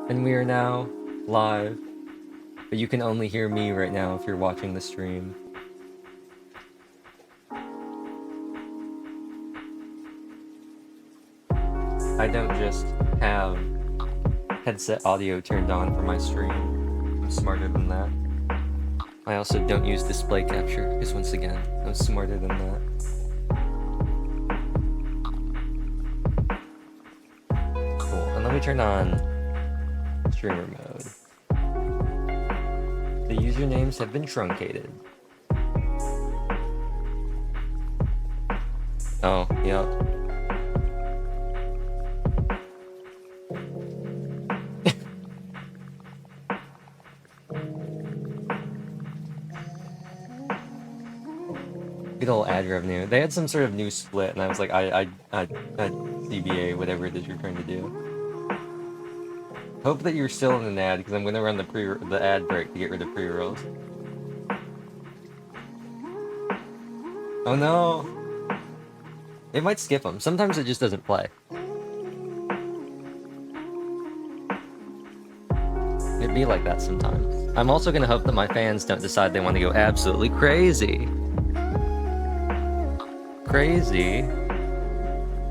And we are now live, but you can only hear me right now if you're watching the stream. I don't just have headset audio turned on for my stream. I'm smarter than that. I also don't use display capture, because once again, I'm smarter than that. Cool, and let me turn on streamer mode. The usernames have been truncated. Oh, yep. Good old ad revenue. They had some sort of new split, and I was like, I CBA, whatever it is you're trying to do. Hope that you're still in an ad, because I'm gonna run the ad break to get rid of pre-rolls. Oh no! It might skip them. Sometimes it just doesn't play. It'd be like that sometimes. I'm also gonna hope that my fans don't decide they want to go absolutely crazy. Crazy?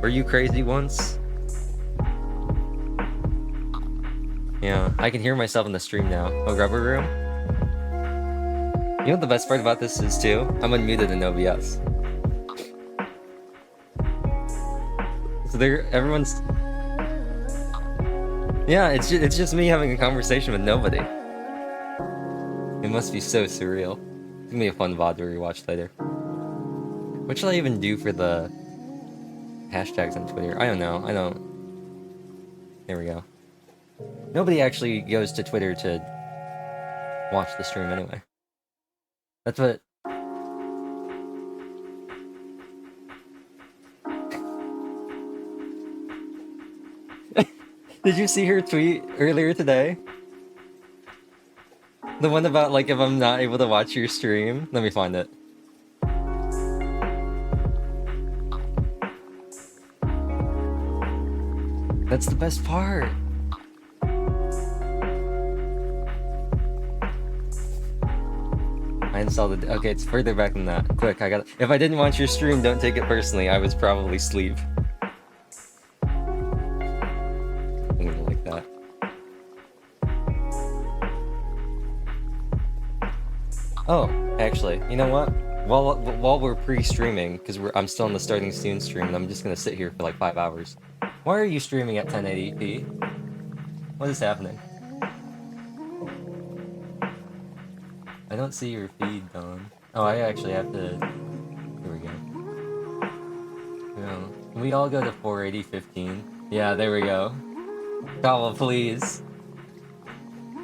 Were you crazy once? Yeah, I can hear myself in the stream now. Oh, Rubber Room? You know what the best part about this is too? I'm unmuted in OBS. So everyone's... Yeah, it's just me having a conversation with nobody. It must be so surreal. It's gonna be a fun VOD to rewatch later. What shall I even do for the hashtags on Twitter? I don't know. I don't... There we go. Nobody actually goes to Twitter to watch the stream anyway. That's what... Did you see her tweet earlier today? The one about, like, if I'm not able to watch your stream? Let me find it. That's the best part. I installed it. Okay, it's further back than that. Quick, I got. If I didn't watch your stream, don't take it personally. I was probably asleep. I'm gonna like that. Oh, actually, you know what? While we're pre-streaming, because I'm still in the starting soon stream, and I'm just gonna sit here for like 5 hours. Why are you streaming at 1080p? What is happening? I don't see your feed, Don. Oh, I actually have to... Here we go. Yeah. Can we all go to 480-15? Yeah, there we go. Kawa, please.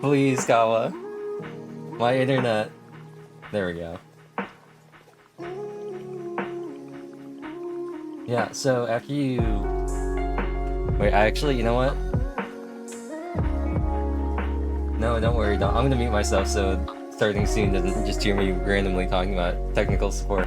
Please, Kawa. My internet. There we go. Yeah, so after you... Wait, actually, you know what? No, don't worry, I'm gonna mute myself so starting soon doesn't just hear me randomly talking about technical support.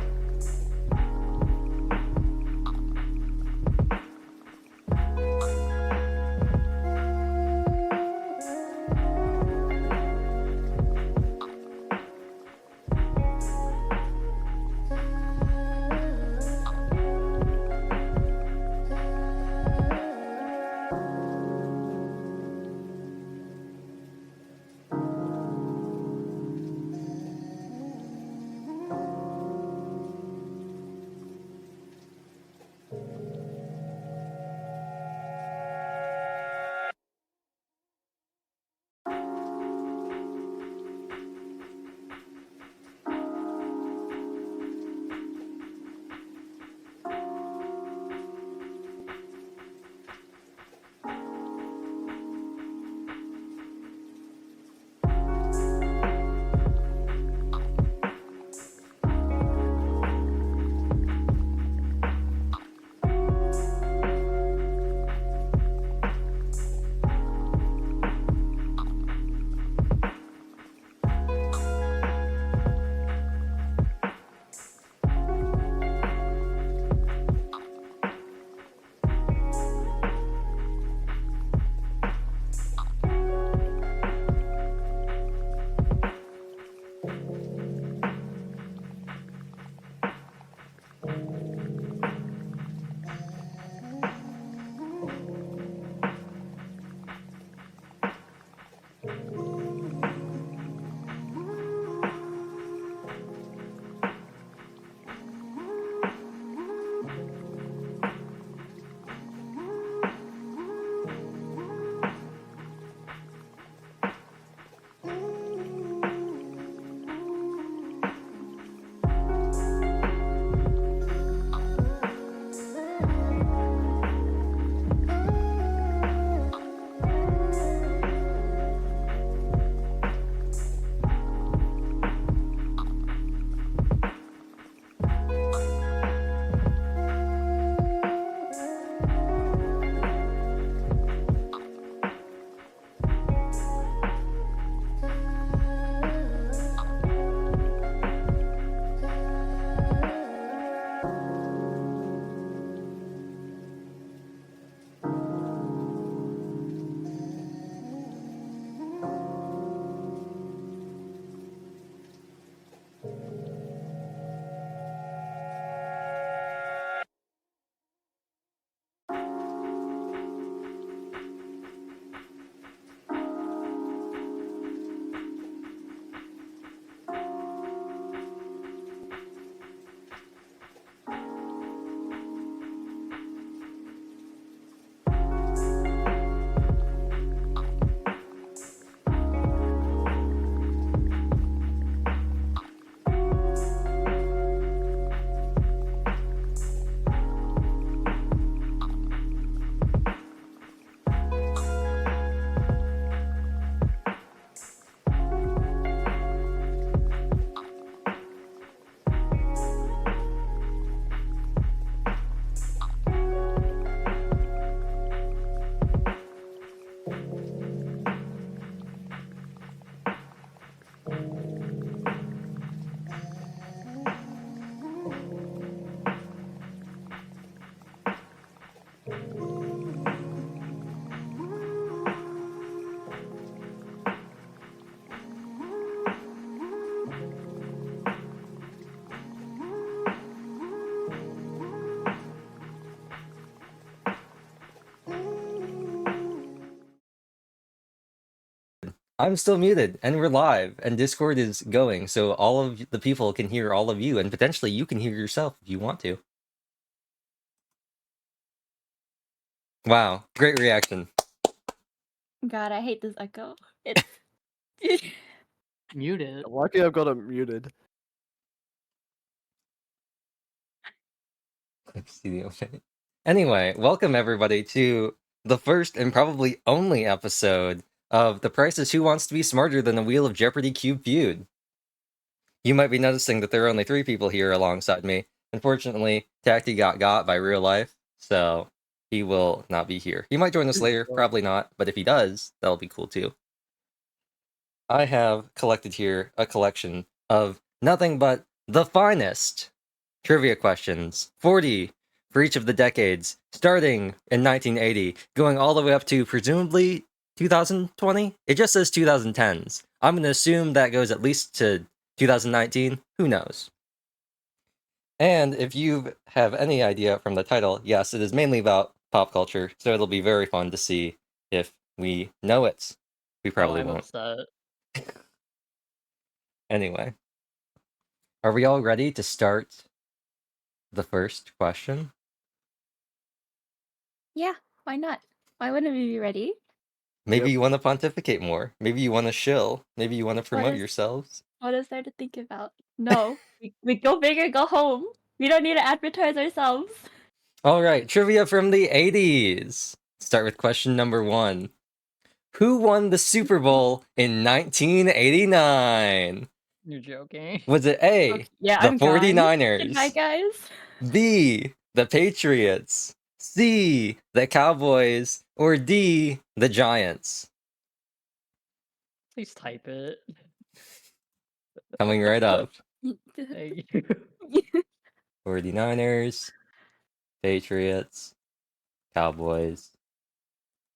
I'm still muted, and we're live, and Discord is going, so all of the people can hear all of you, and potentially you can hear yourself if you want to. Wow, great reaction. God, I hate this echo. It's Muted. Lucky I've got it muted. Anyway, welcome everybody to the first and probably only episode of The Price is Who Wants to Be Smarter Than a Wheel of Jeopardy Cube Feud. You might be noticing that there are only 3 people here alongside me. Unfortunately, Tacti got by real life, so he will not be here. He might join us later, probably not, but if he does, that'll be cool too. I have collected here a collection of nothing but the finest trivia questions, 40 for each of the decades, starting in 1980, going all the way up to presumably 2020? It just says 2010s. I'm going to assume that goes at least to 2019. Who knows? And if you have any idea from the title, yes, it is mainly about pop culture, so it'll be very fun to see if we know it. We probably I'm won't. upset. Anyway, are we all ready to start the first question? yeah. Why not? Why wouldn't we be ready? Maybe Yep. you want to pontificate more. Maybe you want to shill. Maybe you want to promote is- yourselves. What is there to think about? No, we go big or go home. We don't need to advertise ourselves. All right, trivia from the 80s. Start with question number 1. Who won the Super Bowl in 1989? You're joking. Was it A, Okay, yeah, the I'm gone. 49ers, Goodbye, guys. B, the Patriots, C, the Cowboys, or D, the Giants? Please type it. Coming right up. Thank you. 49ers, Patriots, Cowboys.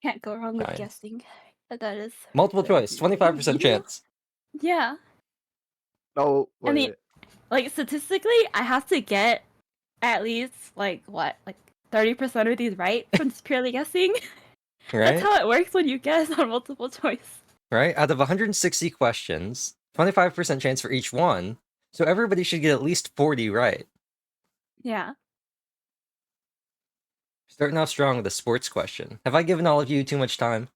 Can't go wrong with Giants. guessing. That is. Multiple Thank choice, you. 25% chance. Yeah. Oh, I mean, wait. like statistically, I have to get at least like 30% of these right from just purely guessing. Right? That's how it works when you guess on multiple choice. Right? Out of 160 questions, 25% chance for each one. So everybody should get at least 40 right. Yeah. Starting off strong with a sports question. Have I given all of you too much time?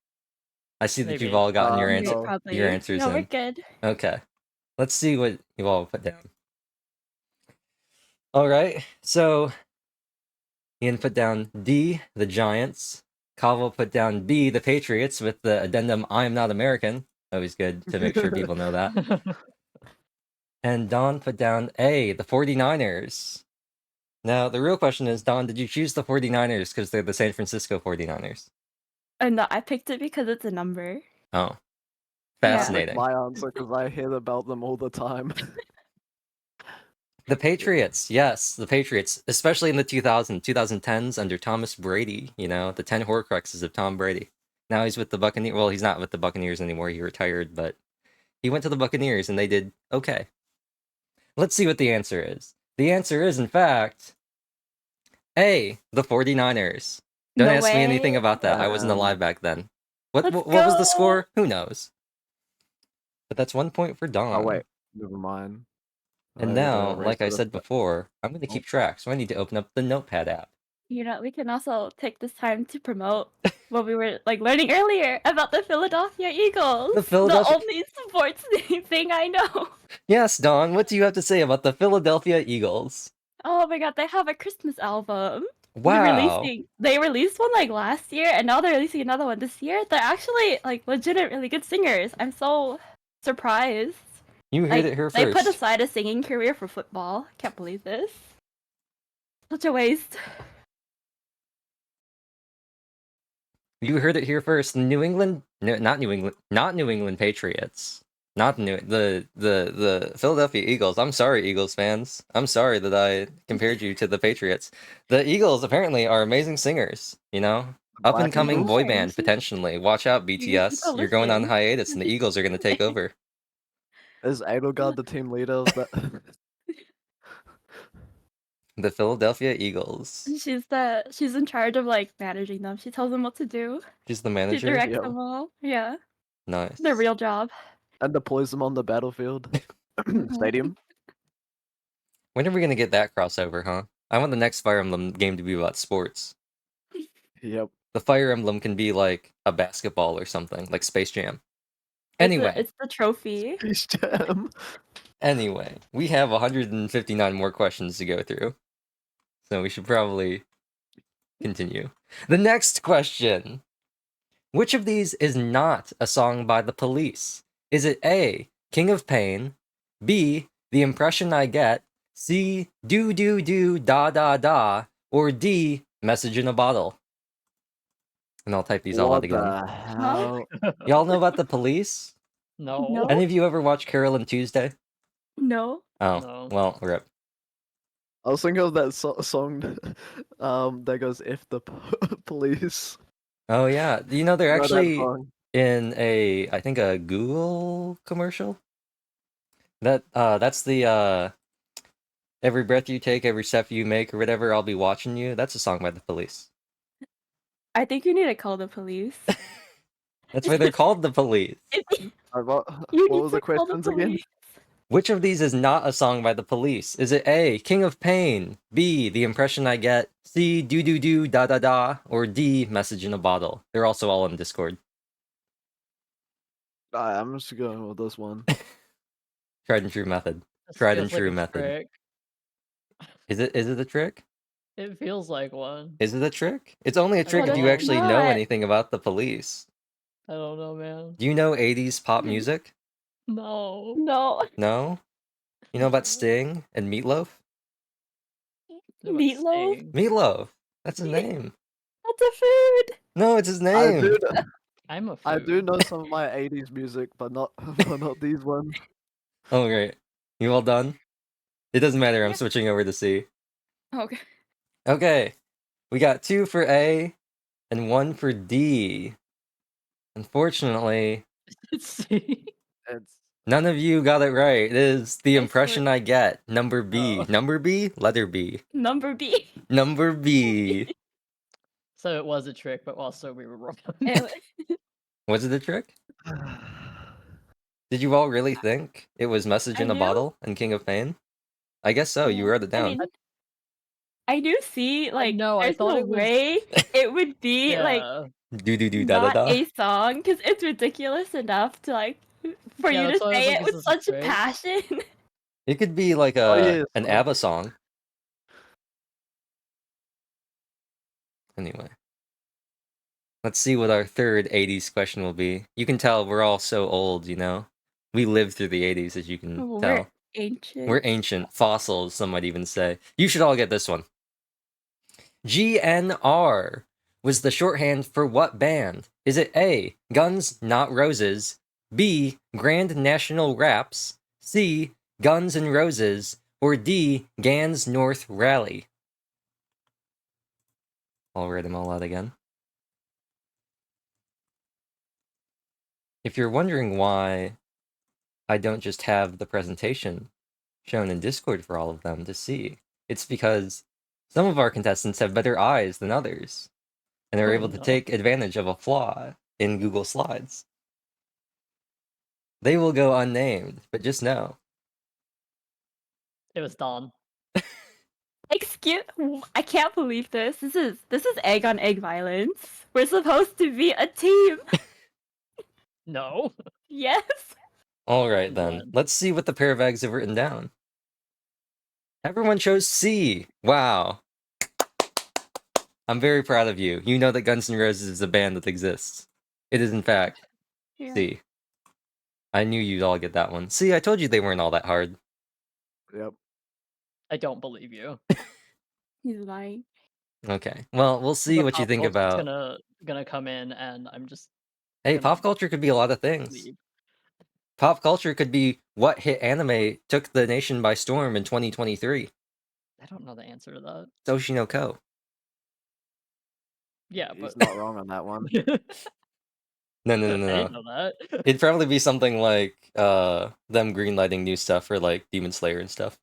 I see that Maybe. you've all gotten your No. answer. Probably. Your answers No, we're in. good. Okay. Let's see what you all put down. All right. So Ian put down D, the Giants. Kavo put down B, the Patriots, with the addendum, I am not American. Always good to make sure people know that. And Don put down A, the 49ers. Now, the real question is, Don, did you choose the 49ers because they're the San Francisco 49ers? No, I picked it because it's a number. Oh. Yeah. That's Fascinating. my answer because I hear about them all the time. The Patriots, yes, the Patriots, especially in the 2010s under Thomas Brady, you know, the 10 Horcruxes of Tom Brady. Now he's with the Buccaneers. Well, he's not with the Buccaneers anymore. He retired, but he went to the Buccaneers and they did okay. Let's see what the answer is. The answer is, in fact, A, the 49ers. Don't No ask me anything way. about that. I wasn't Um, alive back then. What Let's was the go. score? Who knows? But that's 1 point for Don. Oh, wait. Never mind. And I now, erased like I it. said before, I'm going to keep track, so I need to open up the Notepad app. You know, we can also take this time to promote what we were learning earlier about the Philadelphia Eagles. The Philadelphia- only sports thing I know. Yes, Don, what do you have to say about the Philadelphia Eagles? Oh my god, they have a Christmas album. Wow. They released one last year, and now they're releasing another one this year. They're actually legit really good singers. I'm so surprised. You heard it here They first. put aside a singing career for football. Can't believe this. Such a waste. You heard it here first. New England, no, not New England, not New England Patriots, not the Philadelphia Eagles. I'm sorry, Eagles fans. I'm sorry that I compared you to the Patriots. The Eagles apparently are amazing singers. You know, up and Black coming Eagles? boy band potentially. Watch out, BTS. people You're going on listen. hiatus, and the Eagles are going to take over. Is Edelgard the team leader of that? The Philadelphia Eagles. She's in charge of like managing them. She tells them what to do. She's the She manager. directs Yeah. them all. Yeah, Nice. their real job. And deploys them on the battlefield. Stadium. When are we gonna get that crossover, huh? I want the next Fire Emblem game to be about sports. Yep. The Fire Emblem can be like a basketball or something, like Space Jam. Anyway, It's the trophy. Peace Jam. anyway, we have 159 more questions to go through. So we should probably continue. The next question. Which of these is not a song by the Police? Is it A, King of Pain, B, The Impression I Get, C, Do Do Do Da Da Da, or D, Message in a Bottle? And I'll type these all out What again. the hell? Y'all know about the Police? No. No. Any of you ever watch Carol and Tuesday? No. Oh, No. well, rip. I was thinking of that song that goes if the police. Oh yeah, you know they're Know that actually song? in I think a Google commercial. That's the Every Breath You Take, Every Step You Make, or whatever, I'll Be Watching You. That's a song by the Police. I think you need to call the police. That's why they're called the Police. What You what need was the to call questions again? police. Which of these is not a song by the Police? Is it A, King of Pain, B, The Impression I Get, C, Do Do Do Da Da Da, or D, Message in a Bottle? They're also all in Discord. I'm just going with this one. Tried and true method. This Tried and feels like true a method. trick. Is it a trick? It feels like one. Is it a trick? It's only a trick What if you if actually know not? anything about the Police. I don't know, man. Do you know 80s pop music? No. No. No? You know about Sting and Meatloaf? What's Meatloaf? Sting? Meatloaf. That's his name. That's a food. No, it's his I name. do, I'm a I do food. know some of my 80s music, but not these ones. Oh, great. You all done? It doesn't matter. I'm Yeah. switching over to C. Okay. Okay. We got 2 for A and 1 for D. Unfortunately, See? It's none of you got it right. It is The I Impression I Get. Number B. Oh. Number B? Letter B. Number B. Number B. So it was a trick, but also we were wrong. Was it a trick? Did you all really think it was Message I in a do. Bottle and King of Pain? I guess so. You wrote it I down. mean, I do see like know, I there's thought no it was- way it would be like Yeah. Do do do da da not da. a song because it's ridiculous enough to like for Yeah, you to that's why I was say like, it is with this a such a trick? passion. It could be like Oh, yeah, an so- ABBA song. Anyway. Let's see what our third 80s question will be. You can tell we're all so old, you know? We lived through the 80s, as you can We're tell. ancient. We're ancient. Fossils, some might even say. You should all get this one. GNR was the shorthand for what band? Is it A, Guns Not Roses, B, Grand National Raps, C, Guns N' Roses, or D, Gans North Rally? I'll read them all out again. If you're wondering why I don't just have the presentation shown in Discord for all of them to see, it's because some of our contestants have better eyes than others, and they're Oh, able to no. take advantage of a flaw in Google Slides. They will go unnamed, but just know. It was Don. Excuse, I can't believe this. This is egg on egg violence. We're supposed to be a team. No. Yes. Alright then, Done. let's see what the pair of eggs have written down. Everyone chose C. Wow. I'm very proud of you. You know that Guns N' Roses is a band that exists. It is in fact Yeah. C. I knew you'd all get that one. See, I told you they weren't all that hard. Yep. I don't believe you. He's lying. Okay. Well, we'll see The what you pop think culture's about. gonna come in, and I'm just Hey, gonna pop culture could be a lot of things. leave. Pop culture could be what hit anime took the nation by storm in 2023. I don't know the answer to that. Toshi no Ko. Yeah, He's but not wrong on that one. No, no, no, no, I didn't no. know that. It'd probably be something like them greenlighting new stuff for like Demon Slayer and stuff.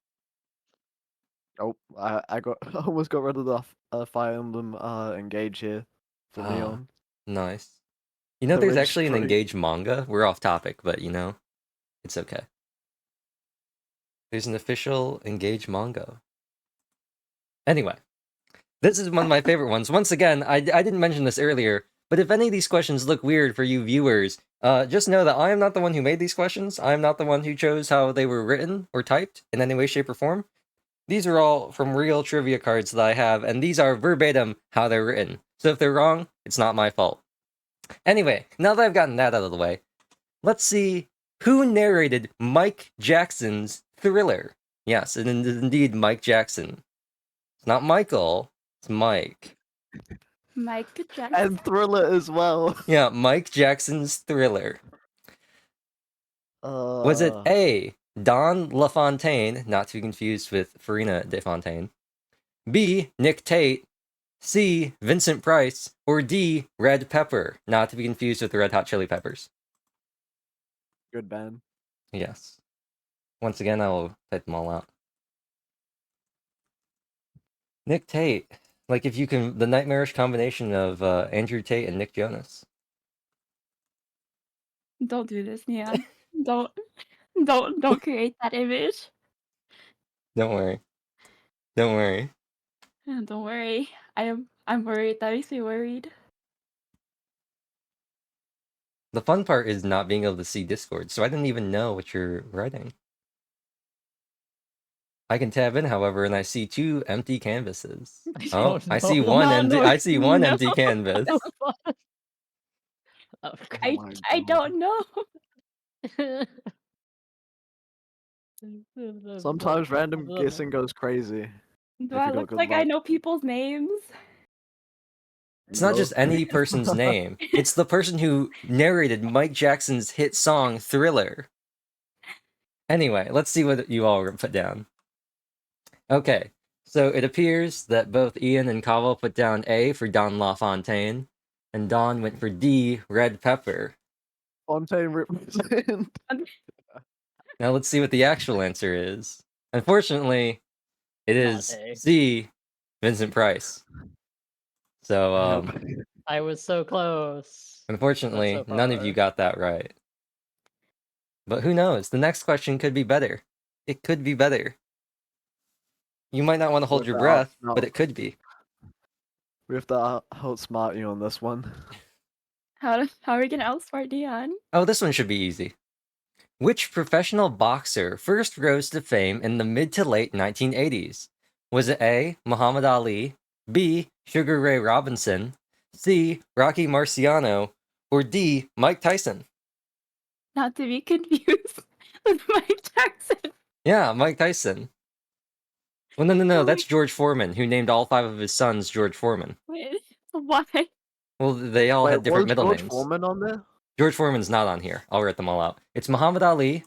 Oh, I got I almost got rid of the Fire Emblem Engage here for Ah, Neon. nice. You know, The there's Ridge actually an Street. Engage manga. We're off topic, but you know, it's okay. There's an official Engage manga. Anyway, this is one of my favorite ones. Once again, I didn't mention this earlier, but if any of these questions look weird for you viewers, just know that I am not the one who made these questions. I am not the one who chose how they were written or typed in any way, shape, or form. These are all from real trivia cards that I have, and these are verbatim how they're written. So if they're wrong, it's not my fault. Anyway, now that I've gotten that out of the way, let's see who narrated Mike Jackson's Thriller. Yes, it is indeed Mike Jackson. It's not Michael, it's Mike. Mike Jackson. And Thriller as well. Yeah, Mike Jackson's Thriller. Was it A, Don LaFontaine, not to be confused with Farina DeFontaine, B, Nick Tate, C, Vincent Price, or D, Red Pepper, not to be confused with the Red Hot Chili Peppers? Good band. Yes. Once again, I will type them all out. Nick Tate. Like if you can, the nightmarish combination of Andrew Tate and Nick Jonas. Don't do this, Neon. Don't create that image. Don't worry. Don't worry. Don't worry. I'm worried. That makes me worried. The fun part is not being able to see Discord, so I didn't even know what you're writing. I can tab in, however, and I see 2 empty canvases. Oh, I see know. one No, empty. no, I see one no. empty canvas. Oh, I don't know. Sometimes random guessing goes crazy. Do If I you got look good like I luck. know people's names? It's not No. just any person's name. It's the person who narrated Mike Jackson's hit song Thriller. Anyway, let's see what you all put down. Okay, so it appears that both Ian and Kavo put down A for Don LaFontaine, and Don went for D, Red Pepper. Fontaine represent. Now let's see what the actual answer is. Unfortunately, it Not is A. C, Vincent Price. So, Yep. I was so close. unfortunately, so none of you far. got that right. But who knows? The next question could be better. It could be better. You might not want to hold With your the breath, no. but it could be. We have to outsmart you on this one. How are we gonna outsmart Neon? Oh, this one should be easy. Which professional boxer first rose to fame in the mid to late 1980s? Was it A, Muhammad Ali, B, Sugar Ray Robinson, C, Rocky Marciano, or D, Mike Tyson? Not to be confused with Mike Jackson. Yeah, Mike Tyson. Well, no, that's George Foreman, who named all 5 of his sons George Foreman. Wait, why? Well, they all had different was middle George names. Foreman on there? George Foreman's not on here. I'll write them all out. It's Muhammad Ali,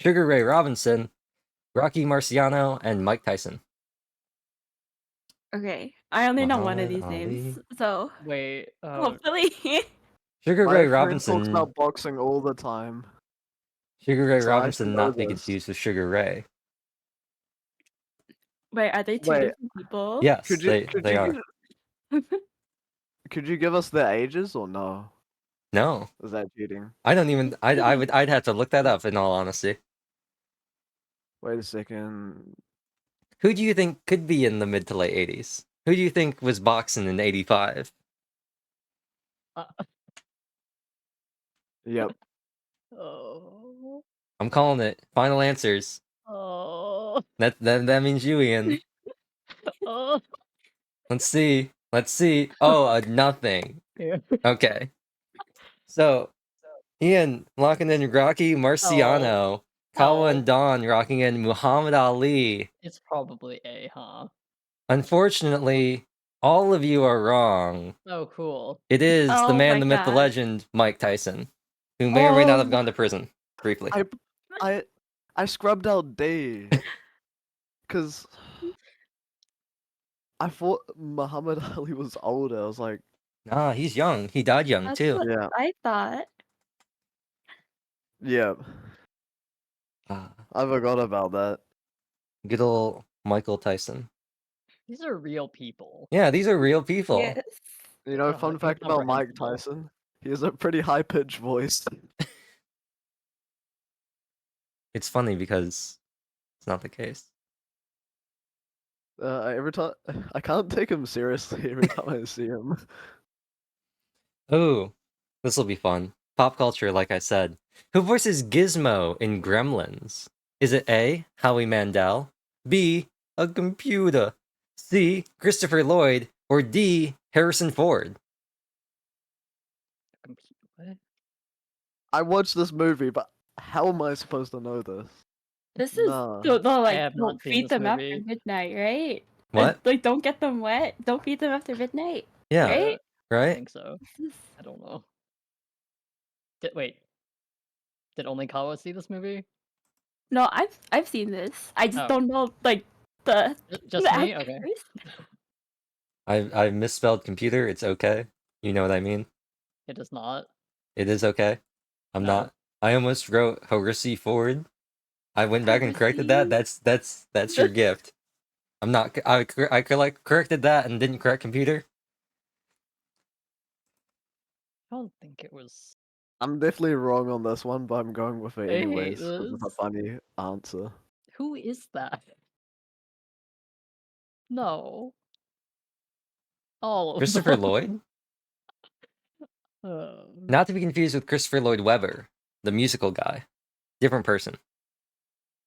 Sugar Ray Robinson, Rocky Marciano, and Mike Tyson. Okay, I only know one of these Muhammad names, Ali. so Wait. hopefully. Sugar My Ray friend Robinson. talks about boxing all the time. Sugar Ray So I Robinson, should not know to be this. confused with Sugar Ray. Wait, are they two Wait. different people? Yes, Could you they are. Could you give us their ages or no? No, Is that cheating? I don't even. I'd have to look that up. In all honesty, Wait a second. who do you think could be in the mid to late 80s? Who do you think was boxing in 85? Yep. Oh. I'm calling it. Final answers. Oh. That means you, Ian. Oh. Let's see. Oh, nothing. Yeah. Okay. So, Ian locking in Rocky Marciano. Kawa and Don rocking in Muhammad Ali. It's probably A, huh? Unfortunately, All of you are wrong. Oh, cool. It is the Oh man, my the myth, the God. legend, Mike Tyson, who may or may not have Oh. gone to prison briefly. I scrubbed out D. Cause I thought Muhammad Ali was older. I was like, Nah, he's young. He died young That's too. what yeah, I thought. yeah. Ah, I forgot about that. good old Michael Tyson. These are real people. Yeah, these are real people. Yes. You know, Oh, fun that's fact about Mike incomprehensible. Tyson. He has a pretty high pitched voice. It's funny because it's not the case. Every time I can't take him seriously every time I see him. Oh, this will be fun. Pop culture, like I said. Who voices Gizmo in Gremlins? Is it A. Howie Mandel, B. a computer, C. Christopher Lloyd, or D. Harrison Ford? What? I watched this movie, but how am I supposed to know this? This is Nah. the like have don't not seen feed this them after movie. midnight, right? What? Like don't get them wet. Don't feed them after midnight. Yeah, Right? I right? think so. This is- I don't know. Wait. Did only Kawa see this movie? No, I've seen this. I just Oh. don't know like the Just the me? Okay. actors. I misspelled computer. It's okay. You know what I mean? It does not. It is okay. I'm No. not. I almost wrote Harrison Ford. I went back and corrected that. Harrison? That's your gift. I'm not. I corrected that and didn't correct computer. I don't think it was. I'm definitely wrong on this one, but I'm going with it I hate anyways because it's a this. funny answer. Who is that? No. All of Christopher them. Lloyd, Um, not to be confused with Christopher Lloyd Webber, the musical guy. Different person.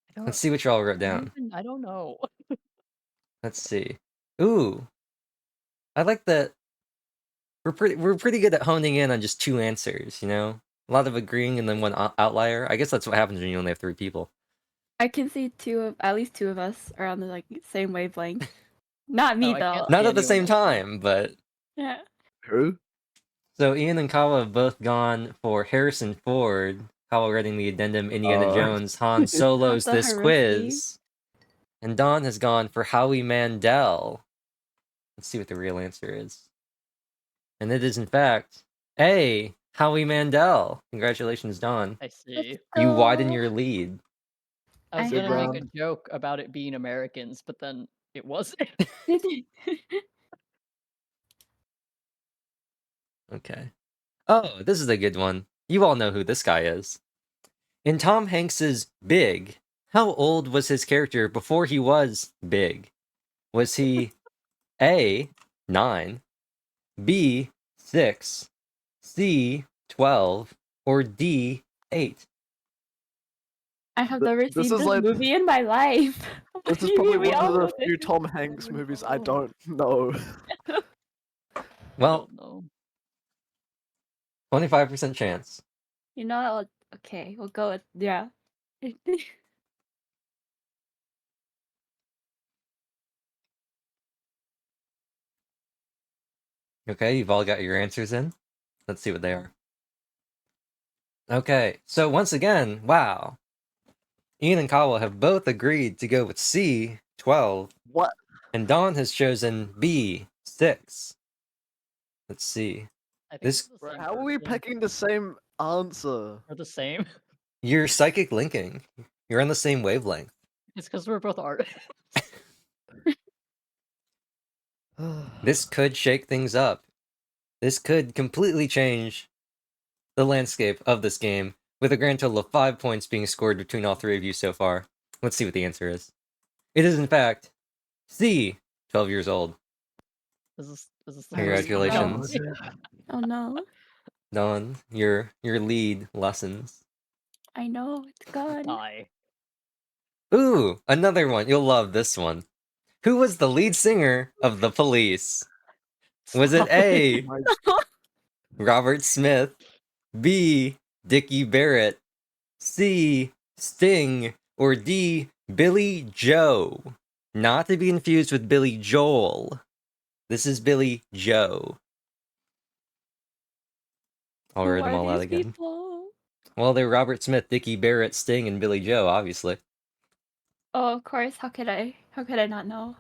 I don't, Let's see what y'all wrote down. I don't know. Let's see. Ooh, I like that. We're pretty good at honing in on just two answers. You know, a lot of agreeing and then one outlier. I guess that's what happens when you only have three people. I can see at least two of us are on the like same wavelength. Not me I though. can't- Not see at the anyone same else, though. time, but Yeah. Who? so Ian and Kawa have both gone for Harrison Ford. Kawa writing the addendum, Indiana Oh. Jones, Han Solo's the this Haruki. quiz. And Don has gone for Howie Mandel. Let's see what the real answer is. And it is, in fact, A. Howie Mandel. Congratulations, Don. I see. You widen go. your lead. I was I gonna make a have- joke about it being Americans, but then it wasn't. Okay. Oh, this is a good one. You all know who this guy is. In Tom Hanks's Big, how old was his character before he was big? Was he A, 9, B, 6, C, 12, or D, 8? I have Th- never this seen is this like- movie in my life. This is Maybe probably we one all of the know few this. Tom Hanks movies I don't know. Well, No. 25% chance. You know what? Okay, we'll go with yeah. Okay, you've all got your answers in. Let's see what they are. Okay, so once again, wow. Ian and Kawa have both agreed to go with C, 12, What? and Dawn has chosen B, 6. Let's see. I think This- it's the Bro, same how are we person. picking the same answer? We're the same. You're psychic linking. You're on the same wavelength. It's because we're both artists. This could shake things up. This could completely change the landscape of this game, with a grand total of 5 points being scored between all three of you so far. Let's see what the answer is. It is, in fact, C, 12 years old. Is this the first Congratulations. round? Oh no, Dawn, your lead lessons. I know it's gone. Die. Ooh, another one. You'll love this one. Who was the lead singer of The Police? Was it A, Robert Smith, B, Dickie Barrett, C, Sting, or D, Billy Joe? Not to be confused with Billy Joel. This is Billy Joe. I'll Who read them are all out these again. people? Well, they're Robert Smith, Dickie Barrett, Sting, and Billy Joe, obviously. Oh, of course. How could I? How could I not know?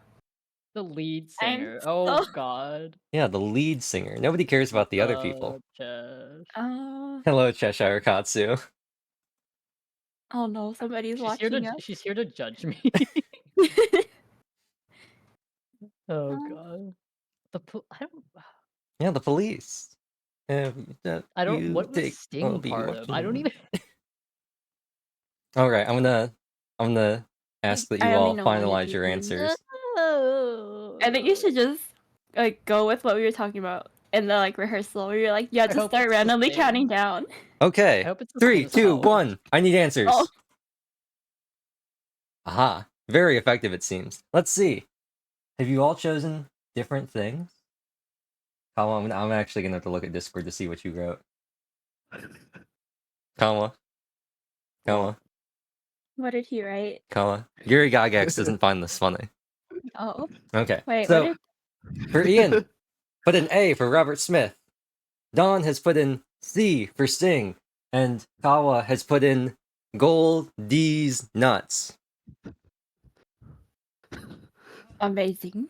The lead I'm singer. Oh so. God. Yeah, the lead singer. Nobody cares about the other people. Chesh. Hello, Cheshire Katsu. Oh no, somebody's watching us. She's here to judge me. Oh God. I don't. Yeah, the police. I don't. What was Sting be part of? I don't even. All right, I'm gonna ask that I you only all know one of finalize these your names. answers. I think you should just like go with what we were talking about in the like rehearsal. Where you're like, yeah, I just hope start it's the randomly same. counting down. Okay, I hope it's the 3, same as 2, college. 1. I need answers. Oh. Aha, very effective it seems. Let's see. Have you all chosen different things? I'm actually gonna have to look at Discord to see what you wrote. Comma. What did he write? Yuri Gagax doesn't find this funny. Oh, Okay. wait. So What for Ian, put an A for Robert Smith. Don has put in C for Sting, and Kawa has put in Gold D's nuts. amazing.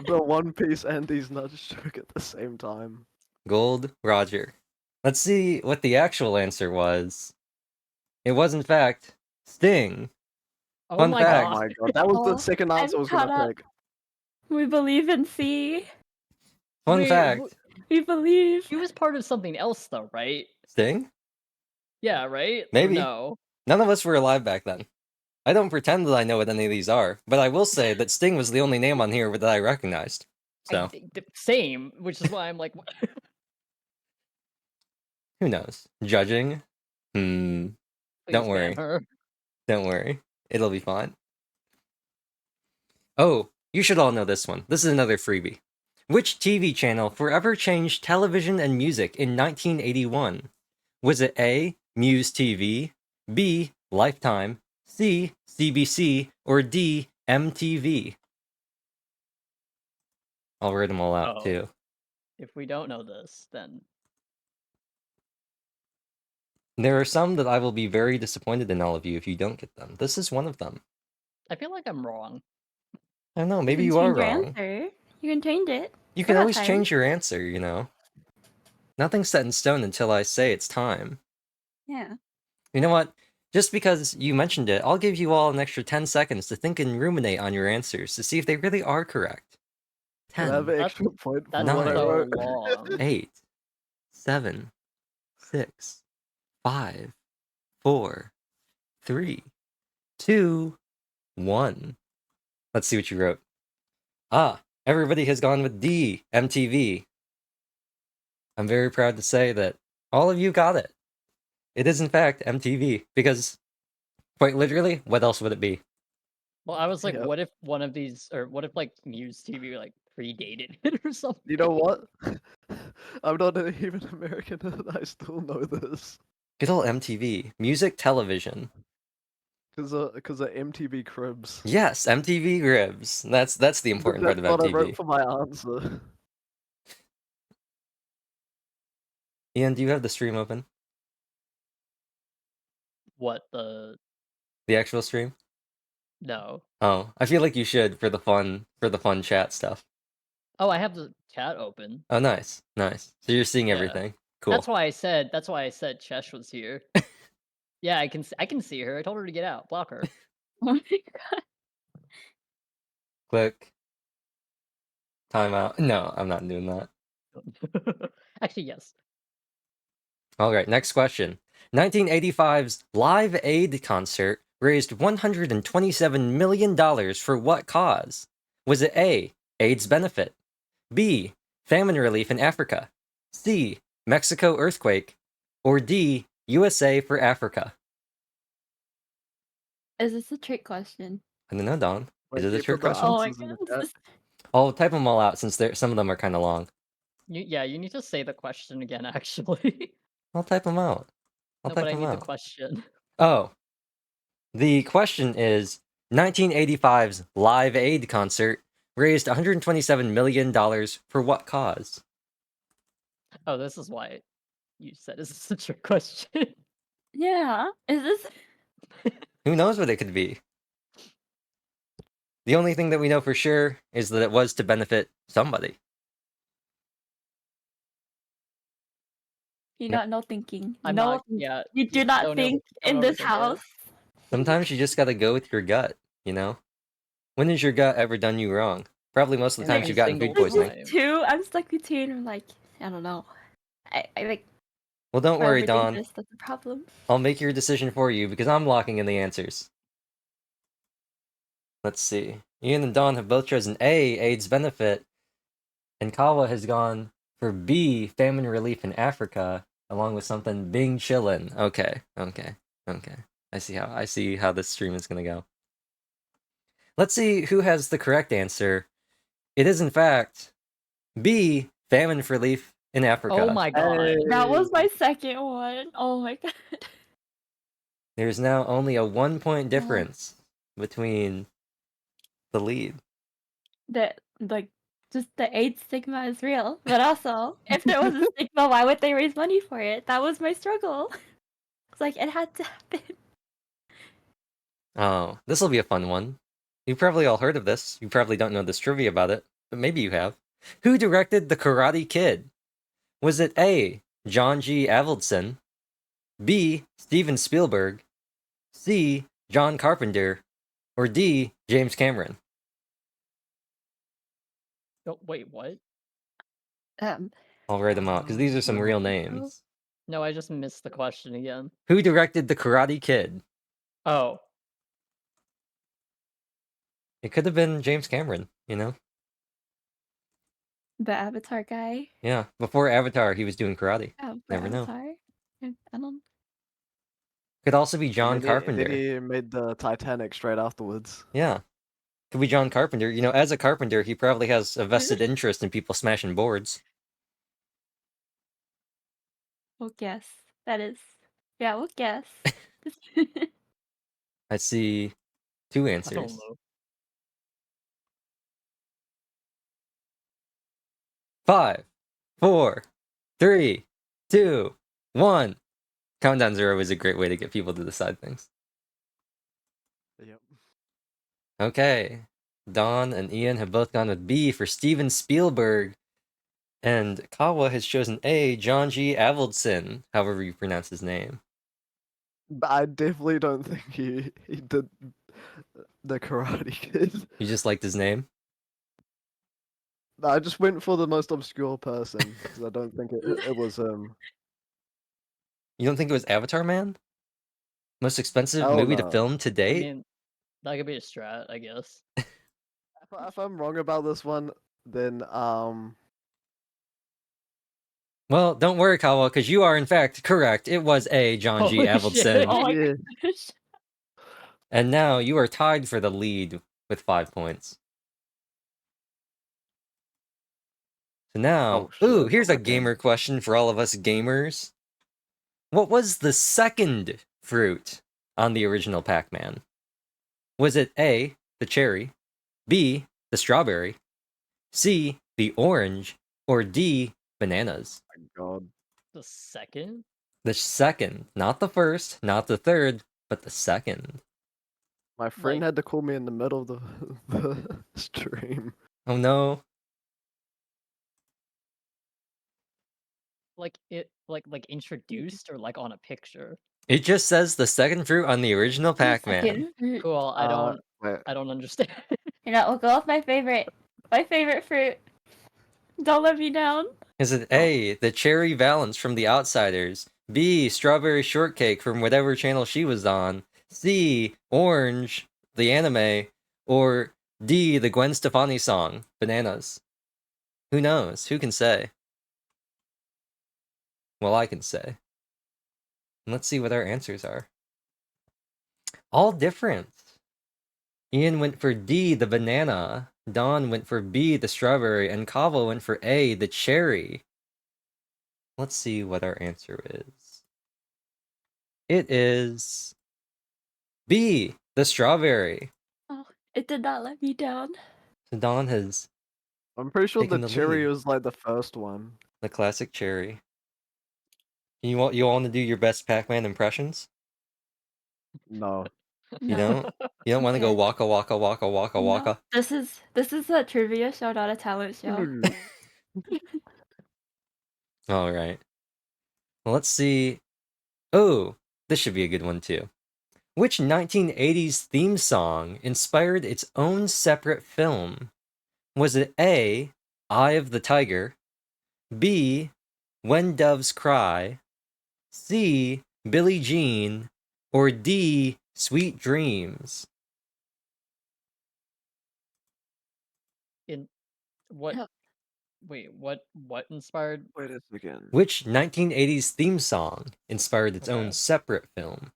The One Piece and these nudge joke at the same time. Gold Roger. Let's see what the actual answer was. It was in fact Sting. Oh Fun my fact. Oh God. my god, that was the Oh, second I'm answer I was caught gonna up. pick. We believe in C. Fun Wait, fact. We believe. He was part of something else though, right? Sting? Yeah, right? Or Maybe. no. None of us were alive back then. I don't pretend that I know what any of these are, but I will say that Sting was the only name on here that I recognized. So, Same, which is why I'm like, who knows? Judging? please Don't ban worry. her. Don't worry. It'll be fine. Oh, you should all know this one. This is another freebie. Which TV channel forever changed television and music in 1981? Was it A, Muse TV, B, Lifetime, C, CBC, or D, MTV? I'll read them all out Oh. too. If we don't know this, then There are some that I will be very disappointed in all of you if you don't get them. This is one of them. I feel like I'm wrong. I don't know, maybe can you are change your wrong. answer. You can change it. You Still can got always time. change your answer, you know. Nothing's set in stone until I say it's time. Yeah. You know what? Just because you mentioned it, I'll give you all an extra 10 seconds to think and ruminate on your answers to see if they really are correct. Can I have 10, an extra point for That's what I so wrote? long. 8, 7, 6, 5, 4, 3, 2, 1. Let's see what you wrote. Ah, everybody has gone with D, MTV. I'm very proud to say that all of you got it. It is in fact MTV, because quite literally, what else would it be? Well, I was like, Yep. what if one of these, or what if like Muse TV like predated it or something? You know what? I'm not even American and I still know this. Good old MTV. Music television. Because of MTV Cribs. Yes, MTV Cribs. That's the important part of That's what I MTV. wrote for my answer. Ian, do you have the stream open? What the? The actual stream? No. Oh, I feel like you should for the fun chat stuff. Oh, I have the chat open. Oh, nice. So you're seeing Yeah. everything. Cool. That's why I said Chesh was here. Yeah, I can see her. I told her to get out. Block her. Oh my god. Click. Timeout. No, I'm not doing that. Actually, yes. All right, next question. 1985's Live Aid concert raised $127 million for what cause? Was it A, AIDS benefit, B, famine relief in Africa, C, Mexico earthquake, or D, USA for Africa? Is this a trick question? I don't know, Don. Wait, Is it a you trick put the question? Oh my answers in the god. chat? I'll type them all out since some of them are kind of long. You need to say the question again. Actually, I'll type them out. no, but I need the question. Oh. The question is 1985's Live Aid concert raised $127 million for what cause? Oh, this is why you said this is a trick question. Yeah. Is this? Who knows what it could be? The only thing that we know for sure is that it was to benefit somebody. You Yeah. got no thinking. I'm no, not. Yeah. you do yeah, not don't think in overthink this it. house. Sometimes you just gotta go with your gut, you know? When has your gut ever done you wrong? Probably most of the Every times you've gotten single food There's poisoning. time. two. I'm stuck between. I'm like, I don't know. I like. Well, don't If I worry, overthink Dawn. this, that's a problem. I'll make your decision for you because I'm locking in the answers. Let's see. Ian and Dawn have both chosen A, AIDS benefit, and Kawa has gone for B, famine relief in Africa, along with something Bing chillin'. Okay. I see how this stream is gonna go. Let's see who has the correct answer. It is in fact B, famine relief in Africa. Oh my god. That was my second one. Oh my god. There's now only a 1-point difference between the lead. That like just the AIDS stigma is real. But also, if there was a stigma, why would they raise money for it? That was my struggle. It's like it had to happen. Oh, this will be a fun one. You've probably all heard of this. You probably don't know this trivia about it, but maybe you have. Who directed The Karate Kid? Was it A, John G. Avildsen, B, Steven Spielberg, C, John Carpenter, or D, James Cameron? Oh, wait, what? I'll write them out because these are some real names. No, I just missed the question again. Who directed The Karate Kid? Oh. It could have been James Cameron, you know? The Avatar guy. Yeah, before Avatar, he was doing karate. Oh, Never know. Avatar. I don't. Could also be John Carpenter. Then he made the Titanic straight afterwards. Yeah. Could be John Carpenter. You know, as a carpenter, he probably has a vested interest in people smashing boards. We'll guess. That is. Yeah, we'll guess. I see two I don't answers. know. 5, 4, 3, 2, 1. Countdown 0 is a great way to get people to decide things. Yep. Okay. Dawn and Ian have both gone with B for Steven Spielberg. And Kawa has chosen A, John G. Avildsen, however you pronounce his name. But I definitely don't think he did the Karate Kid. You just liked his name? No, I just went for the most obscure person because I don't think it was You don't think it was Avatar Man? Most expensive Hell movie to no. film to I date? mean, that could be a strat, I guess. If I'm wrong about this one, then Well, don't worry, Kawa, because you are in fact correct. It was A, John G. Holy Avildsen. shit. Oh my yeah. gosh. And now you are tied for the lead with 5 points. So now, Oh, shit. here's a Okay. gamer question for all of us gamers. What was the second fruit on the original Pac-Man? Was it A, the cherry, B, the strawberry, C, the orange, or D, bananas? My God. The second? The second, not the first, not the third, but the second. My friend Like- had to call me in the middle of the stream. Oh no. Like it like introduced or like on a picture? It just says the second fruit on the original Pac-Man. Second fruit. Cool, Wait, I don't understand. You know, we'll go with my favorite. My favorite fruit. Don't let me down. Is it A, the cherry Valance from The Outsiders, B, strawberry shortcake from whatever channel she was on, C, orange, the anime, or D, the Gwen Stefani song, Bananas? Who knows? Who can say? Well, I can say. And let's see what our answers are. All different. Ian went for D, the banana. Dawn went for B, the strawberry. And Kavo went for A, the cherry. Let's see what our answer is. It is B, the strawberry. Oh, it did not let me down. So Don has I'm pretty sure taking the the cherry lead. was like the first one. The classic cherry. You want to do your best Pac-Man impressions? No. You No. don't? You don't want to go Okay. waka waka waka waka No. waka? This is a trivia show, not a talent show. All right. Well, let's see. Oh, this should be a good one too. Which 1980s theme song inspired its own separate film? Was it A, Eye of the Tiger, B, When Doves Cry, C, Billie Jean, or D, Sweet Dreams? In what? Yeah. Wait, what inspired? Wait a second. Which 1980s theme song inspired its own Okay. separate film?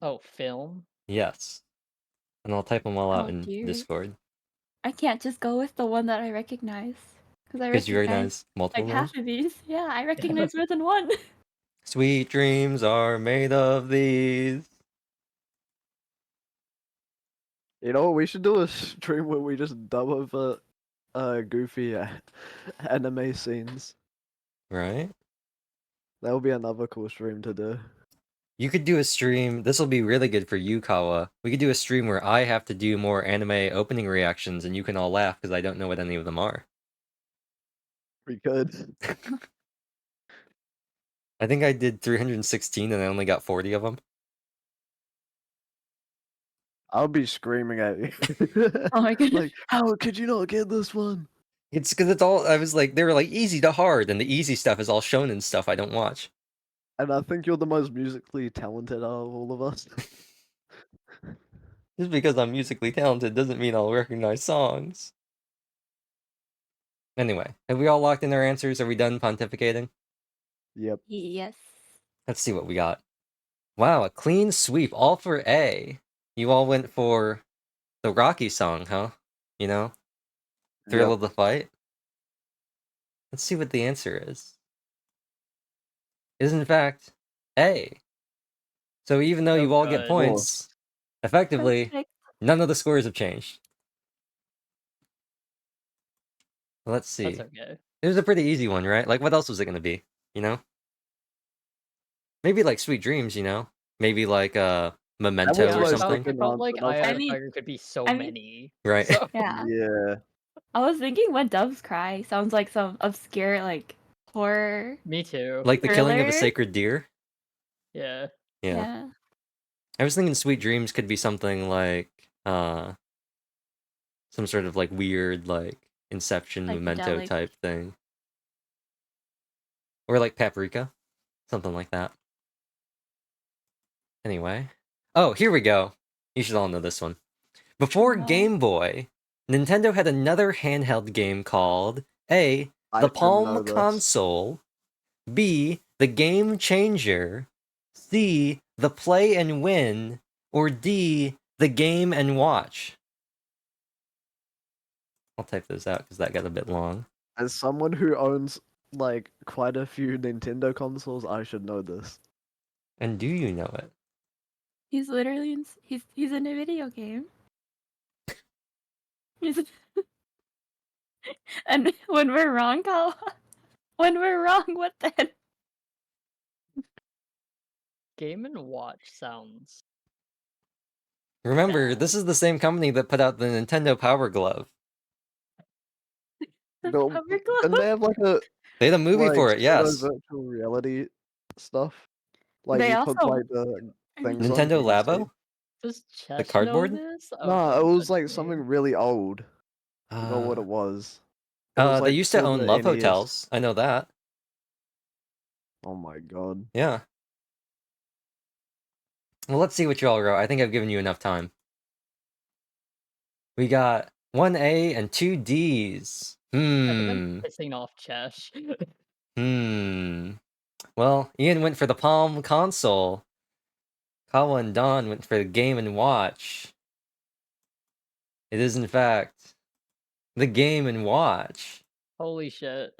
Oh, film. Yes. And I'll type them all out Oh, in dear. Discord. I can't just go with the one that I recognize. Because I Because you recognize recognize multiple like ones? half of these. Yeah, I recognize more than one. Sweet dreams are made of these. You know what? We should do a stream where we just dub over goofy anime scenes. Right? That would be another cool stream to do. You could do a stream. This will be really good for you, Kawa. We could do a stream where I have to do more anime opening reactions and you can all laugh because I don't know what any of them are. We could. I think I did 316 and I only got 40 of them. I'll be screaming at you. Oh my goodness. Like, how could you not get this one? It's because it's all, I was like, they were like easy to hard, and the easy stuff is all shonen stuff I don't watch. And I think you're the most musically talented out of all of us. Just because I'm musically talented doesn't mean I'll recognize songs. Anyway, have we all locked in our answers? Are we done pontificating? Yep. Yes. Let's see what we got. Wow, a clean sweep, all for A. You all went for the Rocky song, huh? You know? Thrill Yep. of the fight? Let's see what the answer is. It is in fact A. So even though Oh, you all get good. points, effectively, Perfect. none of the scores have changed. Let's see. That's okay. It was a pretty easy one, right? Like, what else was it gonna be? You know? Maybe like Sweet Dreams, you know? Maybe like Memento was or like something. I felt like I Eye of the mean- Tiger could be so I mean- many. Right. So, Yeah. Yeah. I was thinking When Doves Cry sounds like some obscure like horror. me too. Like the killing of a Thriller? sacred deer. Yeah. Yeah. I was thinking Sweet Dreams could be something like some sort of like weird like Inception Memento Psychedelic. type thing. Or like Paprika. Something like that. Anyway. Oh, here we go. You should all know this one. Before No. Game Boy, Nintendo had another handheld game called A, I the should know Palm this. Console, B, the Game Changer, C, the Play and Win, or D, the Game and Watch. I'll type those out because that got a bit long. As someone who owns like quite a few Nintendo consoles, I should know this. And do you know it? He's literally he's in a video game. He's and when we're wrong, when we're wrong, what then? Game and Watch sounds. Remember, bad. this is the same company that put out the Nintendo Power Glove. The No, Power And Glove? they have like a They had a movie for it, pseudo yes. virtual reality stuff. Like They you put also- like the things on Nintendo PC. Labo? Does Chesh cardboard? know this? No, Okay, it was that's like me. something really old. I don't know what it was. It was, They like, used to for own the Love NES. Hotels. I know that. Oh my god. Yeah. Well, let's see what you all wrote. I think I've given you enough time. We got 1A and 2 Ds. I think I'm pissing off Chesh. Well, Ian went for the Palm Console. Kawa and Don went for the Game and Watch. It is, in fact, the Game and Watch. Holy shit.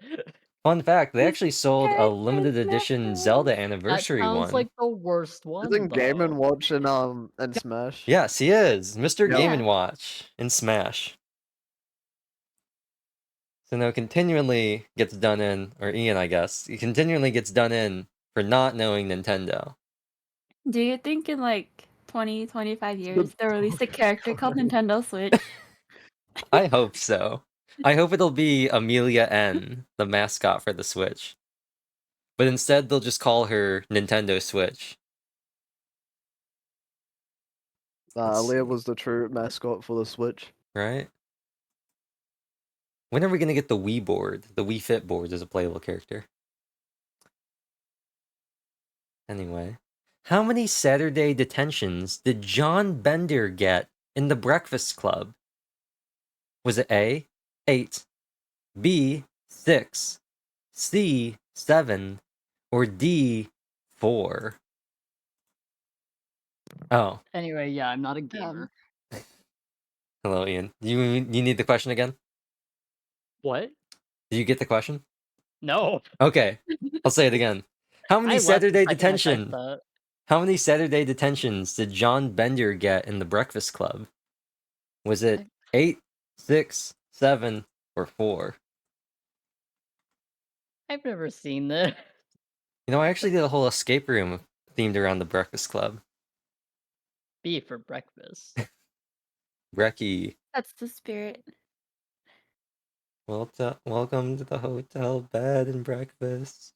Fun fact, they actually sold a characters limited edition matters. Zelda That anniversary sounds one. like the worst one. Isn't Game and though. Watch and Smash? Yes, he is. Mr. Game Yeah. and Watch in Smash. So no, continually gets done in, or Ian, I guess, he continually gets done in for not knowing Nintendo. Do you think in like 20, 25 Good years they'll release a character called point. Nintendo Switch? I hope so. I hope it'll be Amelia N, the mascot for the Switch. But instead, they'll just call her Nintendo Switch. Let's Leah see. was the true mascot for the Switch. Right? When are we gonna get the Wii board? The Wii Fit board as a playable character. Anyway. How many Saturday detentions did John Bender get in the Breakfast Club? Was it A, 8, B, 6, C, 7, or D, 4? Oh, Anyway, yeah, I'm not a gamer. hello, Ian. You need the question again? What? Did you get the question? No. Okay, I'll say it again. How many I left the Saturday second I typed detention? that. How many Saturday detentions did John Bender get in the Breakfast Club? Was it 8, 6, 7, or 4? I've never seen this. You know, I actually did a whole escape room themed around the Breakfast Club. B for breakfast. Brecky, That's the spirit. welcome to the hotel bed and breakfast.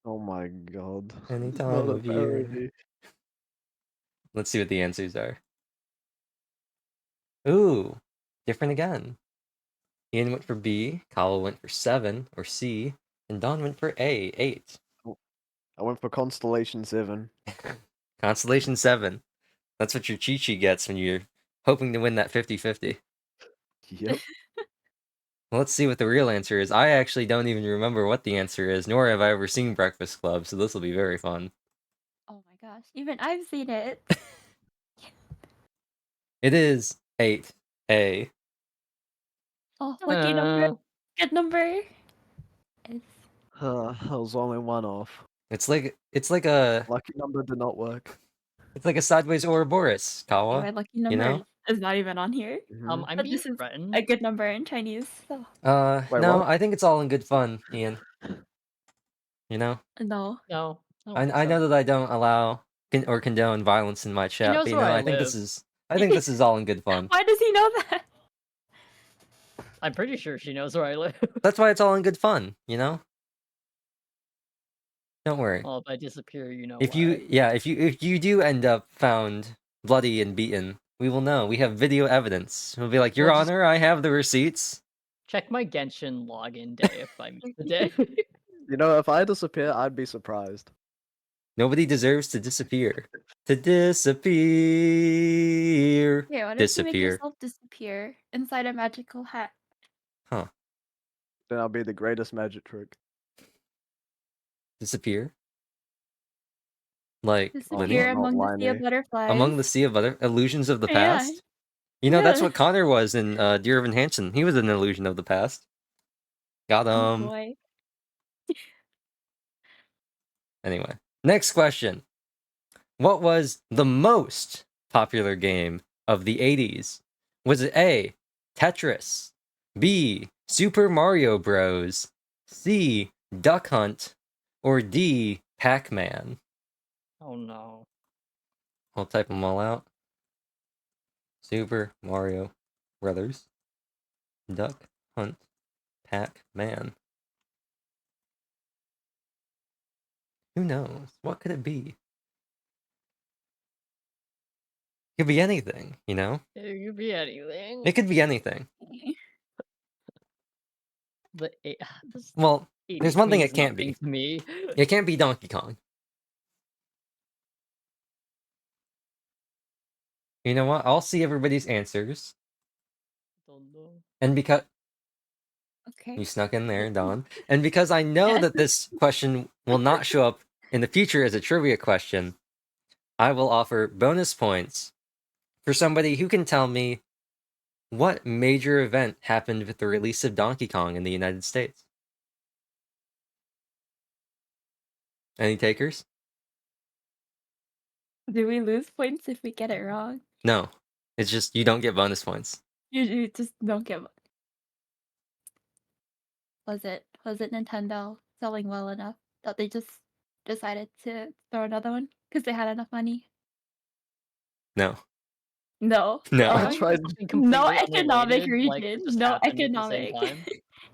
Oh my god. Any time Not a of year. parody. Let's see what the answers are. Ooh, different again. Ian went for B, Kyle went for 7 or C, and Don went for A, 8. I went for Constellation 7. Constellation 7. That's what your cheat sheet gets when you're hoping to win that 50-50. Yep. Well, let's see what the real answer is. I actually don't even remember what the answer is, nor have I ever seen Breakfast Club, so this will be very fun. Oh my gosh. Even I've seen it. It is 8A. Oh, lucky number. Uh, Good number. It's I was only one off. It's like a Lucky number did not work. sideways Ouroboros, my Kawa. lucky You number know? is not even on here. Mhm. I'm But being this is threatened. a good number in Chinese. So Wait, No, what? I think it's all in good fun, Ian. You know? no. No, I don't think I so. know that I don't allow or condone violence in my chat, knows but you where know, I I think live. I think this is all in good fun. Why does he know that? I'm pretty sure she knows where I live. That's why it's all in good fun, you know? Don't worry. Well, if I disappear, you know If why. if you do end up found bloody and beaten, we will know. We have video evidence. We'll be like, Your We'll just- Honor, I have the receipts. Check my Genshin login day if I miss the day. You know, if I disappear, I'd be surprised. Nobody deserves to disappear. To disappear. Yeah, what if you make Disappear. yourself disappear inside a magical hat? Huh. Then I'll be the greatest magic trick. Disappear? Like Disappear not among the sea of whiny. butterflies. among the sea of other illusions of the Yeah. past? You know, that's Yeah. what Connor was in Dear Evan Hansen. He was an illusion of the past. Got Oh him. boy. Anyway, next question. What was the most popular game of the 80s? Was it A, Tetris, B, Super Mario Bros, C, Duck Hunt, or D, Pac-Man? Oh no. I'll type them all out. Super Mario Brothers, Duck Hunt, Pac-Man. Who knows? What could it be? It could be anything, you know? It could be anything. It could be anything. The this Well, there's one thing means it can't be. nothing to me. It can't be Donkey Kong. You know what? I'll see everybody's answers. Don't know. And because Okay. you snuck in there, Don. And because I know Yeah. that this question will not show up in the future as a trivia question, I will offer bonus points for somebody who can tell me what major event happened with the release of Donkey Kong in the United States. Any takers? Do we lose points if we get it wrong? No. It's just you don't get bonus points. You just don't get. was it Nintendo selling well enough that they just decided to throw another one because they had enough money? No. No. No. Are Oh, you talking about tried- something no completely economic unrelated, like, region. that just No happened at the same economic. time?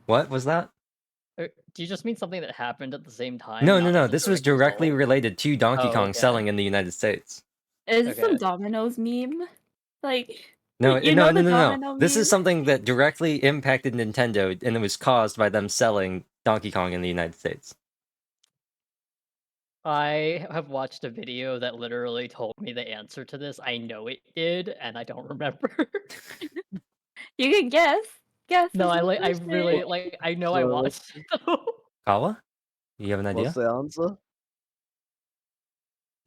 What was that? Or do you just mean something that happened at the same time? No, not no, as no. a This was direct directly result? related to Donkey Oh, Kong okay. selling in the United States. Is this some Okay. Domino's meme? Like, No, you no, know no, the no, no. Domino This meme? is something that directly impacted Nintendo, and it was caused by them selling Donkey Kong in the United States. I have watched a video that literally told me the answer to this. I know it did, and I don't remember. You can guess. Guess. No, is I what like. I they really say. like. I know I So, watched it though. Kawa? You have an idea? What's the answer?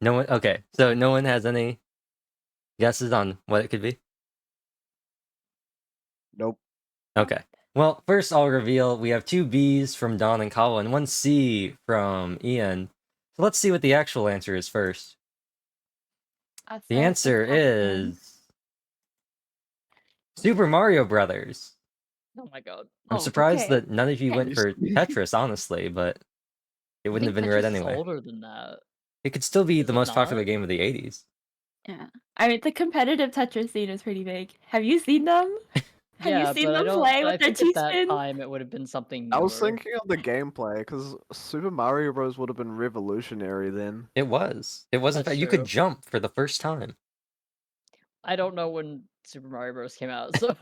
No one. Okay, so no one has any guesses on what it could be. Nope. Okay. Well, first I'll reveal we have 2 B's from Don and Kawa and 1 C from Ian. So let's see what the actual answer is first. That's The right, answer top one. is Super Mario Brothers. Oh my god. I'm Oh, surprised okay. that none of you Okay. went for Tetris, honestly, but it I wouldn't have think been right Tetris is anyway. older than that. It could still be Is the it most popular not? game of the 80s. Yeah. I mean, the competitive Tetris scene is pretty big. Have you seen them? Have you Yeah, seen but I them don't. play But I with their think at that T-spins? time it would have been something I was newer. thinking of the gameplay because Super Mario Bros. Would have been revolutionary then. It was. It was in That's fact you could true. jump for the first time. I don't know when Super Mario Bros. Came out, so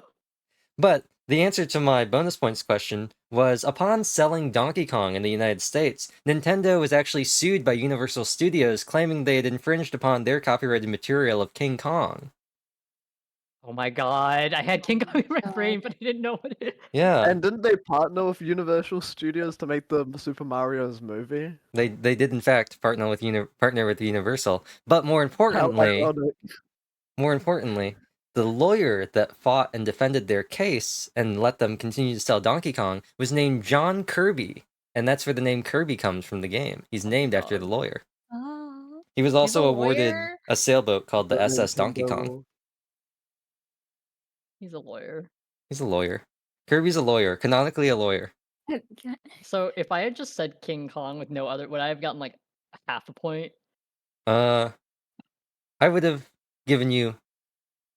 But the answer to my bonus points question was upon selling Donkey Kong in the United States, Nintendo was actually sued by Universal Studios claiming they had infringed upon their copyrighted material of King Kong. oh my god, I had King Kong in my God. brain, but I didn't know what it. Yeah, And didn't they partner with Universal Studios to make the Super Mario's movie? they did in fact partner with Universal, but How ironic. more importantly, the lawyer that fought and defended their case and let them continue to sell Donkey Kong was named John Kirby, and that's where the name Kirby comes from the game. He's named after the God. lawyer. Oh. He was He's a also awarded lawyer? a sailboat called the The SS Donkey Nintendo- Kong. He's a lawyer. He's a lawyer. Kirby's a lawyer, canonically a lawyer. So if I had just said King Kong with no other, would I have gotten like half a point? I would have given you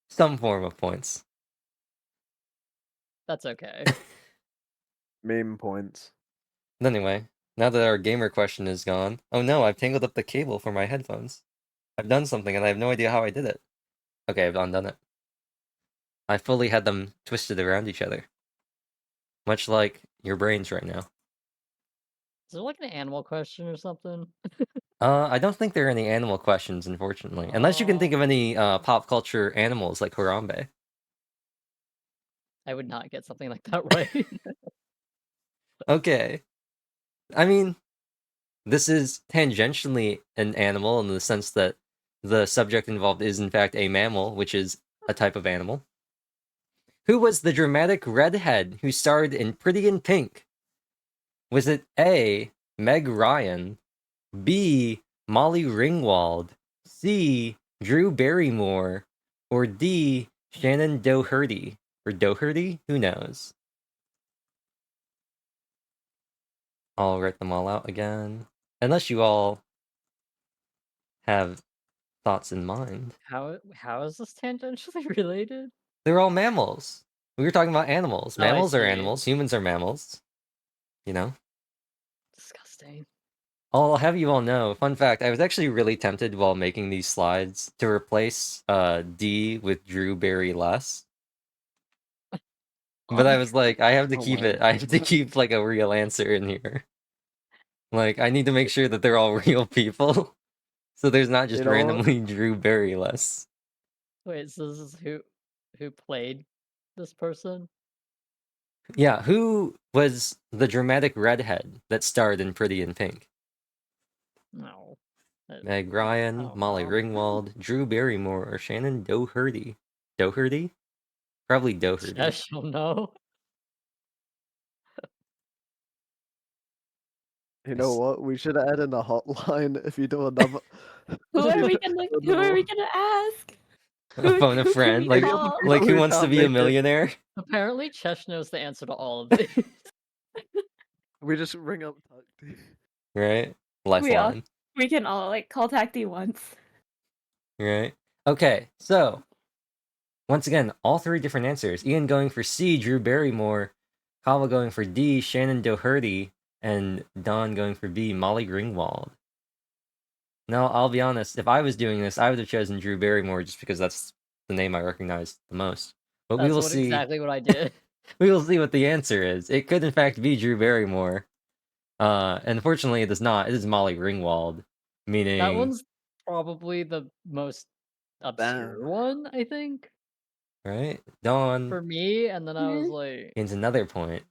some form of points. That's okay. Meme points. But anyway, now that our gamer question is gone, oh no, I've tangled up the cable for my headphones. I've done something and I have no idea how I did it. Okay, I've undone it. I fully had them twisted around each other. Much like your brains right now. Is there like an animal question or something? I don't think there are any animal questions, unfortunately. Unless you can think of any pop culture animals like Harambe. I would not get something like that right. Okay. I mean, this is tangentially an animal in the sense that the subject involved is in fact a mammal, which is a type of animal. Who was the dramatic redhead who starred in Pretty in Pink? Was it A, Meg Ryan, B, Molly Ringwald, C, Drew Barrymore, or D, Shannon Doherty? Or Doherty? Who knows? I'll write them all out again. Unless you all have thoughts in mind. How is this tangentially related? They're all mammals. We were talking about animals. Oh, I Mammals are see. animals. Humans are mammals. You know? Disgusting. I'll have you all know, fun fact, I was actually really tempted while making these slides to replace D with Drew Barry Less. But I was like, I have to Oh keep my it. I have to keep like a real answer in here. Like, I need to make sure that they're all real people. So there's not just You know what? randomly Drew Barry Less. Wait, so this is who played this person? Yeah, who was the dramatic redhead that starred in Pretty in Pink? No. Meg Ryan, Oh, Molly no. Ringwald, Drew Barrymore, or Shannon Doherty? Doherty? Probably Doherty. Yes, you'll know. You know Yes. what? We should add in a hotline if you do another. Who if are you we do gonna another- ask? Phone a Who can friend, we like call? who We wants to can't be a make it. millionaire? Apparently, Chesh knows the answer to all of these. We just ring up Takti. right? We all Lifeline, we can all like call Tacti once. right? Okay, so once again, all three different answers. Ian going for C, Drew Barrymore. Kawa going for D, Shannon Doherty. And Don going for B, Molly Ringwald. Now, I'll be honest, if I was doing this, I would have chosen Drew Barrymore just because that's the name I recognize the most. But we That's will what see. exactly what I did. We will see what the answer is. It could, in fact, be Drew Barrymore. And unfortunately, it does not. It is Molly Ringwald, meaning That one's probably the most obscure Damn. one, I think, right. Dawn for me. And then I was Mhm. like, gains another point.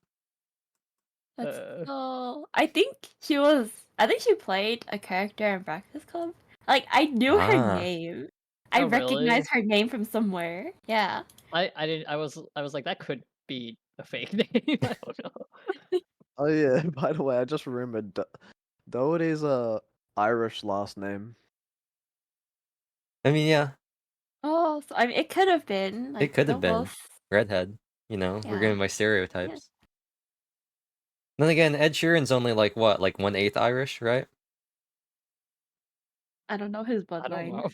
That's uh, so. I think she was. I think she played a character in Breakfast Club. Like I knew her Ah. name. I Oh, really? recognized her name from somewhere. Yeah. I didn't. I was like, that could be a fake name. I don't know. Oh yeah. By the way, I just remembered. Doherty's a Irish last name. I mean, yeah, Oh, so I mean, it could have been it like could they're have been both. redhead. You know, we're Yeah. going by stereotypes. Then again, Ed Sheeran's only like what, like 1/8 Irish, right? I don't know his I don't bloodline. know.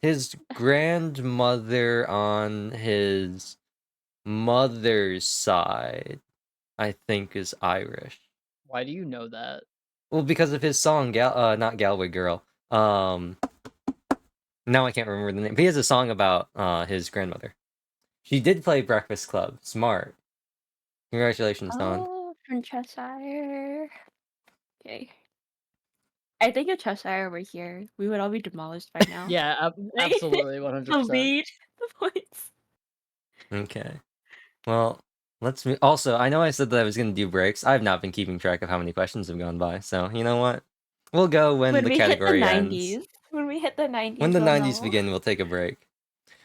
His grandmother on his mother's side, I think, is Irish. Why do you know that? Well, because of his song, not Galway Girl. Now I can't remember the name. But he has a song about his grandmother. She did play Breakfast Club. Smart. Congratulations, Don. Oh, from Cheshire. Okay. I think if Cheshire were here, we would all be demolished by now. Yeah, absolutely, 100%. The lead, the points. Okay. Well, let's move. Also, I know I said that I was going to do breaks. I have not been keeping track of how many questions have gone by. So, you know what? We'll go when the we hit the category 90s. ends. When we hit the 90s, When the we'll 90s know. begin, we'll take a break.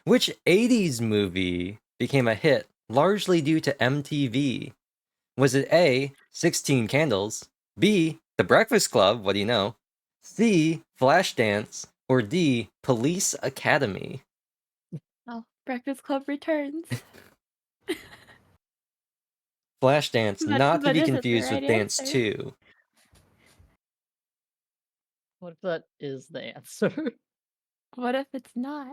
Which 80s movie became a hit largely due to MTV? Was it A, 16 Candles, B, The Breakfast Club, what do you know, C, Flashdance, or D, Police Academy? Oh, Breakfast Club returns. Flashdance, not to But be is it the confused with right Dance answer? 2. What if that is the answer? What if it's not?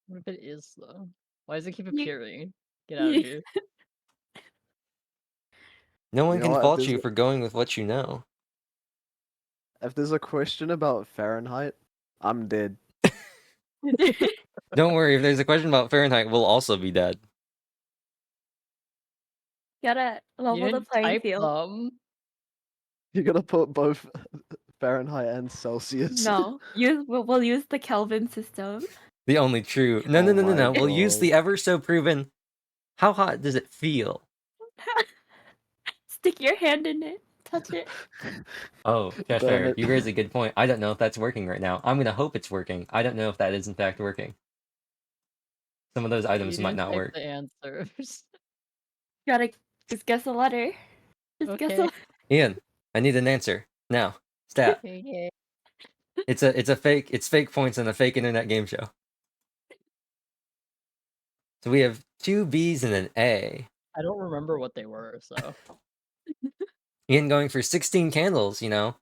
What if it is, though? Why does it keep You- appearing? Get out of you- here. No one You know can what, fault you for going with what you know. If there's a question about Fahrenheit, I'm dead. Don't worry, if there's a question about Fahrenheit, we'll also be dead. Gotta You level the didn't playing type field. them. You're gonna put both Fahrenheit and Celsius. No, we'll use the Kelvin system. The only true. No, Oh no, no, no, my no. We'll use God. the ever so proven. How hot does it feel? Stick your hand in it. Touch it. Oh, Damn Cheshire, it. you raise a good point. I don't know if that's working right now. I'm gonna hope it's working. I don't know if that is in fact working. Some of those You items might didn't not type work. the answers. Gotta just guess a letter. Just guess a Okay. Ian, I need an answer now. Stat. Okay. It's a fake. It's fake points in a fake internet game show. So we have 2 B's and an A. I don't remember what they were, so. Ian going for 16 candles. You know,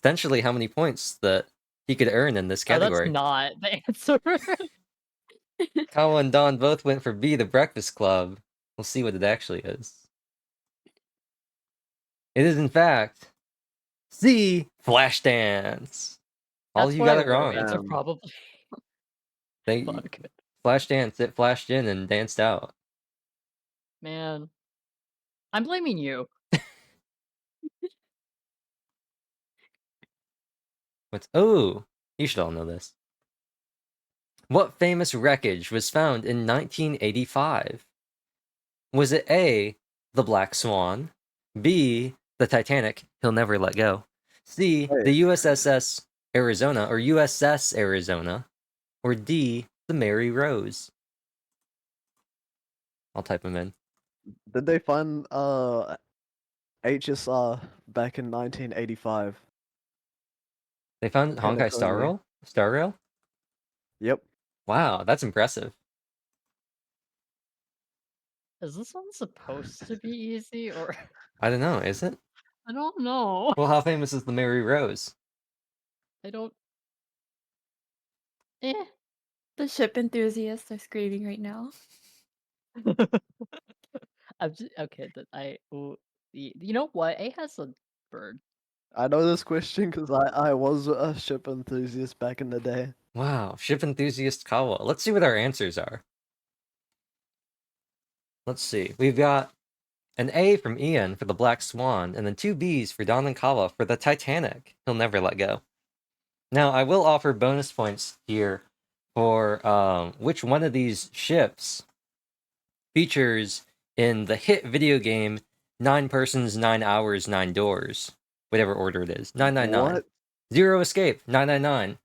potentially how many points that he could earn in this Oh, that's category. not the answer. Kawa and Don both went for B, The Breakfast Club. We'll see what it actually is. It is, in fact, C, Flashdance. All That's you what got I it would've wrong. answered, Damn. probably. They, Fuck. Flashdance, it flashed in and danced out. Man. I'm blaming you. Oh, you should all know this. What famous wreckage was found in 1985? Was it A, the Black Swan, B, the Titanic, He'll Never Let Go, C, Wait. the USS Arizona or USS Arizona, or D, the Mary Rose? I'll type them in. Did they find HSR back in 1985? They found Kinda Honkai Star crazy. Rail? Star Rail? Yep. Wow, that's impressive. Is this one supposed to be easy, or? I don't know, is it? I don't know. Well, how famous is the Mary Rose? I don't. Eh. The ship enthusiasts are screaming right now. Okay. That I. Ooh, you know what? A has a bird. I know this question because I was a ship enthusiast back in the day. Wow, ship enthusiast Kawa. Let's see what our answers are. Let's see. We've got an A from Ian for the Black Swan, and then 2 B's for Don and Kawa for the Titanic. He'll never let go. Now, I will offer bonus points here for which one of these ships features in the hit video game 9 Persons, 9 Hours, 9 Doors. Whatever order it is. 999. What? Zero Escape, 999.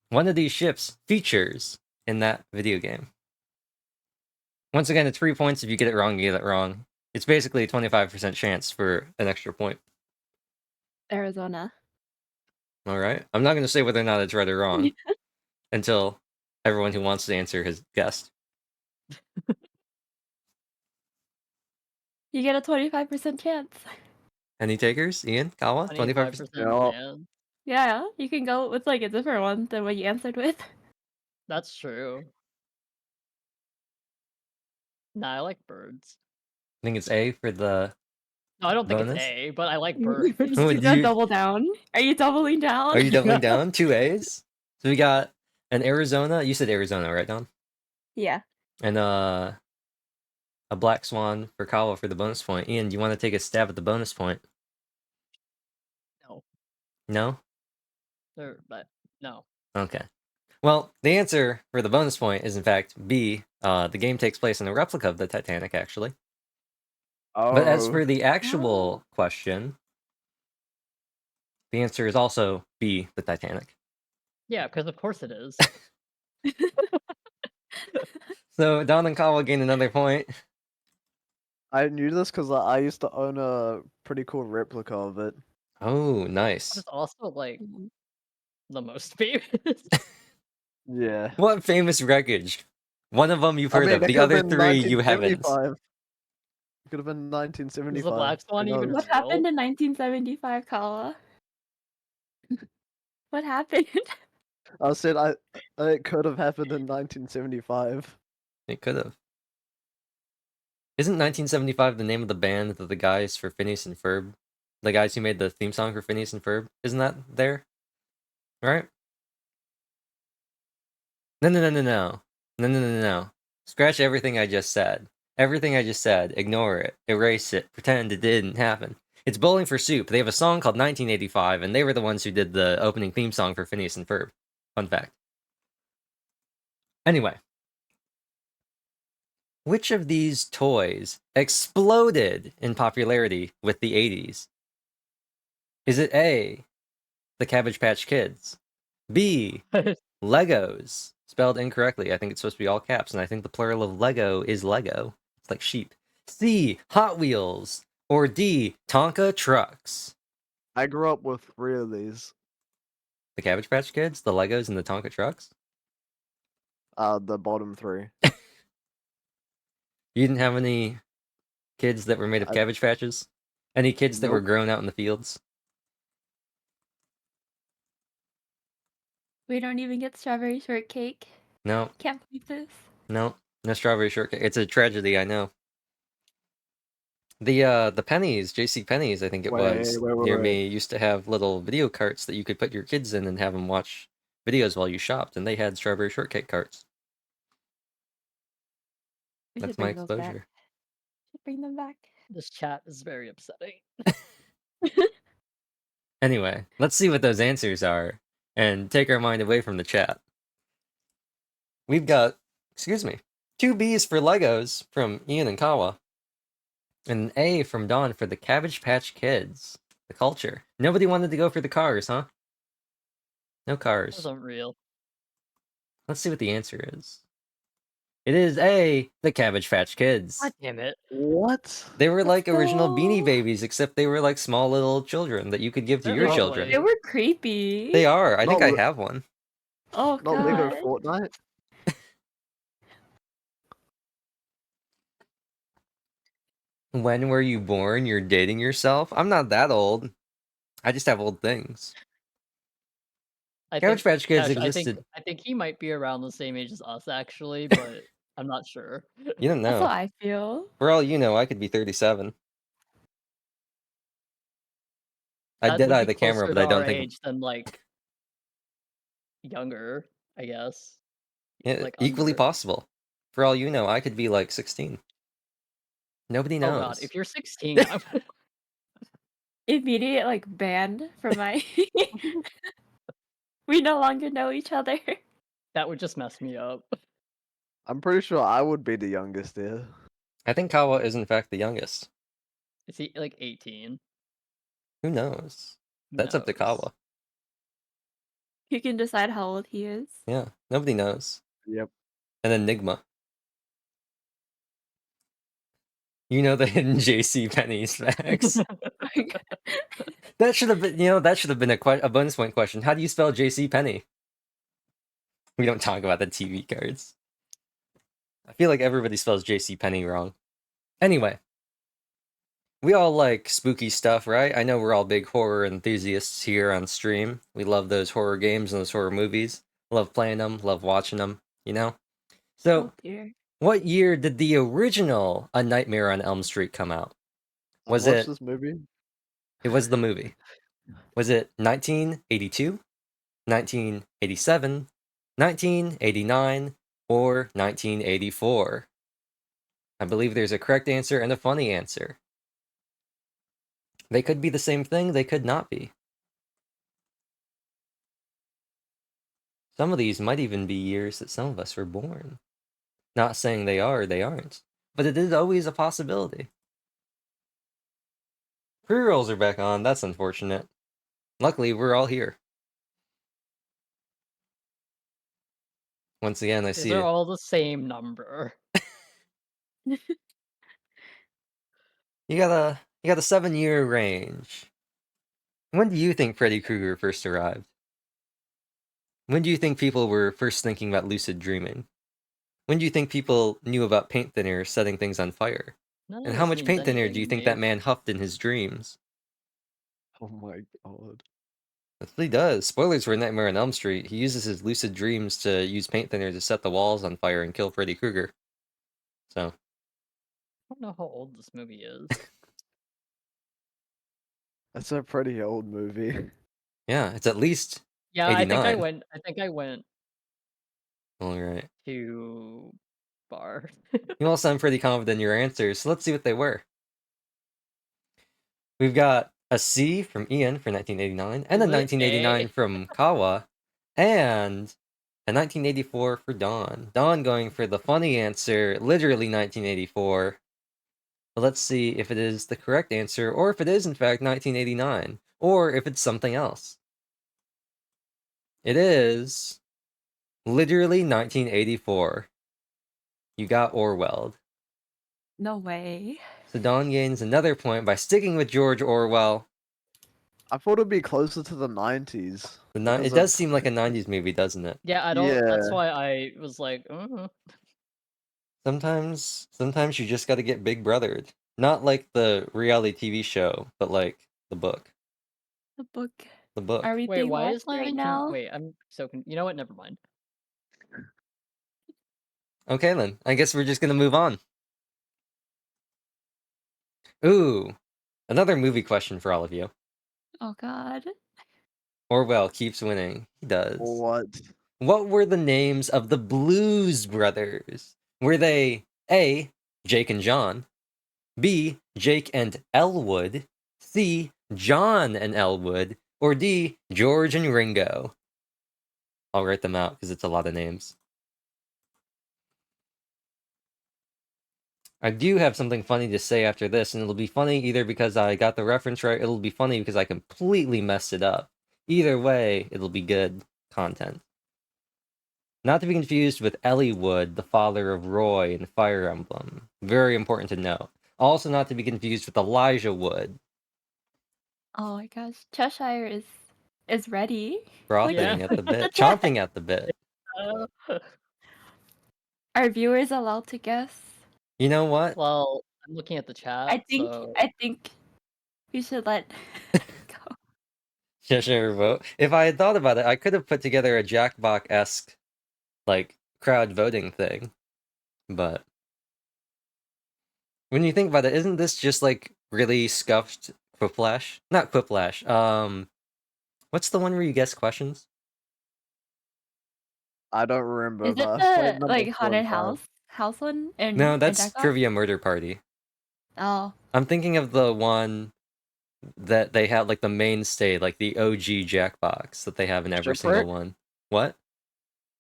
One of these ships features in that video game. Once again, it's 3 points. If you get it wrong, you get it wrong. It's basically a 25% chance for an extra point. Arizona. All right. I'm not going to say whether or not it's right or wrong until everyone who wants to answer has guessed. You get a 25% chance. Any takers? Ian? Kawa? 25%? Yeah. Man. Yeah, you can go with like a different one than what you answered with. That's true. Nah, I like birds. I think it's A for the... No, I don't think Bonus? it's A, but I like birds. Would You gotta you- double down. Are you doubling down? Are you doubling down? 2 A's? So we got an Arizona. You said Arizona, right, Don? Yeah. And a Black Swan for Kawa for the bonus point. Ian, do you want to take a stab at the bonus point? No, No? but no. Okay. Well, the answer for the bonus point is in fact B. The game takes place in a replica of the Titanic, actually. Oh. But as for the actual question, the answer is also B, the Titanic. Yeah, because of course it is. So Don and Kawa gain another point. I knew this because I used to own a pretty cool replica of it. Oh, nice. It's also like Mhm. the most famous. Yeah. What famous wreckage? One of them you've I heard mean, of. it The could've other been 3 you haven't. 1975. Could have been 1975. Is the Black Swan who even knows? What happened in 1975, Kala? What happened? I said it could have happened in 1975. It could have. Isn't 1975 the name of the band that the guys for Phineas and Ferb? The guys who made the theme song for Phineas and Ferb? Isn't that there? Right? No, no, no, no, no. No, no, no, no, no. Scratch everything I just said. Everything I just said. Ignore it. Erase it. Pretend it didn't happen. It's Bowling for Soup. They have a song called 1985, and they were the ones who did the opening theme song for Phineas and Ferb. Fun fact. Anyway. Which of these toys exploded in popularity with the 80s? Is it A, the Cabbage Patch Kids? B, Legos? Spelled incorrectly. I think it's supposed to be all caps, and I think the plural of Lego is Lego. It's like sheep. C, Hot Wheels? Or D, Tonka trucks? I grew up with 3 of these. The Cabbage Patch Kids, the Legos, and the Tonka trucks? The bottom 3. You didn't have any kids that were made of I- Cabbage Patches? Any kids that were Nope. grown out in the fields? We don't even get strawberry shortcake. No, Can't believe this. no. No strawberry shortcake. It's a tragedy, I know. The pennies, JC Penney's, I think it was, Wait, near me, used to have little video carts that you could put your kids in and have them watch videos while you shopped, and they had strawberry shortcake carts. We That's should my bring those back. exposure. Should bring them back. This chat is very upsetting. Anyway, let's see what those answers are, and take our mind away from the chat. We've got, 2 B's for Legos from Ian and Kawa, and an A from Dawn for the Cabbage Patch Kids. The culture. Nobody wanted to go for the cars, huh? No cars. Those aren't real. Let's see what the answer is. It is A, the Cabbage Patch Kids. God damn it. What? They were like original Beanie go. Babies, except they were like small little children that you could give to They're your lovely. children. They were creepy. They are. I think No, I but- have one. Oh Not Lego god. Fortnite? When were you born? You're dating yourself? I'm not that old. I just have old things. I Cabbage think Patch Kids Cash, existed. I think he might be around the same age as us actually, but I'm not sure. You don't That's know. how I feel. For all you know, I could be 37. I That did would eye be the camera, closer but to I don't our think age than like younger, I guess. Like equally under. possible. For all you know, I could be like 16. Nobody Oh god, knows. if you're 16, Immediate like ban from my. We no longer know each other. that would just mess me up. I'm pretty sure I would be the youngest here. I think Kawa is in fact the youngest. Is he like 18? Who knows? Who That's up to knows? Kawa. He can decide how old he is. Yeah, nobody knows. Yep. And Enigma. You know the hidden JC Penney's facts. That should have been, that should have been a bonus point question. How do you spell JC Penney? We don't talk about the TV cards. I feel like everybody spells JC Penney wrong. Anyway, we all like spooky stuff, right? I know we're all big horror enthusiasts here on stream. We love those horror games and those horror movies. Love playing them, love watching them, So, Oh dear. what year did the original A Nightmare on Elm Street come out? I Was watched it? this movie? It was the movie. Was it 1982, 1987, 1989, or 1984? I believe there's a correct answer and a funny answer. They could be the same thing, they could not be. Some of these might even be years that some of us were born. Not saying they are or they aren't, but it is always a possibility. Pre-rolls are back on, that's unfortunate. Luckily, we're all here. Once again, I These see are it. all the same number. You got a 7-year range. When do you think Freddy Krueger first arrived? When do you think people were first thinking about lucid dreaming? When do you think people knew about paint thinner setting things on fire? None And of how this much means paint thinner anything do you to think me. that man huffed in his dreams? Oh my god. That's what he does. Spoilers for Nightmare on Elm Street. He uses his lucid dreams to use paint thinner to set the walls on fire and kill Freddy Krueger. So, I don't know how old this movie is. That's a pretty old movie. yeah, it's at least Yeah, I think I 89. went. I think I went All right. too far. You all sound pretty confident in your answers, so let's see what they were. We've got a C from Ian for 1989, and a Is it 1989 A? from Kawa, and a 1984 for Dawn. Dawn going for the funny answer, literally 1984. But let's see if it is the correct answer, or if it is in fact 1989, or if it's something else. It is literally 1984. You got Orwell. No way. So Dawn gains another point by sticking with George Orwell. I thought it'd be closer to the 90s. It because does of- seem like a 90s movie, doesn't it? Yeah, I don't. That's Yeah. why I was like, Sometimes you just gotta get Big Brothered. Not like the reality TV show, but like the book. The book. The book. Are we wait, being why watched is my right IQ? now? Wait, I'm so. You know what? Never mind. Okay then, I guess we're just gonna move on. Ooh, another movie question for all of you. Oh god. Orwell keeps winning. He does. What? What were the names of the Blues Brothers? Were they A, Jake and John, B, Jake and Elwood, C, John and Elwood, or D, George and Ringo? I'll write them out because it's a lot of names. I do have something funny to say after this, and it'll be funny either because I got the reference right, it'll be funny because I completely messed it up. Either way, it'll be good content. Not to be confused with Ellie Wood, the father of Roy in Fire Emblem. Very important to know. Also not to be confused with Elijah Wood. Oh my gosh. Cheshire is ready. Frothing Yeah. at the bit. the chat. Chomping at the bit. Are viewers allowed to guess? You know what? Well, I'm looking at the chat. I think So I think we should let go. Sure, vote. If I had thought about it, I could have put together a Jackbox-esque, like, crowd voting thing. But when you think about it, isn't this just, like, really scuffed Quiplash? Not Quiplash, what's the one where you guess questions? I don't remember, Is but it I've played the number like 4 and haunted 5. house one in No, that's Jackbox? Trivia Murder Party. Oh, I'm thinking of the one that they had, like, the mainstay, like, the OG Jackbox that they have in every single Shipwreck? one. What?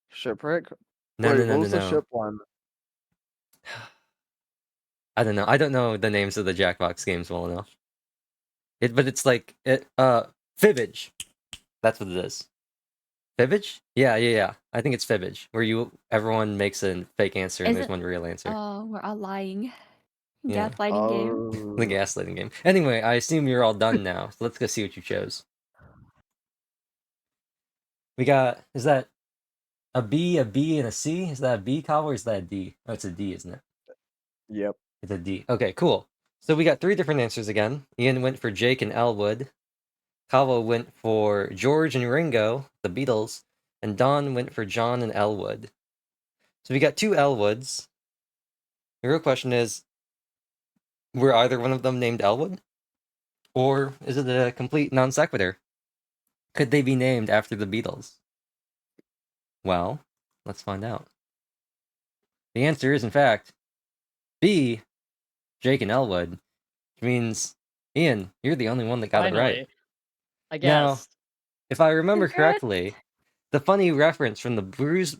Shipwreck? No, Wait, no, what no, no, was the no. ship one? I don't know. I don't know the names of the Jackbox games well enough. But it's like Fibbage. That's what it is. Fibbage? Yeah. I think it's Fibbage, where everyone makes a fake answer and is there's it? one real answer. Oh, we're all lying. Yeah. Gaslighting game. The Oh, gaslighting game. Anyway, I assume you're all done now. So let's go see what you chose. We got, is that a B, and a C? Is that a B, Kyle, or is that a D? Oh, it's a D, isn't it? yep. It's a D. Okay, cool. So we got 3 different answers again. Ian went for Jake and Elwood. Kava went for George and Ringo, the Beatles, and Don went for John and Elwood. So we got 2 Elwoods. The real question is, were either one of them named Elwood? Or is it a complete non sequitur? Could they be named after the Beatles? Well, let's find out. The answer is, in fact, B, Jake and Elwood, which means, Ian, you're the only one that got it right. finally, I Now, guessed. if I remember Congrats. correctly, the funny reference from the Blues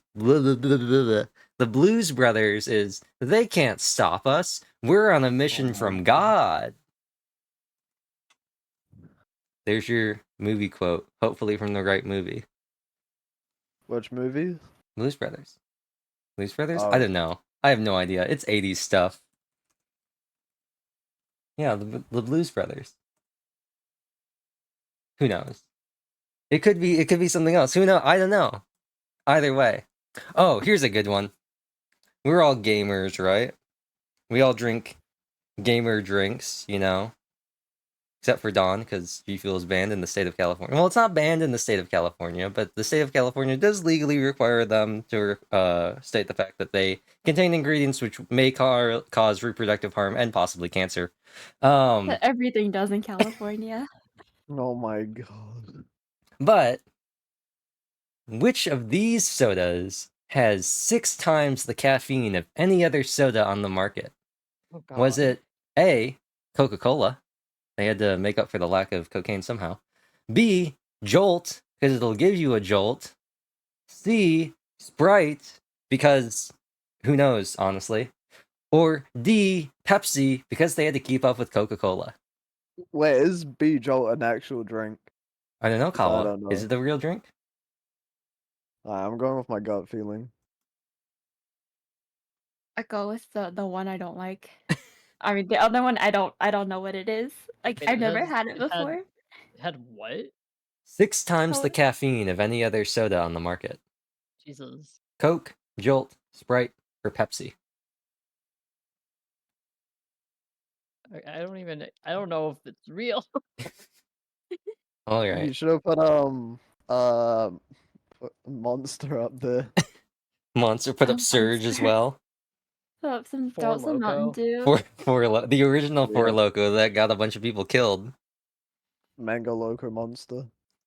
Brothers is they can't stop us. We're on a mission Oh from my God. There's your movie quote, hopefully from the right movie. Which movie? Blues Brothers. Blues Brothers? I Oh, don't know. I have no idea. It's 80s stuff. Yeah, the Blues Brothers. Who knows? It could be something else. Who knows? I don't know. Either way. Oh, here's a good one. We're all gamers, right? We all drink gamer drinks, you know? Except for Don, because G Fuel is banned in the state of California. Well, it's not banned in the state of California, but the state of California does legally require them to state the fact that they contain ingredients which may cause reproductive harm and possibly cancer. Everything does in California. oh my god. But which of these sodas has 6 times the caffeine of any other soda on the market? Oh god. Was it A, Coca-Cola? They had to make up for the lack of cocaine somehow. B, Jolt, because it'll give you a jolt. C, Sprite, because who knows, honestly. Or D, Pepsi, because they had to keep up with Coca-Cola. Wait, is B Jolt an actual drink? I don't know, Kawa. don't Is know. it the real drink? I'm going with my gut feeling. I go with the one I don't like. I mean, the other one I don't know what it is. Like Wait, I've never had it it had before. it had what? 6 times the Coke. caffeine of any other soda on the market. Jesus. Coke, Jolt, Sprite, or Pepsi. I don't know if it's real. All You right. should have put put Monster up there. Monster put up Surge as Monster. well. Throw Four some Mountain Loko. Dew. The original Four Yeah. Loko that got a bunch of people killed. Mango Loco Monster.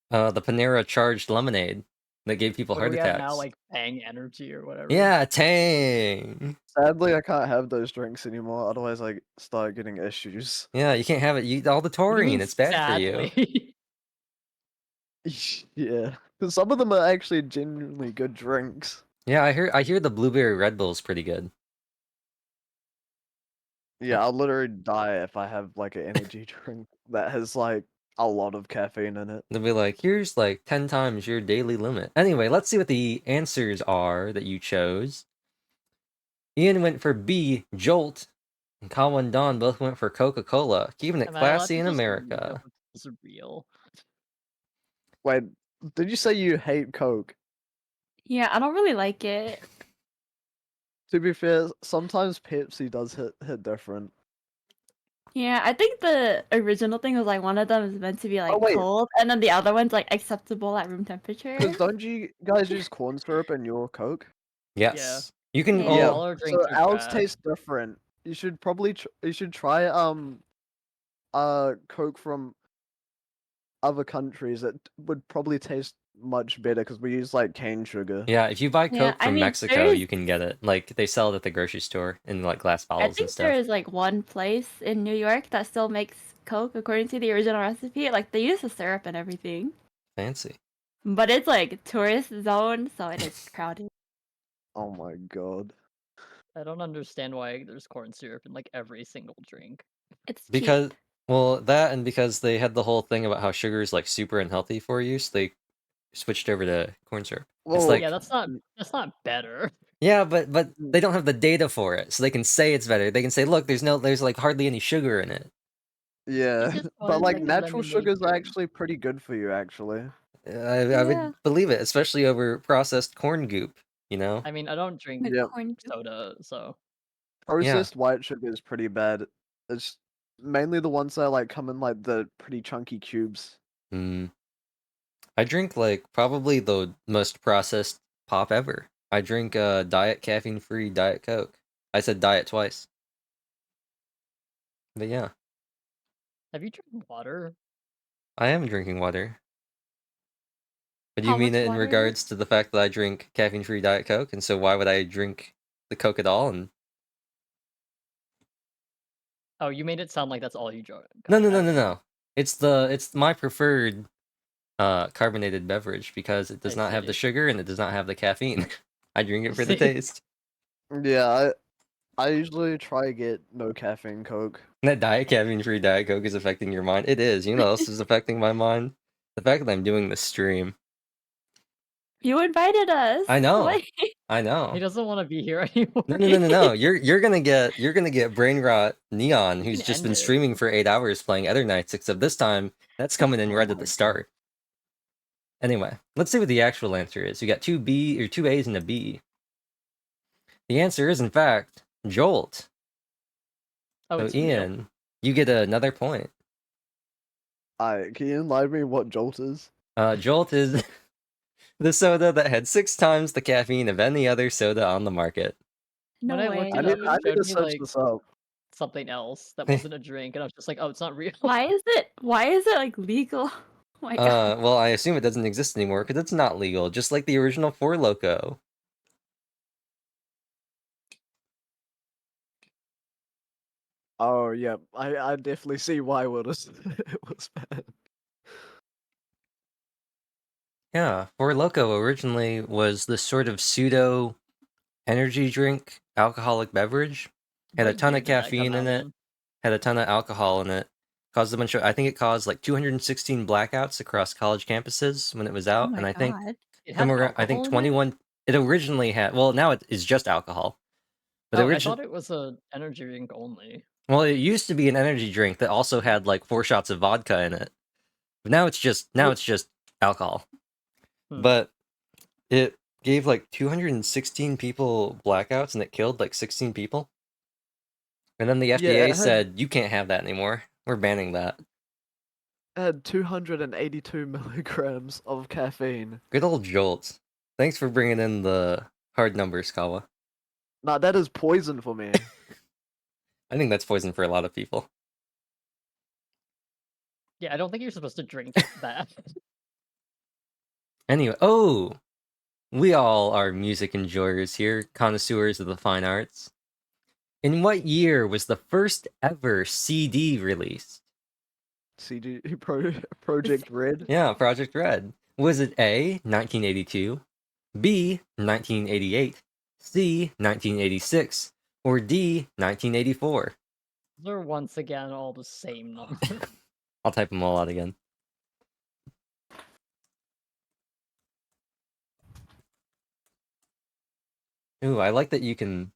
The Panera charged lemonade that gave people What heart do we have attacks. now, like Bang Energy or whatever? Yeah, Tang. Sadly, I can't have those drinks anymore. Otherwise, I start getting issues. Yeah, you can't have it. You eat all the What do you taurine. mean It's bad for you. sadly? Yeah, because some of them are actually genuinely good drinks. Yeah, I hear the blueberry Red Bull's pretty good. Yeah, I'll literally die if I have like an energy drink that has like a lot of caffeine in it. They'll be like, here's like 10 times your daily limit. Anyway, let's see what the answers are that you chose. Ian went for B, Jolt, and Kawa and Don both went for Coca-Cola, keeping it Am I allowed classy to in just look America. up if this is real? Wait, did you say you hate Coke? Yeah, I don't really like it. To be fair, sometimes Pepsi does hit different. Yeah, I think the original thing was like one of them is meant to be like wait. cold, and then the other one's like acceptable at room temperature. Because don't you guys use corn syrup in your Coke? Yes. You can. Yeah. Yeah, Well, all our So drinks are ours trash. tastes different. You should probably you should try Coke from other countries that would probably taste much better because we use like cane sugar. yeah. If you buy Yeah, Coke I from mean, Mexico, there's- you can get it. Like they sell it at the grocery store in like glass I bottles and think there stuff. is like one place in New York that still makes Coke according to the original recipe. Like they use the syrup and everything, Fancy. but it's like tourist zone, so it is crowded. Oh my god. I don't understand why there's corn syrup in like every single drink. It's Because cheap. well, that and because they had the whole thing about how sugar is like super unhealthy for you, so they switched over to corn syrup. It's Well, like Yeah, that's not better. yeah, but they don't have the data for it, so they can say it's better. They can say, look, there's like hardly any sugar in it. yeah, just but wanted, like like, a natural lemonade sugars are drink. actually pretty good for you, actually. I Yeah. would believe it, especially over processed corn goop. You know? I mean, I don't drink Like Yep. corn soup. soda, so Processed white sugar is pretty bad. It's mainly the ones that like come in like the pretty chunky cubes. Mm. I drink like probably the most processed pop ever. I drink diet caffeine-free Diet Coke. I said diet twice. But yeah, have you drank water? I am drinking water. But do you How mean much it in water is it? regards to the fact that I drink caffeine-free Diet Coke, and so why would I drink the Coke at all? And Oh, you made it sound like that's all you drink. no. It's my preferred carbonated beverage because it does I not have the see. sugar and it does not have the caffeine. I drink it for the See? taste. Yeah, I usually try to get no caffeine Coke. And that diet caffeine-free Diet Coke is affecting your mind. It is. You know what else is affecting my mind? The fact that I'm doing this stream. You invited us. I know. What? I He know. doesn't want to be here anymore. No. You're gonna get brain rot Neon, You who's can just end been it. streaming for 8 hours playing Other Nights, except this time that's coming in Oh right at my the God. start. Anyway, let's see what the actual answer is. We got two A's and a B. The answer is in fact Jolt. Oh, So it's real. Ian, you get another point. Can you enlighten me what Jolt is? Jolt is the soda that had 6 times the caffeine of any other soda on the market. No When I way. looked it up, I it need showed to me search like this up. something else that wasn't a drink, and I was just like, oh, it's not real. Why is it like legal? Oh my god. Well, I assume it doesn't exist anymore because it's not legal, just like the original Four Loko. Oh yeah, I definitely see why it was it was bad. Yeah, Four Loko originally was this sort of pseudo energy drink, alcoholic beverage. Had a What ton year of did that caffeine come in out it, had a ton of alcohol in it. Caused a bunch of, I think it caused like 216 blackouts across college campuses when it was Oh out, my and I think god. It had somewhere, I think alcohol in it? 21. It originally had, well, now it is just alcohol. But Oh, I originally, thought it was a energy drink only. well, it used to be an energy drink that also had like 4 shots of vodka in it. But now it's just alcohol. Hmm. But it gave like 216 people blackouts and it killed like 16 people. And then the Yeah, FDA it had- said you can't have that anymore. We're banning that. It had 282 milligrams of caffeine. Good old Jolt. Thanks for bringing in the hard numbers, Kawa. Nah, that is poison for me. I think that's poison for a lot of people. Yeah, I don't think you're supposed to drink that. Anyway, oh, we all are music enjoyers here, connoisseurs of the fine arts. In what year was the first ever CD released? Project Red. Yeah, Project Red. Was it A, 1982, B, 1988, C, 1986, or D, 1984? They're once again all the same number. I'll type them all out again. Ooh, I like that you can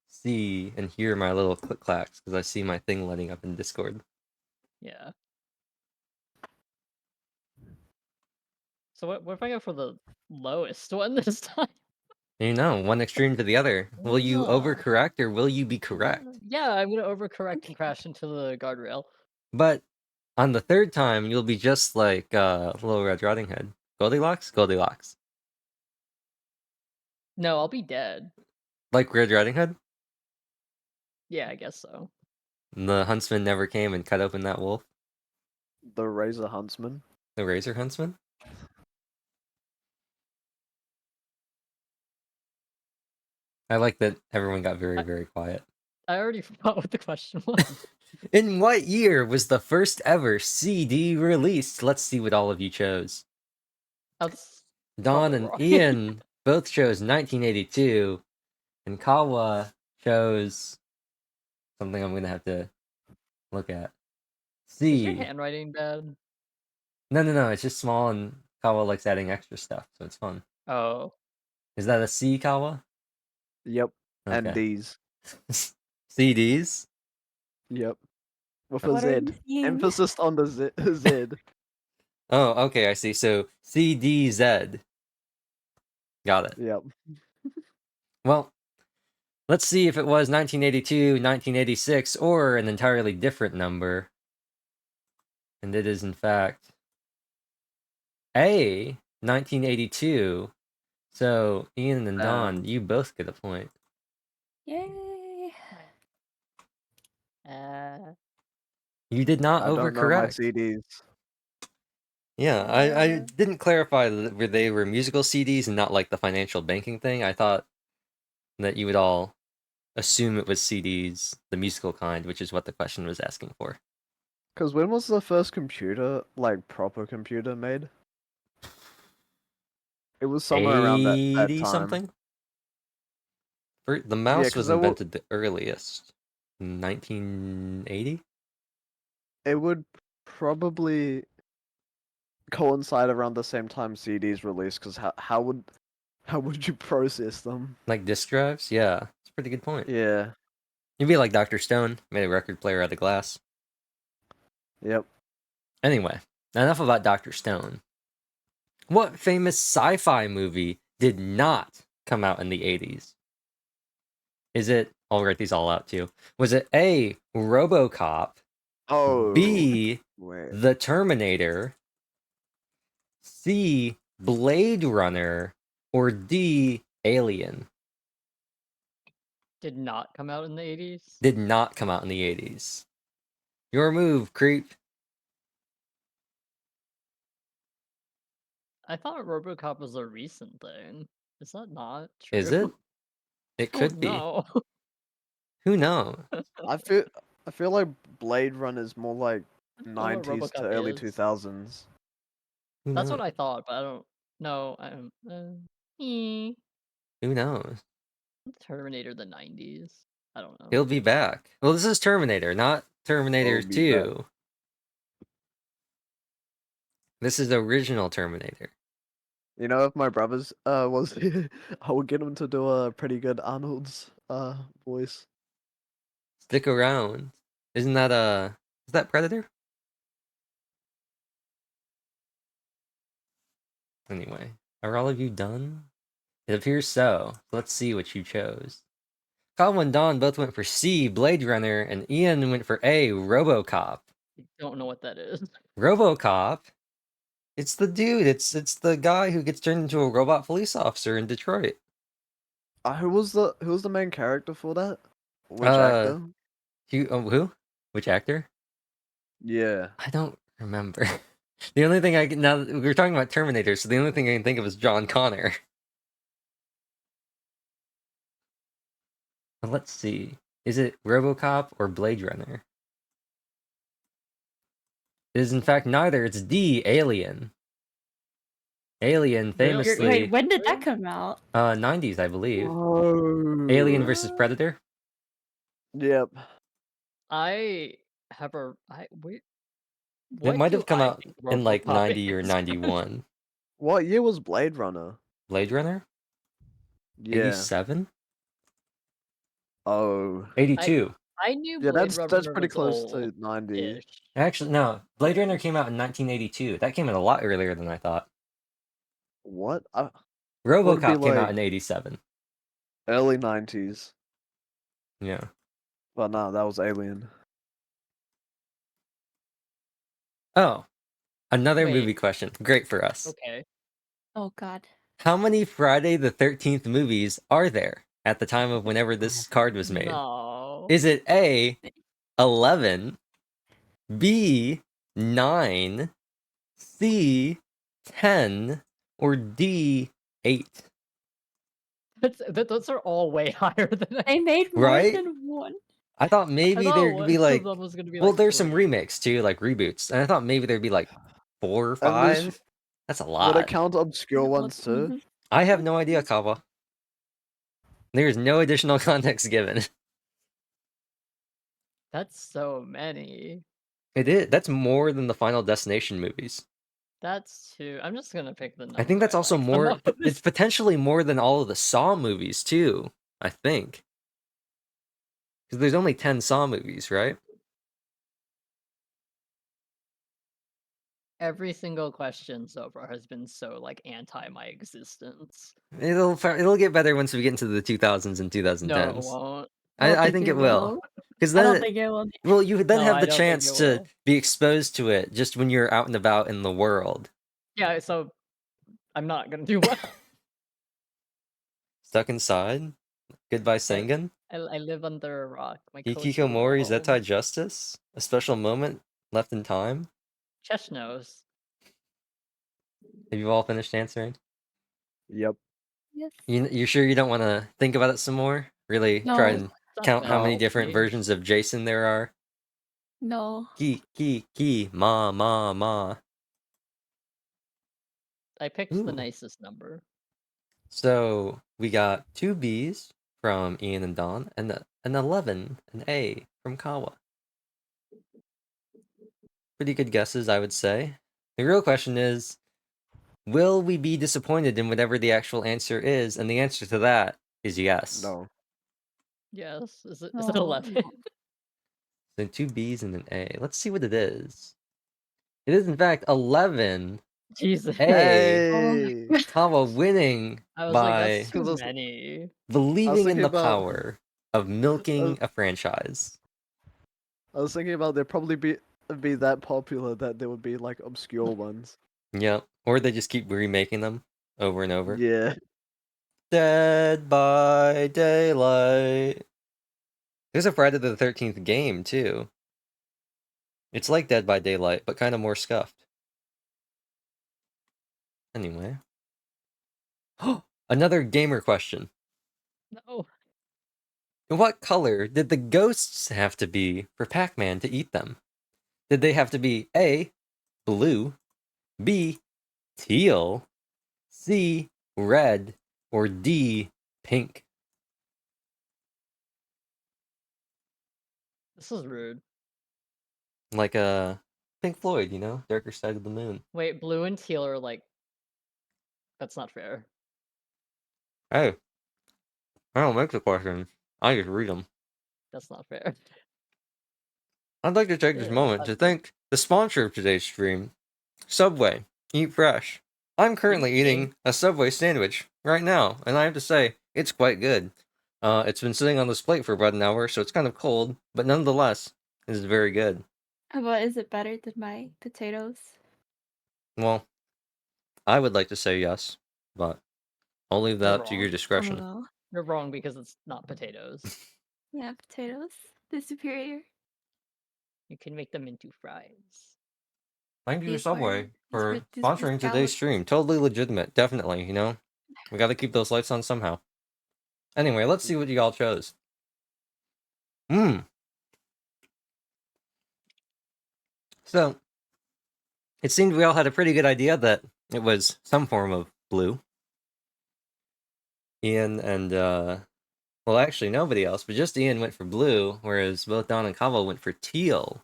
see and hear my little click clacks because I see my thing lighting up in Discord. Yeah. So what if I go for the lowest one this time? You know, one extreme to the other. Will you Ah. overcorrect or will you be correct? Yeah, I'm gonna overcorrect and crash into the guardrail. But on the third time, you'll be just like Little Red Riding Hood. Goldilocks? Goldilocks. No, I'll be dead. Like Red Riding Hood? Yeah, I guess so. The huntsman never came and cut open that wolf. The Razor Huntsman. The Razor Huntsman? I like that everyone got very, very quiet. I already forgot what the question was. In what year was the first ever CD released? Let's see what all of you chose. That's Don probably and wrong. Ian both chose 1982, and Kawa chose something I'm gonna have to look at. Is your C. handwriting bad? No, it's just small, and Kawa likes adding extra stuff, so it's fun. Oh, Is that a C, Kawa? Yep. And Okay. D's. CDs? Yep. With a What are Z. you seeing? Emphasis on the Z. Z. Oh, okay, I see. So CDZ. Got it. Yep. Well, let's see if it was 1982, 1986, or an entirely different number. And it is, in fact, A, 1982. So, Ian and Don, you both get a point. Yay! You did not I don't know my overcorrect. CDs. Yeah, I didn't clarify that they were musical CDs and not like the financial banking thing. I thought that you would all assume it was CDs, the musical kind, which is what the question was asking for. Because when was the first computer, like proper computer, made? It was somewhere around that 80 time. something? The mouse 'cause was invented the earliest. 1980? It would probably coincide around the same time CDs released. Because how would you process them? Like disk drives? Yeah, it's a pretty good point. Yeah. You'd be like Dr. Stone, made a record player out of glass. Yep. Anyway, enough about Dr. Stone. What famous sci-fi movie did not come out in the 80s? Is it, I'll write these all out too. Was it A, RoboCop, Oh. B, Wait. The Terminator, C, Blade Runner, or D, Alien? did not come out in the 80s. Did not come out in the 80s. Your move, creep. I thought RoboCop was a recent thing. Is that not true? Is it? It Oh, could be. no. Who knows? I feel like Blade Runner is more like I don't know what 90s to RoboCop early is. 2000s. Who That's knows? what I thought, but I don't know. Eh. Who knows? Terminator the 90s. I don't know. He'll be back. Well, this is Terminator, not Terminator He'll be back. 2. This is the original Terminator. You know, if my brothers was here, I would get him to do a pretty good Arnold's voice. Stick around. Isn't that is that Predator? Anyway, are all of you done? It appears so. Let's see what you chose. Colin and Don both went for C, Blade Runner, and Ian went for A, RoboCop. I don't know what that is. RoboCop? It's the dude. It's the guy who gets turned into a robot police officer in Detroit. Who was the main character for that? Which Uh, actor? Who? Which actor? Yeah. I don't remember. The only thing I can now we're talking about Terminator, so the only thing I can think of is John Connor. But let's see. Is it RoboCop or Blade Runner? It is in fact neither. It's D, Alien. Alien famously Wait, when did that come out? 90s, I believe. Oh. Alien versus Predator. Yep. I have a wait. It might have come out think in like RoboCop 90 or is? 91. What year was Blade Runner? Blade Runner? Yeah. 87? Oh. 82. I knew Yeah, Blade that's Runner pretty was close to old-ish. 90. Actually, no. Blade Runner came out in 1982. That came out a lot earlier than I thought. What? RoboCop be came out like- in 87. Early 90s. Yeah. But no, that was Alien. Oh, another Wait. movie question. Great for us. Okay. Oh God. How many Friday the 13th movies are there at the time of whenever this card was made? No. Is it A, 11, B, 9, C, 10, or D, 8? Those are all way higher than They made more Right? than one. I thought I maybe thought there'd one be of like, them was gonna be well, like there's some 3. remakes too, like reboots, and I thought maybe there'd be like 4 or And there's 5. That's a would it lot. count obscure Yeah, ones too? mhm. I have no idea, Kawa. There's no additional context given. That's so many. It is. That's more than the Final Destination movies. That's too. I'm just gonna pick the number. I think that's also like the more. It's most. potentially more than all of the Saw movies too. I think because there's only 10 Saw movies, right? Every single question so far has been so like anti my existence. It'll get better once we get into the 2000s and 2010s. No, it won't. I think it will. Because I then, don't think it will. well, you would then No, have I the don't think chance it to will. be exposed to it just when you're out and about in the world. Yeah, so I'm not gonna do well. Stuck inside. Goodbye, Sengen. I live under a rock. My Hikikomori coastal Zetai home. Justice. A special moment left in time. Chesh knows. Have you all finished answering? Yep. Yes. You sure you don't want to think about it some more? Really No. try and Stop count how many that. different versions of Jason there are? No. Ki, ma. I picked Ooh. the nicest number. So we got 2 Bs from Ian and Don, and an 11, an A from Kawa. Pretty good guesses, I would say. The real question is, will we be disappointed in whatever the actual answer is? And the answer to that is yes. No. Yes. Is it No. 11? So 2 Bs and an A. Let's see what it is. It is in fact 11. Jesus. Hey, Hey. Kawa winning I was by like, that's too 'Cause I was- many. believing in thinking the about- power of milking a franchise. I was thinking about they'd probably be that popular that there would be like obscure ones. Yep. Or they just keep remaking them over and over. Yeah. Dead by Daylight. There's a Friday the 13th game, too. It's like Dead by Daylight, but kind of more scuffed. Anyway. Another gamer question. No. What color did the ghosts have to be for Pac-Man to eat them? Did they have to be A, blue, B, teal, C, red, or D, pink? This is rude. Like Pink Floyd, you know, Darker Side of the Moon. Wait, blue and teal are like. That's not fair. Hey, I don't make the questions. I just read them. That's not fair. I'd like to take this Yeah, moment to thank the sponsor of today's stream, Subway. Eat fresh. I'm currently eating a Subway sandwich right now, and I have to say, it's quite good. It's been sitting on this plate for about an hour, so it's kind of cold, but nonetheless, it is very good. But is it better than my potatoes? Well, I would like to say yes, but I'll leave that You're up to your wrong. discretion. Oh. You're wrong because it's not potatoes. Yeah, potatoes. The superior. You can make them into fries. Thank you, These Subway, were- for these were sponsoring today's scallops. stream. Totally legitimate, definitely, you know? We gotta keep those lights on somehow. Anyway, let's see what you all chose. So, it seemed we all had a pretty good idea that it was some form of blue. Ian and, well, actually, nobody else, but just Ian went for blue, whereas both Don and Kawa went for teal.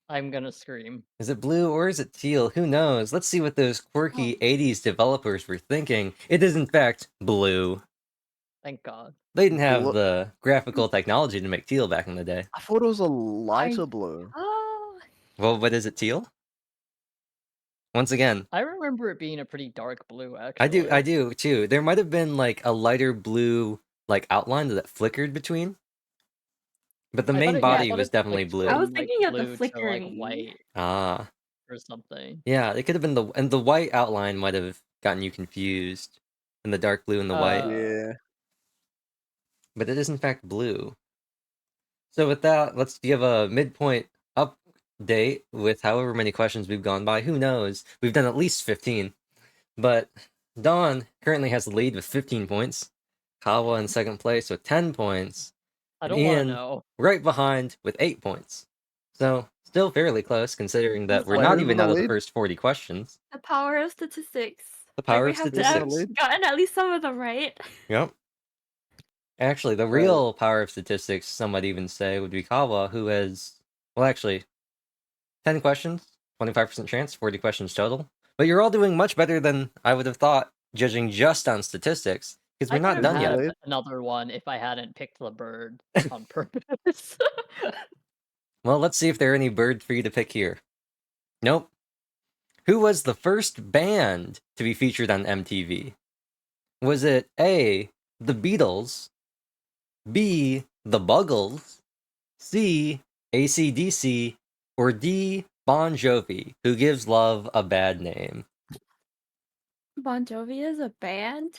I'm gonna scream. Is it blue or is it teal? Who knows? Let's see what those quirky 80s developers were thinking. It is, in fact, blue. Thank God. They didn't have Blu- the graphical technology to make teal back in the day. I thought it was a lighter blue. Oh. Well, what is it, teal? Once again, I remember it being a pretty dark blue, actually. I do too. There might have been like a lighter blue like outline that flickered between, but the I main thought body it was definitely flicked blue. I was from, like, thinking of the blue to, like, flickering. white Ah, or something. yeah, it could have been the white outline might have gotten you confused, and the dark blue and the white, Yeah. but it is in fact blue. So with that, let's give a midpoint update with however many questions we've gone by. Who knows? We've done at least 15. But Dawn currently has the lead with 15 points. Kawa in second place with 10 points. I And don't want to Ian know. right behind with 8 points. So still fairly close considering that we're Wait, not who's even in the out of the lead? first 40 questions. The power of statistics. The Like, power we of have to Who's in the have statistics. lead? gotten at least some of them right. Yep. Actually, the Right. real power of statistics, some might even say, would be Kawa, who has, well, actually, 10 questions, 25% chance, 40 questions total. But you're all doing much better than I would have thought, judging just on statistics, because I we're not could done have yet. had another one if I hadn't picked the bird on purpose. Well, let's see if there are any birds for you to pick here. Nope. Who was the first band to be featured on MTV? Was it A, the Beatles, B, the Buggles, C, AC/DC, or D, Bon Jovi, who gives love a bad name? Bon Jovi is a band?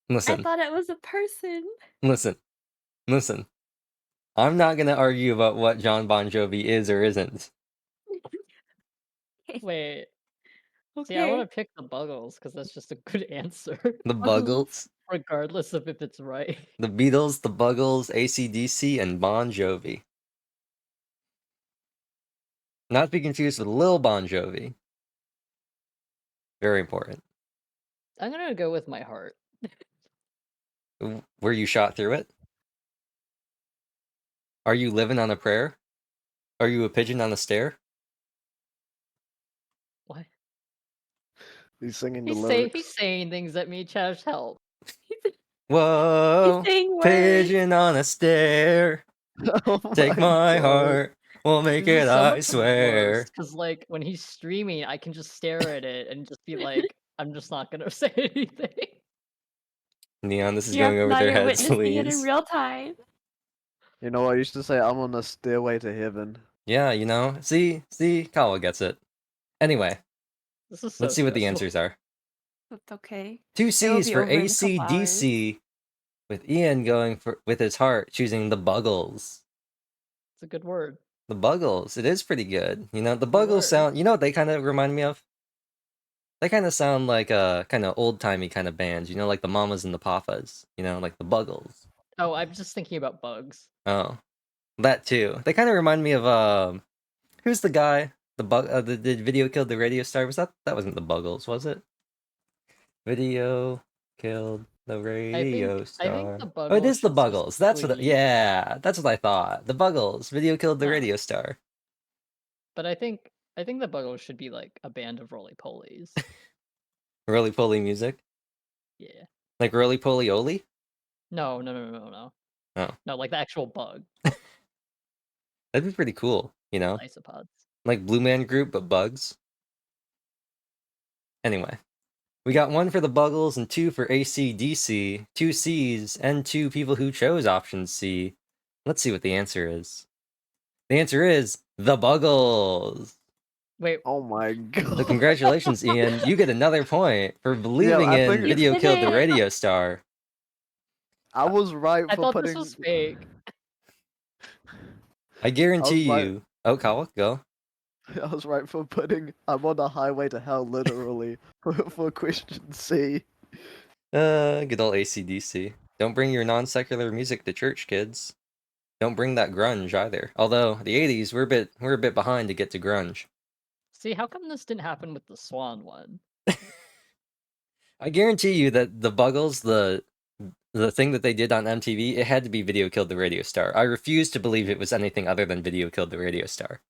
I Listen, thought it was a person. listen, listen. I'm not gonna argue about what John Bon Jovi is or isn't. Wait. See, I Okay. want to pick the Buggles because that's just a good answer, The Buggles. Buggles, regardless of if it's right. the Beatles, the Buggles, AC/DC, and Bon Jovi. Not to be confused with Lil Bon Jovi. Very important. I'm gonna go with my heart. Were you shot through it? Are you living on a prayer? Are you a pigeon on a stair? What? He's singing the He's lyrics. saying things at me, Chash, help. Whoa, He's saying words. pigeon on a stair. Oh Take my God. heart, we'll make This it, is so I much swear. worse because, like, when he's streaming, I can just stare at it and just be like, I'm just not gonna say anything. Neon, this is You're going over now their you're heads, witnessing it in please. real time. You know, I used to say I'm on a stairway to heaven. Yeah, you know, see, Kawa gets it. Anyway, This is so let's see what the stressful. answers are. That's okay. Two It will C's be for over in a couple hours. AC/DC, with Ian going with his heart, choosing the Buggles. It's a good word. The Buggles, it is pretty good. You know, the Good Buggles word. sound, you know what they kind of remind me of? They kind of sound like a kind of old-timey kind of bands, you know, like the Mamas and the Papas, you know, like the Buggles. Oh, I'm just thinking about bugs. Oh, that too. They kind of remind me of who's the guy? The video killed the radio star. Was that wasn't the Buggles, was it? Video killed the radio I star. think the Oh, it Buggles is the should Buggles. That's what. specifically- Yeah, that's what I thought. The Buggles. Video killed the Huh. radio star. But I think the Buggles should be like a band of roly polies. Roly poly music, Yeah. like Roly Poly Oly. No. Oh. No, like the actual bug. That'd be pretty cool. You know, Isopods. like Blue Man Group, but bugs. Anyway, we got one for the Buggles and two for AC/DC, two C's, and two people who chose option C. Let's see what the answer is. The answer is the Buggles. Wait, Oh my God. So congratulations, Ian. You get another point for believing I in think- Video You Killed the did it. Radio Star. I was right I for thought putting. this was fake. I guarantee right. you. Oh, Kawa, go. I was right for putting. I'm on the highway to hell, literally, for question C. Good old AC/DC. Don't bring your non-secular music to church, kids. Don't bring that grunge either. Although the 80s, we're a bit behind to get to grunge. See, how come this didn't happen with the Swan one? I guarantee you that the Buggles, the thing that they did on MTV, it had to be Video Killed the Radio Star. I refuse to believe it was anything other than Video Killed the Radio Star.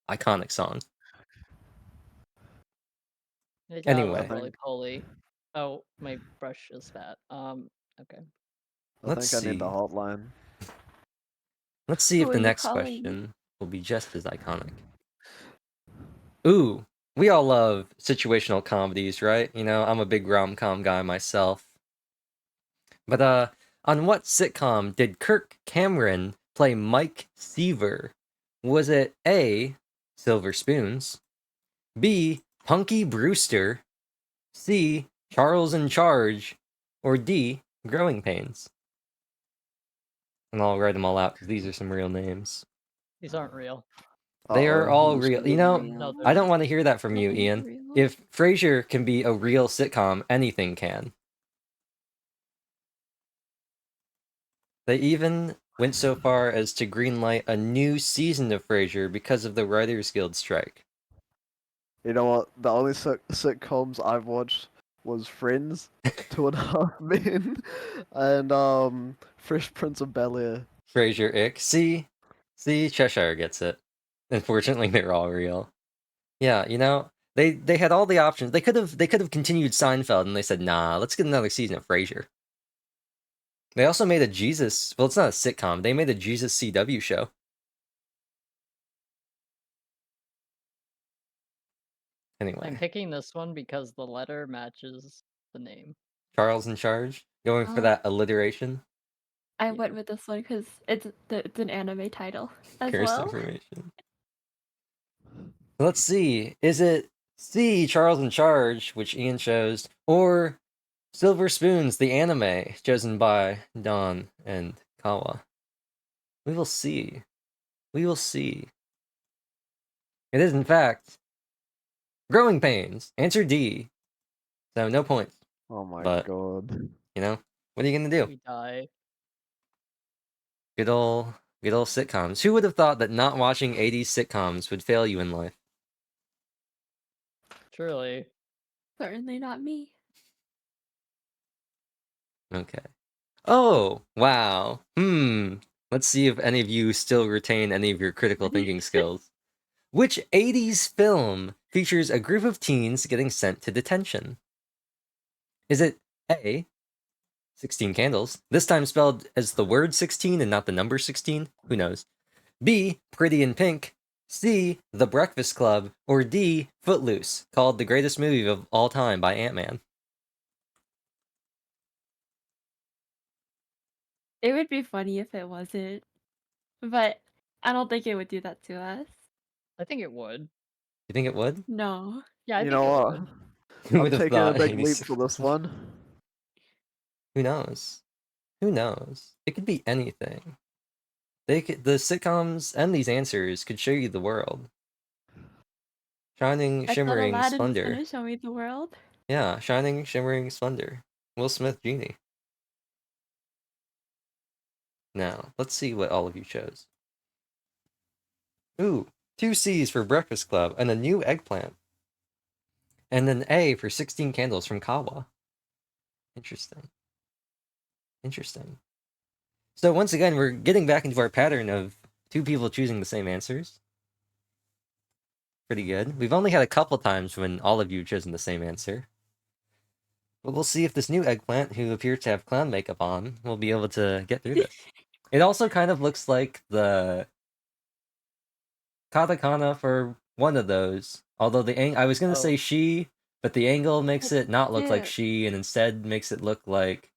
Iconic song. Good job, Anyway. roly poly. Oh, my brush is fat. Okay. I Let's think I need the see. hotline. Let's see Who if are the you next calling? question will be just as iconic. Ooh, we all love situational comedies, right? You know, I'm a big rom-com guy myself. But on what sitcom did Kirk Cameron play Mike Seaver? Was it A, Silver Spoons, B, Punky Brewster, C, Charles in Charge, or D, Growing Pains? And I'll write them all out because these are some real names. These aren't real. They are Uh-oh, all who's real. gonna You be know, No, I they're don't want to hear that from you, Nothing's Ian. real. If Frasier can be a real sitcom, anything can. They even went so far as to greenlight a new season of Frasier because of the Writers Guild strike. You know what? The only sitcoms I've watched was Friends, 2.5 Men, and Fresh Prince of Bel-Air. Frasier ick. See, Cheshire gets it. Unfortunately, they're all real. Yeah, you know, they had all the options. They could have continued Seinfeld, and they said, nah, let's get another season of Frasier. They also made a Jesus. Well, it's not a sitcom. They made a Jesus CW show. I'm Anyway, picking this one because the letter matches the name. Charles in Charge, going for Oh. that alliteration. I Yeah. went with this one because it's an anime title as Cursed well. information. Let's see. Is it C, Charles in Charge, which Ian chose, or Silver Spoons, the anime, chosen by Don and Kawa? We will see. We will see. It is, in fact, Growing Pains. Answer D. So, no points. Oh my But- god. You know? What are you gonna do? We die. Good old sitcoms. Who would have thought that not watching 80s sitcoms would fail you in life? Truly. Certainly not me. Okay. Oh, wow. Let's see if any of you still retain any of your critical thinking skills. Which 80s film features a group of teens getting sent to detention? Is it A, 16 Candles, this time spelled as the word 16 and not the number 16? Who knows? B, Pretty in Pink, C, The Breakfast Club, or D, Footloose, called the greatest movie of all time by Ant-Man? It would be funny if it wasn't, but I don't think it would do that to us. I think it would. You think it would? No. Yeah, I You think know it what? would. Who I'm would have taking a thought big 80s leap for this one. Who knows? Who knows? It could be anything. The sitcoms and these answers could show you the world. Shining, I thought shimmering Aladdin was splendor. gonna show me the world. Yeah, shining, shimmering splendor. Will Smith Genie. Now, let's see what all of you chose. Ooh, 2 C's for Breakfast Club and a new eggplant. And an A for 16 Candles from Kawa. Interesting. Interesting. So once again, we're getting back into our pattern of 2 people choosing the same answers. Pretty good. We've only had a couple times when all of you have chosen the same answer. But we'll see if this new eggplant, who appears to have clown makeup on, will be able to get through this. It also kind of looks like the katakana for one of those. Although I was gonna say Oh. she, but the angle makes it not look like Yeah. she, and instead makes it look like.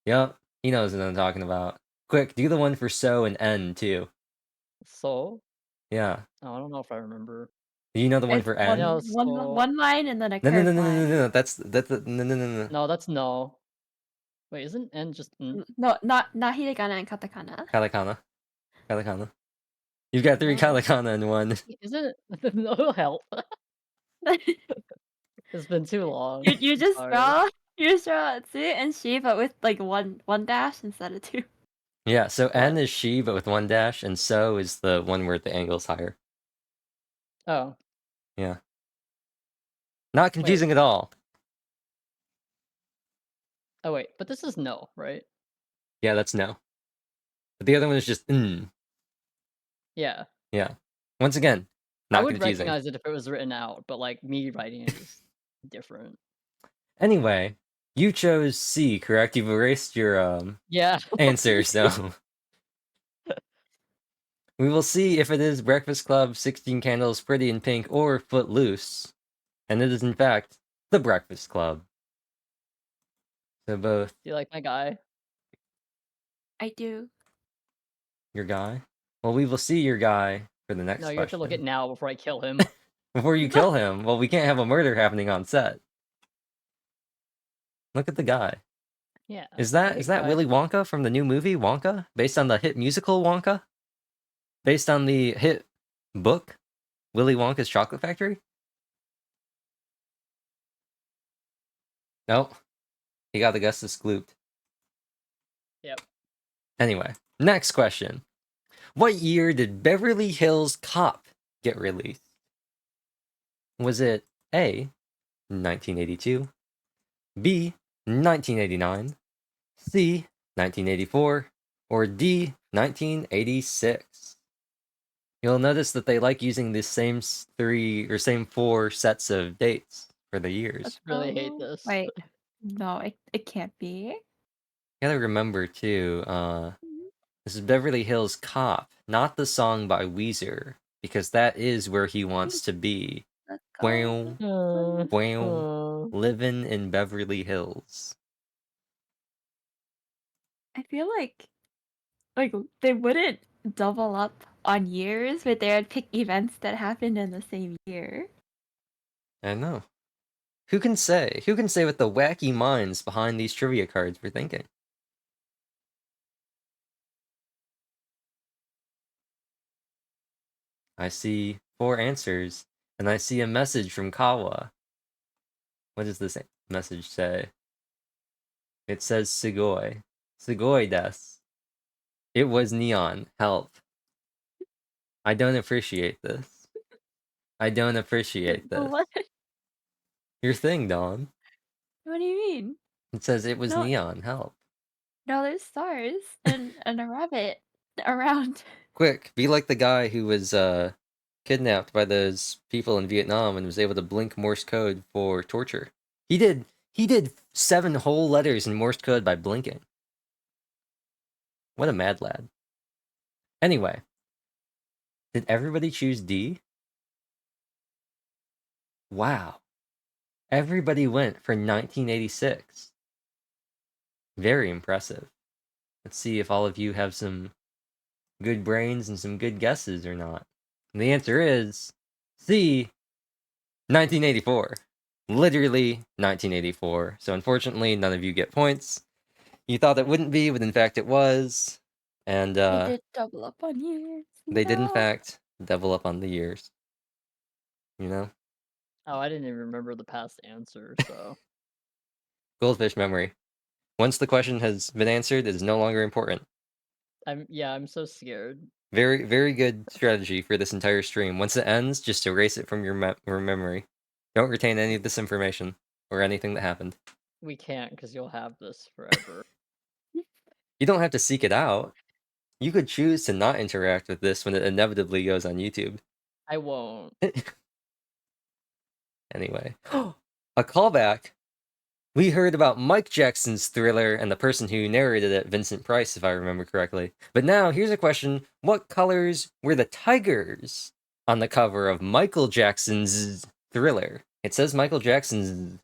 Yep, he knows what I'm talking about. Quick, do the one for so and N too. So? Yeah. Oh, I don't know if I remember. Do you know the one It's for one, N? No, one, so- one line and then a No, curved no, no, no, line. no, no, no. That's no. No, that's no. Wait, isn't N just N? No, not hiragana and katakana. Katakana. You've got 3 No. katakana in one. Isn't it? No help. It's been too long. you just Sorry. spell tsu and she, but with like one dash instead of 2. Yeah, so N What? is she, but with 1 dash, and so is the one where the angle's higher. Oh. Yeah. Not confusing at all. Oh wait, but this is no, right? Yeah, that's no. But the other one is just Yeah. Yeah. Once again, I not would confusing. recognize it if it was written out, but like me writing it is different. Anyway, you chose C, correct? You've erased your Yeah. answer, so we will see if it is Breakfast Club, 16 Candles, Pretty in Pink, or Footloose. And it is in fact The Breakfast Club. So both Do you like my guy? I do. your guy. Well, we will see your guy for the next No, you have to look question. at now before I kill him. Before you kill him, well, we can't have a murder happening on set. Look at the guy. Yeah. Is that great guy. Willy Wonka from the new movie Wonka, based on the hit musical Wonka, based on the hit book Willy Wonka's Chocolate Factory? Nope. He got the Gustus glooped. Yep. Anyway, next question. What year did Beverly Hills Cop get released? Was it A, 1982, B, 1989, C, 1984, or D, 1986? You'll notice that they like using the same same four sets of dates for the years. Really hate this. Wait. No, it can't be. You gotta remember too, this is Beverly Hills Cop, not the song by Weezer, because that is where he wants to be. Let's Wow, go. wow, living in Beverly Hills. I feel like they wouldn't double up on years, but they would pick events that happened in the same year. I know. Who can say? Who can say what the wacky minds behind these trivia cards were thinking? I see 4 answers, and I see a message from Kawa. What does this message say? It says Sugoi. Sugoi desu. It was neon. Help. I don't appreciate this. I don't appreciate this. What? Your thing, Dawn. What do you mean? It says it was No. neon. Help. No, there's stars and a rabbit around. Quick, be like the guy who was kidnapped by those people in Vietnam and was able to blink Morse code for torture. He did 7 whole letters in Morse code by blinking. What a mad lad. Anyway, did everybody choose D? Wow. Everybody went for 1986. Very impressive. Let's see if all of you have some good brains and some good guesses or not. And the answer is C, 1984. Literally 1984. So unfortunately, none of you get points. You thought it wouldn't be, but in fact it was. And They did double up on years. they did in No. fact double up on the years. You know? Oh, I didn't even remember the past answer, so. Goldfish memory. Once the question has been answered, it is no longer important. I'm so scared. Very, very good strategy for this entire stream. Once it ends, just erase it from your memory. Don't retain any of this information or anything that happened. We can't because you'll have this forever. You don't have to seek it out. You could choose to not interact with this when it inevitably goes on YouTube. I won't. Anyway, a callback. We heard about Mike Jackson's Thriller and the person who narrated it, Vincent Price, if I remember correctly. But now, here's a question. What colors were the tigers on the cover of Michael Jackson's Thriller? It says Michael Jackson's.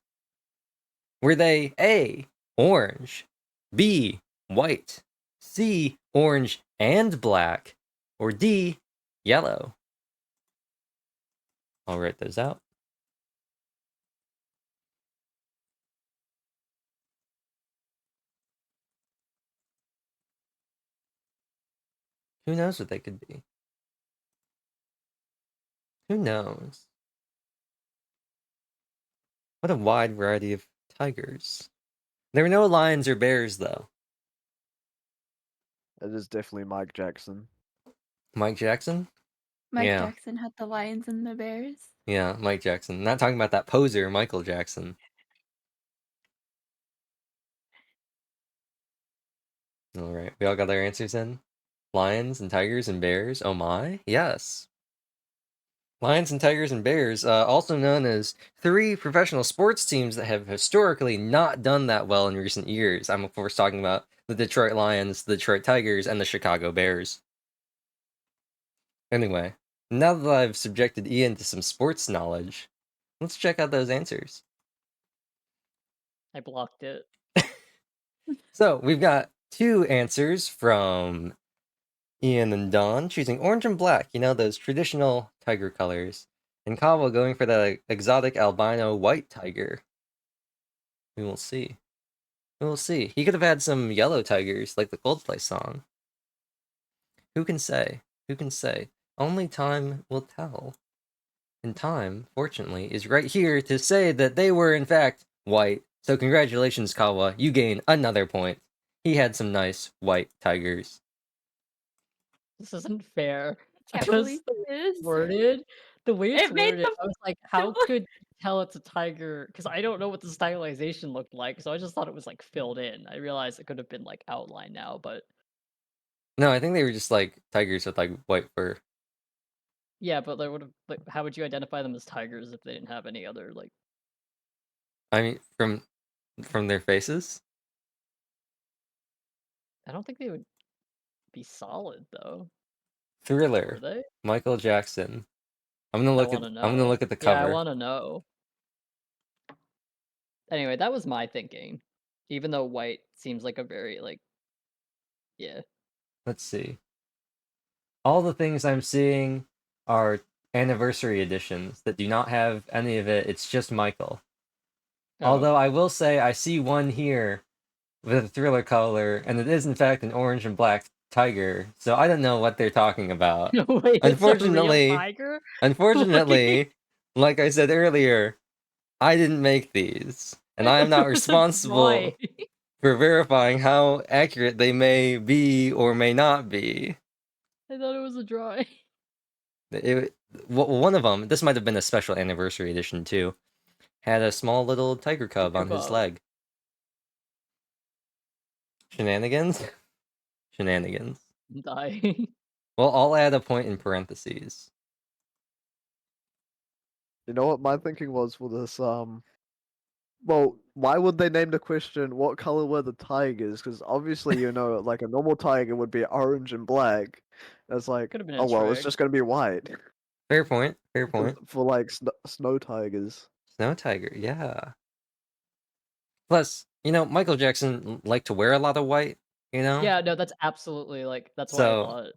Were they A, orange, B, white, C, orange and black, or D, yellow? I'll write those out. Who knows what they could be? Who knows? What a wide variety of tigers. There were no lions or bears, though. It is definitely Mike Jackson. Mike Jackson? Mike Yeah. Jackson had the lions and the bears. Yeah, Mike Jackson. Not talking about that poser, Michael Jackson. Alright, we all got our answers in? Lions and tigers and bears? Oh my? Yes. Lions and tigers and bears, also known as 3 professional sports teams that have historically not done that well in recent years. I'm, of course, talking about the Detroit Lions, the Detroit Tigers, and the Chicago Bears. Anyway, now that I've subjected Ian to some sports knowledge, Let's check out those answers. I blocked it. So we've got 2 answers from Ian and Dawn, choosing orange and black, you know, those traditional tiger colors. And Kawa going for the exotic albino white tiger. We will see. We will see. He could have had some yellow tigers, like the Coldplay song. Who can say? Who can say? Only time will tell. And time, fortunately, is right here to say that they were, in fact, white. So congratulations, Kawa. You gain another point. He had some nice white tigers. This isn't fair. Can't Because believe the way this. it's worded, the way it's It made worded, them I was like, how look- could you tell it's a tiger? Because I don't know what the stylization looked like, so I just thought it was like filled in. I realized it could have been like outlined now, but No, I think they were just like tigers with like white fur. yeah, but they would have. Like, how would you identify them as tigers if they didn't have any other like? I mean, from their faces. I don't think they would be solid though. Were Thriller, they? Michael Jackson. I'm gonna I look at. want to know. I'm gonna look at the Yeah, I cover. want to know. Anyway, that was my thinking. Even though white seems like a very like, yeah. Let's see. All the things I'm seeing are anniversary editions that do not have any of it. It's just Michael. Oh. Although I will say I see one here with a Thriller color, and it is in fact an orange and black tiger. So I don't know what they're talking about. Wait, it's a real Unfortunately- tiger? Unfortunately, like I said earlier, I didn't make these, and I am not responsible Why? for verifying how accurate they may be or may not be. I thought it was a drawing. One of them, this might have been a special anniversary edition too, had a small little tiger cub on his Cub. leg. Shenanigans? Shenanigans. Die. Well, I'll add a point in parentheses. You know what my thinking was for this? Well, why would they name the question "What color were the tigers?" Because obviously, you know, like a normal tiger would be orange and black. It's like, Could've been a oh well, it's trig. just gonna be white Fair point. Fair point. for like snow tigers. Snow tiger, yeah. Plus, you know, Michael Jackson liked to wear a lot of white. You know. Yeah, no, that's absolutely like that's what So- I thought.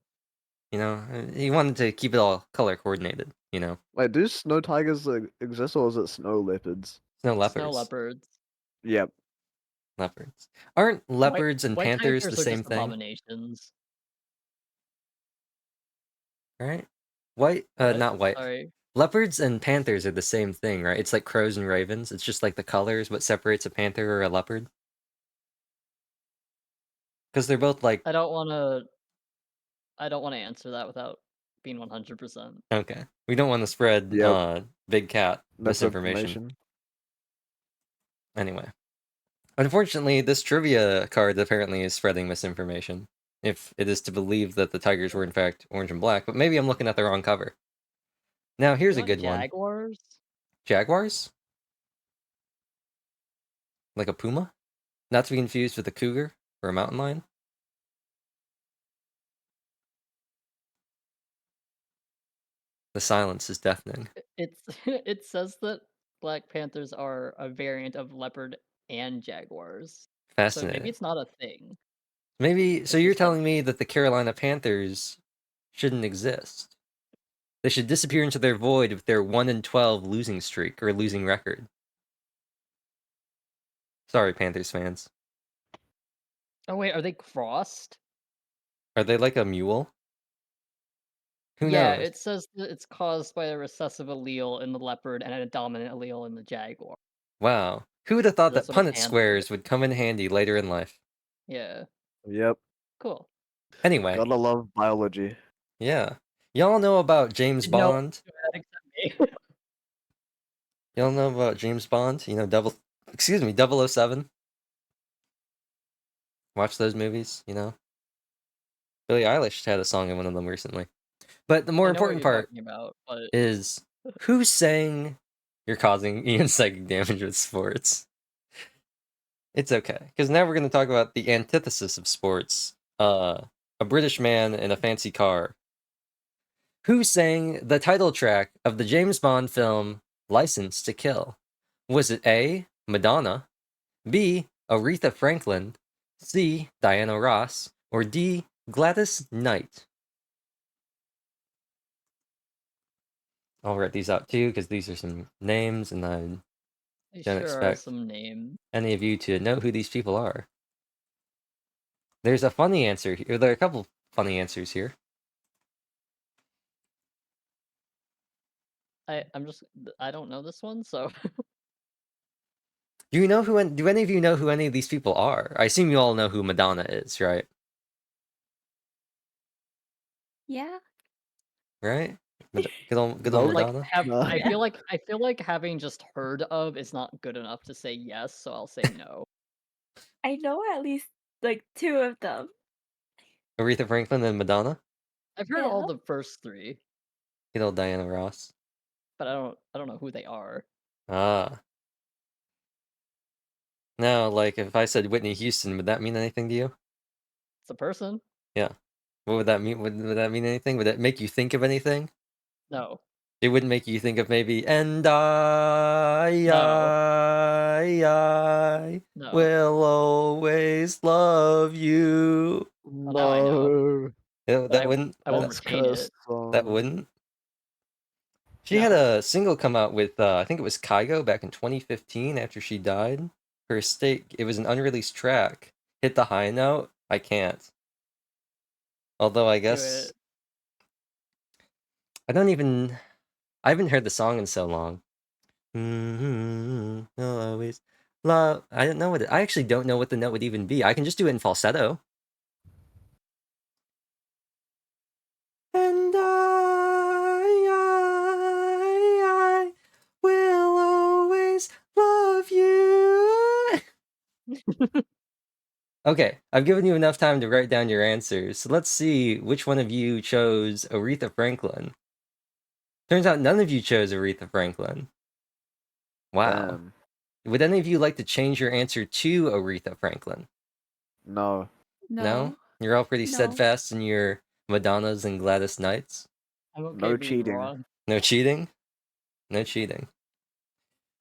You know, he wanted to keep it all color coordinated. You know, Wait, do snow tigers exist or is it snow leopards? snow leopards. Snow leopards. Yep. Leopards. Aren't leopards and White panthers the tigers are same just thing? Abominations. Right? White, What? not white. Sorry. Leopards and panthers are the same thing, right? It's like crows and ravens. It's just like the colors what separates a panther or a leopard. Because they're both like I don't want to answer that without being 100%. okay. We don't want to spread Yep. big cat misinformation. Misinformation. Anyway. Unfortunately, this trivia card apparently is spreading misinformation. If it is to believe that the tigers were in fact orange and black, but maybe I'm looking at the wrong cover. Now here's a You want good one. Jaguars? Jaguars? Like a puma? Not to be confused with a cougar or a mountain lion? The silence is deafening. It's it says that Black Panthers are a variant of leopard and jaguars. So Fascinating. maybe it's not a thing. Maybe, so It's you're just like- telling me that the Carolina Panthers shouldn't exist. They should disappear into their void with their 1-12 losing streak or losing record. Sorry, Panthers fans. Oh wait, are they crossed? Are they like a mule? Who Yeah, knows? it says that it's caused by a recessive allele in the leopard and a dominant allele in the jaguar. Wow. Who would have thought that That's what a Punnett panther squares would come in handy later in life? Yeah, Yep. cool. Anyway, Gotta love biology. yeah. Y'all know about James No. Bond? Except me. Y'all know about James Bond? You know, 007? Watch those movies, you know? Billie Eilish had a song in one of them recently. But the more I know what important you're part talking about, but is who's saying you're causing Ian psychic damage with sports? It's okay, because now we're going to talk about the antithesis of sports. A British man in a fancy car. Who sang the title track of the James Bond film License to Kill? Was it A. Madonna, B. Aretha Franklin, C. Diana Ross, or D. Gladys Knight? I'll write these out too because these are some names, and I They don't sure are expect some names. any of you to know who these people are. There's a funny answer here. There are a couple funny answers here. I don't know this one, so Do you know who? Do any of you know who any of these people are? I assume you all know who Madonna is, right? Yeah. Right? Good old No. Madonna. No. I feel like having just heard of is not good enough to say yes, so I'll say no. I know at least like 2 of them. Aretha Franklin and Madonna. I've heard all Yeah. the first 3, Good old Diana Ross. but I don't know who they are. Ah. Now, like, if I said Whitney Houston, would that mean anything to you? It's a person? Yeah. What would that mean? Would that mean anything? Would that make you think of anything? No. It wouldn't make you think of maybe, and I No. will always love you. Well, now I know. No. Yeah, But that wouldn't. I won't That's retain cursed it. That song. wouldn't. She had No. a single come out with I think it was Kygo back in 2015 after she died. Her estate, it was an unreleased track. Hit the high note. I can't. Although I Do guess it. I haven't heard the song in so long. I'll always love. I don't know I actually don't know what the note would even be. I can just do it in falsetto. And I will always love you. Okay, I've given you enough time to write down your answers. So let's see which one of you chose Aretha Franklin. Turns out none of you chose Aretha Franklin. Wow. Damn. Would any of you like to change your answer to Aretha Franklin? No. No. You're all pretty No. steadfast in your Madonnas and Gladys Knights? I'm okay No being cheating. wrong. No cheating? No cheating.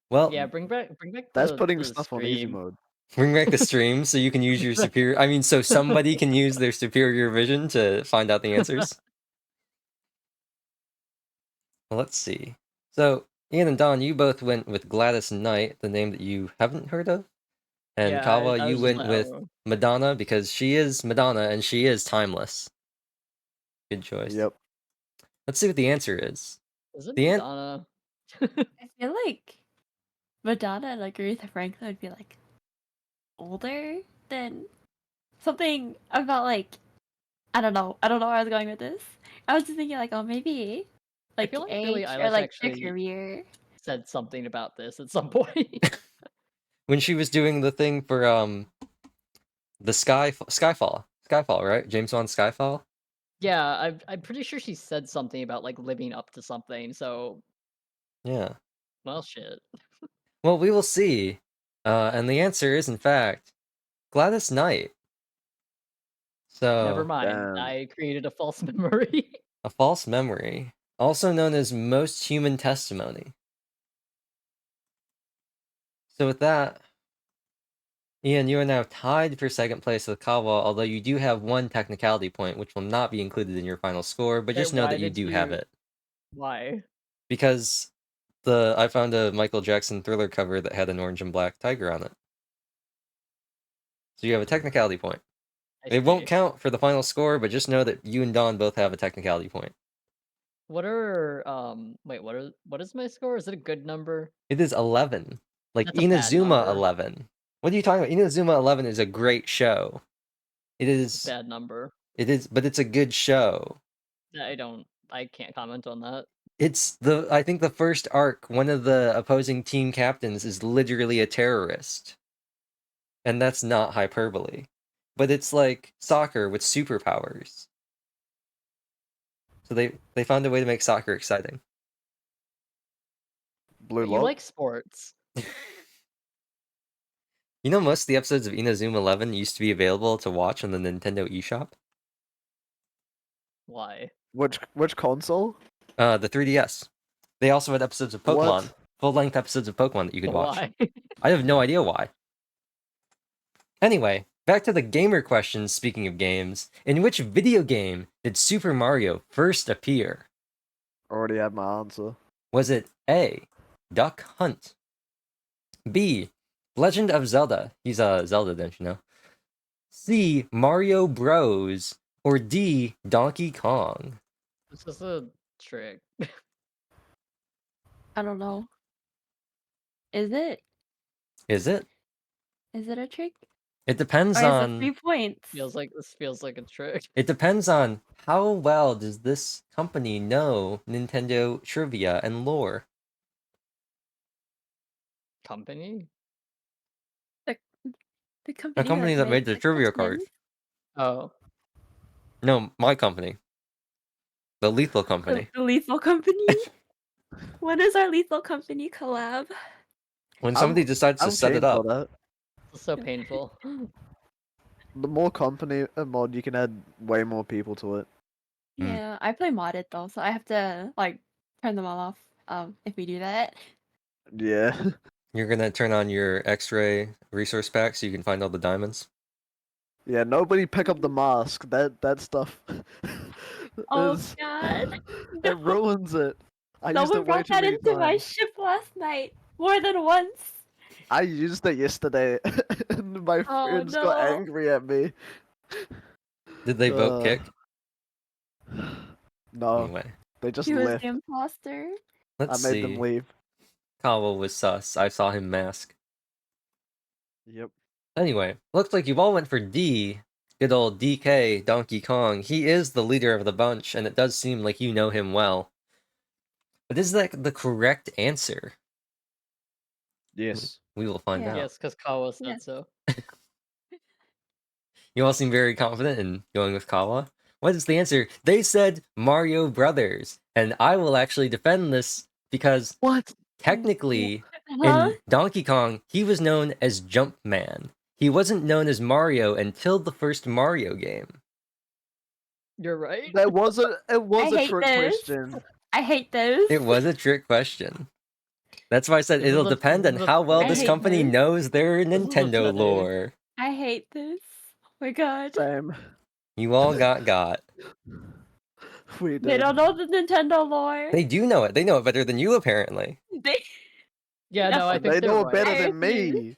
Well, Yeah, bring back That's the putting the stuff on easy stream. mode. bring back the stream so you can use your superior... I mean, so somebody can use their superior vision to find out the answers? Well, let's see. So, Ian and Don, you both went with Gladys Knight, the name that you haven't heard of. And Yeah, Kawa, I you was just went like, with oh, Madonna because she is Madonna and she is timeless. Good choice. Yep. Let's see what the answer is. is it The Madonna? I feel like Madonna and like Aretha Franklin would be like older than something about like I don't know where I was going with this. I was just thinking like, oh maybe like feel like age Billie or Eilish like their actually career. said something about this at some point. When she was doing the thing for the Skyfall, right? James Bond Skyfall. Yeah, I'm pretty sure she said something about like living up to something. So, Yeah. well, shit. Well, we will see. And the answer is in fact Gladys Knight. Never So mind. Damn. I created a false memory. a false memory, also known as most human testimony. So with that, Ian, you are now tied for second place with Kawa, although you do have one technicality point, which will not be included in your final score, but Okay, just know why that you did do have you- it. Why? Because I found a Michael Jackson Thriller cover that had an orange and black tiger on it. So you have a technicality point. I It won't see. count for the final score, but just know that you and Don both have a technicality point. What are wait, what is my score? Is it a good number? It is 11. Like That's a bad Inazuma number. 11. What are you talking about? Inazuma 11 is a great show. It is. Bad number. It is, but it's a good show. I can't comment on that. It's I think the first arc, one of the opposing team captains is literally a terrorist. And that's not hyperbole. But it's like soccer with superpowers. So they found a way to make soccer exciting. Blue But you lock. like sports. You know, most of the episodes of Inazuma 11 used to be available to watch on the Nintendo eShop? Why? Which console? The 3DS. They also had episodes of Pokemon. What? full-length episodes of Pokemon that you could But watch. why? I have no idea why. Anyway, back to the gamer questions. Speaking of games, in which video game did Super Mario first appear? Already had my answer. Was it A, Duck Hunt, B, Legend of Zelda? He's Zelda, don't you know? C, Mario Bros, or D, Donkey Kong? This is a trick. I don't know. Is it? Is it? Is it a trick? It depends Or is it on 3 points? This feels like a trick. it depends on how well does this company know Nintendo trivia and lore. Company? The company, company that made the like, trivia X-Men? card. Oh. No, my company. The Lethal The, Company. the Lethal Company? When is our Lethal Company collab? When I'm- somebody decides to I'm set keen it up. for that. It's so painful. The more company mod, you can add way more people to it. Mm. Yeah, I play modded though, so I have to like turn them all off if we do that. Yeah. You're gonna turn on your X-ray resource pack so you can find all the diamonds. Yeah, nobody pick up the mask. That stuff Oh is god. it ruins it. I used Someone it way brought too that many into my times. ship last night more than once. I used it yesterday and my Oh, friends got no. angry at me. Did they vote kick? No, Anyway, they just He was left. the imposter. I let's made see. them leave. Kawa was sus. I saw him mask. Yep. Anyway, looks like you've all went for D. Good old DK, Donkey Kong. He is the leader of the bunch, and it does seem like you know him well. But is that the correct answer? Yes. We will find Yeah. out. Yes, because Kawa said Yes. so. You all seem very confident in going with Kawa. What is the answer? They said Mario Brothers, and I will actually defend this because What? technically, Huh? in Donkey Kong, he was known as Jumpman. He wasn't known as Mario until the first Mario game. You're right. It was a I hate trick this. question. I hate those. It was a trick question. That's why I said This is it'll a- depend this on is a- how well I this hate company this. knows their is a Nintendo today. lore. I hate this. Oh my god. Same. You all got. We They did. don't know the Nintendo lore. They do know it. They know it better than you, apparently. They Yeah, no, I No. think They they're know it right. better I than refuse. me.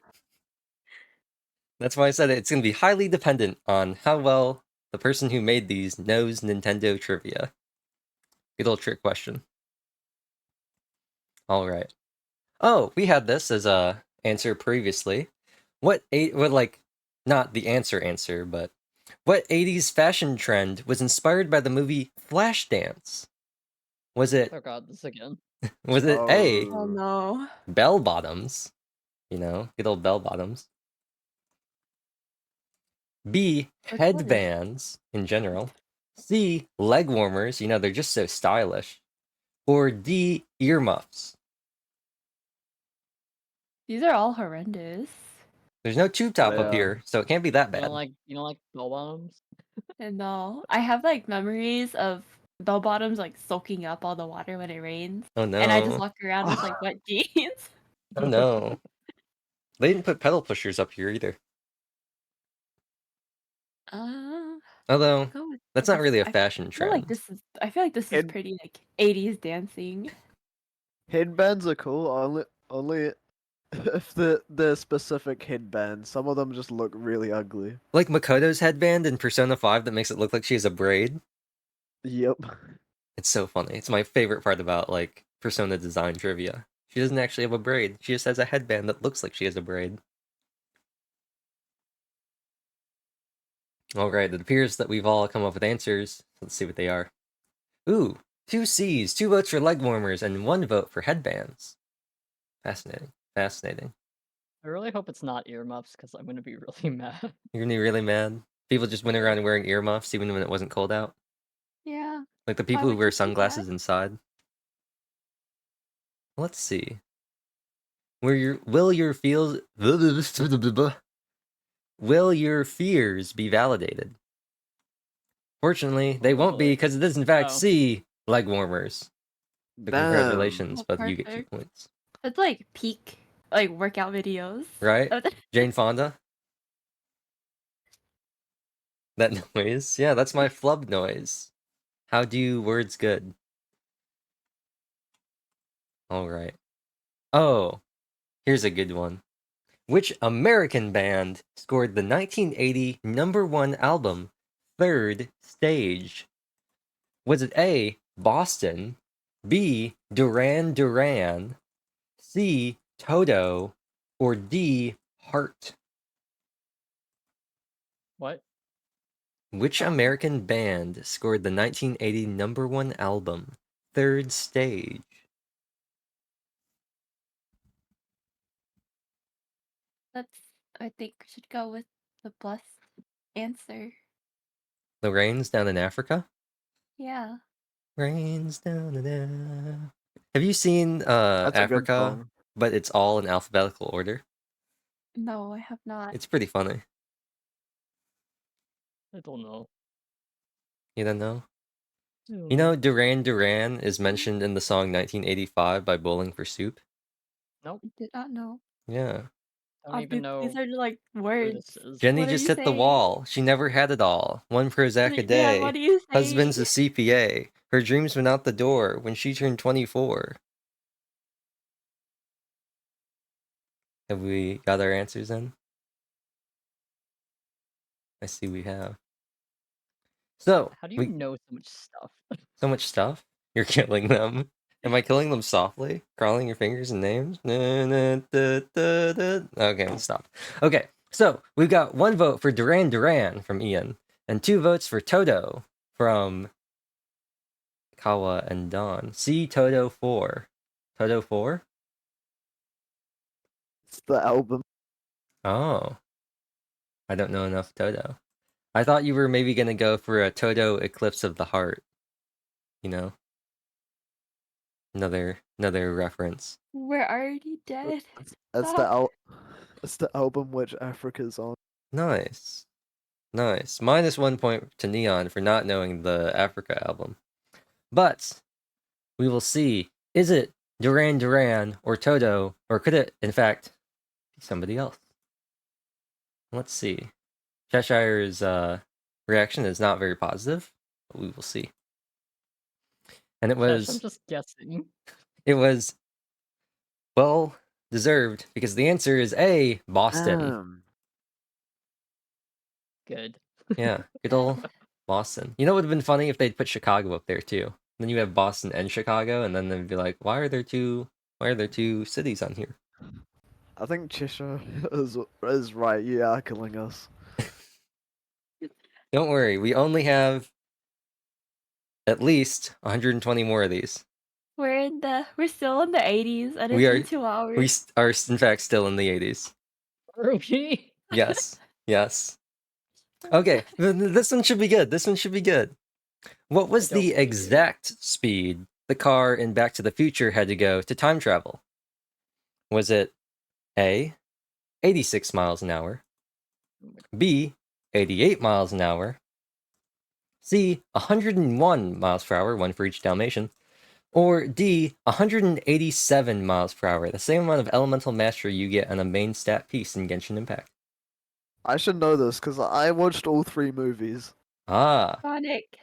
That's why I said it's going to be highly dependent on how well the person who made these knows Nintendo trivia. Good old trick question. All right. Oh, we had this as a answer previously. What not the answer, but what 80s fashion trend was inspired by the movie Flashdance? Was it Oh god, this again. was it A, Oh no. bell bottoms? You know, good old bell bottoms. B, Which one is- headbands in general. C, leg warmers. You know, they're just so stylish. Or D, earmuffs. These are all horrendous. There's no tube top up Yeah. here, so it can't be that You bad. don't like bell bottoms? And no, I have like memories of bell bottoms like soaking up all the water when it rains, Oh no. and I just walk around with like wet jeans. Oh no. They didn't put pedal pushers up here either. Although, Go with that's not really a I fashion feel like trend. I feel like this is And- pretty like 80s dancing. Headbands are cool. Only if they're specific headbands. Some of them just look really ugly. Like Makoto's headband in Persona 5 that makes it look like she has a braid. Yep. It's so funny. It's my favorite part about like Persona design trivia. She doesn't actually have a braid. She just has a headband that looks like she has a braid. Alright, it appears that we've all come up with answers. Let's see what they are. Ooh, 2 C's, 2 votes for leg warmers, and 1 vote for headbands. Fascinating. Fascinating. I really hope it's not earmuffs because I'm gonna be really mad. You're gonna be really mad. People just went around wearing earmuffs even when it wasn't cold out. Yeah. Like the people would who wear you do that? sunglasses inside. Let's see. Will your fears be validated? Fortunately, they won't be because it is in fact Oh. C, leg warmers. But Damn. congratulations, Oh, both of you get 2 perfect. points. That's like peak like workout videos. Right? of the- Jane Fonda? That noise? Yeah, that's my flub noise. How do words good? Alright. Oh, here's a good one. Which American band scored the 1980 #1 album, Third Stage? Was it A, Boston, B, Duran Duran, C, Toto, or D, Heart? What? Which American band scored the 1980 #1 album, Third Stage? That's I think we should go with the blessed answer. The Rains Down in Africa? Yeah. Rains down in Africa. Have you seen That's a good Africa, song. but it's all in alphabetical order? No, I have not. It's pretty funny. I don't know. You don't know? I don't You know. know, Duran Duran is mentioned in the song 1985 by Bowling for Soup? Nope. I did not know. Yeah. I don't even know These are like who words. this is. Jenny What are just you hit the saying? wall. She never had it all. One Prozac a Yeah, what day. are you saying? Husband's a CPA. Her dreams went out the door when she turned 24. Have we got our answers in? I see we have. So, How do you know so much stuff? so much stuff. You're killing them. Am I killing them softly? Crawling your fingers and names? Okay, stop. Okay, so we've got 1 vote for Duran Duran from Ian, and 2 votes for Toto from Kawa and Don. C Toto 4. Toto 4? It's the album. Oh. I don't know enough Toto. I thought you were maybe gonna go for a Toto Eclipse of the Heart. You know? Another reference. We're already dead. That's the It's the album which Africa's on. Nice. Nice. -1 point to Neon for not knowing the Africa album. But we will see. Is it Duran Duran or Toto, or could it, in fact, be somebody else? Let's see. Cheshire's reaction is not very positive, but we will see. And it Gosh, I'm was just guessing. well deserved because the answer is A, Boston. Good. Yeah, good old Boston. You know, it would have been funny if they'd put Chicago up there too. Then you have Boston and Chicago, and then they'd be like, why are there two cities on here? I think Cheshire is right. You are killing us. Don't worry, we only have at least 120 more of these. We're still in the 80s and We it's are- been 2 hours. We are in fact still in the 80s. Okay. Yes, yes. Okay, this one should be good. This one should be good. What was don't the believe you. exact speed the car in Back to the Future had to go to time travel? Was it A, 86 miles an hour, B, 88 miles an hour, C, 101 miles per hour, 1 for each Dalmatian, or D, 187 miles per hour, the same amount of elemental mastery you get on a main stat piece in Genshin Impact? I should know this because I watched all 3 movies. Ah, Sonic,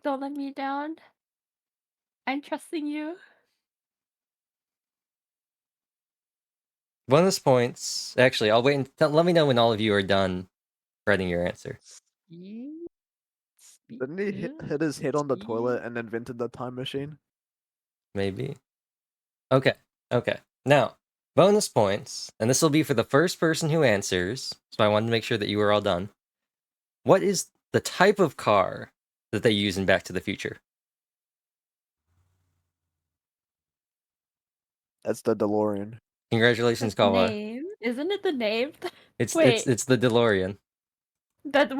don't let me down. I'm trusting you. bonus points. Actually, I'll wait and let me know when all of you are done writing your answer. Speed? Didn't he hit his head on the toilet and invented the time machine? Maybe. Okay. Now, bonus points, and this will be for the first person who answers, so I wanted to make sure that you were all done. What is the type of car that they use in Back to the Future? That's the DeLorean. Congratulations, That's the Kawa. name. Isn't it the name? It's Wait. it's the DeLorean. That's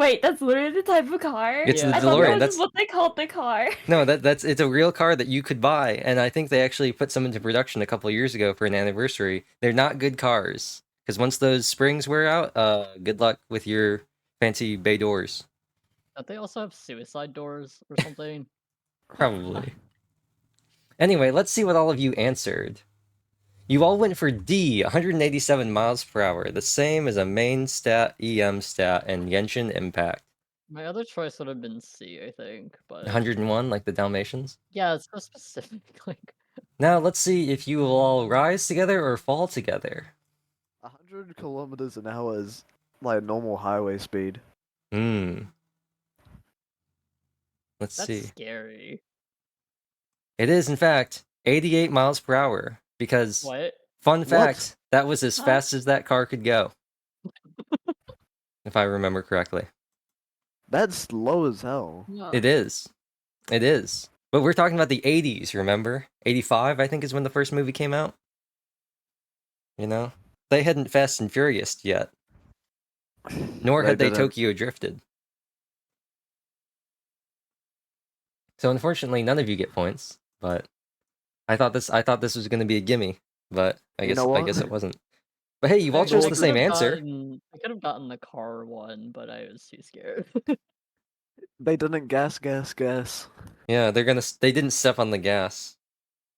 literally the type of car? It's Yeah, the I thought DeLorean. that was That's what they called the car. no, it's a real car that you could buy, and I think they actually put some into production a couple years ago for an anniversary. They're not good cars because once those springs wear out, good luck with your fancy bay doors. Don't they also have suicide doors or something? Probably. Anyway, let's see what all of you answered. You all went for D, 187 miles per hour, the same as a main stat, EM stat, and Genshin Impact. My other choice would have been C, I think, but 101, like the Dalmatians. yeah, it's so specific. Like, Now let's see if you will all rise together or fall together. 100 kilometers an hour is like normal highway speed. Hmm. Let's that's see. scary. It is, in fact, 88 miles per hour. Because, What? fun What? fact, that was as Huh? fast as that car could go. If I remember correctly. That's slow as hell. No. It is. It is. But we're talking about the 80s, remember? 85, I think, is when the first movie came out. You know? They hadn't Fast and Furious yet. Nor had they didn't. Tokyo drifted. So unfortunately, none of you get points. But I thought this was going to be a gimme. But I You guess know I what? guess it wasn't. But hey, you all I- chose I the could same have answer. I could have gotten the car one, but I was too scared. They didn't gas. Yeah, they didn't step on the gas.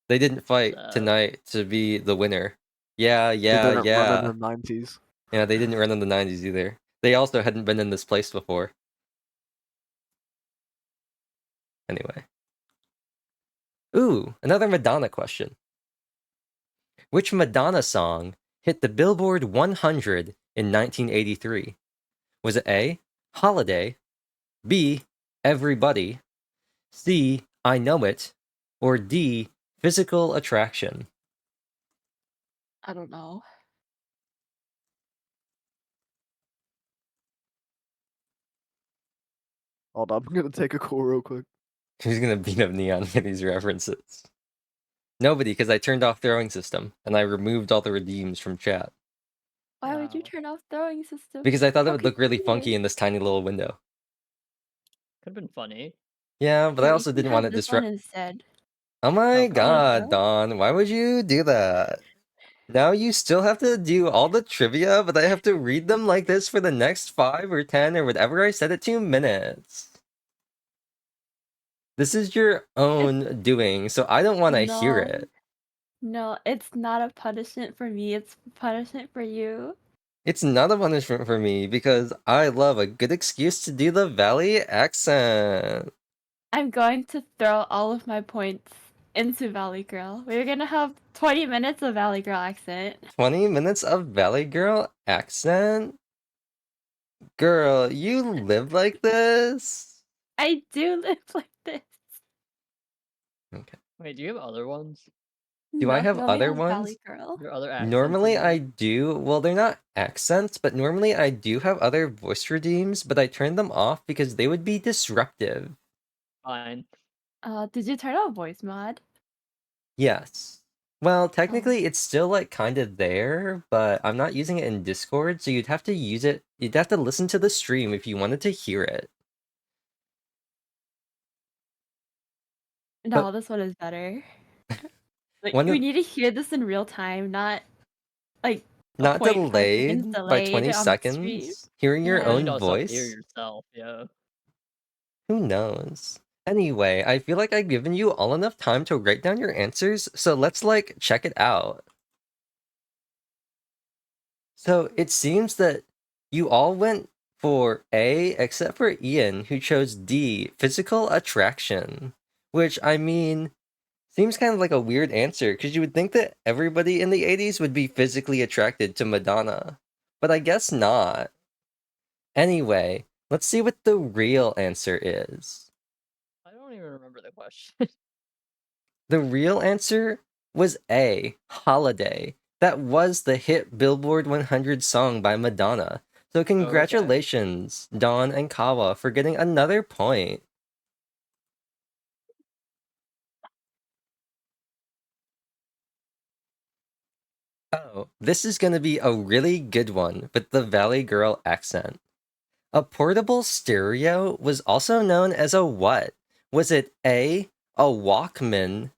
They didn't fight So- tonight to be the winner. Yeah, They yeah, didn't run yeah. in the 90s. Yeah, they didn't run in the 90s either. They also hadn't been in this place before. Anyway. Ooh, another Madonna question. Which Madonna song hit the Billboard 100 in 1983? Was it A, Holiday, B, Everybody, C, I Know It, or D, Physical Attraction? I don't know. Hold up, I'm gonna take a call real quick. Who's gonna beat up Neon for these references? Nobody, because I turned off throwing system and I removed all the redeems from chat. Why would you Wow. turn off throwing system? Because I thought it How would look really convenient. funky in this tiny little window. Could have been funny. Yeah, but I Here, you also can didn't have want to this one disrupt. instead. Oh my Okay. god, go. Dawn, why would you do that? Now you still have to do all the trivia, but I have to read them like this for the next 5 or 10 or whatever I said it 2 minutes. This is your own doing, so I don't want to hear No. it. No, it's not a punishment for me. It's punishment for you. It's not a punishment for me because I love a good excuse to do the Valley accent. I'm going to throw all of my points into Valley Girl. We're gonna have 20 minutes of Valley Girl accent. 20 minutes of Valley Girl accent? Girl, you live like this? I do live like this. Okay. Wait, do you have other ones? Do I No, have we only other have Valley ones? Girl. Your other accents? Normally in I there? do. Well, they're not accents, but normally I do have other voice redeems, but I turned them off because they would be disruptive. Fine. Did you turn on voice mod? Yes. Well, technically it's still like kind of there, but I'm not using it in Discord, so you'd have to use it. You'd have to listen to the stream if you wanted to hear it. No, this one is better. Like, One we of- need to hear this in real time, not like a Not 0.5 seconds delayed by delayed 20 on the stream. seconds. Hearing your Yeah. You own can also hear voice? yourself, yeah. Who knows? Anyway, I feel like I've given you all enough time to write down your answers, so let's like check it out. So it seems that you all went for A, except for Ian, who chose D, physical attraction. Which, I mean, seems kind of like a weird answer, because you would think that everybody in the 80s would be physically attracted to Madonna. But I guess not. Anyway, let's see what the real answer is. I don't even remember the question. The real answer was A, Holiday. That was the hit Billboard 100 song by Madonna. So congratulations, Dawn and Kawa, for getting another point. Oh, this is going to be a really good one with the Valley Girl accent. A portable stereo was also known as a what? Was it A, a Walkman,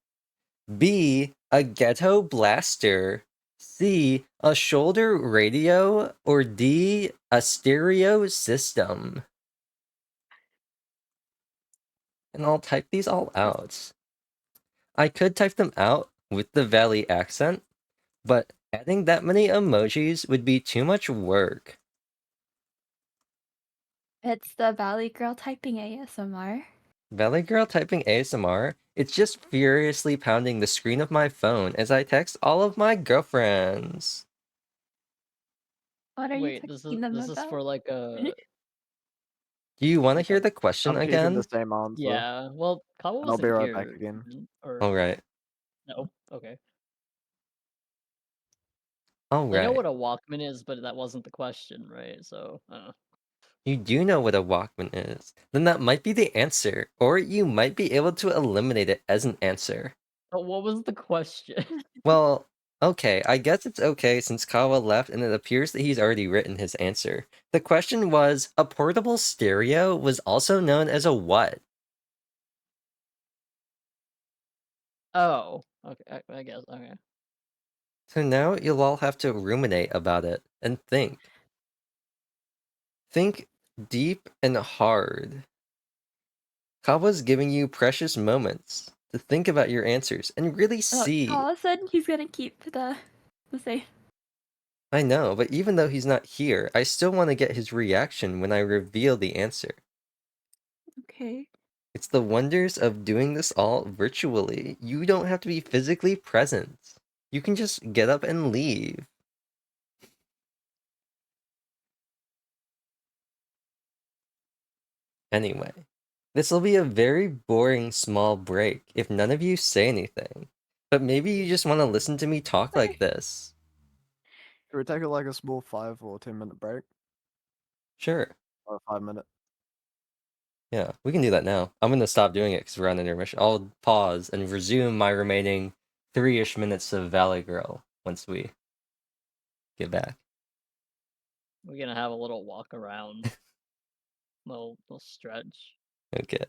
B, a ghetto blaster, C, a shoulder radio, or D, a stereo system? And I'll type these all out. I could type them out with the Valley accent, but adding that many emojis would be too much work. It's the Valley Girl typing ASMR. Valley Girl typing ASMR, it's just furiously pounding the screen of my phone as I text all of my girlfriends. What are you Wait, this texting them is about? for like a Do you want to hear the question I'm keeping the again? same answer. yeah. Well, Kawa And I'll be wasn't right here. back again. Or Alright. no? Okay. I know Alright. what a Walkman is, but that wasn't the question, right? So, You do know what a Walkman is. Then that might be the answer, or you might be able to eliminate it as an answer. but what was the question? Well, okay, I guess it's okay since Kawa left and it appears that he's already written his answer. The question was, a portable stereo was also known as a what? Oh, okay. I guess. Okay. So now you'll all have to ruminate about it and think. Think deep and hard. Kawa's giving you precious moments to think about your answers and really see. Kawa said he's gonna keep the same. I know, but even though he's not here, I still want to get his reaction when I reveal the answer. Okay. It's the wonders of doing this all virtually. You don't have to be physically present. You can just get up and leave. Anyway, this will be a very boring small break if none of you say anything. But maybe you just want to listen to me talk like this. Can we take like a small 5 or 10 minute break? Sure. Or 5 minute? Yeah, we can do that now. I'm gonna stop doing it because we're on intermission. I'll pause and resume my remaining 3-ish minutes of Valley Girl once we get back. We're gonna have a little walk around, little stretch. Okay.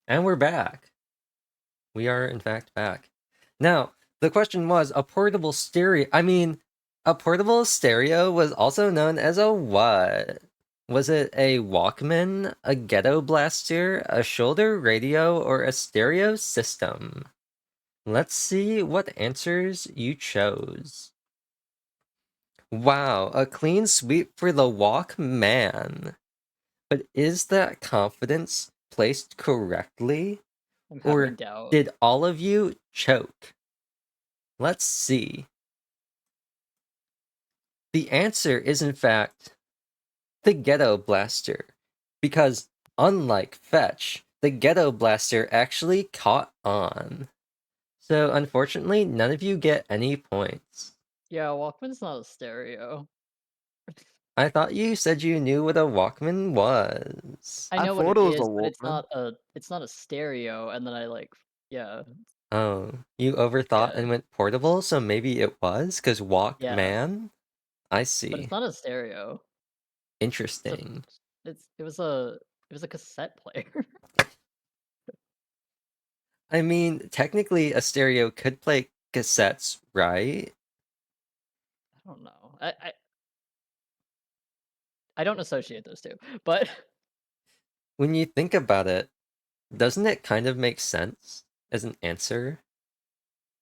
And we're back. We are, in fact, back. Now, the question was a portable stereo. I mean, a portable stereo was also known as a what? Was it a Walkman, a ghetto blaster, a shoulder radio, or a stereo system? Let's see what answers you chose. Wow, a clean sweep for the Walkman. But is that confidence placed correctly? I'm Or having doubt. did all of you choke? Let's see. The answer is, in fact, the Ghetto Blaster. Because, unlike Fetch, the Ghetto Blaster actually caught on. So, unfortunately, none of you get any points. Yeah, Walkman's not a stereo. I thought you said you knew what a Walkman was. I I know what thought it it was a is, but Walkman. it's not a stereo. And then yeah, Oh, you overthought Yeah. and went portable, so maybe it was? Because Yeah. Walkman? I but see. it's not a stereo. Interesting. It was a cassette player. I mean, technically, a stereo could play cassettes, right? I don't know. I don't associate those two, but When you think about it, doesn't it kind of make sense as an answer?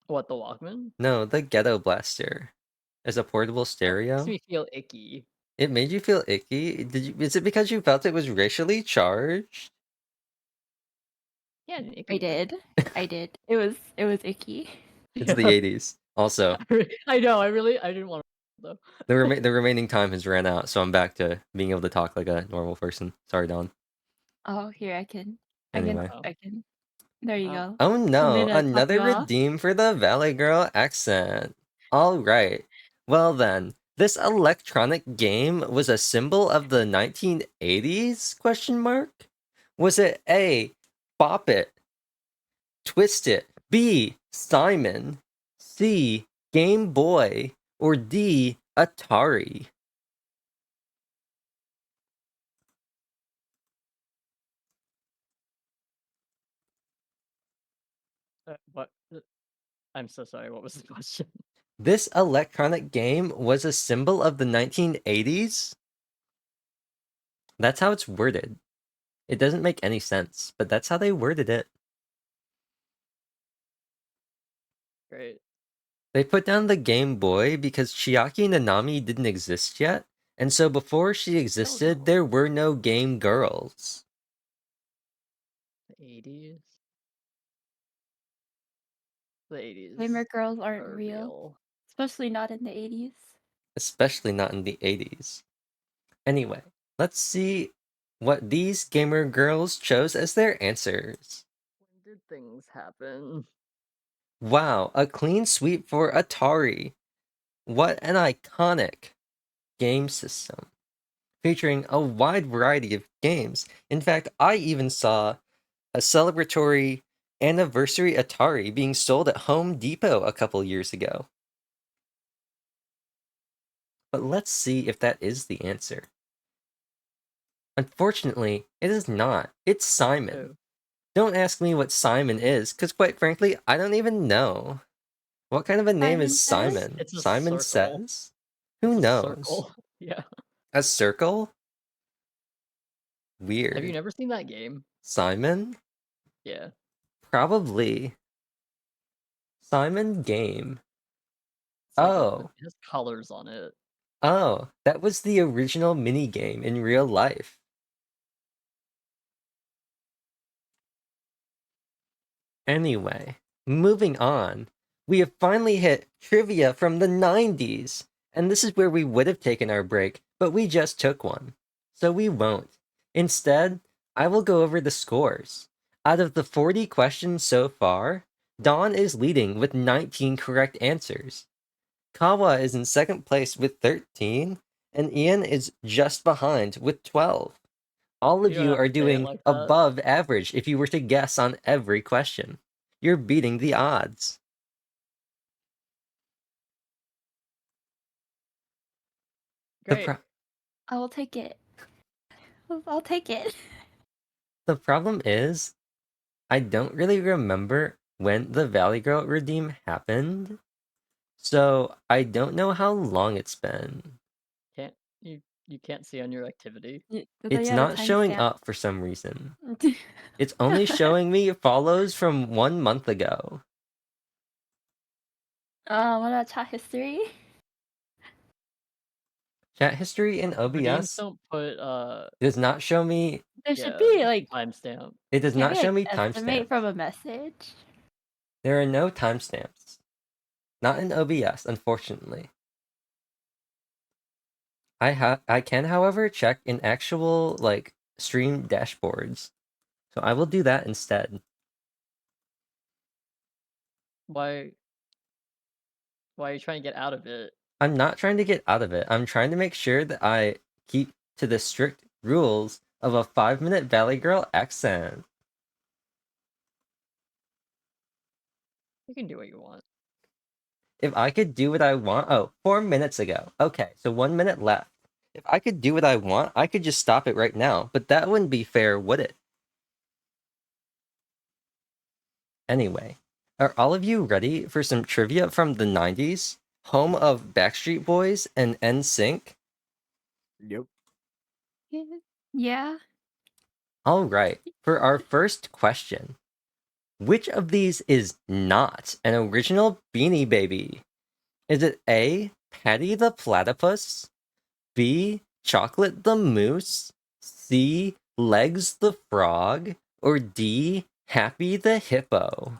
what, the Walkman? No, the Ghetto Blaster as a portable That stereo. makes me feel icky. It made you feel icky. Is it because you felt it was racially charged? Yeah, I did. I did. It was icky. It's the 80s. Also, I know. I didn't want to though. the remaining time has ran out, so I'm back to being able to talk like a normal person. Sorry, Don. Oh, here I can. Anyway. I can. There you Oh. go. Oh no, Something to top another you off. redeem for the Valley Girl accent. Alright. Well then, this electronic game was a symbol of the 1980s? Question mark? Was it A, Bop It, Twist It, B, Simon, C, Game Boy, or D, Atari? What? I'm so sorry. What was the question? This electronic game was a symbol of the 1980s? That's how it's worded. It doesn't make any sense, but that's how they worded it. Great. They put down the Game Boy because Chiaki Nanami didn't exist yet, and so before she existed, no. there were no game girls. The 80s. The 80s. Gamer girls aren't are real. Especially not in the 80s. Especially not in the 80s. Anyway, let's see what these gamer girls chose as their answers. When did things happen? Wow, a clean sweep for Atari. What an iconic game system, featuring a wide variety of games. In fact, I even saw a celebratory anniversary Atari being sold at Home Depot a couple years ago. But let's see if that is the answer. Unfortunately, it is not. It's Simon. Oh. Don't ask me what Simon is, because quite frankly, I don't even know. What kind of a name is Simon Says? Simon? It's a Simon circle. Says? Who It's a knows? circle. Yeah. A circle? Have you Weird. never seen that game? Simon? Yeah. Probably. Simon Game. It's like Oh. it has colors on it. Oh, that was the original minigame in real life. Anyway, moving on. We have finally hit trivia from the 90s. And this is where we would have taken our break, but we just took one. So we won't. Instead, I will go over the scores. Out of the 40 questions so far, Dawn is leading with 19 correct answers. Kawa is in second place with 13, and Ian is just behind with 12. All of You don't you have are to say it doing like that. above average if you were to guess on every question. You're beating the odds. The, Great. pro- I will take it. I'll take it. the problem is, I don't really remember when the Valley Girl redeem happened, so I don't know how long it's been. Can't you can't see on your activity. But It's you have a not showing timestamp. up for some reason. It's only showing me follows from 1 month ago. What about chat history? Chat history in Redeems OBS don't put does not show me. There should yeah, be like timestamp. It does can't not we show like me estimate from timestamps. a message? There are no timestamps. Not in OBS, unfortunately. I can, however, check in actual like stream dashboards. So I will do that instead. Why are you trying to get out of it? I'm not trying to get out of it. I'm trying to make sure that I keep to the strict rules of a 5-minute Valley Girl accent. You can do what you want. If I could do what I want, 4 minutes ago. Okay, so 1 minute left. If I could do what I want, I could just stop it right now. But that wouldn't be fair, would it? Anyway, are all of you ready for some trivia from the 90s? Home of Backstreet Boys and NSYNC? Yep. Yeah. All right, for our first question, which of these is not an original Beanie Baby? Is it A, Patty the Platypus, B, Chocolate the Moose, C, Legs the Frog, or D, Happy the Hippo?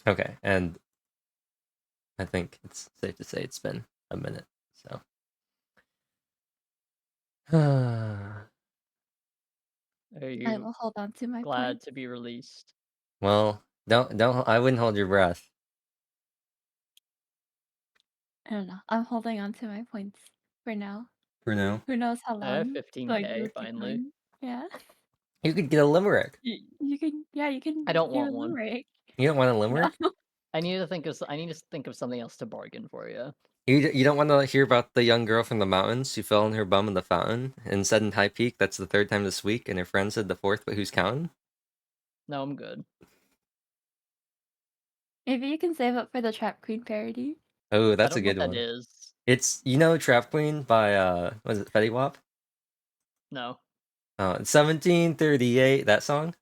Okay, and I think it's safe to say it's been a minute, so. Are I you will hold on to my glad point. to be released? Well, don't I wouldn't hold your breath. I don't know. I'm holding on to my points for now. For now. Who knows how I have long? Like 15K we'll keep finally. going. Yeah. You could get a limerick. You can. Yeah, you can. I don't do a want one. limerick. You don't want a No. limerick? I need to think of something else to bargain for you. You don't want to hear about the young girl from the mountains who fell on her bum in the fountain and said in High Peak that's the third time this week, and her friend said the fourth, but who's counting? No, I'm good. Maybe you can save up for the Trap Queen parody. Oh, I that's a don't know good what that one. is. It's Trap Queen by was it Fetty Wap? No, Oh, it's 1738. That song?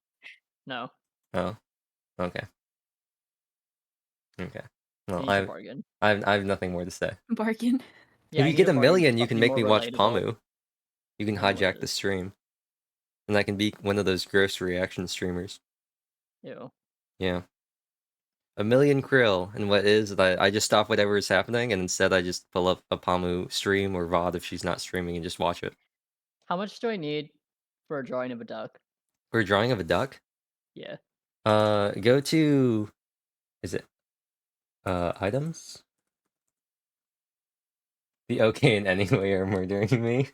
no. Oh, okay, okay. I Well, need to bargain. I have nothing more to say. Bargain. Yeah, If I you need get to a bargain for million, you can something make more me watch relatable. Pamu. You can Oh, what hijack the is- stream, and I can be one of those gross reaction streamers. Ew. Yeah. A million krill, and what is that I just stop whatever is happening, and instead I just pull up a Pamu stream or VOD if she's not streaming and just watch it. How much do I need for a drawing of a duck? For a drawing of a duck, Yeah. go to, is it, items? The okay and anyway are murdering me.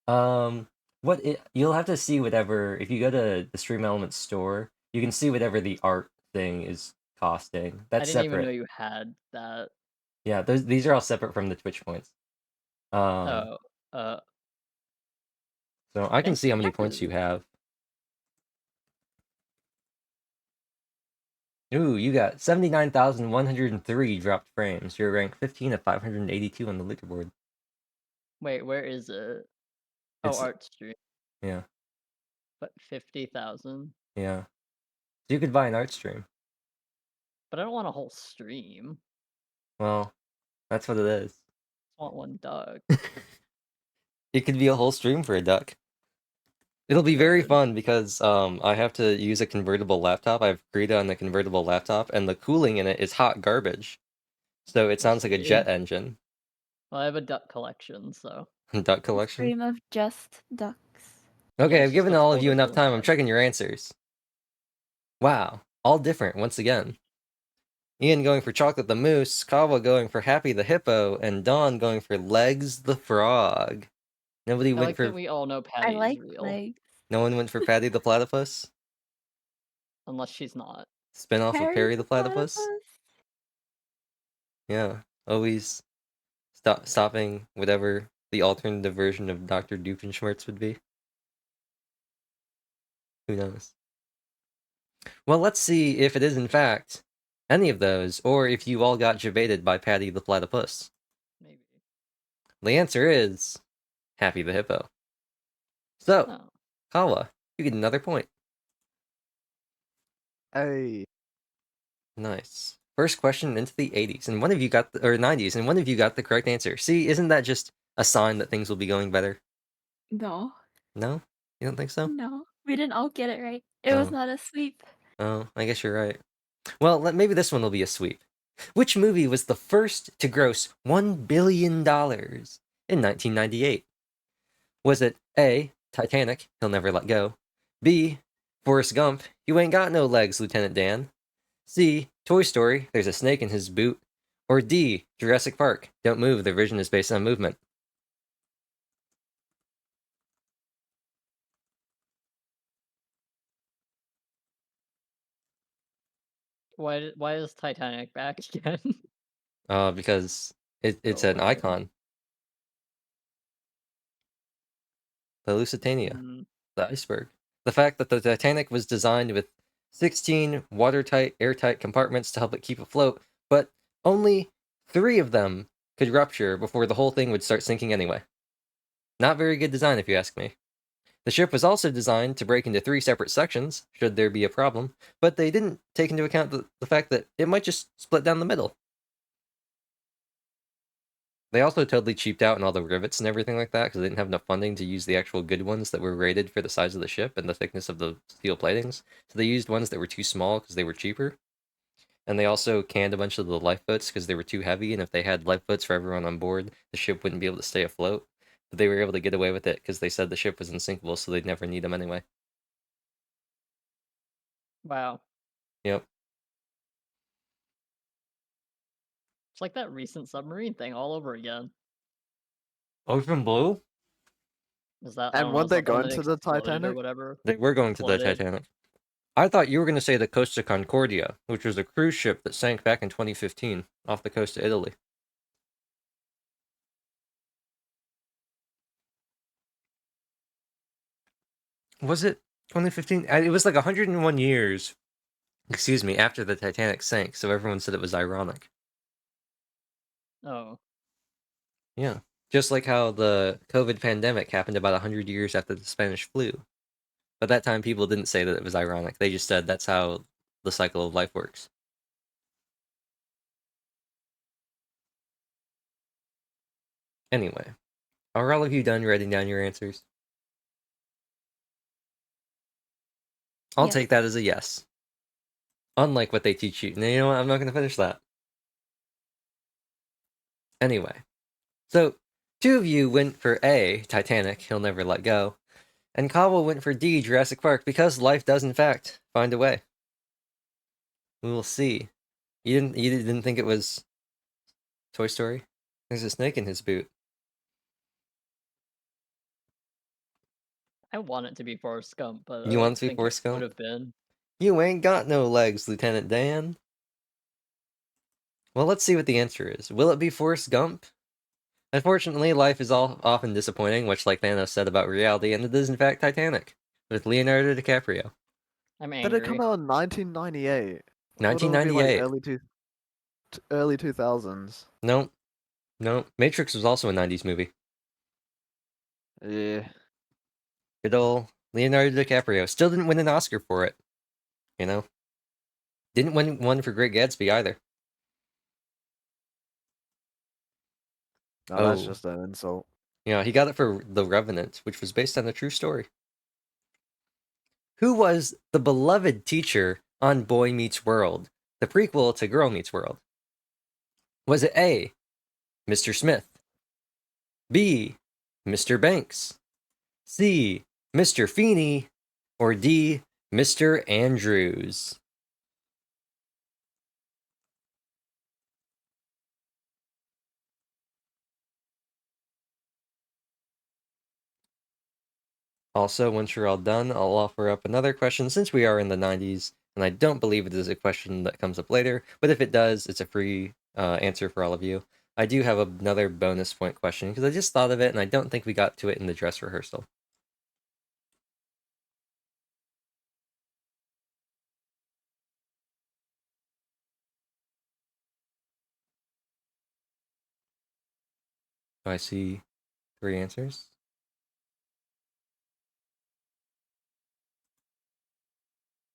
You'll have to see whatever, if you go to the Stream Elements store, you can see whatever the art thing is costing. I That's didn't even know separate. you had that. Yeah, these are all separate from the Twitch points. Oh, So I can thank see how many you. points you have. Ooh, you got 79,103 dropped frames. You're ranked 15 of 582 on the leaderboard. Wait, where is it? Oh, It's art stream. yeah, But 50,000. yeah. So you could buy an art stream. But I don't want a whole stream. Well, that's what it is. I want one duck. It could be a whole stream for a duck. It'll be very Good. fun because I have to use a convertible laptop. I've created on the convertible laptop, and the cooling in it is hot garbage. So it sounds like a see. jet engine. Well, I have a duck collection, so. Duck collection. Stream of just ducks. Okay, Yeah, I've it's just given a all of you folder enough full of time. I'm ducks. checking your answers. Wow, all different once again. Ian going for Chocolate the Moose, Kawa going for Happy the Hippo, and Dawn going for Legs the Frog. Nobody I went like for. that we all know I Patty like is real. legs. No one went for Patty the Platypus. Unless she's not. Spin off of Perry the Platypus. Platypus? Yeah, always stopping whatever the alternative version of Dr. Doofenshmirtz would be. Who knows? Well, let's see if it is in fact any of those, or if you all got jebaited by Patty the Platypus. Maybe. The answer is Happy the Hippo. So, Oh. Kawa, you get another point. Hey. Nice. First question into the 80s, and one of you got or 90s, and one of you got the correct answer. See, isn't that just a sign that things will be going better? No, No? You don't think so? no, we didn't all get it right. It was Oh. not a sweep. Oh, I guess you're right. Well, maybe this one will be a sweep. Which movie was the first to gross $1 billion in 1998? Was it A, Titanic, He'll Never Let Go, B, Forrest Gump, You Ain't Got No Legs, Lieutenant Dan, C, Toy Story, There's a Snake in His Boot, or D, Jurassic Park, Don't Move, the version is based on movement? Why is Titanic back again? Because it's Oh, an okay. icon. The Lusitania, Mm, the iceberg. The fact that the Titanic was designed with 16 watertight, airtight compartments to help it keep afloat, but only 3 of them could rupture before the whole thing would start sinking anyway. Not very good design, if you ask me. The ship was also designed to break into 3 separate sections, should there be a problem, but they didn't take into account the fact that it might just split down the middle. They also totally cheaped out on all the rivets and everything like that because they didn't have enough funding to use the actual good ones that were rated for the size of the ship and the thickness of the steel platings. So they used ones that were too small because they were cheaper. And they also canned a bunch of the lifeboats because they were too heavy, and if they had lifeboats for everyone on board, the ship wouldn't be able to stay afloat. But they were able to get away with it because they said the ship was unsinkable, so they'd never need them anyway. wow. Yep. It's like that recent submarine thing all over again. Ocean Blue? Is that I And don't know, weren't is they that the one going that to the exploded or Titanic? whatever? They were going to the Exploded. Titanic. I thought you were going to say the Costa Concordia, which was a cruise ship that sank back in 2015 off the coast of Italy. Was it 2015? It was like 101 years, excuse me, after the Titanic sank, so everyone said it was ironic. Oh. Yeah. Just like how the COVID pandemic happened about 100 years after the Spanish flu. But that time people didn't say that it was ironic. They just said that's how the cycle of life works. Anyway, are all of you done writing down your answers? I'll Yes. take that as a yes. Unlike what they teach you. No, you know what? I'm not going to finish that. Anyway, so 2 of you went for A, Titanic, He'll Never Let Go, and Kawa went for D, Jurassic Park, because life does in fact find a way. We will see. You didn't think it was Toy Story? There's a snake in his boot. I want it to be Forrest Gump, but I You want don't it to be think Forrest it Gump? would have been. You ain't got no legs, Lieutenant Dan. Well, let's see what the answer is. Will it be Forrest Gump? Unfortunately, life is often disappointing, much like Thanos said about reality, and it is in fact Titanic, with Leonardo DiCaprio. I'm Did it come angry. out in 1998? I thought it would be like 1998. early 2000s. No, Matrix was also a 90s movie. Yeah. Good old Leonardo DiCaprio. Still didn't win an Oscar for it. You know? Didn't win one for Great Gatsby either. No, that's Oh. just an insult. Yeah, he got it for The Revenant, which was based on a true story. Who was the beloved teacher on Boy Meets World, the prequel to Girl Meets World? Was it A, Mr. Smith, B, Mr. Banks, C, Mr. Feeney, or D, Mr. Andrews? Also, once you're all done, I'll offer up another question since we are in the 90s, and I don't believe it is a question that comes up later, but if it does, it's a free answer for all of you. I do have another bonus point question because I just thought of it and I don't think we got to it in the dress rehearsal. Do I see 3 answers?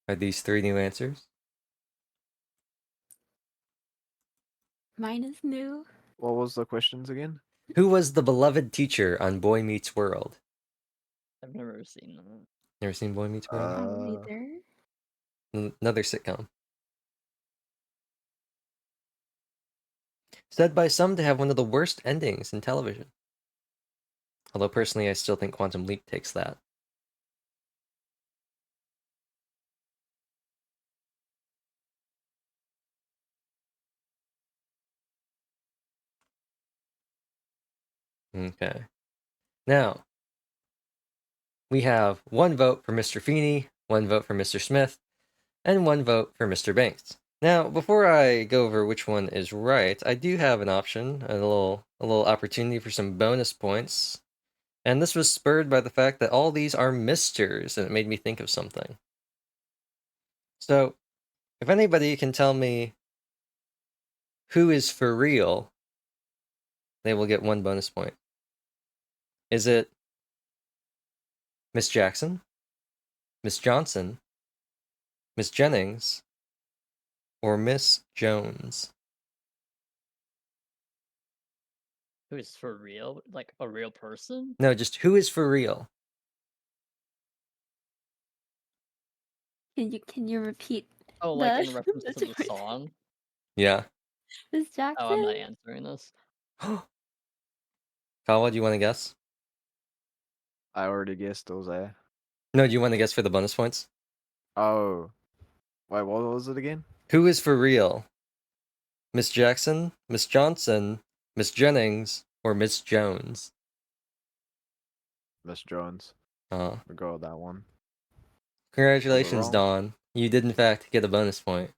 Are these 3 new answers? Mine is new. What was the questions again? Who was the beloved teacher on Boy Meets World? I've never seen that. Never seen Boy Meets I World? haven't either. Another sitcom. Said by some to have one of the worst endings in television. Although personally, I still think Quantum Leap takes that. Okay. Now, we have 1 vote for Mr. Feeney, 1 vote for Mr. Smith, and 1 vote for Mr. Banks. Now, before I go over which one is right, I do have an option, a little opportunity for some bonus points. And this was spurred by the fact that all these are misters, and it made me think of something. So, if anybody can tell me who is for real, they will get 1 bonus point. Is it Miss Jackson, Miss Johnson, Miss Jennings, or Miss Jones? Who is for real? Like a real person? No, just who is for real? Can you repeat Oh, like the in reference to the difference? song? Yeah. Miss Oh, I'm Jackson? not answering this. Kawa, do you want to guess? I already guessed it was there. No, do you want to guess for the bonus points? Oh. Wait, what was it again? Who is for real? Miss Jackson, Miss Johnson, Miss Jennings, or Miss Jones? Miss Jones. Uh, We'll go with that one. Congratulations, wrong? Dawn. You did in fact get a bonus point.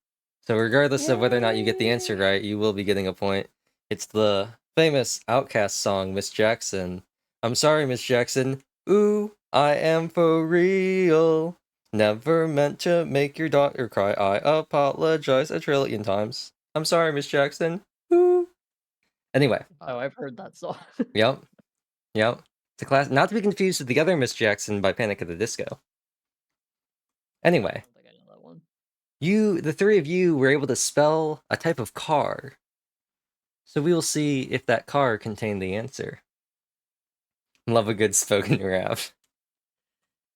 So regardless of whether or not you get the answer Yay! right, you will be getting a point. It's the famous Outcast song, Miss Jackson. I'm sorry, Miss Jackson. Ooh, I am for real. Never meant to make your daughter cry. I apologize 1,000,000,000,000 times. I'm sorry, Miss Jackson. Ooh. Anyway, Oh, I've heard that song. yep. It's a class, not to be confused with the other Miss Jackson by Panic at the Disco. Anyway. I don't think I know that one. The 3 of you were able to spell a type of car. So we will see if that car contained the answer. Love a good spoken rap.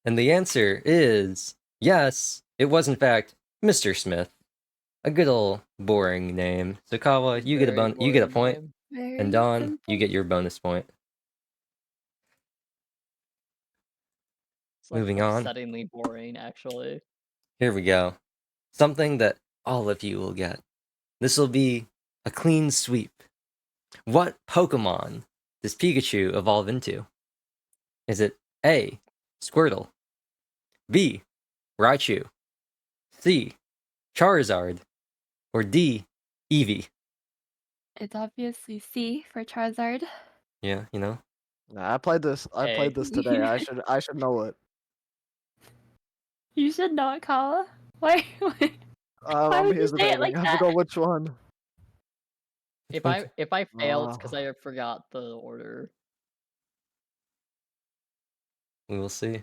And the answer is yes, it was in fact Mr. Smith. A good old boring name. So Kawa, you get a Very you get a boring point, name. Very and Dawn, you simple. get your bonus point. It's like Moving on. upsettingly boring, actually. Here we go. Something that all of you will get. This will be a clean sweep. What Pokemon does Pikachu evolve into? Is it A, Squirtle, B, Raichu, C, Charizard, or D, Eevee? It's obviously C for Charizard. Yeah, you know? Nah, I played this. I Hey. played this today. I should know it. You should know it, Kala. Why? Why I'm would you say it hesitating. like I that? forgot which one. If Okay. I fail, it's because Ah. I forgot the order. We will see.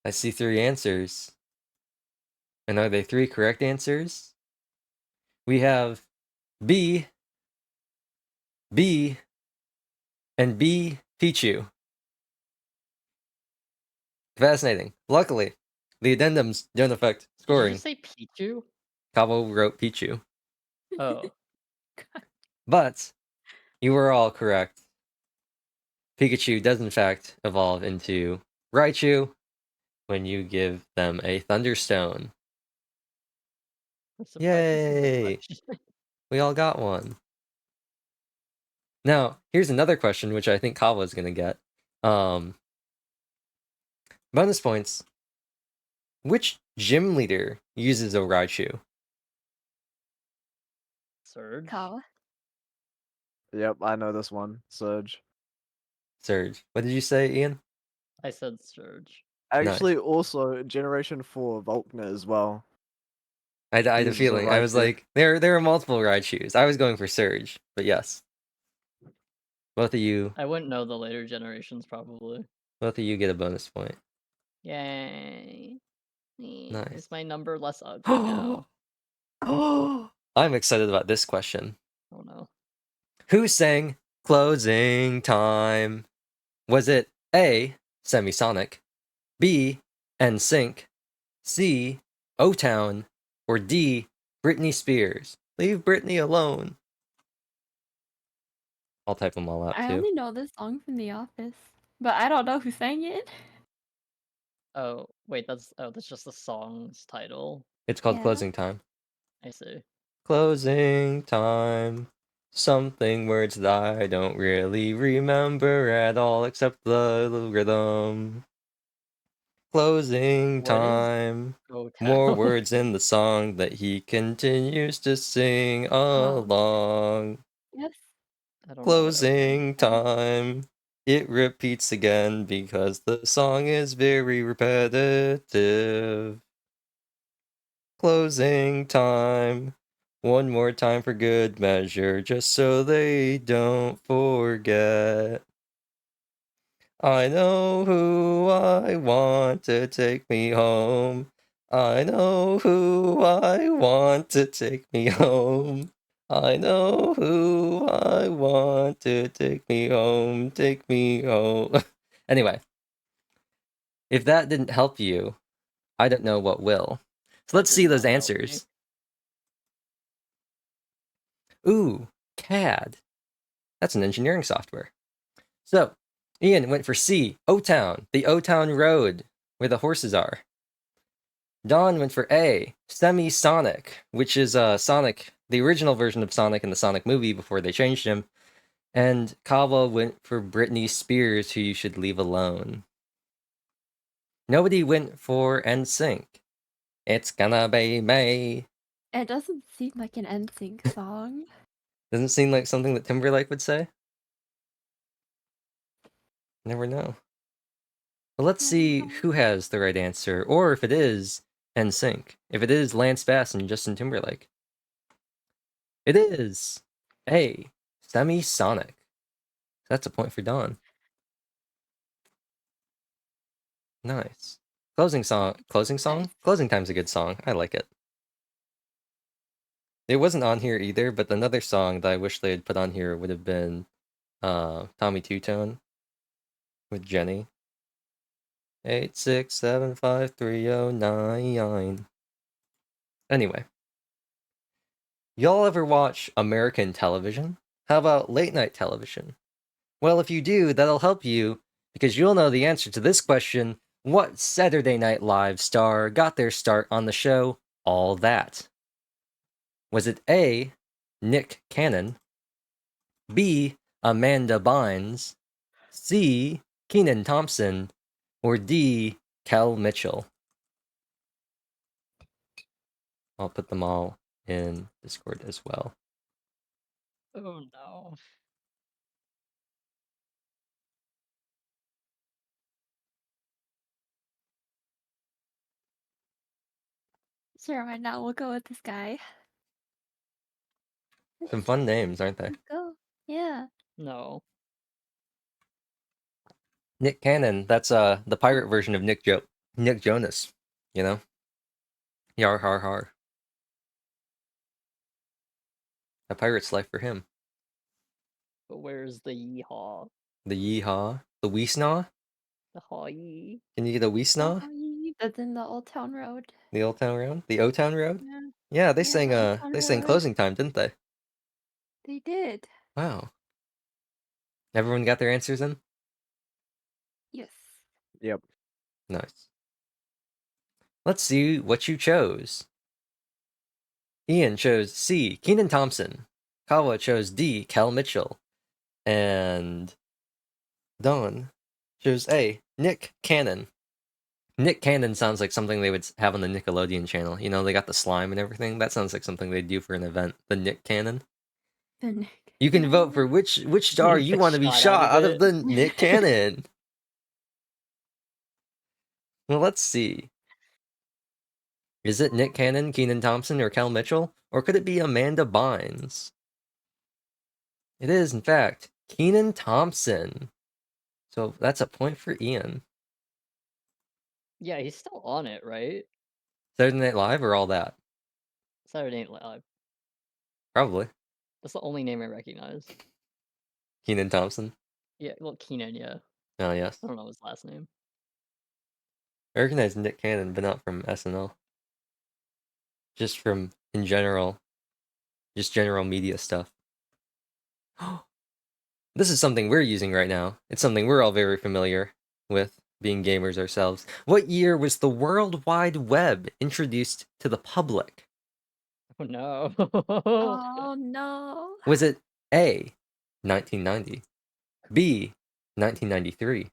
I see 3 answers. And are they 3 correct answers? We have B, B, and B, Pichu. Fascinating. Luckily, the addendums don't affect Did you scoring. just say Pichu? Cabo wrote Pichu. Oh. But you were all correct. Pikachu does in fact evolve into Raichu when you give them a Thunderstone. I'm surprised this is a Yay! question. We all got one. Now, here's another question which I think Kawa is gonna get. Bonus points. Which gym leader uses a Raichu? Surge? Kala. Yep, I know this one. Surge. Surge. What did you say, Ian? I said Surge. Actually, also Generation 4 Volkner as well. I had a Uses a feeling. I was Raichu. like, there are multiple Raichus. I was going for Surge, but yes. Both of you I wouldn't know the later generations probably. get a bonus point. Yay. Nice. Is my number less ugly now? I'm excited about this question. Oh no. Who sang Closing Time? Was it A, Semisonic, B, NSYNC, C, O-Town, or D, Britney Spears? Leave Britney alone. I'll type them all out I too. only know this song from The Office, but I don't know who sang it. Oh, wait, that's just the song's title. It's called Yeah. Closing Time. I see. Closing time. Something words that I don't really remember at all except the rhythm. Closing What is time. Go More Town? words in the song that he continues to sing along. Yes. I don't know what Closing Town. time. It repeats again because the song is very repetitive. Closing time. One more time for good measure, just so they don't forget. I know who I want to take me home. I know who I want to take me home. I know who I want to take me home. Take me home. Anyway, if that didn't help you, I don't know what will. So let's That see did those not help me. answers. Ooh, CAD. That's an engineering software. So, Ian went for C, O-Town, the O-Town Road, where the horses are. Don went for A, Semisonic, which is Sonic, the original version of Sonic in the Sonic movie before they changed him. And Kawa went for Britney Spears, who you should leave alone. Nobody went for NSYNC. It's gonna be me. It doesn't seem like an NSYNC song. Doesn't seem like something that Timberlake would say. Never know. Well, let's see who has the right answer, or if it is NSYNC. If it is Lance Bass and Justin Timberlake. It is A, Semisonic. That's a point for Dawn. Nice. Closing song? Nice. Closing Time's a good song. I like it. It wasn't on here either, but another song that I wish they had put on here would have been Tommy Two Tone with Jenny. 8675309. Anyway. Y'all ever watch American television? How about late night television? Well, if you do, that'll help you because you'll know the answer to this question. What Saturday Night Live star got their start on the show All That? Was it A, Nick Cannon, B, Amanda Bynes, C, Kenan Thompson, or D, Kel Mitchell? I'll put them all in Discord as well. Oh no. Sure, why not? We'll go with this guy. Some fun names, aren't they? Let's go. Yeah. No. Nick Cannon, that's the pirate version of Nick Jonas, you know? Yar har har. A pirate's life for him. But where's the yeehaw? The yeehaw. The weesnaw? The haw yee? Can you get a weesnaw? That's in the Old Town Road. The Old Town Road? The O-Town Road? Yeah. Yeah, they Yeah, sang the Old Town they sang Road. Closing Time, didn't they? They did. Wow. Everyone got their answers in? Yes. Yep. Nice. Let's see what you chose. Ian chose C, Kenan Thompson. Kawa chose D, Kel Mitchell. And Dawn chose A, Nick Cannon. Nick Cannon sounds like something they would have on the Nickelodeon channel. You know, they got the slime and everything. That sounds like something they'd do for an event. The Nick Cannon. The Nick. You can vote for which star you Get want to be shot shot out of it. the Nick Cannon. Well, let's see. Is it Nick Cannon, Kenan Thompson, or Kel Mitchell? Or could it be Amanda Bynes? It is, in fact, Kenan Thompson. So that's a point for Ian. Yeah, he's still on it, right? Saturday Night Live or all that? Saturday Night Live. Probably. That's the only name I recognize. Kenan Thompson. Yeah, well, Keenan, yeah. Oh, yes. I don't know his last name. I recognize Nick Cannon, but not from SNL. Just from, in general, just general media stuff. This is something we're using right now. It's something we're all very familiar with, being gamers ourselves. What year was the World Wide Web introduced to the public? Oh no. Oh no. Was it A, 1990, B, 1993,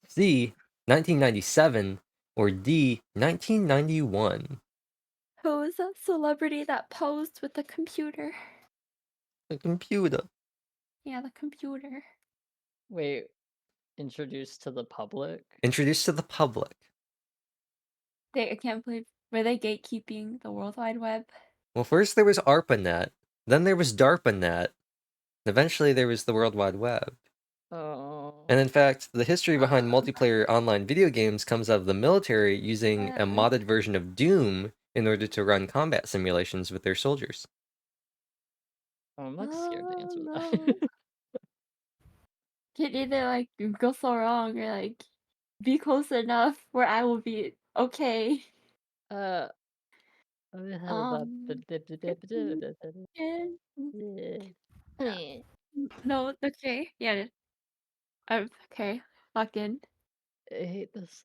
C, 1997, or D, 1991? Who's that celebrity that posed with the computer? The computer. Yeah, the computer. Wait, introduced to the public? Introduced to the public. I can't believe, were they gatekeeping the World Wide Web? Well, first there was ARPANET, then there was DARPANET, eventually there was the World Wide Web. Oh. And in fact, the history behind multiplayer online video games comes out of the military using a modded version of Doom in order to run combat simulations with their soldiers. I'm like scared to answer Oh, that. no. Can either like go so wrong or like be close enough where I will be okay. uh, Um, and- no, okay, yeah, I'm okay. Locked in. I hate this.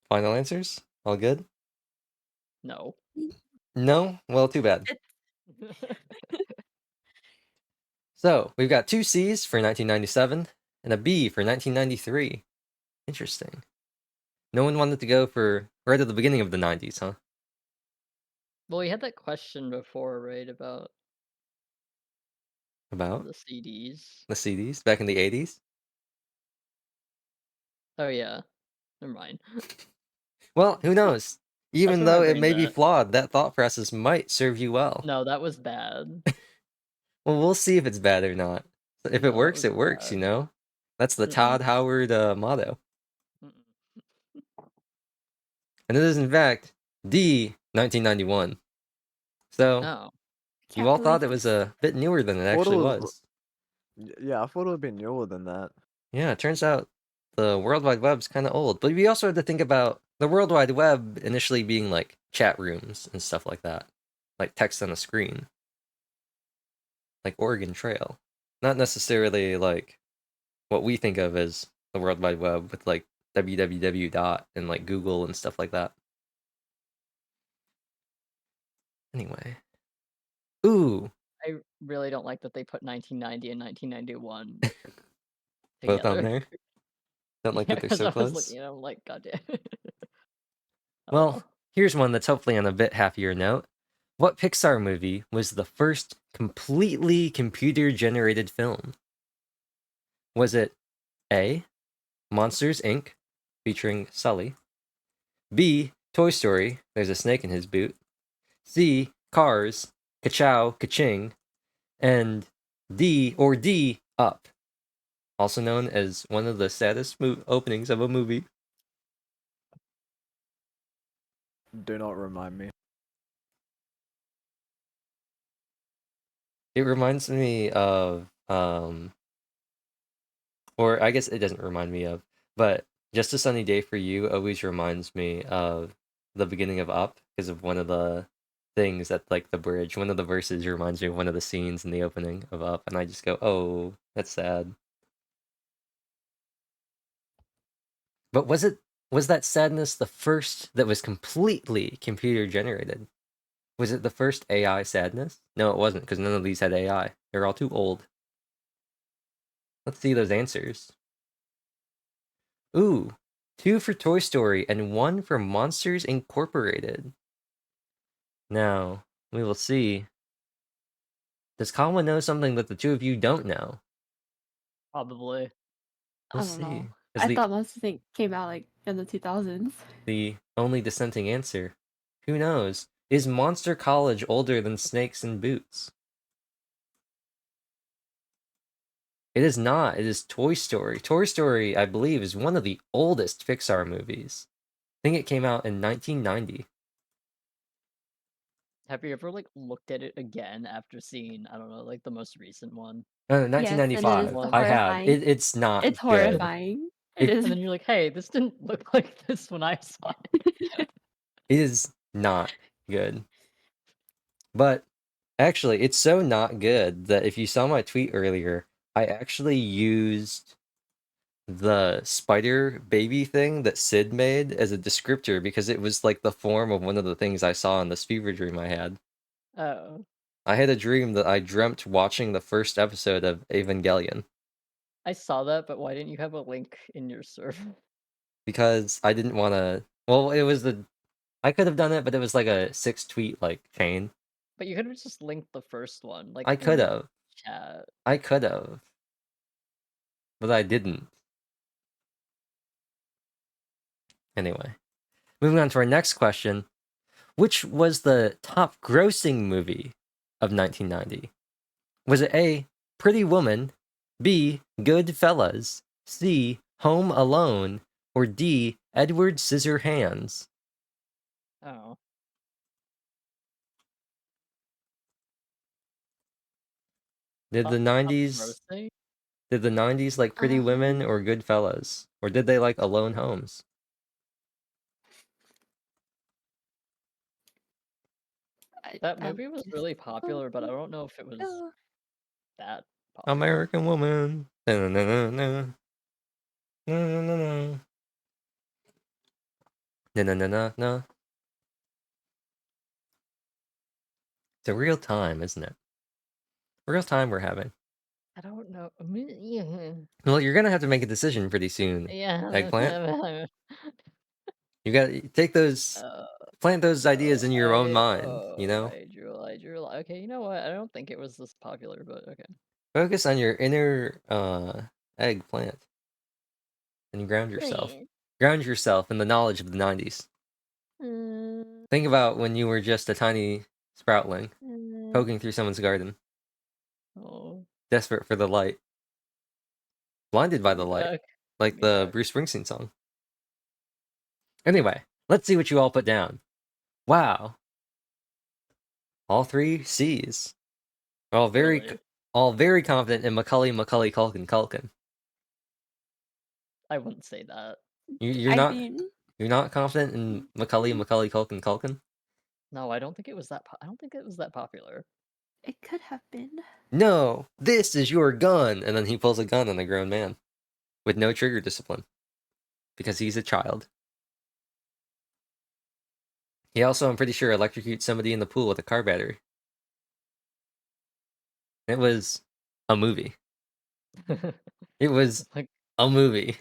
Final answers? All good? No. No? Well, too bad. So, we've got two C's for 1997 and a B for 1993. Interesting. No one wanted to go for right at the beginning of the 90s, huh? Well, we had that question before, right, about About the CDs. the CDs back in the 80s? Oh yeah. Never mind. Well, who knows? Even though it remembering may be that. flawed, that thought process might serve you well. No, that was bad. Well, we'll see if it's bad or not. If No, it that works, was it works, you bad. know? That's the Mm-mm. Todd Howard motto. Mm-mm. And it is, in fact, D, 1991. So, Oh. you Can't all thought it believe was this. a bit newer than it Thought it actually was- was. Yeah, I thought it would have been newer than that. Yeah, it turns out the World Wide Web's kind of old. But we also had to think about the World Wide Web initially being like chat rooms and stuff like that. Like text on a screen. Like Oregon Trail. Not necessarily like what we think of as the World Wide Web with like www dot and like Google and stuff like that. Anyway. Ooh, I really don't like that they put 1990 and 1991 both on together. there. Don't like Yeah, that they're 'cause so I was close. looking at them like, God damn. Well, here's one that's hopefully on a bit happier note. What Pixar movie was the first completely computer-generated film? Was it A, Monsters, Inc., featuring Sully? B, Toy Story, there's a snake in his boot? C, Cars, Ka-chow, Ka-ching? And D, Up, also known as one of the saddest openings of a movie. Do not remind me. It reminds me of, or I guess it doesn't remind me of, but Just a Sunny Day for You always reminds me of the beginning of Up because of one of the things at like the bridge. One of the verses reminds me of one of the scenes in the opening of Up, and I just go, "Oh, that's sad." But was that sadness the first that was completely computer generated? Was it the first AI sadness? No, it wasn't, because none of these had AI. They're all too old. Let's see those answers. Ooh, 2 for Toy Story and 1 for Monsters Incorporated. Now, we will see Does Kawa know something that the two of you don't know? Probably. We'll I don't know. see. Is I thought Monster Inc. came out like in the 2000s. the only dissenting answer? Who knows? Is Monster College older than Snakes and Boots? It is not. It is Toy Story. Toy Story, I believe, is one of the oldest Pixar movies. I think it came out in 1990. Have you ever like looked at it again after seeing, I don't know, like the most recent one? No, Yes, and it is 1995. Well, I have. horrifying. It's not It's good. horrifying. It It- is. And then you're like, hey, this didn't look like this when I saw it. It is not good. But actually, it's so not good that if you saw my tweet earlier, I actually used the spider baby thing that Sid made as a descriptor because it was like the form of one of the things I saw in this fever dream I had. Oh. I had a dream that I dreamt watching the first episode of Evangelion I saw that, but why didn't you have a link in your server? because I didn't want to. Well, it was the. I could have done it, but it was like a 6 tweet like chain. But you could have just linked the first one, like I in could the have. chat. I could have. But I didn't. Anyway, moving on to our next question. Which was the top grossing movie of 1990? Was it A, Pretty Woman, B, Goodfellas, C, Home Alone, or D, Edward Scissorhands? Oh. Did the Top 90s grossing? did the 90s like Pretty Women or Goodfellas? Or did they like Alone Homes? That movie was really popular, but I don't know if it was that popular. American Woman. Na-na-na-na-na. Na-na-na-na. Na-na-na-na-na. It's a real time, isn't it? Real time we're having. I don't know. I mean, yeah. Well, you're gonna have to make a decision pretty soon. Yeah. Eggplant? You gotta take those, plant those ideas in your own mind, you know? I drew. Okay, you know what? I don't think it was this popular, but okay. Focus on your inner eggplant and ground yourself. Ground yourself in the knowledge of the 90s. Think about when you were just a tiny sproutling, poking through someone's garden, Oh. desperate for the light. Blinded by the light, Okay. like the Bruce Springsteen song. Anyway, let's see what you all put down. Wow. All three C's. We're Really? all very confident in Macaulay Culkin. I wouldn't say that. You're not confident in Macaulay Culkin? No, I don't think it was that. I don't think it was that popular. It could have been. No, this is your gun, and then he pulls a gun on a grown man with no trigger discipline because he's a child. He also, I'm pretty sure, electrocutes somebody in the pool with a car battery. It was a movie. It was Like, a movie.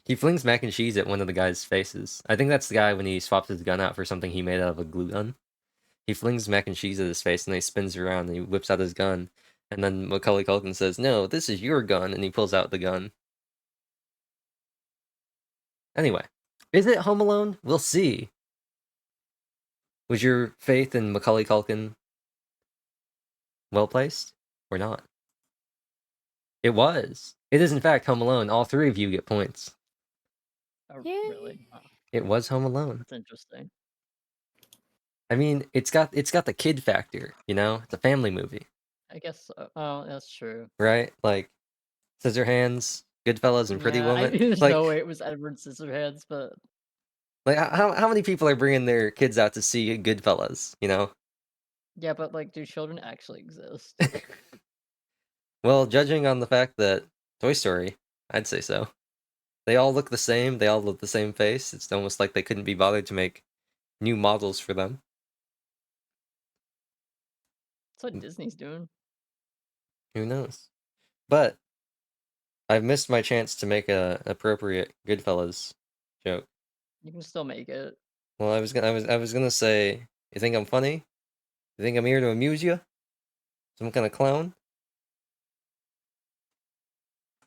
He flings mac and cheese at one of the guy's faces. I think that's the guy when he swaps his gun out for something he made out of a glue gun. He flings mac and cheese at his face and then he spins around and he whips out his gun. And then Macaulay Culkin says, "No, this is your gun," and he pulls out the gun. Anyway, is it Home Alone? We'll see. Was your faith in Macaulay Culkin well placed or not? It was. It is in fact Home Alone. All three of you get points. oh, Yay. really? Oh, It was Home Alone. that's interesting. I mean, it's got the kid factor, you know? It's a family movie, I guess so. Oh, that's true. right? Like Scissorhands, Goodfellas, and Pretty Yeah, Woman. there's Like, no way it was Edward Scissorhands, but how many people are bringing their kids out to see Goodfellas, you know? yeah, but like, do children actually exist? Well, judging on the fact that Toy Story, I'd say so. They all look the same, they all look the same face. It's almost like they couldn't be bothered to make new models for them. That's what Disney's doing. Who knows? But I've missed my chance to make a appropriate Goodfellas joke. You can still make it. Well, I was gonna say, you think I'm funny? You think I'm here to amuse you? Some kind of clown?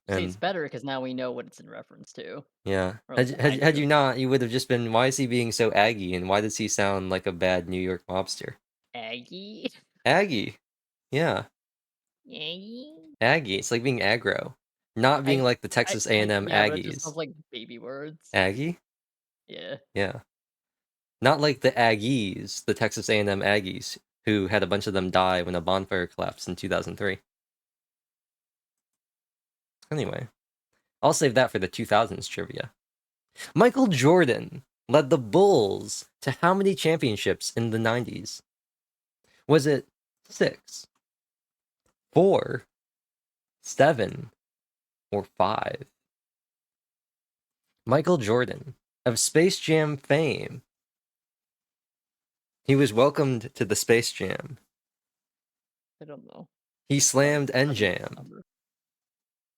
See, it's And better because now we know what it's in reference to. yeah, Or had, at least I had do. you not, you would have just been, why is he being so Aggie, and why does he sound like a bad New York mobster? Aggie? Aggie. Yeah, Aggie? Aggie. It's like being aggro. Not being like the Texas A&M yeah, but it just sounds Aggies. like baby words. Aggie? Yeah. Yeah. Not like the Aggies, the Texas A&M Aggies, who had a bunch of them die when a bonfire collapsed in 2003. Anyway, I'll save that for the 2000s trivia. Michael Jordan led the Bulls to how many championships in the 90s? Was it 6, 4, 7, or 5? Michael Jordan, of Space Jam fame. He was welcomed to the Space Jam. I don't know. He slammed I don't N-Jam remember.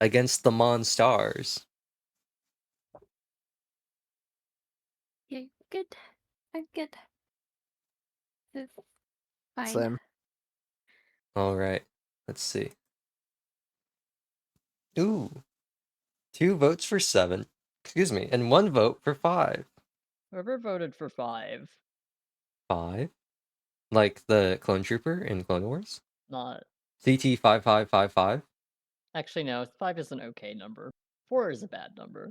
against the Monstars. Yeah, good. I'm good. It's fine. Same. All right, let's see. Ooh, 2 votes for 7. Excuse me, and 1 vote for 5. Whoever voted for 5, 5? Like the clone trooper in Clone Wars? not CT5555? actually no, 5 is an okay number. 4 is a bad number.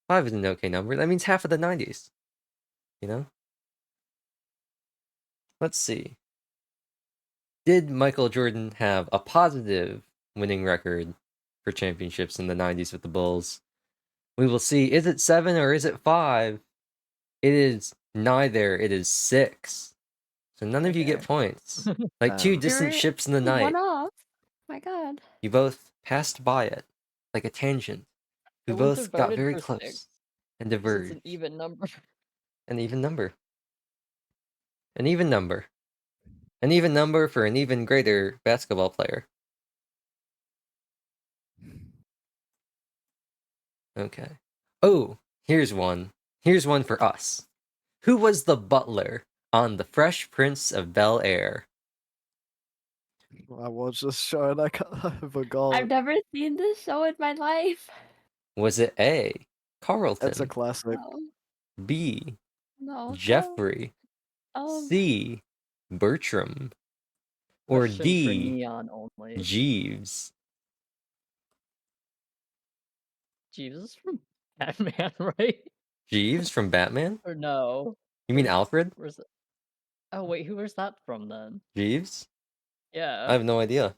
5 is an okay number. That means half of the 90s. You know? Let's see. Did Michael Jordan have a positive winning record for championships in the 90s with the Bulls? We will see. Is it 7 or is it 5? It is neither. It is 6. So none of you get Okay. points. Like 2 distant You're ships in the night. one off. My God. You both passed by it like a tangent. I We wouldn't both have got voted very for close 6 and because it's diverged. an even number. An even number. An even number. An even number for an even greater basketball player. Okay. Oh, here's one. Here's one for us. Who was the butler on The Fresh Prince of Bel-Air? I was just showing I forgot. I've never seen this show in my life. Was it A, It's a Carlton, classic. No, B, no, Jeffrey, no. C, Bertram, or Question for D, Neon only. Jeeves? Jeeves is from Batman, right? Jeeves from Batman? Or no? You mean Where's- Alfred? Where's it? Oh wait, who was that from then? Jeeves? Yeah. I have no idea.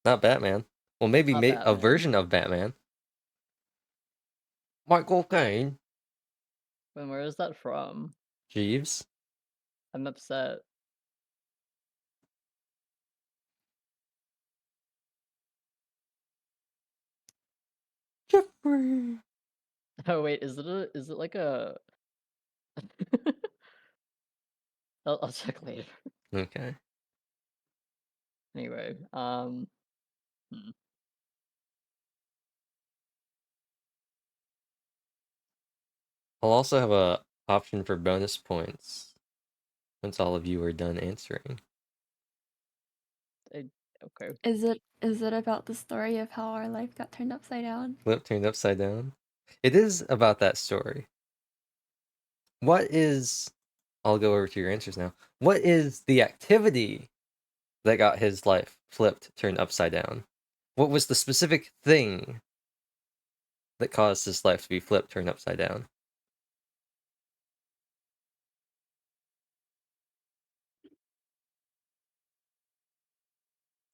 Not Batman. Well, maybe Not a Batman. version of Batman. Michael Caine. When where is that from? Jeeves. I'm upset. Jeffrey. Oh wait, is it like a I'll check later. Okay. Anyway, I'll also have a option for bonus points once all of you are done answering. okay. Is it about the story of how our life got turned upside down? Flip turned upside down. It is about that story. What is... I'll go over to your answers now. What is the activity that got his life flipped, turned upside down? What was the specific thing that caused his life to be flipped, turned upside down?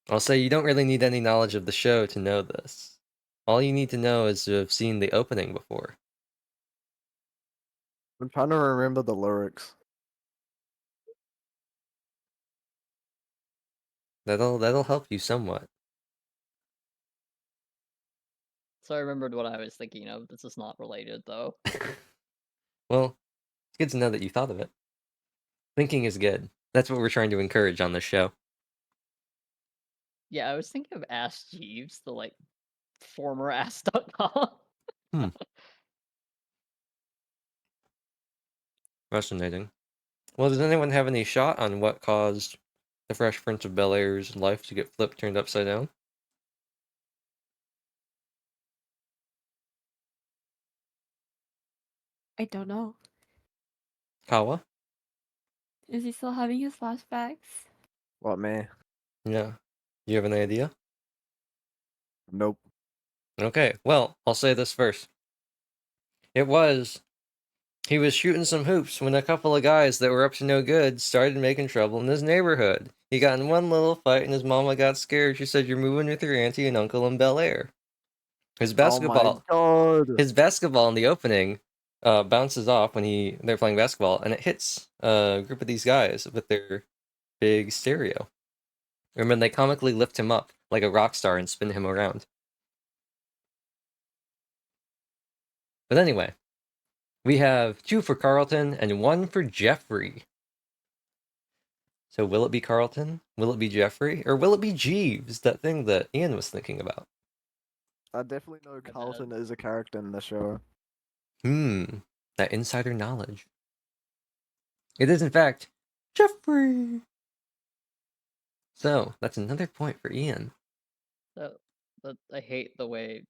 I'll say you don't really need any knowledge of the show to know this. All you need to know is to have seen the opening before. I'm trying to remember the lyrics. That'll help you somewhat. So I remembered what I was thinking of. This is not related though. Well, it's good to know that you thought of it. Thinking is good. That's what we're trying to encourage on this show. Yeah, I was thinking of Ask Jeeves, the like former Ask.com. Fascinating. Well, does anyone have any shot on what caused the The Fresh Prince of Bel-Air's life to get flipped, turned upside down? I don't know. Kawa? Is he still having his flashbacks? What, man? Yeah. You have an idea? Nope. Okay, well, I'll say this first. He was shooting some hoops when a couple of guys that were up to no good started making trouble in his neighborhood. He got in one little fight and his mama got scared. She said, "You're moving with your auntie and uncle in Bel Air." His Oh my basketball, god. his basketball in the opening, bounces off when they're playing basketball, and it hits a group of these guys with their big stereo. And then they comically lift him up like a rock star and spin him around. But anyway, we have 2 for Carlton and 1 for Jeffrey. So will it be Carlton? Will it be Jeffrey? Or will it be Jeeves, that thing that Ian was thinking about? I definitely know bad. Carlton is a character in the show. That insider knowledge. It is, in fact, Jeffrey. So, that's another point for Ian. I hate the way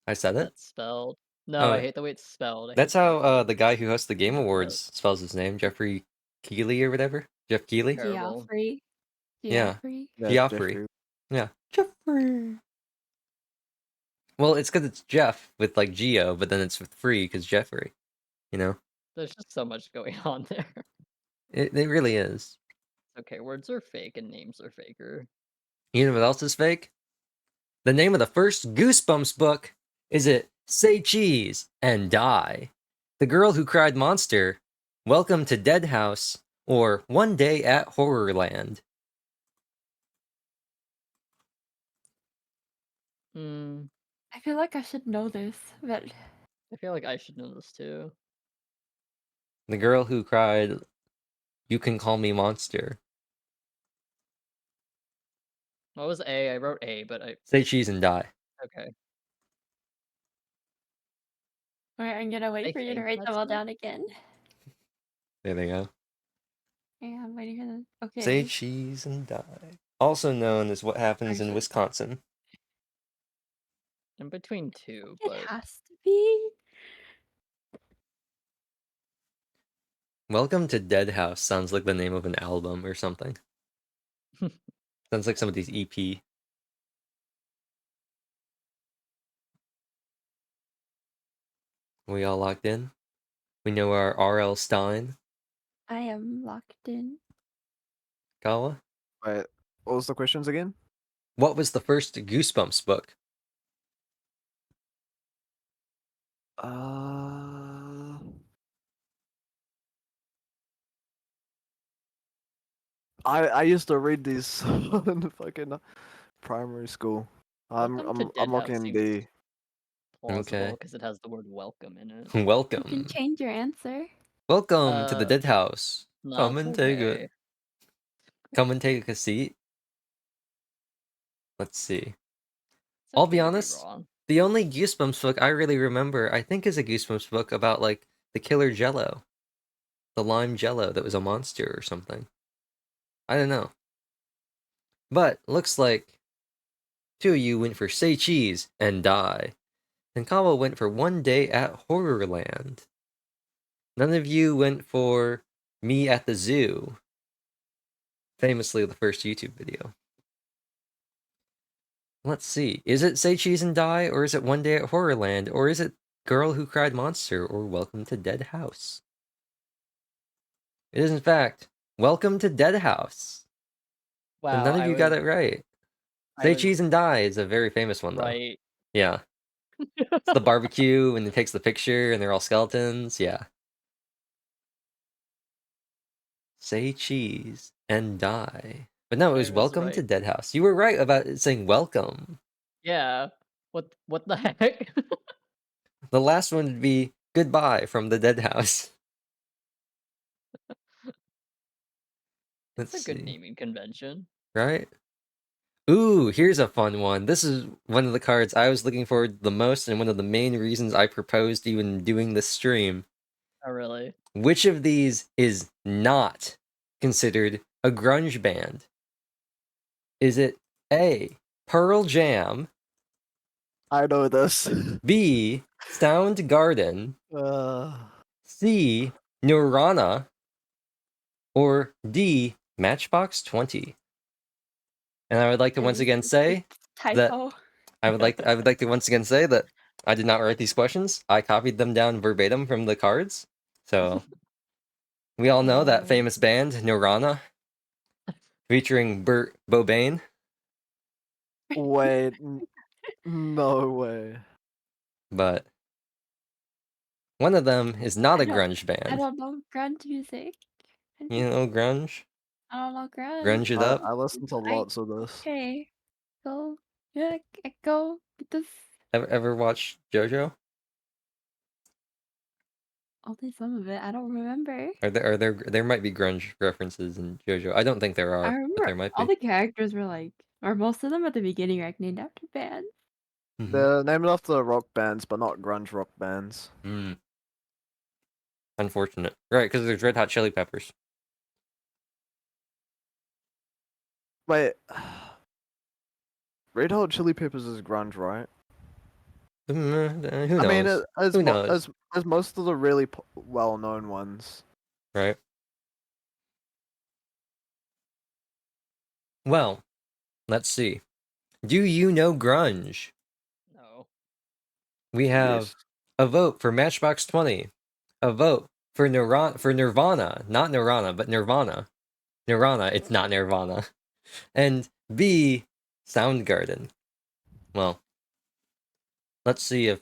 I said it? that's spelled. No, Oh, I hate the way it's spelled. I That's hate how Jeffrey. the guy who hosts the Game That's Awards spells his name, Jeffrey Keighley or whatever. Jeff Keighley? Terrible. Geoffrey. Yeah. Geoffrey. Yeah, Geoffrey. Jeffrey. Yeah. Jeffrey. Well, it's because it's Jeff with like Geo, but then it's with free because Jeffrey. You know? There's just so much going on there. It really is. Okay, words are fake and names are faker. You know what else is fake? The name of the first Goosebumps book is it Say Cheese and Die. The Girl Who Cried Monster, Welcome to Dead House, or One Day at Horrorland. I feel like I should know this, but I feel like I should know this too. The Girl Who Cried You Can Call Me Monster. What was A? I wrote A, but Say Cheese and Die. okay. alright, I'm gonna wait I for you to think write them that's all it. down again. There they go. Yeah, I'm waiting for them. Okay. Say Cheese and Die. Also known as What Happens in Actually- Wisconsin. In between two, It but has to be. Welcome to Dead House sounds like the name of an album or something. Sounds like somebody's E EP. We all locked in? We know our R.L. Stein. I am locked in. Kawa? Wait, what was the questions again? What was the first Goosebumps book? I used to read these in fucking primary school. I'm Welcome to I'm Dead I'm looking House in seems D. plausible Okay. because it has the word welcome in it. You can Welcome. change your answer. Welcome to the Dead House. Not Come and take today. it. Come and take a seat. Let's see. It's I'll okay be to honest. wrong. The only Goosebumps book I really remember, I think, is a Goosebumps book about like the killer Jello, the lime Jello that was a monster or something. I don't know. But looks like 2 of you went for Say Cheese and Die, and Kawa went for One Day at Horrorland. None of you went for Me at the Zoo, famously the first YouTube video. Let's see. Is it Say Cheese and Die, or is it One Day at Horrorland, or is it Girl Who Cried Monster, or Welcome to Dead House? It is, in fact, Welcome to Dead House. Wow, And none of you got it right. Say Cheese and Die is a very famous one, though. Right. Yeah. It's the barbecue, and he takes the picture, and they're all skeletons. Yeah. Say Cheese and Die. But no, it was I was Welcome to right. Dead House. You were right about it saying welcome. Yeah. What the heck? The last one would be Goodbye from the Dead House. It's Let's a good see. naming convention. Right? Ooh, here's a fun one. This is one of the cards I was looking forward to the most, and one of the main reasons I proposed even doing this stream. Oh really? Which of these is not considered a a grunge band? Is it A, Pearl Jam, I know this. B, Soundgarden, uh, C, Nirvana, or D, Matchbox 20? And I would like to once again say that Typo. I would like to once again say that I did not write these questions. I copied them down verbatim from the cards. So we all know that famous band Nirvana, featuring Burt Bobain. wait, no way. But one of them is not I a don't- grunge I band. don't know grunge music. You know grunge? I don't know grunge. Grunge it up? I listen to lots of this. Okay. Go. Yeah, go. Get this. Ever watch JoJo? Only some of it. I don't remember. There might be grunge references in JoJo. I don't think there I are, but remember there might all be. the characters were like, or most of them at the beginning are like named after bands. Mhm. They're named after rock bands, but not grunge rock bands. Mm. Unfortunate. Right, because there's Red Hot Chili Peppers. Wait, Red Hot Chili Peppers is grunge, right? Who knows? I mean, Who knows? as most of the really well-known ones. Right? Well, let's see. Do you know grunge? No. We have Yes. a vote for Matchbox 20, a vote for Nirvana, not Nirvana, but Nirvana. Nirvana, it's not Nirvana. And B, Soundgarden. Well, let's see if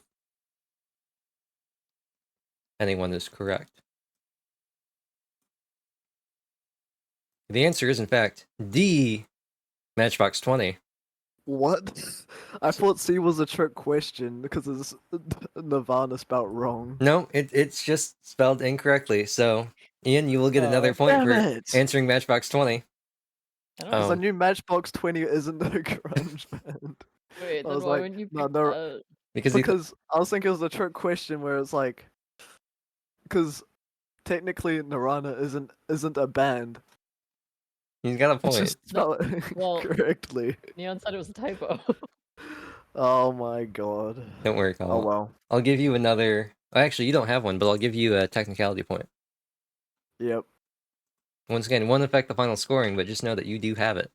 anyone is correct. The answer is, in fact, D, Matchbox 20. What? I thought C was a trick question because it's Nirvana spelt wrong. No, it's just spelled incorrectly. So, Ian, you will get another Oh, point damn for it. answering Matchbox 20. I don't Because I Oh. knew Matchbox 20 isn't a grunge band. Wait, I then was why like, wouldn't you no, pick no, that? Because I was thinking it was a trick question where it's like, because technically Nirvana isn't a band. he's got a It's point. just spell it well- correctly. Neon said it was a typo. Oh my god. Don't worry, Oh Kyle. well. I'll give you another. Actually, you don't have one, but I'll give you a technicality point. Yep. Once again, it won't affect the final scoring, but just know that you do have it.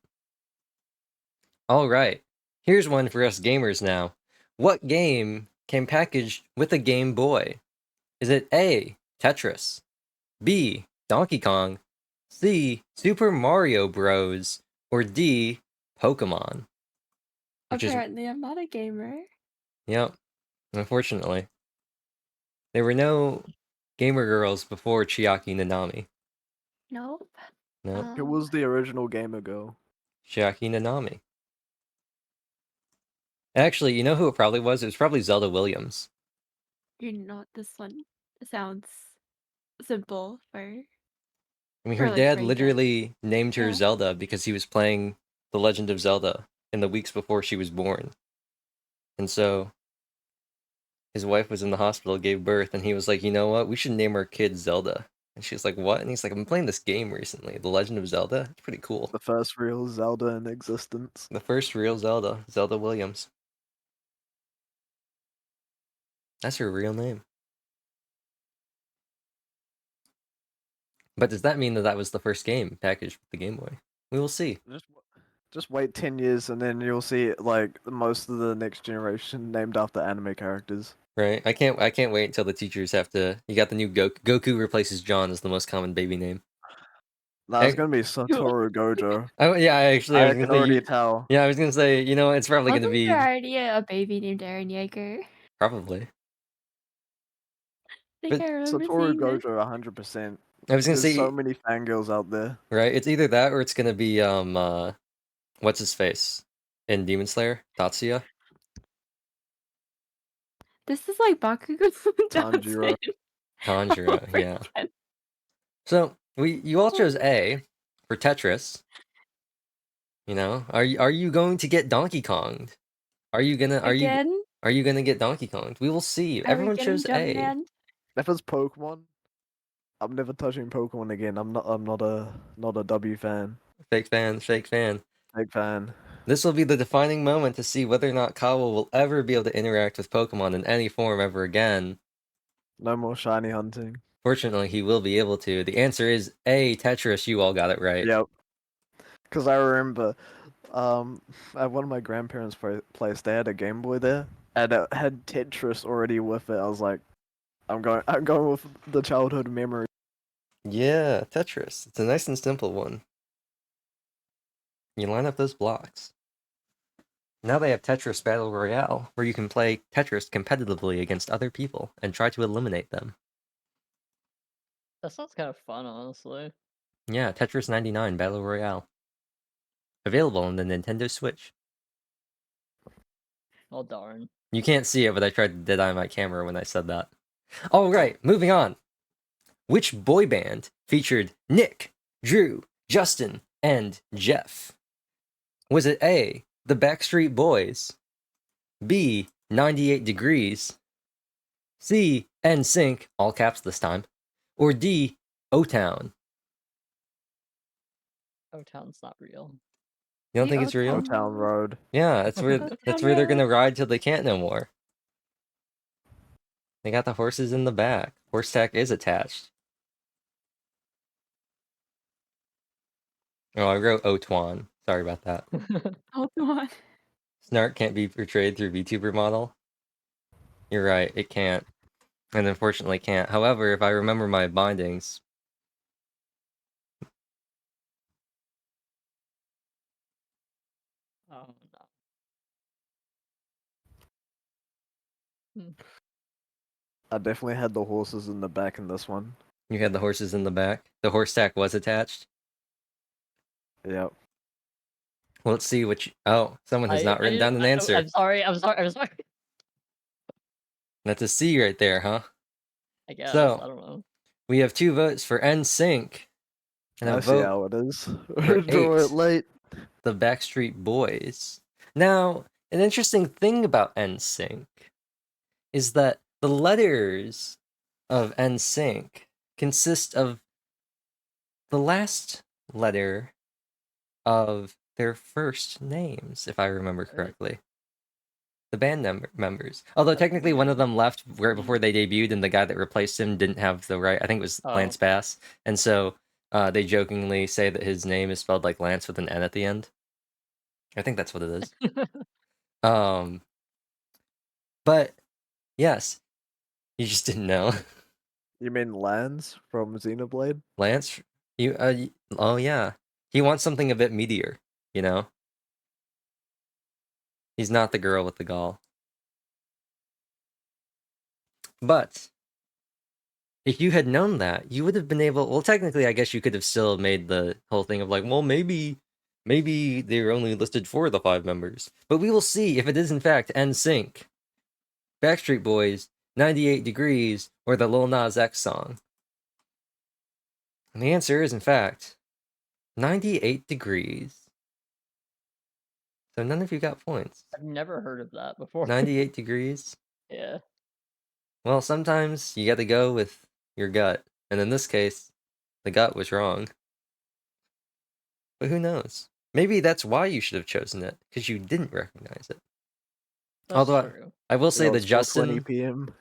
All right. Here's one for us gamers now. What game came packaged with a Game Boy? Is it A, Tetris, B, Donkey Kong, C, Super Mario Bros, or D, Pokemon? Which is, Apparently, I'm not a gamer. yep, unfortunately. There were no gamer girls before Chiaki Nanami. Nope. No, It was the original Gamer Girl. Chiaki Nanami. Actually, you know who it probably was? It was probably Zelda Williams. You know, this one sounds simple for. I mean, For, her like, dad brain dead. literally named her Yeah. Zelda because he was playing The Legend of Zelda in the weeks before she was born. And so his wife was in the hospital, gave birth, and he was like, you know what? We should name our kid Zelda. And she was like, what? And he's like, I've been playing this game recently, The Legend of Zelda. It's pretty cool. The first real Zelda in existence. The first real Zelda, Zelda Williams. That's her real name. But does that mean that that was the first game packaged with the Game Boy? We will see. Just wait 10 years and then you'll see like most of the next generation named after anime characters. Right? I can't wait until the teachers have to. You got the new Goku replaces John as the most common baby name. Nah, it's gonna be Satoru Gojo. Oh yeah, I was I gonna can say already you, tell. yeah, I was gonna say, you know, it's probably Wasn't gonna be there already a baby named Eren Yeager? probably. I think But I remember Satoru seeing this. Gojo 100%. I was gonna There's say so many fangirls out there. right, it's either that or it's gonna be what's his face in Demon Slayer, Tatsuya. This is like Bakugo Tanjiro. Tanjiro, yeah. So you all chose A for Tetris. You know, are you going to get Donkey Konged? Are you gonna Again? are you gonna get Donkey Konged? We will see. Are we Everyone getting chose A. Jumpman? If it's Pokemon, I'm never touching Pokemon again. I'm not a W fan. Fake fan, fake fan. Big fan. This will be the defining moment to see whether or not Kawa will ever be able to interact with Pokemon in any form ever again. No more shiny hunting. Fortunately, he will be able to. The answer is A, Tetris. You all got it right. Yep. Because I remember, at one of my grandparents' place, they had a Game Boy there, and it had Tetris already with it. I was like, I'm going with the childhood memory. Yeah, Tetris. It's a nice and simple one. You line up those blocks. Now they have Tetris Battle Royale, where you can play Tetris competitively against other people and try to eliminate them. That sounds kind of fun, honestly. Yeah, Tetris 99 Battle Royale. Available on the Nintendo Switch. Oh darn. You can't see it, but I tried to dead-eye my camera when I said that. Alright, moving on. Which boy band featured Nick, Drew, Justin, and Jeff? Was it A, the Backstreet Boys, B, 98 Degrees, C, NSYNC, all caps this time, or D, O-Town? Oh, town's not real. You don't The think it's real? O-Town. Town Road. Yeah, that's where O-Town they're gonna Road. ride till they can't no more. They got the horses in the back. Horse tack is attached. Oh, I wrote O-Twan. Sorry about that. Oh, come on. Snark can't be portrayed through VTuber model. You're right, it can't. And unfortunately can't. However, if I remember my bindings... Oh no. I definitely had the horses in the back in this one. You had the horses in the back. The horse tack was attached. Yep. Well, let's see which... Oh, someone has not written down an answer. I'm sorry. I'm sorry. That's a C right there, huh? I guess. So, I don't know. we have 2 votes for NSYNC. And a I see vote how it is. for Draw 8. it late. The Backstreet Boys. Now, an interesting thing about NSYNC is that the letters of NSYNC consist of the last letter of their first names, if I remember Right. correctly. The band members. Although technically one of them left right before they debuted, and the guy that replaced him didn't have the right. I think it was Oh. Lance Bass, and so they jokingly say that his name is spelled like Lance with an N at the end. I think that's what it is. But yes, you just didn't know. You mean Lance from Xenoblade? Lance, oh yeah, he wants something a bit meatier, you know. He's not the girl with the gall. But if you had known that, you would have been able. Well, technically, I guess you could have still made the whole thing of like, well, maybe they're only listed 4 of the 5 members. But we will see if it is in fact NSYNC, Backstreet Boys, 98 Degrees, or the Lil Nas X song. And the answer is, in fact, 98 Degrees. So none of you got points. I've never heard of that before. 98 Degrees? Yeah. Well, sometimes you gotta go with your gut. And in this case, the gut was wrong. But who knows? Maybe that's why you should have chosen it, because you didn't recognize it. That's Although true. I will say You know, the it's 4:20 Justin... p.m.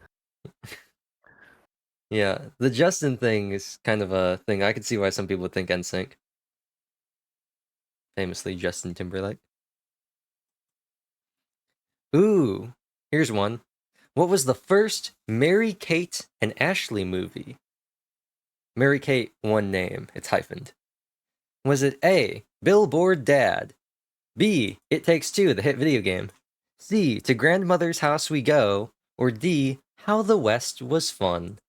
Yeah, the Justin thing is kind of a thing. I could see why some people would think NSYNC. Famously, Justin Timberlake. Ooh, here's one. What was the first Mary-Kate and Ashley movie? Mary-Kate, one name. It's hyphened. Was it A, Billboard Dad, B, It Takes Two, the hit video game, C, To Grandmother's House We Go, or D, How the West Was Fun?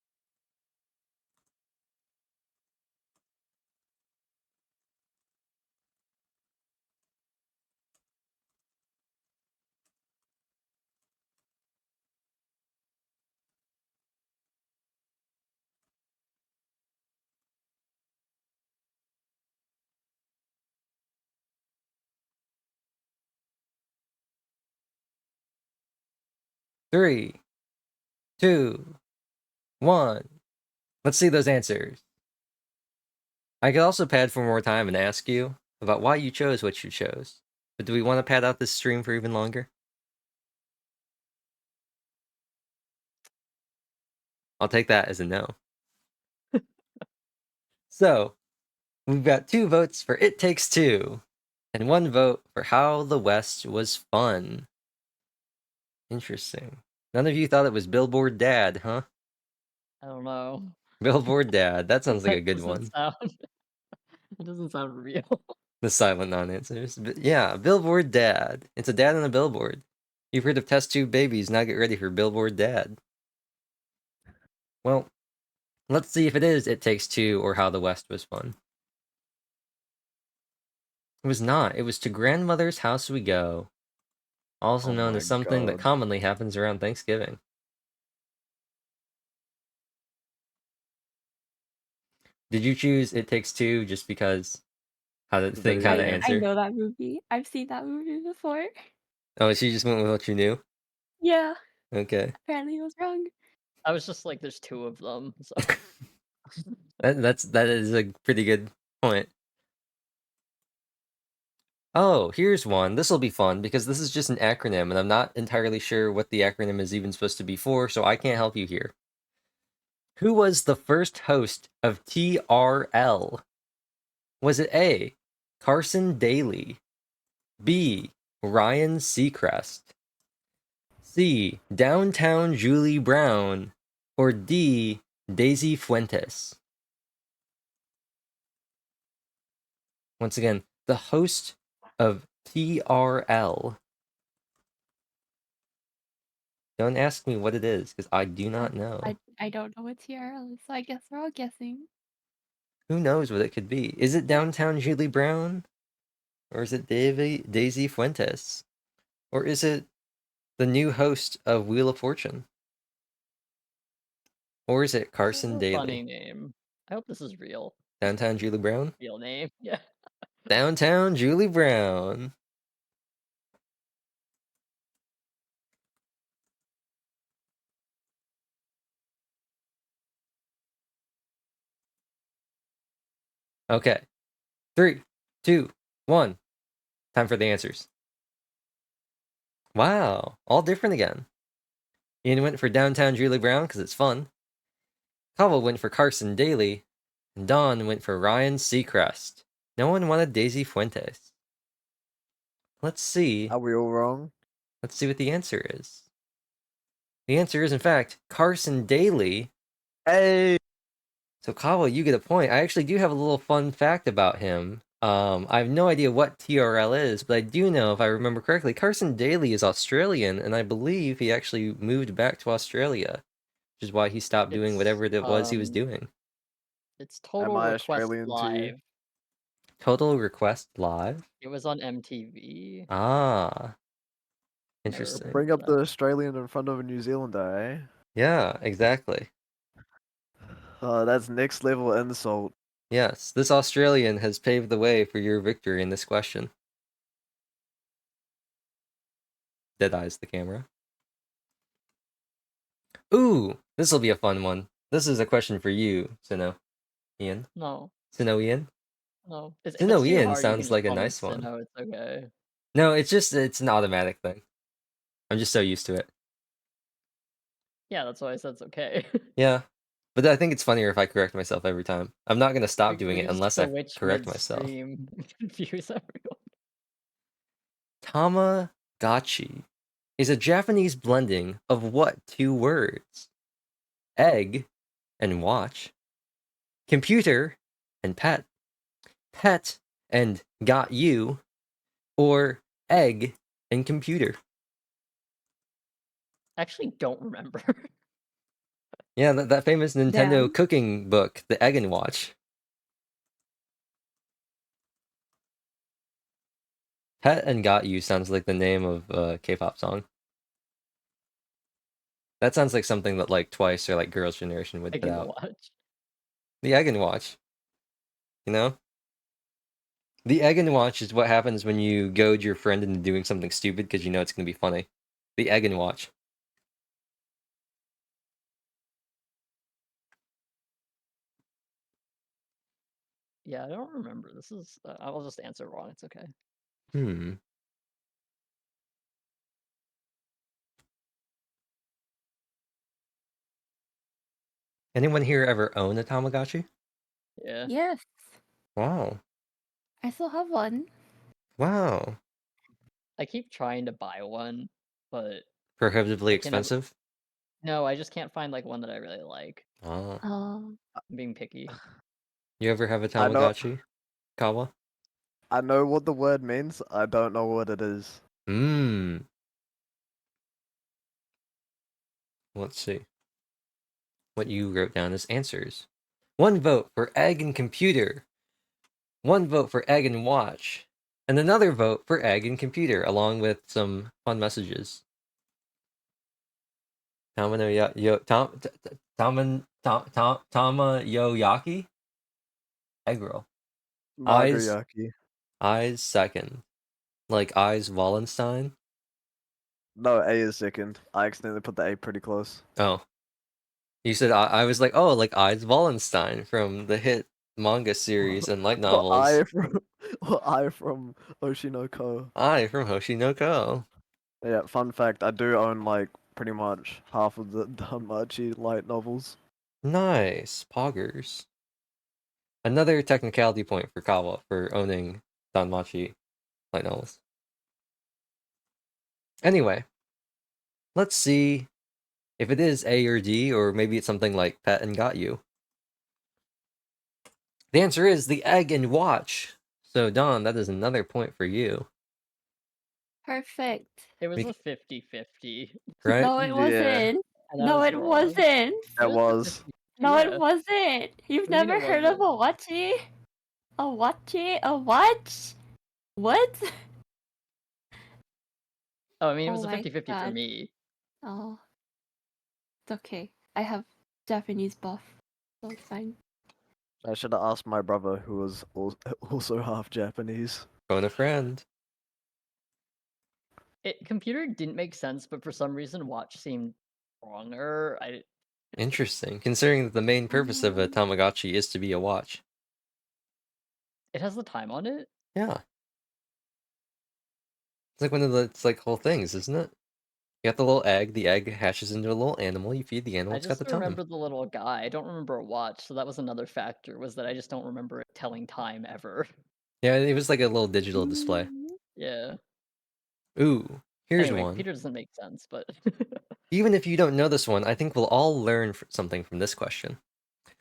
Three, two, one. Let's see those answers. I could also pad for more time and ask you about why you chose what you chose. But do we want to pad out this stream for even longer? I'll take that as a no. So, we've got 2 votes for It Takes Two, and 1 vote for How the West Was Fun. Interesting. None of you thought it was Billboard Dad, huh? I don't know. Billboard Dad. That sounds like a That good doesn't one. sound. It doesn't sound real. The silent non-answers. But yeah, Billboard Dad. It's a dad on a billboard. You've heard of test tube babies, now get ready for Billboard Dad. Well, let's see if it is It Takes Two or How the West Was Fun. It was not. It was To Grandmother's House We Go, also Oh known my as something that God. commonly happens around Thanksgiving. Did you choose It Takes Two just because how to think, how to Yeah. I answer? know that movie. I've seen that movie before. Oh, she just went with what you knew? Yeah, Okay. apparently I was wrong. I was just like, there's 2 of them. So That is a pretty good point. Oh, here's one. This will be fun because this is just an acronym and I'm not entirely sure what the acronym is even supposed to be for, so I can't help you here. Who was the first host of TRL? Was it A, Carson Daly, B, Ryan Seacrest, C, Downtown Julie Brown, or D, Daisy Fuentes? Once again, the host of TRL. Don't ask me what it is, because I do not know. I don't know what TRL is, so I guess we're all guessing. Who knows what it could be? Is it Downtown Julie Brown? Or is it Daisy Fuentes? Or is it the new host of Wheel of Fortune? Or is it Carson Funny Daly? name. I hope this is real. Downtown Julie Brown? Real name. Yeah. Downtown Julie Brown. Okay. 3, 2, 1. Time for the answers. Wow. All different again. Ian went for Downtown Julie Brown because it's fun. Cobble went for Carson Daly. And Dawn went for Ryan Seacrest. No one wanted Daisy Fuentes. Let's see. Are we all wrong? Let's see what the answer is. The answer is, in fact, Carson Daly. Hey. So, Kawa, you get a point. I actually do have a little fun fact about him. I have no idea what TRL is, but I do know, if I remember correctly, Carson Daly is Australian, and I believe he actually moved back to Australia, which is why he stopped doing whatever it was he was doing. It's Total I Request Australian too? Live. Total Request Live? It was on MTV. Ah. I Interesting. Bring up remember the Australian in front of a New Zealander, eh? Yeah, exactly. That's next level insult. Yes, this Australian has paved the way for your victory in this question. Deadeyes the camera. Ooh, this will be a fun one. This is a question for you, Sino. Ian? No, Sino Ian? no. If Sino it's too Ian hard, you can sounds just like a call me nice one. Sinnoh, it's okay. No, it's an automatic thing. I'm just so used to it. Yeah, that's why I said it's okay. Yeah. But I think it's funnier if I correct myself every time. I'm not gonna stop We doing it just unless I switch correct myself. midstream, confuse everyone. Tamagotchi is a Japanese blending of what 2 words? Egg and watch. Computer and pet. Pet and got you. Or egg and computer. I actually don't remember. Yeah, that famous Nintendo Damn. cooking book, The Egg and Watch. Pet and Got You sounds like the name of a K-pop song. That sounds like something that like Twice or like Girls' Generation would I put can out. watch. The Egg and Watch. You know? The Egg and Watch is what happens when you goad your friend into doing something stupid because you know it's going to be funny. The Egg and Watch. Yeah, I don't remember. This is. I'll just answer wrong. It's okay. Hmm. Anyone here ever own a Tamagotchi? Yeah. Yes, Wow. I still have one. Wow. I keep trying to buy one, but Prohibitively I can never. expensive? No, I just can't find like one that I really like. Ah. Oh, I'm being picky. You ever have a I know Tamagotchi, Kawa? I know what the word means. I don't know what it is. Mmm. Let's see. What you wrote down as answers. 1 vote for egg and computer. 1 vote for egg and watch. And another vote for egg and computer, along with some fun messages. Tamano yo Tom Taman Tama Yoyaki? Egg roll. Eyes Eyes second. Like Eyes Wallenstein? No, A is second. I accidentally put the A pretty close. Oh. You said I was like, oh, like Eyes Wallenstein from the hit manga series and light Or novels. I from Oshinoko. I from Hoshi no Ko. Yeah, fun fact, I do own like pretty much half of the Danmachi light novels. Nice. Poggers. Another technicality point for Kawa for owning Danmachi light novels. Anyway, let's see if it is A or D, or maybe it's something like Pet and Got You. The answer is the egg and watch. So, Don, that is another point for you, perfect. It was Bec- a 50-50. right? No, it Yeah. wasn't. And I No, was it wrong. wasn't. It was. 50, No, yeah. it wasn't. You've What do you mean never it heard of a watchy? A watchy? A watch? What? Oh, I mean, it was Oh a my 50-50 for God. me. Oh, it's okay. I have Japanese buff, so it's fine. I should have asked my brother, who was also half Japanese. Phone a friend. Computer didn't make sense, but for some reason, watch seemed stronger. Interesting, considering that the main purpose of a Um, Tamagotchi is to be a watch. It has the time on it. Yeah. It's like one of the whole things, isn't it? You got the little egg, the egg hatches into a little animal, you feed the animal, I it's got just the time. remember the little guy. I don't remember a watch, so that was another factor. Was that I just don't remember it telling time ever. Yeah, it was like a little digital display. Yeah. Ooh, here's Anyway, one. Peter doesn't make sense, but Even if you don't know this one, I think we'll all learn something from this question.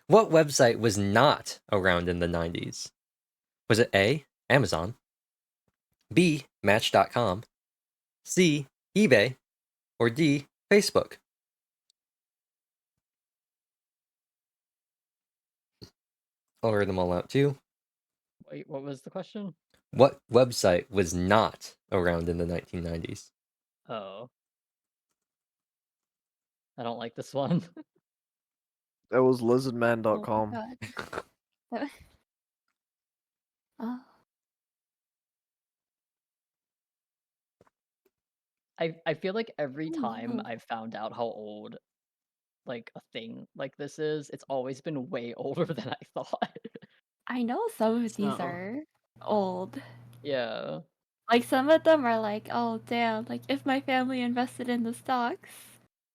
What website was not around in the 90s? Was it A, Amazon, B, Match.com, C, eBay, or D, Facebook? I'll read them all out too. wait, what was the question? What website was not around in the 1990s? Oh, I don't like this one. It was oh my lizardman.com. God. Oh, I feel like every oh time no. I've found out how old like a thing like this is, it's always been way older than I thought. I know some of these not- are old. Yeah. Like some of them are like, oh damn, like if my family invested in the stocks.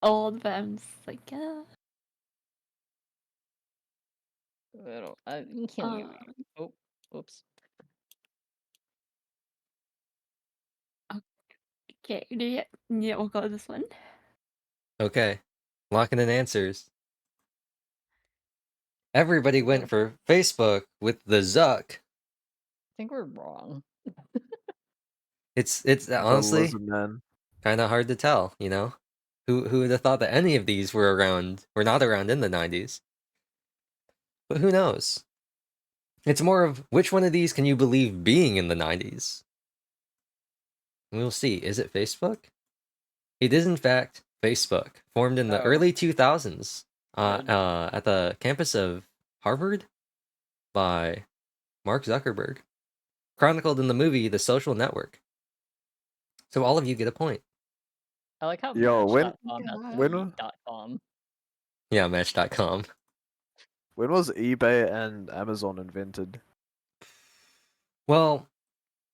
Old, but I'm just like, yeah. You can't hear me. Oh, oops. Okay, yeah, we'll go with this one. Okay, locking in answers. Everybody went for Facebook with the Zuck. I think we're wrong. It's The honestly Lizardman. kind of hard to tell, you know? Who would have thought that any of these were not around in the 90s? But who knows? It's more of which one of these can you believe being in the 90s? We'll see. Is it Facebook? It is, in fact, Facebook, formed in the Oh. early 2000s Good. at the campus of Harvard by Mark Zuckerberg, chronicled in the movie The Social Network. So all of you get a point. I like how Yo, Match.com has the when- .com. Yeah, Match.com. When was eBay and Amazon invented? Well,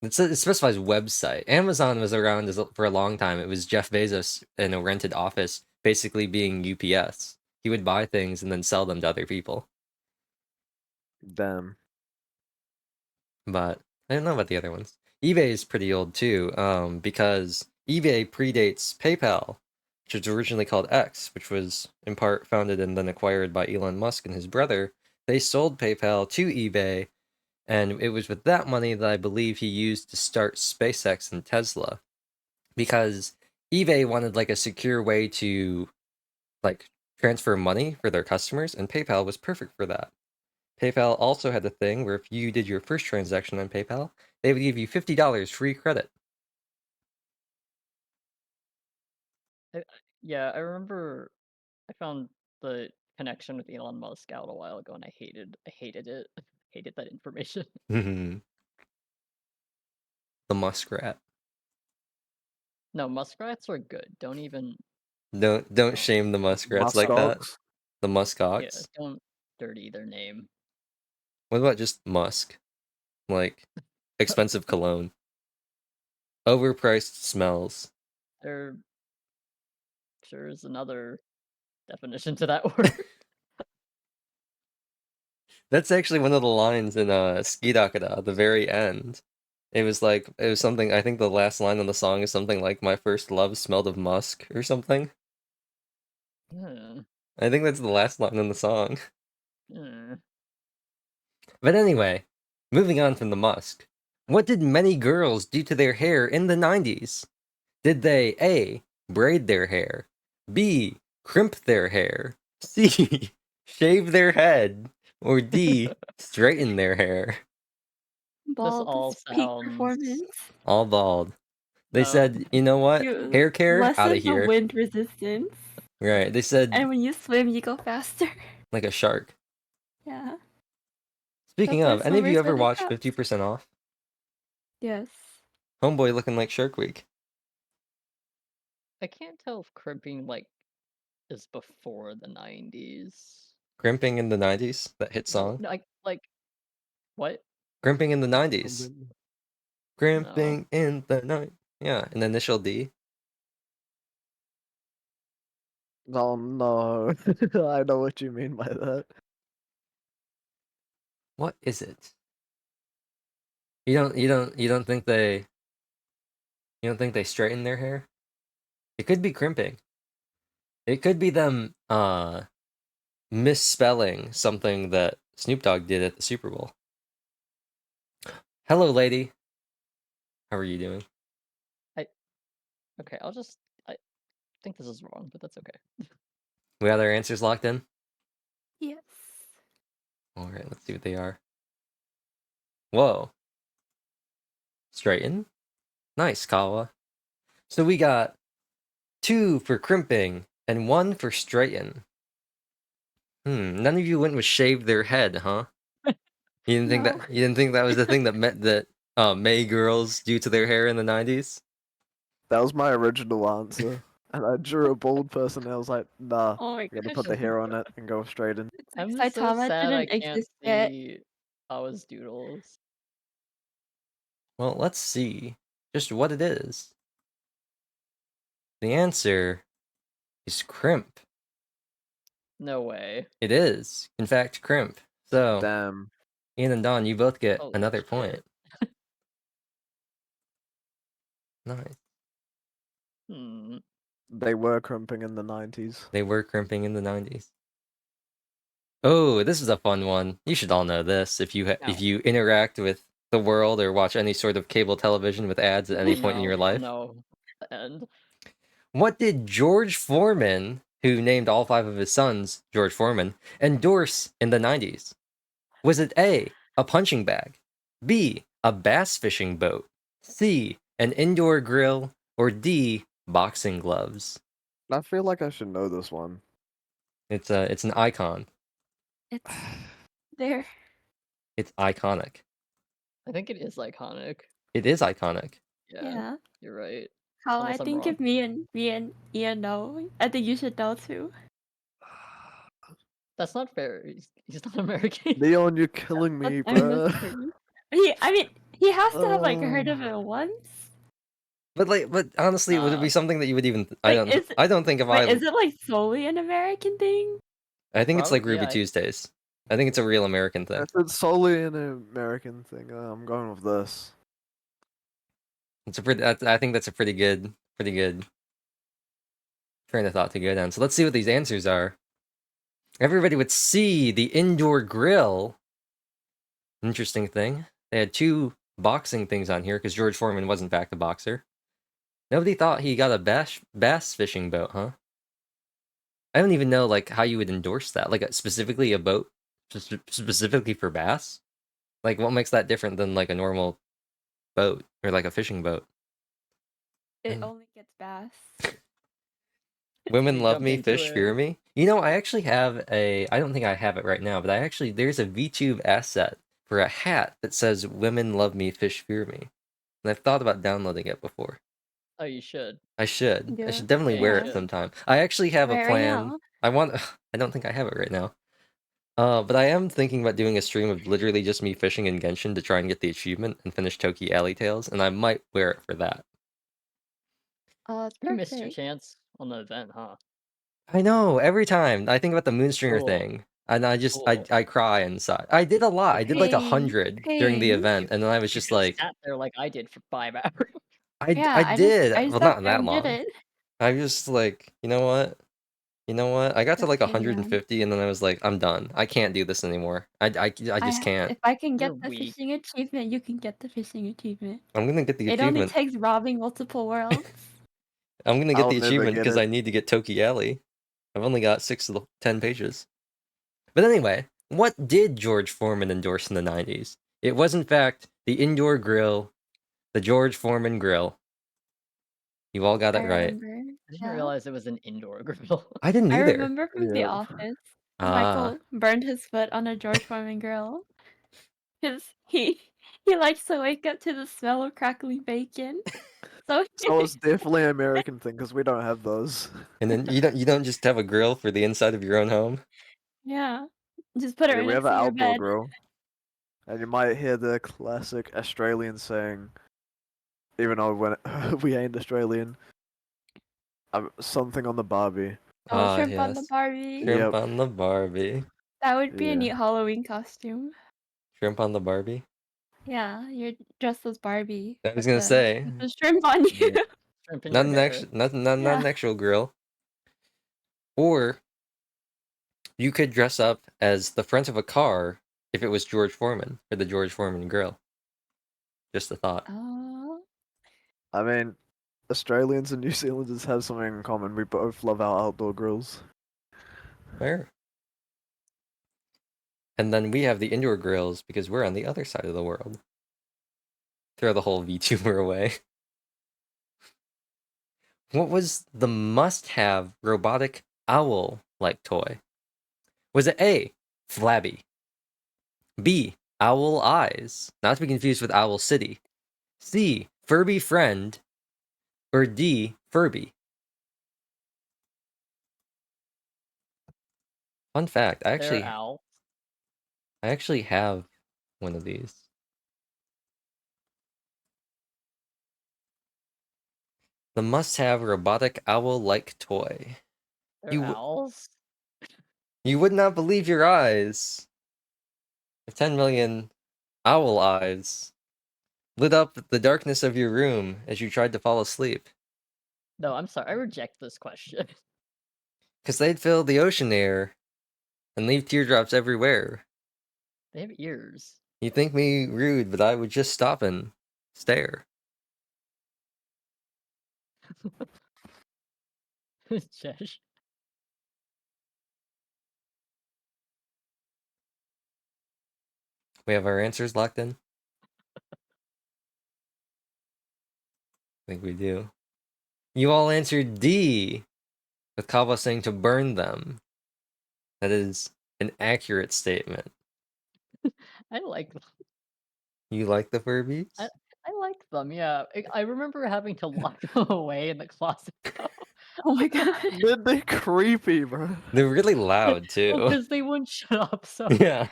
it specifies website. Amazon was around for a long time. It was Jeff Bezos in a rented office, basically being UPS. He would buy things and then sell them to other people. Damn. But I don't know about the other ones. eBay is pretty old too, because eBay predates PayPal, which was originally called X, which was in part founded and then acquired by Elon Musk and his brother. They sold PayPal to eBay, and it was with that money that I believe he used to start SpaceX and Tesla, because eBay wanted like a secure way to like transfer money for their customers, and PayPal was perfect for that. PayPal also had a thing where if you did your first transaction on PayPal, they would give you $50 free credit. Yeah, I remember I found the connection with Elon Musk out a while ago, and I hated it. Hated that information. The muskrat. No, muskrats are good. Don't even. Don't shame the muskrats like that. Muskox. The Yeah, muskox. don't dirty their name. What about just musk? Like expensive cologne. Overpriced smells. There sure is another definition to that word. That's actually one of the lines in Skidakada, the very end. It was something, I think the last line of the song is something like "My first love smelled of musk" or something. Hmm, I think that's the last line in the song. hmm. But anyway, moving on from the musk. What did many girls do to their hair in the 90s? Did they A. braid their hair, B. crimp their hair, C. shave their head, or D. straighten their hair? Bald all is peak sounds- performance. All bald. They No. said, you know what? You Hair care, out lessen of the here. wind resistance, Right. They said, and when you swim, you go faster. like a shark. Yeah. Speaking That's why of, any of you swimmers ever wear the watched caps. 50% Off? Yes. Homeboy looking like Shark Week. I can't tell if crimping is before the 90s. Crimping in the 90s, that hit No, song. no, like what? Crimping in the 90s. Crimping in the night. Yeah, an initial D. Oh no. I know what you mean by that. What is it? You don't think they straighten their hair? It could be crimping. It could be them misspelling something that Snoop Dogg did at the Super Bowl. Hello, lady. How are you doing? Okay, I think this is wrong, but that's okay. We have our answers locked in? Yes. Alright, let's see what they are. Whoa. Straighten? Nice, Kawa. So we got 2 for crimping and 1 for straighten. None of you went with shave their head, huh? You didn't think No. that was the thing that May girls do to their hair in the 90s? That was my original answer. And I drew a bald person and I was like, nah, Oh my you gotta gosh. put the hair on it and go straight in. It's like I'm so Saitama sad I didn't can't exist yet. see Kawa's doodles. Well, let's see just what it is. The answer is crimp. No way. It is, in fact, crimp. So, Damn. Ian and Don, you both get Holy another shit. point. Nice. Hmm. They were crimping in the 90s. They were crimping in the 90s. Oh, this is a fun one. You should all know this if you interact with the world or watch any sort of cable television with ads at any point in your life. No. And What did George Foreman, who named all 5 of his sons George Foreman, endorse in the 90s? Was it A, a punching bag, B, a bass fishing boat, C, an indoor grill, or D, boxing gloves? I feel like I should know this one. It's an icon. It's there. It's iconic. I think it is iconic. It is iconic. Yeah, Yeah. you're right. How Unless I I'm think wrong. if me and Ian know, I think you should know too. That's not fair. He's not American. Leon, you're killing me, I'm bruh. listening. I mean, He has to have like heard of it once. But honestly, would it be something that you would even? I Like, don't. I don't think if Wait, I. is it like solely an American thing? I think it's like Probably, Ruby yeah. Tuesdays. I think it's a real American thing. If it's solely an American thing, I'm going with this. It's a pretty. I think that's a pretty good train of thought to go down. So let's see what these answers are. Everybody would see the indoor grill. Interesting thing. They had 2 boxing things on here because George Foreman was in fact a boxer. Nobody thought he got a bass fishing boat, huh? I don't even know like how you would endorse that. Like specifically a boat specifically for bass. Like what makes that different than like a normal boat or like a fishing boat? It only gets bass. Women We love jump me, into fish fear it. me. You know, I actually have I don't think I have it right now, but there's a VTube asset for a hat that says "Women love me, fish fear me," and I've thought about downloading it before. Oh, you should. I should. I Yeah. should definitely Yeah, wear you it should. sometime. I actually have a Right plan. now. I want. I don't think I have it right now. But I am thinking about doing a stream of literally just me fishing in Genshin to try and get the achievement and finish Toki Alley Tales, and I might wear it for that. Oh, it's You missed your perfect. chance on the event, huh? I know. Every time I think about the Moonstringer Cool. thing, and I just Cool. I cry inside. I did a lot. I did like Hey, 100 during the hey. event, and then I was You just should have like, sat there like I did for 5 hours. Yeah, I did. I just Well, sat not there that and did long. it. I was just like, you know what? You know what? I got to Just like kidding, man. 150, and then I was like, I'm done. I can't do this anymore. I just can't. If I can You're get the weak. fishing achievement, you can get the fishing achievement. I'm gonna get the It only achievement. takes robbing multiple worlds. I'm gonna get I'll the never achievement get because it. I need to get Toki Alley. I've only got 6 of the 10 pages. But anyway, what did George Foreman endorse in the 90s? It was in fact the indoor grill, the George Foreman grill. You all got I it right. remember. I didn't Yeah. realize it was an indoor grill. I didn't I either. remember from The Yeah. Office, Ah, Michael burned his foot on a George Foreman grill. Cause he likes to wake up to the smell of crackling bacon. So So it's definitely an American thing because we don't have those. and then you don't just have a grill for the inside of your own home. yeah, just put it Yeah, right we have next an to your outdoor bed. grill, and you might hear the classic Australian saying, even though when we ain't Australian, something on the Barbie. Oh, Ah, shrimp on the yes. Barbie. Shrimp Yep. on the Barbie. That would be a Yeah. neat Halloween costume. Shrimp on the Barbie. Yeah, you're dressed as Barbie. I was with gonna the- say, with the shrimp on you. Shrimp in not your an hair. actual, not Yeah. an actual grill. Or you could dress up as the front of a car if it was George Foreman for the George Foreman grill. Just a thought. Oh, I mean, Australians and New Zealanders have something in common. We both love our outdoor grills. Where? And then we have the indoor grills because we're on the other side of the world. Throw the whole VTuber away. What was the must-have robotic owl-like toy? Was it A, Flabby? B, Owl Eyes, not to be confused with Owl City. C, Furby Friend. Or D, Furby? Fun fact, I They're owls. actually have one of these. The must-have robotic owl-like toy. They're You owls. You would not believe your eyes. If 10 million owl eyes lit up the darkness of your room as you tried to fall asleep. No, I'm sorry. I reject this question. Because they'd fill the ocean air and leave teardrops everywhere. They have ears. You think me rude, but I would just stop and stare. Jesh. We have our answers locked in? I think we do. You all answered D, with Kawa saying to burn them. That is an accurate statement. I like them. You like the Furbies? I like them. Yeah, I remember having to lock them away in the closet. oh my god. They're creepy, bro. They're really loud too. Because they wouldn't shut up. So Yeah.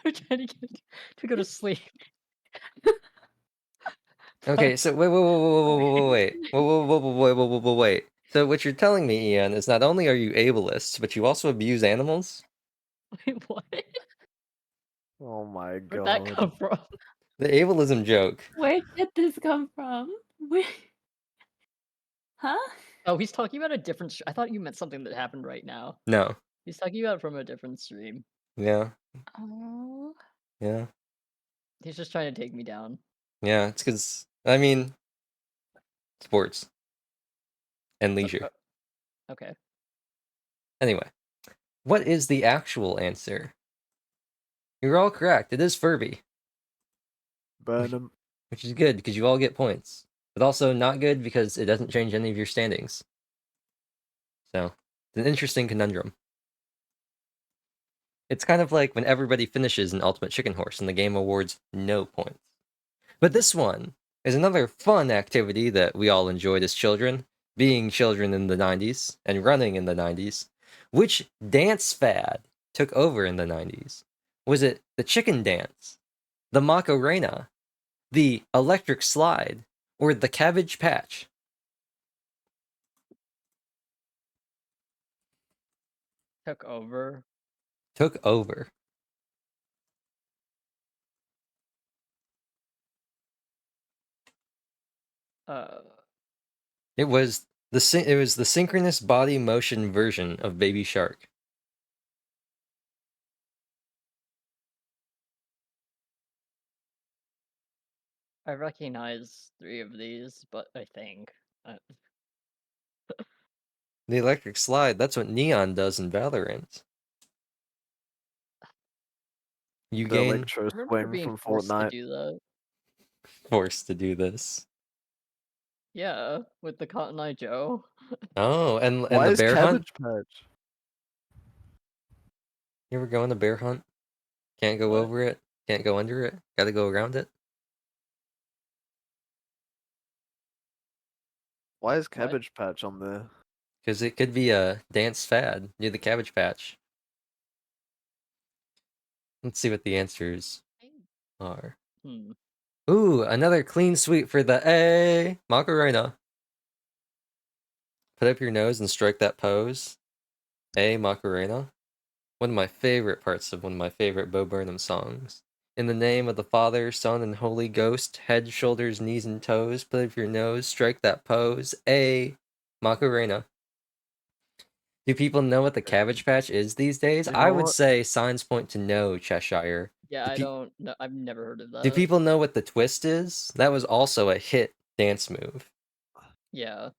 I'm trying to go to sleep. Okay, so wait. So what you're telling me, Ian, is not only are you ableist, but you also abuse animals? Wait, what? Oh my Where'd that god. come from? The ableism joke. Where did this come from? Where? Huh? Oh, he's talking about a different. I thought you meant something that happened right now. No. He's talking about it from a different stream. Yeah. Oh. Yeah. He's just trying to take me down. Yeah. It's because, I mean, sports and leisure. Okay. Anyway, what is the actual answer? You're all correct. It is Furby, Burn 'em. which is good because you all get points. But also not good because it doesn't change any of your standings. So, it's an interesting conundrum. It's kind of like when everybody finishes an Ultimate Chicken Horse and the game awards no points. But this one is another fun activity that we all enjoyed as children, being children in the 90s and running in the 90s. Which dance fad took over in the 90s? Was it the chicken dance, the Macarena, the electric slide, or the cabbage patch? Took over. Took over. It was the synchronous body motion version of Baby Shark. I recognize 3 of these, but I think. The electric slide, that's what Neon does in Valorant. You The gain electro I remember swing being from forced to Fortnite. do that. forced to do this. Yeah, with the Cotton Eye Joe. Oh, and Why the is bear hunt? Cabbage Patch? You ever go on a bear hunt? Can't go What? over it, can't go under it, gotta go around it. Why is What? Cabbage Patch on there? Because it could be a dance fad near the Cabbage Patch. Let's see what the answers are. Hmm. Ooh, another clean sweep for the A Macarena. Put up your nose and strike that pose. A Macarena. One of my favorite parts of one of my favorite Bo Burnham songs. In the name of the Father, Son, and Holy Ghost, head, shoulders, knees, and toes, put up your nose, strike that pose. A Macarena. Do people know what the Cabbage Patch is these days? You I know would what? say signs point to no, Cheshire. Yeah, Do, I pe- don't know. I've never heard of do that. people know what the twist is? That was also a hit dance move. Yeah.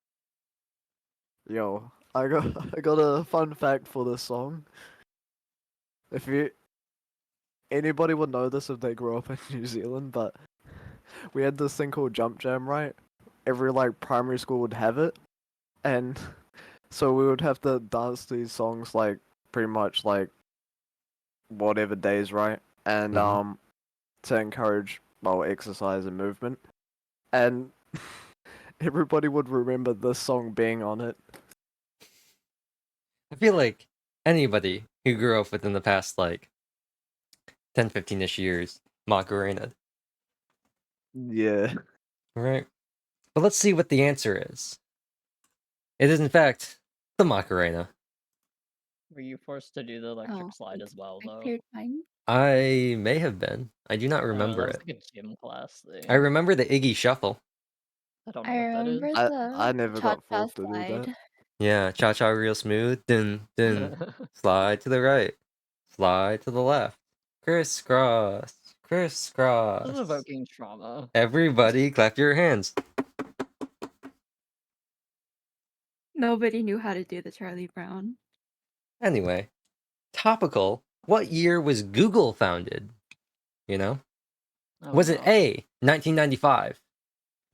Yo, I got I got a fun fact for this song. If you anybody would know this if they grew up in New Zealand, but we had this thing called Jump Jam, right? Every like primary school would have it, and so we would have to dance these songs like pretty much like whatever days, right? And Mhm. to encourage exercise and movement, and everybody would remember this song being on it. I feel like anybody who grew up within the past like 10, 15-ish years, Macarena. Yeah. Right? But let's see what the answer is. It is, in fact, the Macarena. Were you forced to do the electric Oh, slide as well, I though? cleared mine. I may have been. I do not That remember was it. like a gym class I thing. remember the Iggy Shuffle. I don't know I what that is. remember I the never got cha-cha forced to do that. slide. Yeah, cha cha real smooth. Dun, dun. Slide to the right. Slide to the left. Crisscross. This is Crisscross. evoking trauma. Everybody clap your hands. Nobody knew how to do the Charlie Brown. Anyway, topical. What year was Google founded? You know? Oh, Was it no. A, 1995,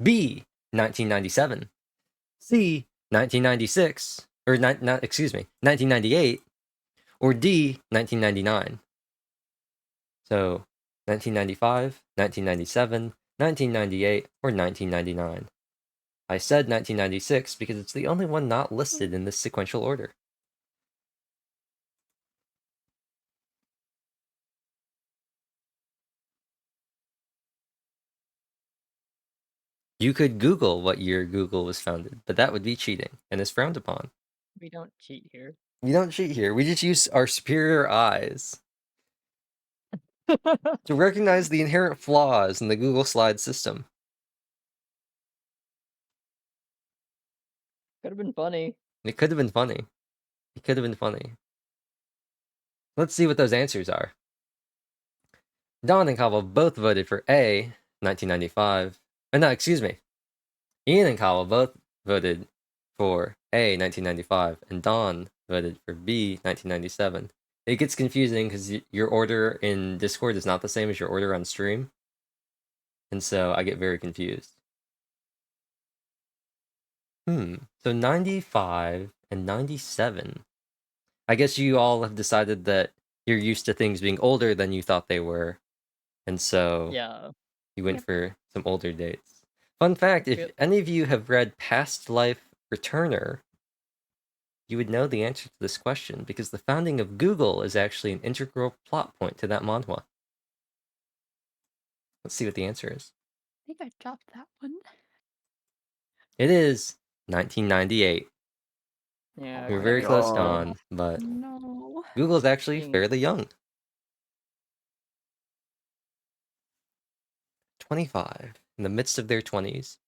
B, 1997, C, 1996, or excuse me, 1998, or D, 1999? So, 1995, 1997, 1998, or 1999? I said 1996 because it's the only one not listed in this sequential order. You could Google what year Google was founded, but that would be cheating and is frowned upon. We don't cheat here. We don't cheat here. We just use our superior eyes to recognize the inherent flaws in the Google Slide system. Could have been funny. It could have been funny. It could have been funny. Let's see what those answers are. Don and Kawa both voted for A, 1995. No, excuse me. Ian and Kawa both voted for A, 1995, and Don voted for B, 1997. It gets confusing because your order in Discord is not the same as your order on stream. And so I get very confused. So 95 and 97. I guess you all have decided that you're used to things being older than you thought they were. And so Yeah. you went Yep. for some older dates. Fun fact, if Yep. any of you have read Past Life Returner, you would know the answer to this question because the founding of Google is actually an integral plot point to that manhwa. Let's see what the answer is. I think I dropped that one. It is 1998. Yeah. You're my very close, God. Dawn, but No. Google's actually Dang. fairly young. 25, in the midst of their 20s.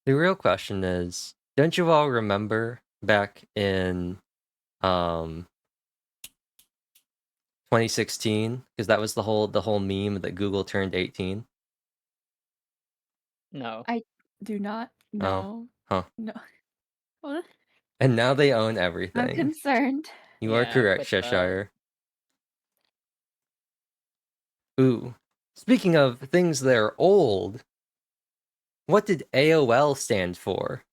The real question is, don't you all remember back in 2016? Because that was the whole meme that Google turned 18. No. Do not. No. Huh. No. What? And now they own I'm everything. concerned. You are Yeah, correct, quit that. Cheshire. Ooh. Speaking of things that are old, what did AOL stand for?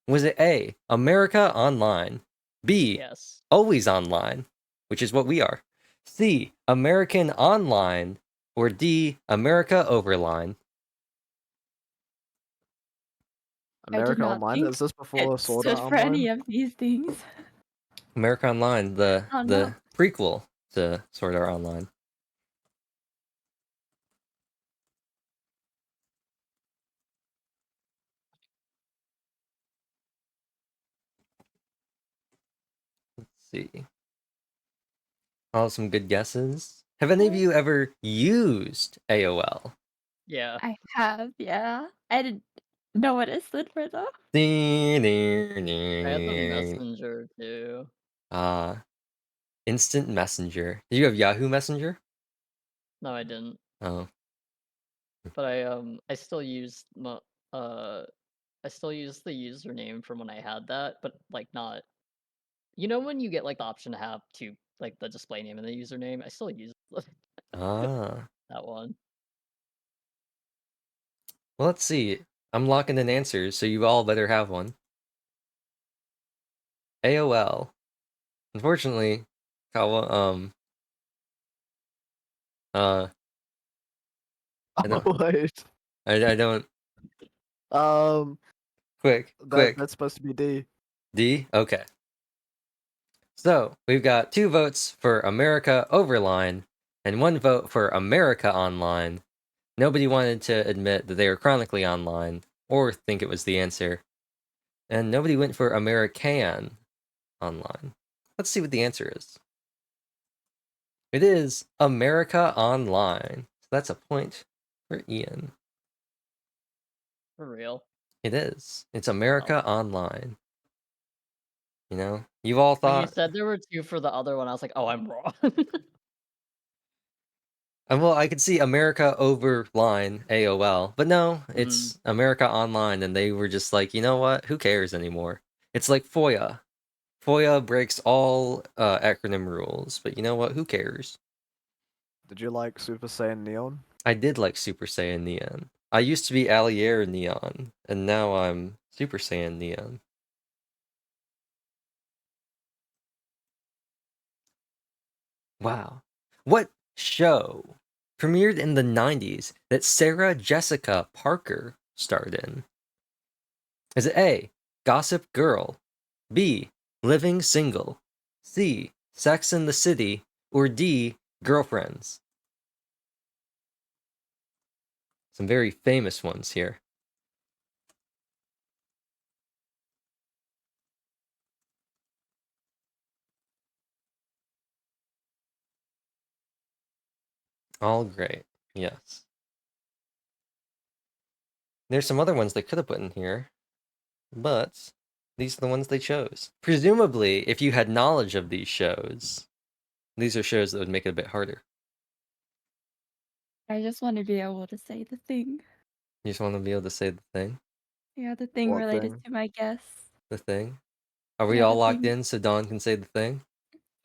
Was it A, America Online, B, Yes. Always Online, which is what we are, C, American Online, or D, America Overline? I did America not Online? think Is this before it Sword stood Art for any Online? of these things. America Online, the Oh, no. prequel to Sword Art Online. Let's see. Oh, some good guesses. Have any of you ever used AOL? Yeah. I have, yeah. I didn't know what it stood for though. I had the Messenger too. Instant Messenger. Did you have Yahoo Messenger? No, I didn't. Oh, But I still used I still use the username from when I had that, but like not. You know when you get like the option to have like the display name and the username, I still use ah. that one. Well, let's see. I'm locking in answers, so you all better have one. AOL. Unfortunately, Kawa, I don't, Oh, wait. I don't. Quick. That's supposed to be D. D? Okay. So, we've got 2 votes for America Overline and 1 vote for America Online. Nobody wanted to admit that they were chronically online or think it was the answer. And nobody went for American Online. Let's see what the answer is. It is America Online. So that's a point for Ian. For real. It is. It's America Online. You know, you've all When you thought. said there were 2 for the other one, I was like, oh, I'm wrong. Well, I could see America Overline AOL, but no, it's America Online, and they were just like, you know what? Who cares anymore? It's like FOIA. FOIA breaks all acronym rules, but you know what? Who cares? Did you like Super Saiyan Neon? I did like Super Saiyan Neon. I used to be Allier Neon, and now I'm Super Saiyan Neon. Wow. What show premiered in the 90s that Sarah Jessica Parker starred in? Is it A, Gossip Girl, B, Living Single, C, Sex and the City, or D, Girlfriends? Some very famous ones here. All great. Yes. There's some other ones they could have put in here, but these are the ones they chose. Presumably, if you had knowledge of these shows, these are shows that would make it a bit harder. I just want to be able to say the thing. You just want to be able to say the thing. Yeah, the thing What related thing? to my guess. The thing. Are we Yeah, all the locked thing. in so Dawn can say the thing?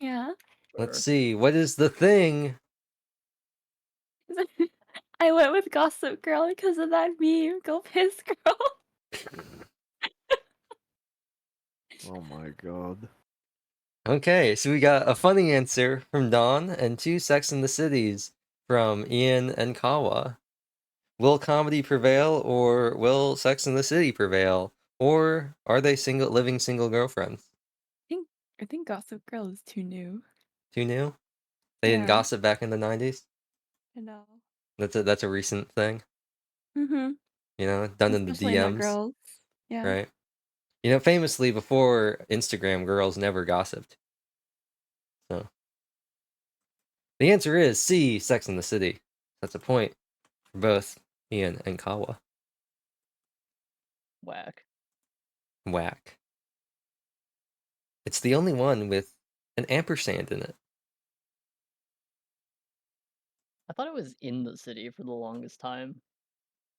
Yeah. Let's Sure. see. What is the thing? I went with Gossip Girl because of that meme. Go piss girl. Oh my god. Okay, so we got a funny answer from Dawn and 2 Sex and the Cities from Ian and Kawa. Will comedy prevail or will Sex and the City prevail? Or are they living single girlfriends? I think Gossip Girl is too new. Too new? They didn't Yeah. gossip back in the 90s? I know. That's a recent thing, Mm-hmm. you know, done in the Especially not DMs, girls. Yeah. right? You know, famously before Instagram, girls never gossiped. So the answer is C, Sex and the City. That's a point for both Ian and Kawa. Whack. Whack. It's the only one with an ampersand in it. I thought it was in the city for the longest time.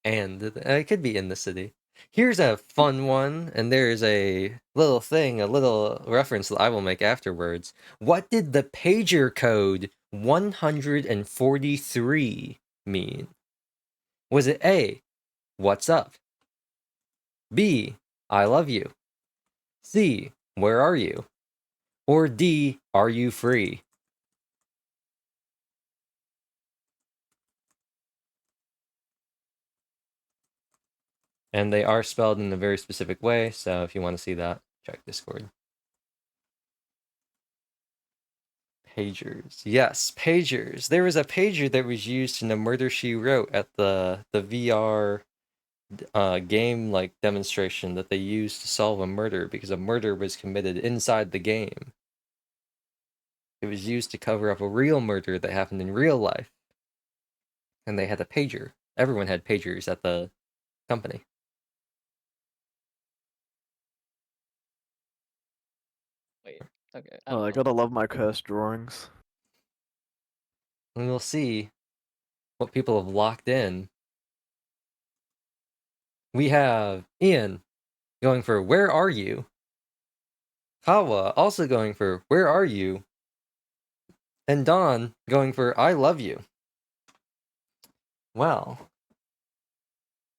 And it could be in the city. Here's a fun one, and there's a little thing, a little reference that I will make afterwards. What did the pager code 143 mean? Was it A, what's up? B, I love you? C, where are you? Or D, are you free? And they are spelled in a very specific way, so if you want to see that, check Discord. Pagers. Yes, pagers. There was a pager that was used in a Murder She Wrote at the VR game like demonstration that they used to solve a murder because a murder was committed inside the game. It was used to cover up a real murder that happened in real life. And they had a pager. Everyone had pagers at the company. Wait. Okay. Oh, I don't know. gotta love my cursed drawings. And we'll see what people have locked in. We have Ian going for Where Are You? Kawa also going for Where Are You? And Dawn going for I Love You. Well,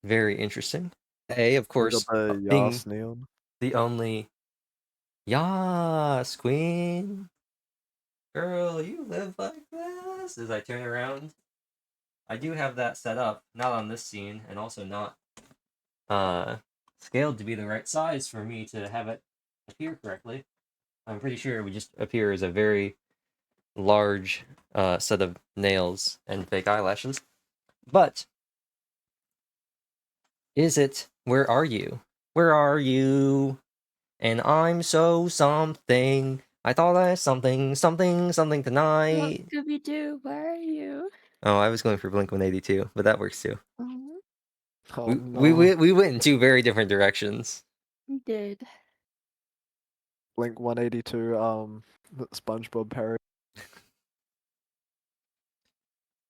very interesting. A, of We course, got the being Yas Neon. the only Yas Queen. Girl, you live like this. As I turn around, I do have that set up, not on this scene, and also not scaled to be the right size for me to have it appear correctly. I'm pretty sure it would just appear as a very large set of nails and fake eyelashes. But is it Where Are You? Where are you? And I'm so something. I thought I something tonight. Scooby Doo, where are you? Oh, I was going for Blink 182, but that works too. Oh, Oh We, no. we went in 2 very different directions. we did. Blink 182, SpongeBob parody.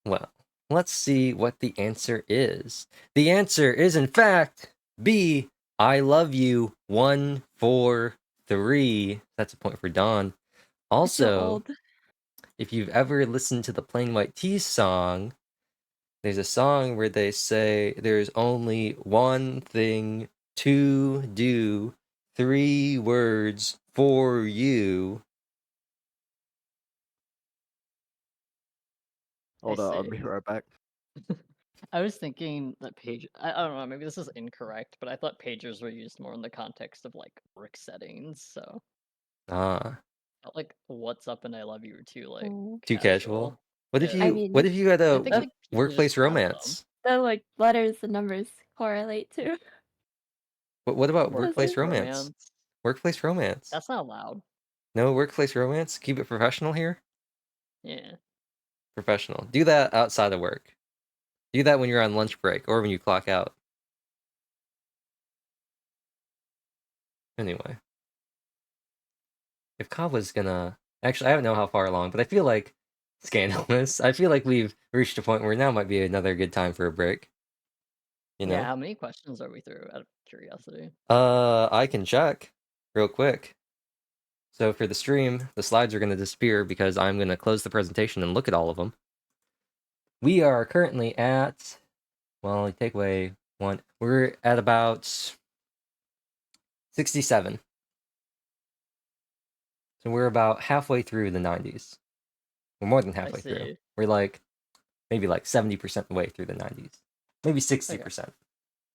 Well, let's see what the answer is. The answer is, in fact, B, I Love You 143. That's a point for Dawn. You're so Also, old. if you've ever listened to the Plain White Tees song, there's a song where they say there's only one thing to do, 3 words for you. Hold on, I'll see. be right back. I was thinking that I don't know, maybe this is incorrect, but I thought pagers were used more in the context of like work settings, so Ah, felt like what's up and I love you were too like Oh. too casual. What if Yeah. I you mean, what if you had I a think like people workplace just have them. romance? the like letters and numbers correlate to. What about Workplace workplace romance? Workplace romance. That's not allowed. No workplace romance? Keep it professional here? Yeah. Professional. Do that outside of work. Do that when you're on lunch break or when you clock out. Anyway. If Kawa's gonna... Actually, I don't know how far along, but I feel like... Scandalous. I feel like we've reached a point where now might be another good time for a break. You know? Yeah, how many questions are we through out of curiosity? I can check real quick. So for the stream, the slides are going to disappear because I'm going to close the presentation and look at all of them. We are currently at, well, take away one. We're at about 67. So we're about halfway through the 90s. We're more than halfway through. see. We're like, maybe like 70% of the way through the 90s. Maybe 60%.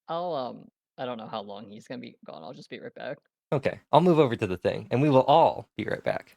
I don't know how long he's gonna be gone. I'll just be right back. Okay, I'll move over to the thing, and we will all be right back.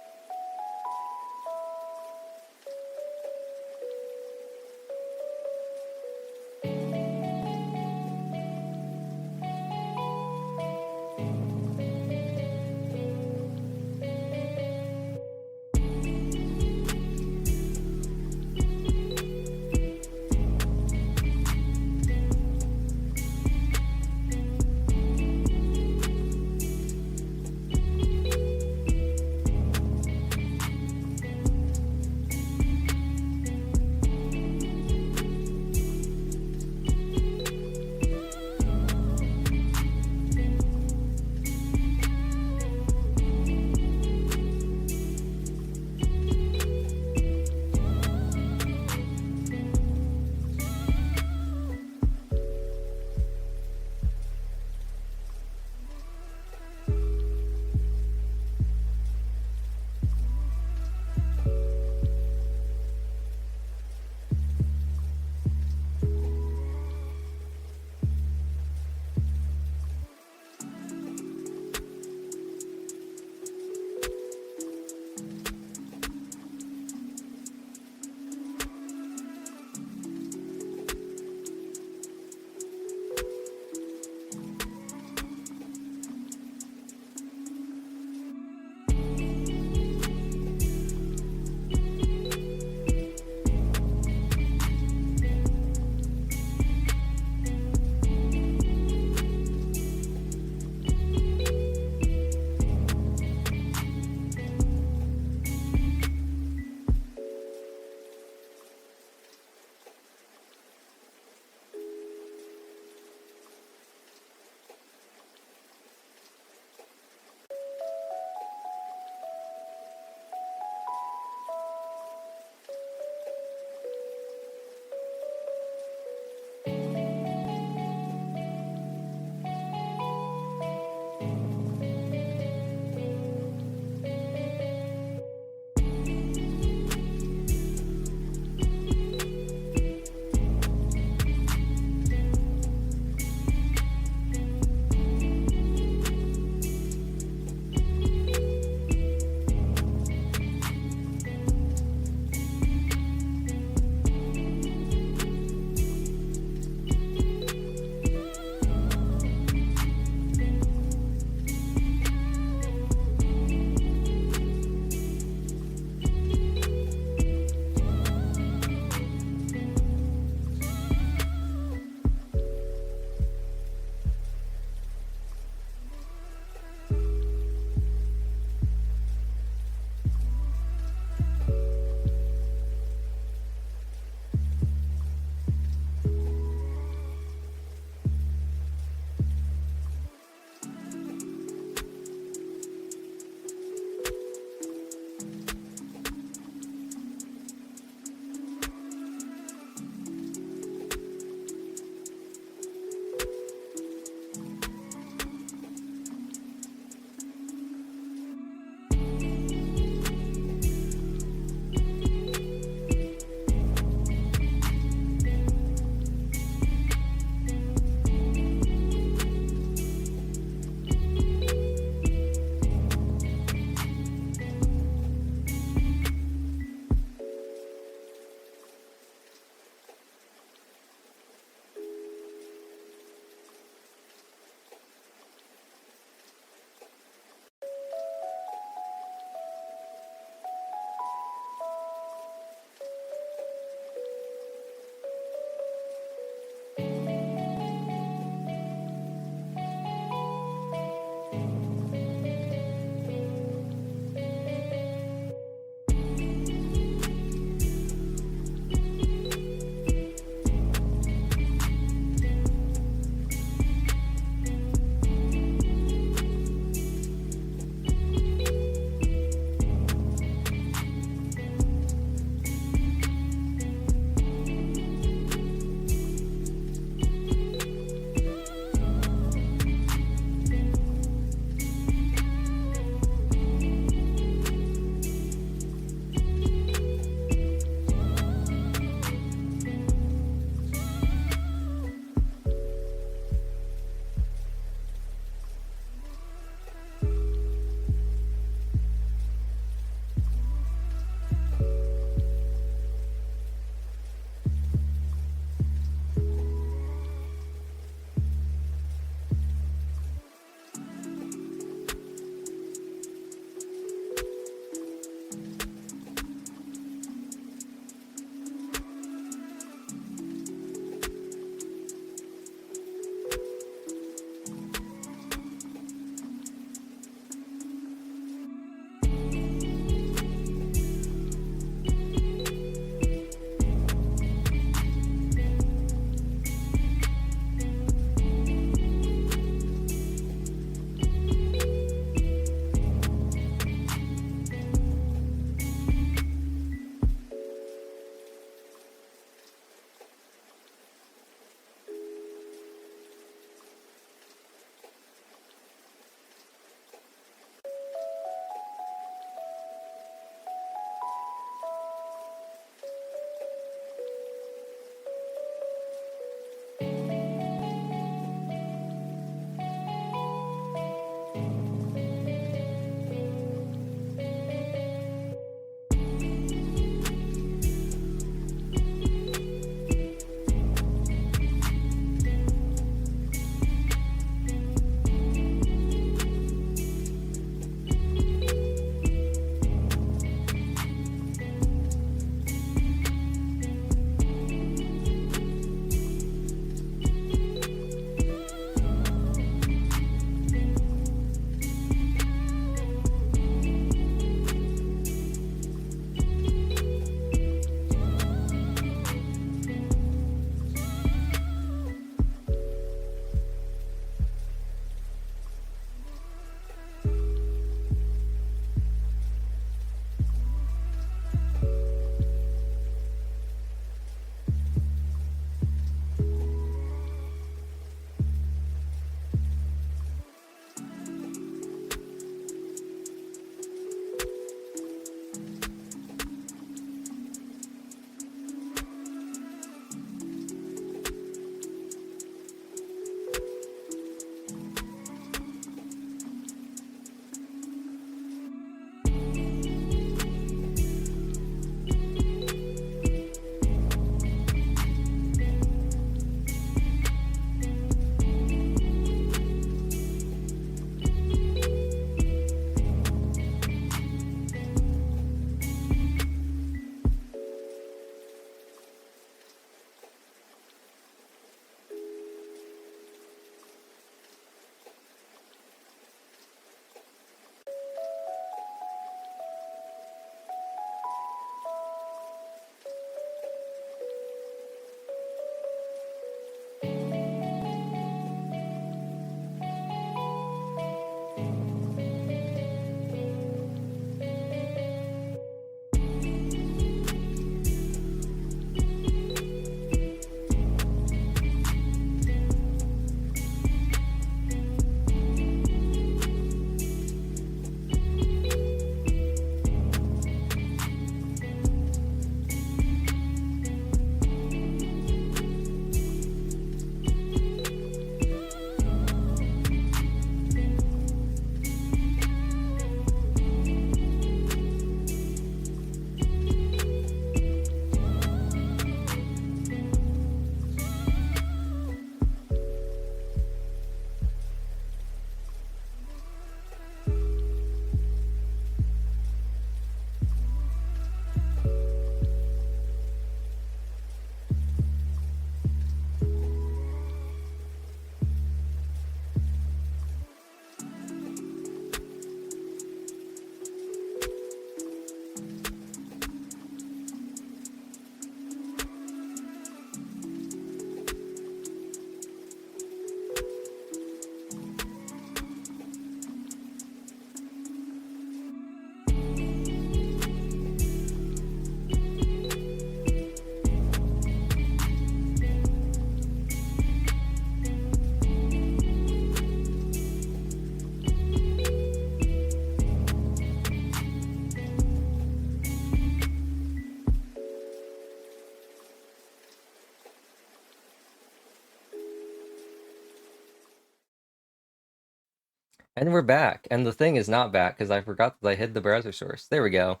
And we're back. And the thing is not back because I forgot that I hid the browser source. There we go.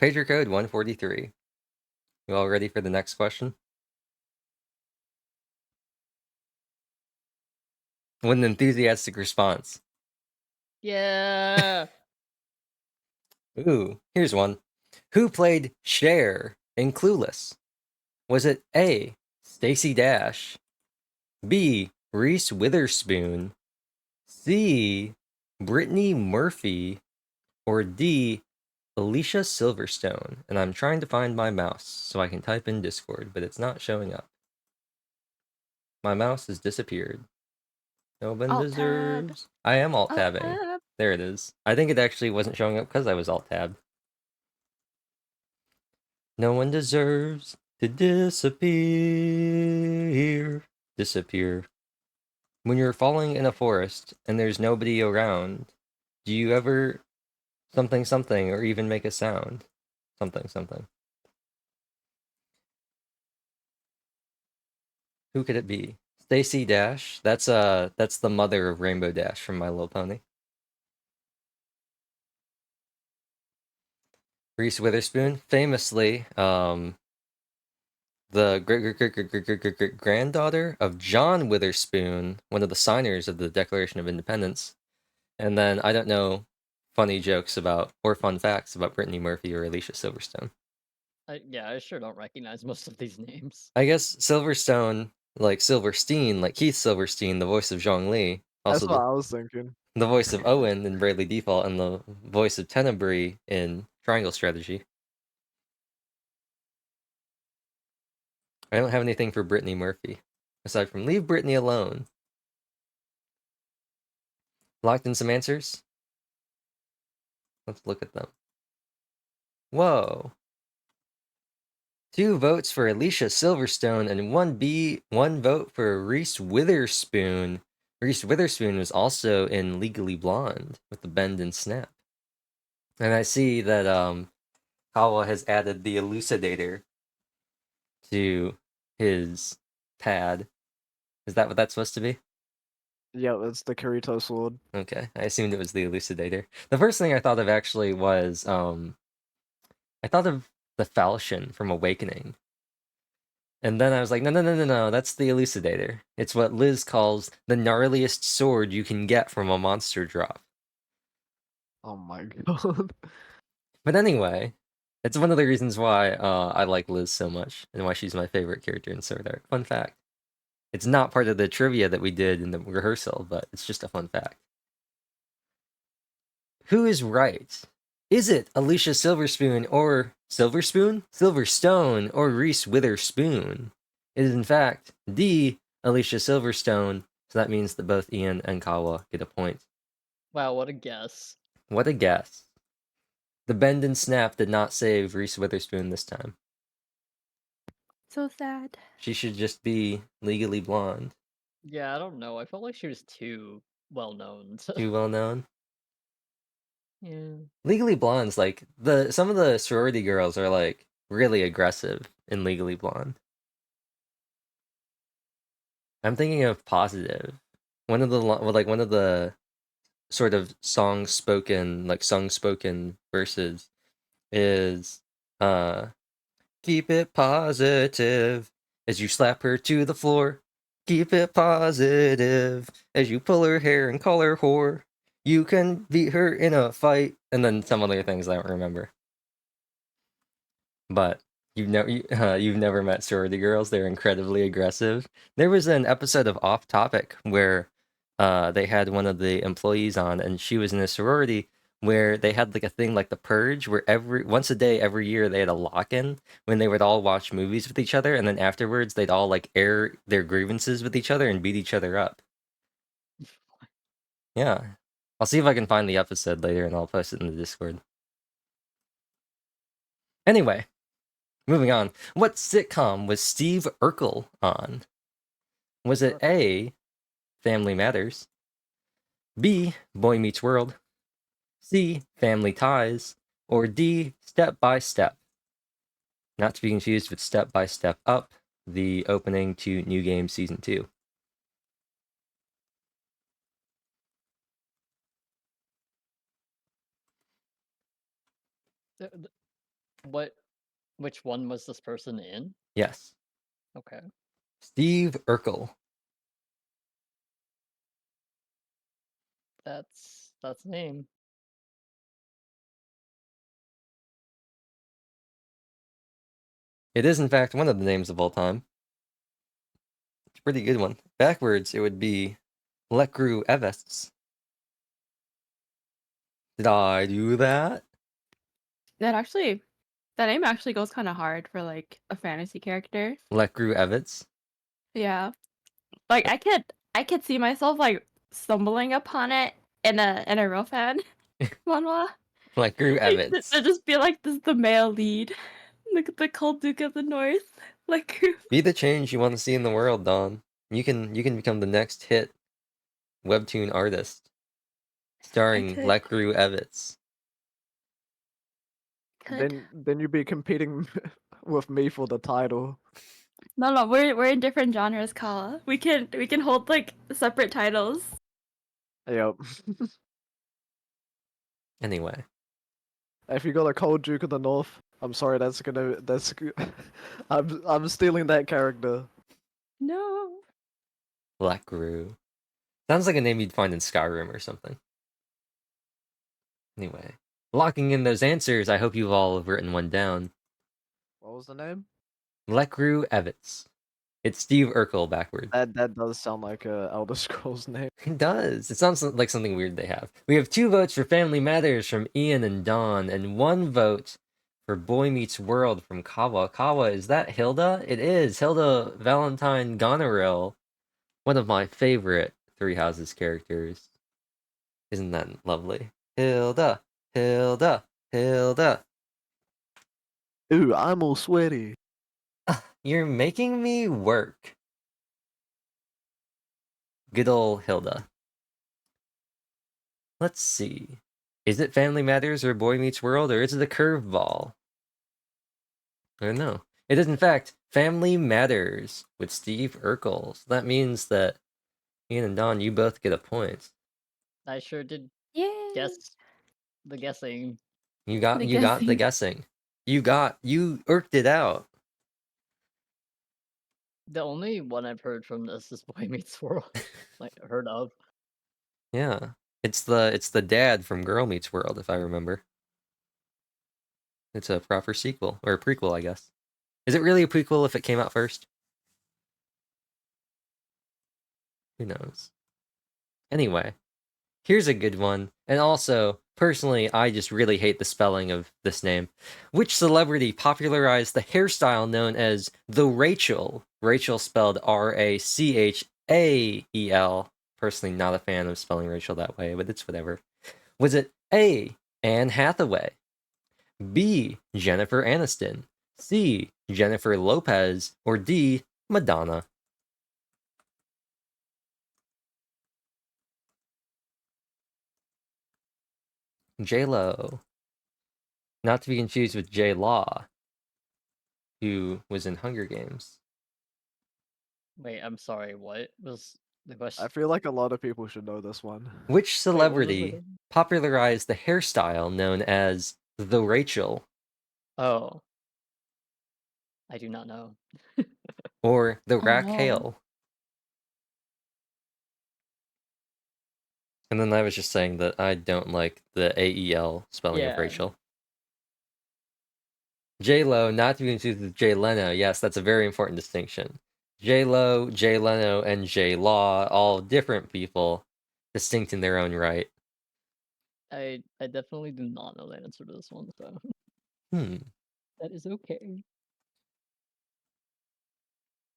Pager code 143. You all ready for the next question? With an enthusiastic response. Yeah. Ooh, here's one. Who played Cher in Clueless? Was it A. Stacey Dash, B. Reese Witherspoon, C. Brittany Murphy, or D. Alicia Silverstone? And I'm trying to find my mouse so I can type in Discord, but it's not showing up. My mouse has disappeared. No one Alt-tab. deserves. I am alt tabbing. Alt-tab. There it is. I think it actually wasn't showing up because I was alt tabbed. No one deserves to disappear. Disappear. When you're falling in a forest and there's nobody around, do you ever something something or even make a sound? Something something. Who could it be? Stacey Dash. That's the mother of Rainbow Dash from My Little Pony. Reese Witherspoon, famously, the great granddaughter of John Witherspoon, one of the signers of the Declaration of Independence. And then I don't know funny jokes about or fun facts about Brittany Murphy or Alicia Silverstone. Yeah, I sure don't recognize most of these names. I guess Silverstone, like Silverstein, like Keith Silverstein, the voice of Zhongli, That's also what I was thinking. the voice of Owen in Bravely Default, and the voice of Tenebrae in Triangle Strategy. I don't have anything for Brittany Murphy, aside from leave Brittany alone. Locked in some answers? Let's look at them. Whoa. 2 votes for Alicia Silverstone and 1 vote for Reese Witherspoon. Reese Witherspoon was also in Legally Blonde with the bend and snap. And I see that Kawa has added the Elucidator to his pad. Is that what that's supposed to be? Yeah, that's the Kirito sword. Okay, I assumed it was the Elucidator. The first thing I thought of actually was I thought of the Falchion from Awakening. And then I was like, no, that's the Elucidator. It's what Liz calls the gnarliest sword you can get from a monster drop. Oh my god. But anyway, it's one of the reasons why I like Liz so much and why she's my favorite character in Sword Art. Fun fact. It's not part of the trivia that we did in the rehearsal, but it's just a fun fact. Who is right? Is it Alicia Silverstone or Silverstone or Reese Witherspoon? It is in fact D. Alicia Silverstone, so that means that both Ian and Kawa get a point. Wow, what a guess. What a guess. The bend and snap did not save Reese Witherspoon this time. So sad. She should just be Legally Blonde. Yeah, I don't know. I felt like she was too well known. Too well known. Yeah. Legally Blonde's like some of the sorority girls are like really aggressive in Legally Blonde. I'm thinking of Positive. One of the sort of sung spoken verses is keep it positive as you slap her to the floor. Keep it positive as you pull her hair and call her whore. You can beat her in a fight, and then some other things I don't remember. But you've never met sorority girls. They're incredibly aggressive. There was an episode of Off Topic where they had one of the employees on, and she was in a sorority where they had like a thing like the Purge, where once a day, every year, they had a lock-in when they would all watch movies with each other, and then afterwards they'd all like air their grievances with each other and beat each other up. Yeah. I'll see if I can find the episode later and I'll post it in the Discord. Anyway, moving on. What sitcom was Steve Urkel on? Was it A, Family Matters, B, Boy Meets World, C, Family Ties, or D, Step by Step? Not to be confused with Step by Step Up, the opening to New Game Season 2. What? Which one was this person in? Yes. Okay. Steve Urkel. That's a name. It is, in fact, one of the names of all time. It's a pretty good one. Backwards, it would be Lekru Eves. Did I do that? That name actually goes kind of hard for like a fantasy character. Lekru Evans. Yeah, like I could see myself like stumbling upon it in a real fan manhwa. Lekru Like, Evans. to just be like, this is the male lead, the cold Duke of the North. Like, Be the change you want to see in the world, Dawn. You can become the next hit webtoon artist. Starring could. Lekru Evans. could. Then you'd be competing with me for the title. No, we're in different genres, Kala. We can hold like separate titles. Yep. Anyway. If you got a cold Duke of the North, I'm sorry, I'm stealing that character. No. Lekru. Sounds like a name you'd find in Skyrim or something. Anyway. Locking in those answers, I hope you've all have written one down. What was the name? Lekru Evans. It's Steve Urkel backward. That does sound like a Elder Scrolls name. It does. It sounds like something weird they have. We have 2 votes for Family Matters from Ian and Dawn, and 1 vote for Boy Meets World from Kawa. Kawa, is that Hilda? It is. Hilda Valentine Goneril. One of my favorite Three Houses characters. Isn't that lovely? Hilda, Hilda, Hilda. Ooh, I'm all sweaty. You're making me work. Good old Hilda. Let's see. Is it Family Matters or Boy Meets World, or is it a curveball? I don't know. It is, in fact, Family Matters with Steve Urkel. So that means that Ian and Dawn, you both get a point. I sure did Yay. guess the guessing. You got The the guessing. You irked it out. The only one I've heard from this is Boy Meets World. Like heard of. Yeah. It's the dad from Girl Meets World, if I remember. It's a proper sequel. Or a prequel, I guess. Is it really a prequel if it came out first? Who knows? Anyway, here's a good one. And also, personally, I just really hate the spelling of this name. Which celebrity popularized the hairstyle known as the Rachel? Rachel spelled Rachel. Personally, not a fan of spelling Rachel that way, but it's whatever. Was it A, Anne Hathaway, B, Jennifer Aniston, C, Jennifer Lopez, or D, Madonna? J-Lo. Not to be confused with J-Law, who was in Hunger Games. Wait, I'm sorry, what was the question? I feel like a lot of people should know this one. Which Wait, what was it celebrity again? popularized the hairstyle known as the Rachel, Oh. I do not know. or the Oh. Raquel? And then I was just saying that I don't like the AEL spelling of Yeah. Rachel. J-Lo, not to be confused with Jay Leno. Yes, that's a very important distinction. J-Lo, Jay Leno, and J-Law, all different people, distinct in their own right. I definitely do not know the answer to this one, so that is okay.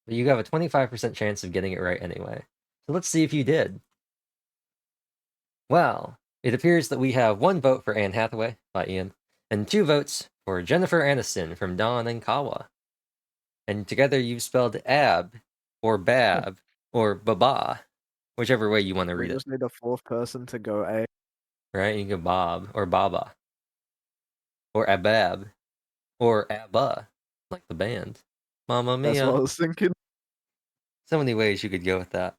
But you have a 25% chance of getting it right anyway. So let's see if you did. Well, it appears that we have 1 vote for Anne Hathaway by Ian, and 2 votes for Jennifer Aniston from Dawn and Kawa. And together you've spelled Ab, or Bab, or Baba, whichever way you want to We read it. just need a 4th person to go A. Right? You can Bob, or Baba, or Abab, or Abba, like the band. Mamma That's what I Mia. was thinking. So many ways you could go with that.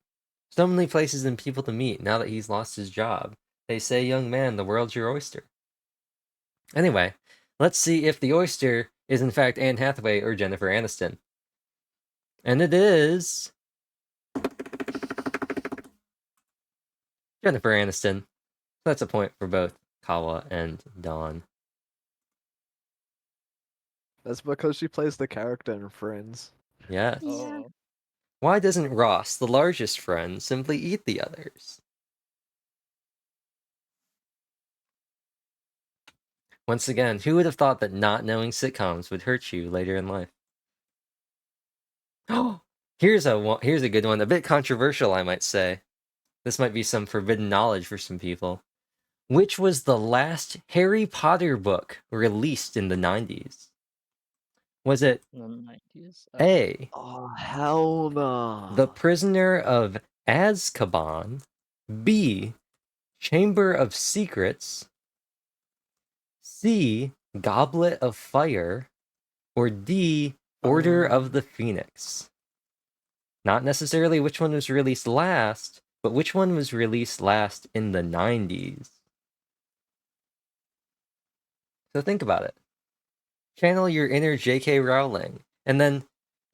So many places and people to meet now that he's lost his job. They say, young man, the world's your oyster. Anyway, Let's see if the oyster is in fact Anne Hathaway or Jennifer Aniston. And it is Jennifer Aniston. That's a point for both Kawa and Dawn. That's because she plays the character in Friends. Yes. Yeah. Oh, Why doesn't Ross, the largest friend, simply eat the others? Once again, who would have thought that not knowing sitcoms would hurt you later in life? Oh, here's a good one, a bit controversial, I might say. This might be some forbidden knowledge for some people. Which was the last Harry Potter book released in the 90s? Was it in the 90s. A, Oh hell no! The Prisoner of Azkaban, B, Chamber of Secrets, C, Goblet of Fire, or D, Order of the Phoenix? Not necessarily which one was released last, but which one was released last in the 90s? So think about it. Channel your inner J.K. Rowling, and then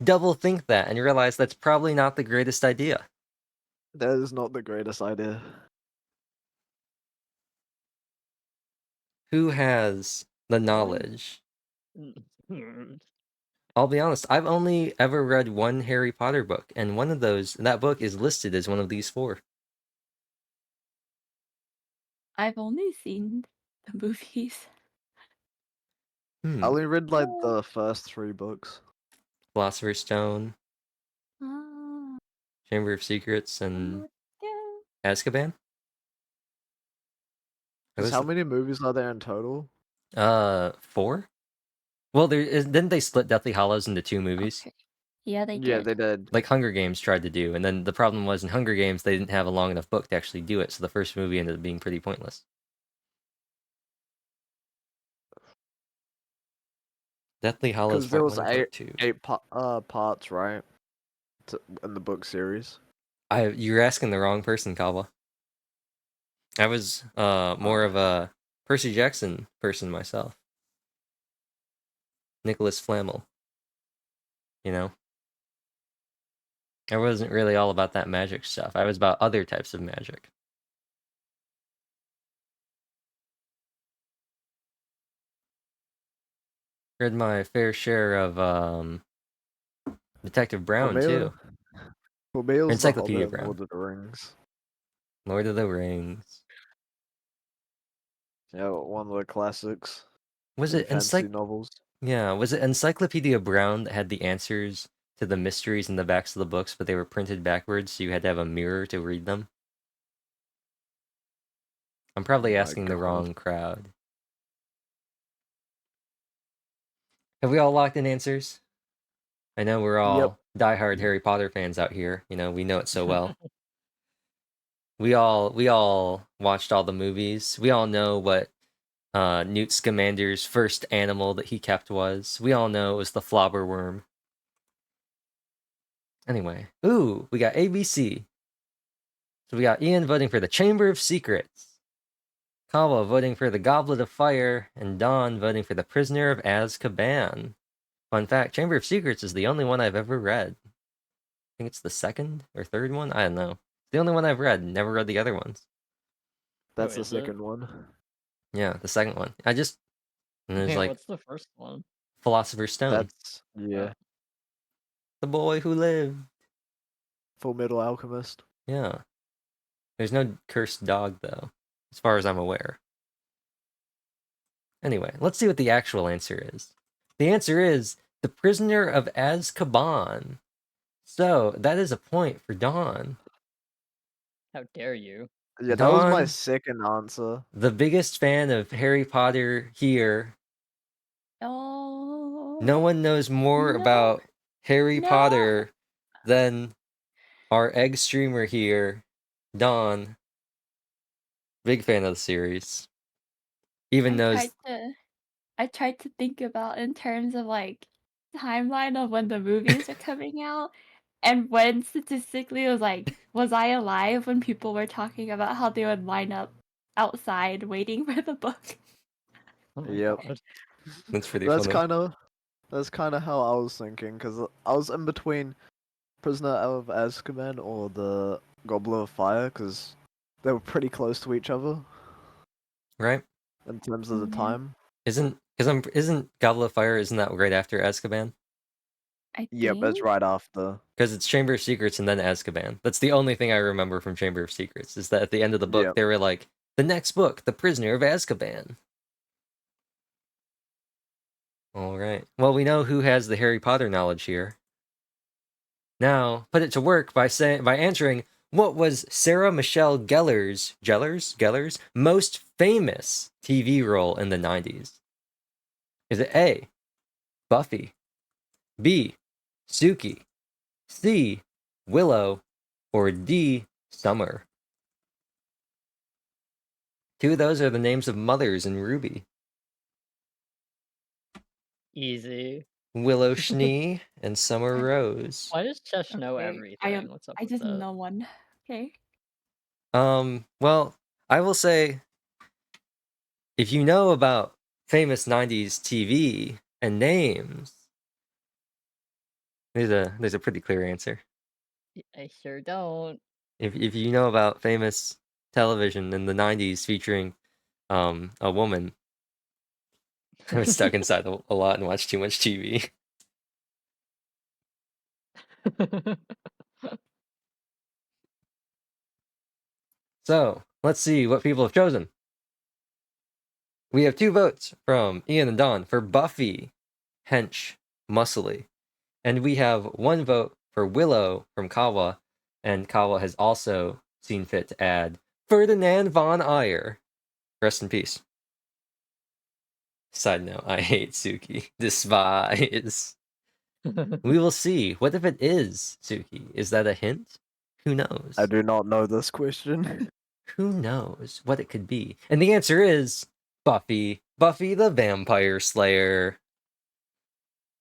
double think that and realize that's probably not the greatest idea. That is not the greatest idea. Who has the knowledge? Hmm. I'll be honest, I've only ever read one Harry Potter book, and that book is listed as one of these four. I've only seen the movies. I only read like the first 3 books. Philosopher's Stone, Ah, Chamber of Secrets, and yeah. Azkaban? Are Because those how many movies are there in total? 4? Well, didn't they split Deathly Hallows into 2 movies? Okay. Yeah, they Yeah, did. they did. Like Hunger Games tried to do, and then the problem was in Hunger Games they didn't have a long enough book to actually do it, so the first movie ended up being pretty pointless. Deathly Hallows Because there Part was 1 and Part 2. 8 parts, right? In the book series. You're asking the wrong person, Kawa. I was more of a Percy Jackson person myself. Nicholas Flamel. You know? I wasn't really all about that magic stuff. I was about other types of magic. Read my fair share of Detective Brown too. For me, it was The Encyclopedia Hobbit and Brown. Lord of the Rings. Lord of the Rings. Yeah, one of the classics. Was in it fantasy novels? Yeah, was it Encyclopedia Brown that had the answers to the mysteries in the backs of the books, but they were printed backwards, so you had to have a mirror to read them? I'm probably Oh my asking the God. wrong crowd. Have we all locked in answers? I know we're all diehard Harry Potter fans out here. You know, we know it so well. We all watched all the movies. We all know what Newt Scamander's first animal that he kept was. We all know it was the flobberworm. Anyway, ooh, we got ABC. So we got Ian voting for the Chamber of Secrets, Kawa voting for the Goblet of Fire, and Dawn voting for the Prisoner of Azkaban. Fun fact, Chamber of Secrets is the only one I've ever read. I think it's the second or third one. I don't know. The only one I've read. Never read the other ones. That's Oh, the is it? second one. Yeah, the second one. And there's Hey, like what's the first one? Philosopher's Stone. That's The boy who lived. Full Metal Alchemist. Yeah. There's no cursed dog though, as far as I'm aware. Anyway, let's see what the actual answer is. The answer is The Prisoner of Azkaban. So that is a point for Dawn. How dare you? Yeah, that was my Dawn, second answer. the biggest fan of Harry Potter here. Oh. No one knows more No. about Harry No. Potter than our egg streamer here, Dawn. Big fan of the series. Even knows. I tried to think about in terms of like timeline of when the movies are coming out, and when statistically it was like, was I alive when people were talking about how they would line up outside waiting for the book? Oh my Yep. god. That's pretty That's funny. kind of how I was thinking, because I was in between Prisoner of Azkaban or the Goblet of Fire, because they were pretty close to each other Right? in terms of the Yeah. time. Isn't Goblet of Fire, isn't that right after Azkaban? I Yep, that's think. right after. Because it's Chamber of Secrets and then Azkaban. That's the only thing I remember from Chamber of Secrets, is that at the end of the book Yep. they were like, the next book, The Prisoner of Azkaban. Alright. Well, we know who has the Harry Potter knowledge here. Now, put it to work by answering what was Sarah Michelle Gellar's most famous TV role in the 90s? Is it A, Buffy, B, Suki, C, Willow, or D, Summer? Two of those are the names of mothers in Ruby. Easy. Willow Schnee and Summer Rose. Why does Chesh know Okay, everything? What's up I with just that? know one. Okay. Well, I will say, if you know about famous 90s TV and names, there's a pretty clear answer. I sure don't. If you know about famous television in the 90s featuring a woman, I was stuck inside a lot and watched too much TV. So, let's see what people have chosen. We have 2 votes from Ian and Don for Buffy, Hench, Muscly. And we have 1 vote for Willow from Kawa, and Kawa has also seen fit to add Ferdinand von Ayer. Rest in peace. Side note, I hate Suki. Despise. We will see. What if it is Suki? Is that a hint? Who knows? I do not know this question. Who knows what it could be? And the answer is Buffy. Buffy the Vampire Slayer.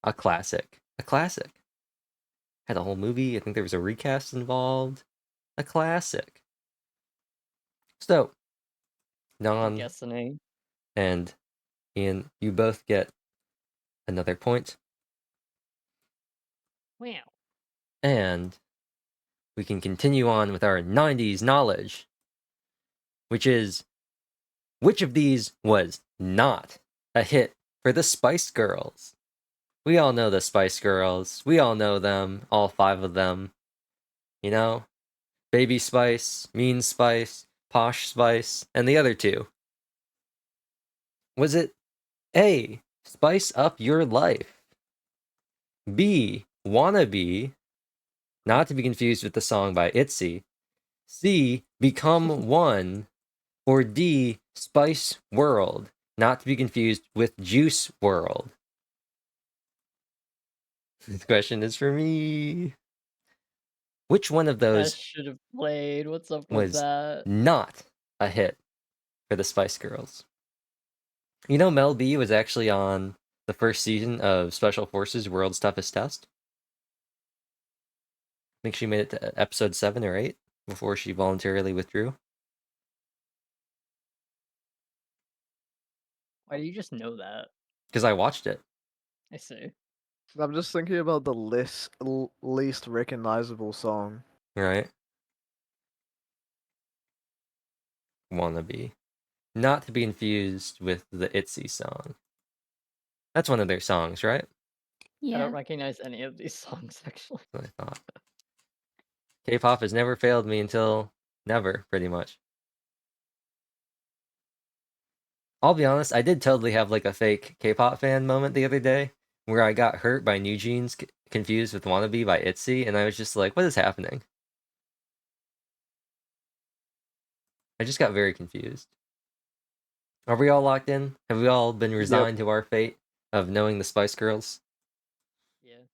A classic. A classic. Had a whole movie. I think there was a recast involved. A classic. So, I'm Non guessing. and Ian, you both get another point. Wow. And we can continue on with our 90s knowledge, which is, which of these was not a hit for the Spice Girls? We all know the Spice Girls. We all know them, all 5 of them. You know? Baby Spice, Mean Spice, Posh Spice, and the other 2. Was it A, Spice Up Your Life? B, Wannabe, not to be confused with the song by ITZY. C, Become One. Or D, Spice World, not to be confused with Juice World. This question is for me. Which one of I those should have played. What's up with was that? not a hit for the Spice Girls? You know, Mel B was actually on the first season of Special Forces World's Toughest Test. I think she made it to episode 7 or 8 before she voluntarily withdrew. Why do you just know that? Because I watched it, I see. I'm just thinking about the least recognizable song. right? Wannabe. Not to be confused with the ITZY song. That's one of their songs, right? I Yeah. don't recognize any of these songs actually. That's what I thought. K-pop has never failed me until never, pretty much. I'll be honest, I did totally have like a fake K-pop fan moment the other day where I got hurt by New Jeans confused with Wannabe by ITZY, and I was just like, what is happening? I just got very confused. Are we all locked in? Have we all been resigned to our fate of knowing the Spice Girls? Yeah.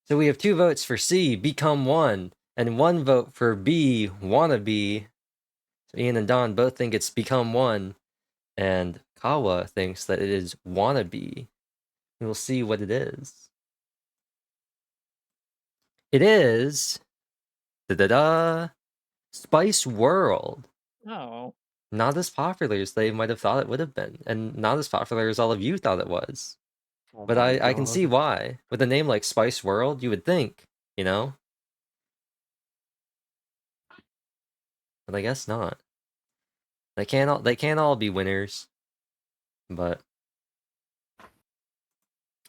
So we have 2 votes for C, Become One, and 1 vote for B, Wannabe. So Ian and Don both think it's Become One, and Kawa thinks that it is Wannabe. We will see what it is. It is Spice World. Oh. not as popular as they might have thought it would have been, and not as popular as all of you thought it was. Oh But my I can see god. why. With a name like Spice World, you would think, you know? But I guess not. They can't all be winners. But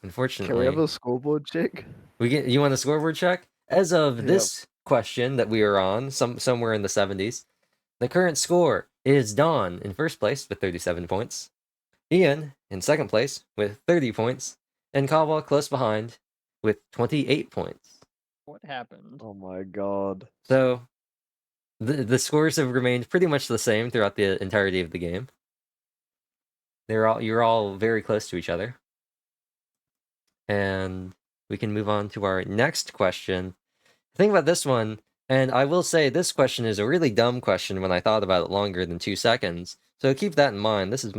Can we have unfortunately, a scoreboard check? you want a scoreboard check? As of Yep. this question that we are on, somewhere in the 70s, the current score is Dawn in first place with 37 points, Ian in second place with 30 points, and Kawa close behind with 28 points. What happened? Oh my god. So the scores have remained pretty much the same throughout the entirety of the game. You're all very close to each other. And we can move on to our next question. Think about this one, and I will say this question is a really dumb question when I thought about it longer than 2 seconds. So keep that in mind. That's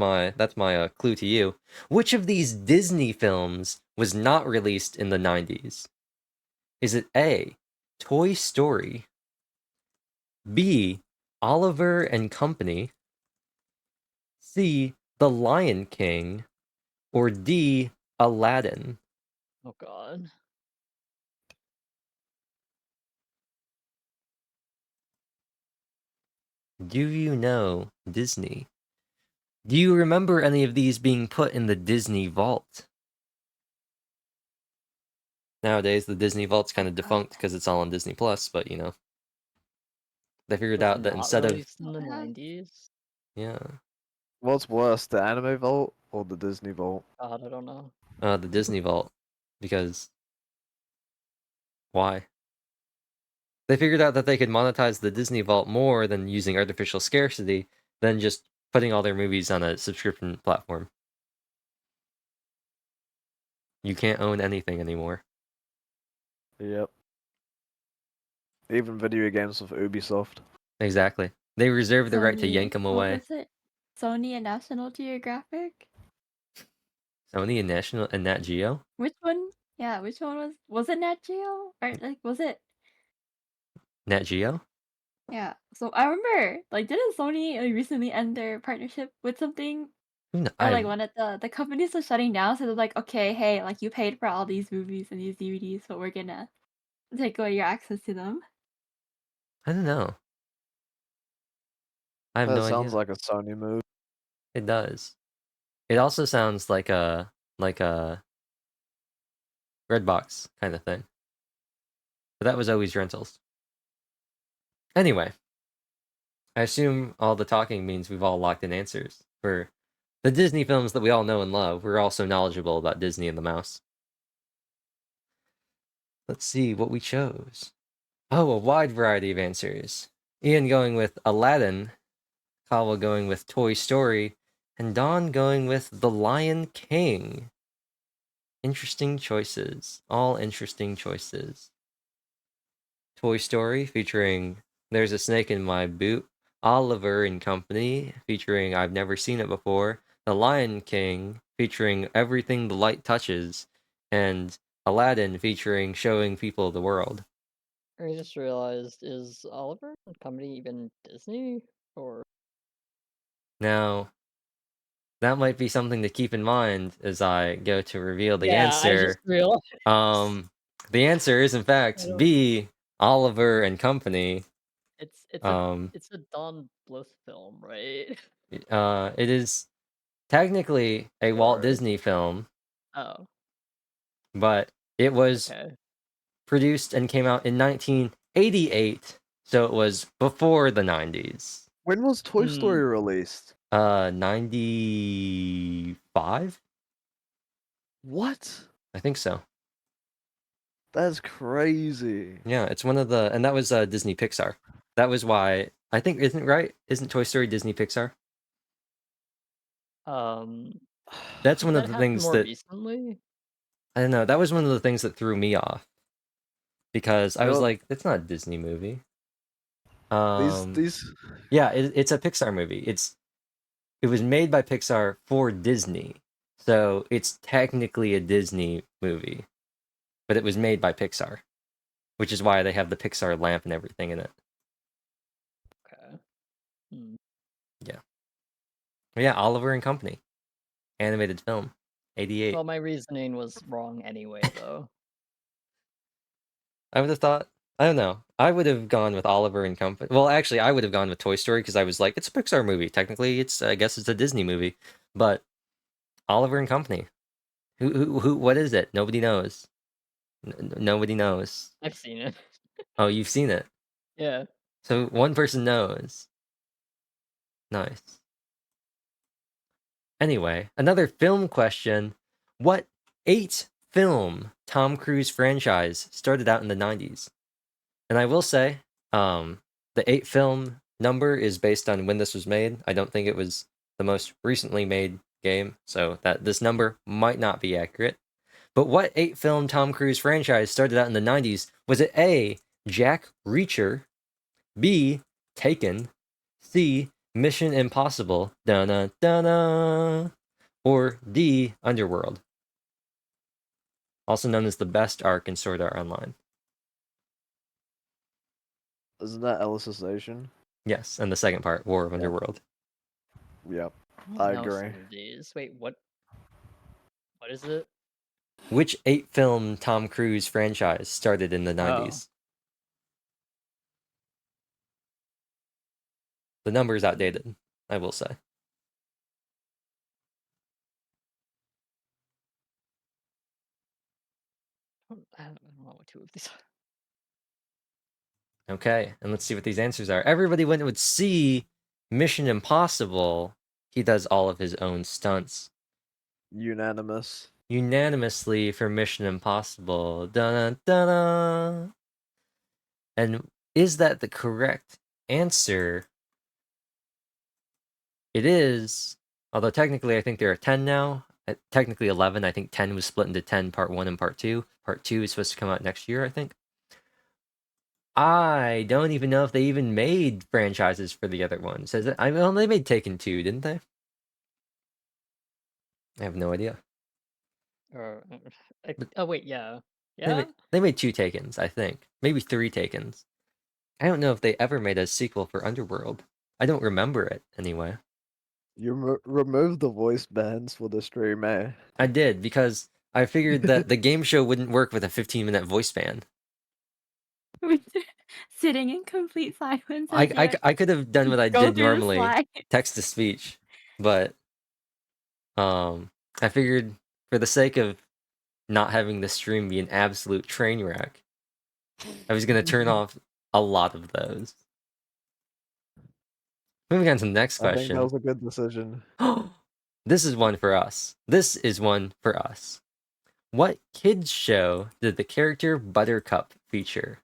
my clue to you. Which of these Disney films was not released in the 90s? Is it A, Toy Story, B, Oliver and Company, C, The Lion King, or D, Aladdin? Oh god. Do you know Disney? Do you remember any of these being put in the Disney Vault? Nowadays, the Disney Vault's kind of defunct because it's all on Disney Plus, but you know, they figured Was out that not instead of released in the 90s? yeah, What's worse, the anime vault or the Disney vault? God, I don't know. the Disney Vault, because why? They figured out that they could monetize the Disney Vault more than using artificial scarcity than just putting all their movies on a subscription platform. You can't own anything anymore. Yep. Even video games with Ubisoft. Exactly. They reserve the right to Sony, yank them what away. was it? Sony and National Geographic? Sony and National and Nat Geo. Which one? Yeah, which one was it Nat Geo? Or like was it? Nat Geo? Yeah. So I remember, like, didn't Sony recently end their partnership with something? Or like one of the companies was shutting down, so they're like, okay, hey, like you paid for all these movies and these DVDs, but we're gonna take away your access to them. I don't know. I have That no sounds idea. like a Sony move. It does. It also sounds like a Redbox kind of thing. But that was always rentals. Anyway, I assume all the talking means we've all locked in answers for the Disney films that we all know and love. We're also knowledgeable about Disney and the mouse. Let's see what we chose. Oh, a wide variety of answers. Ian going with Aladdin, Kawa going with Toy Story, and Don going with The Lion King. Interesting choices. All interesting choices. Toy Story featuring There's a Snake in My Boot, Oliver and Company featuring I've Never Seen It Before, The Lion King featuring Everything the Light Touches, and Aladdin featuring Showing People the World. I just realized, is Oliver and Company even Disney? Or Now, that might be something to keep in mind as I go to reveal the yeah, I just answer. realized. The answer is in I fact don't- B, Oliver and Company. It's Um, a Don Bluth film, right? it is technically a Walt Or Disney film, oh, but it was okay. produced and came out in 1988, so it was before the 90s. When was Toy Hmm. Story released? 95? What? I think so. That's crazy. Yeah, it's one of the, and that was Disney Pixar. That was why I think isn't Toy Story Disney Pixar? That's one of That the happened things more that recently. I don't know. That was one of the things that threw me off because I was Well, like, "It's not a Disney movie." these Yeah, it's a Pixar movie. It was made by Pixar for Disney, so it's technically a Disney movie, but it was made by Pixar, which is why they have the Pixar lamp and everything in it. Okay. Hmm. Yeah. Yeah, Oliver and Company, animated film, 88. Well, my reasoning was wrong anyway, though. I would have thought. I don't know. I would have gone with Oliver and Company. Well, actually, I would have gone with Toy Story because I was like, it's a Pixar movie. Technically, I guess it's a Disney movie, but Oliver and Company. Who? What is it? Nobody knows. Nobody knows. I've seen it. Oh, you've seen it. Yeah. So one person knows. Nice. Anyway, another film question. What 8-film Tom Cruise franchise started out in the 90s? And I will say, the 8-film number is based on when this was made. I don't think it was the most recently made game, so that this number might not be accurate. But what 8-film Tom Cruise franchise started out in the 90s? Was it A, Jack Reacher, B, Taken, C, Mission Impossible, da-na-da-na, or D, Underworld? Also known as the best arc in Sword Art Online. Isn't that Ellis's Nation? Yes, and the second part, War of Yeah. Underworld. Yep. don't I know some agree. of these. Wait, what? What is it? Which 8-film Tom Cruise franchise started in the 90s? The number is outdated, I will say. I don't know what two of these are. Okay, and let's see what these answers are. Everybody went with C, Mission Impossible. He does all of his own stunts. Unanimous. Unanimously for Mission Impossible. Da-da-da-da. And is that the correct answer? It is. Although technically I think there are 10 now. Technically 11. I think 10 was split into 10, part 1 and part 2. Part 2 is supposed to come out next year, I think. I don't even know if they even made franchises for the other ones. Well, they made Taken 2, didn't they? I have no idea. Or, But- oh wait, yeah, They yeah. made, they made 2 Takens, I think. Maybe 3 Takens. I don't know if they ever made a sequel for Underworld. I don't remember it, anyway. You removed the voice bands for the stream, eh? I did, because I figured that the game show wouldn't work with a 15-minute voice band. Sitting in complete silence. I, as I, you I could have done what I go did through the normally, slide. text to speech, but I figured for the sake of not having the stream be an absolute train wreck, I was going to turn off a lot of those. Moving on to the next I think that question. was a good decision. This is one for us. This is one for us. What kids show did the character Buttercup feature?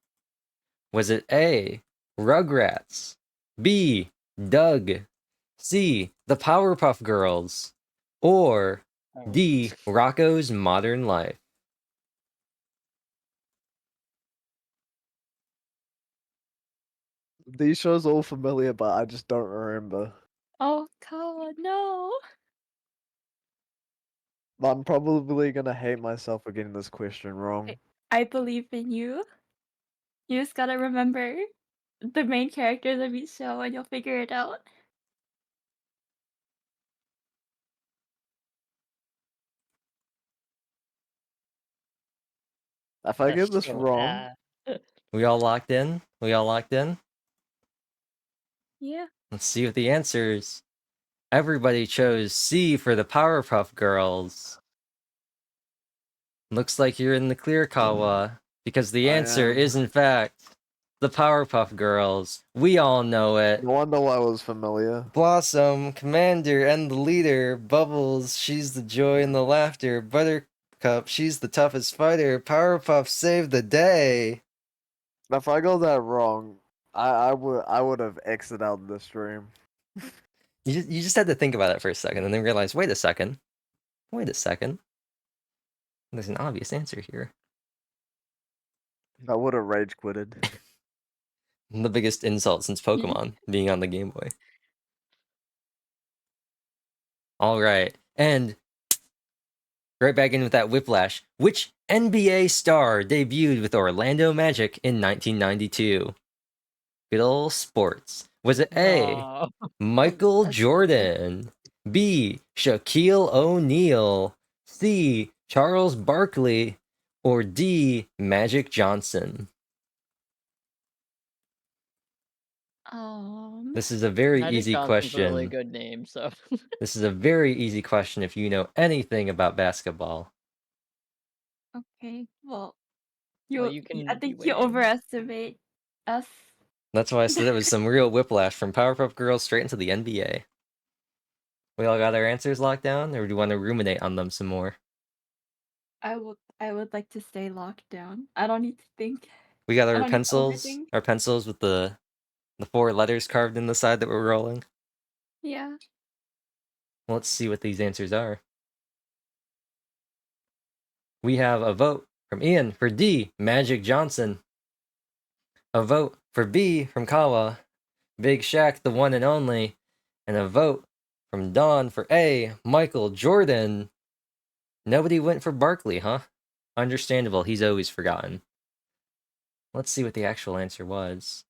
Was it A, Rugrats, B, Doug, C, the Powerpuff Girls, or Oh. D, Rocco's Modern Life? These shows are all familiar, but I just don't remember. Oh God, no! I'm probably gonna hate myself for getting this question wrong. I believe in you. You just gotta remember the main characters of each show, and you'll figure it out. If I That's get this so wrong, bad. We all locked in? We all locked in? Yeah. Let's see what the answers. Everybody chose C for the Powerpuff Girls. Looks like you're in the clear, Kawa, because the I answer am. is in fact the Powerpuff Girls. We all know it. no wonder why I was familiar. Blossom, Commander, and the leader. Bubbles, she's the joy and the laughter. Buttercup, she's the toughest fighter. Powerpuff saved the day. If I got that wrong, I would have exited out of the stream. You just had to think about it for a second and then realize, wait a second. Wait a second. There's an obvious answer here. I would have rage quitted. The biggest insult since Pokemon being on the Game Boy. All right. And right back in with that whiplash. Which NBA star debuted with Orlando Magic in 1992? Good old sports. Was it A, Oh, Michael that's- Jordan, B. Shaquille O'Neal, C. Charles Barkley, or D. Magic Johnson? This is a very Magic easy Johnson's a really question. good name, so This is a very easy question if you know anything about basketball. Okay, well, well, you, you can I be think you winning. overestimate us. That's why I said it was some real whiplash from Powerpuff Girls straight into the NBA. We all got our answers locked down, or do you want to ruminate on them some more? I would like to stay locked down. I don't need to think. We got I our don't need to pencils, overthink. with the 4 letters carved in the side that we're rolling. Yeah. Well, let's see what these answers are. We have a vote from Ian for D, Magic Johnson. A vote for B from Kawa, Big Shaq, the one and only. And a vote from Dawn for A, Michael Jordan. Nobody went for Barkley, huh? Understandable, he's always forgotten. Let's see what the actual answer was.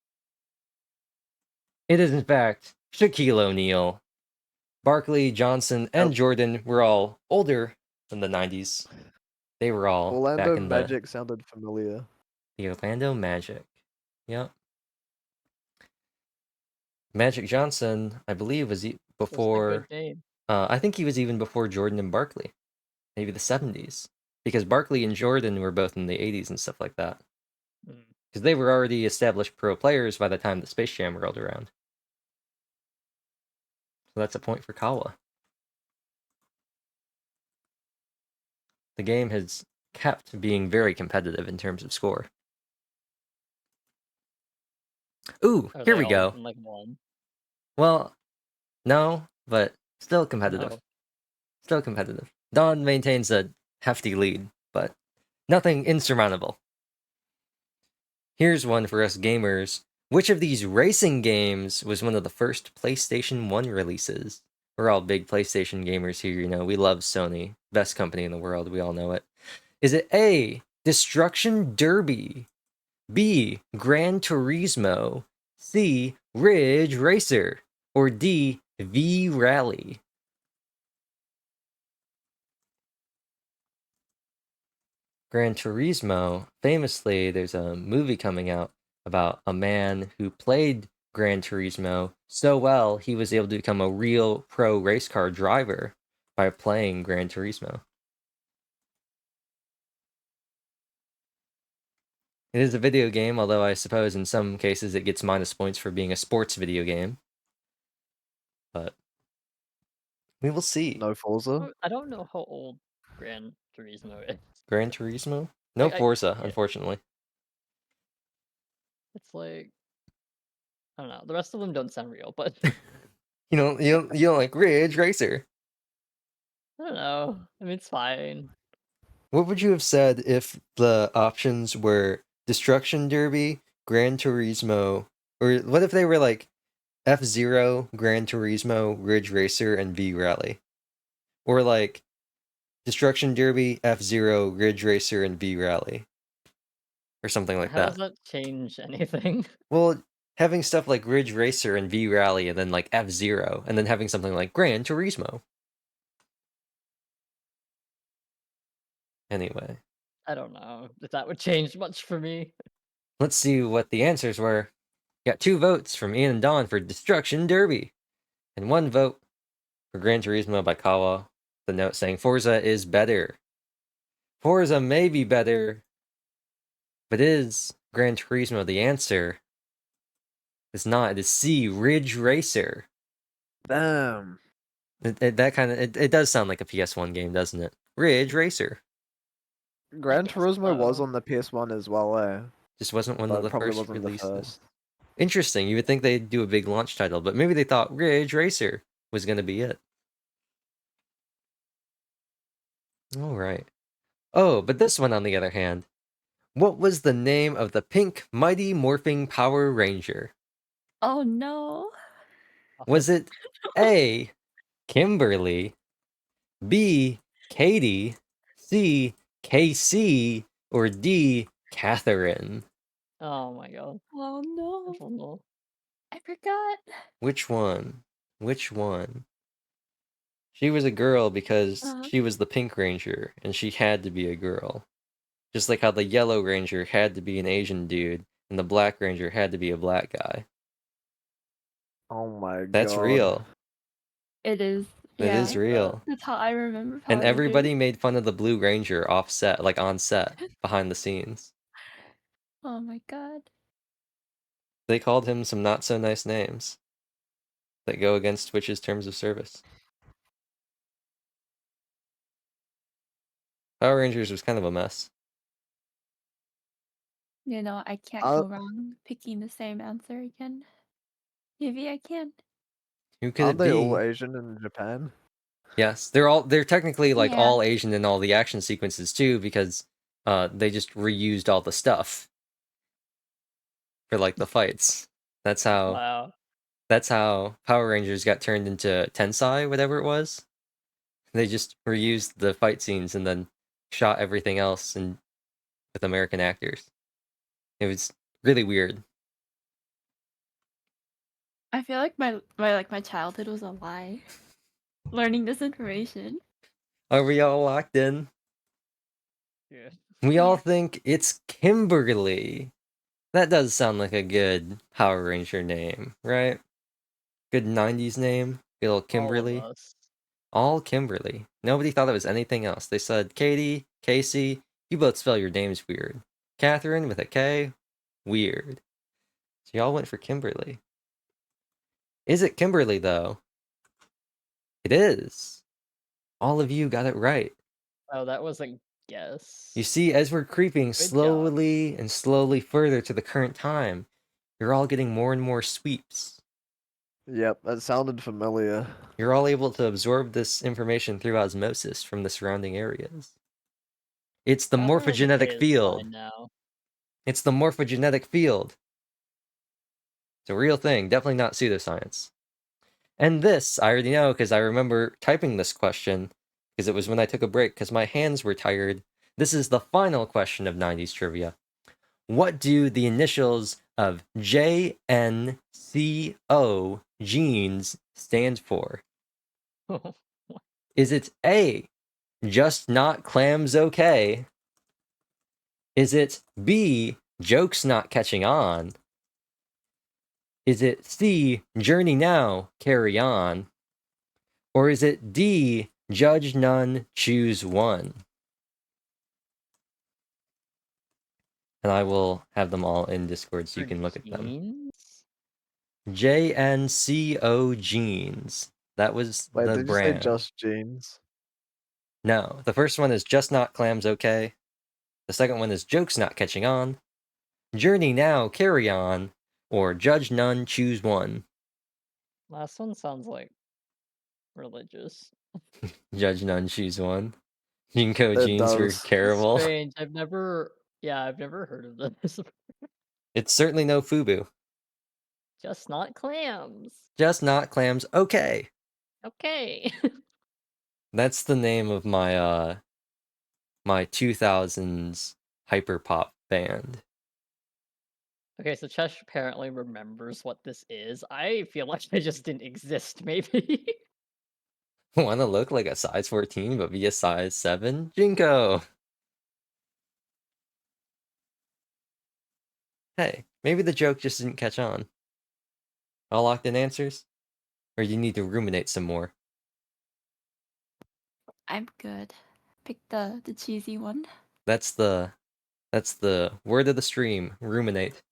It is, in fact, Shaquille O'Neal. Barkley, Johnson, and Yep. Jordan were all older than the 90s. They were all back Orlando in Magic sounded familiar. the Orlando Magic. Yep. Magic Johnson, I believe, was That's a before. good name. I think he was even before Jordan and Barkley, maybe the 70s, because Barkley and Jordan were both in the 80s and stuff like that. Mm. Because they were already established pro players by the time the Space Jam rolled around. So that's a point for Kawa. The game has kept being very competitive in terms of score. Ooh, Are here they we all go. in, like one? Well, no, but still competitive. Oh. Still competitive. Dawn maintains a hefty lead, but nothing insurmountable. Here's one for us gamers. Which of these racing games was one of the first PlayStation 1 releases? We're all big PlayStation gamers here, you know. We love Sony. Best company in the world, we all know it. Is it A, Destruction Derby, B, Gran Turismo, C, Ridge Racer, or D, V Rally? Gran Turismo, famously, there's a movie coming out about a man who played Gran Turismo so well he was able to become a real pro race car driver by playing Gran Turismo. It is a video game, although I suppose in some cases it gets minus points for being a sports video game. But we will see. No Forza. I don't know how old Gran Turismo is. Gran Turismo? No Like, Forza, yeah. unfortunately. It's like I don't know. The rest of them don't sound real, but You don't like Ridge Racer. I don't know. I mean, it's fine. What would you have said if the options were Destruction Derby, Gran Turismo, or what if they were like F-Zero, Gran Turismo, Ridge Racer, and V Rally? Or like Destruction Derby, F-Zero, Ridge Racer, and V Rally? Or something like How that. does that change anything? Well, having stuff like Ridge Racer and V Rally, and then like F-Zero, and then having something like Gran Turismo. Anyway. I don't know if that would change much for me. Let's see what the answers were. Got 2 votes from Ian and Dawn for Destruction Derby, and 1 vote for Gran Turismo by Kawa. The note saying Forza is better. Forza may be better, but is Gran Turismo the answer? It's not. It is C, Ridge Racer. Damn. It does sound like a PS1 game, doesn't it? Ridge Racer. Gran guess Turismo was so. on the PS1 as well, eh? Just wasn't one But of it the probably first wasn't the releases. first. Interesting. You would think they'd do a big launch title, but maybe they thought Ridge Racer was going to be it. All right. Oh, but this one, on the other hand. What was the name of the pink Mighty Morphing Power Ranger? Oh no. Was it A, Kimberly, B, Katie, C, KC, or D, Catherine? Oh my god. Oh I no. don't know. I forgot. Which one? Which one? She was a girl because Uh-huh. she was the Pink Ranger, and she had to be a girl. Just like how the Yellow Ranger had to be an Asian dude, and the Black Ranger had to be a black guy. Oh my That's god. real. It is. It is Yeah. real. That's how I remember Power And Rangers. everybody made fun of the Blue Ranger offset, like on set, behind the scenes. Oh my god. They called him some not so nice names that go against Twitch's terms of service. Power Rangers was kind of a mess. You know, I can't Uh, go wrong picking the same answer again. Maybe I can. Who could Aren't it they all be? Asian in Japan? Yes, they're technically like Yeah. all Asian in all the action sequences too, because they just reused all the stuff for like the fights. That's how Wow. Power Rangers got turned into Tensai, whatever it was. They just reused the fight scenes and then shot everything else and with American actors. It was really weird. I feel like my childhood was a lie. Learning this information. Are we all locked in? Yeah. We all Yeah. think it's Kimberly. That does sound like a good Power Ranger name, right? Good 90s name. Good old All Kimberly. of us. All Kimberly. Nobody thought it was anything else. They said, Katie, Casey, you both spell your names weird. Catherine with a K, weird. So y'all went for Kimberly. Is it Kimberly, though? It is. All of you got it right. Oh, that was a guess. You see, as we're creeping Good job. slowly and slowly further to the current time, you're all getting more and more sweeps. Yep, that sounded familiar. You're all able to absorb this information through osmosis from the surrounding areas. It's the Catherine with a K morphogenetic is field. fine now. It's the morphogenetic field. It's a real thing, definitely not pseudoscience. And this, I already know because I remember typing this question, because it was when I took a break because my hands were tired. This is the final question of 90s trivia. What do the initials of JNCO genes stand for? Is it A, just not clams okay? Is it B, jokes not catching on? Is it C, journey now, carry on? Or is it D, judge none, choose one? And I will have them all in Discord so you For can look at them. genes? JNCO genes. That was Wait, the did you say brand. just jeans? No, the first one is just not clams okay. The second one is jokes not catching on. Journey now, carry on. Or judge none, choose one. Last one sounds like religious. Judge none, choose one. Jinko It jeans were does. terrible. Strange. I've never heard of this. It's certainly no FUBU. Just not clams. Just not clams okay. Okay. That's the name of my my 2000s hyperpop band. Okay, so Chesh apparently remembers what this is. I feel like I just didn't exist, maybe. Want to look like a size 14 but be a size 7? Jinko! Hey, maybe the joke just didn't catch on. All locked in answers? Or you need to ruminate some more? I'm good. Pick the cheesy one. That's the word of the stream. Ruminate.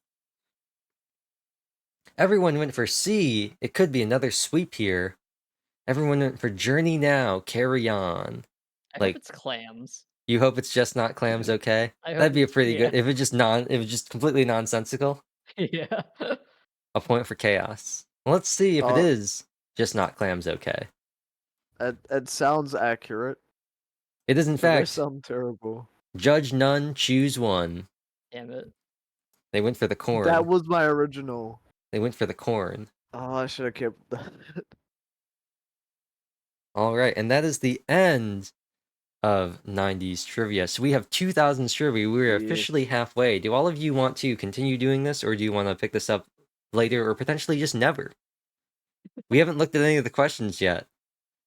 Everyone went for C. It could be another sweep here. Everyone went for journey now. Carry on. I Like- hope it's clams. You hope it's just not clams, okay? I That'd hope be a it's- pretty yeah. good. If it was just completely nonsensical. Yeah. A point for chaos. Let's see if it Oh. is just not clams, okay? It sounds accurate. It is in But they fact sound terrible. judge none, choose one. Damn it. They went for the corn. That was my original. They went for the corn. Oh, I should have kept that. All right, and that is the end of 90s trivia. So we have 2000s trivia. We're Yes. officially halfway. Do all of you want to continue doing this, or do you want to pick this up later, or potentially just never? We haven't looked at any of the questions yet.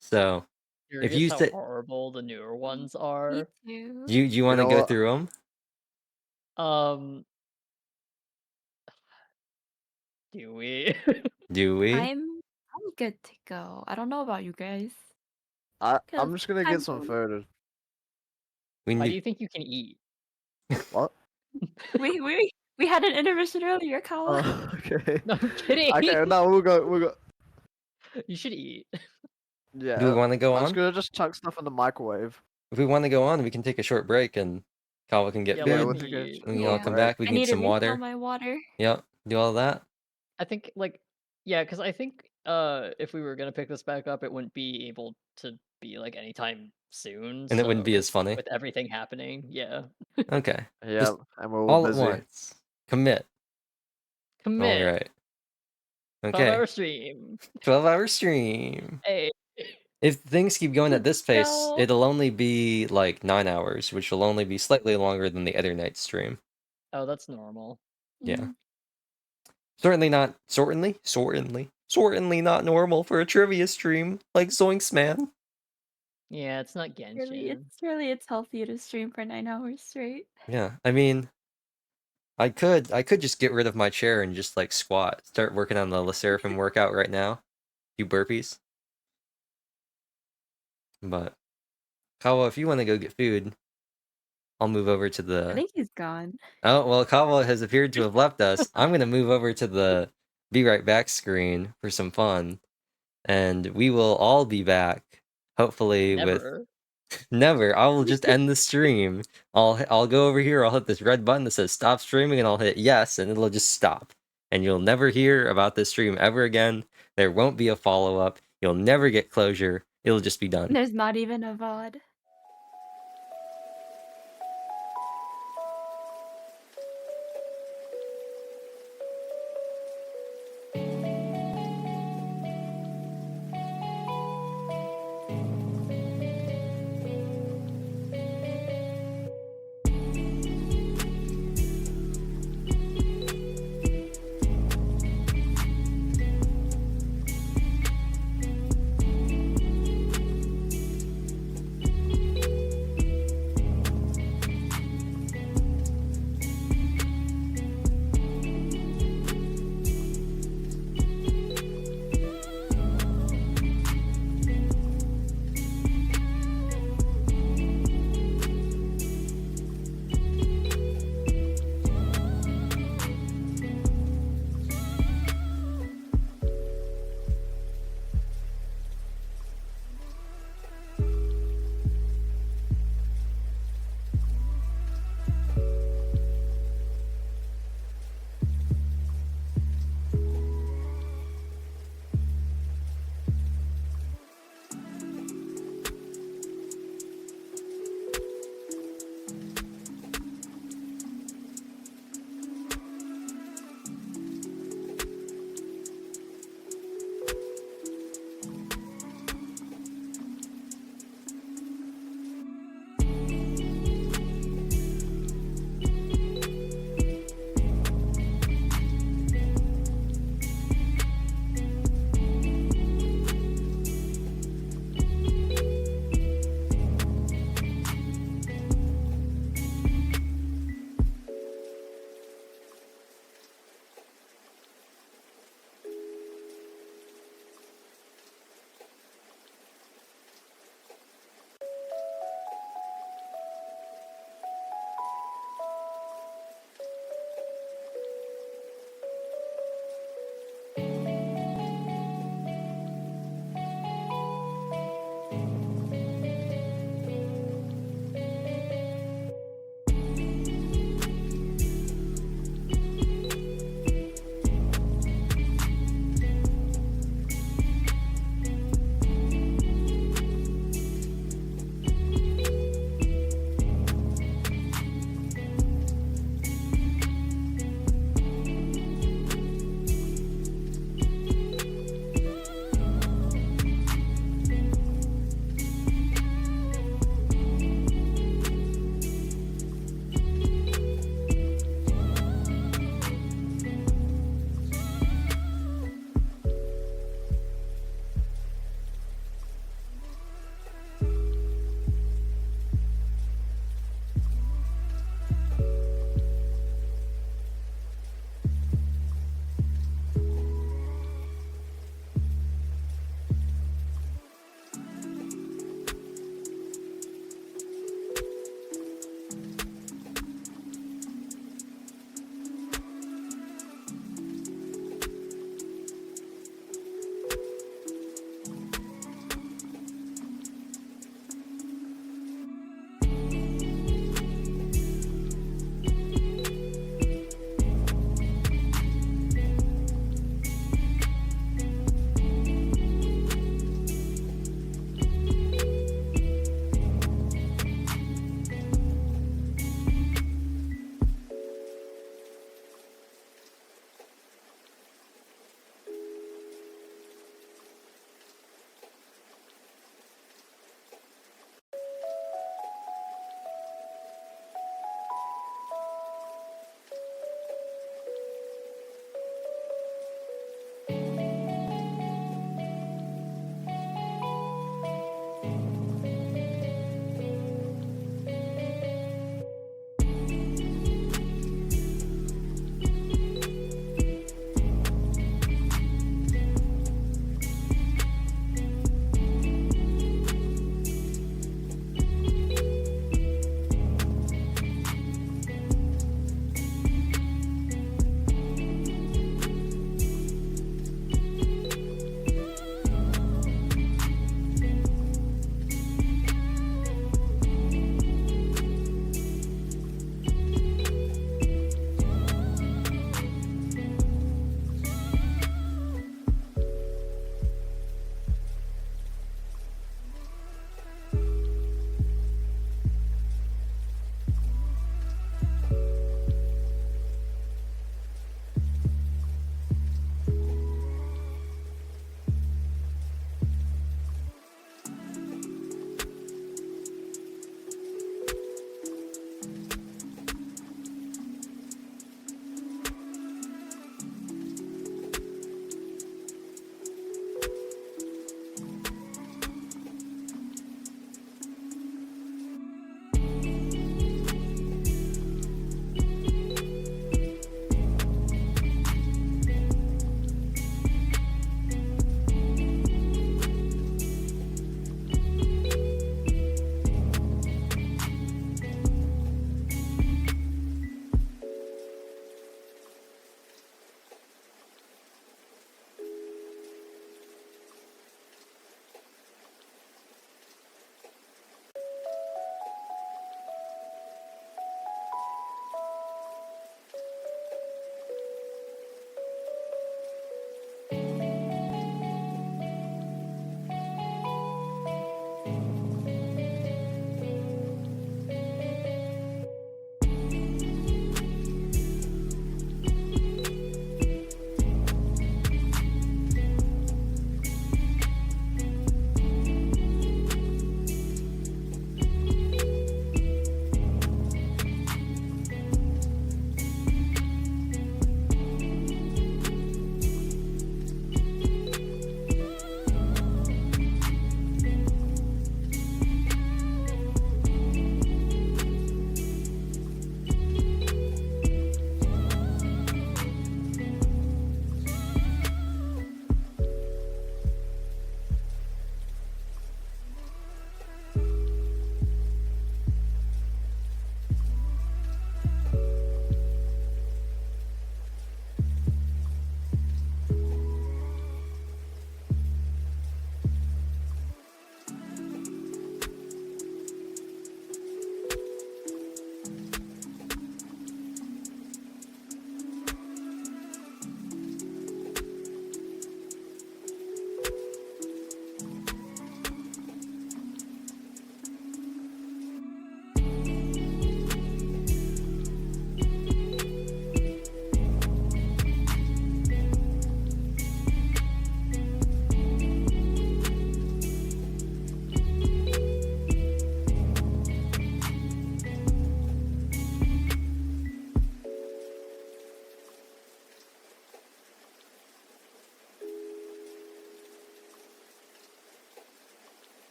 So if curious you how say, horrible the newer ones Me are. too. you want to know go what? through them? Um, do we? Do we? I'm good to go. I don't know about you guys. I'm 'Cause just gonna get I'm some going. food. We Why do need. you think you can eat? What? We had an intermission earlier, Kawa. Oh, okay. No, I'm kidding. Okay, no, we'll go. We'll go. You should eat. Do we Yeah, want to go I'm just on? gonna just chuck stuff in the microwave. If we want to go on, we can take a short break and Kawa can get Yeah, Yeah, let food. we'll me take a eat. We can all Yeah. come break. back. We I need need to some refill water. my water. Yep. Do all that. I think yeah, because I think if we were gonna pick this back up, it wouldn't be able to be like anytime soon. And it wouldn't be So as funny. with everything happening, yeah. Okay. Yeah, Just and we're all all at busy. once. Commit. All Commit. right. 12-hour Okay. stream. 12-hour stream. Hey. If things keep going at this pace, No. it'll only be like 9 hours, which will only be slightly longer than the other night stream. Oh, that's normal. Yeah. Mm. Certainly not normal for a trivia stream like Zoinks Man. Yeah, it's not Genshin. Surely it's healthier to stream for 9 hours straight. Yeah, I mean, I could just get rid of my chair and just like squat, start working on the Le Seraphim workout right now. Do burpees. But Kawa, if you want to go get food, I'll move over to I the. think he's gone. Oh well, Kawa has appeared to have left us. I'm gonna move over to the be right back screen for some fun, and we will all be back. Hopefully with Never. never. I will just end the stream. I'll go over here. I'll hit this red button that says stop streaming, and I'll hit yes, and it'll just stop. And you'll never hear about this stream ever again. There won't be a follow up. You'll never get closure. It'll just be done. There's not even a VOD.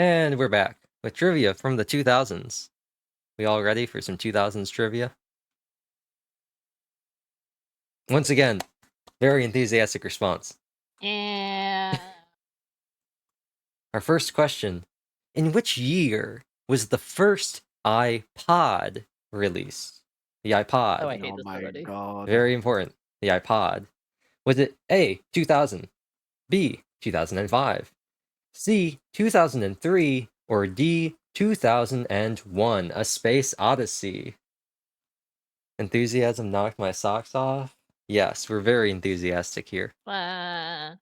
And we're back with trivia from the 2000s. We all ready for some 2000s trivia? Once again, very enthusiastic response. Yeah. Our first question: in which year was the first iPod released? The iPod. Oh, I hate Oh this my already. god. Very important. The iPod. Was it A, 2000, B, 2005, C, 2003, or D, 2001, A Space Odyssey? Enthusiasm knocked my socks off? Yes, we're very enthusiastic here. Ah.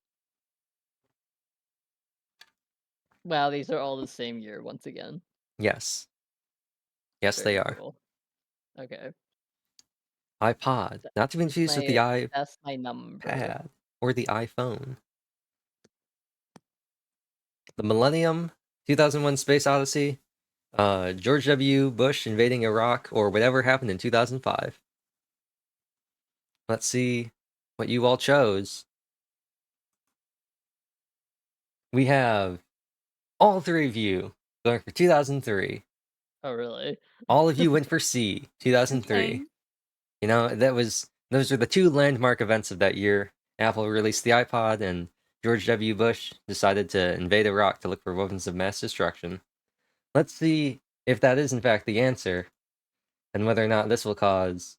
Wow, these are all the same year once again. Yes. Yes, Very they are. cool. Okay. iPod. Not to be confused with the iPad That's my number. or the iPhone. The Millennium, 2001 Space Odyssey, George W. Bush invading Iraq, or whatever happened in 2005. Let's see what you all chose. We have all three of you going for 2003. Oh, really? All of you went for C, 2003. Interesting. You know, those are the two landmark events of that year. Apple released the iPod, and George W. Bush decided to invade Iraq to look for weapons of mass destruction. Let's see if that is in fact the answer, and whether or not this will cause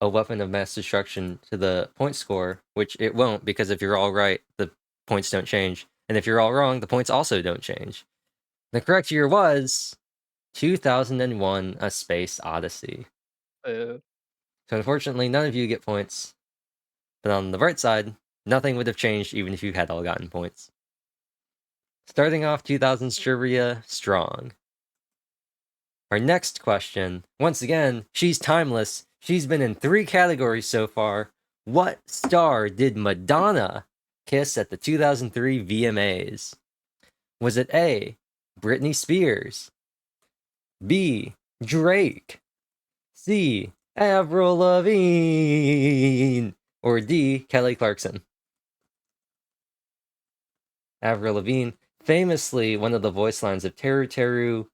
a weapon of mass destruction to the point score, which it won't, because if you're all right, the points don't change. And if you're all wrong, the points also don't change. The correct year was 2001, A Space Odyssey. Boo. So unfortunately, none of you get points. But on the bright side, nothing would have changed even if you had all gotten points. Starting off 2000s trivia strong. Our next question, once again, she's timeless. She's been in 3 categories so far. What star did Madonna kiss at the 2003 VMAs? Was it A, Britney Spears, B, Drake, C, Avril Lavigne, or D, Kelly Clarkson? Avril Lavigne, famously one of the voice lines of Teru Teru,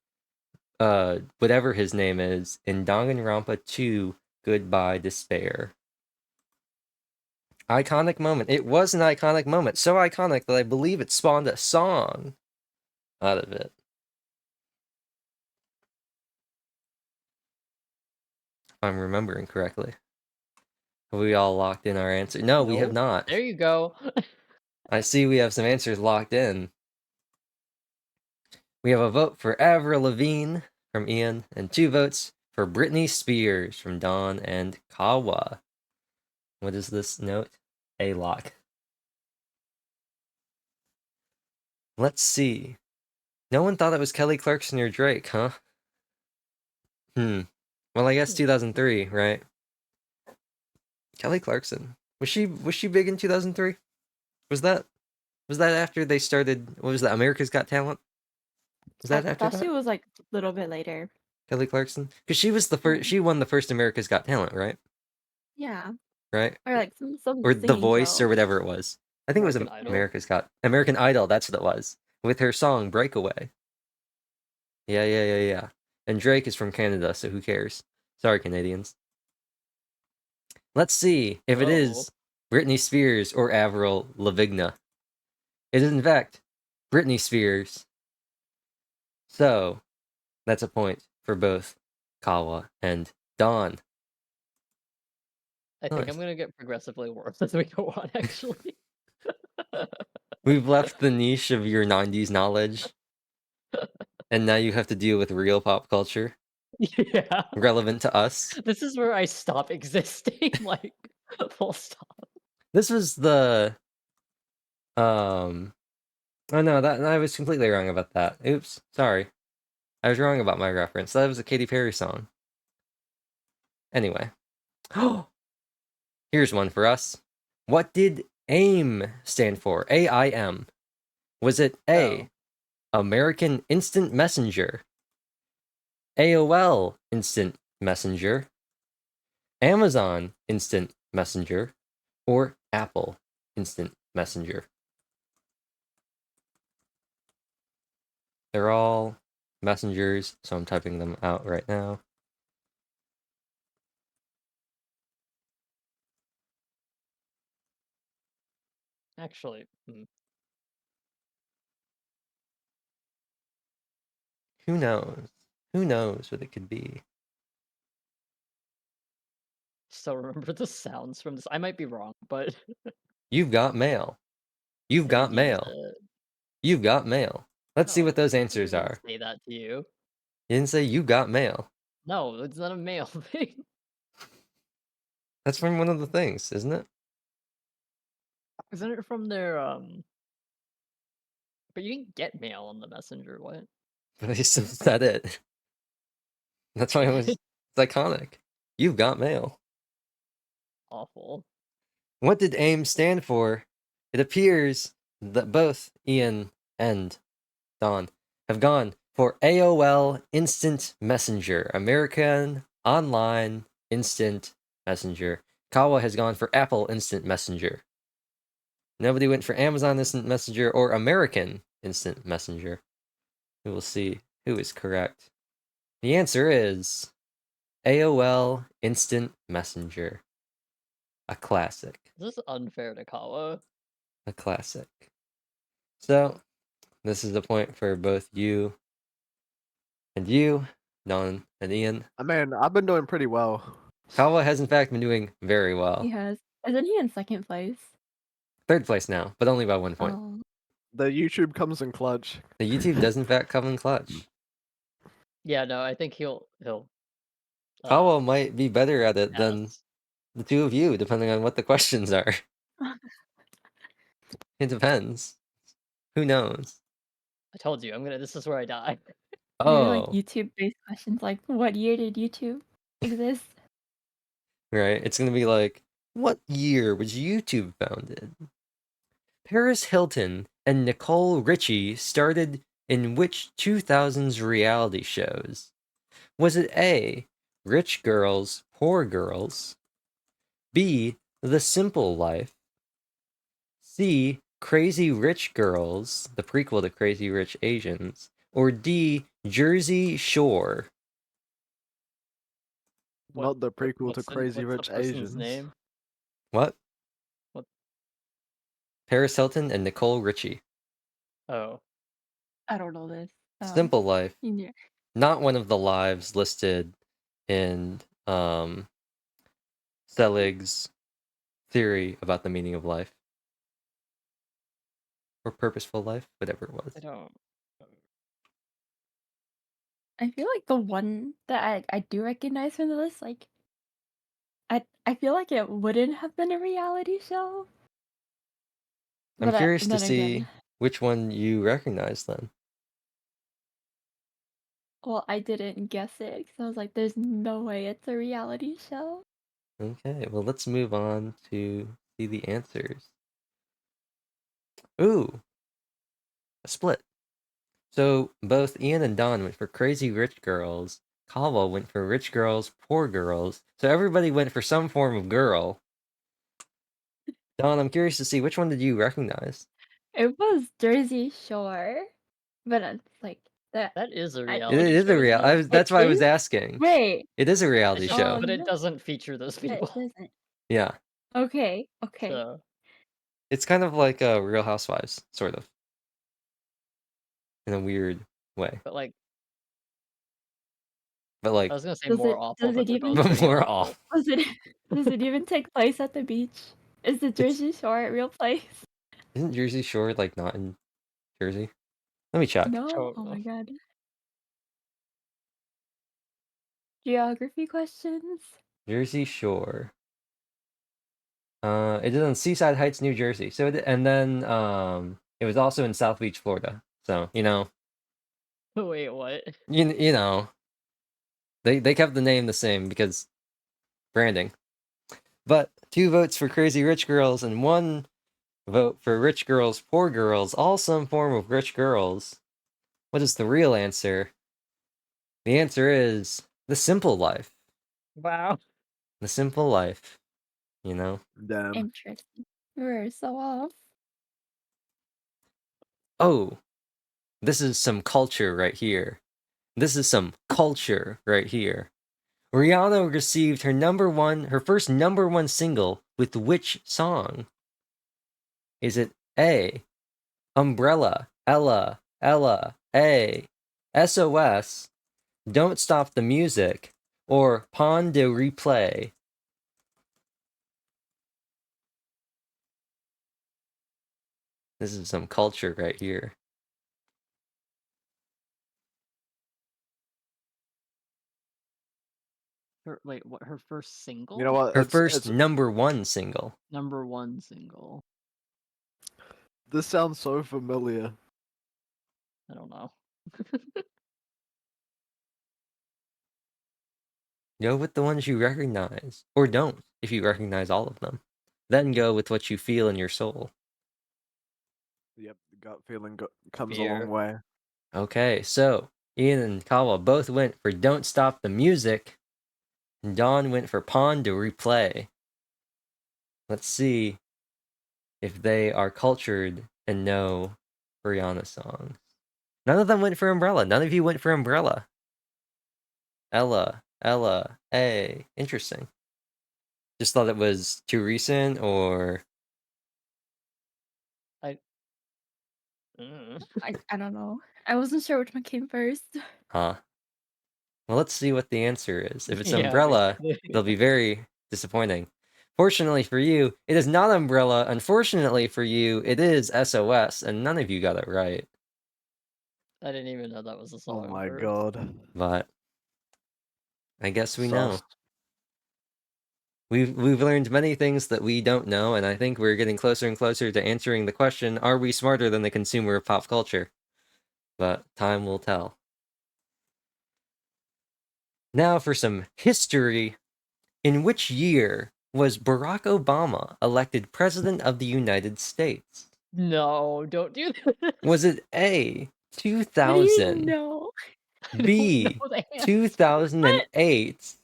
whatever his name is, in Danganronpa 2, Goodbye Despair. Iconic moment. It was an iconic moment. So iconic that I believe it spawned a song out of it. If I'm remembering correctly. Have we all locked in our answer? No, we have Nope. not. There you go. I see we have some answers locked in. We have a vote for Avril Lavigne from Ian, and 2 votes for Britney Spears from Dawn and Kawa. What is this note? A lock. Let's see. No one thought it was Kelly Clarkson or Drake, huh? Well, I guess 2003, right? Kelly Clarkson. Was she big in 2003? Was that after they started, what was that, America's Got Talent? Was that I after thought she that? was like a little bit later. Kelly Clarkson? Because she was the first, she won the first America's Got Talent, right? Yeah. Right? Or like some Or The singing Voice show. or whatever it was. I think it was American Idol? American Idol, that's what it was. With her song Breakaway. Yeah. And Drake is from Canada, so who cares? Sorry, Canadians. Let's see if it is Britney Spears or Avril Lavigne. It is in fact Britney Spears. So that's a point for both Kawa and Dawn. I think Nice. I'm gonna get progressively worse as we go on, actually. We've left the niche of your 90s knowledge, and now you have to deal with real pop culture Yeah. relevant to us. This is where I stop existing, like, full stop. This was the oh no, that I was completely wrong about that. Oops, sorry. I was wrong about my reference. That was a Katy Perry song. Anyway. Here's one for us. What did AIM stand for? AIM. Was it A, American Instant Messenger, AOL Instant Messenger, Amazon Instant Messenger, or Apple Instant Messenger? They're all messengers, so I'm typing them out right now. Actually, Who knows? Who knows what it could be? still remember the sounds from this. I might be wrong, but You've got mail. You've I got didn't use mail. it. You've got mail. Let's see No, what those I answers didn't are. say that to you. You didn't say you got mail. No, it's not a male thing. That's from one of the things, isn't it? Isn't it from their But you can get mail on the messenger. What? But they still said it. That's why it's iconic. You've got mail. Awful. What did AIM stand for? It appears that both Ian and Don have gone for AOL Instant Messenger, American Online Instant Messenger. Kawa has gone for Apple Instant Messenger. Nobody went for Amazon Instant Messenger or American Instant Messenger. We will see who is correct. The answer is AOL Instant Messenger. A classic. This is unfair to Kawa. A classic. So, this is the point for both you, Don and Ian. I mean, I've been doing pretty well. Kawa has in fact been doing very well. He has. Isn't he in second place? Third place now, but only by 1 point. Oh. The YouTube comes in clutch. The YouTube does in fact come in clutch. Yeah, no, I think he'll Kawa might be better at it than pass. the two of you, depending on what the questions are. It depends. Who knows? I told you, this is where I die. Maybe like Oh, YouTube-based questions like, what year did YouTube exist? right. It's gonna be like, what year was YouTube founded? Paris Hilton and Nicole Richie started in which 2000s reality shows? Was it A, Rich Girls, Poor Girls? B, The Simple Life? C, Crazy Rich Girls, the prequel to Crazy Rich Asians? Or D, Jersey Shore? Not the prequel to what's Crazy what's Rich the person's Asians. name? What? What? Paris Hilton and Nicole Richie. Oh, I don't know this. Simple Life. Yeah. Not one of the lives listed in Selig's theory about the meaning of life. Or purposeful life, whatever it was. I don't. I feel like the one that I do recognize from the list, like, I feel like it wouldn't have been a reality show. I'm But curious to then see again, which one you recognize then. well, I didn't guess it because I was like, there's no way it's a reality show. Okay, well, let's move on to see the answers. Ooh, a split. So both Ian and Don went for Crazy Rich Girls. Kawa went for Rich Girls, Poor Girls. So everybody went for some form of girl. Don, I'm curious to see which one did you recognize? It was Jersey Shore, but it's like that. That is a I- It reality is a show, real. though. That's why I was is? asking. Wait, It is a reality It show. but it no. doesn't feature those it people. doesn't. Yeah, Okay. So it's kind of like Real Housewives, sort of, in a weird way. but like But like, I was gonna say Does more it- awful, does but it they're even- both but pretty more awful. off. Does it even take place at the beach? Is the Jersey Shore a real place? Isn't Jersey Shore like not in Jersey? Let me check. No. Don't Oh know. my god. Geography questions. Jersey Shore. It is on Seaside Heights, New Jersey. So and then it was also in South Beach, Florida. So Wait, what? you know, they kept the name the same because branding. But 2 votes for Crazy Rich Girls and 1 vote for Rich Girls, Poor Girls, all some form of rich girls. What is the real answer? The answer is The Simple Life. Wow. The Simple Life. You know? Damn. Interesting. We're so off. Oh, This is some culture right here. This is some culture right here. Rihanna received her first number one single with which song? Is it A, Umbrella, Ella, A, SOS, Don't Stop the Music, or Pon de Replay? This is some culture right here. Wait, what? Her first single? You know what? Her It's, first it's number one single. Number one single. this sounds so familiar. I don't know. Go with the ones you recognize, or don't if you recognize all of them. Then go with what you feel in your soul. Yep, the gut feeling comes a Fear. long way. Okay, so Ian and Kawa both went for Don't Stop the Music, and Dawn went for Pon de Replay. Let's see if they are cultured and know Rihanna songs. None of them went for Umbrella. None of you went for Umbrella. Ella, A. Interesting. Just thought it was too recent, or I don't know. I wasn't sure which one came first. huh? Well, let's see what the answer is. If it's Yeah, Umbrella, basically. they'll be very disappointing. Fortunately for you, it is not Umbrella. Unfortunately for you, it is SOS, and none of you got it right. I didn't even know that was a Oh song. my first. god. But I guess we know. Sus. We've learned many things that we don't know, and I think we're getting closer and closer to answering the question, are we smarter than the consumer of pop culture? But time will tell. Now for some history. In which year was Barack Obama elected President of the United States? No, don't do that. Was it A, How do you 2000, know? B, know the answer. 2008,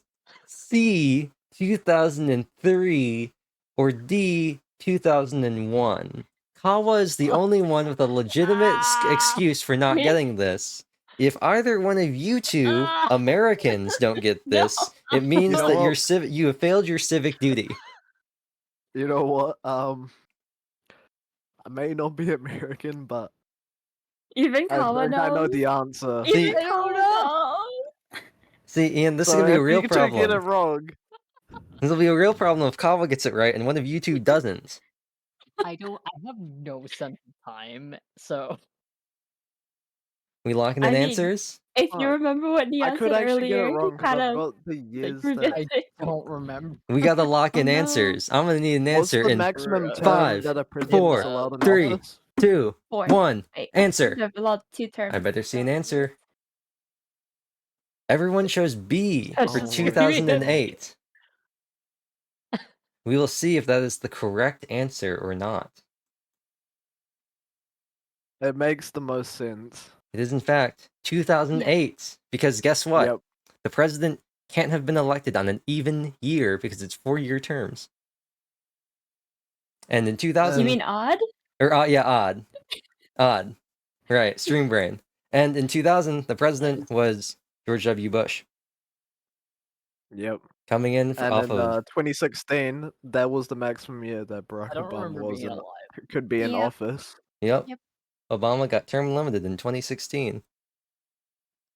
C, 2003, or D, 2001? Kawa is the only one with a legitimate excuse for not getting this. If either one of you two Americans don't get this, it means You know that what? you have failed your civic duty. You know what? I may not be American, but Even I Kawa think I know knows. the answer. See- Even I don't Kawa know. knows. See, Ian, this is So gonna be a if real you two get it problem. wrong, This will be a real problem if Kawa gets it right and one of you two doesn't. I have no sense of time, so We locking I in mean, answers? If you Fuck. remember what I Neon could said actually get it earlier, he wrong because kind I've of got the like years revealed that. I it. don't remember. We gotta lock in Oh, no. answers. I'm gonna need an What's answer the in maximum term five, that a president's 4, allowed in 3, office? 2, 4. 1. Wait, Answer. They've allowed 2 terms. I better see an answer. Everyone chose B That's for Oh just my 2008. We will see if that is the correct answer or not. It makes the most sense. It is, in fact, 2008. Because guess what? Yep. The president can't have been elected on an even year because it's 4-year terms. And in 2000, You mean odd? or yeah, odd. Right, stream brain. And in 2000, the president was George W. Bush, Yep. coming in And off in of 2016, that was the maximum year that Barack I don't Obama remember was being in, alive. could be in Yep. office. Yep. Yep. Obama got term limited in 2016.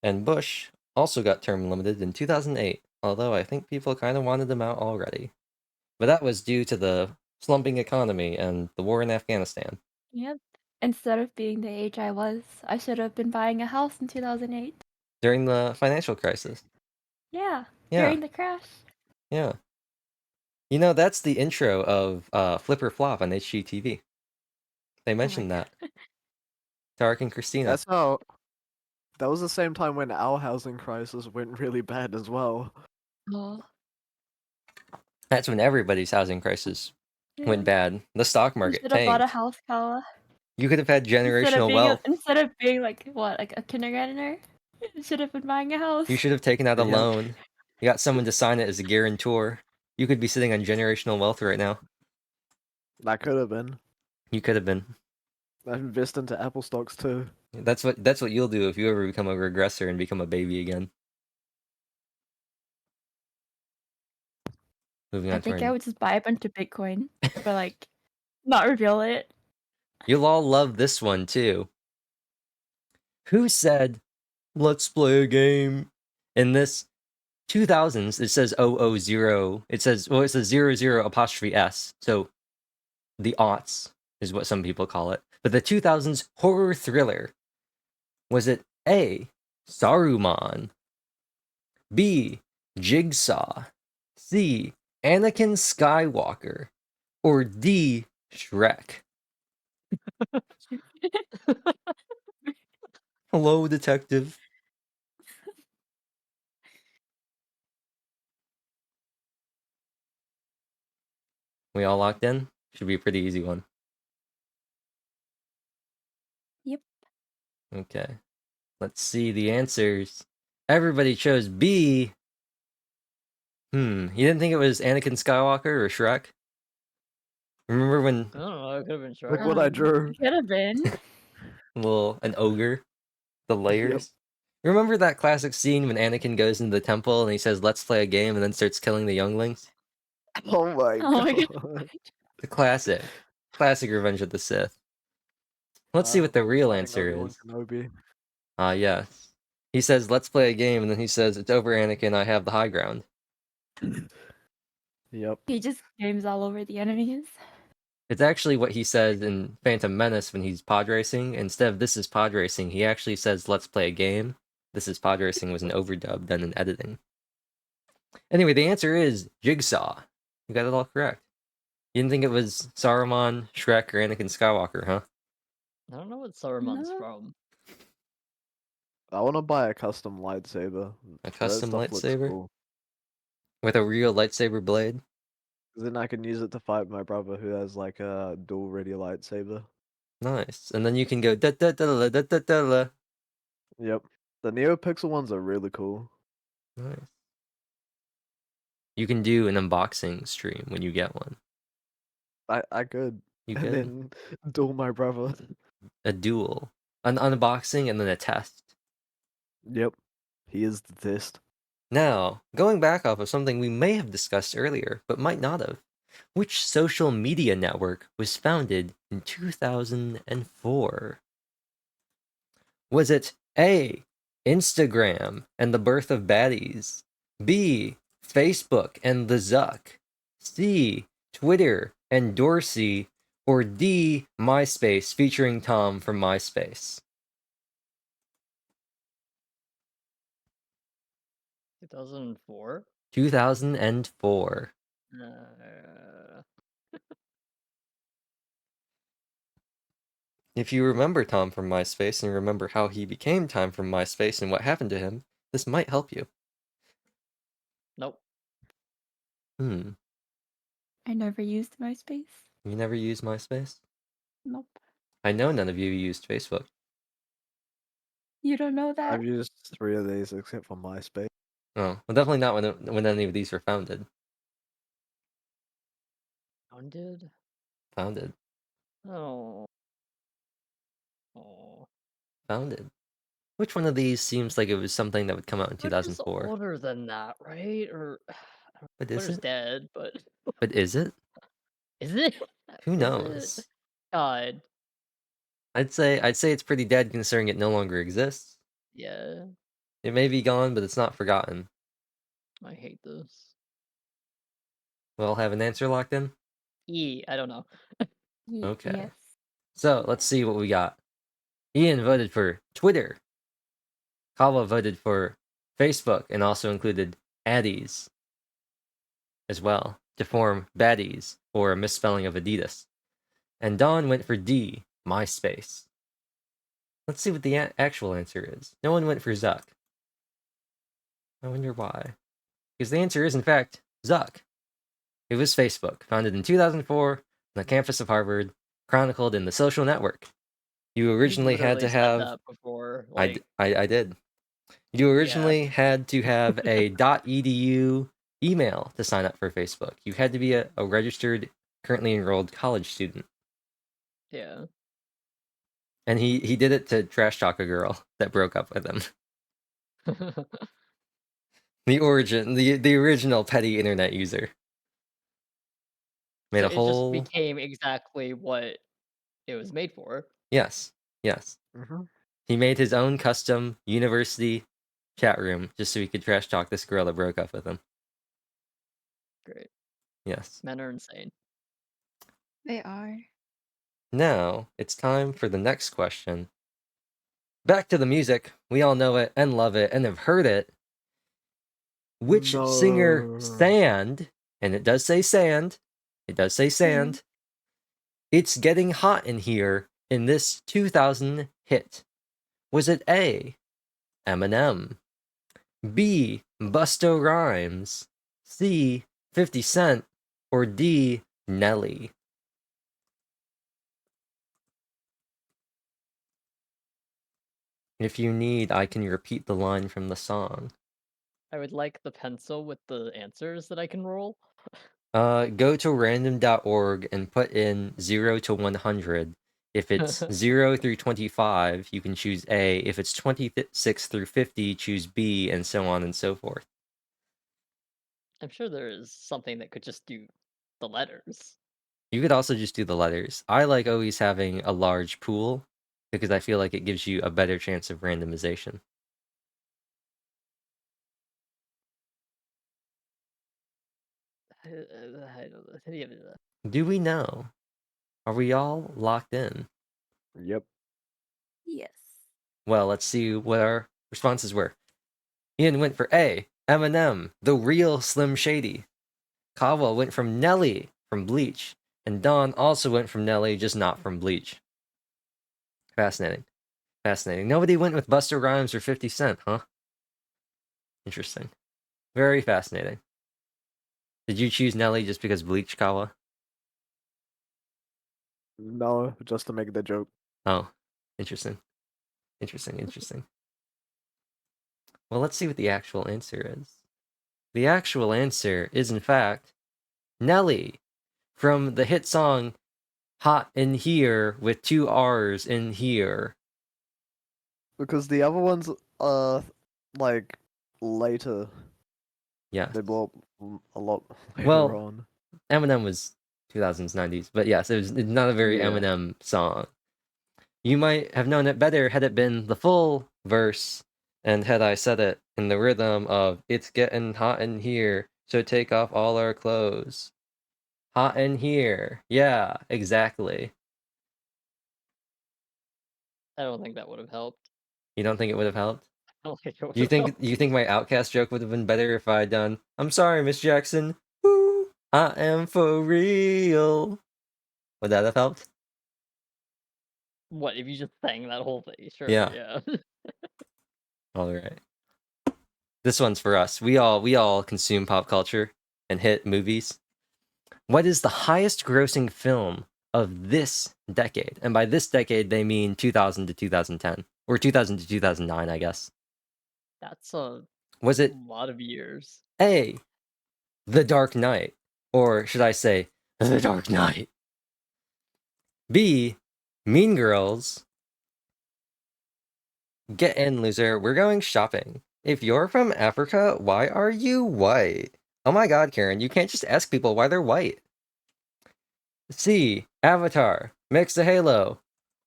And Bush also got term limited in 2008, although I think people kind of wanted him out already. But that was due to the slumping economy and the war in Afghanistan. Yep. Instead of being the age I was, I should have been buying a house in 2008. During the financial crisis. Yeah. Yeah. During the crash. Yeah. You know, that's the intro of Flip or Flop on HGTV. They mentioned that. Tarek and Christina. That's how. That was the same time when our housing crisis went really bad as well. Oh. That's when everybody's housing crisis Yeah. went bad. The stock You market should have bought a tanked. house, Kawa. You could have had Instead of generational being wealth. instead of being like what, like a kindergartner, you should have been buying a house. You should have taken out a Yeah. loan. You got someone to sign it as a guarantor. You could be sitting on generational wealth right now. That could have been. You could have been. I invest into Apple stocks too. That's what you'll do if you ever become a regressor and become a baby again. Moving I on to think I our... would just buy a bunch of Bitcoin, but like not reveal it. You'll all love this one too. Who said, "Let's play a game"? In this 2000s, it says 000. It says 00 apostrophe S. So the aughts is what some people call it. But the 2000s horror thriller. Was it A, Saruman, B, Jigsaw, C, Anakin Skywalker, or D, Shrek? Hello, detective. We all locked in? Should be a pretty easy one. Yep. Okay. Let's see the answers. Everybody chose B. You didn't think it was Anakin Skywalker or Shrek? Remember when I don't know. It could have been Look Shrek. what I drew. Could have been. an ogre, the layers? Remember that classic scene when Anakin goes into the temple and he says, "Let's play a game," and then starts killing the younglings? Oh my Oh my god. The classic Revenge of the Sith. Let's see what the real Fighting answer Obi-Wan is. Kenobi. Yes. He says, "Let's play a game," and then he says, "It's over, Anakin. I have the high ground." Yep. He just games all over the enemies. It's actually what he says in Phantom Menace when he's pod racing. Instead of "This is pod racing," he actually says, "Let's play a game." "This is pod racing" was an overdub done in editing. Anyway, the answer is Jigsaw. You got it all correct. You didn't think it was Saruman, Shrek, or Anakin Skywalker, huh? I don't know what Saruman's No. from. I want to buy a custom lightsaber. A That custom stuff looks lightsaber? cool. With a real lightsaber blade? 'Cause then I can use it to fight my brother who has like a dual ready lightsaber. Nice. And then you can go da da da da da da da da. Yep. The NeoPixel ones are really cool. Nice. You can do an unboxing stream when you get one. I could. You And could. then duel my brother. A duel. An unboxing and then a test. Yep. He is the test. Now, going back off of something we may have discussed earlier, but might not have. Which social media network was founded in 2004? Was it A, Instagram and the birth of baddies? B, Facebook and the Zuck? C, Twitter and Dorsey? Or D, MySpace featuring Tom from MySpace? 2004. 2004. If you remember Tom from MySpace and remember how he became Tom from MySpace and what happened to him, this might help you. Nope. I never used MySpace. You never used MySpace? Nope. I know none of you used Facebook. You don't know that? I've used 3 of these except for MySpace. Oh, well, definitely not when any of these were founded. Founded. Founded. Oh. Oh. Founded. Which one of these seems like it was something that would come out in Twitter's 2004? older than that, right? Or But is Twitter's it? dead, but But is it? is it? Who Is it? knows? God. I'd say it's pretty dead considering it no longer exists. Yeah. It may be gone, but it's not forgotten. I hate this. We'll have an answer locked in? I don't know. Okay. Yes. So let's see what we got. Ian voted for Twitter. Kawa voted for Facebook and also included Addies as well to form Baddies, or a misspelling of Adidas. And Don went for D, MySpace. Let's see what the actual answer is. No one went for Zuck. I wonder why. Because the answer is, in fact, Zuck. It was Facebook, founded in 2004 on the campus of Harvard, chronicled in The Social Network. You originally had to Literally said have... that before. I did. You originally had to have a .edu email to sign up for Facebook. You had to be a registered, currently enrolled college student. Yeah. And he did it to trash talk a girl that broke up with him. The origin, the original petty internet user. Made So a it just whole became exactly what it was made for. yes. Hmm. He made his own custom university chat room just so he could trash talk this girl that broke up with him. Great. Yes. Men are insane. They are. Now it's time for the next question. Back to the music. We all know it and love it and have heard it. Which singer No. sang, and it does say sand, it does say sand, It's Getting Hot in Here in this 2000 hit? Was it A, Eminem, B, Busta Rhymes, C, 50 Cent, or D, Nelly? If you need, I can repeat the line from the song. I would like the pencil with the answers that I can roll. Go to random.org and put in 0 to 100. If it's 0 through 25, you can choose A. If it's 26 through 50, choose B, and so on and so forth. I'm sure there is something that could just do the letters. You could also just do the letters. I like always having a large pool because I feel like it gives you a better chance of randomization. Do we know? Are we all locked in? Yep. Yes. Well, let's see what our responses were. Ian went for A, Eminem, the real Slim Shady. Kawa went from Nelly from Bleach, and Don also went from Nelly, just not from Bleach. Fascinating. Nobody went with Busta Rhymes or 50 Cent, huh? Interesting. Very fascinating. Did you choose Nelly just because Bleach, Kawa? No, just to make the joke. Oh, interesting. Well, let's see what the actual answer is. The actual answer is, in fact, Nelly from the hit song Hot in Here with 2 R's in here. Because the other ones are like later. Yeah. They blow up a lot later Well, on. Eminem was 2000s, 90s, but yes, it's not a very Yeah. Eminem song. You might have known it better had it been the full verse and had I said it in the rhythm of "It's getting hot in here, so take off all our clothes." Hot in here. Yeah, exactly. I don't think that would have helped. You don't think it would have helped? I don't think it would You have think helped. you think my Outcast joke would have been better if I had done, "I'm sorry, Miss Jackson. Woo, I am for real." Would that have helped? What if you just sang that whole thing? Sure, Yeah. yeah. All right. This one's for us. We all consume pop culture and hit movies. What is the highest grossing film of this decade? And by this decade, they mean 2000 to 2010 or 2000 to 2009, I guess. That's a Was it lot of years. A, The Dark Knight, or should I say The Dark Knight? B, Mean Girls. Get in, loser. We're going shopping. If you're from Africa, why are you white? Oh my god, Karen, you can't just ask people why they're white. C, Avatar, Mix a Halo,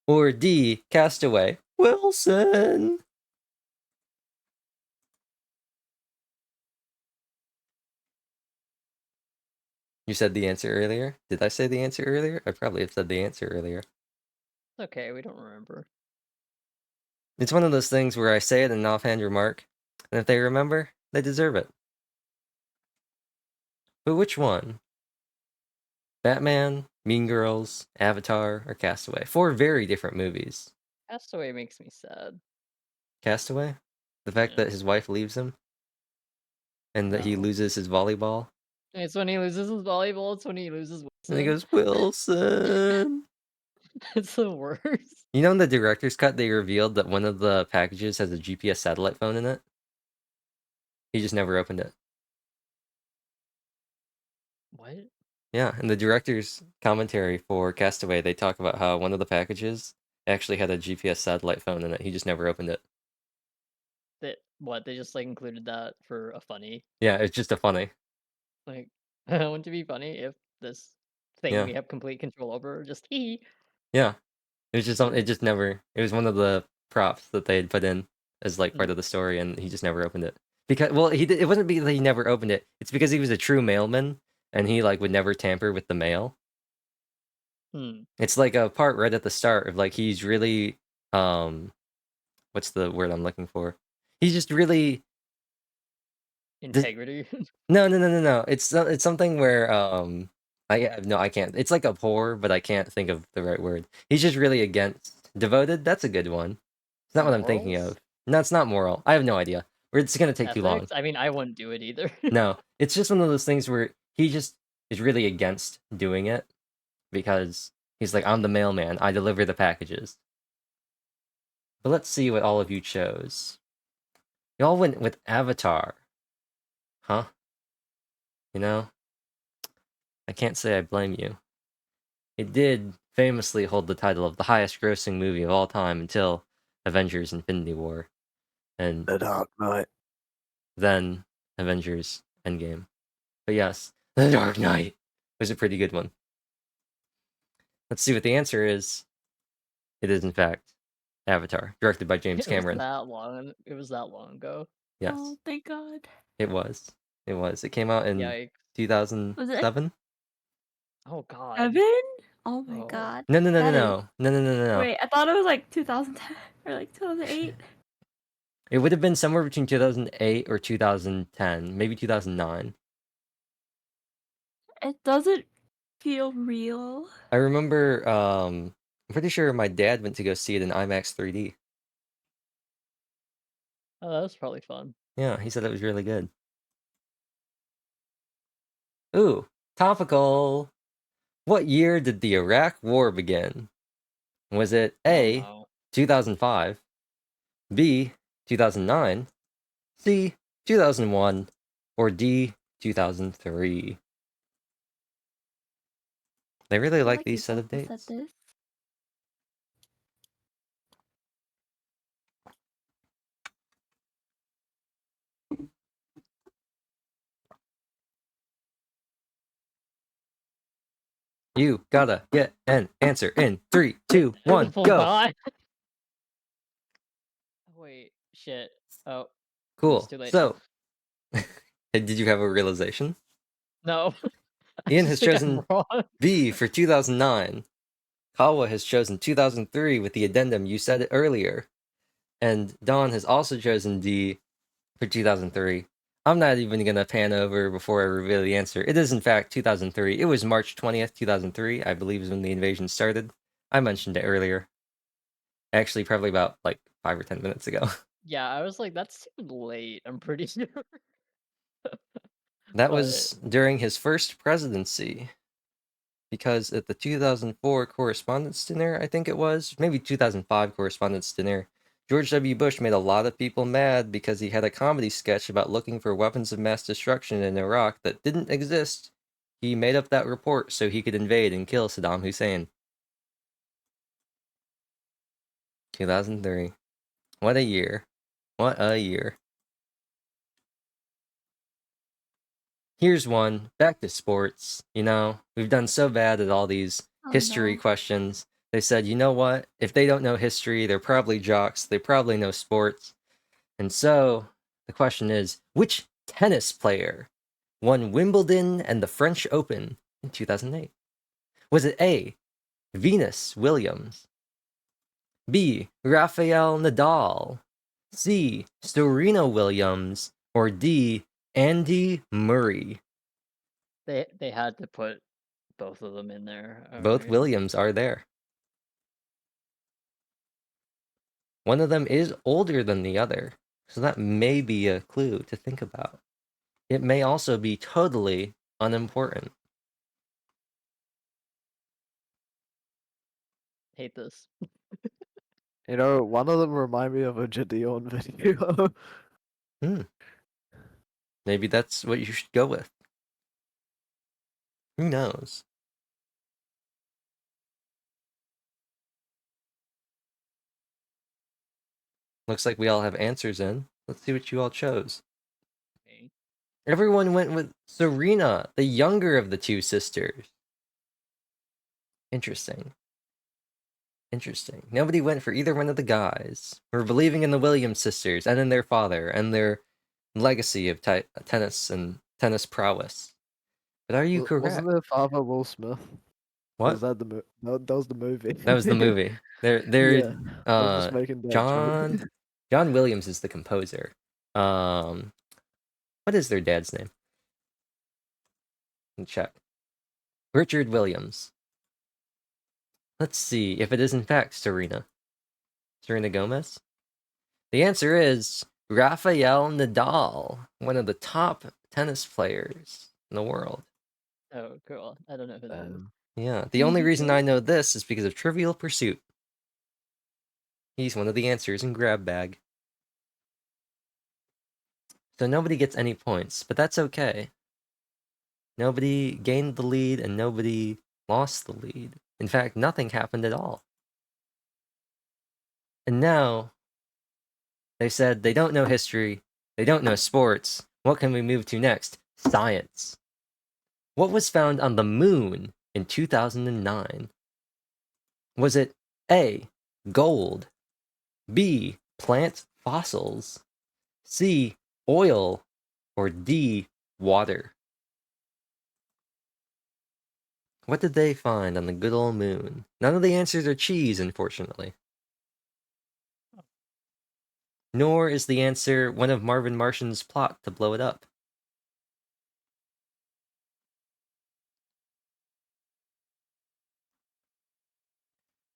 or D, Castaway. Wilson! You said the answer earlier? Did I say the answer earlier? I probably have said the answer earlier. It's okay, we don't remember. It's one of those things where I say it in an offhand remark, and if they remember, they deserve it. But which one? Batman, Mean Girls, Avatar, or Castaway? 4 very different movies. Castaway makes me sad. Castaway? The fact Yeah. that his wife leaves him? And that he No. loses his volleyball? It's when he loses his volleyball, it's when he loses And he Wilson. goes, Wilson! It's the worst. You know in the director's cut they revealed that one of the packages has a GPS satellite phone in it? He just never opened it. What? Yeah, in the director's commentary for Castaway, they talk about how one of the packages actually had a GPS satellite phone in it. He just never opened it. That what they just like included that for a funny. Yeah, it's just a funny. Like, wouldn't it be funny if this thing Yeah. we have complete control over just hee? Yeah. It was just it just never. It was one of the props that they had put in as like part of the story, and he just never opened it because well, he did, it wasn't because he never opened it. It's because he was a true mailman, and he like would never tamper with the mail. Hmm. It's like a part right at the start of like he's really what's the word I'm looking for? He's just really Integrity. no. It's something where I can't. It's like abhor, but I can't think of the right word. He's just really against devoted. That's a good one. It's not what I'm thinking Morals? of. No, it's not moral. I have no idea. It's gonna take too long. Ethics? I mean, I wouldn't do it either. No, it's just one of those things where he just is really against doing it because he's like, I'm the mailman. I deliver the packages. But let's see what all of you chose. You all went with Avatar. Huh? You know? I can't say I blame you. It did famously hold the title of the highest grossing movie of all time until Avengers Infinity War. And The Dark Knight. then Avengers Endgame. But yes, The Dark Knight was a pretty good one. Let's see what the answer is. It is, in fact, Avatar, directed by James Cameron. It was that long ago. Yes, Oh, thank God. it was. It was. It came out in Yikes. 2007. Oh god. 7? Oh my Oh. God. No. That is- No. Wait, I thought it was like 2010 or like 2008. It would have been somewhere between 2008 or 2010, maybe 2009. It doesn't feel real. I remember, I'm pretty sure my dad went to go see it in IMAX 3D. Oh, that was probably fun. Yeah, he said it was really good. Ooh, topical. What year did the Iraq War begin? Was it A, Oh, 2005, B, 2009, C, 2001, or D, 2003? They really I like these you set of both said dates. this. You gotta get an answer in 3, 2, no. 1, go! God. Wait, shit. Oh, Cool. it's too late. So, did you have a realization? No. I Ian just has think I'm chosen wrong. B for 2009. Kawa has chosen 2003 with the addendum you said it earlier. And Dawn has also chosen D for 2003. I'm not even going to pan over before I reveal the answer. It is, in fact, 2003. It was March 20th, 2003, I believe is when the invasion started. I mentioned it earlier. Actually, probably about like 5 or 10 minutes ago. Yeah, I was like, that's too late. I'm pretty sure. That was during his first presidency. Because at the 2004 Correspondents' Dinner, I think it was, maybe 2005 Correspondents' Dinner, George W. Bush made a lot of people mad because he had a comedy sketch about looking for weapons of mass destruction in Iraq that didn't exist. He made up that report so he could invade and kill Saddam Hussein. 2003. What a year. What a year. Here's one. Back to sports. You know, we've done so bad at all these Oh, history no. questions. They said, you know what? If they don't know history, they're probably jocks. They probably know sports. And so the question is, which tennis player won Wimbledon and the French Open in 2008? Was it A, Venus Williams, B, Rafael Nadal, C, Serena Williams, or D, Andy Murray? They had to put both of them in there. Both alright. Williams are there. One of them is older than the other, so that may be a clue to think about. It may also be totally unimportant. Hate this. You know, one of them remind me of a Jadeon video. Maybe that's what you should go with. Who knows? Looks like we all have answers in. Let's see what you all chose. Okay. Everyone went with Serena, the younger of the two sisters. Interesting. Interesting. Nobody went for either one of the guys. We're believing in the Williams sisters and in their father and their legacy of tennis and tennis prowess. But are you correct? Wasn't their father Will Smith? What? Was that that was the movie? That was the movie. They're Yeah. I was just making that joke. John Williams is the composer. What is their dad's name? Let me check. Richard Williams. Let's see if it is in fact Serena. Serena Gomez? The answer is Rafael Nadal, one of the top tennis players in the world. Oh, cool. I don't know who that is. Yeah, the only reason I know this is because of Trivial Pursuit. He's one of the answers in Grab Bag. So nobody gets any points, but that's okay. Nobody gained the lead and nobody lost the lead. In fact, nothing happened at all. And now, they said they don't know history, they don't know sports. What can we move to next? Science. What was found on the moon in 2009? Was it A, gold, B, plant fossils, C, oil, or D, water? What did they find on the good old moon? None of the answers are cheese, unfortunately. Nor is the answer one of Marvin Martian's plot to blow it up.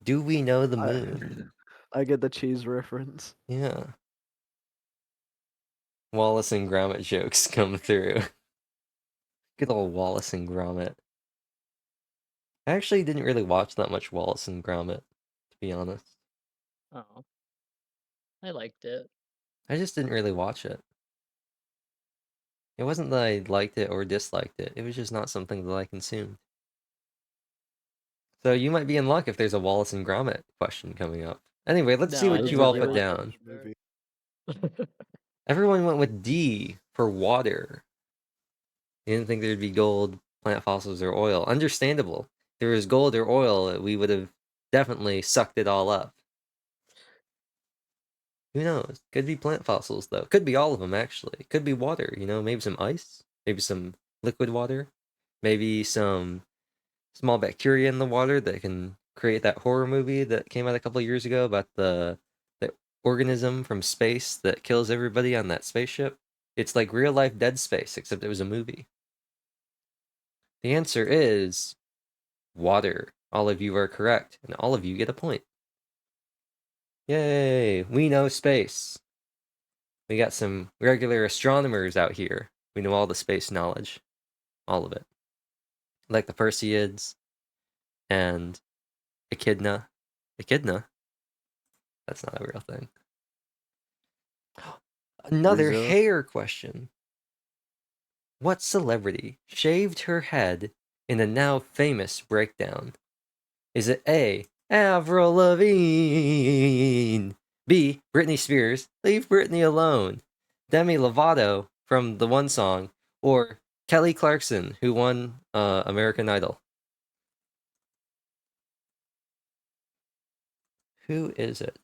Do we know the moon? I get the cheese reference. Yeah. Wallace and Gromit jokes come through. Good old Wallace and Gromit. I actually didn't really watch that much Wallace and Gromit, to be honest. Oh. I liked it. I just didn't really watch it. It wasn't that I liked it or disliked it. It was just not something that I consumed. So you might be in luck if there's a Wallace and Gromit question coming up. Anyway, let's see No, I what didn't you all really put like down. it either. Everyone went with D for water. You didn't think there'd be gold, plant fossils, or oil. Understandable. If there was gold or oil, we would have definitely sucked it all up. Who knows? Could be plant fossils, though. Could be all of them, actually. Could be water, maybe some ice, maybe some liquid water, maybe some small bacteria in the water that can create that horror movie that came out a couple years ago about the organism from space that kills everybody on that spaceship. It's like real life Dead Space, except it was a movie. The answer is water. All of you are correct, and all of you get a point. Yay! We know space. We got some regular astronomers out here. We know all the space knowledge. All of it. Like the Perseids and Echidna. Echidna? That's not a real thing. Another Rizzo. hair question. What celebrity shaved her head in the now famous breakdown? Is it A, Avril Lavigne, B, Britney Spears, Leave Britney Alone, Demi Lovato from the One Song, or Kelly Clarkson, who won American Idol? Who is it?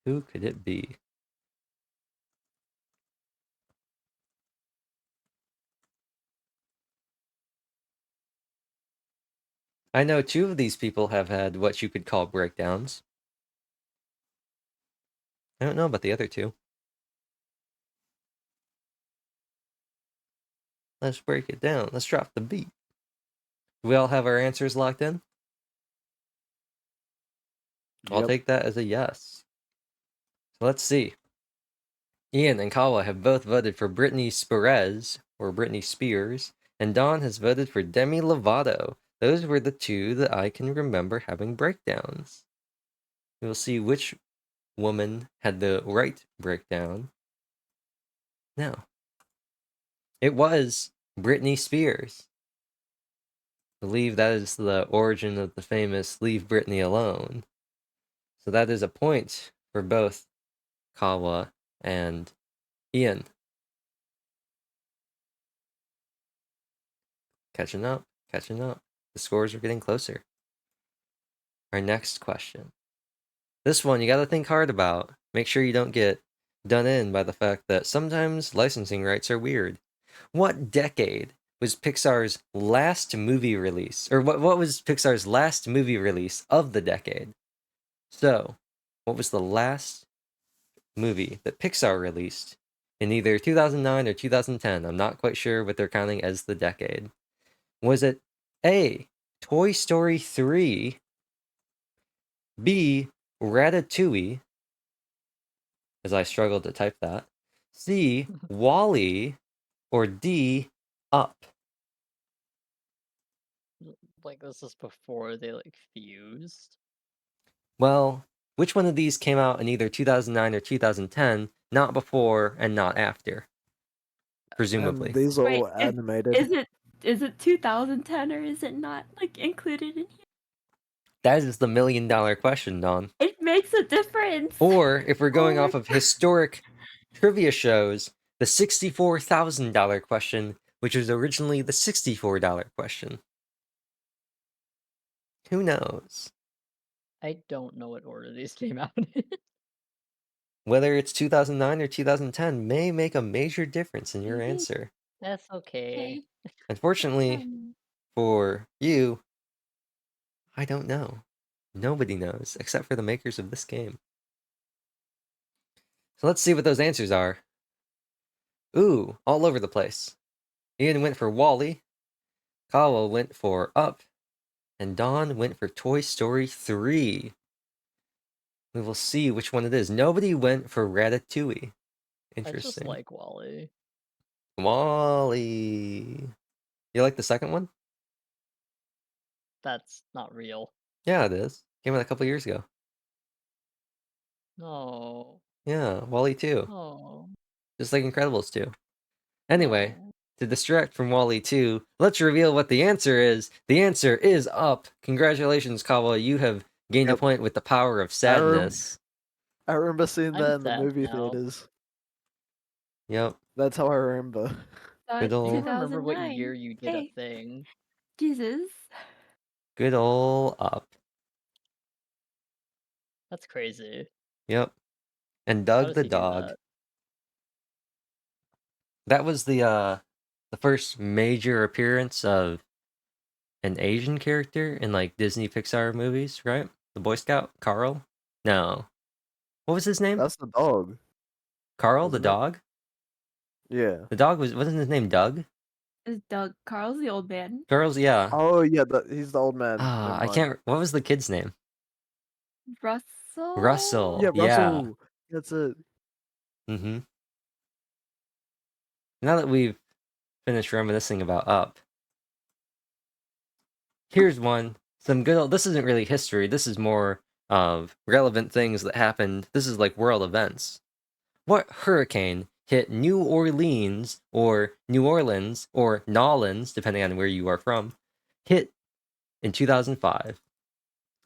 Who could it be? I know two of these people have had what you could call breakdowns. I don't know about the other two. Let's break it down. Let's drop the beat. Do we all have our answers locked in? I'll Yep. take that as a yes. So let's see. Ian and Kawa have both voted for Britney Spears, or Britney Spears, and Don has voted for Demi Lovato. Those were the two that I can remember having breakdowns. We'll see which woman had the right breakdown now. It was Britney Spears. I believe that is the origin of the famous Leave Britney Alone So that is a point for both Kawa and Ian. Catching up, catching up. The scores are getting closer. Our next question. This one you gotta think hard about. Make sure you don't get done in by the fact that sometimes licensing rights are weird. What decade was Pixar's last movie release? Or what was Pixar's last movie release of the decade? So, what was the last movie that Pixar released in either 2009 or 2010? I'm not quite sure what they're counting as the decade. Was it A, Toy Story 3, B, Ratatouille, as I struggled to type that, C, Wall-E, or D, Up? Like this is before they like fused. Well, which one of these came out in either 2009 or 2010, not before and not after? Presumably. And these are Wait, all animated. is it 2010 or is it not like included in here? That is the $1,000,000 question, Dawn. It makes a difference. Or, if we're going Oh off my of historic trivia shows, the $64,000 question, which was originally the $64 question. Who knows? I don't know what order these came out in. Whether it's 2009 or 2010 may make a major difference in your Mhm. answer. That's okay. Okay. Unfortunately Um, for you, I don't know. Nobody knows, except for the makers of this game. So let's see what those answers are. Ooh, all over the place. Ian went for Wall-E, Kawa went for Up, and Dawn went for Toy Story 3. We will see which one it is. Nobody went for Ratatouille. I just Interesting. like Wally. Wall-E. You like the second one? That's not real. Yeah, it is. Came out a couple years ago. No. Yeah, Wall-E 2. Oh. Just like Incredibles 2. Anyway, No. to distract from Wall-E 2, let's reveal what the answer is. The answer is Up. Congratulations, Kawa. You have gained a Yep. point with the power of sadness. I remember seeing I'm that in the sad movie now. theaters. Yep. That's how I remember. Good I ol', don't remember what 2009. year you did a Hey, thing. Jesus. good ol' Up. That's crazy. Yep. And How Doug does the he do dog. that? That was the first major appearance of an Asian character in like Disney Pixar movies, right? The Boy Scout, Carl? No. What was his name? That's the dog, Carl the isn't it? dog? Yeah. The dog wasn't his name Doug? Is Doug Carl's the old man? Carl's, yeah. Oh yeah, he's the old man. Ah, Never I mind. can't. What was the kid's name? Russell? Russell. Yeah, Yeah. Russell. That's it. Mm-hmm. Now that we've finished reminiscing about Up, here's one. Some good old. This isn't really history. This is more of relevant things that happened. This is like world events. What hurricane hit New Orleans or Nolans, depending on where you are from, hit in 2005?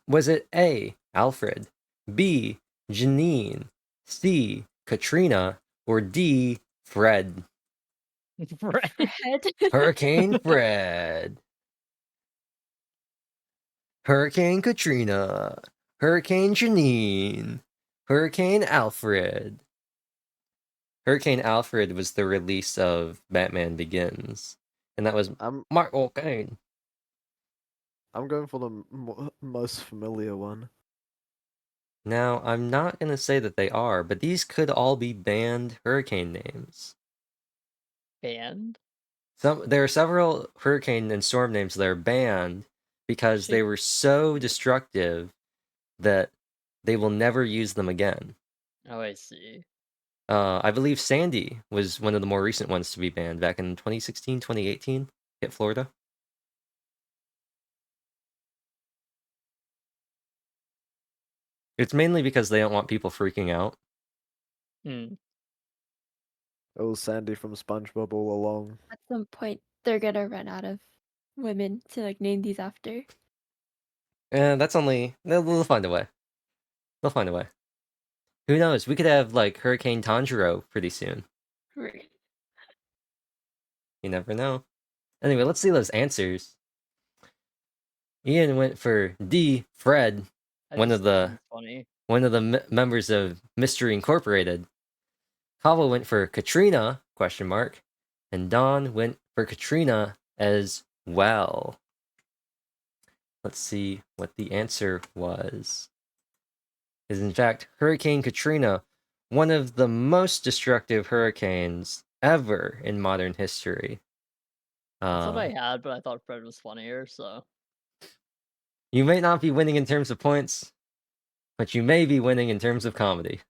Was it A, Alfred, B, Janine, C, Katrina, or D, Fred? Right. Fred. Hurricane Fred. Hurricane Katrina. Hurricane Janine. Hurricane Alfred. Hurricane Alfred was the release of Batman Begins. And that was I'm Michael Caine. going for the most familiar one. Now, I'm not going to say that they are, but these could all be banned hurricane names. Band? There are several hurricane and storm names that are banned because they were so destructive that they will never use them again. Oh, I see. I believe Sandy was one of the more recent ones to be banned back in 2016, 2018, hit Florida. It's mainly because they don't want people freaking out. Hmm. It was Sandy from SpongeBob all along. At some point, they're gonna run out of women to like name these after. And that's only they'll find a way. They'll find a way. Who knows? We could have like Hurricane Tanjiro pretty soon. Right. You never know. Anyway, let's see those answers. Ian went for D. Fred, I one just of think the it's funny. members of Mystery Incorporated. Kava went for Katrina ? And Don went for Katrina as well. Let's see what the answer was. Is in fact Hurricane Katrina, one of the most destructive hurricanes ever in modern history. That's what I had, but I thought Fred was funnier, so. You may not be winning in terms of points, but you may be winning in terms of comedy.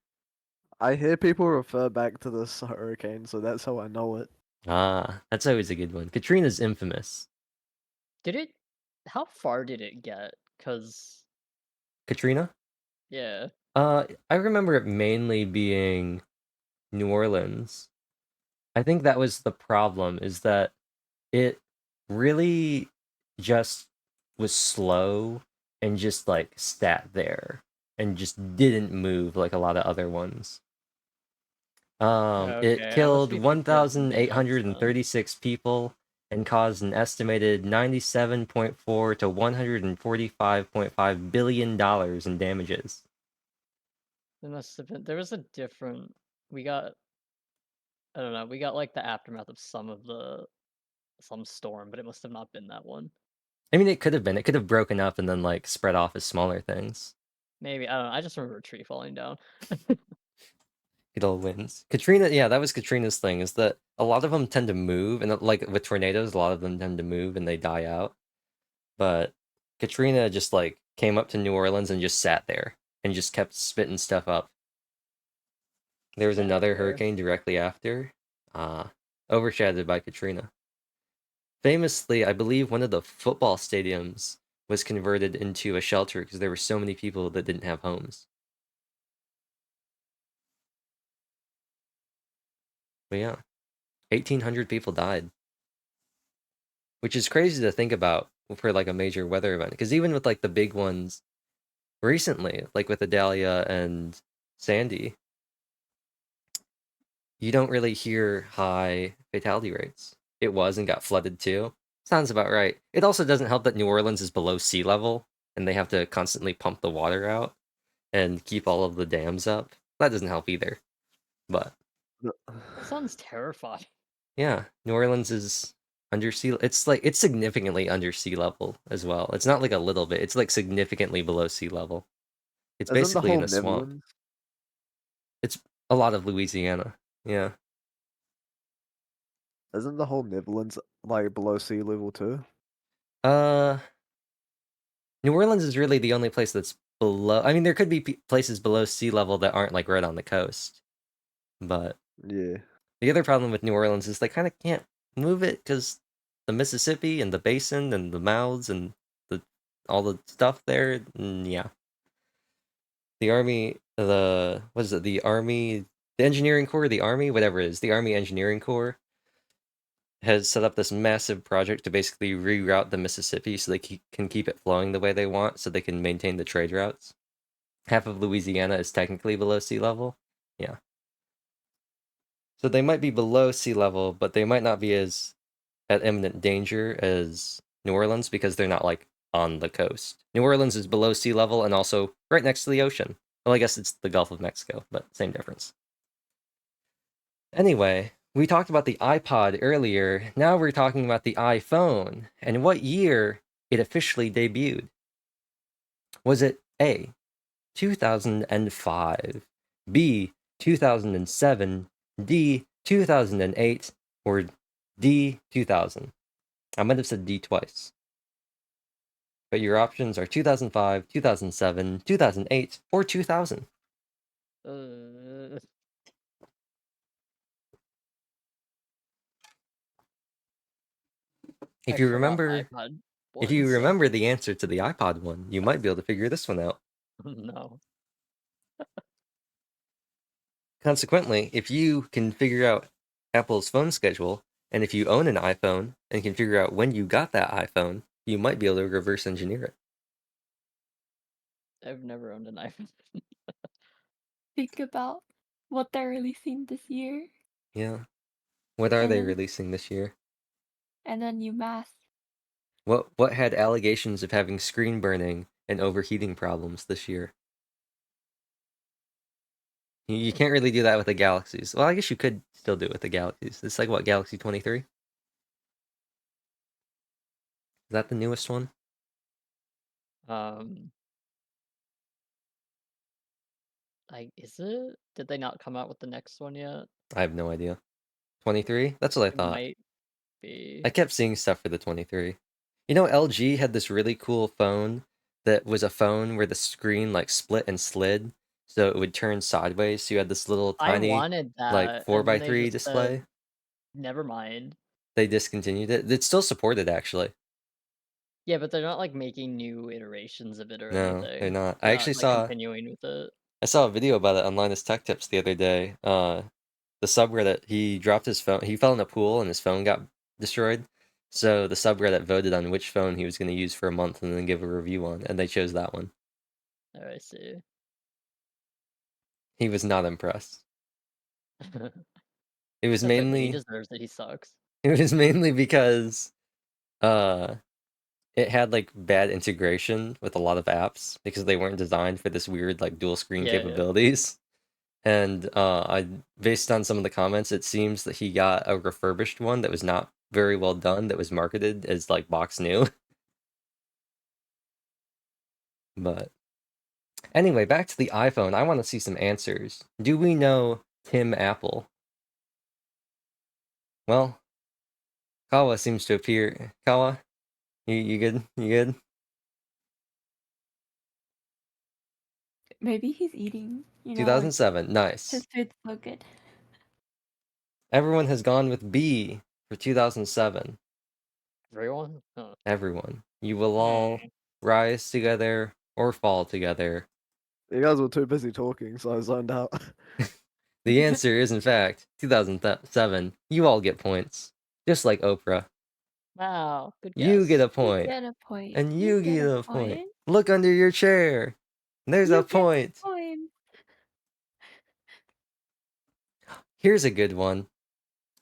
I hear people refer back to this hurricane, so that's how I know it. Ah, that's always a good one. Katrina's infamous. Did it? How far did it get? Cause Katrina? yeah, I remember it mainly being New Orleans. I think that was the problem, is that it really just was slow and just like sat there and just didn't move like a lot of other ones. It okay, I must killed be thinking of something else then. 1,836 people and caused an estimated $97.4 to $145.5 billion in damages. There must have been. There was a different. We got. I don't know. We got like the aftermath of some storm, but it must have not been that one. I mean, it could have been. It could have broken up and then like spread off as smaller things. Maybe I don't know. I just remember a tree falling down. It all wins. Katrina, yeah, that was Katrina's thing, is that a lot of them tend to move, and like with tornadoes, a lot of them tend to move and they die out. But Katrina just like came up to New Orleans and just sat there and just kept spitting stuff up. There was Sat another there. hurricane directly after, overshadowed by Katrina. Famously, I believe one of the football stadiums was converted into a shelter because there were so many people that didn't have homes. But yeah, 1,800 people died, which is crazy to think about for like a major weather event. Because even with like the big ones recently, like with Idalia and Sandy, you don't really hear high fatality rates. It was and got flooded too. Sounds about right. It also doesn't help that New Orleans is below sea level and they have to constantly pump the water out and keep all of the dams up. That doesn't help either. But That sounds terrifying. yeah, New Orleans is under sea. It's like it's significantly under sea level as well. It's not like a little bit. It's like significantly below sea level. It's Isn't the basically in whole a swamp. Netherlands? It's a lot of Louisiana. Yeah. Isn't the whole Netherlands like below sea level too? New Orleans is really the only place that's below. I mean, there could be places below sea level that aren't like right on the coast. But Yeah. the other problem with New Orleans is they kind of can't move it because the Mississippi and the basin and the mouths and all the stuff there. Yeah. The Army, what is it? The Army, the Engineering Corps, the Army, whatever it is, the Army Engineering Corps has set up this massive project to basically reroute the Mississippi so they can keep it flowing the way they want so they can maintain the trade routes. Half of Louisiana is technically below sea level. Yeah. So they might be below sea level, but they might not be as at imminent danger as New Orleans because they're not like on the coast. New Orleans is below sea level and also right next to the ocean. Well, I guess it's the Gulf of Mexico, but same difference. Anyway, we talked about the iPod earlier. Now we're talking about the iPhone and what year it officially debuted. Was it A, 2005, B, 2007, D, 2008, or D, 2000? I might have said D twice. But your options are 2005, 2007, 2008, or 2000. If I you forgot remember, iPod if you ones. remember the answer to the iPod one, you might be able to figure this one out. No. Consequently, if you can figure out Apple's phone schedule, and if you own an iPhone and can figure out when you got that iPhone, you might be able to reverse engineer it. I've never owned an iPhone. think about what they're releasing this year, Yeah. What are and they then releasing this year? you math. What had allegations of having screen burning and overheating problems this year? You can't really do that with the Galaxies. Well, I guess you could still do it with the Galaxies. It's like what, Galaxy 23? Is that the newest one? Um, is it? Did they not come out with the next one yet? I have no idea. 23? That's what I It thought. might be. I kept seeing stuff for the 23. You know, LG had this really cool phone that was a phone where the screen like split and slid, so it would turn sideways. So you had this little I tiny wanted like that, four and by then they three just said, display. "Never mind." They discontinued it. It's still supported actually. Yeah, but they're not like making new iterations of it or No, they're anything. not. They're not like continuing with it. I saw a video about it on Linus Tech Tips the other day. The subreddit, he dropped his phone. He fell in a pool and his phone got destroyed. So the subreddit voted on which phone he was going to use for a month and then give a review on, and they chose that one. Oh, I see. He was not impressed. It was That's okay. He mainly deserves it. He sucks. it was mainly because uh it had like bad integration with a lot of apps because they weren't designed for this weird like dual screen Yeah, yeah. capabilities. And I based on some of the comments, it seems that he got a refurbished one that was not very well done that was marketed as like box new. But anyway, back to the iPhone. I want to see some answers. Do we know Tim Apple? Well, Kawa seems to appear. Kawa, you good? You good? Maybe he's eating. Like 2007. his Nice. food's so good. Everyone has gone with B for 2007. Everyone? Huh. Everyone. You will all rise together or fall together. You guys were too busy talking, so I zoned out. The answer is, in fact, 2007. You all get points. Just like Oprah. Wow, good guess. You get a You point. get a point. And You you get get a a point. point. Look under your chair. There's You a get point. a point. Here's a good one.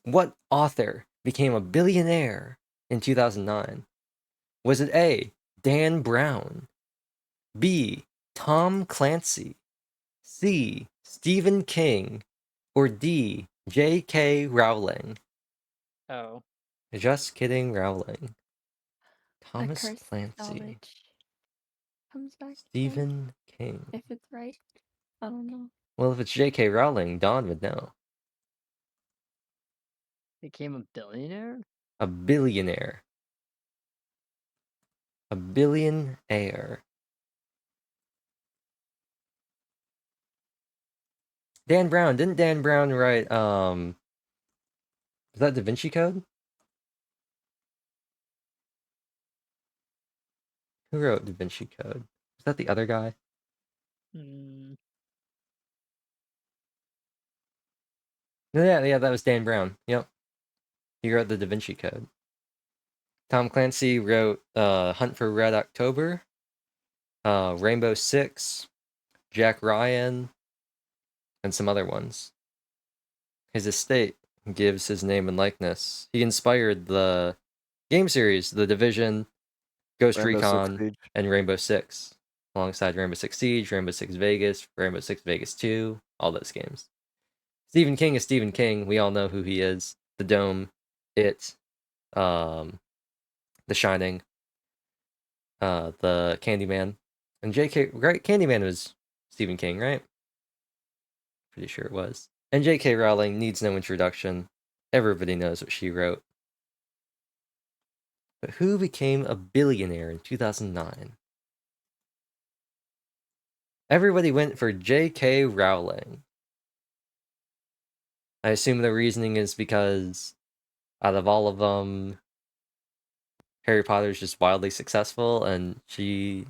What author became a billionaire in 2009? Was it A, Dan Brown, B, Tom Clancy, C, Stephen King, or D, J.K. Rowling? Oh, Just kidding, Rowling. The Thomas curse of Clancy, knowledge comes back. Stephen King. If it's right, I don't know. Well, if it's J.K. Rowling, Dawn would know. became a billionaire? A billionaire. A billionaire. Dan Brown. Didn't Dan Brown write, was that Da Vinci Code? Who wrote Da Vinci Code? Was that the other guy? Hmm. No, yeah, that was Dan Brown. Yep. He wrote the Da Vinci Code. Tom Clancy wrote Hunt for Red October, Rainbow Six, Jack Ryan, and some other ones. His estate gives his name and likeness. He inspired the game series, The Division, Ghost Rainbow Six Recon, Siege. and Rainbow Six, alongside Rainbow Six Siege, Rainbow Six Vegas, Rainbow Six Vegas 2, all those games. Stephen King is Stephen King. We all know who he is. The Dome, It, The Shining, the Candyman, and J.K. Right? Candyman was Stephen King, right? Pretty sure it was. And J.K. Rowling needs no introduction. Everybody knows what she wrote. But who became a billionaire in 2009? Everybody went for J.K. Rowling. I assume the reasoning is because out of all of them, Harry Potter's just wildly successful, and she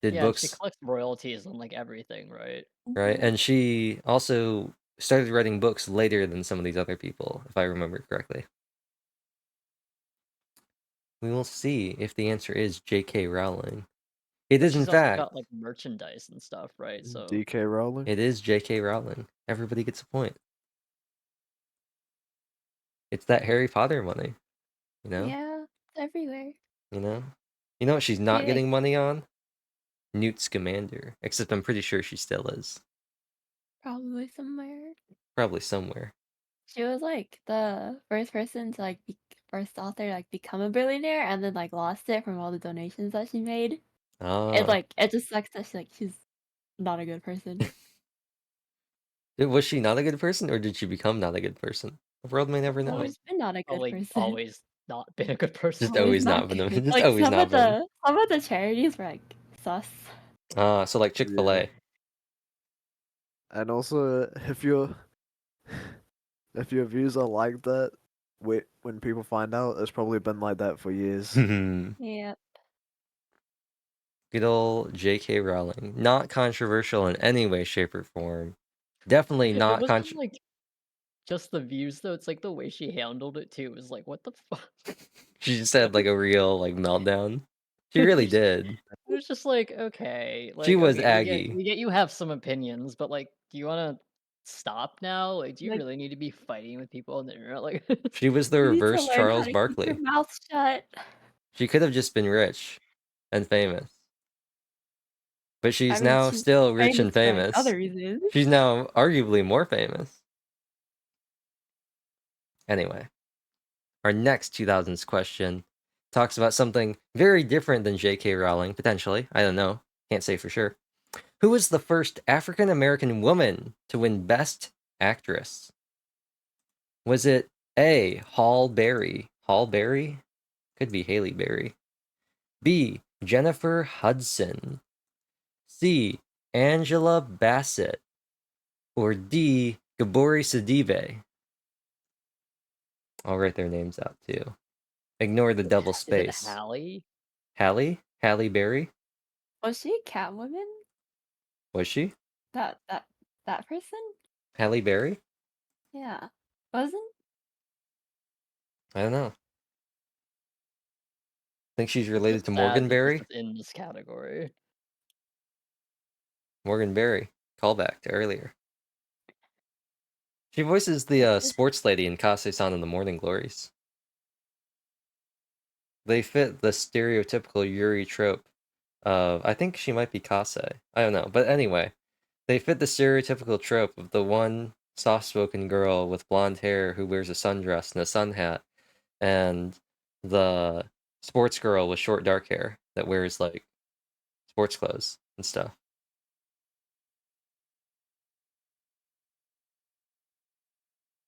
did Yeah, and she books, collects royalties on like everything, right? right? Mhm. And she also started writing books later than some of these other people, if I remember correctly. We will see if the answer is J.K. Rowling. It is in She's also fact. got like merchandise and stuff, right? So DK Rowling. It is J.K. Rowling. Everybody gets a point. It's that Harry Potter money. You know? Yeah, it's everywhere. You know? You know what she's not like- getting money on? Newt Scamander. Except I'm pretty sure she still is. Probably somewhere. Probably somewhere. She was like the first person to like first author to like become a billionaire, and then like lost it from all the donations that she made. Ah. It like it just sucks that she's not a good person. Was she not a good person, or did she become not a good person? The world may never know. Always been not a good probably person. always not been a good person. Just always not been. good. Just like always some not of been. the charities were like sus. So like Chick-fil-A. Yeah. And also, if your views are like that, when people find out, it's probably been like that for years. Yeah. Good old J.K. Rowling. Not controversial in any way, shape, or form. Definitely It not wasn't like just the views though. It's like the way she handled it too. It was like, what the fuck? She just had like a real like meltdown. She really did. It was just like, okay, like She was okay, Aggie. we get you have some opinions, but like, do you want to stop now? Like, do you Like- really need to be fighting with people on the internet? Like, She was the You need to reverse learn Charles how to keep Barkley. your mouth shut. She could have just been rich and famous. But she's I mean, now she's still rich and for, like, famous. other reasons. She's now arguably more famous. Anyway, our next 2000s question talks about something very different than J.K. Rowling, potentially. I don't know. Can't say for sure. Who was the first African American woman to win Best Actress? Was it A. Halle Berry? Halle Berry? Could be Haley Berry. B. Jennifer Hudson. C. Angela Bassett. Or D. Gabori Sidibe. I'll write their names out too. Ignore the double is it space. Hallie? Hallie? Halle Berry? Was she Catwoman? Was she? That person? Halle Berry? Yeah. Wasn't? I don't know. Think she's related to Sad Morgan that Berry? this is in this category. Morgan Berry. Callback to earlier. She voices the sports lady in Kase-san in the Morning Glories. They fit the stereotypical Yuri trope of, I think she might be Kase. I don't know. But anyway, they fit the stereotypical trope of the one soft-spoken girl with blonde hair who wears a sundress and a sun hat, and the sports girl with short dark hair that wears like sports clothes and stuff.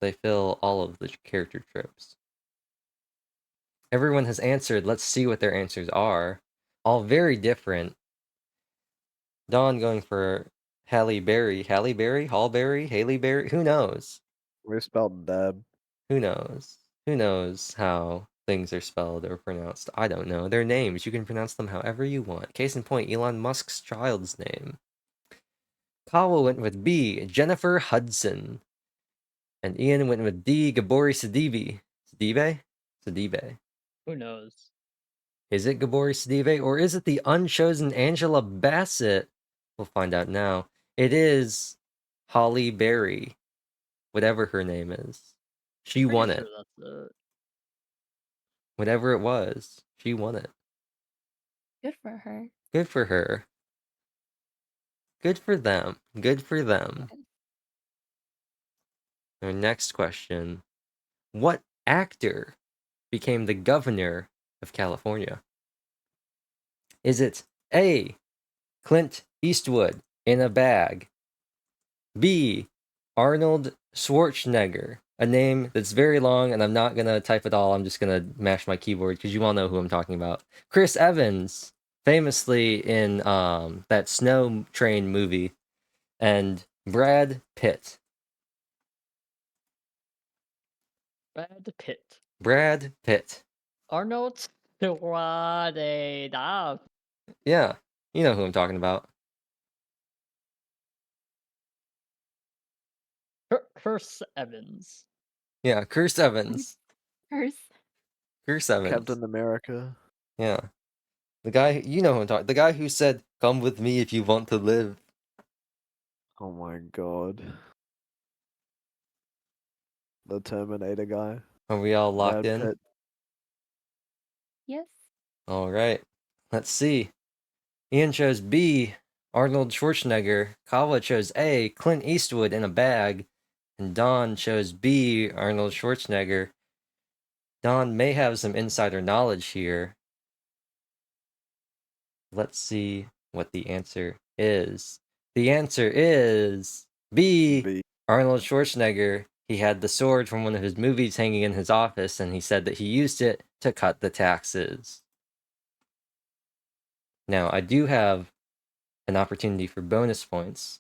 They fill all of the character tropes. Everyone has answered. Let's see what their answers are. All very different. Dawn going for Halle Berry. Halle Berry? Hall Berry? Haley Berry? Who knows? We spelled dab. Who knows? Who knows how things are spelled or pronounced? I don't know. They're names. You can pronounce them however you want. Case in point, Elon Musk's child's name. Kawa went with B. Jennifer Hudson. And Ian went with D. Gabori Sidibe. Sidibe? Sidibe. Who knows? Is it Gabori Sidibe or is it the unchosen Angela Bassett? We'll find out now. It is Halle Berry, whatever her name is. She Pretty won sure it. that's it. Whatever it was, she won it. Good for her. Good for her. Good for them. Good for them. Our next question. What actor became the governor of California? Is it A. Clint Eastwood in a bag? B. Arnold Schwarzenegger, a name that's very long and I'm not gonna type it all, I'm just gonna mash my keyboard because you all know who I'm talking about. Chris Evans, famously in that Snow Train movie, and Brad Pitt. Brad Pitt. Brad Pitt. Arnold Schwarzenegger. Yeah, you know who I'm talking about. Chris Evans. Yeah, Chris Evans. Hers. Chris Evans. Captain America. Yeah. The guy, you know who I'm talking. The guy who said, "Come with me if you want to live." Oh my god. The Terminator guy. Are we all locked Brad in? Pitt. Yes. All right. Let's see. Ian chose B, Arnold Schwarzenegger. Kawa chose A, Clint Eastwood in a bag. And Don chose B, Arnold Schwarzenegger. Don may have some insider knowledge here. Let's see what the answer is. The answer is B, B. Arnold Schwarzenegger. He had the sword from one of his movies hanging in his office, and he said that he used it to cut the taxes. Now, I do have an opportunity for bonus points.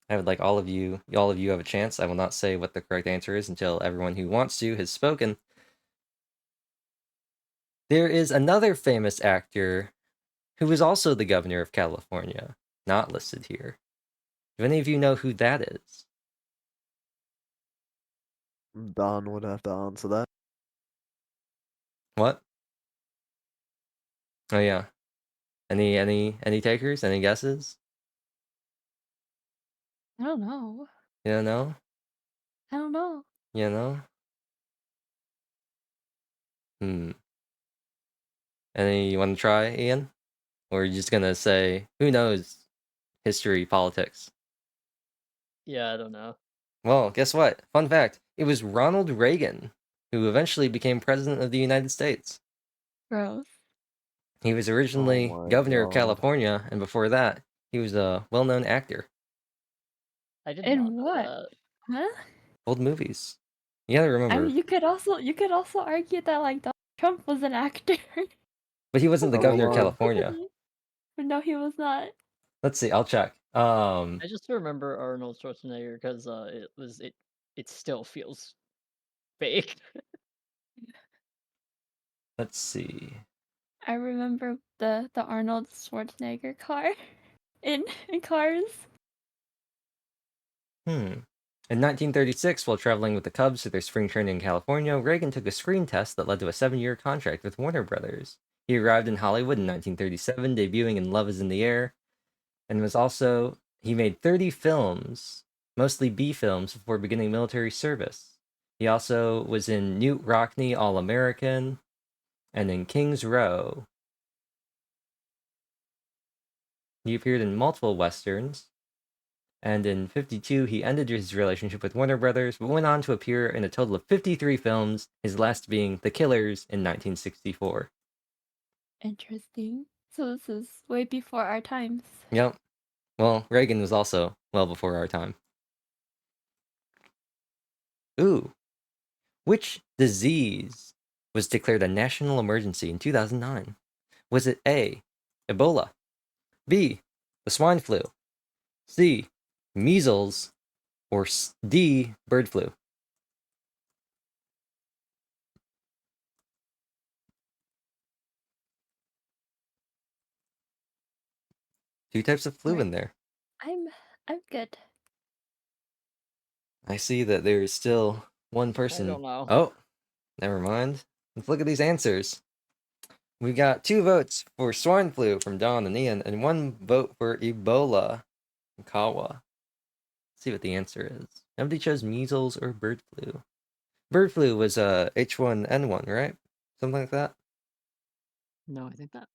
I would like all of you have a chance. I will not say what the correct answer is until everyone who wants to has spoken. There is another famous actor who is also the governor of California, not listed here. Do any of you know who that is? Don would have to answer that. What? Oh yeah. Any takers? Any guesses? I don't know. You don't know? I don't know. You know? Any you want to try, Ian? Or are you just gonna say, who knows? History, politics. Yeah, I don't know. Well, guess what? Fun fact. It was Ronald Reagan who eventually became president of the United States. Gross. He was Oh originally my governor of god. California, and before that, he was a well-known actor. I did not And know what? that. Huh? Old movies. You gotta I remember. mean, you could also argue that like Donald Trump was an actor. But he wasn't the Oh, governor of wow. California. But no, he was not. Let's see, I'll check. I just remember Arnold Schwarzenegger because it still feels fake. Let's see. I remember the Arnold Schwarzenegger car in Cars. In 1936, while traveling with the Cubs to their spring training in California, Reagan took a screen test that led to a 7-year contract with Warner Brothers. He arrived in Hollywood in 1937, debuting in Love is in the Air, and he made 30 films, mostly B films, before beginning military service. He also was in Newt Rockney All American and in King's Row. He appeared in multiple westerns, and in 52 he ended his relationship with Warner Brothers, but went on to appear in a total of 53 films, his last being The Killers in 1964. Interesting. So this is way before our times. Yep. Well, Reagan was also well before our time. Ooh. Which disease was declared a national emergency in 2009? Was it A, Ebola, B, the swine flu, C, measles, or D, bird flu? Two types of flu Right. in there. I'm good. I see that there is still one I person. don't know. Oh, never mind. Let's look at these answers. We got 2 votes for swine flu from Don and Ian, and 1 vote for Ebola from Kawa. Let's see what the answer is. Nobody chose measles or bird flu. Bird flu was H1N1, right? Something like that. No, I think that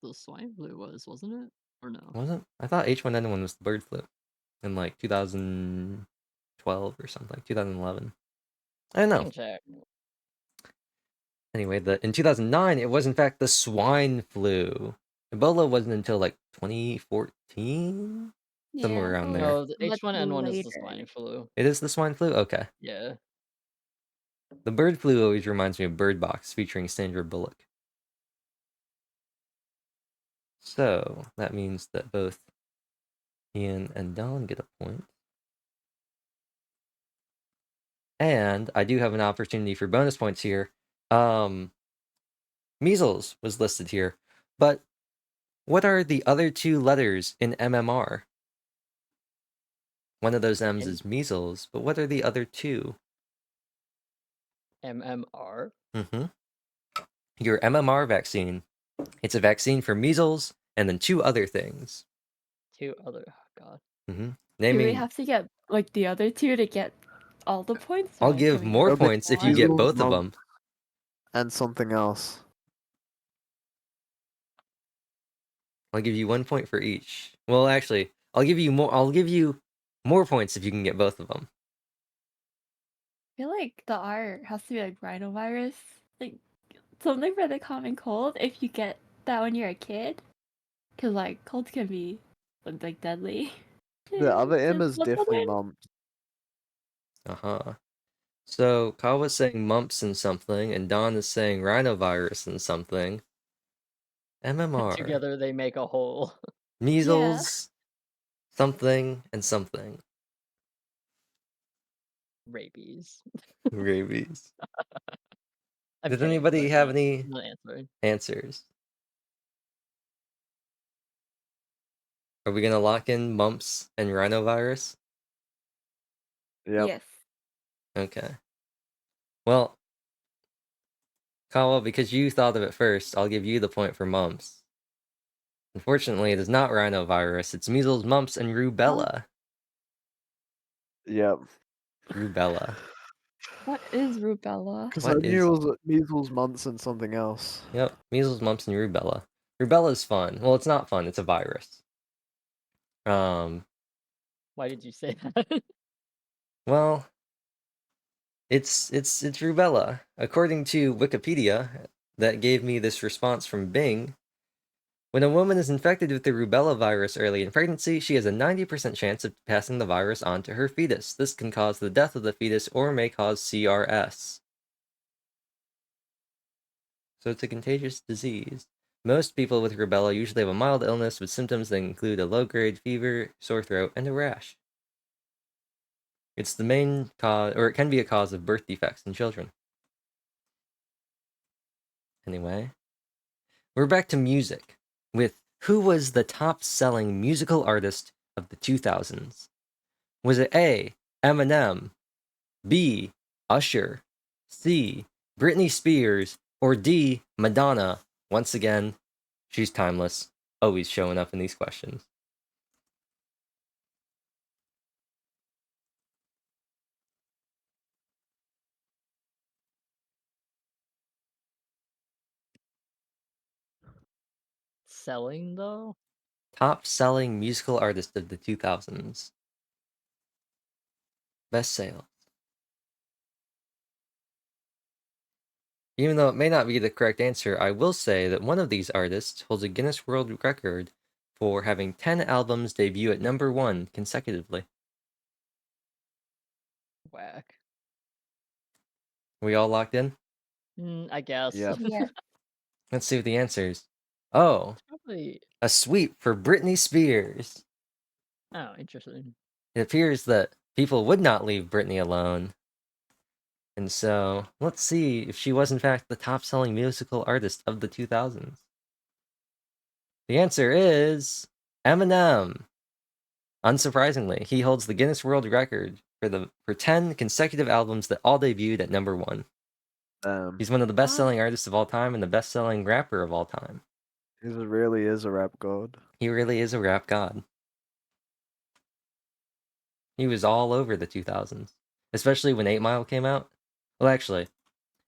the swine flu wasn't it? Or no? Wasn't? I thought H1N1 was the bird flu in like 2012 or something, 2011. I don't I know. can check. Anyway, in 2009, it was in fact the swine flu. Ebola wasn't until like 2014, somewhere Yeah, around well, there. No, the much H1N1 is the later. swine flu. It is the swine flu. Okay. Yeah. The bird flu always reminds me of Bird Box featuring Sandra Bullock. So that means that both Ian and Don get a point. And I do have an opportunity for bonus points here. Measles was listed here, but what are the other 2 letters in MMR? One of those M's is measles, but what are the other 2? MMR. Your MMR vaccine It's a vaccine for measles and then 2 other things. 2 other. Oh god. Mm-hmm. Do Naming. we have to get like the other two to get all the points? I'll or give can we more get It'll be points if you more? get measles, both of mumps, them. and something else. I'll give you 1 point for each. Well, actually, I'll give you more. I'll give you more points if you can get both of them. I feel like the R has to be like rhinovirus, like something for the common cold. If you get that when you're a kid, because like colds can be like deadly. The other M to is definitely children. mumps. Uh-huh. So Kyle was saying mumps and something, and Don is saying rhinovirus and something. MMR. Together they make a whole. Measles, something, and something. Rabies. Rabies. I'm Did kidding, anybody but have no, any not answering. answers? Are we gonna lock in mumps and rhinovirus? Yep. Yes. Okay. Well, Kyle, because you thought of it first, I'll give you the point for mumps. Unfortunately, it is not rhinovirus. It's measles, mumps, and rubella. Yep. Rubella. What is rubella? Because What I knew is- it was measles, mumps, and something else. Yep, measles, mumps, and rubella. Rubella is fun. Well, it's not fun. It's a virus. Why did you say that? Well, it's rubella. According to Wikipedia, that gave me this response from Bing. When a woman is infected with the rubella virus early in pregnancy, she has a 90% chance of passing the virus on to her fetus. This can cause the death of the fetus or may cause CRS. So it's a contagious disease. Most people with rubella usually have a mild illness with symptoms that include a low-grade fever, sore throat, and a rash. It's the main cause, or it can be a cause of birth defects in children. Anyway, we're back to music with who was the top-selling musical artist of the 2000s? Was it A, Eminem, B, Usher, C, Britney Spears, or D, Madonna? Once again, she's timeless, always showing up in these questions. Selling though? Top-selling musical artist of the 2000s. Best sales. Even though it may not be the correct answer, I will say that one of these artists holds a Guinness World Record for having 10 albums debut at #1 consecutively. Whack. We all locked in? I guess. Yep. Yeah. Let's see what the answer is. Oh, Probably. a sweep for Britney Spears. Oh, interesting. It appears that people would not leave Britney alone. And so, let's see if she was in fact the top-selling musical artist of the 2000s. The answer is Eminem. Unsurprisingly, he holds the Guinness World Record for 10 consecutive albums that all debuted at #1. He's one of the best-selling artists of all time and the best-selling rapper of all time. He really is a rap god. He really is a rap god. He was all over the 2000s, especially when 8 Mile came out. Well, actually,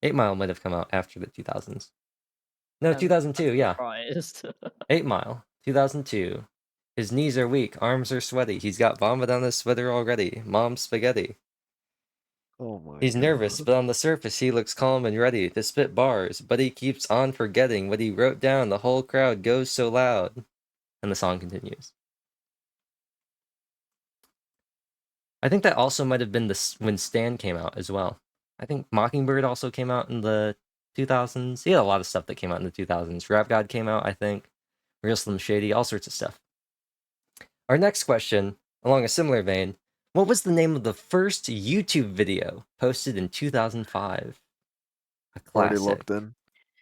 8 Mile might have come out after the 2000s. No, I'm 2002, yeah. Surprised. 8 Mile, 2002. His knees are weak, arms are sweaty. He's got vomit on his sweater already. Mom's spaghetti. Oh my He's nervous, God. but on the surface he looks calm and ready to spit bars, but he keeps on forgetting what he wrote down. The whole crowd goes so loud. And the song continues. I think that also might have been when Stan came out as well. I think Mockingbird also came out in the 2000s. He had a lot of stuff that came out in the 2000s. Rap God came out, I think. Real Slim Shady, all sorts of stuff. Our next question, along a similar vein, what was the name of the first YouTube video posted in 2005? A Already classic. locked in.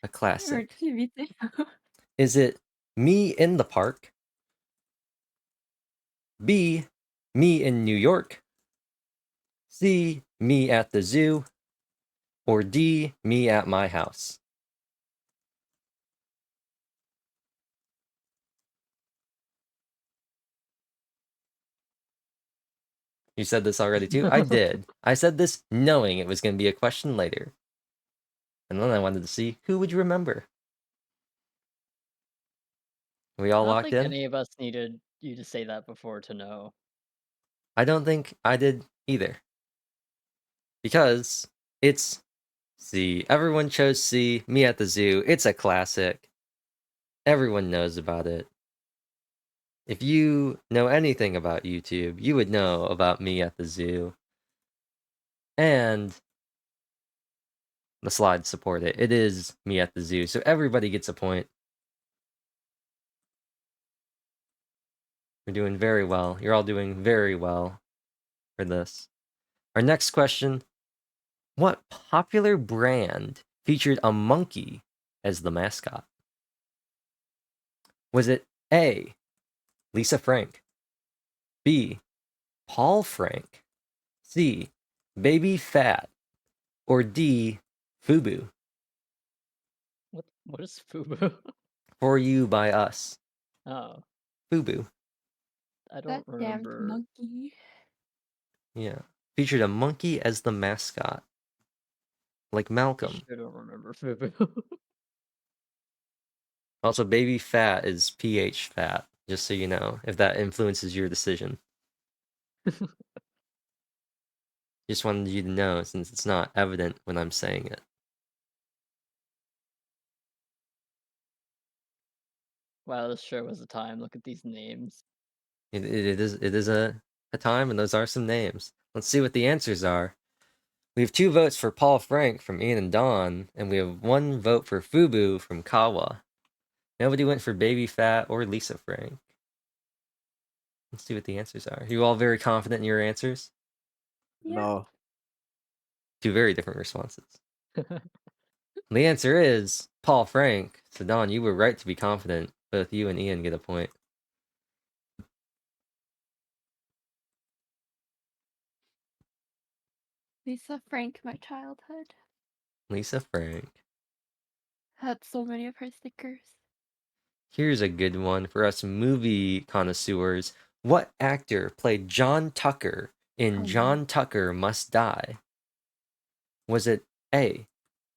A classic. Me too. Is it Me in the Park? B, Me in New York? C, Me at the Zoo? Or D, Me at My House? You said this already too? I did. I said this knowing it was going to be a question later. And then I wanted to see who would you remember. We all I don't locked think in? any of us needed you to say that before to know. I don't think I did either. Because it's C. Everyone chose C. Me at the Zoo. It's a classic. Everyone knows about it. If you know anything about YouTube, you would know about Me at the Zoo. And the slides support it. It is Me at the Zoo. So everybody gets a point. You're doing very well. You're all doing very well for this. Our next question. What popular brand featured a monkey as the mascot? Was it A, Lisa Frank, B, Paul Frank, C, Baby Fat, or D, Fubu? What is Fubu? For You by Us. Oh, Fubu. I That don't damned remember. monkey. Yeah. Featured a monkey as the mascot. Like I Malcolm. sure don't remember Fubu. Also, Baby Fat is PH fat, just so you know, if that influences your decision. Just wanted you to know since it's not evident when I'm saying it. Wow, this sure was a time. Look at these names. It is a time, and those are some names. Let's see what the answers are. We have 2 votes for Paul Frank from Ian and Dawn, and we have 1 vote for Fubu from Kawa. Nobody went for Baby Fat or Lisa Frank. Let's see what the answers are. You all very confident in your answers? Yeah. No. 2 very different responses. The answer is Paul Frank. So Dawn, you were right to be confident. Both you and Ian get a point. Lisa Frank, my childhood. Lisa Frank. Had so many of her stickers. Here's a good one for us movie connoisseurs. What actor played John Tucker in Oh, John Tucker Must Die? Was it A,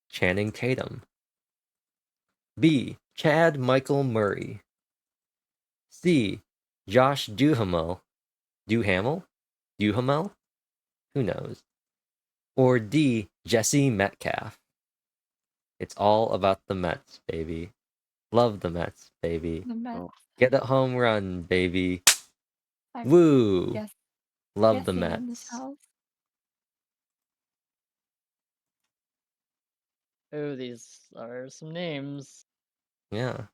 Channing Tatum, B, Chad Michael Murray, C, Josh Duhamel, Duhamel? Who knows? Or D, Jesse Metcalf? It's all about the Mets, baby. Love the Mets, baby. The Mets. Oh. Get a home run, baby. I'm Woo! guess, Love the guessing in this Mets. house. Oh, these are some names. Yeah.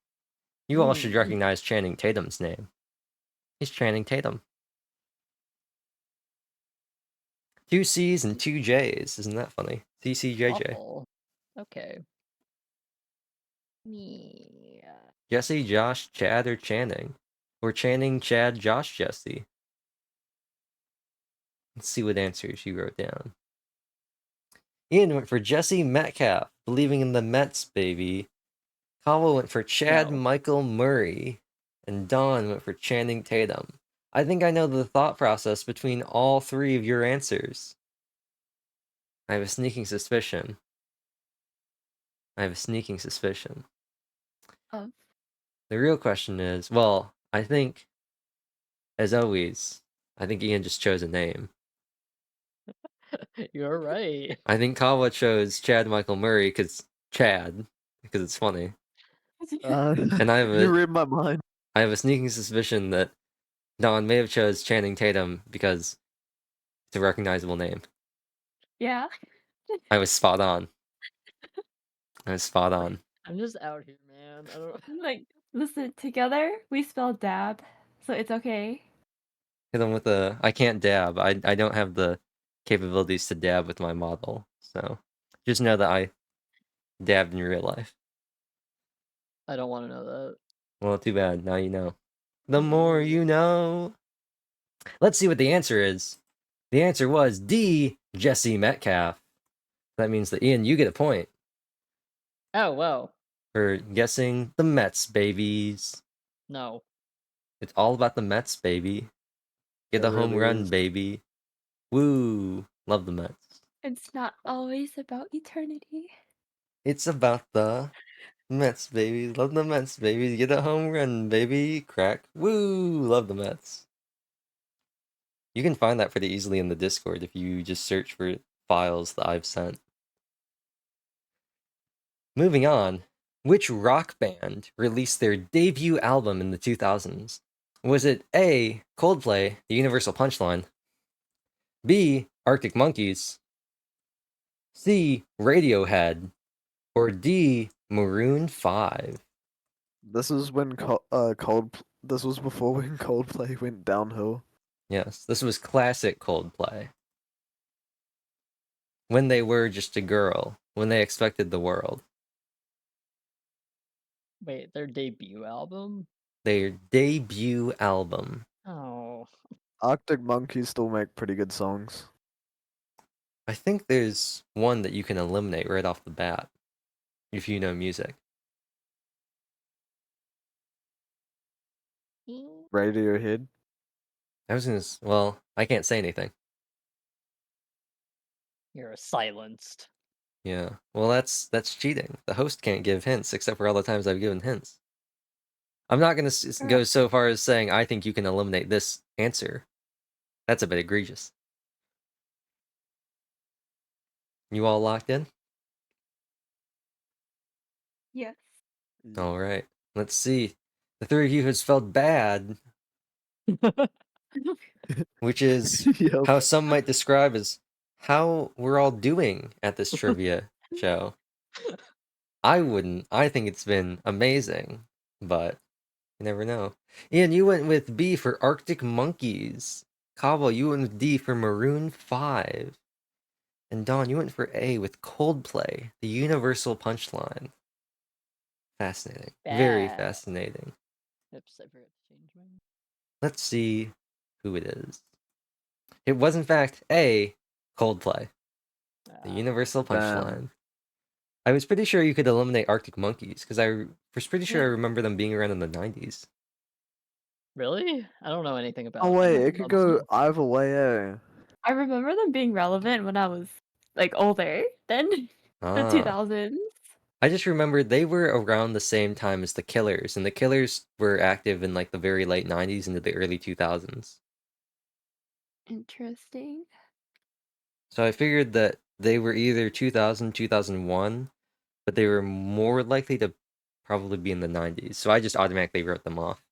You all should Hmm. recognize Channing Tatum's name. He's Channing Tatum. 2 C's and 2 J's. Isn't that funny? CCJJ. Awful. Okay. Yeah. Jesse, Josh, Chad, or Channing? Or Channing, Chad, Josh, Jesse? Let's see what answers you wrote down. Ian went for Jesse Metcalf, believing in the Mets, baby. Kawa went for Chad No. Michael Murray. And Dawn went for Channing Tatum. I think I know the thought process between all 3 of your answers. I have a sneaking suspicion. Of The real question is, well, I think, as always, I think Ian just chose a name. You're right. I think Kawa chose Chad Michael Murray because it's funny. And I have You a read my mind. sneaking suspicion that Dawn may have chose Channing Tatum because it's a recognizable name. yeah. I was spot on. I'm just out here, man. I don't. Like, listen, together we spell dab, so it's okay. Hit him with a. I can't dab. I don't have the capabilities to dab with my model. So just know that I dabbed in real life. I don't want to know that. Well, too bad. Now you know. The more you know. Let's see what the answer is. The answer was D, Jesse Metcalf. That means that Ian, you get a point Oh wow. for guessing the Mets, babies. No. It's all about the Mets, baby. Get It a home really run, is. baby. Woo! Love the Mets. It's not always about eternity. It's about the Mets, baby. Love the Mets, baby. Get a home run, baby. Crack. Woo! Love the Mets. You can find that pretty easily in the Discord if you just search for files that I've sent. Moving on. Which rock band released their debut album in the 2000s? Was it A. Coldplay, The Universal Punchline? B. Arctic Monkeys? C. Radiohead? Or D. Maroon 5? This is when This was before when Coldplay went downhill. Yes, this was classic Coldplay. When they were just a girl, when they expected the world. Wait, their debut album? Their debut album. Oh, Arctic Monkeys still make pretty good songs. I think there's one that you can eliminate right off the bat if you know music. Radiohead. I was gonna. Well, I can't say anything. you're silenced. Yeah. Well, that's cheating. The host can't give hints except for all the times I've given hints. I'm not gonna go so far as saying I think you can eliminate this answer. That's a bit egregious. You all locked in? Yes. All right. Let's see. The three of you have spelled bad, which is Yep. how some might describe as how we're all doing at this trivia show. I wouldn't. I think it's been amazing, but you never know. Ian, you went with B for Arctic Monkeys. Cabo, you went with D for Maroon 5. And Dawn, you went for A with Coldplay, the Universal Punchline. Fascinating. Very Bad. fascinating. Oops, I forgot to change mine. Let's see who it is. It was, in fact, A, Coldplay, the Universal Damn. Punchline. I was pretty sure you could eliminate Arctic Monkeys, because I was pretty sure I Yeah. remember them being around in the 90s. Really? I don't know anything about. Oh wait, it about could them. go either way, eh? I remember them being relevant when I was like older than the Ah. 2000s. I just remember they were around the same time as the Killers, and the Killers were active in like the very late 90s into the early 2000s. Interesting. So I figured that they were either 2000, 2001, but they were more likely to probably be in the 90s. So I just automatically wrote them off.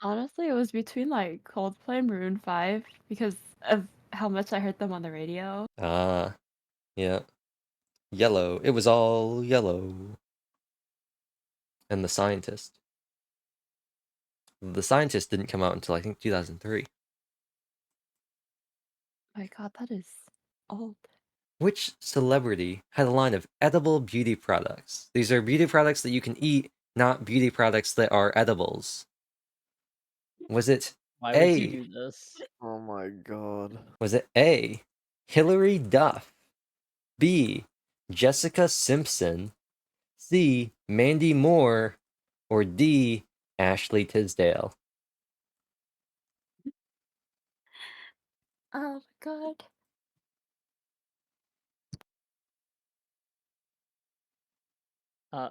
Honestly, it was between like Coldplay and Maroon 5 because of how much I heard them on the radio. Ah, yeah. Yellow. It was all yellow. And The Scientist. The Scientist didn't come out until I think 2003. My God, that is old. Which celebrity had a line of edible beauty products? These are beauty products that you can eat, not beauty products that are edibles. Was it Why would A? you do this? Oh my god. Was it A, Hilary Duff, B, Jessica Simpson, C, Mandy Moore, or D, Ashley Tisdale? Oh my God. Uh,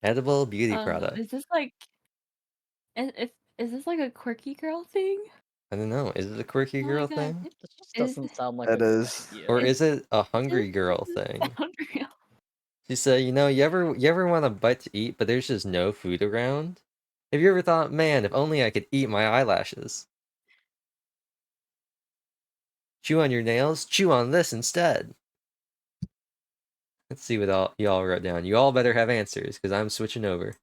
Edible beauty product. Is this like is this like a quirky girl thing? I don't know. Is it a quirky Oh my girl God. thing? this just Is doesn't sound like It a good is. idea. Or Is- is it a hungry This girl doesn't thing? sound real. She said, you ever want a bite to eat, but there's just no food around? Have you ever thought, man, if only I could eat my eyelashes? Chew on your nails? Chew on this instead. Let's see what y'all wrote down. You all better have answers, because I'm switching over.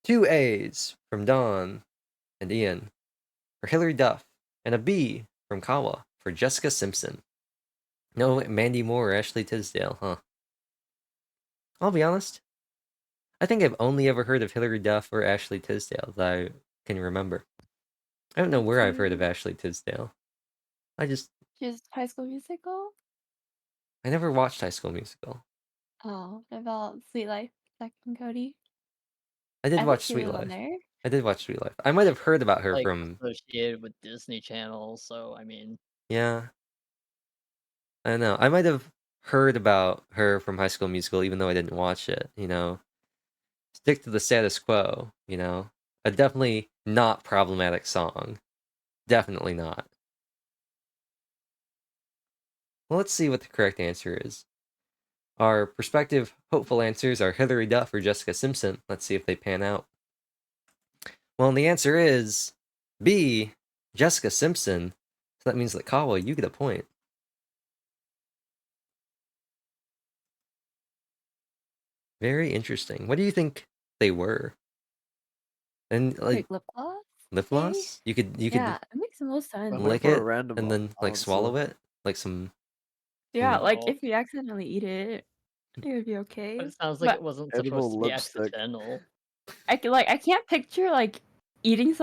2 A's from Dawn and Ian for Hilary Duff, and a B from Kawa for Jessica Simpson. No Mandy Moore or Ashley Tisdale, huh? I'll be honest. I think I've only ever heard of Hilary Duff or Ashley Tisdale that I can remember. I don't know where I've heard of Ashley Tisdale. She's High School Musical. I never watched High School Musical. Oh, about Sweet Life, Zack and Cody. I did I watch think she Sweet was Life. on there. I did watch Sweet Life. I might have heard about her Like from associated with Disney Channel, so I mean, yeah. I don't know. I might have heard about her from High School Musical, even though I didn't watch it. Stick to the status quo. A definitely not problematic song. Definitely not. Well, let's see what the correct answer is. Our prospective hopeful answers are Hilary Duff or Jessica Simpson. Let's see if they pan out. Well, and the answer is B, Jessica Simpson. So that means that Kawa, you get a point. Very interesting. What do you think they were? And like Like lip gloss? lip maybe? gloss? You could Yeah, it makes the most sense. I'm waiting lick for a it random and then like swallow answer. it like some. Yeah, some like No. if you accidentally eat it, it would be but okay. it sounds like But it wasn't Edible supposed to be lipstick. accidental. I can't picture like eating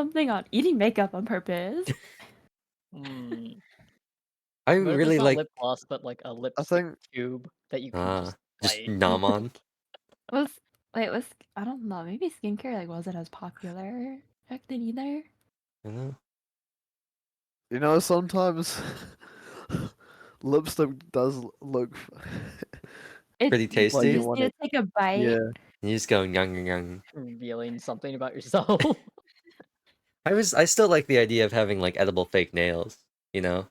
makeup on purpose. Hmm. I What if it's really not like lip gloss, but like a I lipstick think tube that you can just just bite? nom on. Was was I don't know, maybe skincare like wasn't as popular back then either. You know? sometimes lipstick does look It Pretty you tasty. like you just want need it. to take a bite. Yeah. You just go young young. Revealing something about yourself. I still like the idea of having like edible fake nails, you know?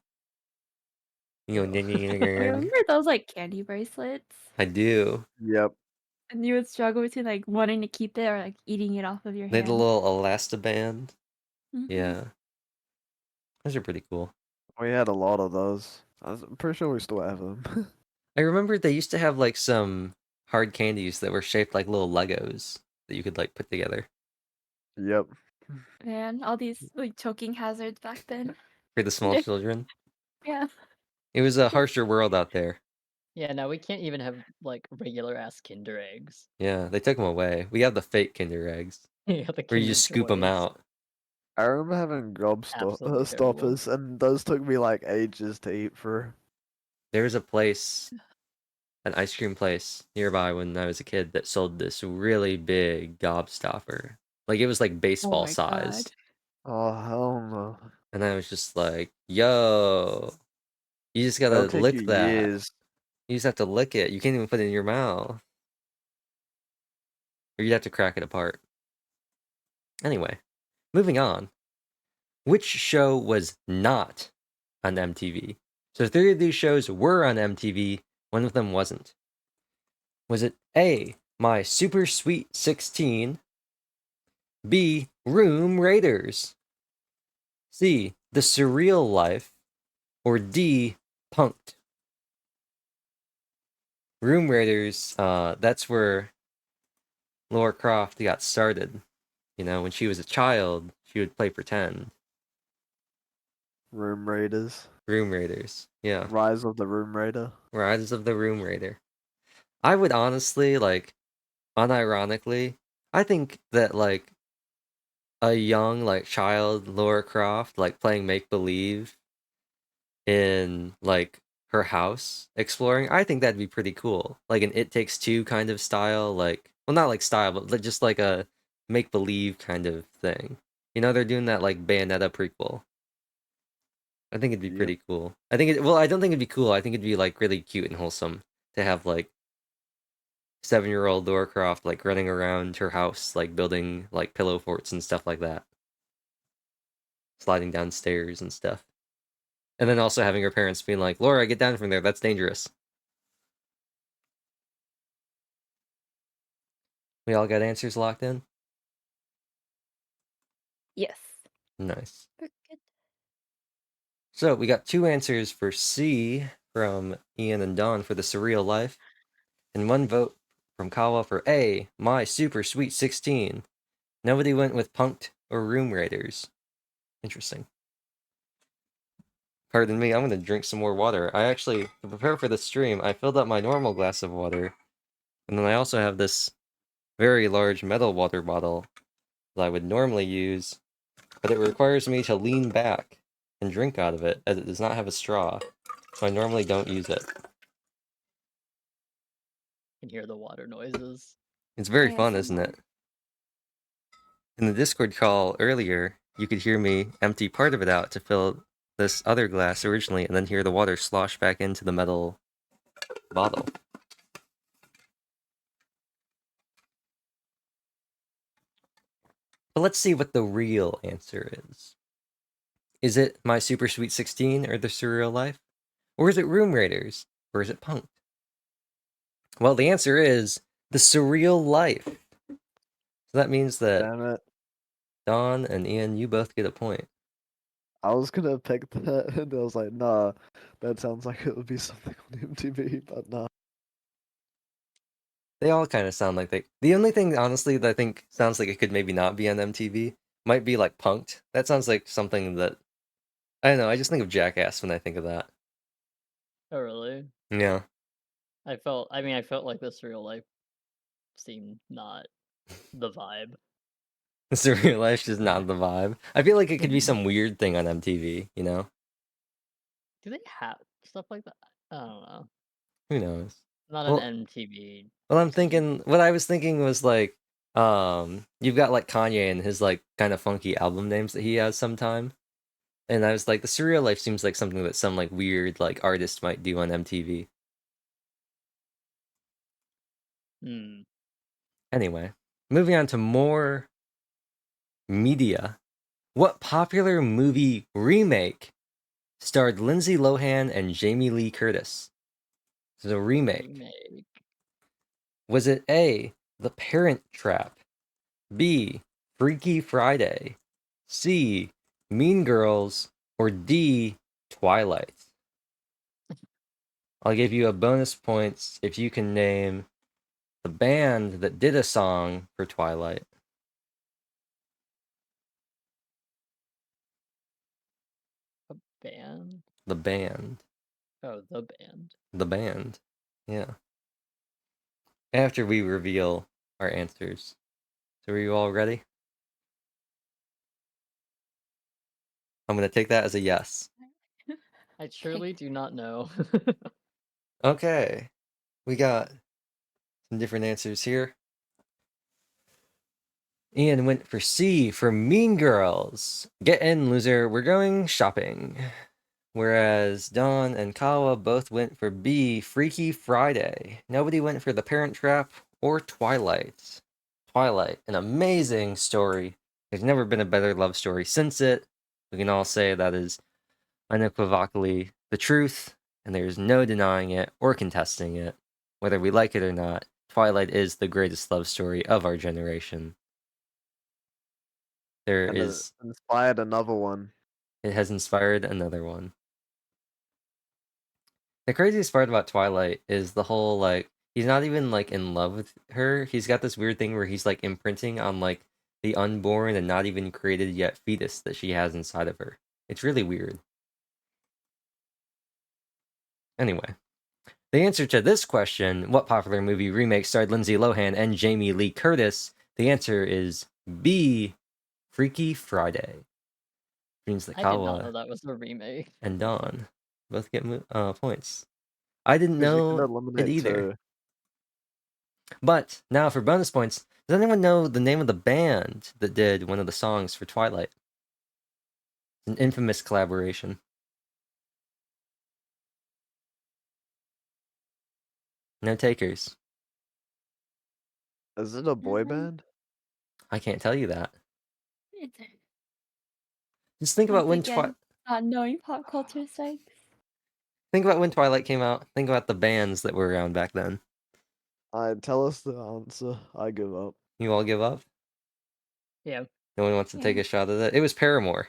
You go "Nyang, nyang, nyang, nyang, nyang." Remember those like candy bracelets? I do. Yep. And you would struggle between like wanting to keep it or like eating it off of your They had a hand. little elastiband. Mhm. Yeah. Those are pretty cool. We had a lot of those. I'm pretty sure we still have them. I remember they used to have like some hard candies that were shaped like little Legos that you could like put together Yep. Man, all these like choking hazards back then. for the small children. Yeah. It was a harsher world out there. Yeah, now we can't even have like regular ass Kinder eggs. Yeah, they took them away. We have the fake Kinder eggs Yeah, the where you Kinder just scoop them Joys. out. I remember having Absolutely terrible. stoppers, and those took me like ages to eat through. There's a place, an ice cream place nearby when I was a kid that sold this really big gobstopper. Like it was like Oh baseball my god. sized. Oh hell no! And I was just like, yo, you just That'll gotta take you lick that. years. You just have to lick it. You can't even put it in your mouth. Or you'd have to crack it apart. Anyway, moving on. Which show was not on MTV? So 3 of these shows were on MTV, one of them wasn't. Was it A, My Super Sweet 16, B, Room Raiders, C, The Surreal Life, or D, Punked? Room Raiders, that's where Laura Croft got started. When she was a child, she would play pretend. Room Raiders. Room Raiders, yeah. Rise of the Room Raider. Rise of the Room Raider. I would honestly, like, unironically, I think that, like, a young, like, child Laura Croft, like, playing make-believe in, like, her house exploring, I think that'd be pretty cool. Like an It Takes Two kind of style, like, well, not like style, but just like a make-believe kind of thing. They're doing that, like, Bayonetta prequel. I think it'd be Yep. pretty cool. I don't think it'd be cool. I think it'd be, like, really cute and wholesome to have, like, 7-year-old Laura Croft, like, running around her house, like, building, like, pillow forts and stuff like that. Sliding down stairs and stuff. And then also having her parents being like, Laura, get down from there. That's dangerous. We all got answers locked in? Yes. Nice. We're good. So we got 2 answers for C from Ian and Dawn for The Surreal Life, and 1 vote from Kawa for A, My Super Sweet 16. Nobody went with Punked or Room Raiders. Interesting. Pardon me, I'm going to drink some more water. I actually, to prepare for the stream, I filled up my normal glass of water, and then I also have this very large metal water bottle that I would normally use, but it requires me to lean back and drink out of it, as it does not have a straw, so I normally don't use it. You can hear the water noises. It's very fun, isn't ASMR. it? in the Discord call earlier, you could hear me empty part of it out to fill this other glass originally, and then hear the water slosh back into the metal bottle. But let's see what the real answer is. Is it My Super Sweet 16 or The Surreal Life? Or is it Room Raiders? Or is it Punk'd? Well, the answer is The Surreal Life. So that means that Damn it. Don and Ian, you both get a point. I was gonna pick that, and I was like, nah, that sounds like it would be something on MTV, but nah. They all kind of sound like they. The only thing, honestly, that I think sounds like it could maybe not be on MTV might be like Punk'd. That sounds like something that. I don't know, I just think of Jackass when I think of that. Oh, really? Yeah. I felt like this real life seemed not the vibe. The Surreal Life just not the vibe. I feel like it could be some weird thing on MTV, you know? Do they have stuff like that? I don't know. Who knows? Not Well, an MTV. Well, what I was thinking was like, you've got like Kanye and his like kind of funky album names that he has sometime. And I was like, the Surreal Life seems like something that some like weird like artist might do on MTV. Hmm. Anyway, moving on to more media. What popular movie remake starred Lindsay Lohan and Jamie Lee Curtis? This is a remake. Remake. Was it A, The Parent Trap, B, Freaky Friday, C, Mean Girls, or D, Twilight? I'll give you a bonus points if you can name the band that did a song for Twilight. A band? The band. Oh, the band. The band. Yeah. After we reveal our answers. So are you all ready? I'm going to take that as a yes. I truly do not know. Okay. We got some different answers here. Ian went for C for Mean Girls. Get in, loser. We're going shopping. Whereas Don and Kawa both went for B, Freaky Friday. Nobody went for The Parent Trap or Twilight. Twilight, an amazing story. There's never been a better love story since it. We can all say that is unequivocally the truth, and there's no denying it or contesting it. Whether we like it or not, Twilight is the greatest love story of our generation. There And it is. inspired another one. It has inspired another one. The craziest part about Twilight is the whole like he's not even like in love with her. He's got this weird thing where he's like imprinting on like the unborn and not even created yet fetus that she has inside of her. It's really weird. Anyway, the answer to this question, what popular movie remake starred Lindsay Lohan and Jamie Lee Curtis? The answer is B, Freaky Friday. Means that I did not know Kawa that was a remake. and Dawn both get points. I didn't Because you can know it eliminate either. two. But now for bonus points, does anyone know the name of the band that did one of the songs for Twilight? It's an infamous collaboration. No takers. Is it a boy Mhm. band? I can't tell you that. It's Just think about once when again not knowing pop culture things. think about when Twilight came out. Think about the bands that were around back then. Tell us the answer. I give up. You all give up? Yeah. No one wants to take Yeah. a shot at it. It was Paramore.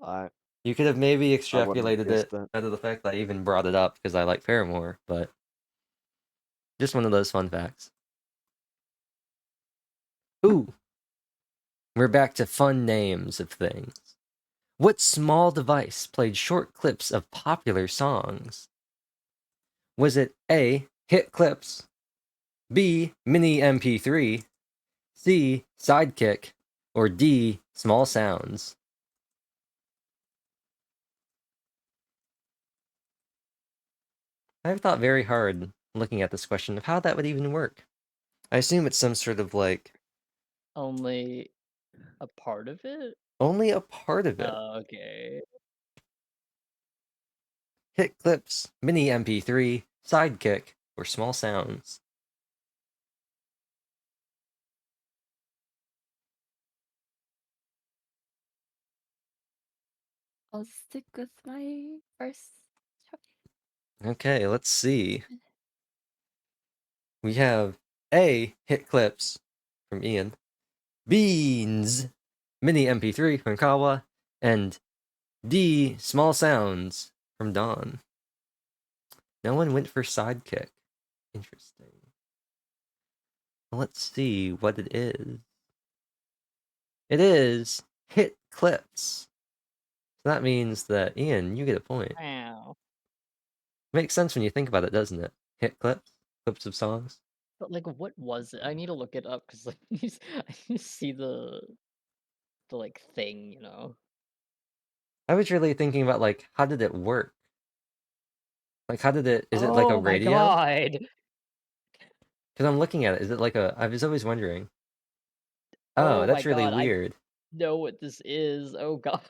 I You could have maybe wouldn't have extrapolated it guessed that. out of the fact that I even brought it up because I like Paramore, but just one of those fun facts. Ooh, we're back to fun names of things. What small device played short clips of popular songs? Was it A, hit clips, B, mini MP3, C, sidekick, or D, small sounds? I've thought very hard looking at this question of how that would even work. I assume it's some sort of like Only a part of it? Only a part of it. Oh, okay. Hit clips, mini MP3, sidekick, or small sounds. I'll stick with my first choice. Okay, let's see. We have A, hit clips from Ian, Beans, mini MP3 from Kawa, and D, small sounds from Dawn. No one went for sidekick. Interesting. Well, let's see what it is. It is hit clips. So that means that, Ian, you get a point. Wow. Makes sense when you think about it, doesn't it? Hit clips? Clips of songs? But like, what was it? I need to look it up because like I need to see the like thing, you know. I was really thinking about, like, how did it work? Like, how did it... Is it like a Oh my radio? god! Because I'm looking at it. Is it like a... I was always wondering. Oh Oh, my that's really god! I weird. know what this is. Oh god.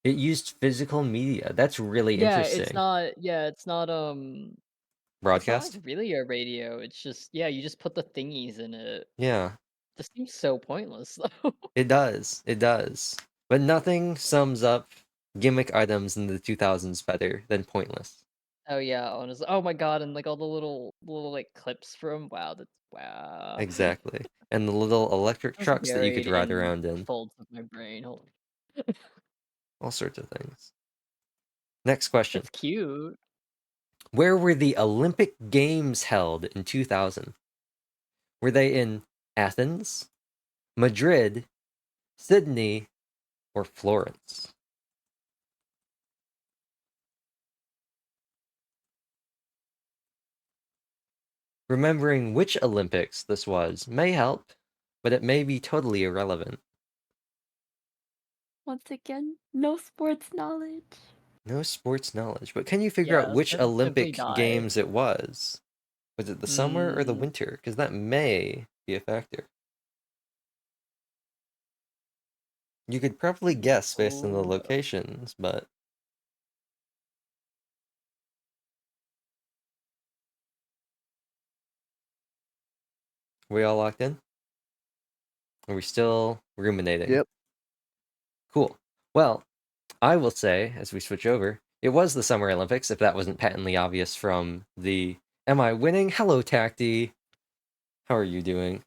It used physical media. That's really Yeah, it's interesting. not. Yeah, it's not. It's not Broadcast? like really a radio. It's just yeah, you just put the thingies in it. Yeah, This seems so pointless though. it does. It does. But nothing sums up gimmick items in the 2000s better than Pointless. Oh yeah, honestly. Oh my god, and like all the little like clips from wow. Exactly. And the little electric That's trucks that you could buried ride in around the in. folds of my brain. Hold All sorts of things. Next question. It's cute. Where were the Olympic Games held in 2000? Were they in Athens, Madrid, Sydney, or Florence? Remembering which Olympics this was may help, but it may be totally irrelevant. Once again, no sports knowledge. No sports knowledge, but can you figure out Yeah, which simply Olympic die. Games it was? Was it the summer or the winter? Because that may be a factor. You could probably guess based on the Oh. locations, but... We all locked in? Are we still ruminating? Yep. Cool. Well, I will say, as we switch over, it was the Summer Olympics, if that wasn't patently obvious from the... Am I winning? Hello, Tacti! How are you doing?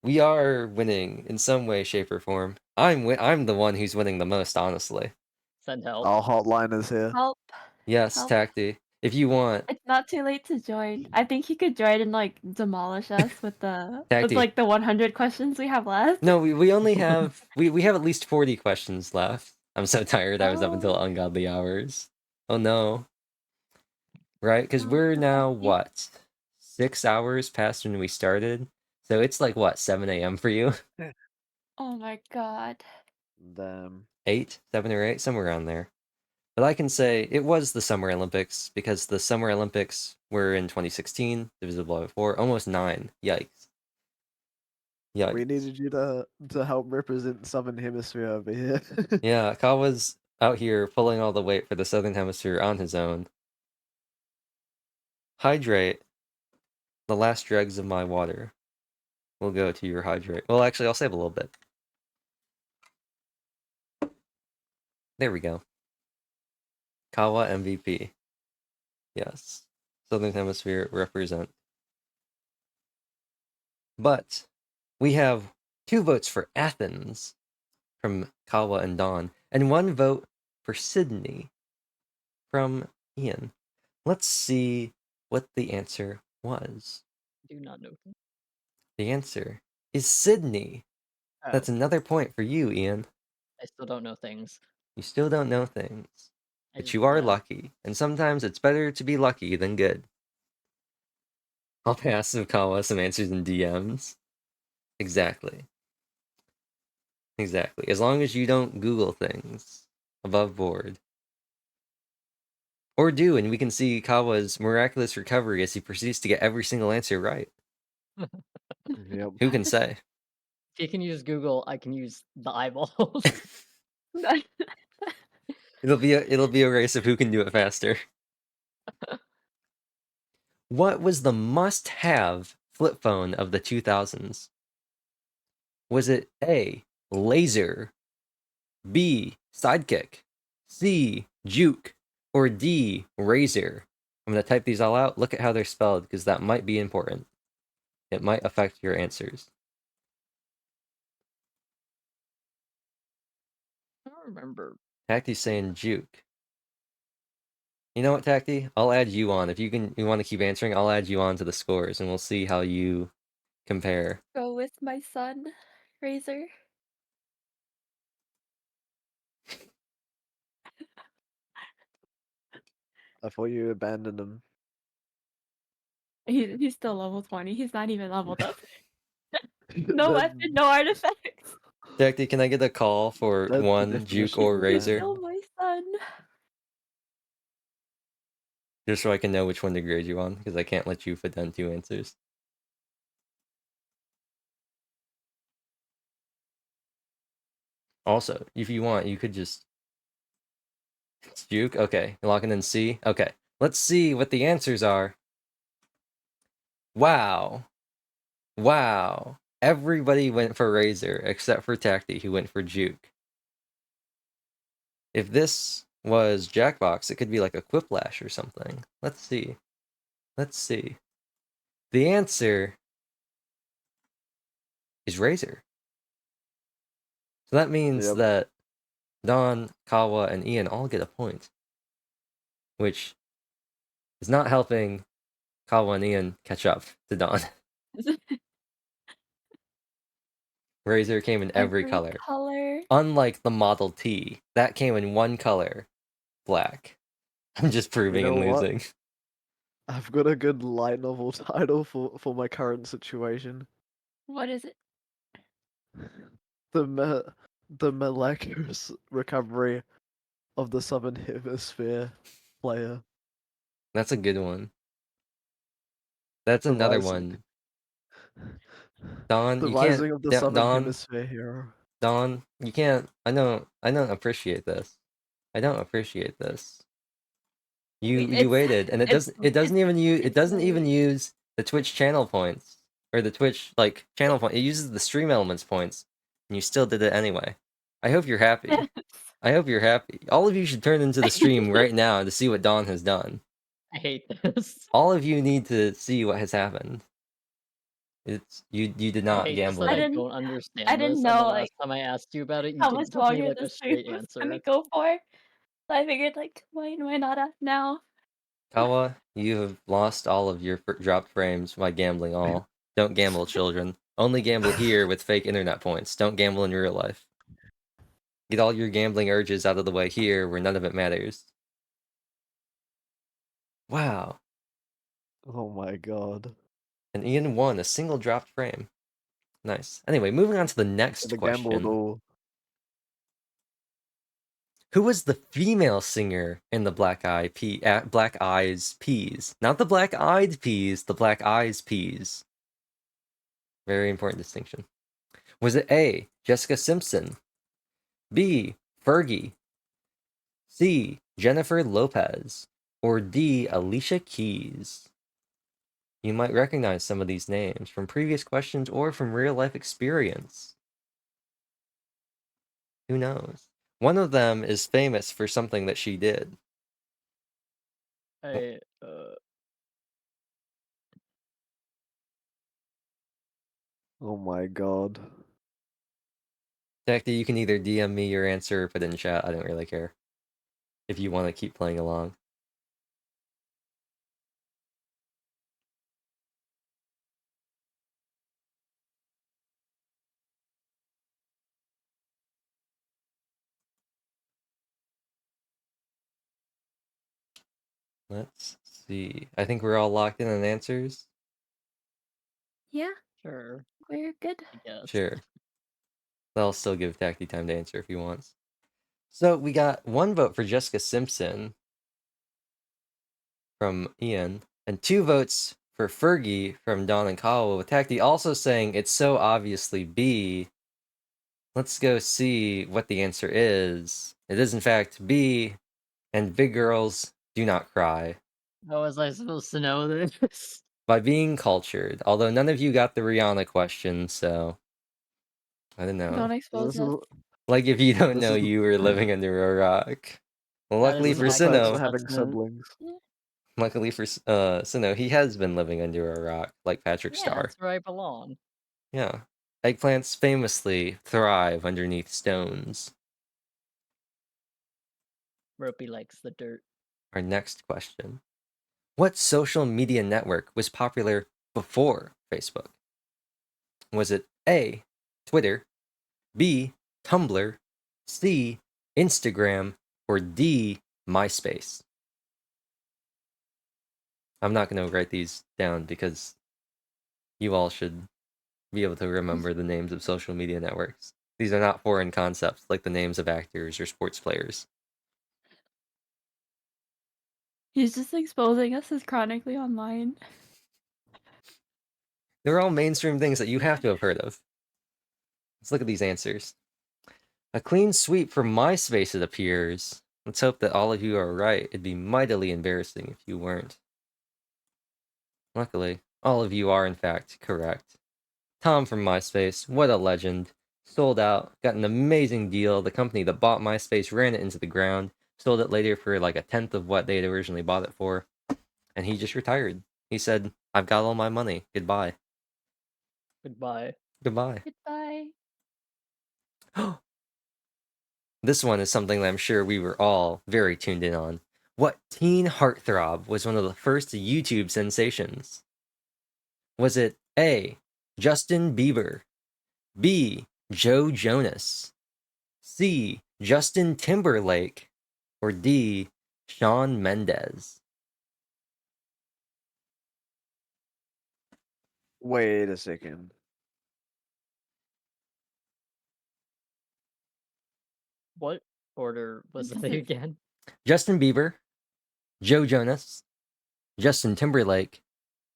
We are winning in some way, shape, or form. I'm the one who's winning the most, honestly. Send help. Our hotline is here. Help. Yes, Help. Tacti. If you want... It's not too late to join. I think he could join and like demolish us with Tacti. like the 100 questions we have left. No, we only have... we have at least 40 questions left. I'm so tired I was up until Oh. ungodly hours. Oh no. Right? Because Oh, we're no, now, you- what? 6 hours past when we started? So it's like, what, 7 a.m. for you? Oh my god. Damn. 8? 7 or 8? Somewhere around there. But I can say it was the Summer Olympics because the Summer Olympics were in 2016, divisible by 4, almost 9. Yikes. Yikes. We needed you to help represent Southern Hemisphere over here. Yeah, Kawa's out here pulling all the weight for the Southern Hemisphere on his own. Hydrate. The last dregs of my water will go to your hydrate. Well, actually, I'll save a little bit. There we go. Kawa MVP. Yes. Southern Hemisphere represent. But we have 2 votes for Athens from Kawa and Dawn, and 1 vote for Sydney from Ian. Let's see what the answer was. Do not know. The answer is Sydney. Oh, That's another point for you, Ian. I still don't know things. You still don't know things, I but just- you are yeah. lucky, and sometimes it's better to be lucky than good. I'll pass Kawa some answers in DMs. Exactly. Exactly. As long as you don't Google things above board. Or do, and we can see Kawa's miraculous recovery as he proceeds to get every single answer right. Yep. Who can say? he can use Google, I can use the eyeballs. It'll be a race of who can do it faster. What was the must-have flip phone of the 2000s? Was it A, Laser, B, Sidekick, C, Juke, or D, Razor? I'm going to type these all out. Look at how they're spelled, because that might be important. It might affect your answers. I don't remember. Tacty's saying Juke. You know what, Tacty? I'll add you on. If you want to keep answering, I'll add you on to the scores, and we'll see how you compare. Go with my son, Razor. I thought you abandoned him. He's still level 20. He's not even leveled up. No That- weapon, no artifacts. Tacty, can I get a call for That's the one Juke definition or of Razor? Kill my son. Just so I can know which one to grade you on, because I can't let you put down two answers. Also, if you want, you could just... It's Juke? Okay. You're locking in C? Okay. Let's see what the answers are. Wow. Wow. Everybody went for Razor, except for Tacty, who went for Juke. If this was Jackbox, it could be like a Quiplash or something. Let's see. Let's see. The answer is Razor. So that means Yep. that Don, Kawa, and Ian all get a point. Which is not helping Kawa and Ian catch up to Don. Razor came in every color. Unlike the Model T, that came in one color, black. I'm just proving know and what? losing. I've got a good light novel title for my current situation. What is it? The miraculous recovery of the Southern Hemisphere player. That's a good one. That's The another rising- one. Don, The you rising can't. of the Southern Don, Hemisphere hero. Don, you can't. I don't appreciate this. I don't appreciate this. You It's- waited, and it it's- doesn't even use it's late. use the Twitch channel points or the Twitch channel point. It uses the Stream Elements points, and you still did it anyway. I hope you're happy. I hope you're happy. All of you should turn into the stream right now to see what Don has done. I hate this. All of you need to see what has happened. It's you did I not hate gamble. this that I didn't- don't understand I didn't this. know, and the like, last time I asked you about it, you how didn't much tell me longer like the a stream straight was answer. gonna go for. So I figured, like, why not ask now? Kawa, you have lost all of your dropped frames by gambling all. Don't gamble, children. Only gamble here with fake internet points. Don't gamble in real life. Get all your gambling urges out of the way here where none of it matters. Wow. Oh my god. And Ian won a single dropped frame. Nice. Anyway, moving on to the next The gambled question. all. Who was the female singer in the Black Eyes Peas? Not the Black Eyed Peas, the Black Eyes Peas. Very important distinction. Was it A, Jessica Simpson, B, Fergie, C, Jennifer Lopez, or D, Alicia Keys? You might recognize some of these names from previous questions or from real life experience. Who knows? One of them is famous for something that she did. Oh my god. Tacty, you can either DM me your answer or put it in chat. I don't really care. If you want to keep playing along. Let's see. I think we're all locked in on answers. Yeah, Sure, we're good. I guess. Sure. I'll still give Tacty time to answer if he wants. So we got one vote for Jessica Simpson from Ian, and 2 votes for Fergie from Don and Kawa, with Tacti also saying it's so obviously B. Let's go see what the answer is. It is in fact B, and big girls do not cry. How was I supposed to know this? By being cultured. Although none of you got the Rihanna question, so I don't know. Don't expose This us. is, Like if you don't This know, is- you were living under a rock. Well, That is luckily an for this is thanks accurate for Sinnoh, having assessment. siblings. luckily for Sinnoh, he has been living under a rock, like Patrick Yeah, Starr. that's where I belong. Yeah. Eggplants famously thrive underneath stones. Ropey likes the dirt. Our next question. What social media network was popular before Facebook? Was it A, Twitter, B, Tumblr, C, Instagram, or D, MySpace? I'm not going to write these down because you all should be able to remember the names of social media networks. These are not foreign concepts like the names of actors or sports players. He's just exposing us as chronically online. They're all mainstream things that you have to have heard of. Let's look at these answers. A clean sweep from MySpace, it appears. Let's hope that all of you are right. It'd be mightily embarrassing if you weren't. Luckily, all of you are in fact correct. Tom from MySpace, what a legend. Sold out, got an amazing deal. The company that bought MySpace ran it into the ground, sold it later for like a tenth of what they had originally bought it for, and he just retired. He said, I've got all my money. Goodbye. Goodbye. Goodbye. Goodbye. This one is something that I'm sure we were all very tuned in on. What teen heartthrob was one of the first YouTube sensations? Was it A, Justin Bieber, B, Joe Jonas, C, Justin Timberlake, or D, Shawn Mendes? Wait a second. What order was This they is- again? Justin Bieber, Joe Jonas, Justin Timberlake,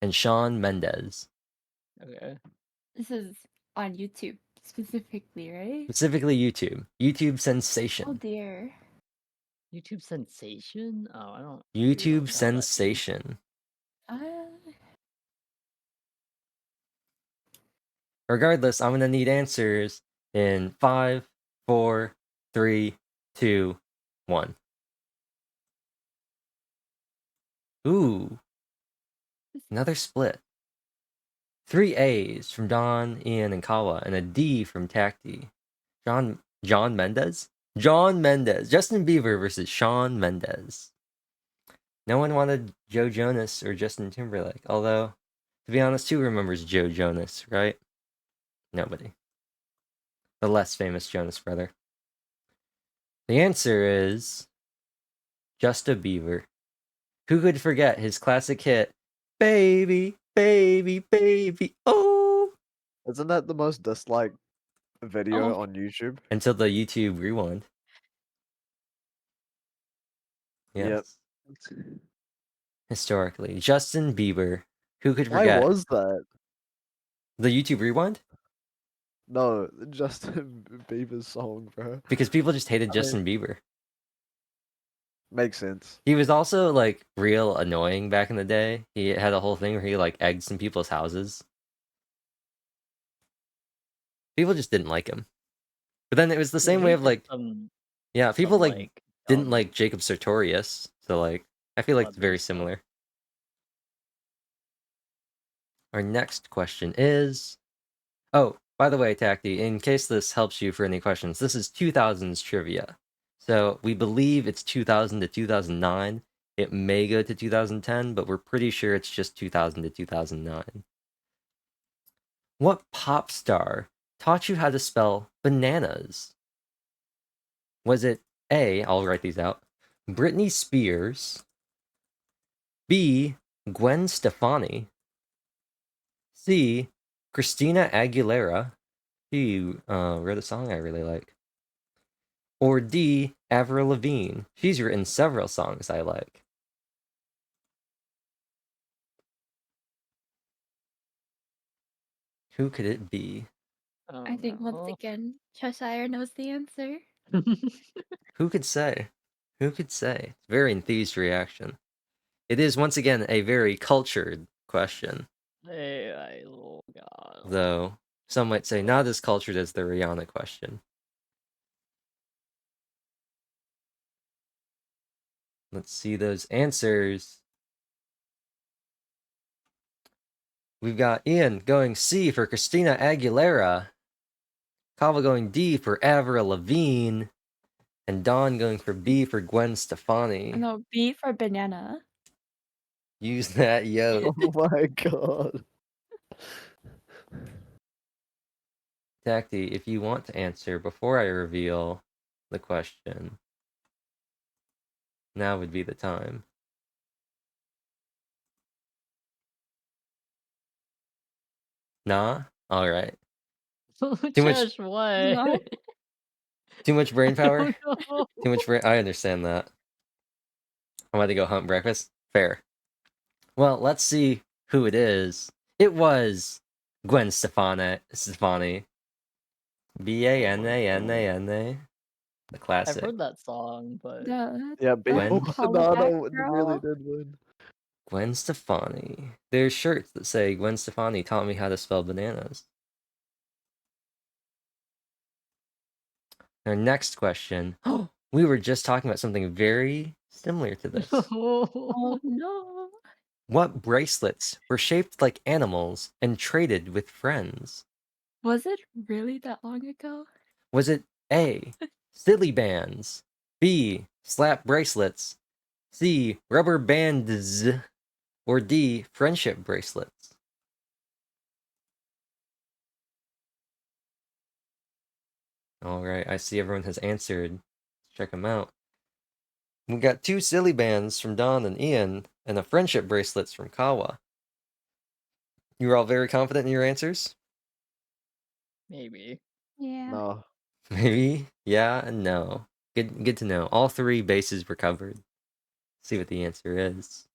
and Shawn Mendes. Okay. This is on YouTube specifically, right? Specifically YouTube. YouTube Oh sensation. dear. YouTube sensation? Oh, I don't. YouTube know what that means. sensation. Uh, Regardless, I'm gonna need answers in 5, 4, 3, 2, 1. Ooh. Another split. 3 A's from Don, Ian, and Kawa, and a D from Tacti. John Mendes? John Mendes. Justin Bieber versus Shawn Mendes. No one wanted Joe Jonas or Justin Timberlake, although, to be honest, who remembers Joe Jonas, right? Nobody. The less famous Jonas brother. The answer is Justin Bieber. Who could forget his classic hit, Baby, Baby, Baby, oh! Isn't that the most disliked video Oh. on YouTube? Until the YouTube rewind. Yep. Yes. Historically. Justin Bieber. Who could Why forget? was that? The YouTube rewind? No, Justin Bieber's song, bro. Because people just hated I mean- Justin Bieber. Makes sense. He was also like real annoying back in the day. He had a whole thing where he like egged some people's houses. People just didn't like him. But then it was the same way of like, yeah, people like didn't like Jacob Sartorius. So like, I feel like it's very Celebrity stuff. similar. Our next question is, oh, by the way, Tacti, in case this helps you for any questions, this is 2000s trivia. So we believe it's 2000 to 2009. It may go to 2010, but we're pretty sure it's just 2000 to 2009. What pop star taught you how to spell bananas? Was it A, I'll write these out, Britney Spears, B, Gwen Stefani, C, Christina Aguilera, she wrote a song I really like, or D, Avril Lavigne, she's written several songs I like. Who could it be? Oh, I think once no. again, Cheshire knows the answer. Who could say? Who could say? It's a very enthused reaction. It is once again a very cultured question, Oh god. though some might say not as cultured as the Rihanna question. Let's see those answers. We've got Ian going C for Christina Aguilera, Kava going D for Avril Lavigne, and Don going for B for Gwen Stefani. No, B for banana. Use that, yo. Oh my god. Tacti, if you want to answer before I reveal the question, now would be the time. Nah? Alright. Too much- Chesh, what? No. Too much brain I power? don't know. Too much brain. I understand that. I'm about to go hunt breakfast. Fair. Well, let's see who it is. It was Gwen Stefani. Banana. The I've classic. heard that song, but The Yeah, Gwen? people Hollaback really girl. did win. Gwen Stefani. There's shirts that say Gwen Stefani taught me how to spell bananas. Our next question. We were just talking about something very similar to this. Oh no. What bracelets were shaped like animals and traded with friends? Was it really that long ago? Was it A, silly bands, B, slap bracelets, C, rubber bands, or D, friendship bracelets? All right, I see everyone has answered. Let's check them out. We got 2 silly bands from Don and Ian, and a friendship bracelets from Kawa. You were all very confident in your answers? maybe. Yeah. No. Maybe, yeah, and no. Good to know. All 3 bases were covered. See what the answer is.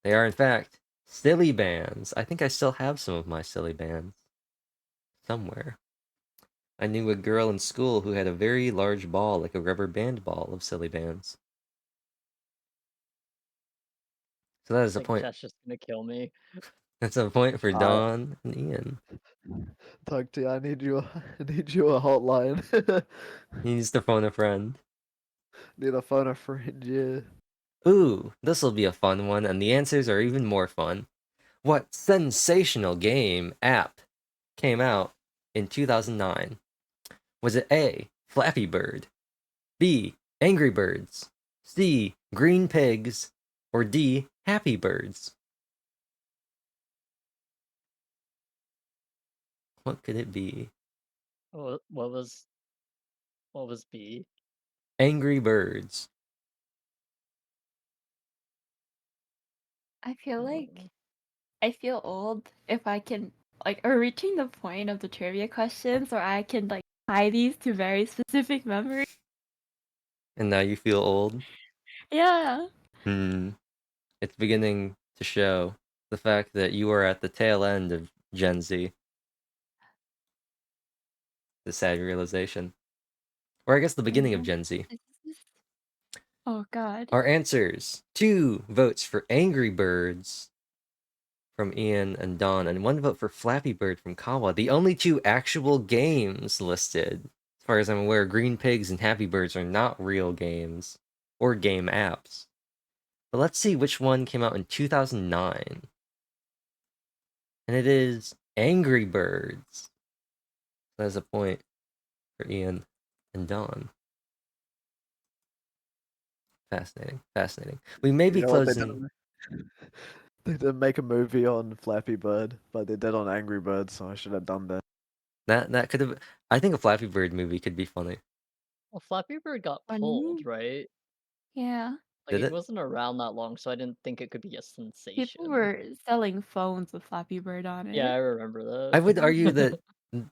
They are, in fact, silly bands. I think I still have some of my silly bands. Somewhere. I knew a girl in school who had a very large ball, like a rubber band ball of silly bands. So that is a Like point. Chesh is gonna kill me. That's a point for I- Don and Ian. Tugty, I need you. I need you a hotline. He needs to phone a friend. Need a phone a friend. Yeah. Ooh, this'll be a fun one, and the answers are even more fun. What sensational game app came out in 2009? Was it A, Flappy Bird, B, Angry Birds, C, Green Pigs, or D, Happy Birds? What could it be? What was B? Angry Birds. I feel like Mm. I feel old if I can like are reaching the point of the trivia questions where I can like tie these to very specific memories. And now you feel old? Yeah. It's beginning to show the fact that you are at the tail end of Gen Z. The sad realization. Or I guess the beginning of Gen Z. Oh god. Our answers: 2 votes for Angry Birds from Ian and Don, and 1 vote for Flappy Bird from Kawa. The only 2 actual games listed, as far as I'm aware, Green Pigs and Happy Birds are not real games or game apps. But let's see which one came out in 2009. And it is Angry Birds. That's a point for Ian and Don. Fascinating. We may be You know what, closing. They didn't make a movie on Flappy Bird, but they did on Angry Bird, so I should have done that. That could have. I think a Flappy Bird movie could be funny. Well, Flappy Bird got Funny. pulled, right? Yeah. Like Did it it? wasn't around that long, so I didn't think it could be a sensation. People were selling phones with Flappy Bird on it. Yeah, I remember that. I would argue that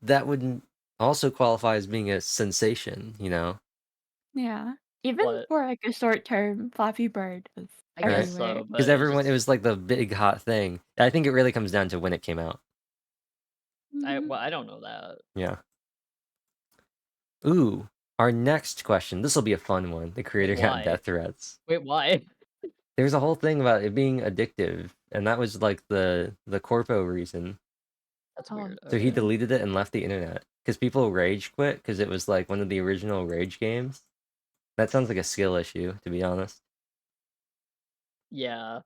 that would also qualify as being a sensation. You know, Yeah. Even What? for like a short term, Flappy Bird was I guess everywhere. so, because but everyone, it just was like the big hot thing. I think it really comes down to when it came out. I don't know that. Yeah. Ooh, our next question. This will be a fun one. The creator got why? death threats. Wait, why? There's a whole thing about it being addictive, and that was like the corpo reason. That's Oh, weird. So he Okay. deleted it and left the internet because people rage quit because it was like one of the original Rage games. That sounds like a skill issue, to be honest. Yeah,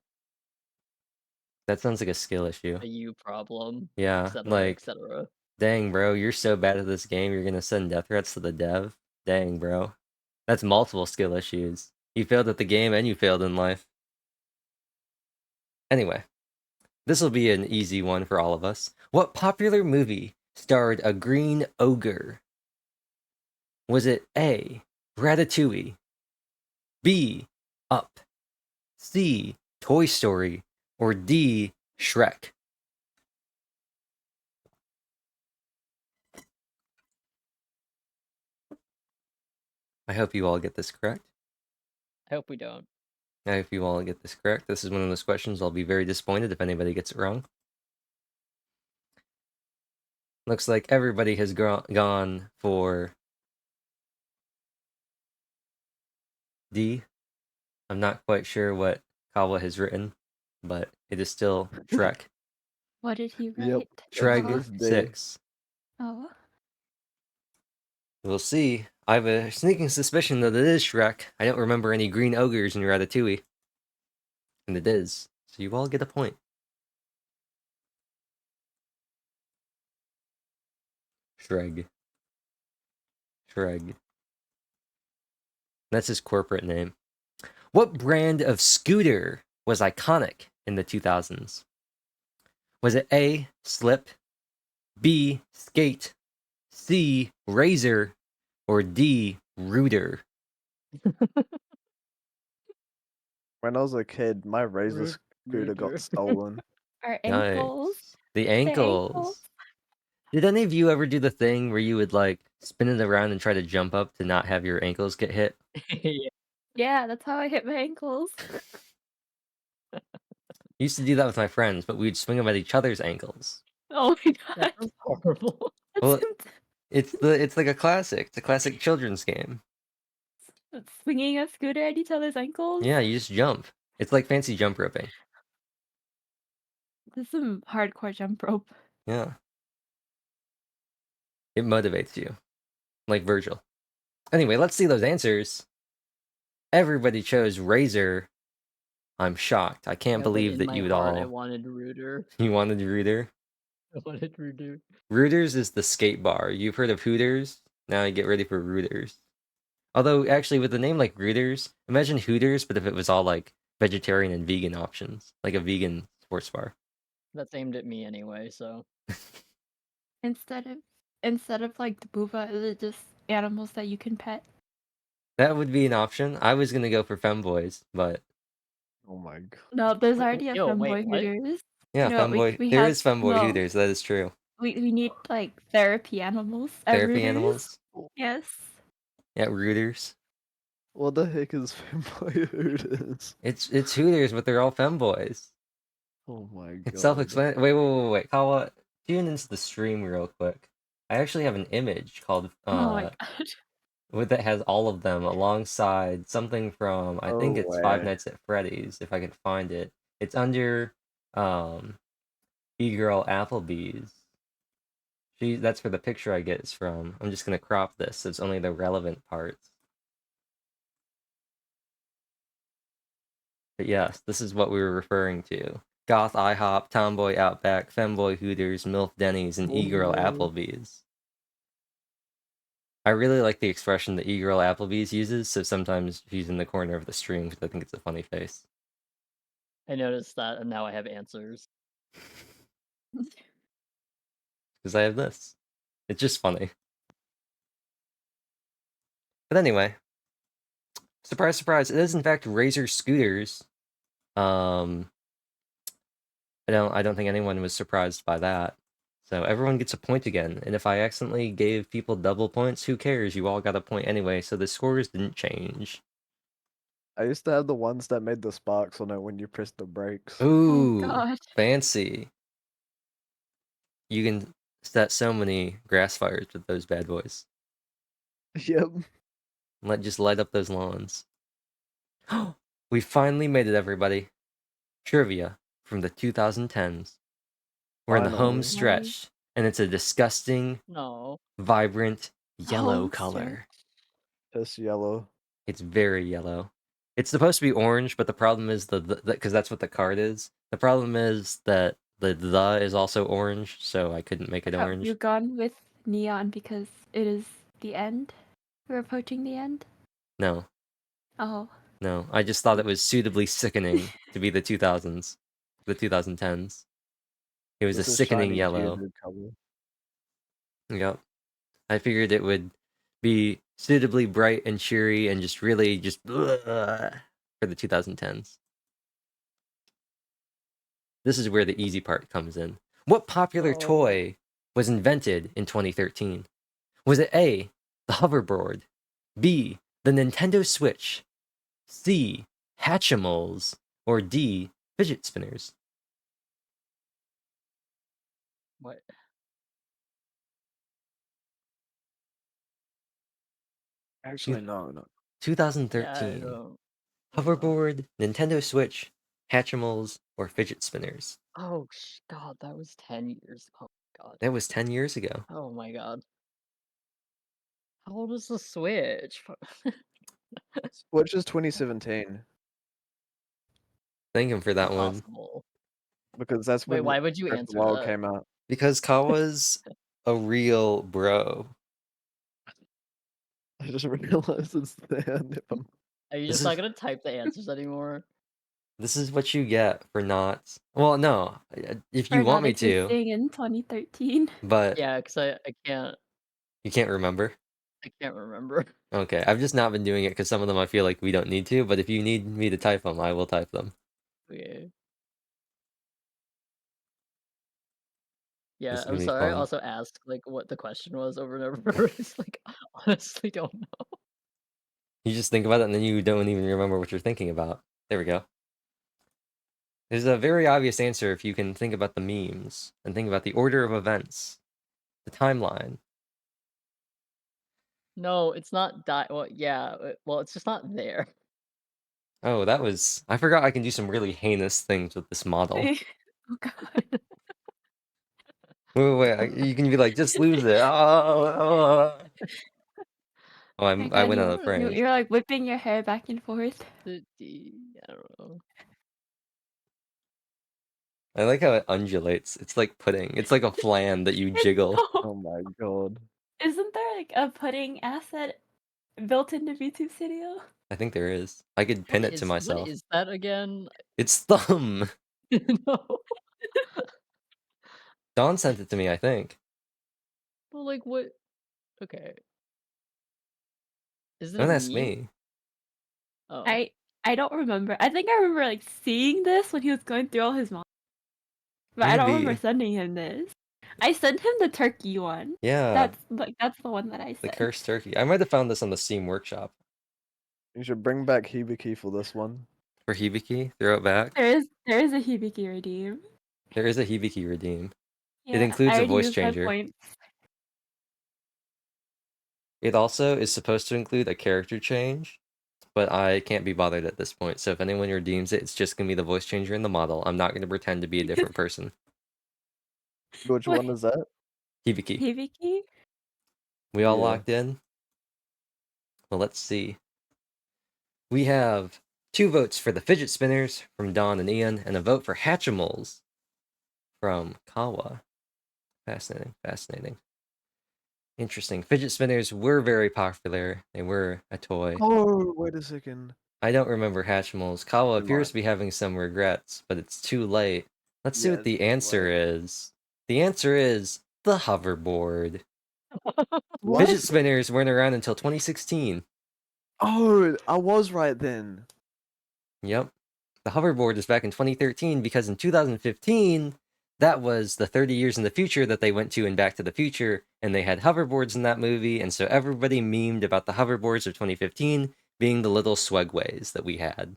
That sounds like a skill issue. a you problem, Yeah, etc., like, etc. dang, bro, you're so bad at this game, you're gonna send death threats to the dev? Dang, bro. That's multiple skill issues. You failed at the game and you failed in life. Anyway, this will be an easy one for all of us. What popular movie starred a green ogre? Was it A, Ratatouille, B, Up, C, Toy Story, or D, Shrek? I hope you all get this correct. I hope we don't. I hope you all get this correct. This is one of those questions I'll be very disappointed if anybody gets it wrong. Looks like everybody has gone for D. I'm not quite sure what Kawa has written, but it is still Shrek. what did he Yep. write? Shrek It's D. 6. Oh, We'll see. I have a sneaking suspicion that it is Shrek. I don't remember any green ogres in Ratatouille. And it is. So you all get a point. Shrek. Shrek. That's his corporate name. What brand of scooter was iconic in the 2000s? Was it A, Slip, B, Skate, C, Razor, or D, Rooter? When I was a kid, my Razor Root- scooter got Rooter. stolen. our ankles. Nice. The ankles. ankles. Did any of you ever do the thing where you would like spin it around and try to jump up to not have your ankles get hit? Yeah. Yeah, that's how I hit my ankles. Used to do that with my friends, but we'd swing them at each other's ankles. Oh my god. That sounds horrible. Well, That's it's like a classic. It's a classic children's game. swinging a scooter at each other's ankles. Yeah, you just jump. It's like fancy jump roping. This is some hardcore jump rope. Yeah. It motivates you. Like Virgil. Anyway, let's see those answers. Everybody chose Razor. I'm shocked. I can't Yeah, but believe in that my you would heart, I all. wanted Rooter. You wanted Rooter. I wanted Rooter. Rooters is the skate bar. You've heard of Hooters? Now you get ready for Rooters. Although, actually, with a name like Rooters, imagine Hooters, but if it was all like vegetarian and vegan options, like a vegan sports bar. That's aimed at me anyway, so. Instead of like the booba, is it just animals that you can pet? That would be an option. I was gonna go for femboys, but Oh my god. No, there's already a Yo, wait, femboy what? Hooters. yeah, No, femboy. we There have is femboy no. Hooters. That is true. We need like therapy animals. at Therapy Rooters. animals. Yes. Yeah, Rooters. What the heck is Fanboy Hooters? It's Hooters, but they're all femboys. Oh my god. It's self-explanatory. Wait. Kawa, tune into the stream real quick. I actually have an image called Oh my god. that has all of them alongside something from I think No it's Five way. Nights at Freddy's if I can find it. It's under E-Girl Applebee's. That's where the picture I get is from. I'm just gonna crop this so it's only the relevant parts. But yes, this is what we were referring to. Goth IHOP, Tomboy Outback, Femboy Hooters, MILF Denny's, and E-Girl Ooh. Applebee's. I really like the expression that E-Girl Applebee's uses, so sometimes she's in the corner of the stream because I think it's a funny face. I noticed that, and now I have answers. Because I have this. It's just funny. But anyway, surprise, surprise, it is in fact Razor scooters. I don't think anyone was surprised by that. So everyone gets a point again, and if I accidentally gave people double points, who cares? You all got a point anyway, so the scores didn't change. I used to have the ones that made the sparks on it when you pressed the brakes. Ooh, Oh god. fancy. You can set so many grass fires with those bad boys. Yep. Just light up those lawns. We finally made it, everybody. Trivia from the 2010s. We're in the home Finally. stretch, and it's a disgusting, No. vibrant yellow Home color. Piss yellow. It's very yellow. It's supposed to be orange, but the problem is because that's what the card is. The problem is that the is also orange, so I couldn't make it Have orange. you gone with neon because it is the end? We're approaching the end. No, Oh, no. I just thought it was suitably sickening to be the 2000s, the 2010s. It was This a is sickening shiny yellow. bearded color. Yep. I figured it would be suitably bright and cheery and just really just for the 2010s. This is where the easy part comes in. What popular Oh. toy was invented in 2013? Was it A, the hoverboard, B, the Nintendo Switch, C, Hatchimals, or D, fidget spinners? What? Actually, no. 2013. Yeah, I don't know. Hoverboard, Nintendo Switch, Hatchimals, or fidget spinners? Oh, God, that was 10 years. Oh, God. That was 10 years ago. Oh, my God. How old is the Switch? Which is 2017 Thank him for that one. Impossible. because that's Wait, when why would you Breath of answer the Wild that? came out. Because Kawa's a real bro. I just realized it's there. Are you This just not is- gonna type the answers anymore? This is what you get for not. Well, no, if you or want not me to, existing in 2013. but Yeah, because I can't you can't remember. remember. Okay, I've just not been doing it because some of them I feel like we don't need to. But if you need me to type them, I will type them. Okay. Yeah, This is I'm gonna be sorry. I fun. also asked like what the question was over and over. It's like honestly don't know. You just think about it and then you don't even remember what you're thinking about. There we go. There's a very obvious answer if you can think about the memes and think about the order of events, the timeline. No, it's not well, yeah, well, it's just not there. Oh, that was. I forgot I can do some really heinous things with this model. Oh god. Wait. You can be like, just lose it. Oh, I went out of God. frame. You're like whipping your hair back and forth. I don't know. I like how it undulates. It's like pudding. It's like a flan that you jiggle. Oh my god. Isn't there like a pudding asset built into VTube Studio? I think there is. I could pin it to myself. What is that again? It's thumb. No. Dawn sent it to me, I think. Well, like what? Okay. Is it Don't a ask meme? me. Oh. I don't remember. I think I remember like seeing this when he was going through all his models. But I don't remember Maybe. sending him this. I sent him the turkey one. Yeah, That's the one that I the sent. cursed turkey. I might have found this on the Steam Workshop. You should bring back Hibiki for this one. For Hibiki, throw it back. There is a Hibiki redeem. There is a Hibiki redeem. Yeah, It includes I a already voice used my changer. points. It also is supposed to include a character change, but I can't be bothered at this point. So if anyone redeems it, it's just gonna be the voice changer in the model. I'm not gonna pretend to be a different person. Which one is that? Hibiki. Hibiki? We all Yeah. locked in? Well, let's see. We have 2 votes for the fidget spinners from Dawn and Ian, and a vote for Hatchimals from Kawa. Fascinating. Interesting. Fidget spinners were very popular. They were a toy. Oh, wait a second. I don't remember Hatchimals. Kawa Never appears mind. to be having some regrets, but it's too late. Let's see Yeah, what the it's too answer late. is. The answer is the hoverboard. What? Fidget spinners weren't around until 2016. Oh, I was right then. Yep. The hoverboard is back in 2013 because in 2015, that was the 30 years in the future that they went to in Back to the Future, and they had hoverboards in that movie, and so everybody memed about the hoverboards of 2015 being the little swagways that we had.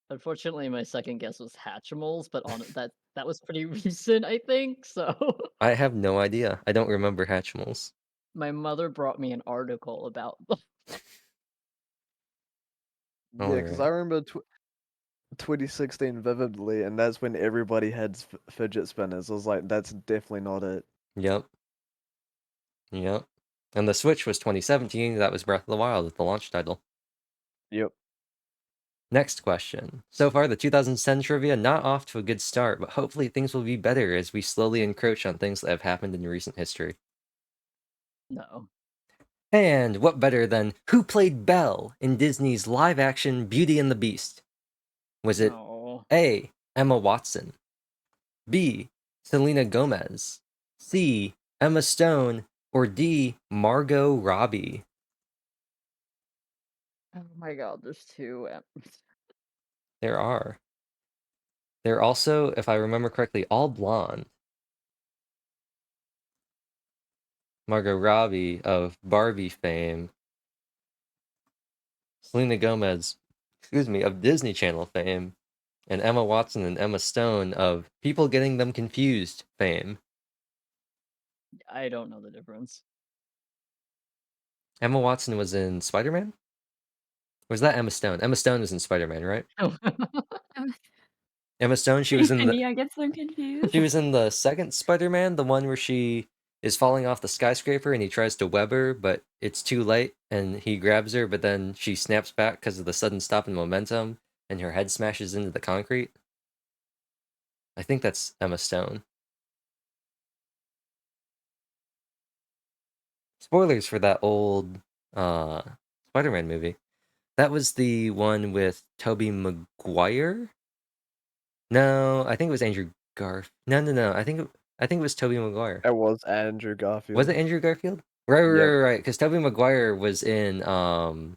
Unfortunately, my second guess was Hatchimals, but on that was pretty recent, I think. So I have no idea. I don't remember Hatchimals. my mother brought me an article about them. Yeah, because I Alright. remember 2016 vividly, and that's when everybody had fidget spinners. I was like, that's definitely not it. Yep. Yep. And the Switch was 2017. That was Breath of the Wild, the launch title. Yep. Next question. So far, the 2010 trivia not off to a good start, but hopefully things will be better as we slowly encroach on things that have happened in recent history. No. And what better than who played Belle in Disney's live-action Beauty and the Beast? Was it No. A. Emma Watson, B. Selena Gomez, C. Emma Stone, or D. Margot Robbie? Oh my god, there's two. There are. They're also, if I remember correctly, all blonde. Margot Robbie of Barbie fame, Selena Gomez, of Disney Channel fame, and Emma Watson and Emma Stone of People Getting Them Confused fame. I don't know the difference. Emma Watson was in Spider-Man? Or was that Emma Stone? Emma Stone was in Spider-Man, right? Emma Stone, she was in And the I get so confused. she was in the second Spider-Man, the one where she is falling off the skyscraper and he tries to web her, but it's too late and he grabs her, but then she snaps back because of the sudden stop in momentum and her head smashes into the concrete. I think that's Emma Stone. Spoilers for that old Spider-Man movie. That was the one with Tobey Maguire? No, I think it was Andrew Garf. No. I think it was Tobey Maguire. It was Andrew Garfield. Was it Andrew Garfield? Right, Yep. right. Because Tobey Maguire was in the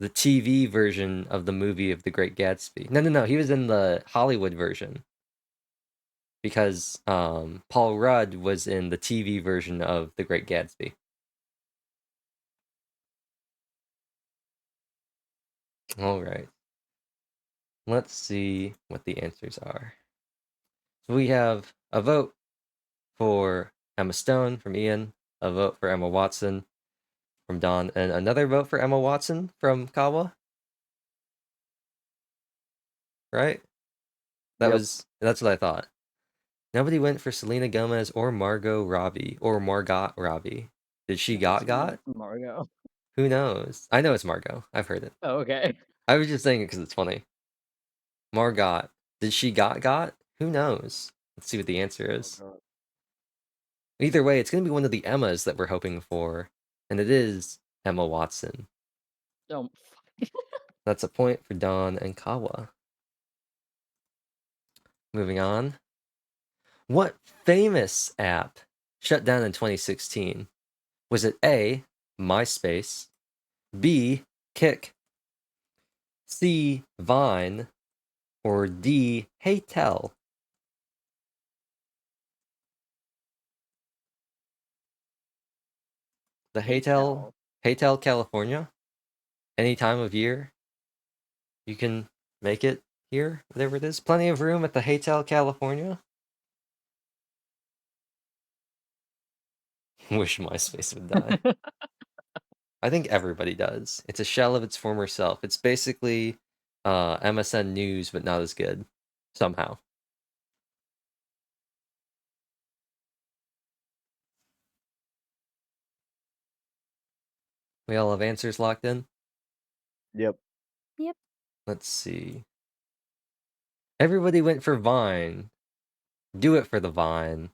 TV version of the movie of The Great Gatsby. No. He was in the Hollywood version. Because Paul Rudd was in the TV version of The Great Gatsby. All right. Let's see what the answers are. So we have a vote for Emma Stone from Ian, a vote for Emma Watson from Don, and another vote for Emma Watson from Kawa. Right? Yep. That's what I thought. Nobody went for Selena Gomez or Margot Robbie or Margot Robbie. Did she got? Margot. Who knows? I know it's Margot. I've heard it. Oh, okay. I was just saying it because it's funny. Margot. Did she got? Who knows? Let's see what the answer is. Oh, God. Either way, it's going to be one of the Emmas that we're hoping for, and it is Emma Watson. Don't. That's a point for Don and Kawa. Moving on. What famous app shut down in 2016? Was it A, MySpace, B, Kik, C, Vine, or D, Heytel? The Heytel, California. Any time of year, you can make it here, whatever it is. Plenty of room at the Heytel, California. Wish MySpace would die. I think everybody does. It's a shell of its former self. It's basically MSN News, but not as good. Somehow. We all have answers locked in? Yep. Let's see. Everybody went for Vine. Do it for the Vine.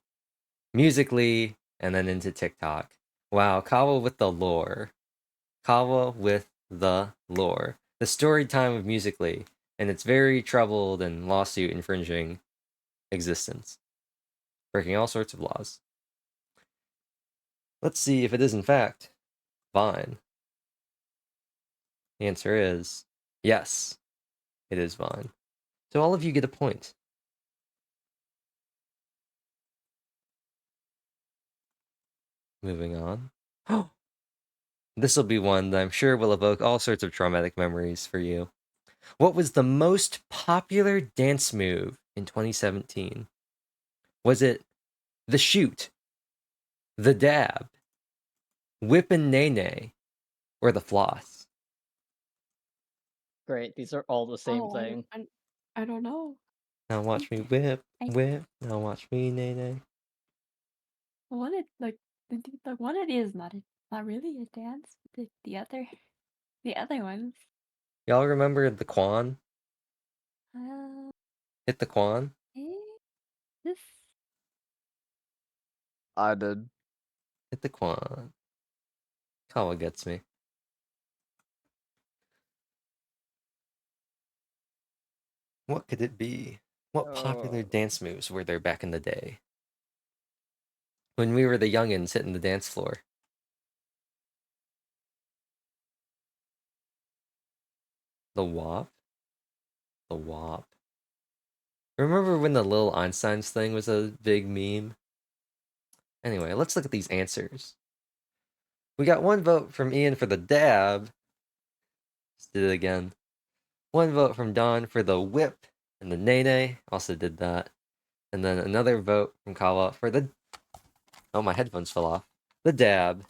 Musically, and then into TikTok. Wow, Kawa with the lore. Kawa with the lore. The story time of Musically, and its very troubled and lawsuit infringing existence. Breaking all sorts of laws. Let's see if it is in fact Vine. The answer is yes, it is Vine. So all of you get a point. Moving on. This will be one that I'm sure will evoke all sorts of traumatic memories for you. What was the most popular dance move in 2017? Was it the shoot, the dab, whip and nay, or the floss? Great, these are all the same Oh, thing. I don't know. Now watch me whip, I whip. Now watch me nay. one it like the one it is not really a dance. The other ones. Y'all remember the Quan? Uh, Hit the Quan? eh, this I did. Hit the Quan. Kawa gets me. What could it be? What popular dance moves were there back in the day? When we were the youngins hitting the dance floor. The WAP? The WAP. Remember when the Lil Einsteins thing was a big meme? Anyway, let's look at these answers. We got 1 vote from Ian for the dab. Just did it again. 1 vote from Don for the whip and the nay. Also did that. And then another vote from Kawa for the... Oh, my headphones fell off. The dab.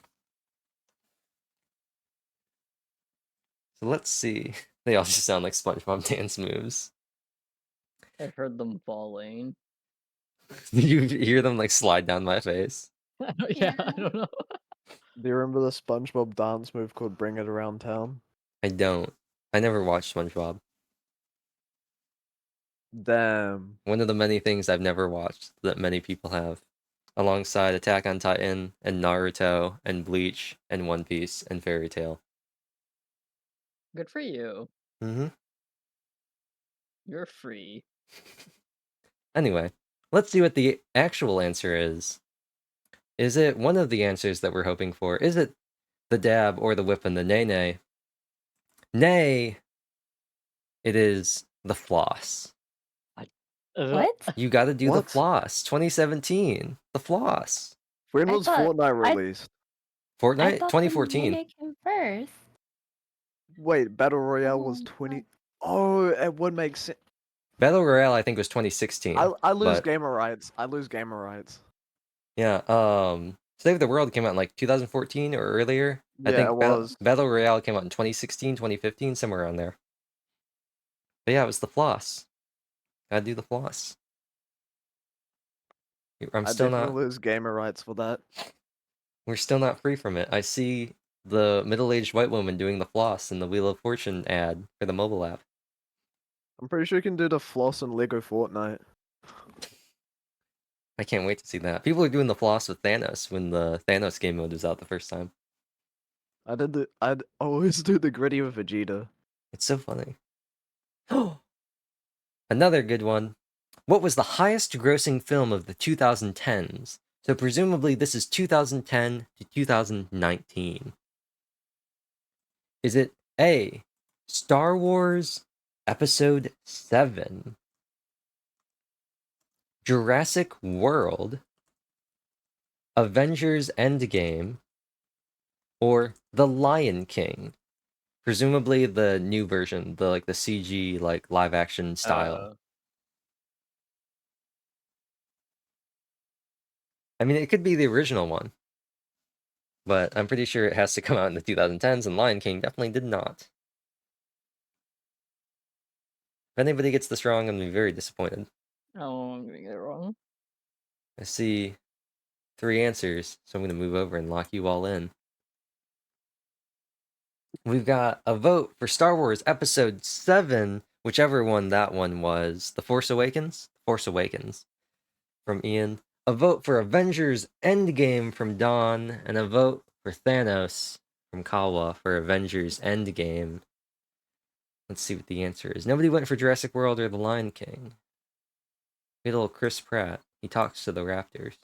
So let's see. They all just sound like SpongeBob dance moves. I heard them falling. You hear them like slide down my face. Yeah, I don't know. Do you remember the SpongeBob dance move called Bring It Around Town? I don't. I never watched SpongeBob. Damn. One of the many things I've never watched that many people have. Alongside Attack on Titan and Naruto and Bleach and One Piece and Fairy Tail. Good for you. Mm-hmm. You're free. Anyway, let's see what the actual answer is. Is it one of the answers that we're hoping for? Is it the dab or the whip and the nay? Nay, it is the floss. what? You gotta do the What? floss. 2017. The floss. When I was thought- Fortnite I- released? I Fortnite? thought 2014. the came first. Wait, Battle Royale was Oh, 20. Oh, it would make sense. Battle Royale, I think, was 2016. I lose but- gamer rights. I lose gamer rights. Yeah, Save the World came out in like 2014 or earlier. I Yeah, think it was. Battle Royale came out in 2016, 2015, somewhere around there. But yeah, it was the floss. Gotta do the floss. I'm I still definitely not. lose gamer rights for that. We're still not free from it. I see the middle-aged white woman doing the floss in the Wheel of Fortune ad for the mobile app. I'm pretty sure you can do the floss in Lego Fortnite. I can't wait to see that. People are doing the floss with Thanos when the Thanos game mode was out the first time. I'd always do the gritty with Vegeta. It's so funny. Another good one. What was the highest grossing film of the 2010s? So presumably this is 2010 to 2019. Is it A, Star Wars Episode 7, Jurassic World, Avengers Endgame, or The Lion King? Presumably the new version, the CG live action style. I mean, it could be the original one, but I'm pretty sure it has to come out in the 2010s, and Lion King definitely did not. If anybody gets this wrong, I'm gonna be very disappointed. Oh, I'm gonna get it wrong. I see 3 answers, so I'm gonna move over and lock you all in. We've got a vote for Star Wars Episode 7, whichever one that one was. The Force Awakens? Force Awakens from Ian. A vote for Avengers Endgame from Dawn, and a vote for Thanos from Kawa for Avengers Endgame. Let's see what the answer is. Nobody went for Jurassic World or The Lion King. Good old Chris Pratt. He talks to the raptors.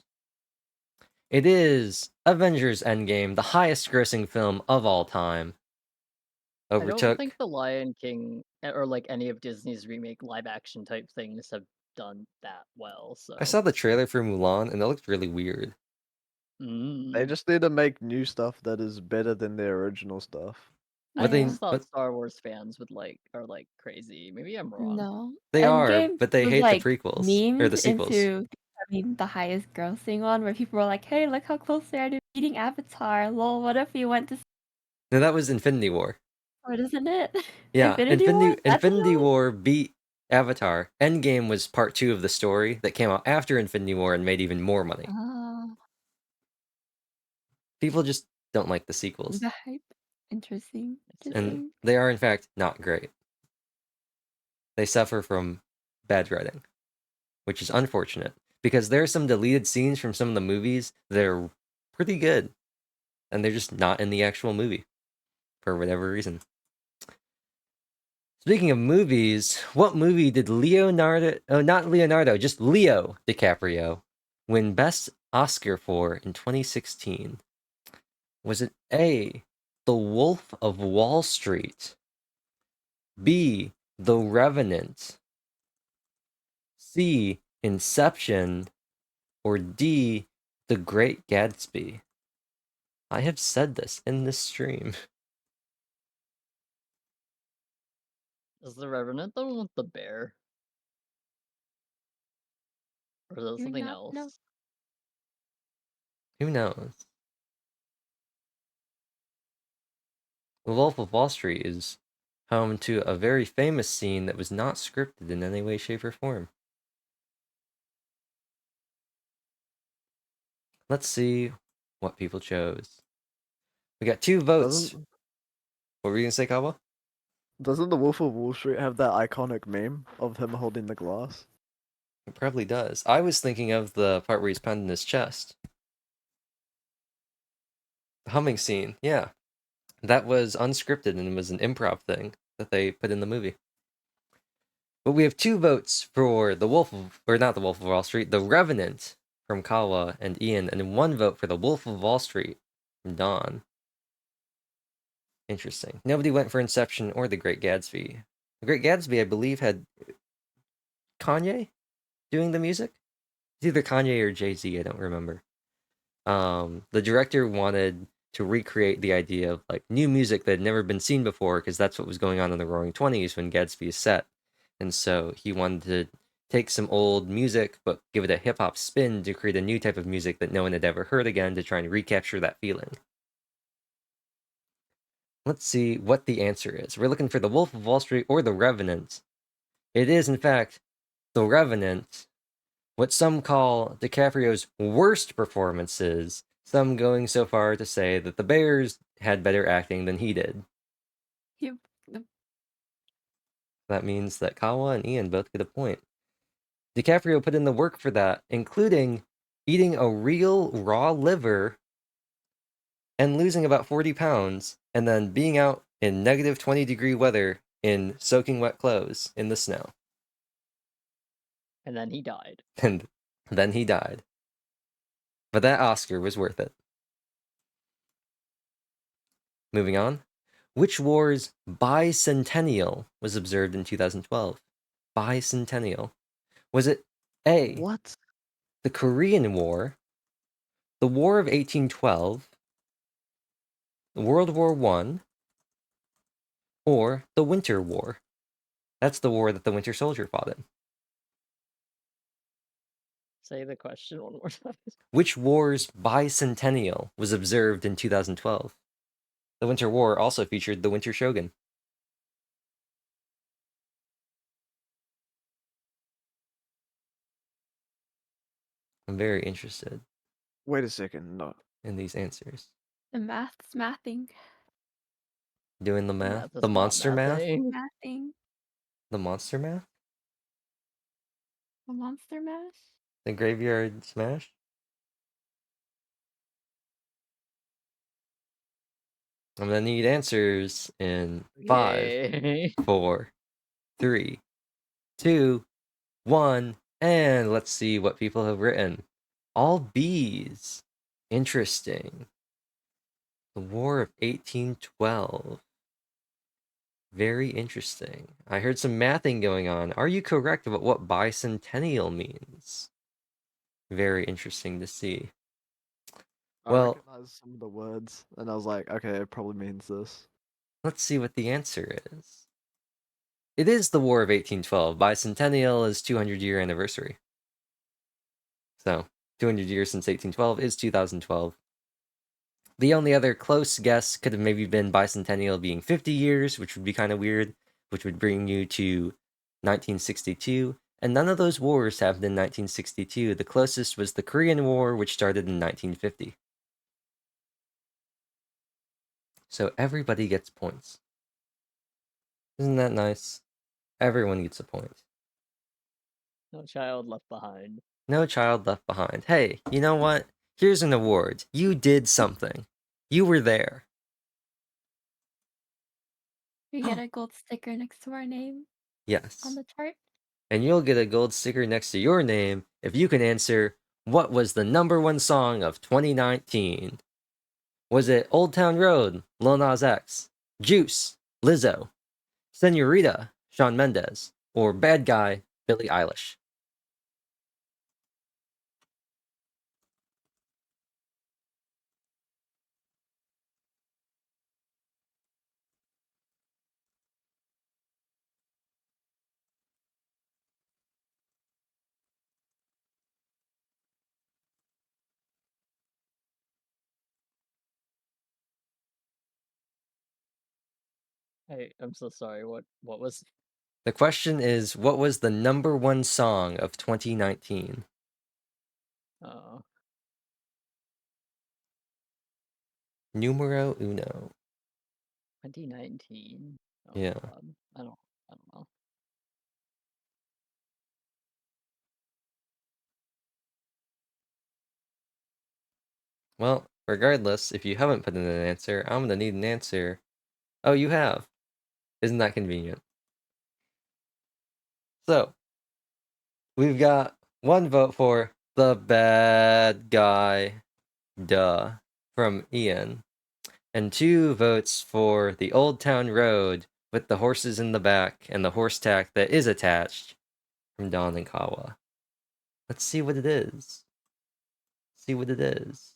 It is Avengers Endgame, the highest grossing film of all time. I don't Overtook. think The Lion King or like any of Disney's remake live action type things have done that well. So I saw the trailer for Mulan and it looked really weird. They just need to make new stuff that is better than their original stuff. But I they, just thought but Star Wars fans are like crazy. Maybe I'm wrong. No. they are, Endgame but they was hate the like prequels or the memed sequels. into becoming the highest grossing one, where people were like, "Hey, look how close they are to beating Avatar." Lol. What if you went to No, that was Infinity War. Sword, isn't it? Yeah, Infinity War? That's Infinity another? War beat Avatar. Endgame was part 2 of the story that came out after Infinity War and made even more money. Oh, People just don't like the sequels, the hype. Interesting. and Interesting. they are in fact not great. They suffer from bad writing, which is unfortunate because there are some deleted scenes from some of the movies that are pretty good, and they're just not in the actual movie for whatever reason. Speaking of movies, what movie did not Leonardo, just Leo DiCaprio win Best Oscar for in 2016? Was it A, The Wolf of Wall Street, B, The Revenant, C, Inception, or D, The Great Gatsby? I have said this in this stream. Is the Revenant the one with the bear? Or is that Do you something not know? else? Who knows? The Wolf of Wall Street is home to a very famous scene that was not scripted in any way, shape, or form. Let's see what people chose. We got 2 votes. Doesn't What were you gonna say, Kawa? doesn't the Wolf of Wall Street have that iconic meme of him holding the glass? It probably does. I was thinking of the part where he's pounding his chest. The humming scene, yeah. That was unscripted and it was an improv thing that they put in the movie. But we have 2 votes for the Wolf of, or not the Wolf of Wall Street, The Revenant from Kawa and Ian, and 1 vote for the Wolf of Wall Street from Don. Interesting. Nobody went for Inception or The Great Gatsby. The Great Gatsby, I believe, had Kanye doing the music. It's either Kanye or Jay-Z, I don't remember. The director wanted to recreate the idea of like new music that had never been seen before, because that's what was going on in the Roaring Twenties when Gatsby is set. And so he wanted to take some old music but give it a hip hop spin to create a new type of music that no one had ever heard again to try and recapture that feeling. Let's see what the answer is. We're looking for The Wolf of Wall Street or The Revenant. It is, in fact, The Revenant, what some call DiCaprio's worst performances, some going so far to say that the Bears had better acting than he did. You, That means that Kawa and Ian both get a point. DiCaprio put in the work for that, including eating a real raw liver and losing about 40 pounds, and then being out in negative 20-degree weather in soaking wet clothes in the snow. And then he died. And then he died. But that Oscar was worth it. Moving on. Which war's bicentennial was observed in 2012? Bicentennial. Was it A, What? the Korean War, the War of 1812, World War I, or the Winter War? That's the war that the Winter Soldier fought in. Say the question one more time. Which war's bicentennial was observed in 2012? The Winter War also featured the Winter Shogun. I'm very interested Wait a second. No. in these answers. the math's mathing. Doing the math? Math is The not monster math? mathing. Mathing. The monster math? The monster mash? The graveyard smash? I'm gonna need answers in 5, Yay. 4, 3, 2, 1, and let's see what people have written. All B's. Interesting. The War of 1812. Very interesting. I heard some mathing going on. Are you correct about what bicentennial means? Very interesting to see. I Well, recognized some of the words, and I was like, okay, it probably means this. let's see what the answer is. It is the War of 1812. Bicentennial is 200-year anniversary. So, 200 years since 1812 is 2012. The only other close guess could have maybe been bicentennial being 50 years, which would be kind of weird, which would bring you to 1962. And none of those wars happened in 1962. The closest was the Korean War, which started in 1950. So everybody gets points. Isn't that nice? Everyone gets a point. No child left behind. No child left behind. Hey, you know what? Here's an award. You did something. You were there. We get a gold sticker next to our name Yes. on the chart. And you'll get a gold sticker next to your name if you can answer what was the #1 song of 2019. Was it Old Town Road, Lil Nas X, Juice, Lizzo, Senorita, Shawn Mendes, or Bad Guy, Billie Eilish? Hey, I'm so sorry. What was? The question is, what was the #1 song of 2019? Oh, Numero uno. 2019. Oh, Yeah. God. I don't know. Well, regardless, if you haven't put in an answer, I'm gonna need an answer. Oh, you have. Isn't that convenient? So, we've got one vote for the bad guy, duh, from Ian, and 2 votes for the Old Town Road with the horses in the back and the horse tack that is attached from Don and Kawa. Let's see what it is. See what it is.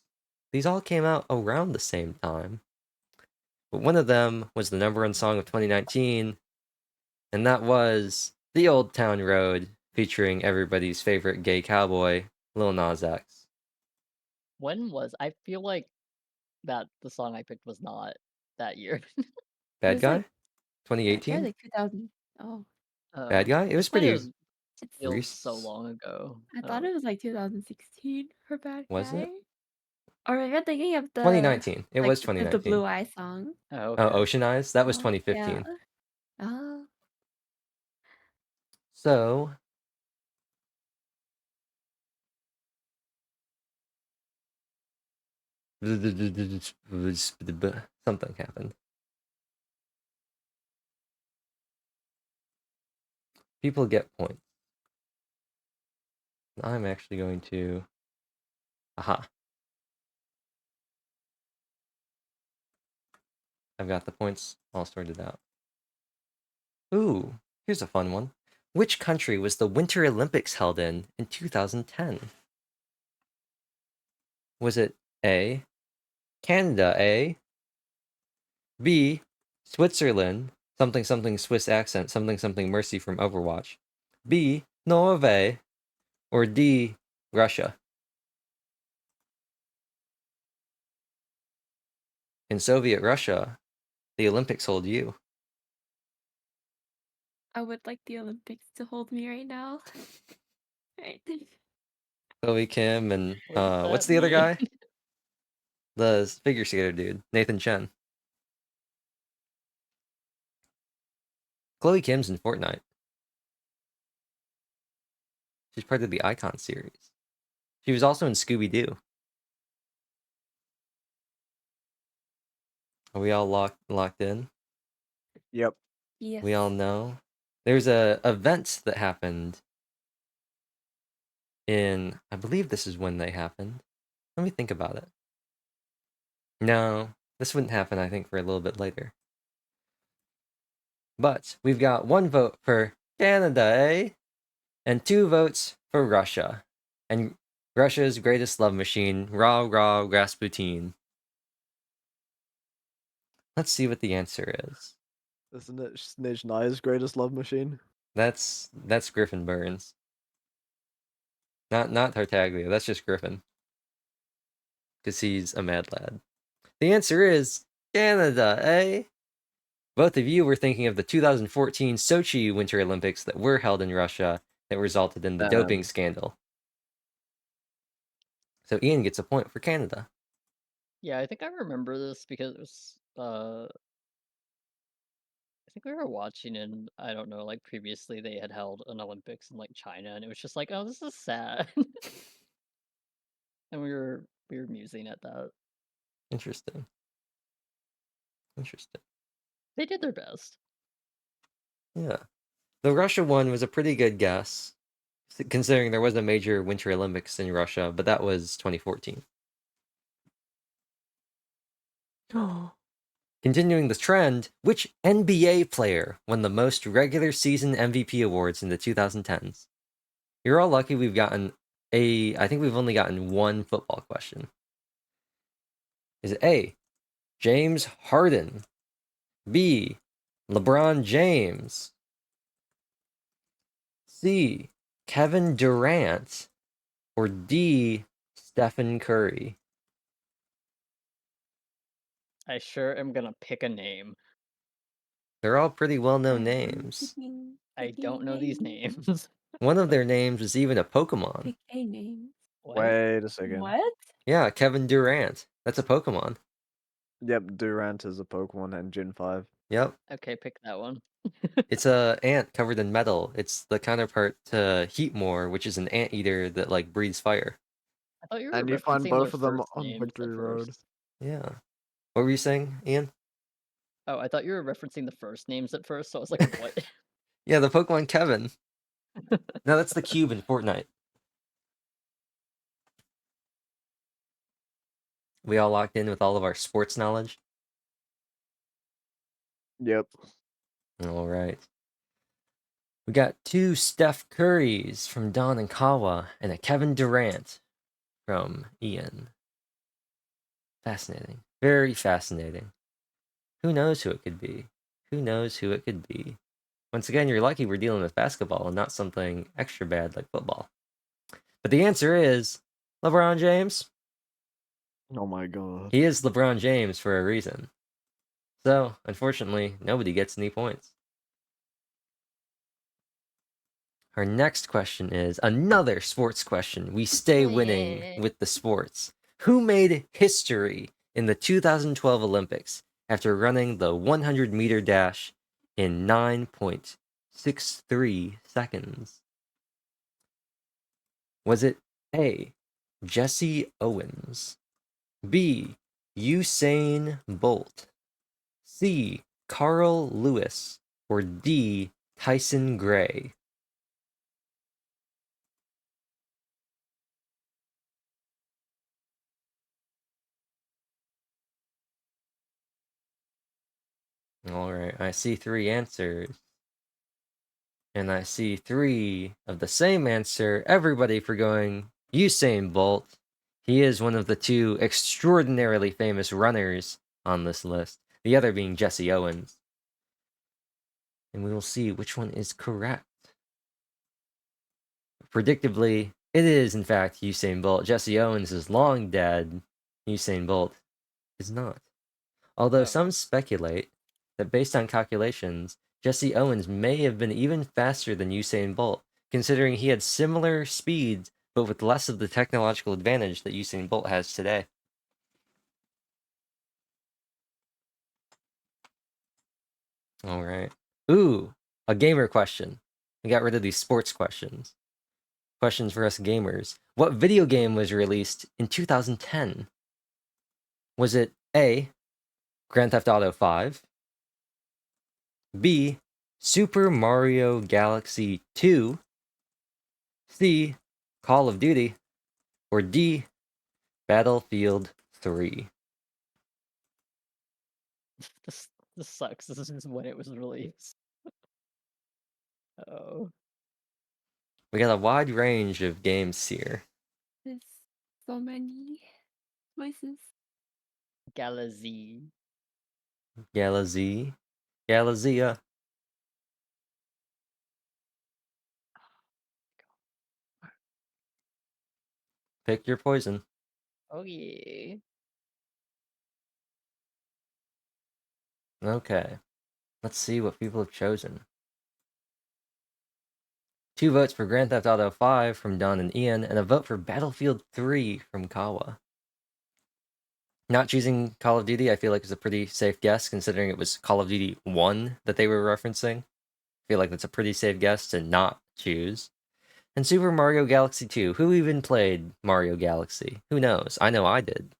These all came out around the same time. But one of them was the #1 song of 2019, and that was The Old Town Road, featuring everybody's favorite gay cowboy, Lil Nas X. When was? I feel like that the song I picked was not that year. Bad was Guy? like- Yeah, 2018? like 2000. Oh, Bad Guy? It was But it pretty... was it's, feels so long ago. I thought it was like 2016 for Bad Was Guy. it? Or maybe I'm thinking of the 2019. It was the 2019. Blue Eye song. Oh, Oh, okay. Ocean Eyes? That was Oh, 2015. Yeah. Oh, So... something happened. People get points. I'm actually going to... Aha. I've got the points all sorted out. Ooh, here's a fun one. Which country was the Winter Olympics held in 2010? Was it A, Canada, A, B, Switzerland, something something Swiss accent, something something Mercy from Overwatch, B, Norway, or D, Russia? In Soviet Russia, the Olympics hold you. I would like the Olympics to hold me right now. Right. Chloe Kim and What does what's that the other mean? guy? The figure skater dude, Nathan Chen. Chloe Kim's in Fortnite. She's part of the Icon series. She was also in Scooby-Doo. Are we all locked in? Yep. Yes. We all know. There's a event that happened in, I believe this is when they happened. Let me think about it. No, this wouldn't happen, I think, for a little bit later. But we've got 1 vote for Canada, eh? And 2 votes for Russia. And Russia's greatest love machine, Rah Rah Rasputin. Let's see what the answer is. Isn't it Snezhnaya's greatest love machine? That's Griffin Burns. Not Tartaglia. That's just Griffin. Because he's a mad lad. The answer is Canada, eh? Both of you were thinking of the 2014 Sochi Winter Olympics that were held in Russia that resulted in the doping scandal. So Ian gets a point for Canada. Yeah, I think I remember this because it was I think we were watching and I don't know, like previously they had held an Olympics in like China and it was just like, oh, this is sad. And we were musing at that. Interesting. Interesting. They did their best. Yeah. The Russia one was a pretty good guess, considering there was a major Winter Olympics in Russia, but that was 2014. Continuing the trend, which NBA player won the most regular season MVP awards in the 2010s? You're all lucky we've gotten I think we've only gotten one football question. Is it A, James Harden, B, LeBron James, C, Kevin Durant, or D, Stephen Curry? I sure am gonna pick a name. They're all pretty well-known names. I don't know these names. One of their names was even a Pokemon. Pick a name. What? Wait a second. What? Yeah, Kevin Durant. That's a Pokemon. Yep, Durant is a Pokemon and Gen 5. Yep. Okay, pick that one. It's a ant covered in metal. It's the counterpart to Heatmore, which is an anteater that like breathes fire. I thought you were And you find referencing both the of them first on names at Victory Road. first. Yeah. What were you saying, Ian? Oh, I thought you were referencing the first names at first, so I was like, what? Yeah, the Pokemon Kevin. No, that's the cube in Fortnite. We all locked in with all of our sports knowledge. Yep. All right. We got two Steph Currys from Don and Kawa and a Kevin Durant from Ian. Fascinating. Very fascinating. Who knows who it could be? Who knows who it could be? Once again, you're lucky we're dealing with basketball and not something extra bad like football. But the answer is LeBron James. Oh my god. He is LeBron James for a reason. So, unfortunately, nobody gets any points. Our next question is another sports question. We stay winning with the sports. Who made history in the 2012 Olympics after running the 100-meter dash in 9.63 seconds? Was it A, Jesse Owens, B, Usain Bolt, C, Carl Lewis, or D, Tyson Gray? All right, I see three answers. And I see three of the same answer. Everybody for going Usain Bolt. He is one of the two extraordinarily famous runners on this list, the other being Jesse Owens. And we will see which one is correct. Predictably, it is in fact Usain Bolt. Jesse Owens is long dead. Usain Bolt is not. Although some speculate that based on calculations, Jesse Owens may have been even faster than Usain Bolt, considering he had similar speeds, but with less of the technological advantage that Usain Bolt has today. All right. Ooh, a gamer question. We got rid of these sports questions. Questions for us gamers. What video game was released in 2010? Was it A, Grand Theft Auto 5, B, Super Mario Galaxy 2, C, Call of Duty, or D, Battlefield 3? This sucks. This is when it was released. Oh. We got a wide range of games here. There's so many choices. Galaxy. Galaxy. Galaxia. Pick your poison. Oh yeah. Okay. Let's see what people have chosen. 2 votes for Grand Theft Auto 5 from Don and Ian, and a vote for Battlefield 3 from Kawa. Not choosing Call of Duty, I feel like is a pretty safe guess, considering it was Call of Duty 1 that they were referencing. I feel like that's a pretty safe guess to not choose. And Super Mario Galaxy 2. Who even played Mario Galaxy? Who knows? I know I did.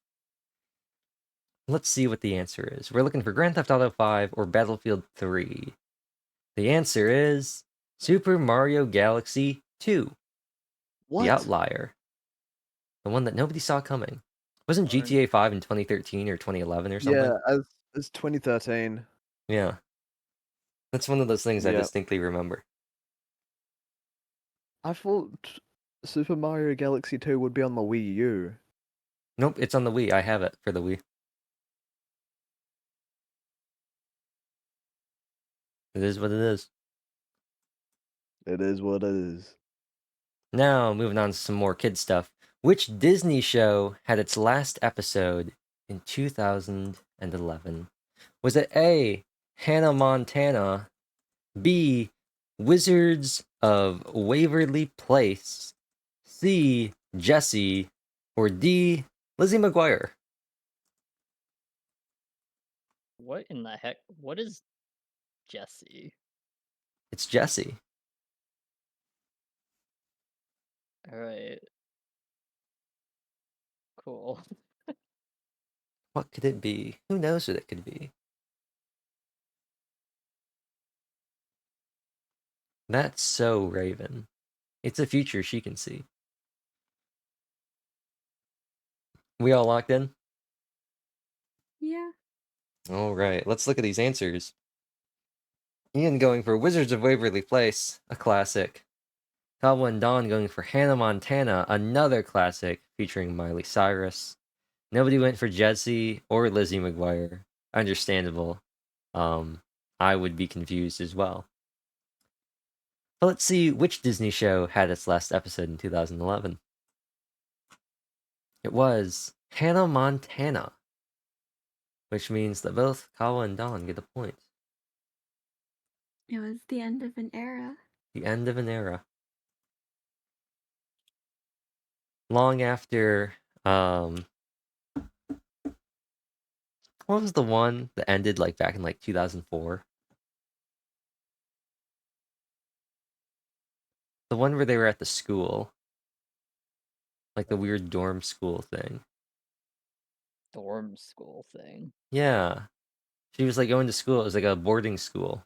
Let's see what the answer is. We're looking for Grand Theft Auto 5 or Battlefield 3. The answer is Super Mario Galaxy 2. What? The outlier. The one that nobody saw coming. Wasn't Darn. GTA 5 in 2013 or 2011 or something? Yeah, as 2013. Yeah. That's one of those things I Yeah. distinctly remember. I thought Super Mario Galaxy 2 would be on the Wii U. Nope, it's on the Wii. I have it for the Wii. It is what it is. It is what it is. Now, moving on to some more kid stuff. Which Disney show had its last episode in 2011? Was it A, Hannah Montana, B, Wizards of Waverly Place, C, Jessie, or D, Lizzie McGuire? What in the heck? What is Jesse? It's Jessie. Alright. Cool. What could it be? Who knows what it could be? That's so Raven. It's a future she can see. We all locked in? Yeah. All right, let's look at these answers. Ian going for Wizards of Waverly Place, a classic. Kawa and Dawn going for Hannah Montana, another classic featuring Miley Cyrus. Nobody went for Jessie or Lizzie McGuire. Understandable. I would be confused as well. But let's see which Disney show had its last episode in 2011. It was Hannah Montana, which means that both Kawa and Dawn get a point. It was the end of an era. The end of an era. Long after, what was the one that ended like back in like 2004? The one where they were at the school. Like the weird dorm school thing. Dorm school thing. Yeah. She was like going to school. It was like a boarding school.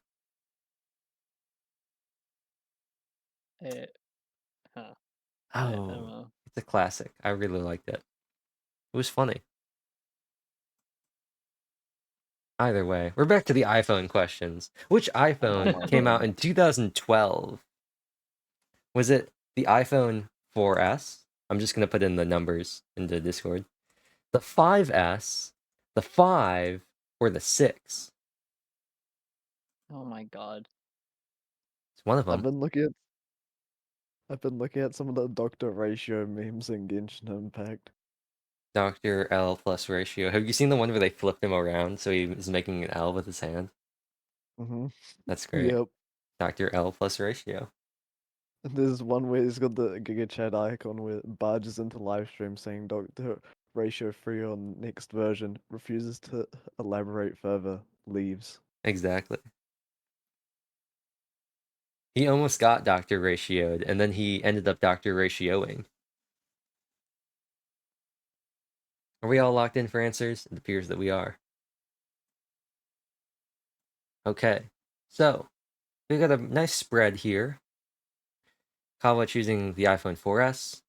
Huh. Oh, I don't know. it's a classic. I really liked it. It was funny. Either way, we're back to the iPhone questions. Which iPhone came out in 2012? Was it the iPhone 4S? I'm just going to put in the numbers into Discord. The 5S, the 5, or the 6? Oh my god. It's one of I've them. been looking at some of the Dr. Ratio memes in Genshin Impact. Dr. L plus ratio. Have you seen the one where they flipped him around so he was making an L with his hand? Mm-hmm. That's great. Yep. Dr. L plus ratio. And there's one where he's got the Giga Chat icon where it barges into live stream saying Dr. Ratio 3 on next version, refuses to elaborate further, leaves. Exactly. He almost got Dr. Ratioed, and then he ended up Dr. Ratioing. Are we all locked in for answers? It appears that we are. Okay, so we got a nice spread here. Kawa choosing the iPhone 4S,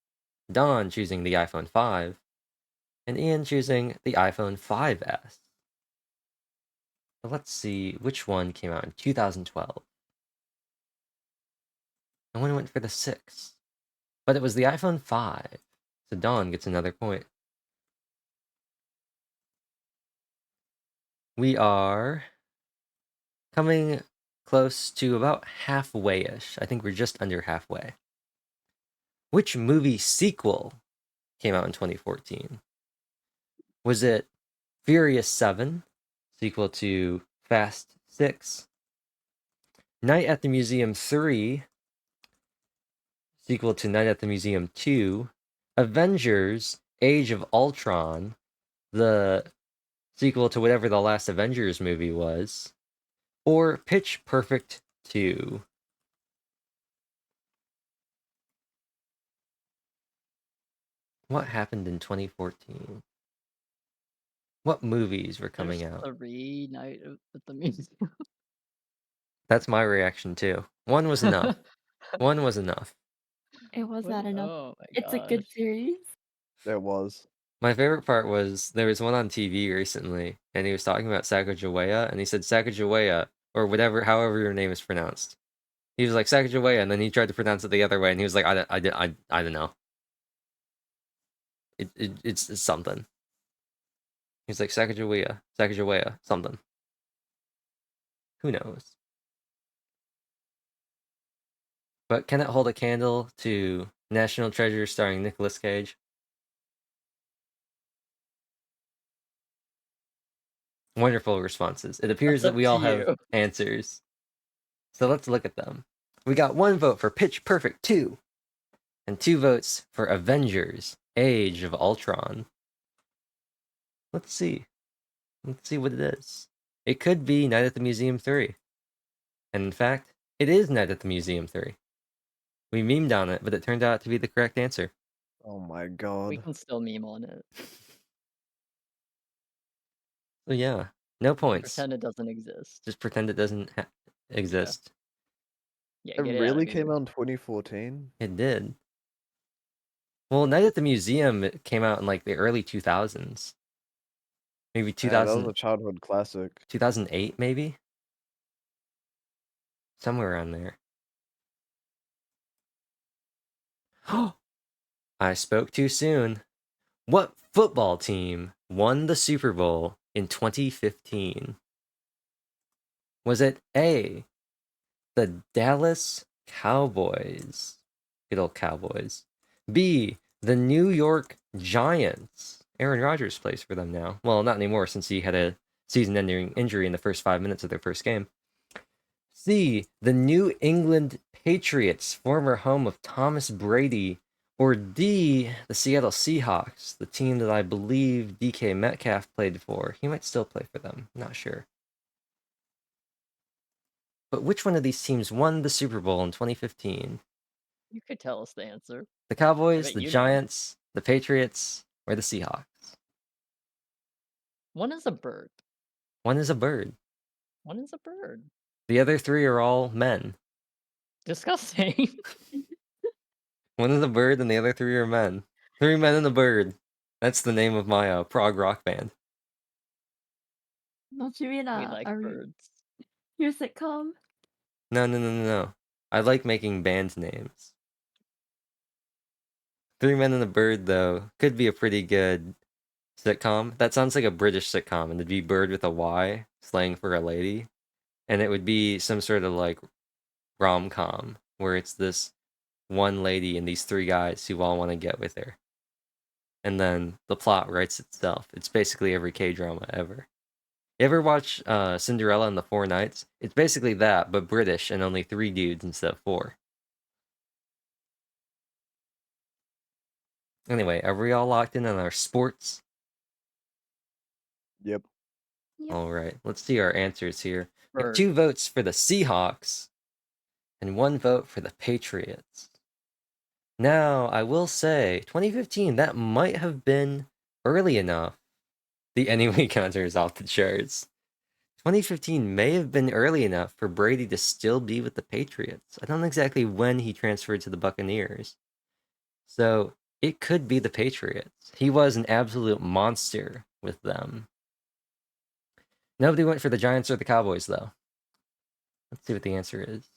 Don choosing the iPhone 5, and Ian choosing the iPhone 5S. So let's see which one came out in 2012. No one went for the 6, but it was the iPhone 5, so Don gets another point. we are coming close to about halfway-ish. I think we're just under halfway. Which movie sequel came out in 2014? Was it Furious 7, sequel to Fast 6, Night at the Museum 3, sequel to Night at the Museum 2, Avengers Age of Ultron, the sequel to whatever the last Avengers movie was, or Pitch Perfect 2? What happened in 2014? What movies were coming There's out? 3 Night at the Museum. That's my reaction too. One was enough. One was enough. It was What? not enough. Oh my It's a good gosh. series. There was. My favorite part was there was one on TV recently, and he was talking about Sacagawea, and he said Sacagawea, or whatever, however your name is pronounced. He was like Sacagawea, and then he tried to pronounce it the other way, and he was like, I don't know. It's something. He's like Sacagawea, something. Who knows? But can it hold a candle to National Treasure starring Nicolas Cage? Wonderful responses. It appears That's that up we to all have you. answers. So let's look at them. We got 1 vote for Pitch Perfect 2, and 2 votes for Avengers Age of Ultron. Let's see. Let's see what it is. It could be Night at the Museum 3. And in fact, it is Night at the Museum 3. We memed on it, but it turned out to be the correct answer. Oh my We god. can still meme on it. So yeah, no points. Pretend it doesn't exist. Just pretend it doesn't exist. Yeah, It get it out really of came here. out in 2014. It did. Well, Night at the Museum came out in like the early 2000s. Maybe Yeah, that was 2000, a childhood classic. 2008, maybe? Somewhere around there. I spoke too soon. What football team won the Super Bowl in 2015? Was it A, the Dallas Cowboys? Good old Cowboys. B, the New York Giants. Aaron Rodgers plays for them now. Well, not anymore since he had a season-ending injury in the first 5 minutes of their first game. C, the New England Patriots, former home of Thomas Brady. Or D, the Seattle Seahawks, the team that I believe DK Metcalf played for. He might still play for them, not sure. But which one of these teams won the Super Bowl in 2015? You could tell us the answer. The Cowboys, bet the you know. Giants, the Patriots, or the Seahawks? One is a bird. One is a bird. One is a bird. The other 3 are all men. Disgusting. One is a bird and the other 3 are men. 3 men and a bird. That's the name of my prog rock band. Don't you mean We like birds. your sitcom? No. I like making band names. 3 Men and a Bird, though, could be a pretty good sitcom. That sounds like a British sitcom, and it'd be bird with a Y, slang for a lady. And it would be some sort of like rom-com, where it's this one lady and these 3 guys who all want to get with her. And then the plot writes itself. It's basically every K-drama ever. You ever watch Cinderella and the 4 Knights? It's basically that, but British and only 3 dudes instead of 4. Anyway, are we all locked in on our sports? Yep. Yep. All right, let's see our answers here. We have Bird. 2 votes for the Seahawks and 1 vote for the Patriots. Now, I will say, 2015, that might have been early enough. The anyway counter is off the charts. 2015 may have been early enough for Brady to still be with the Patriots. I don't know exactly when he transferred to the Buccaneers. So, it could be the Patriots. He was an absolute monster with them. Nobody went for the Giants or the Cowboys, though. Let's see what the answer is.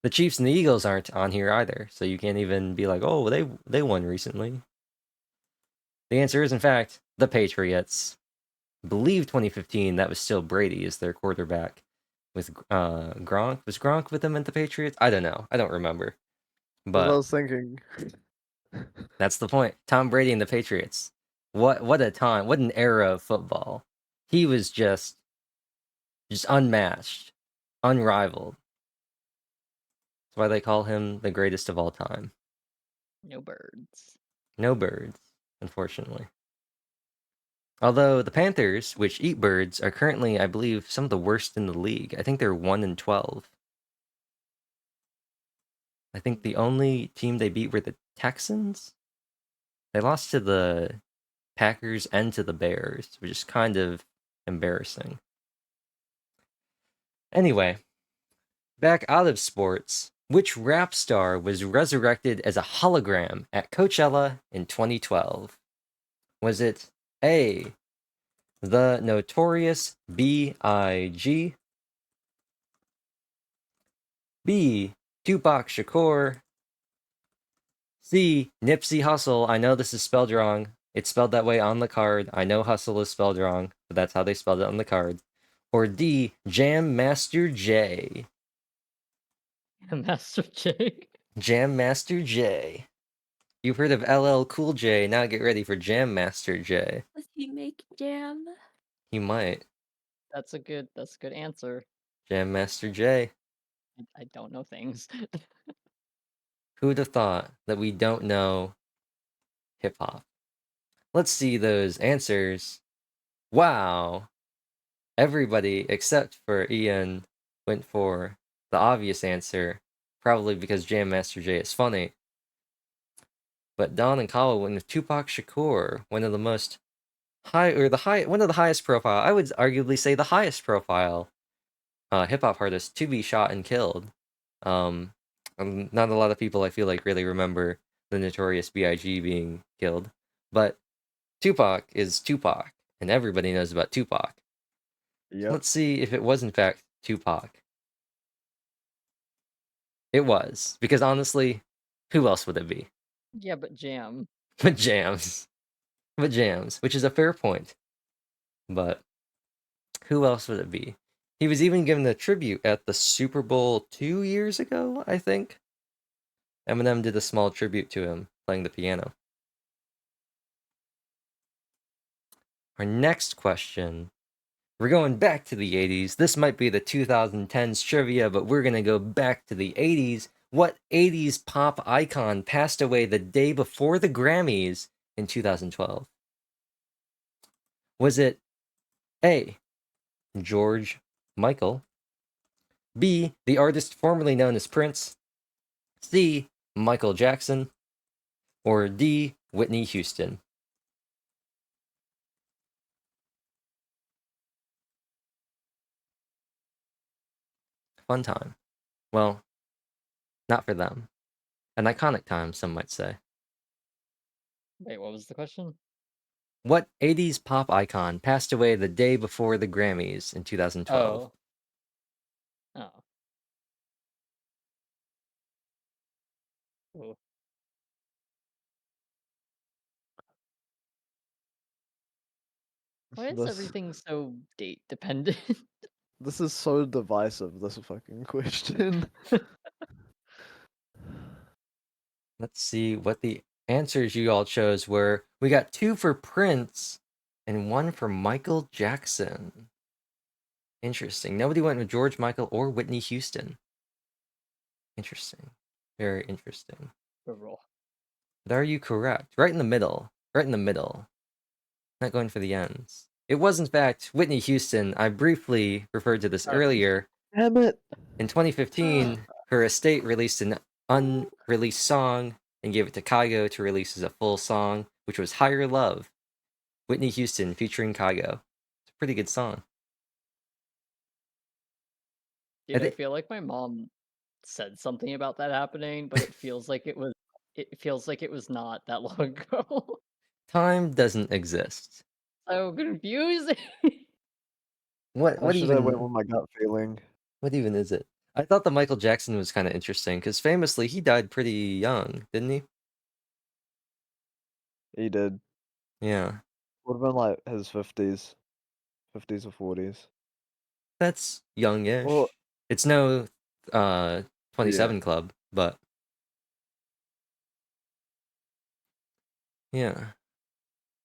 The Chiefs and the Eagles aren't on here either, so you can't even be like, oh, they won recently. The answer is, in fact, the Patriots. believe 2015, that was still Brady as their quarterback with Gronk. Was Gronk with them at the Patriots? I don't know. I don't remember. What I But was thinking. that's the point. Tom Brady and the Patriots. What a time. What an era of football. He was just unmatched, unrivaled. That's why they call him the greatest of all time. No birds. No birds, unfortunately. Although the Panthers, which eat birds, are currently, I believe, some of the worst in the league. I think they're 1-12. I think the only team they beat were the Texans. They lost to the Packers and to the Bears, which is kind of embarrassing. Anyway, back out of sports. Which rap star was resurrected as a hologram at Coachella in 2012? Was it A, the Notorious B.I.G., B, Tupac Shakur, C, Nipsey Hussle? I know this is spelled wrong. It's spelled that way on the card. I know Hustle is spelled wrong, but that's how they spelled it on the card. Or D, Jam Master J. Master J. Jam Master J. You've heard of LL Cool J, now get ready for Jam Master J. Does he make jam? You might. That's a good answer. Jam Master J. I don't know things. Who'd have thought that we don't know hip hop? Let's see those answers. Wow. Everybody except for Ian went for the obvious answer, probably because Jam Master J is funny. But Don and Kawa went with Tupac Shakur, one of the most one of the highest profile. I would arguably say the highest profile hip hop artist to be shot and killed. Not a lot of people I feel like really remember the Notorious B.I.G. being killed, but Tupac is Tupac, and everybody knows about Tupac. Yep. Let's see if it was in fact Tupac. It was, because honestly, who else would it be? Yeah, but Jam. But Jams. But Jams, which is a fair point. But who else would it be? He was even given a tribute at the Super Bowl 2 years ago, I think. Eminem did a small tribute to him playing the piano. Our next question. We're going back to the 80s. This might be the 2010s trivia, but we're going to go back to the 80s. What 80s pop icon passed away the day before the Grammys in 2012? Was it A, George Michael, B, the artist formerly known as Prince, C, Michael Jackson, or D, Whitney Houston? Fun time. Well, not for them. An iconic time, some might say. Wait, what was the question? What 80s pop icon passed away the day before the Grammys in 2012? Oh. Ooh. Why is This- everything so date dependent? This is so divisive, this fucking question. Let's see what the answers you all chose were. We got 2 for Prince and 1 for Michael Jackson. Interesting. Nobody went with George Michael or Whitney Houston. Interesting. Very interesting. Overall. But are you correct? Right in the middle. Right in the middle. Not going for the ends. It was, in fact, Whitney Houston. I briefly referred to this Alright. earlier. Damn it. In 2015, her estate released an unreleased song and gave it to Kygo to release as a full song, which was Higher Love. Whitney Houston featuring Kygo. It's a pretty good song. Dude, I thi- feel like my mom said something about that happening, but it feels like it was not that long ago. Time doesn't exist. So confusing. What I should have went even with my gut feeling. what even is it? I thought the Michael Jackson was kind of interesting because famously he died pretty young, didn't he? He did. Yeah. Would have been like his 50s. 50s or 40s. That's youngish. Well, It's no yeah. 27 Club, but yeah.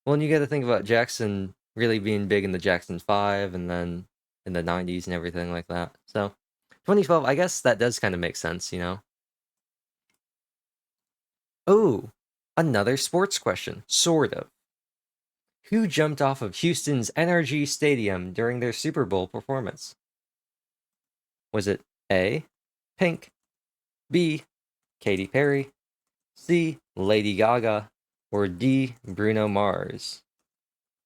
Well, and you got to think about Jackson really being big in the Jackson 5 and then in the 90s and everything like that. So 2012, I guess that does kind of make sense, you know? Oh, another sports question, sort of. Who jumped off of Houston's NRG Stadium during their Super Bowl performance? Was it A, Pink, B, Katy Perry, C, Lady Gaga, or D, Bruno Mars?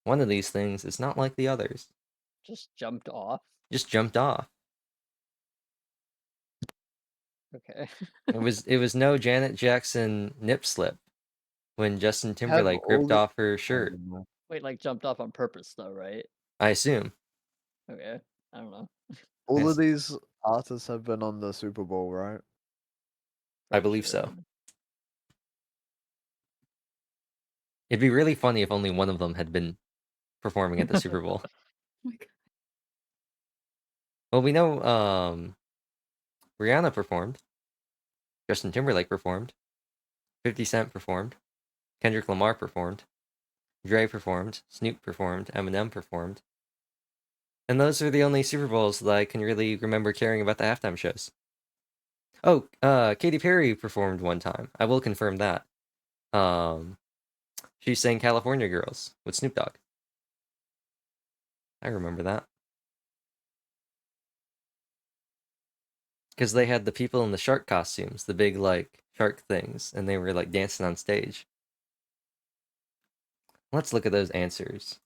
One of these things is not like the others. Just jumped off. Just jumped off. Okay. It was no Janet Jackson nip slip when Justin Have Timberlake all ripped the off her I shirt. don't know. Wait, like jumped off on purpose though, right? I assume. Okay. I don't know. All of Yes. these artists have been on the Super Bowl, right? I For believe sure. so. It'd be really funny if only one of them had been performing at the Super Bowl. Oh my God. Well, we know Rihanna performed. Justin Timberlake performed. 50 Cent performed. Kendrick Lamar performed. Dre performed. Snoop performed. Eminem performed. And those are the only Super Bowls that I can really remember caring about the halftime shows. Oh, Katy Perry performed one time. I will confirm that. She sang California Girls with Snoop Dogg. I remember that. Because they had the people in the shark costumes, the big, like, shark things, and they were, like, dancing on stage. Let's look at those answers.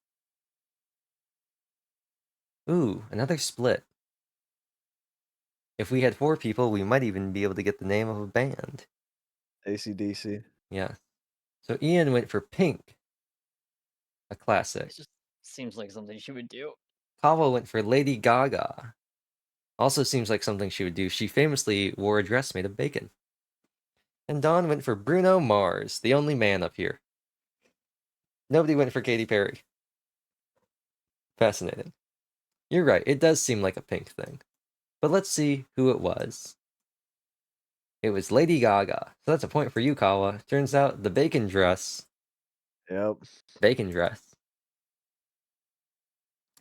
Ooh, another split. If we had 4 people, we might even be able to get the name of a band. AC/DC. Yeah. So Ian went for Pink, a classic. It just seems like something she would do. Kawa went for Lady Gaga. Also seems like something she would do. She famously wore a dress made of bacon. And Don went for Bruno Mars, the only man up here. Nobody went for Katy Perry. Fascinating. You're right, it does seem like a Pink thing. But let's see who it was. It was Lady Gaga. So that's a point for you, Kawa. Turns out the bacon dress. Yep. Bacon dress.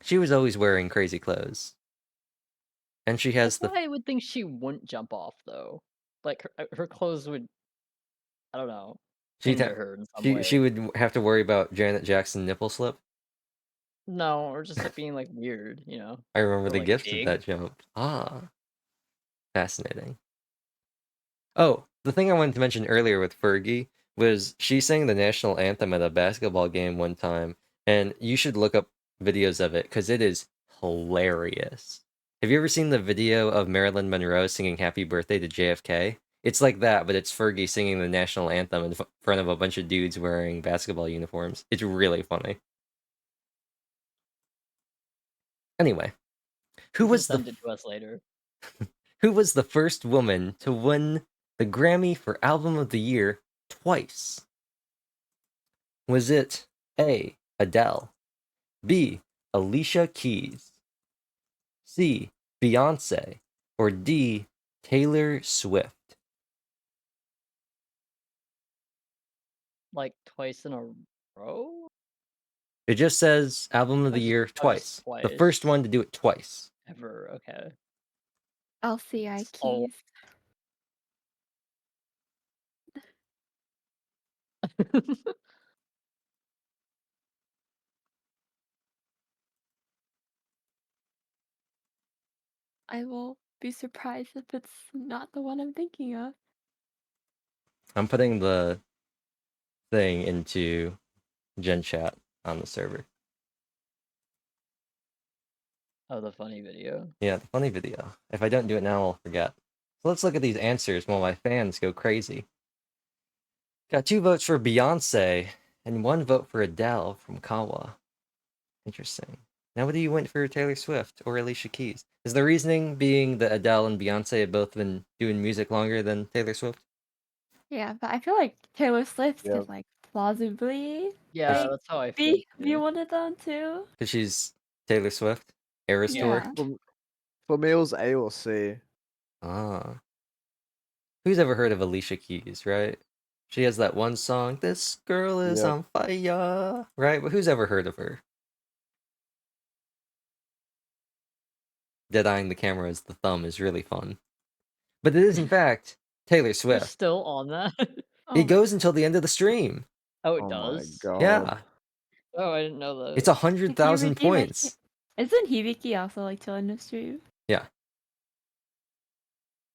She was always wearing crazy clothes. And she has That's the why I would think she wouldn't jump off though. Like her clothes would, I don't know, she'd hinder ha- her in some way. she would have to worry about Janet Jackson nipple slip. No, or just it being like weird, you know. I remember Or the like gift of big. that jump. Ah. Fascinating. Oh, the thing I wanted to mention earlier with Fergie was she sang the national anthem at a basketball game one time, and you should look up videos of it because it is hilarious. Have you ever seen the video of Marilyn Monroe singing Happy Birthday to JFK? It's like that, but it's Fergie singing the national anthem in front of a bunch of dudes wearing basketball uniforms. It's really funny. Anyway, who You can was the send it to us later. who was the first woman to win the Grammy for Album of the Year twice? Was it A, Adele, B, Alicia Keys, C, Beyonce, or D, Taylor Swift? Like twice in a row? It just says Album of the Year Just twice. The twice. first one to do it twice. Ever, okay. LCI Oh. keys. I will be surprised if it's not the one I'm thinking of. I'm putting the thing into Gen Chat on the server. Oh, the funny video. Yeah, the funny video. If I don't do it now, I'll forget. So let's look at these answers while my fans go crazy. Got 2 votes for Beyonce and 1 vote for Adele from Kawa. Interesting. Nobody went for Taylor Swift or Alicia Keys. Is the reasoning being that Adele and Beyonce have both been doing music longer than Taylor Swift? Yeah, but I feel like Taylor Swift Yeah. could like plausibly Yeah, like that's how I feel. be one of them too. Because she's Taylor Swift? Eras Tour? Yeah. For me, it was A or C. Ah. Who's ever heard of Alicia Keys, right? She has that one song, This Girl Is Yep. on Fire, right? But who's ever heard of her? Dead-eyeing the camera as the thumb is really fun. But it is, in fact, Taylor We're Swift. still on that. It goes until the end of the stream. Oh, it Oh my does. god. Yeah. Oh, I didn't know that. It's 100,000 Hibiki might- points. Isn't Hibiki also like till end of stream? Yeah.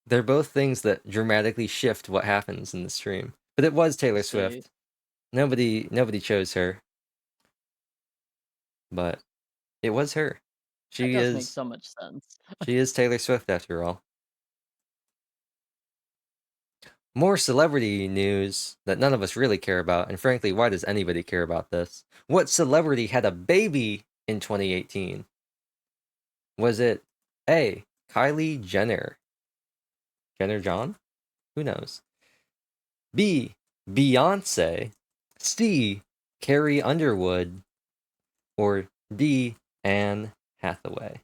They're both things that dramatically shift what happens in the stream. But it was Taylor Let's see. Swift. Nobody chose her. But it was her. That She does make is so much sense. she is Taylor Swift after all. More celebrity news that none of us really care about, and frankly, why does anybody care about this? What celebrity had a baby in 2018? Was it A. Kylie Jenner? Jenner John? Who knows? B. Beyonce? C. Carrie Underwood? Or D. Anne Hathaway?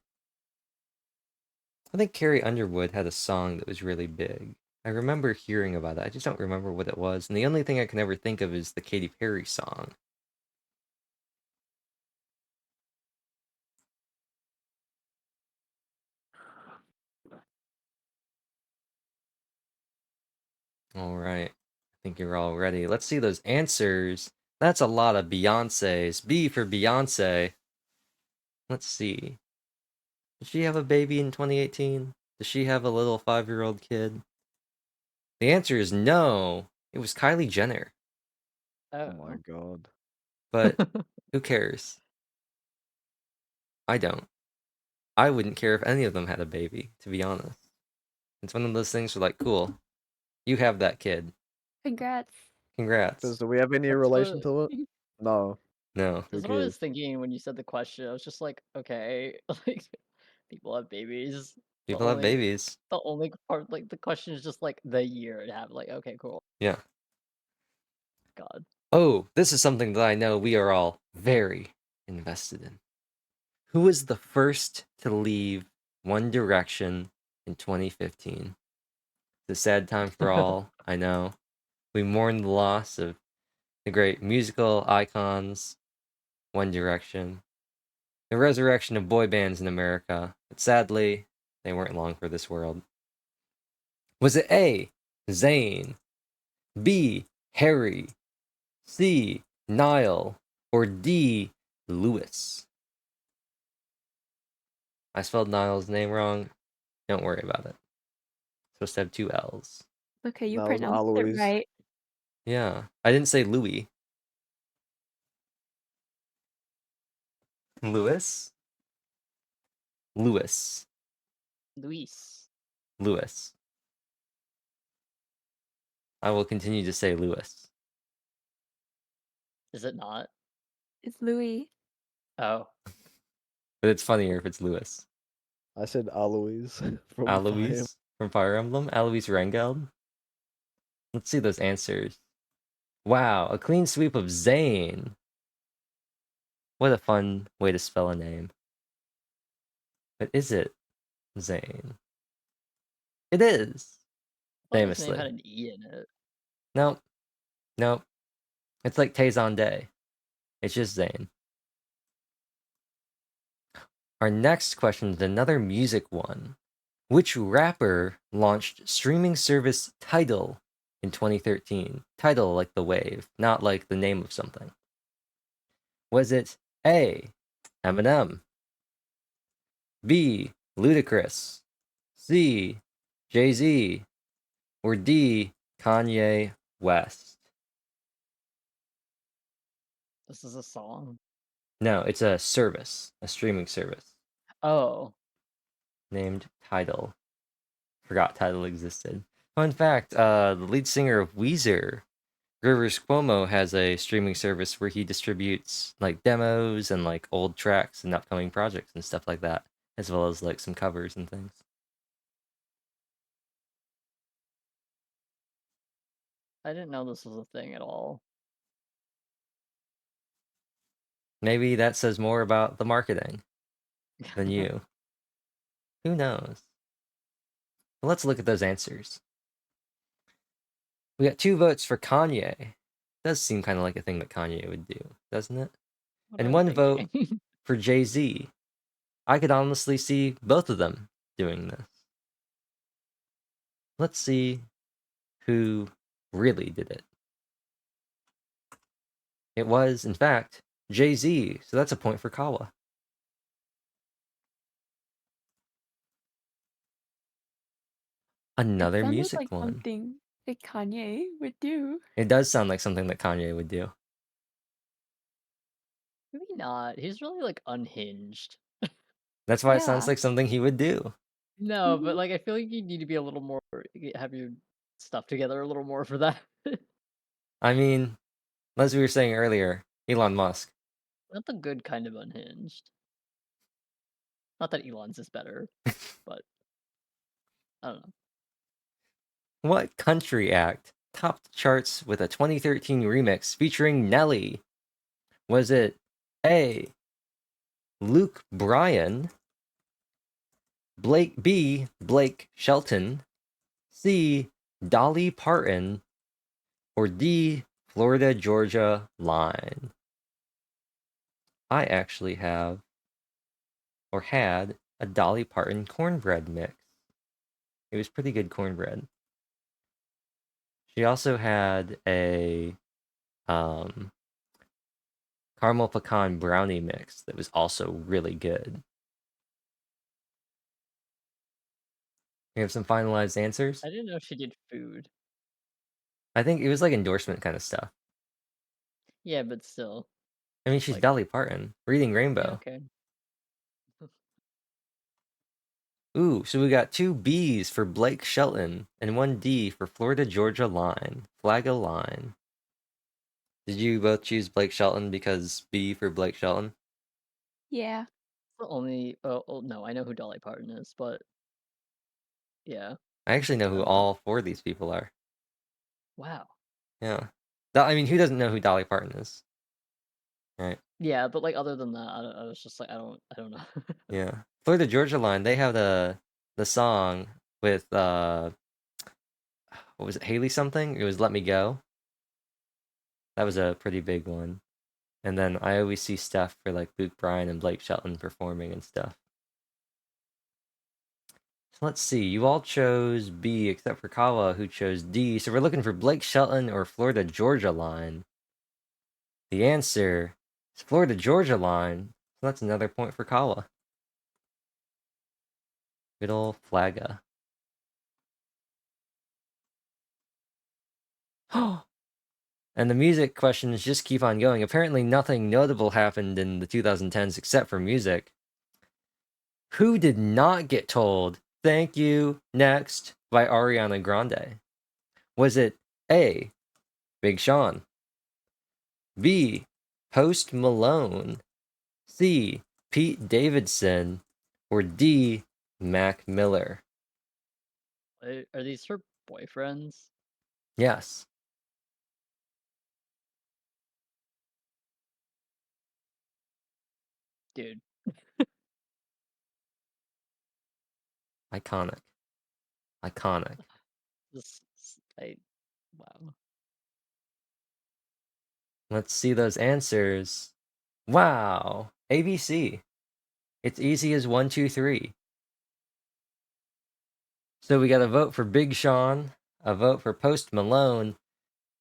I think Carrie Underwood had a song that was really big. I remember hearing about it. I just don't remember what it was. And the only thing I can ever think of is the Katy Perry song. All right. I think you're all ready. Let's see those answers. That's a lot of Beyonce's. B for Beyonce. Let's see. Did she have a baby in 2018? Does she have a little 5-year-old kid? The answer is no. It was Kylie Jenner. Oh my god. But who cares? I don't. I wouldn't care if any of them had a baby, to be honest. It's one of those things where, like, cool, you have that kid. Congrats. Congrats. Do we have any That's relation what- to it? No. No. That's what I was thinking when you said the question. I was just like, okay, like people have babies. The People have only- babies. The only part, like the question is just like the year it happened. Like, okay, cool. Yeah. God. Oh, this is something that I know we are all very invested in. Who was the first to leave One Direction in 2015? It's a sad time for all, I know. We mourn the loss of the great musical icons, One Direction, the resurrection of boy bands in America, but sadly, they weren't long for this world. Was it A, Zayn, B, Harry, C, Niall, or D, Lewis? I spelled Niall's name wrong. Don't worry about it. Supposed to have 2 L's. Okay, you That was pronounced Alois. it right. Yeah, I didn't say Louis. Lewis? Lewis. Luis. Lewis. I will continue to say Lewis. Is it not? It's Louis. Oh. But it's funnier if it's Lewis. I said Alois from Fire Alois from Fire Emblem? Alois Rengeld? Let's see those answers. Wow, a clean sweep of Zayn. What a fun way to spell a name. But is it Zayn? It is. I thought his name Famously. had an E in it. Nope. Nope. It's like Tayson Day. It's just Zayn. Our next question is another music one. Which rapper launched streaming service Tidal in 2013? Tidal like the wave, not like the name of something. Was it A, Eminem, B, Ludacris, C, Jay-Z, or D, Kanye West? This is a song. No, it's a service, a streaming service Oh. named Tidal. Forgot Tidal existed. Fun fact, the lead singer of Weezer, Rivers Cuomo, has a streaming service where he distributes like demos and like old tracks and upcoming projects and stuff like that, as well as like some covers and things. I didn't know this was a thing at all. Maybe that says more about the marketing. than you. Who knows? Well, let's look at those answers. We got 2 votes for Kanye. Does seem kind of like a thing that Kanye would do, doesn't it? What And I'm 1 vote thinking. for Jay-Z. I could honestly see both of them doing this. Let's see who really did it. It was, in fact, Jay-Z, so that's a point for Kawa. Another Sounded music like one. something that Kanye would do. It does sound like something that Kanye would do. Maybe not. He's really like unhinged. That's why it sounds Yeah. like something he would do. No, Mhm. but like I feel like you need to be a little more have your stuff together a little more for that. I mean, as we were saying earlier, Elon Musk. Not the good kind of unhinged. Not that Elon's is better, but I don't know. What country act topped the charts with a 2013 remix featuring Nelly? Was it A. Luke Bryan, B. Blake Shelton, C. Dolly Parton, or D. Florida Georgia Line? I actually have, or had, a Dolly Parton cornbread mix. It was pretty good cornbread. She also had a caramel pecan brownie mix that was also really good. We have some finalized answers. I didn't know she did food. I think it was like endorsement kind of stuff. Yeah, but still. I mean, she's Like- Dolly Parton, Reading Yeah, Rainbow. okay. Ooh, so we got 2 B's for Blake Shelton and 1 D for Florida Georgia Line. Flag a line. Did you both choose Blake Shelton because B for Blake Shelton? Yeah. The only oh no, I know who Dolly Parton is, but yeah. I actually know who don't know. all 4 of these people are. Wow. Yeah. I mean, who doesn't know who Dolly Parton is? Right. Yeah, but like other than that, I was just like I don't know. Yeah. Florida Georgia Line, they have the song with what was it, Haley something? It was Let Me Go. That was a pretty big one. And then I always see stuff for like Luke Bryan and Blake Shelton performing and stuff. So let's see. You all chose B except for Kawa, who chose D. So we're looking for Blake Shelton or Florida Georgia Line. The answer is Florida Georgia Line. So that's another point for Kawa. Good old Flagga. And the music questions just keep on going. Apparently, nothing notable happened in the 2010s except for music. Who did not get told "Thank You, Next" by Ariana Grande? Was it A. Big Sean, B. Post Malone, C. Pete Davidson, or D. Mac Miller? Are these her boyfriends? Yes. Dude. Iconic. Iconic. This wow. Let's see those answers. Wow. ABC. It's easy as 1, 2, 3. So we got a vote for Big Sean, a vote for Post Malone,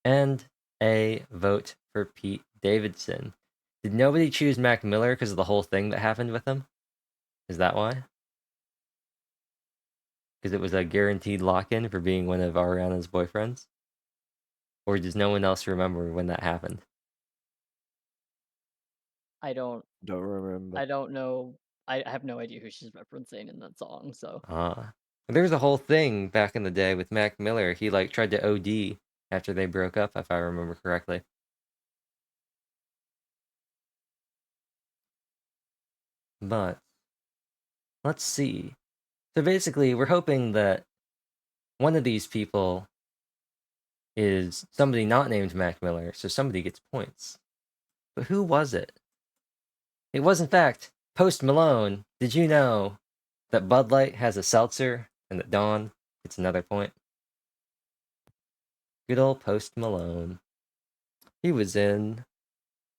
and a vote for Pete Davidson. Did nobody choose Mac Miller because of the whole thing that happened with him? Is that why? Because it was a guaranteed lock-in for being one of Ariana's boyfriends? Or does no one else remember when that happened? I don't remember. know. I have no idea who she's referencing in that song, so There was a whole thing back in the day with Mac Miller. He like tried to OD after they broke up, if I remember correctly. But let's see. So basically, we're hoping that one of these people is somebody not named Mac Miller, so somebody gets points. But who was it? It was, in fact, Post Malone, did you know that Bud Light has a seltzer and that Dawn gets another point? Good old Post Malone. He was in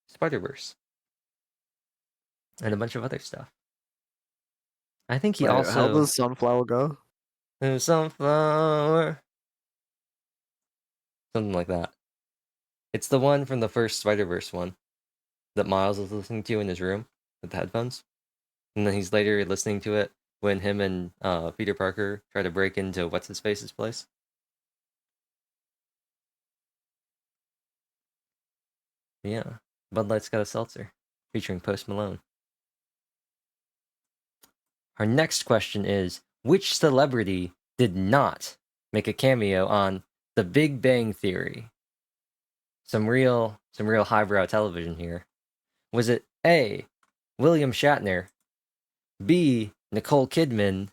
Spider-Verse and a bunch of other stuff. I think he Wait, how also does Sunflower go? Sunflower, something like that. It's the one from the first Spider-Verse one that Miles was listening to in his room with the headphones, and then he's later listening to it when him and Peter Parker try to break into what's his face's place. Yeah, Bud Light's got a seltzer featuring Post Malone. Our next question is, which celebrity did not make a cameo on The Big Bang Theory? Some real highbrow television here. Was it A, William Shatner, B, Nicole Kidman,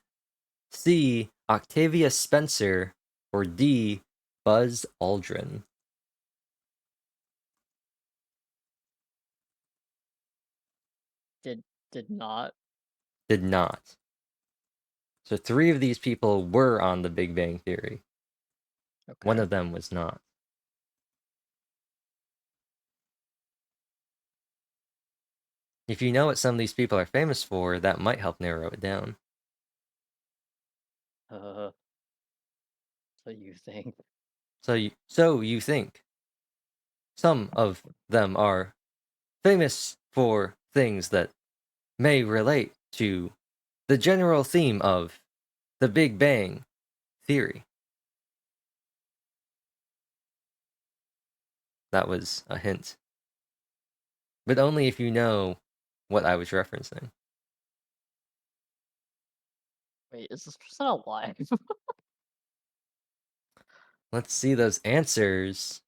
C, Octavia Spencer, or D, Buzz Aldrin? Did not. Did not. So 3 of these people were on The Big Bang Theory. Okay. One of them was not. If you know what some of these people are famous for, that might help narrow it down. So you think? So you think some of them are famous for things that may relate to the general theme of the Big Bang Theory. That was a hint. But only if you know what I was referencing. Wait, is this person alive? Let's see those answers.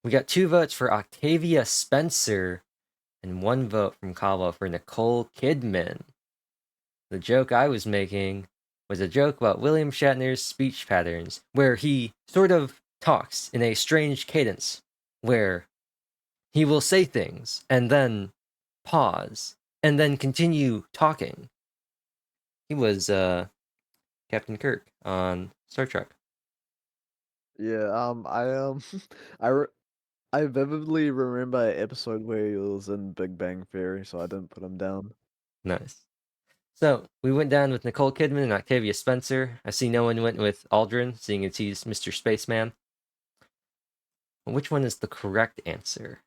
We got 2 votes for Octavia Spencer and 1 vote from Kawa for Nicole Kidman. The joke I was making was a joke about William Shatner's speech patterns, where he sort of talks in a strange cadence, where he will say things and then pause and then continue talking. He was Captain Kirk on Star Trek. Yeah, I I vividly remember an episode where he was in Big Bang Theory, so I didn't put him down. Nice. So we went down with Nicole Kidman and Octavia Spencer. I see no one went with Aldrin, seeing as he's Mr. Spaceman. Which one is the correct answer?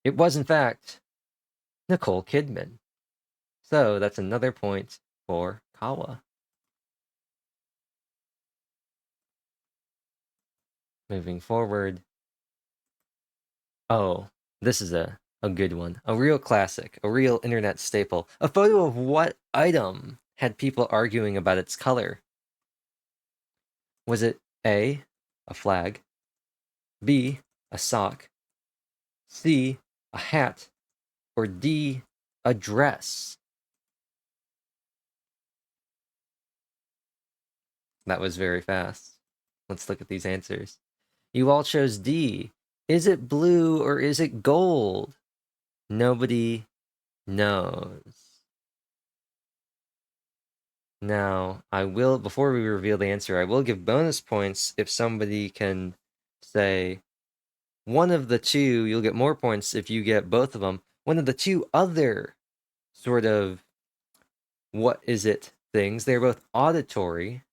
It was, in fact, Nicole Kidman. So that's another point for Kawa. Moving forward. Oh, this is a good one. A real classic. A real internet staple. A photo of what item had people arguing about its color? Was it A, a flag, B, a sock, C, a hat, or D, a dress? That was very fast. Let's look at these answers. You all chose D. Is it blue or is it gold? Nobody knows. Now, I will, before we reveal the answer, I will give bonus points if somebody can say one of the 2, you'll get more points if you get both of them. One of the 2 other sort of what is it things, they're both auditory.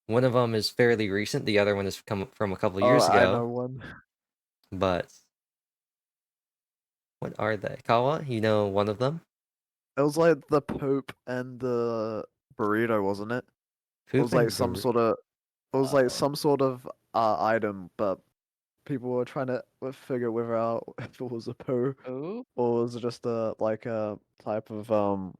One of them is fairly recent, the other one has come from a couple years I ago. know one. But what are they? Kawa, you know one of them? It was like the Pope and the burrito, wasn't it? It was Poop like and some bur- sort of it was like Oh. some sort of item, but people were trying to figure out if it was a poo Who? or was it just a like a type of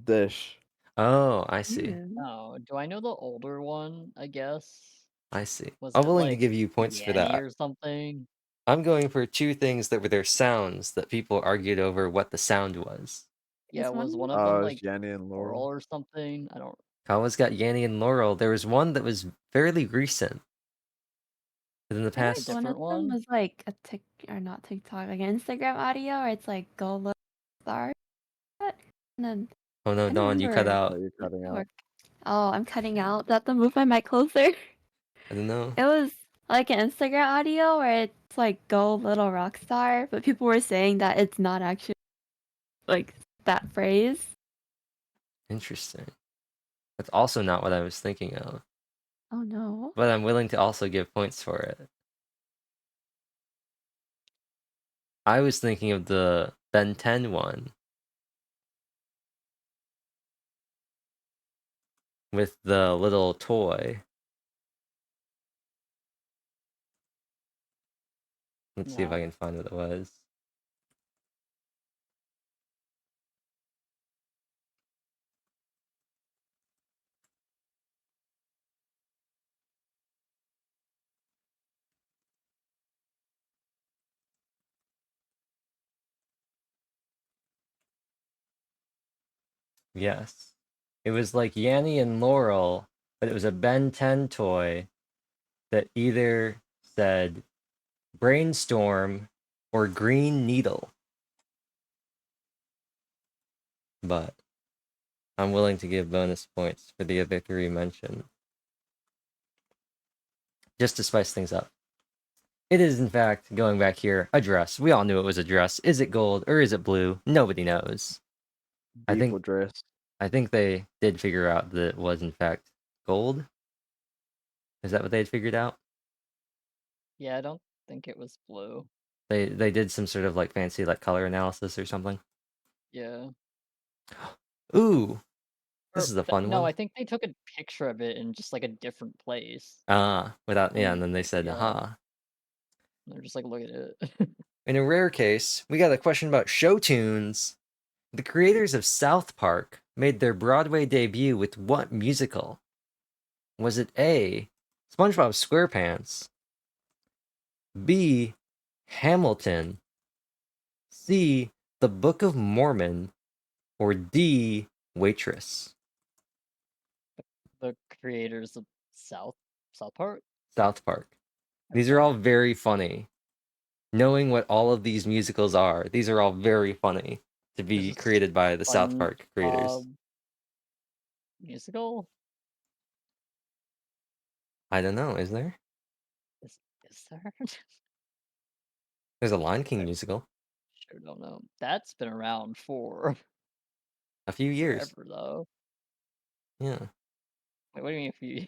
dish. Oh, I see. Mm. Oh, do I know the older one? I guess. I see. Was I'm it willing to like give you points for Yanny that. or something? I'm going for 2 things that were their sounds that people argued over what the sound was. Yeah, Is was one one of them It's like Yanni and Laurel Laurel. or something? I don't. Kawa's got Yanni and Laurel. There was one that was fairly recent. Within the I feel like past. one of different them one? was like a or not TikTok, like an Instagram audio, or it's like go look star. And then Oh no, I don't Dawn, you cut remember. out. Oh, you're cutting out. Oh, I'm cutting out. Do I have to move my mic closer? I don't know. It was like an Instagram audio where it's like "Go Little Rock Star," but people were saying that it's not actually like that phrase. Interesting. That's also not what I was thinking of. Oh no. But I'm willing to also give points for it. I was thinking of the Ben 10 one with the little toy. Let's see if I Yeah. can find what it was. Yes. It was like Yanni and Laurel, but it was a Ben 10 toy that either said Brainstorm or Green Needle. But I'm willing to give bonus points for the other three mentioned. Just to spice things up. It is, in fact, going back here, a dress. We all knew it was a dress. Is it gold or is it blue? Nobody knows. I Beautiful think dress. they did figure out that it was, in fact, gold. Is that what they had figured out? Yeah, I don't think it was blue. They did some sort of like fancy like color analysis or something. Yeah. Ooh, this Or is a fun no, one. I think they took a picture of it in just like a different place. Without yeah, and And then they said, yeah, aha. they're just like, look at it. In a rare case, we got a question about show tunes. The creators of South Park made their Broadway debut with what musical? Was it A, SpongeBob SquarePants, B, Hamilton, C, The Book of Mormon, or D, Waitress? The creators of South Park. South Park. These are Okay. all very funny. Knowing what all of these musicals are, these are all very funny to be There's a created by the South Park creators. SpongeBob musical. I don't know, is there? Is is there? There's a Lion King I musical. sure don't know. That's been around for A few years. forever though. Yeah, Wait, what do you mean if you?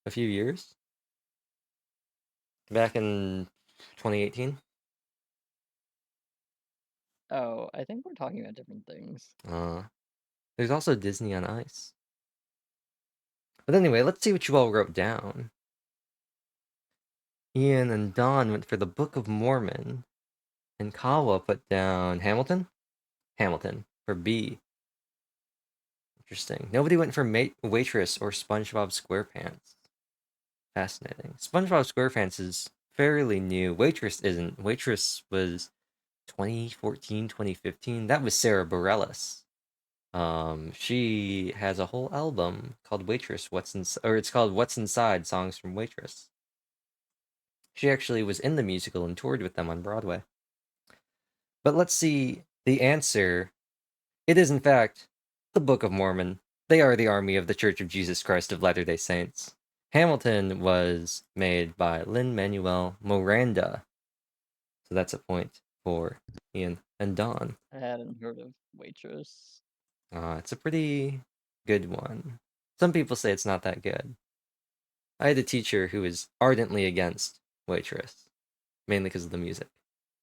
a few years. Back in 2018. Oh, I think we're talking about different things. There's also Disney on Ice. But anyway, let's see what you all wrote down. Ian and Don went for the Book of Mormon, and Kawa put down Hamilton? Hamilton for B. Interesting. Nobody went for Waitress or SpongeBob SquarePants. Fascinating. SpongeBob SquarePants is fairly new. Waitress isn't. Waitress was 2014, 2015. That was Sarah Bareilles. She has a whole album called Waitress, or it's called What's Inside, Songs from Waitress. She actually was in the musical and toured with them on Broadway. But let's see the answer. It is, in fact, the Book of Mormon. They are the army of the Church of Jesus Christ of Latter-day Saints. Hamilton was made by Lin-Manuel Miranda. So that's a point for Ian and Don. I hadn't heard of Waitress. It's a pretty good one. Some people say it's not that good. I had a teacher who was ardently against Waitress, mainly because of the music.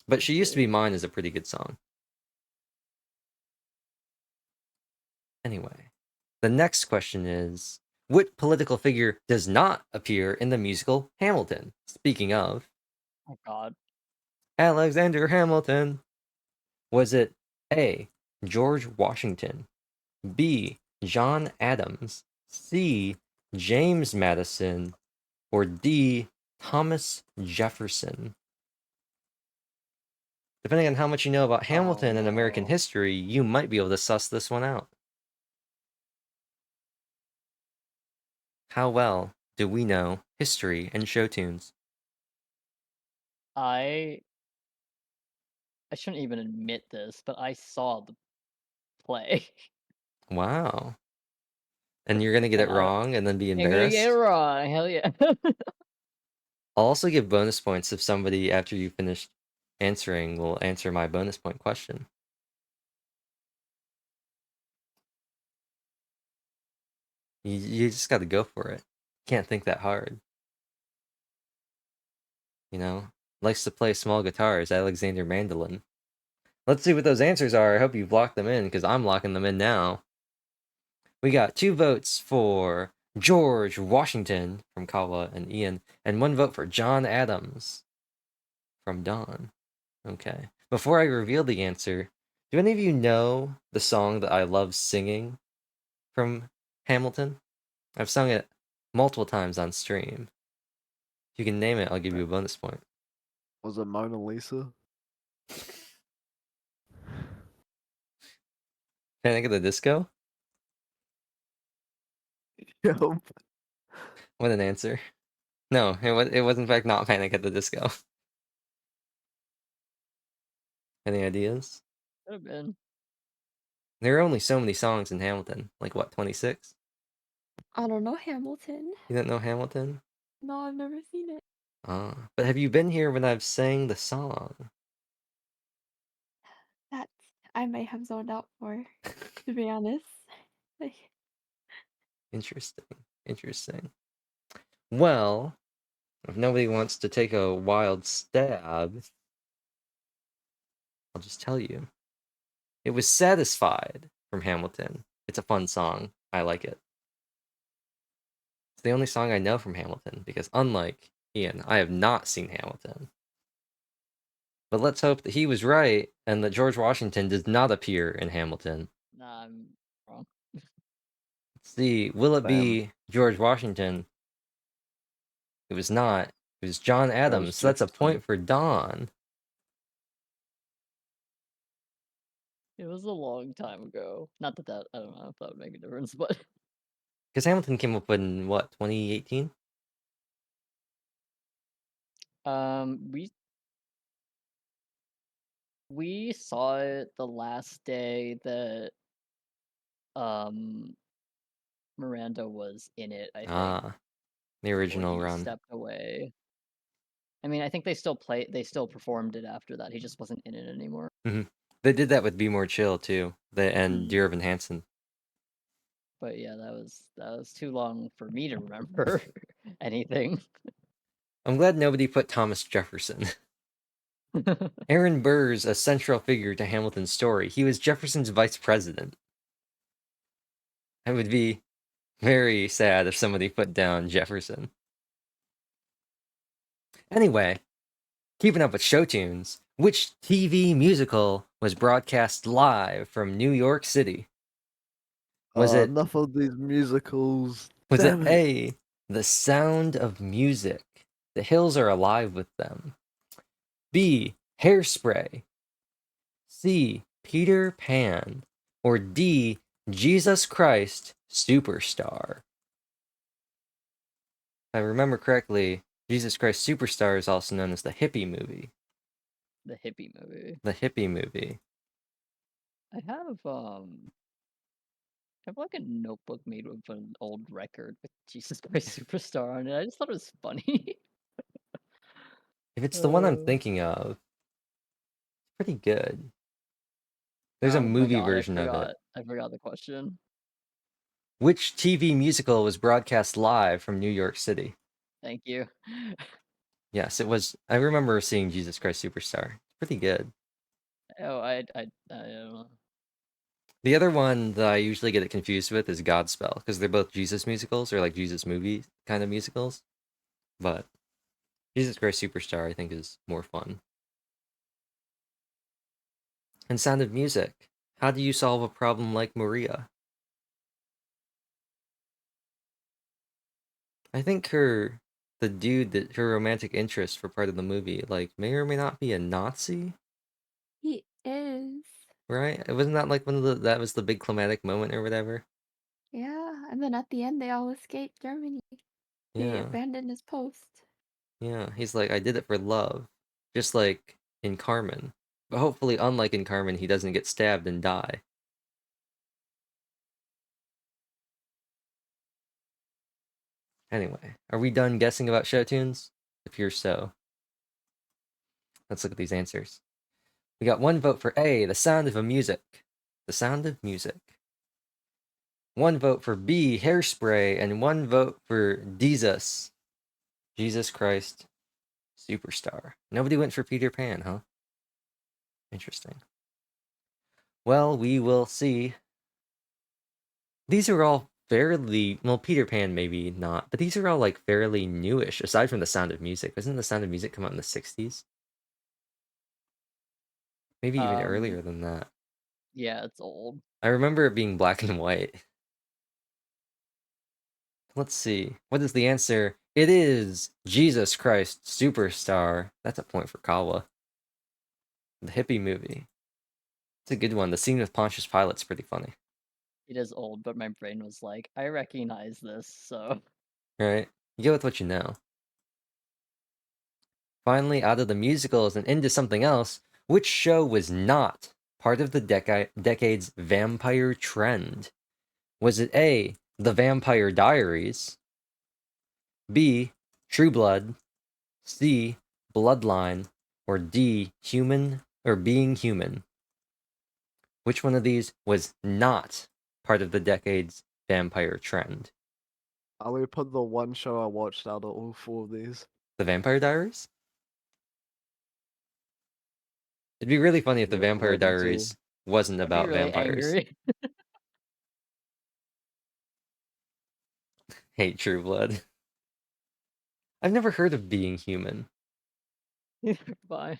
But She Used to Be Mine is a pretty good song. Anyway, the next question is, what political figure does not appear in the musical Hamilton? Speaking of, Oh God. Alexander Hamilton. Was it A, George Washington, B, John Adams, C, James Madison, or D, Thomas Jefferson? Depending on how much you know about Hamilton and American Oh. history, you might be able to suss this one out. How well do we know history and show tunes? I shouldn't even admit this, but I saw the play. Wow. And you're gonna get it And wrong and then be I'm gonna get it embarrassed? wrong. Hell yeah. I'll also give bonus points if somebody, after you finish answering, will answer my bonus point question. You just gotta go for it. Can't think that hard. You know? Likes to play small guitars, Alexander Mandolin. Let's see what those answers are. I hope you've locked them in, because I'm locking them in now. We got 2 votes for George Washington from Kawa and Ian, and 1 vote for John Adams from Don. Okay. Before I reveal the answer, do any of you know the song that I love singing from Hamilton? I've sung it multiple times on stream. If you can name it, I'll give you a bonus point. Was it Mona Lisa? Panic at the Disco? Yep. What an answer. No, it was in fact not Panic at the Disco. Any ideas? Could have been. There are only so many songs in Hamilton. Like what, 26? I don't know Hamilton. You don't know Hamilton? No, I've never seen it. But have you been here when I've sang the song? That I may have zoned out for, to be honest. Like, Interesting. Well, if nobody wants to take a wild stab, I'll just tell you. It was Satisfied from Hamilton. It's a fun song. I like it. It's the only song I know from Hamilton, because unlike Ian, I have not seen Hamilton. But let's hope that he was right, and that George Washington does not appear in Hamilton. Nah, I'm wrong. Let's see, will it Damn. be George Washington? It was not. It was John Adams, so that's a Jefferson. point for Dawn. It was a long time ago. Not that I don't know if that would make a difference, but Because Hamilton came up in, what, 2018? we saw it the last day that Miranda was in it, I think. Ah, the Before original he run. stepped away. I mean, I think they still performed it after that. He just wasn't in it anymore. They did that with Be More Chill, too. And Mhm. Dear Evan Hansen. But yeah, that was too long for me to remember anything. I'm glad nobody put Thomas Jefferson. Aaron Burr's a central figure to Hamilton's story. He was Jefferson's vice president. I would be very sad if somebody put down Jefferson. Anyway, keeping up with show tunes, which TV musical was broadcast live from New York City? Was it Enough of these musicals. was it Damn it. A, The Sound of Music? The hills are alive with them. B, Hairspray. C, Peter Pan. Or D, Jesus Christ Superstar. If I remember correctly, Jesus Christ Superstar is also known as the Hippie movie. The hippie movie. The Hippie movie. I have like a notebook made with an old record with Jesus Christ Superstar on it. I just thought it was funny. If it's the one I'm Uh, thinking of, it's pretty good. There's a oh my movie God, version of it. I forgot the question. Which TV musical was broadcast live from New York City? Thank you. Yes, it was. I remember seeing Jesus Christ Superstar. It's pretty good. Oh, I don't know. The other one that I usually get it confused with is Godspell, because they're both Jesus musicals, or like Jesus movie kind of musicals. But Jesus Christ Superstar, I think, is more fun. And Sound of Music. How do you solve a problem like Maria? I think the dude that her romantic interest for part of the movie, like, may or may not be a Nazi, he is. right? Wasn't that like that was the big climatic moment or whatever? Yeah, and then at the end they all escaped Germany. He Yeah, abandoned his post. yeah. He's like, I did it for love, just like in Carmen. But hopefully, unlike in Carmen, he doesn't get stabbed and die. Anyway, are we done guessing about show tunes? If you're so, let's look at these answers. We got one vote for A, The Sound of Music. The Sound of Music. One vote for B, Hairspray, and one vote for Jesus. Jesus Christ Superstar. Nobody went for Peter Pan, huh? Interesting. Well, we will see. These are all fairly, well, Peter Pan maybe not, but these are all like fairly newish, aside from The Sound of Music. Doesn't The Sound of Music come out in the 60s? Maybe even earlier than that. Yeah, it's old. I remember it being black and white. Let's see. What is the answer? It is Jesus Christ Superstar. That's a point for Kawa. The hippie movie. It's a good one. The scene with Pontius Pilate's pretty funny. It is old, but my brain was like, I recognize this, so Right? You go with what you know. Finally, out of the musicals and into something else, which show was not part of the decade's vampire trend? Was it A, The Vampire Diaries, B, True Blood, C, Bloodline, or D, Human or Being Human? Which one of these was not part of the decade's vampire trend? I will put the one show I watched out of all four of these. The Vampire Diaries? It'd be really funny if The Yeah, Vampire maybe too. Diaries wasn't I'd be about really vampires. angry. Hate True Blood. I've never heard of Being Human. Bye.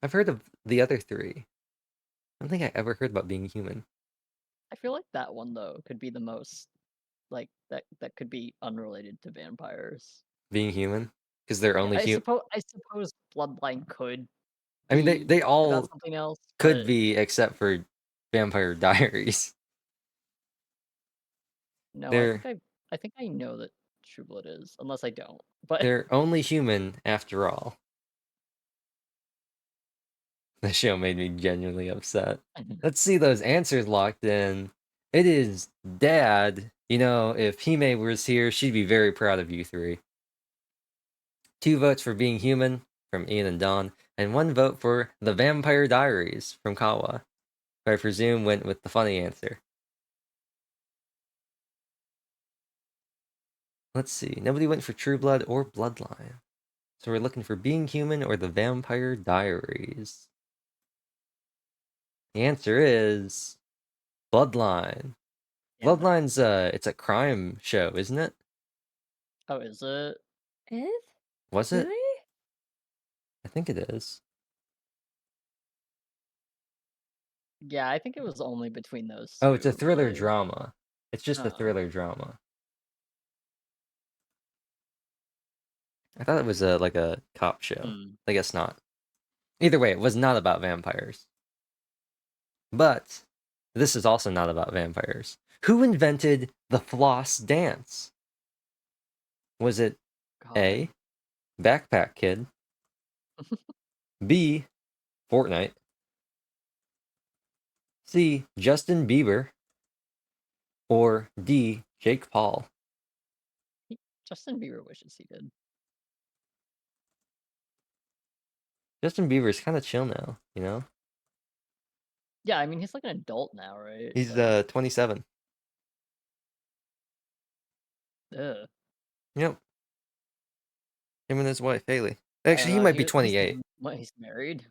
I've heard of the other three. I don't think I ever heard about Being Human. I feel like that one though could be the most like that could be unrelated to vampires. Being Human? Because they're only human. I suppose Bloodline could I mean, be they all about something else, could but be, except for Vampire Diaries. no, They're I think I know that True Blood is, unless I don't. But they're only human after all. The show made me genuinely upset. Let's see those answers locked in. It is Dad. You know, if Hime was here, she'd be very proud of you three. 2 votes for Being Human from Ian and Don, and 1 vote for The Vampire Diaries from Kawa, who I presume went with the funny answer. Let's see. Nobody went for True Blood or Bloodline. So we're looking for Being Human or The Vampire Diaries. The answer is Bloodline. yeah. Bloodline's it's a crime show, isn't it? Oh, is it? Is? Was it? Really? I think it is. Yeah, I think it was only between those Oh, it's a two, thriller but- drama. It's just a Oh. thriller drama. I thought it was like a cop show. Hmm. I guess not. Either way, it was not about vampires. But this is also not about vampires. Who invented the floss dance? Was it God. A, Backpack Kid, B, Fortnite, C, Justin Bieber, or D, Jake Paul? Justin Bieber wishes he did. Justin Bieber's kind of chill now, you know? Yeah, I mean he's like an adult now, right? He's Like, 27. ugh. Yep. Him and his wife, Haley. Actually, he might be 28. He's married?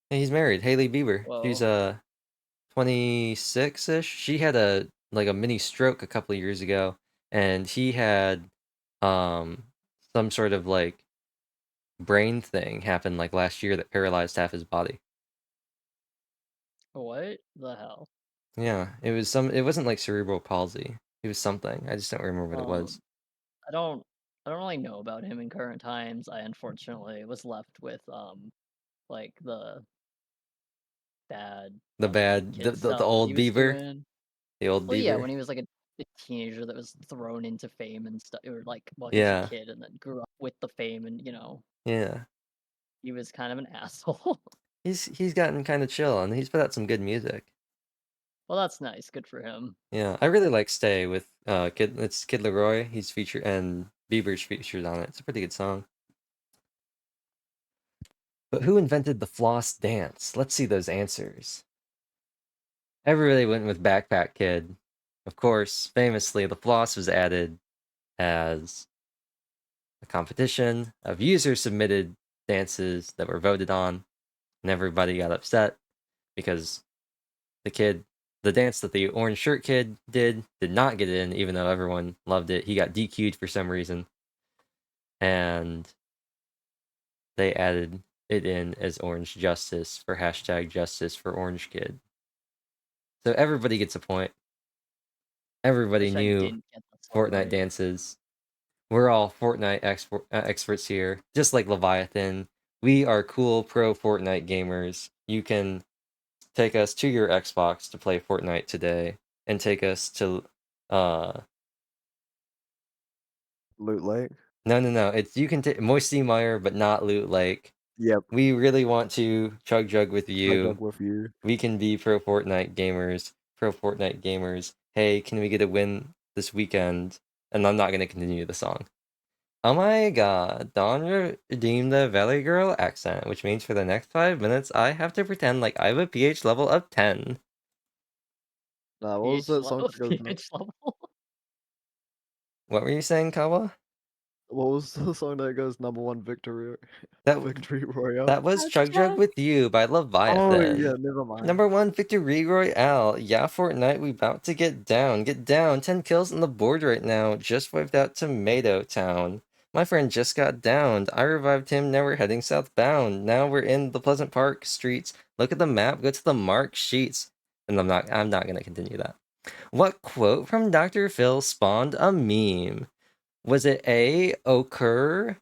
Yeah, he's married. Haley Bieber. She's Whoa. 26-ish. She had a mini stroke a couple of years ago, and he had some sort of like brain thing happen like last year that paralyzed half his body. What the hell? Yeah, it wasn't like cerebral palsy. It was something. I just don't remember what it was. I don't really know about him in current times. I unfortunately was left with like the bad The fucking bad kid the stuff that old he was Bieber. doing. The old Well, yeah, Bieber. when he was like a teenager that was thrown into fame and stuff, or like while he Yeah. was a kid and then grew up with the fame, and Yeah. he was kind of an asshole. He's gotten kind of chill and he's put out some good music. Well, that's nice. Good for him. Yeah, I really like "Stay" with it's Kid Laroi. He's featured and Bieber's featured on it. It's a pretty good song. But who invented the floss dance? Let's see those answers. Everybody went with Backpack Kid. Of course, famously, the floss was added as a competition of user-submitted dances that were voted on, and everybody got upset because the dance that the orange shirt kid did not get in, even though everyone loved it. He got DQ'd for some reason, and they added it in as Orange Justice for hashtag Justice for Orange Kid. So everybody gets a point. Everybody Wish I knew didn't get that song Fortnite right. dances. We're all Fortnite experts here, just like Leviathan. We are cool pro Fortnite gamers. You can take us to your Xbox to play Fortnite today, and take us to Loot Lake. no. It's you can take Moisty Mire, but not Loot Lake. Yep. We really want to chug jug with Chug you. jug with you. We can be pro Fortnite gamers. Pro Fortnite gamers. Hey, can we get a win this weekend? And I'm not gonna continue the song. Oh my god, Dawn redeemed the Valley Girl accent, which means for the next 5 minutes I have to pretend like I have a PH level of 10. Nah, what was that song that goes? PH level. What were you saying, Kawa? What was the song that goes #1 victory? That Victory Royale. that was Chug Chug Jug Jug? with You by Oh Leviathan. yeah, never mind. #1 Victory Royale. Yeah, Fortnite, we about to get down. Get down. 10 kills on the board right now. Just wiped out Tomato Town. My friend just got downed. I revived him. Now we're heading southbound. Now we're in the Pleasant Park streets. Look at the map. Go to the mark sheets. And I'm not gonna continue that. What quote from Dr. Phil spawned a meme? Was it A, occur,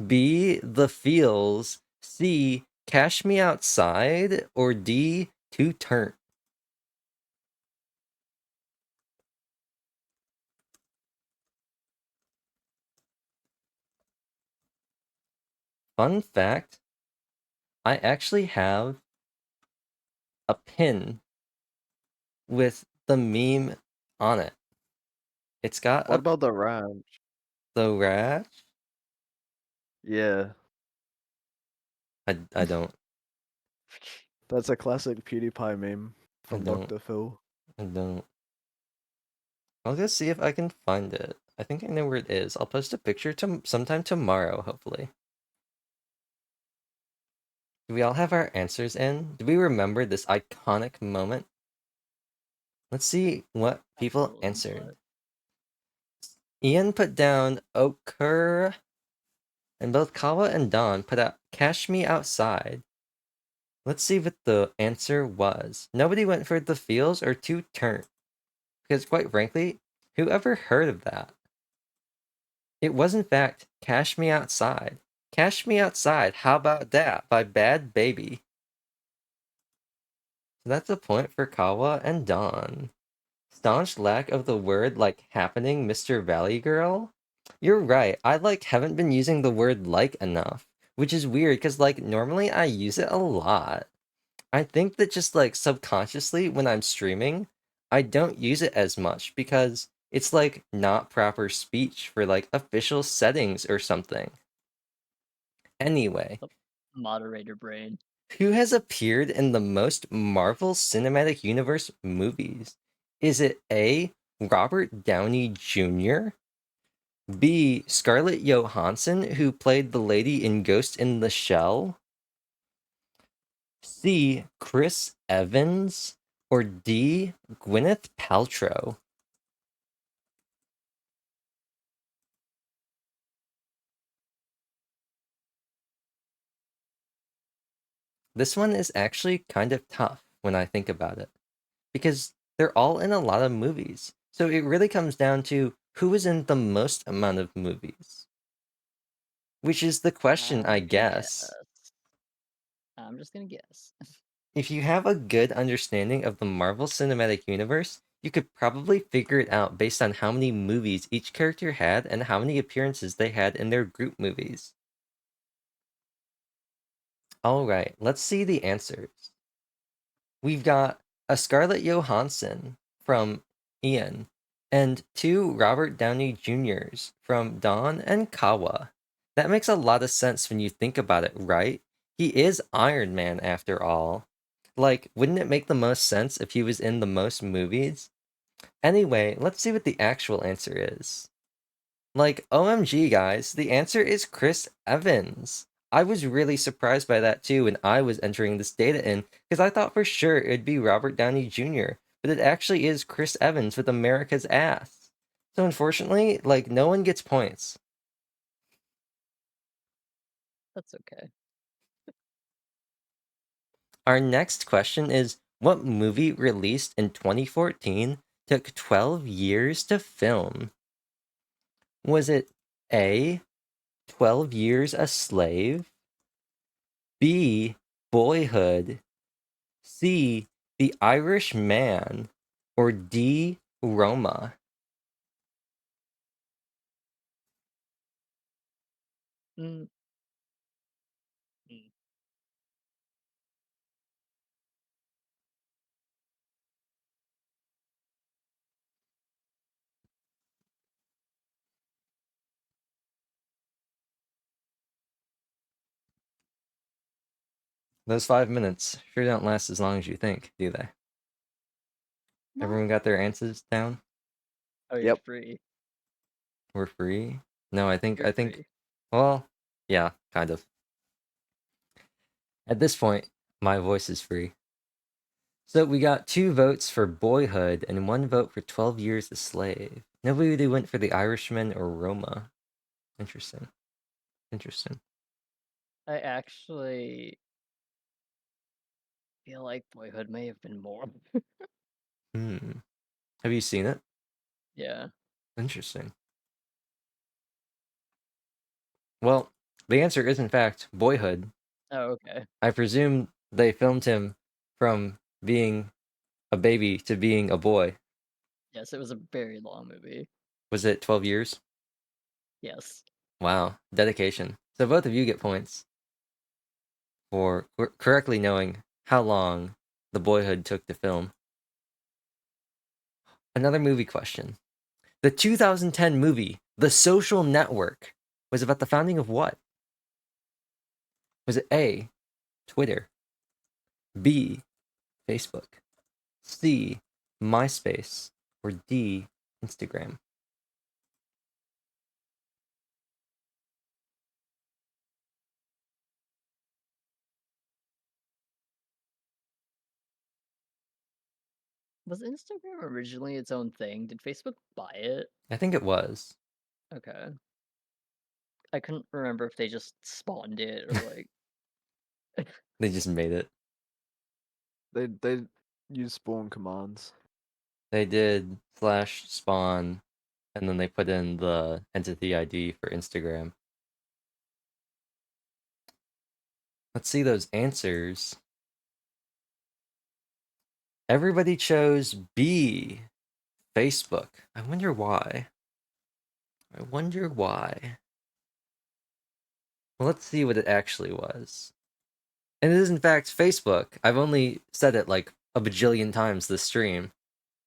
B, the feels, C, cash me outside, or D, to turn? Fun fact, I actually have a pin with the meme on it. It's got What about the ranch? the rash. Yeah, I don't. that's a classic PewDiePie meme from don't. Dr. Phil. I don't. I'll go see if I can find it. I think I know where it is. I'll post a picture sometime tomorrow, hopefully. Do we all have our answers in? Do we remember this iconic moment? Let's see what people Absolutely answered. not. Ian put down occur, and both Kawa and Dawn put out cash me outside. Let's see what the answer was. Nobody went for the feels or to turn. Because quite frankly, who ever heard of that? It was in fact Cash Me Outside. Cash Me Outside, how about that? By Bad Baby. So that's a point for Kawa and Dawn. Staunch lack of the word like happening, Mr. Valley Girl? You're right, I haven't been using the word like enough. Which is weird, because normally I use it a lot. I think that just subconsciously when I'm streaming, I don't use it as much because it's not proper speech for official settings or something. Anyway, Moderator brain. who has appeared in the most Marvel Cinematic Universe movies? Is it A, Robert Downey Jr., B, Scarlett Johansson, who played the lady in Ghost in the Shell, C, Chris Evans, or D, Gwyneth Paltrow? This one is actually kind of tough when I think about it, because they're all in a lot of movies. So it really comes down to who is in the most amount of movies. Which is the question, I guess. I'm just gonna guess. If you have a good understanding of the Marvel Cinematic Universe, you could probably figure it out based on how many movies each character had and how many appearances they had in their group movies. Alright, let's see the answers. We've got a Scarlett Johansson from Ian, and 2 Robert Downey Jr.'s from Don and Kawa. That makes a lot of sense when you think about it, right? He is Iron Man after all. Like, wouldn't it make the most sense if he was in the most movies? Anyway, let's see what the actual answer is. Like, OMG, guys, the answer is Chris Evans. I was really surprised by that too when I was entering this data in, because I thought for sure it'd be Robert Downey Jr., but it actually is Chris Evans with America's ass. So unfortunately, like, no one gets points. That's okay. Our next question is, what movie released in 2014 took 12 years to film? Was it A, 12 Years a Slave, B, Boyhood, C, The Irish Man, or D, Roma? Mm. Mm. Those 5 minutes sure don't last as long as you think, do they? No. Everyone got their answers down? Oh, you're Yep. free. We're free? No, I think You're free. well, yeah, kind of. At this point, my voice is free. So we got 2 votes for Boyhood and 1 vote for 12 Years a Slave. Nobody really went for The Irishman or Roma. Interesting. Interesting. I actually feel like Boyhood may have been more. Hmm. Have you seen it? Yeah. Interesting. Well, the answer is in fact Boyhood. Oh, okay. I presume they filmed him from being a baby to being a boy. Yes, it was a very long movie. Was it 12 years? Yes. Wow, dedication. So both of you get points for correctly knowing how long The Boyhood took to film. Another movie question. The 2010 movie, The Social Network, was about the founding of what? Was it A, Twitter, B, Facebook, C, MySpace, or D, Instagram? Was Instagram originally its own thing? Did Facebook buy it? I think it was. Okay. I couldn't remember if they just spawned it or like. They just made it. They use spawn commands. They did /spawn, and then they put in the entity ID for Instagram. Let's see those answers. Everybody chose B, Facebook. I wonder why. I wonder why. Well, let's see what it actually was. And it is in fact Facebook. I've only said it like a bajillion times this stream.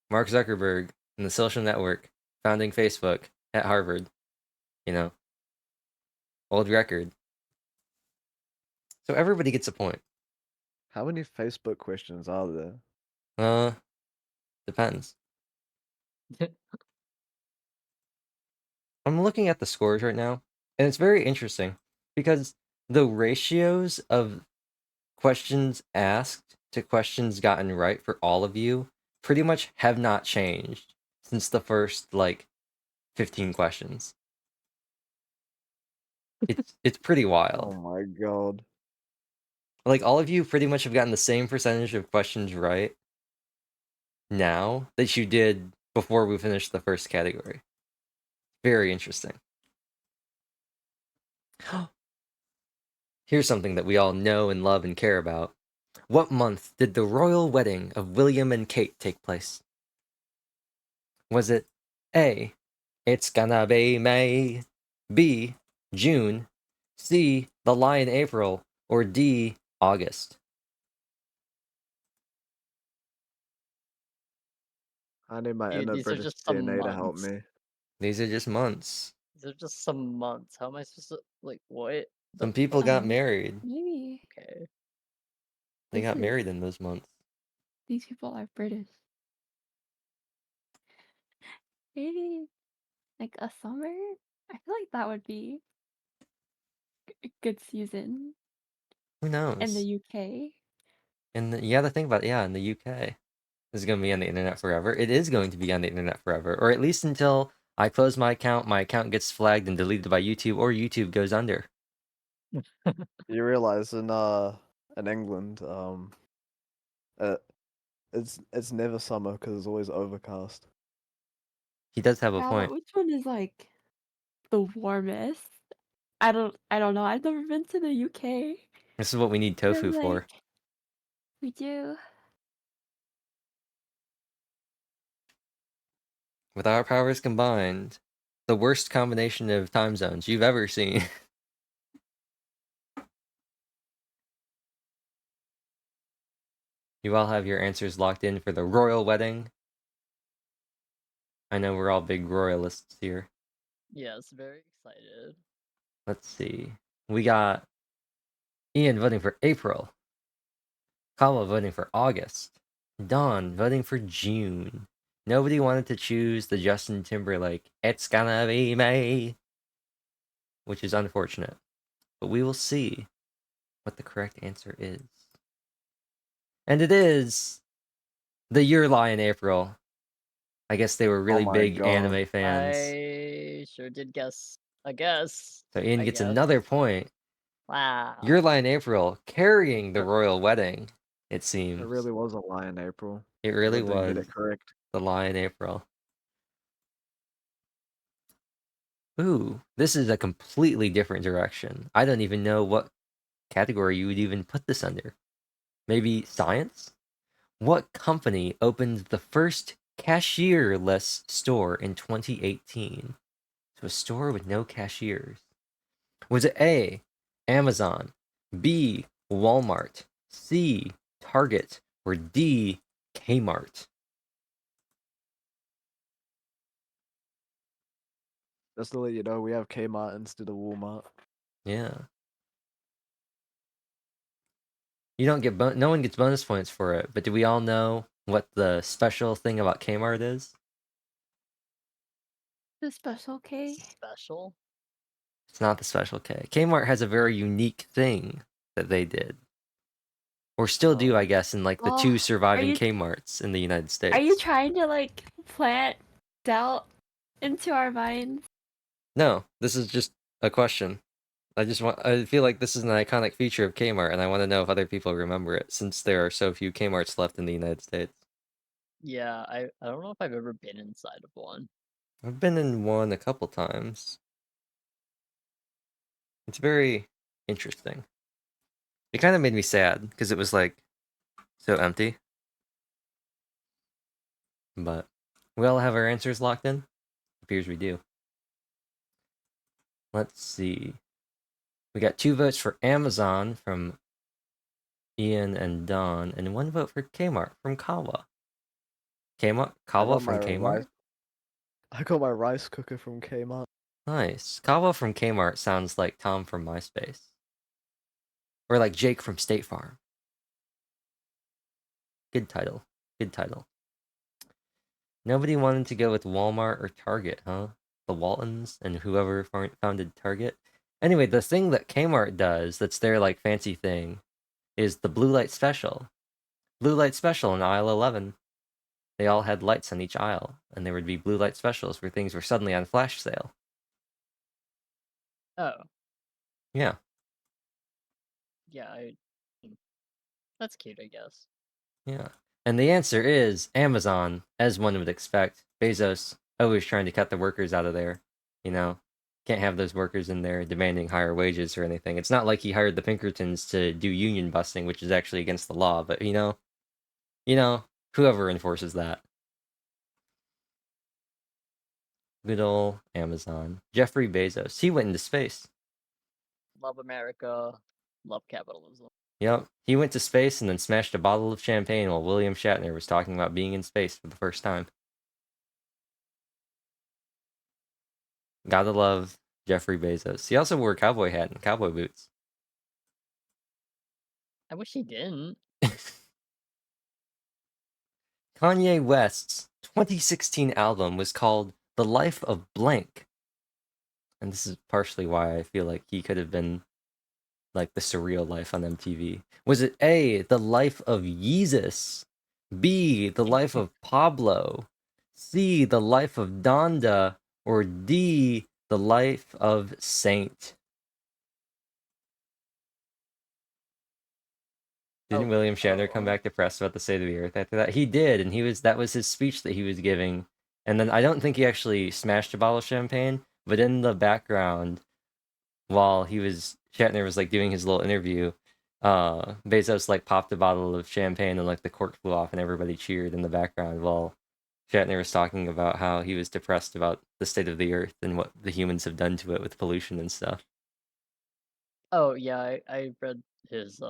Mark Zuckerberg and the social network founding Facebook at Harvard. You know, old record. So everybody gets a point. How many Facebook questions are there? Depends. I'm looking at the scores right now, and it's very interesting because the ratios of questions asked to questions gotten right for all of you pretty much have not changed since the first like 15 questions. It's pretty Oh wild. my god. Like all of you pretty much have gotten the same percentage of questions right now that you did before we finished the first category. Very interesting. Here's something that we all know and love and care about. What month did the royal wedding of William and Kate take place? Was it A, it's gonna be May, B, June, C, the lie in April, or D, August? I need my Dude, inner these are British just some DNA to help months. me. These are just months. These are just some months. How am I supposed to like what? The Some people got fuck? married. Maybe Okay. They this got is married in those months. these people are British. Maybe like a summer. I feel like that would be a good season Who in knows? the UK. And you gotta think about it, yeah, in the UK. This is gonna be on the internet forever. It is going to be on the internet forever. Or at least until I close my account gets flagged and deleted by YouTube, or YouTube goes under. You realize in England, uh, it's never summer because it's always overcast. He does have a Yeah, but point. which one is like the warmest? I don't know. I've never been to the UK. This is what we need But tofu for. like we do. With our powers combined, the worst combination of time zones you've ever seen. You all have your answers locked in for the royal wedding. I know we're all big royalists here. Yes, very excited. Let's see. We got Ian voting for April, Kawa voting for August, Dawn voting for June. Nobody wanted to choose the Justin Timberlake, "It's gonna be May," which is unfortunate. But we will see what the correct answer is. And it is the Your Lie in April. I guess they were really my big God. anime fans. I sure did guess a guess. So Ian I gets guess. another point. Wow. Your Lie in April carrying the royal wedding, it seems. It really was a lie in April. It but really didn't get was it correct. the Lie in April. Ooh, this is a completely different direction. I don't even know what category you would even put this under. Maybe science? What company opened the first cashierless store in 2018? So a store with no cashiers. Was it A, Amazon, B, Walmart, C, Target, or D, Kmart? Just to let you know, we have Kmart instead of Walmart. Yeah. You don't get no one gets bonus points for it, but do we all know what the special thing about Kmart is? The special K. Special? It's not the special K. Kmart has a very unique thing that they did. Or still do, I guess, in like the Oh, two are surviving you Kmarts in the United States. are you trying to like plant doubt into our minds? No, this is just a question. I feel like this is an iconic feature of Kmart, and I want to know if other people remember it, since there are so few Kmarts left in the United States. Yeah, I don't know if I've ever been inside of one. I've been in one a couple times. It's very interesting. It kind of made me sad, because it was like so empty. But we all have our answers locked in? Appears we do. Let's see. We got 2 votes for Amazon from Ian and Don, and 1 vote for Kmart from Kawa. Kawa from Kmart? I got my rice cooker from Kmart. Nice. Kawa from Kmart sounds like Tom from MySpace. Or like Jake from State Farm. Good title. Good title. Nobody wanted to go with Walmart or Target, huh? The Waltons and whoever founded Target. Anyway, the thing that Kmart does that's their like fancy thing is the blue light special. Blue light special in aisle 11. They all had lights on each aisle, and there would be blue light specials where things were suddenly on flash sale. Oh, Yeah. yeah, that's cute, I guess. Yeah. And the answer is Amazon, as one would expect. Bezos always trying to cut the workers out of there. You know, can't have those workers in there demanding higher wages or anything. It's not like he hired the Pinkertons to do union busting, which is actually against the law, but whoever enforces that. Good old Amazon. Jeffrey Bezos. He went into space. Love America, love capitalism. Yep. He went to space and then smashed a bottle of champagne while William Shatner was talking about being in space for the first time. Gotta love Jeffrey Bezos. He also wore a cowboy hat and cowboy boots. I wish he didn't. Kanye West's 2016 album was called The Life of Blank. And this is partially why I feel like he could have been like The Surreal Life on MTV. Was it A, The Life of Yeezus, B, The Life of Pablo, C, The Life of Donda, or D, The Life of Saint? Didn't Oh, William Shatner come back depressed about the state of the earth after that? He did, and that was his speech that he was giving. And then I don't think he actually smashed a bottle of champagne, but in the background, while Shatner was like doing his little interview, Bezos like popped a bottle of champagne and like the cork flew off and everybody cheered in the background while Shatner was talking about how he was depressed about the state of the earth and what the humans have done to it with pollution and stuff. Oh yeah, I read his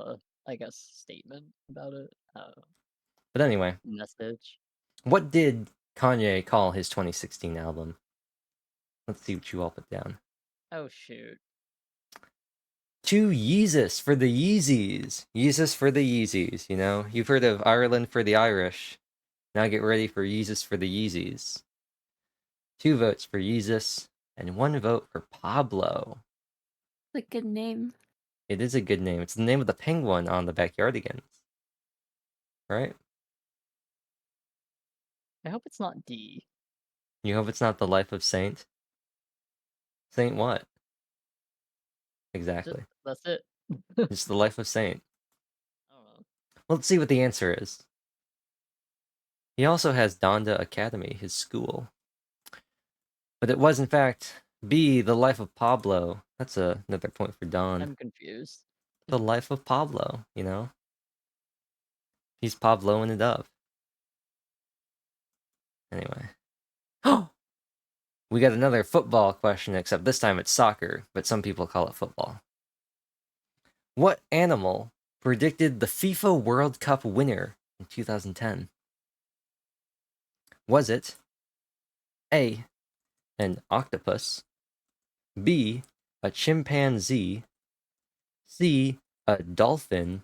I guess statement about it. But anyway, Message. what did Kanye call his 2016 album? Let's see what you all put down. Oh shoot. To Yeezus for the Yeezys. Yeezus for the Yeezys, you know? You've heard of Ireland for the Irish. Now get ready for Yeezus for the Yeezys. 2 votes for Yeezus and 1 vote for Pablo. It's a good name. It is a good name. It's the name of the penguin on the Backyardigans. Right? I hope it's not D. You hope it's not the life of Saint? Saint what? Exactly. That's it. It's the life of Saint. I don't know. Well, let's see what the answer is. He also has Donda Academy, his school. But it was, in fact, B, The Life of Pablo. That's another point for Don. I'm confused. The Life of Pablo, you know? He's Pabloing it up. Anyway. Oh! We got another football question, except this time it's soccer, but some people call it football. What animal predicted the FIFA World Cup winner in 2010? Was it A, an octopus, B, a chimpanzee, C, a dolphin,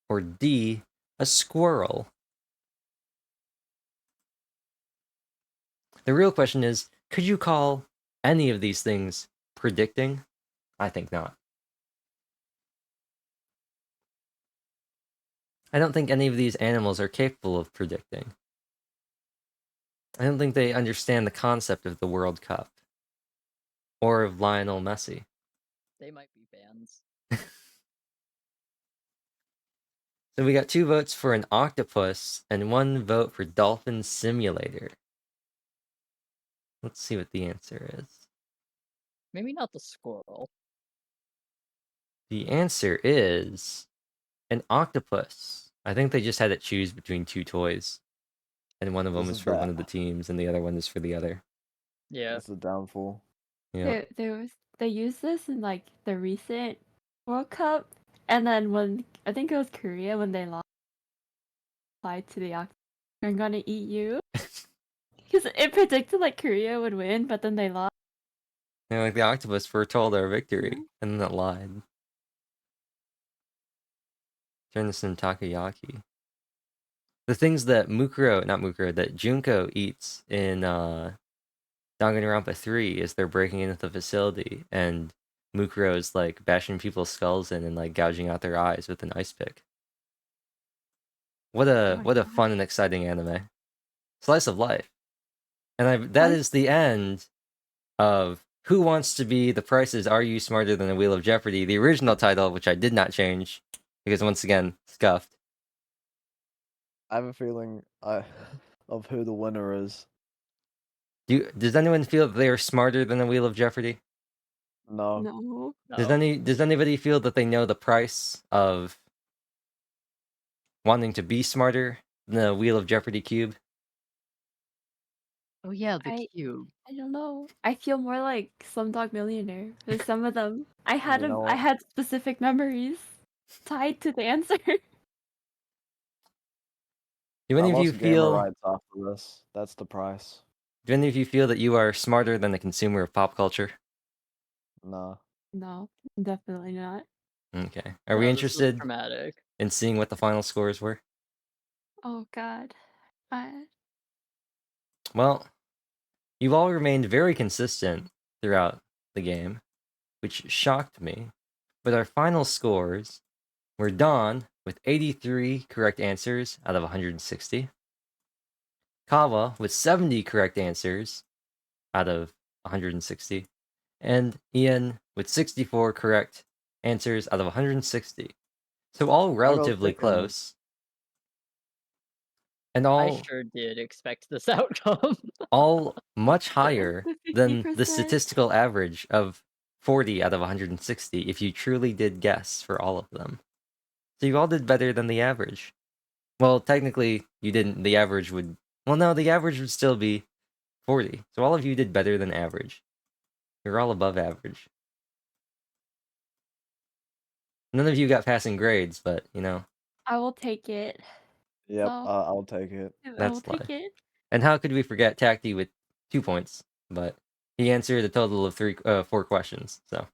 or D, a squirrel? The real question is, could you call any of these things predicting? I think not. I don't think any of these animals are capable of predicting. I don't think they understand the concept of the World Cup or of Lionel Messi. They might be fans. So we got 2 votes for an octopus and 1 vote for Dolphin Simulator. Let's see what the answer is. Maybe not the squirrel. The answer is an octopus. I think they just had to choose between 2 toys. And one of them This is is for one bad. of the teams and the other one is for the other. Yeah. That's a downfall. Yeah. They used this in like the recent World Cup, and then when I think it was Korea when they lost, applied to the octopus. I'm gonna eat you. Because it predicted like Korea would win, but then they lost. Yeah, like the octopus foretold our victory, and then it lied. Turn this into takoyaki. The things that that Junko eats in Danganronpa 3 is they're breaking into the facility, and Mukuro is like bashing people's skulls in and like gouging out their eyes with an ice pick. What a God. fun and exciting anime. Slice of life. And that is the end of Who Wants to Be the Prices Are You Smarter Than the Wheel of Jeopardy, the original title, which I did not change because once again, scuffed. I have a feeling of who the winner is. Does anyone feel that they are smarter than the Wheel of Jeopardy? No. No. Does anybody feel that they know the price of wanting to be smarter than the Wheel of Jeopardy cube? Oh yeah, the I- cube. I don't know. I feel more like Slumdog Millionaire with some of them. I had know I what? had specific memories tied to the answer. Do I any of you lost gamer feel rights after this. That's the price. Do any of you feel that you are smarter than the consumer of pop culture? Nah. No, definitely not. Okay. Are we No, this was interested traumatic. in seeing what the final scores were? Oh God. I Well, you've all remained very consistent throughout the game, which shocked me. But our final scores were Dawn with 83 correct answers out of 160, Kawa with 70 correct answers out of 160, and Ian with 64 correct answers out of 160. So all I got relatively second. close. And I all sure did expect this outcome. all much higher the than the 50%. statistical average of 40 out of 160 if you truly did guess for all of them. So you all did better than the average. Well, technically, you didn't. The average would. Well, no, the average would still be 40. So all of you did better than average. You're all above average. None of you got passing grades, but, you know, I will take it. Yep, So I'll take it. I will that's take life. it. And how could we forget Tacti with 2 points? But he answered a total of 4 questions, so.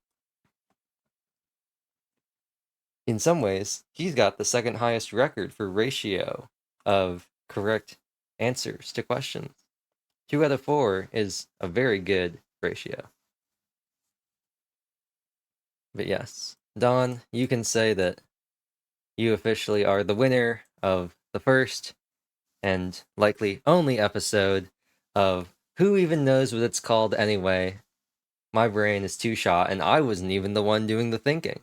In some ways, he's got the second highest record for ratio of correct answers to questions. 2 out of 4 is a very good ratio. But yes, Don, you can say that you officially are the winner of the first and likely only episode of Who Even Knows What It's Called Anyway? My brain is too shot, and I wasn't even the one doing the thinking.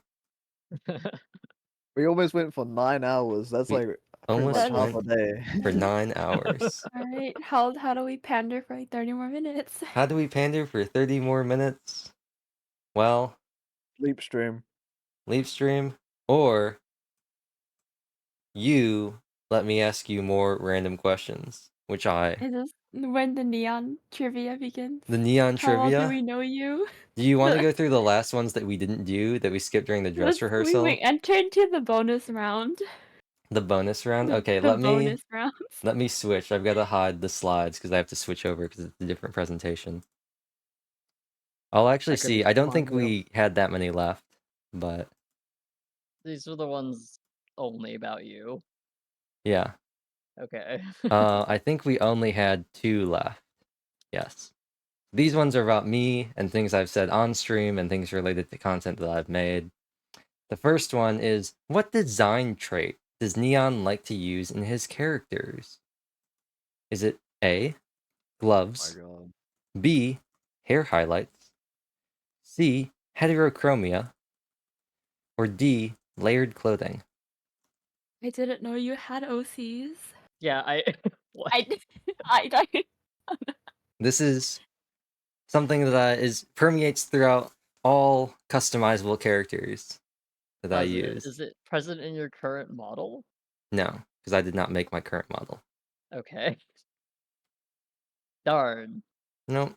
We almost went for 9 hours. That's We like pretty almost much half a went day. for 9 hours. All right. How do we pander for like 30 more minutes? How do we pander for 30 more minutes? Well, Sleep stream. leave stream, or you let me ask you more random questions, which I. Is this when the neon trivia begins? The neon How well do trivia? we know you? Do you want to go through the last ones that we didn't do, that we skipped during the dress We rehearsal? enter into the bonus round. The bonus round? Okay, The let me bonus rounds. switch. I've got to hide the slides because I have to switch over because it's a different presentation. I'll actually I couldn't see. I don't think find them. we had that many left, but These are the ones only about you. yeah. Okay. I think we only had 2 left. Yes. These ones are about me and things I've said on stream and things related to content that I've made. The first one is, what design trait does Neon like to use in his characters? Is it A, Oh gloves, my god. B, hair highlights, C, heterochromia, or D, layered clothing? I didn't know you had OCs. Yeah, what? I This is something that permeates throughout all customizable characters that I Does it? use. Is it present in your current model? No, because I did not make my current model. Okay. Darn. Nope.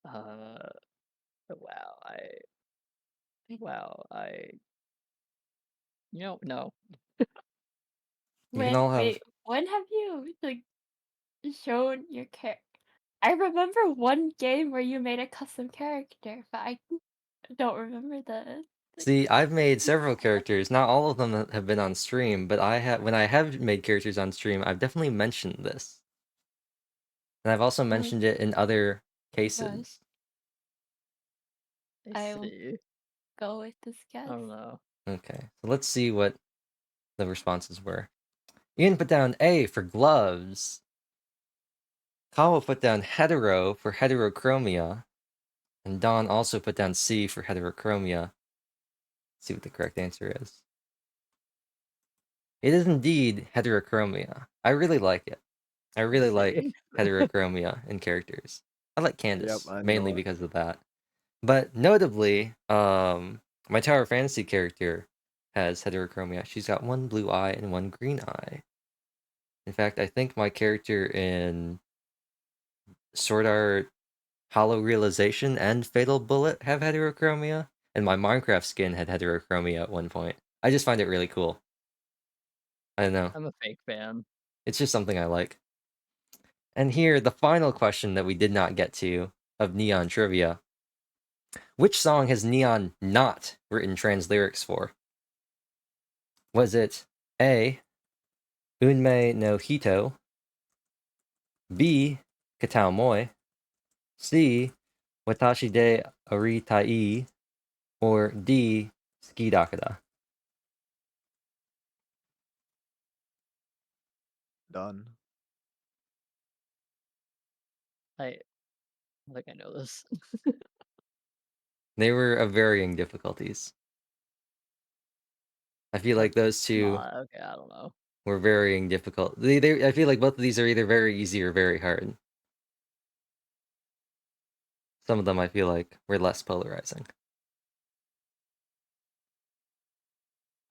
Uh, wow. Wow. No. You can all have. Wait, when have you like shown your character? I remember one game where you made a custom character, but I don't remember the See, I've made several characters. Not all of them have been on stream, but when I have made characters on stream, I've definitely mentioned this. And I've also mentioned it in other cases. I I will see. go with this I guess. don't know. Okay, so let's see what the responses were. Ian put down A for gloves. Kawa put down hetero for heterochromia. And Don also put down C for heterochromia. Let's see what the correct answer is. It is indeed heterochromia. I really like it. I really like Same. heterochromia in characters. I like Candace I mainly know it. because of that. But notably, my Tower Fantasy character has heterochromia. She's got one blue eye and one green eye. In fact, I think my character in Sword Art Hollow Realization and Fatal Bullet have heterochromia, and my Minecraft skin had heterochromia at one point. I just find it really cool. I don't know. I'm a fake fan. It's just something I like. And here, the final question that we did not get to of Neon Trivia. Which song has Neon not written trans lyrics for? Was it A, Unmei no Hito, B, Katao Moi, C, Watashi de Aritai, or D, Ski Dakada? Done. I think I know this. They were of varying difficulties. I feel like those two Okay, I don't know. were varying difficult. I feel like both of these are either very easy or very hard. Some of them I feel like were less polarizing.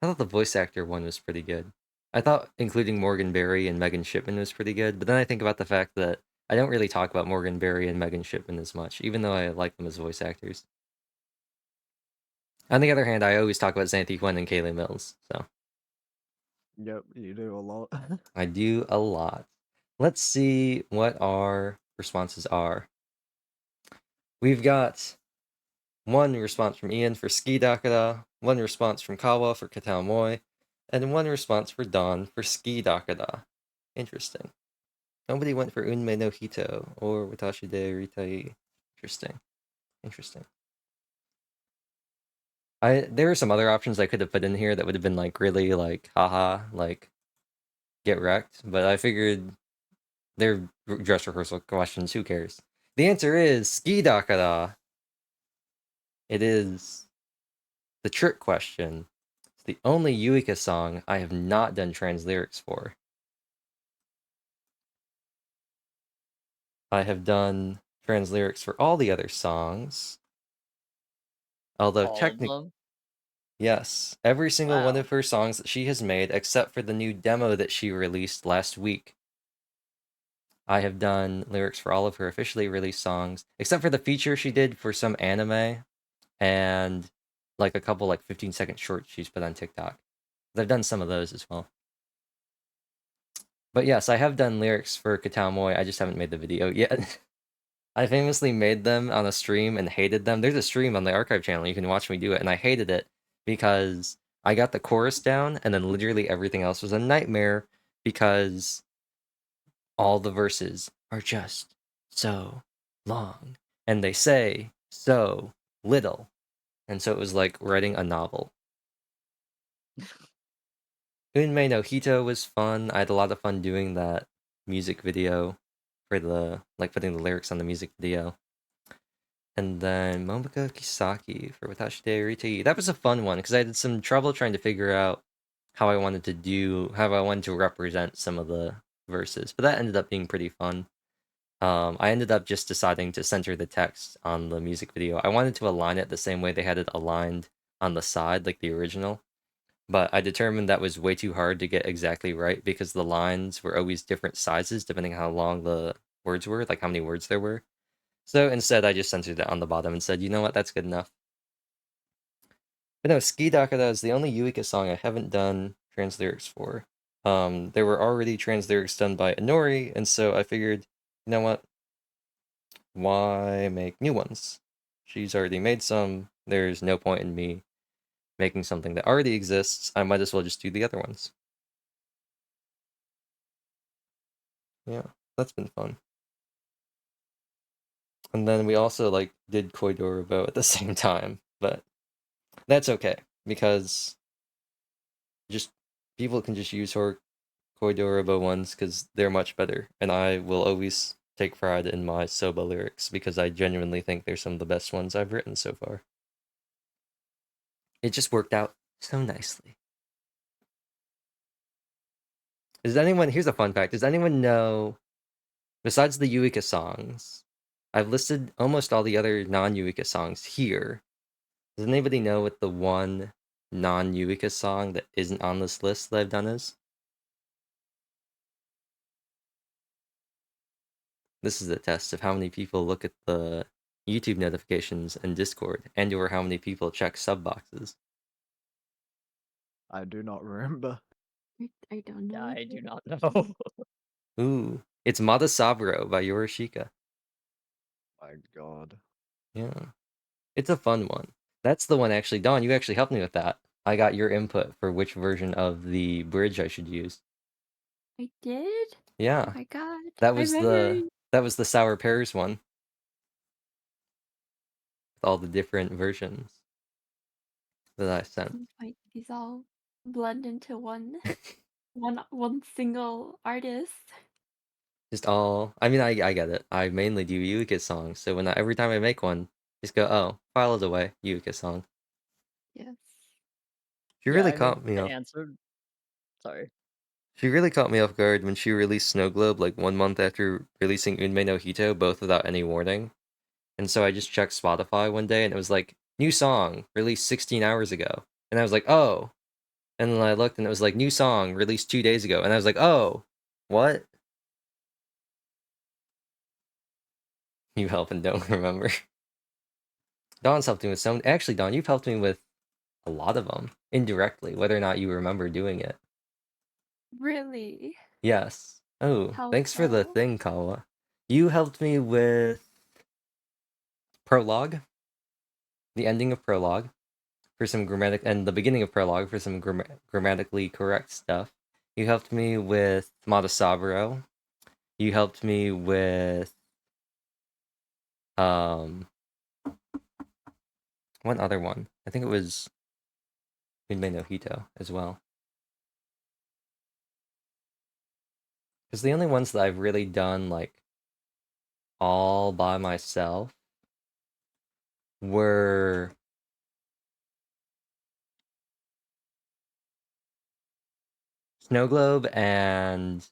I thought the voice actor one was pretty good. I thought including Morgan Berry and Megan Shipman was pretty good, but then I think about the fact that I don't really talk about Morgan Berry and Megan Shipman as much, even though I like them as voice actors. On the other hand, I always talk about Xanthi Huen and Kaylee Mills, so Yep, you do a lot. I do a lot. Let's see what our responses are. We've got one response from Ian for Ski Dakada, one response from Kawa for Katao Moi, and one response for Dawn for Ski Dakada. Interesting. Nobody went for Unmei no Hito or Watashi de Ritai. Interesting. Interesting. There were some other options I could have put in here that would have been like really like haha, like get wrecked, but I figured they're dress rehearsal questions, who cares? The answer is Ski Dakada. It is the trick question. It's the only Yuika song I have not done trans lyrics for. I have done trans lyrics for all the other songs. Although All of technically, them? yes, every single one Wow. of her songs that she has made, except for the new demo that she released last week. I have done lyrics for all of her officially released songs, except for the feature she did for some anime and like a couple like 15-second shorts she's put on TikTok. I've done some of those as well. But yes, I have done lyrics for Katao Moi. I just haven't made the video yet. I famously made them on a stream and hated them. There's a stream on the archive channel. You can watch me do it. And I hated it because I got the chorus down and then literally everything else was a nightmare because all the verses are just so long and they say so little. And so it was like writing a novel. Unmei no Hito was fun. I had a lot of fun doing that music video for the like putting the lyrics on the music video. And then Momoko Kisaki for Watashi de Ritai. That was a fun one because I had some trouble trying to figure out how I wanted to represent some of the verses. But that ended up being pretty fun. I ended up just deciding to center the text on the music video. I wanted to align it the same way they had it aligned on the side, like the original. But I determined that was way too hard to get exactly right because the lines were always different sizes depending on how long the words were, like how many words there were. So instead, I just centered it on the bottom and said, you know what, that's good enough. But no, Ski Dakada is the only Yuika song I haven't done trans lyrics for. There were already trans lyrics done by Inori, and so I figured, you know what, why make new ones? She's already made some, there's no point in me making something that already exists. I might as well just do the other ones. Yeah, that's been fun. And then we also like did Koidorobo at the same time, but that's okay because just people can just use her Koidorobo ones because they're much better, and I will always take pride in my Soba lyrics because I genuinely think they're some of the best ones I've written so far. It just worked out so nicely. Here's a fun fact, does anyone know, besides the Yuika songs, I've listed almost all the other non-Yuika songs here. Does anybody know what the one non-Yuika song that isn't on this list that I've done is? This is a test of how many people look at the YouTube notifications and Discord, and or how many people check sub boxes. I do not remember. I don't know. Yeah, I do not know. Ooh, It's Mata Saburo by Yorishika. My God. Yeah. It's a fun one. That's the one actually, Dawn, you actually helped me with that. I got your input for which version of the bridge I should use. I did? Oh Yeah. my god. That My was memory. the Sour Pears one. With all the different versions that I At sent. some point, these all blend into one single artist. Just all, I mean, I get it. I mainly do Yuuka songs, so every time I make one, just go, oh, file it away, Yuuka song. Yes. She Yeah, really I heard caught me the off. answer. Sorry. She really caught me off guard when she released Snow Globe like 1 month after releasing Unmei no Hito, both without any warning. And so I just checked Spotify one day and it was like, new song, released 16 hours ago. And I was like, oh. And then I looked and it was like, new song, released 2 days ago. And I was like, oh, what? You help and don't remember. Dawn's helped me with some. Actually, Dawn, you've helped me with a lot of them indirectly, whether or not you remember doing it. Really? Yes. Oh, How thanks for the so? thing, Kawa. You helped me with Prologue, the ending of Prologue, for some and the beginning of Prologue for some grammatically correct stuff. You helped me with Mata Saburo. You helped me with one other one. I think it was Unmei no Hito as well. Because the only ones that I've really done like all by myself were Snow Globe and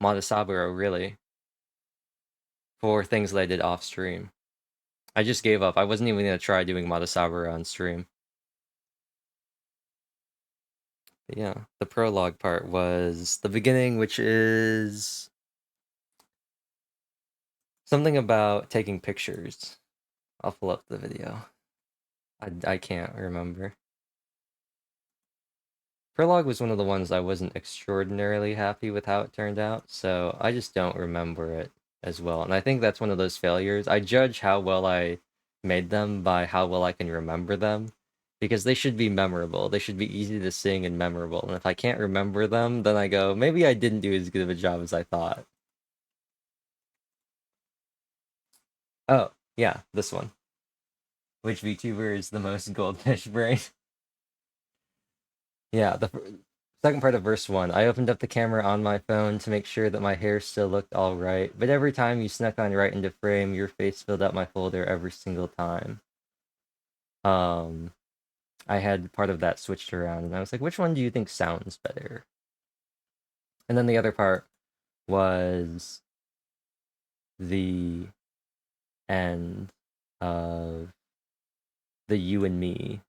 Mata Saburo, really, for things that I did off stream. I just gave up. I wasn't even gonna try doing Mata Saburo on stream. But yeah, the prologue part was the beginning, which is something about taking pictures. I'll pull up the video. I can't remember. Prologue was one of the ones I wasn't extraordinarily happy with how it turned out, so I just don't remember it as well. And I think that's one of those failures. I judge how well I made them by how well I can remember them, because they should be memorable. They should be easy to sing and memorable. And if I can't remember them, then I go, maybe I didn't do as good of a job as I thought. Oh, yeah, this one. Which VTuber is the most goldfish brain? Yeah, the second part of verse 1. I opened up the camera on my phone to make sure that my hair still looked alright, but every time you snuck on right into frame, your face filled out my folder every single time. I had part of that switched around, and I was like, which one do you think sounds better? And then the other part was the end of the you and me.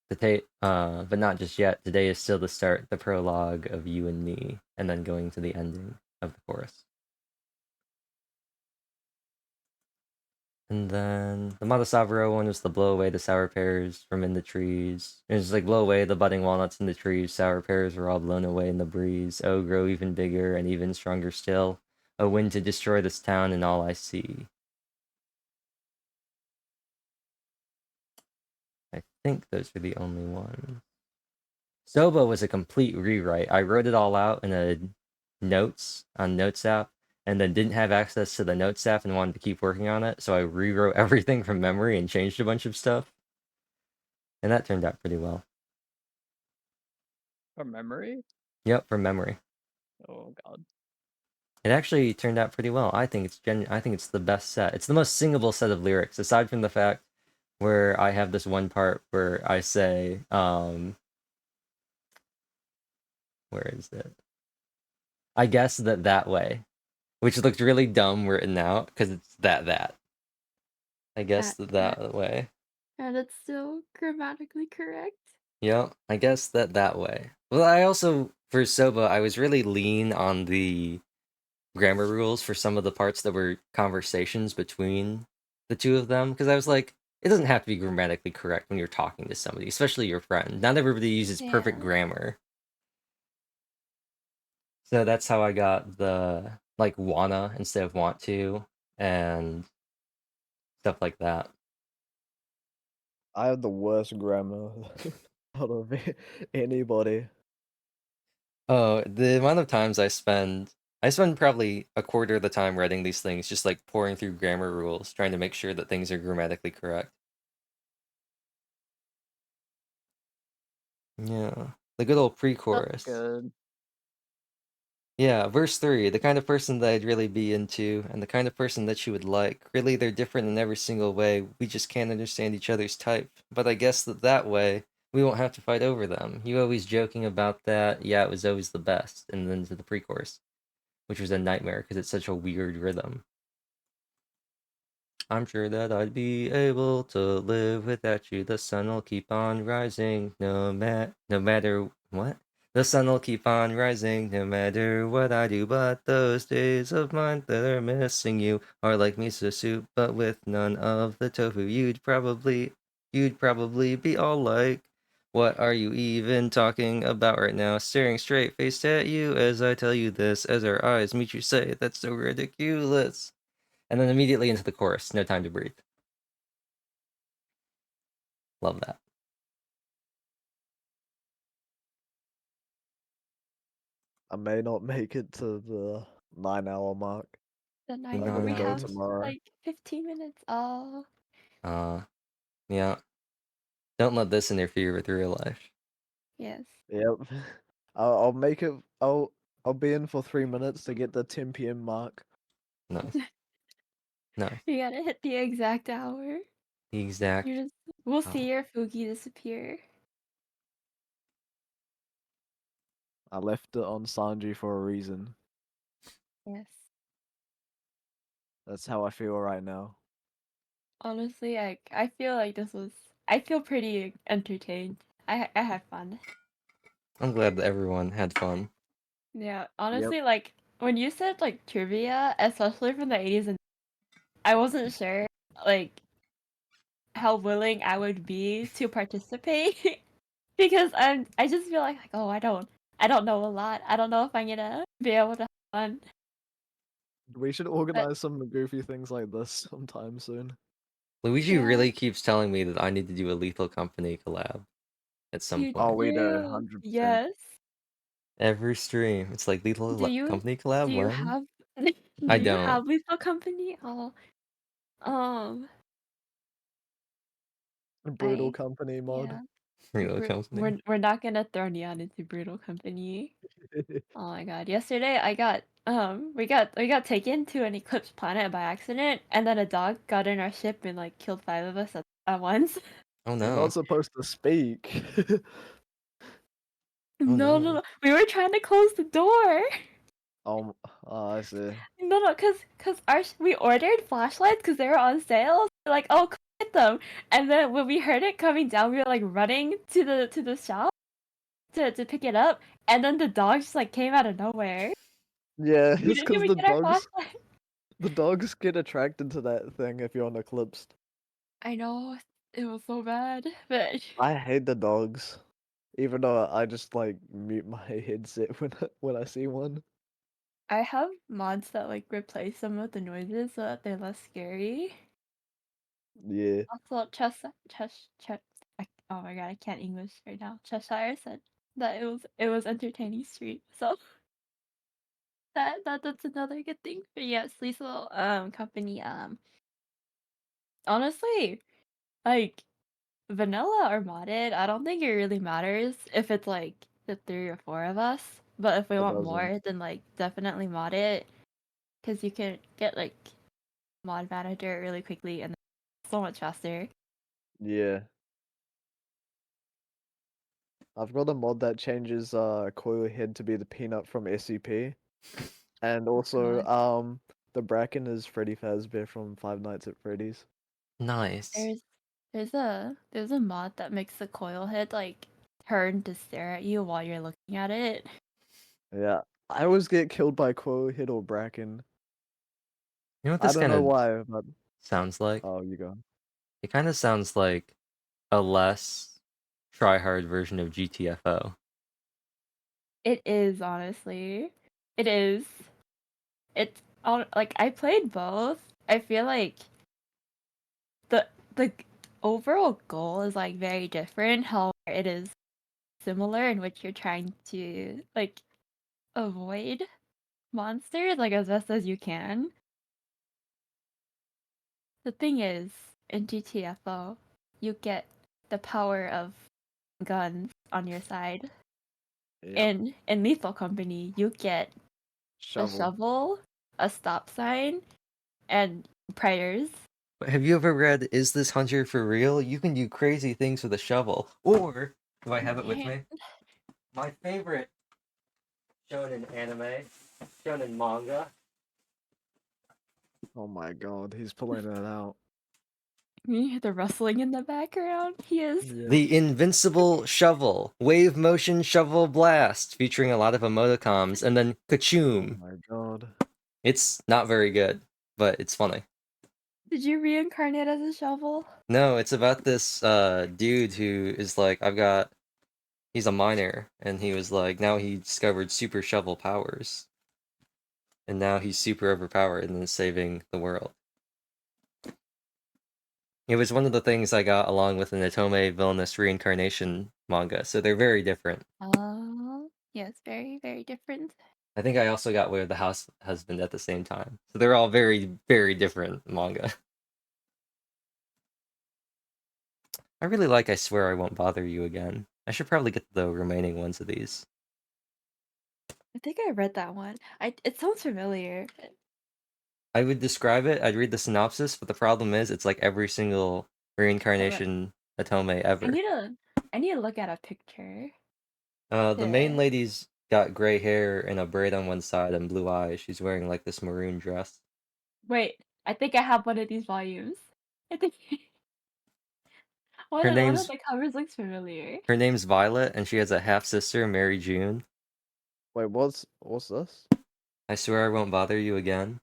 But not just yet. Today is still the start, the prologue of you and me, and then going to the ending of the chorus. And then the Mata Saburo one was the blow away the sour pears from in the trees. It was like blow away the budding walnuts in the trees. Sour pears were all blown away in the breeze. Oh, grow even bigger and even stronger still. A wind to destroy this town and all I see. I think those were the only ones. Soba was a complete rewrite. I wrote it all out in a notes on Notes app, and then didn't have access to the Notes app and wanted to keep working on it, so I rewrote everything from memory and changed a bunch of stuff. And that turned out pretty well. From memory? Yep, from memory. Oh god. It actually turned out pretty well. I think it's the best set. It's the most singable set of lyrics, aside from the fact where I have this one part where I say, where is it? I guess that way, which looked really dumb written out because it's that. I guess that way. And it's still grammatically correct. Yep, I guess that way. Well, I also, for Soba, I was really lean on the grammar rules for some of the parts that were conversations between the two of them, because I was like, it doesn't have to be grammatically correct when you're talking to somebody, especially your friend. Not everybody uses perfect Yeah. grammar. So that's how I got the like wanna instead of want to and stuff like that. I have the worst grammar out of anybody. Oh, the amount of times I spend probably a quarter of the time writing these things, just like pouring through grammar rules, trying to make sure that things are grammatically correct. Yeah. The good old That's pre-chorus. good. Yeah, verse 3, the kind of person that I'd really be into, and the kind of person that you would like. Really, they're different in every single way. We just can't understand each other's type. But I guess that way, we won't have to fight over them. You always joking about that. Yeah, it was always the best. And then to the pre-chorus, which was a nightmare because it's such a weird rhythm. I'm sure that I'd be able to live without you. The sun will keep on rising, no matter what. The sun will keep on rising, no matter what I do. But those days of mine that are missing you are like miso soup, but with none of the tofu. You'd probably be all like, what are you even talking about right now? Staring straight faced at you as I tell you this, as our eyes meet you say, that's so ridiculous. And then immediately into the chorus, no time to breathe. Love that. I may not make it to the 9-hour mark. The night I where gotta we go have tomorrow. like 15 minutes. Oh, Uh, yeah. Don't let this interfere with real life. yes. Yep. I'll make it. I'll be in for 3 minutes to get the 10 p.m. mark. Nice. Nice. You gotta hit the exact hour. The exact. You just we'll Oh. see your Fugi disappear. I left it on Sanji for a reason. Yes. That's how I feel right now. Honestly, I feel like I feel pretty entertained. I had fun. I'm glad that everyone had fun. Yeah, Yep. honestly, like when you said like trivia, especially from the 80s, and I wasn't sure like how willing I would be to participate because I just feel like oh I don't know a lot. I don't know if I'm gonna be able to have fun. We should But organize some goofy things like this sometime soon. Luigi yeah, really keeps telling me that I need to do a Lethal Company collab at some you Oh, point. we do, do. 100%. Yes. Every stream. It's like Lethal Do you Company collab? do you When? have I do you don't. have Lethal Company? Oh, um, Brutal I Company mod. yeah. Lethal Company. We're not gonna throw Neon into Brutal Company. Oh my god. Yesterday I got we got taken to an eclipsed planet by accident and then a dog got in our ship and like killed 5 of us at once. Oh You're not no. supposed to speak. Oh No, no, no. no. We were trying to close the door. Oh, I see. No, no, cause we ordered flashlights cuz they were on sale. So we're like, "Oh, come get them." And then when we heard it coming down, we were like running to the shop to pick it up, and then the dog just like came out of nowhere. Yeah, We it's didn't because even get our flashlight. the dogs get attracted to that thing if you're on Eclipsed. I know it was so bad, but I hate the dogs, even though I just like mute my headset when I see one. I have mods that like replace some of the noises so that they're less scary. Yeah, Also, oh my god, I can't English right now. Cheshire said that it was entertaining street, so that's another good thing. But yes, Lethal Company honestly like vanilla or modded. I don't think it really matters if it's like the 3 or 4 of us. But if we it want doesn't. more, then like definitely mod it because you can get like mod manager really quickly and so much faster. Yeah, I've got a mod that changes Coil Head to be the peanut from SCP, and also God. the Bracken is Freddy Fazbear from Five Nights at Freddy's. Nice. There's there's a mod that makes the coil head like turn to stare at you while you're looking at it. Yeah, I always get killed by Coil Head or Bracken. You know what I this don't kind know of why, but sounds like? oh, you go. It kind of sounds like a less try-hard version of GTFO. It is honestly. It is. It's all like I played both. I feel like the the overall goal is like very different. However, it is similar in which you're trying to like avoid monsters like as best as you can. The thing is, in GTFO, you get the power of guns on your side. Yep. In Lethal Company, you get a Shovel. shovel, a stop sign, and prayers. Have you ever read Is This Hunter for Real? You can do crazy things with a shovel. Or, do I have it with Yeah. me? My favorite shonen anime, shonen manga. Oh my god, he's pulling it out. You hear the rustling in the background. He is. Yeah. The Invincible Shovel. Wave Motion Shovel Blast, featuring a lot of emoticons, and then Oh Kachoom. my god. It's not very good, but it's funny. Did you reincarnate as a shovel? No, it's about this dude who is like, he's a miner, and he was like, now he discovered super shovel powers. And now he's super overpowered and is saving the world. It was one of the things I got along with an Otome Villainous Reincarnation manga, so they're very different. Oh, yes, very, very different. I think I also got Way of the House Husband at the same time. So they're all very, very different manga. I really like I Swear I Won't Bother You Again. I should probably get the remaining ones of these. I think I read that one. It sounds familiar. I would describe it, I'd read the synopsis, but the problem is it's like every single reincarnation Otome ever. I need to look at a picture. The main Yeah. lady's got gray hair and a braid on one side and blue eyes. She's wearing like this maroon dress. Wait, I think I have one of these volumes. I think Her one of name's the covers looks familiar. her name's Violet, and she has a half sister, Mary June. Wait, what's this? I Swear I Won't Bother You Again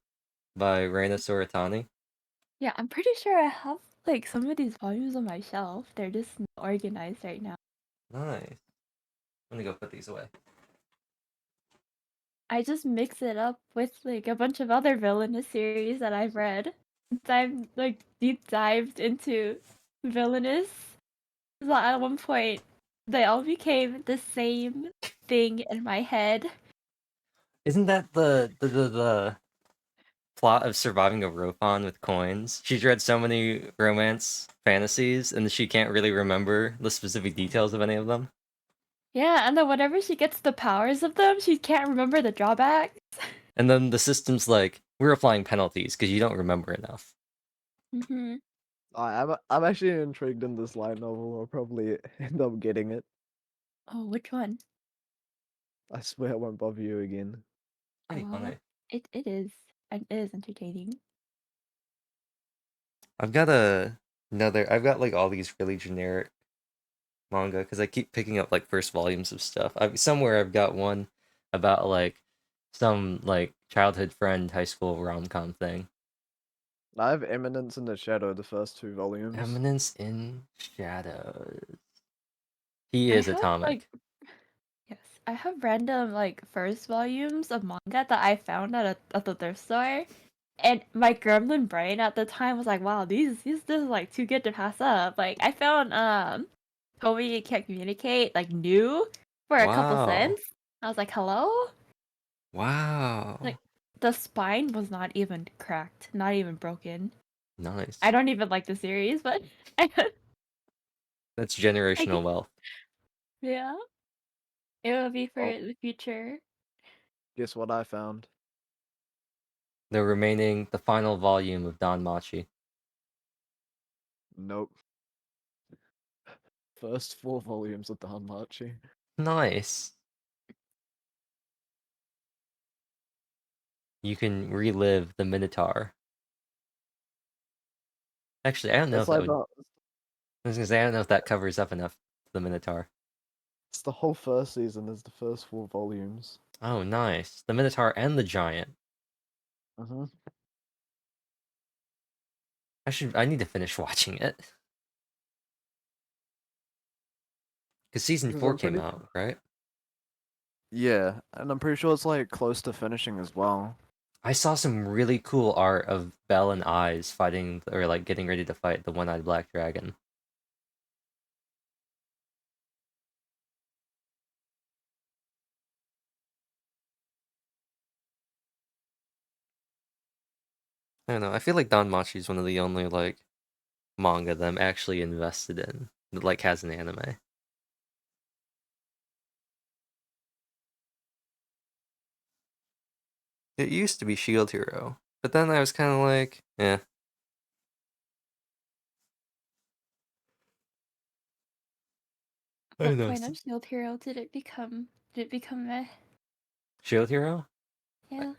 by Reina Soratani. Yeah, I'm pretty sure I have like some of these volumes on my shelf. They're just not organized right now. Nice. I'm gonna go put these away. I just mix it up with like a bunch of other villainous series that I've read. Since I've like deep dived into villainous. So at one point, they all became the same thing in my head. Isn't that the plot of Surviving a Rophon with coins? She's read so many romance fantasies, and she can't really remember the specific details of any of them. Yeah, and then whenever she gets the powers of them, she can't remember the drawbacks. And then the system's like, we're applying penalties because you don't remember enough. Mm-hmm. I'm actually intrigued in this light novel. I'll probably end up getting it. Oh, which one? I swear I won't bother you again. Pretty funny. It is. It is entertaining. I've got I've got like all these really generic manga because I keep picking up like first volumes of stuff. Somewhere I've got one about like some like childhood friend high school rom-com thing. I have Eminence in the Shadow, the first 2 volumes. Eminence in Shadows. He I is have atomic. yes, I have random like first volumes of manga that I found at the thrift store. And my gremlin brain at the time was like, wow, these this is like too good to pass up. Like I found Toby Can't Communicate like new for a couple Wow. cents. I was like, hello? Wow. Like the spine was not even cracked, not even broken. Nice. I don't even like the series, but That's generational wealth. yeah. It will be for Oh. the future. Guess what I found? The final volume of Don Machi. Nope. First 4 volumes of Danmachi. Nice. You can relive the Minotaur. Actually, I don't know It's if that like would. I was gonna say I don't know if that covers up enough the Minotaur. it's the whole first season is the first 4 volumes. Oh, nice. The Minotaur and the Giant. Mm-hmm. I need to finish watching it. Because season Because 4 I'm came pretty out, right? Yeah, and I'm pretty sure it's like close to finishing as well. I saw some really cool art of Belle and Eyes fighting, or like getting ready to fight the one-eyed black dragon. I don't know. I feel like Danmachi is one of the only like manga that I'm actually invested in that like has an anime. It used to be Shield Hero, but then I was kind of like, yeah. I don't What know. point of Shield Hero did it become meh? Shield Hero? Yeah.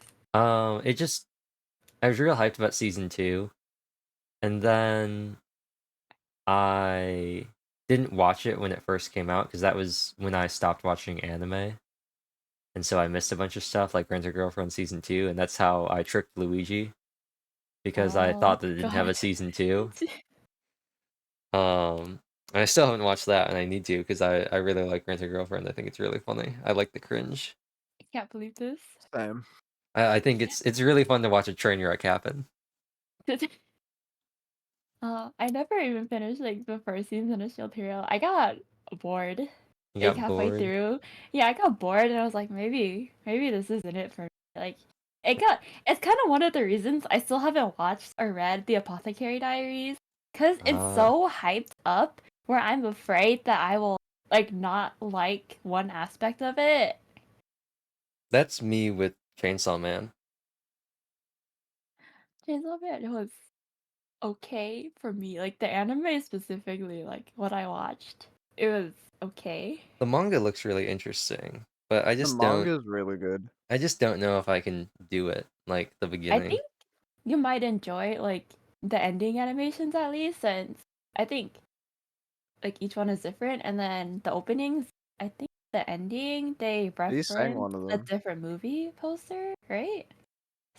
It just I was real hyped about season 2, and then I didn't watch it when it first came out because that was when I stopped watching anime. And so I missed a bunch of stuff like Rent a Girlfriend season 2, and that's how I tricked Luigi because I Oh thought that it didn't have a God. season 2. And I still haven't watched that, and I need to because I really like Rent a Girlfriend. I think it's really funny. I like the cringe. I can't believe this. Same. I think it's really fun to watch a train wreck happen. I never even finished like the first season of Shield Hero. I got bored You like got halfway bored. through. Yeah, I got bored and I was like, maybe this isn't it for me. Like it's kind of one of the reasons I still haven't watched or read the Apothecary Diaries because it's Uh, so hyped up where I'm afraid that I will like not like one aspect of it. that's me with Chainsaw Man. Chainsaw Man was okay for me. Like the anime specifically, like what I watched, it was okay. The manga looks really interesting, but The manga is really good. I just don't know if I can do it like the I beginning. think you might enjoy like the ending animations at least, since I think like each one is different, and then the openings. I think the ending they He sang reference one of a them. different movie poster, right?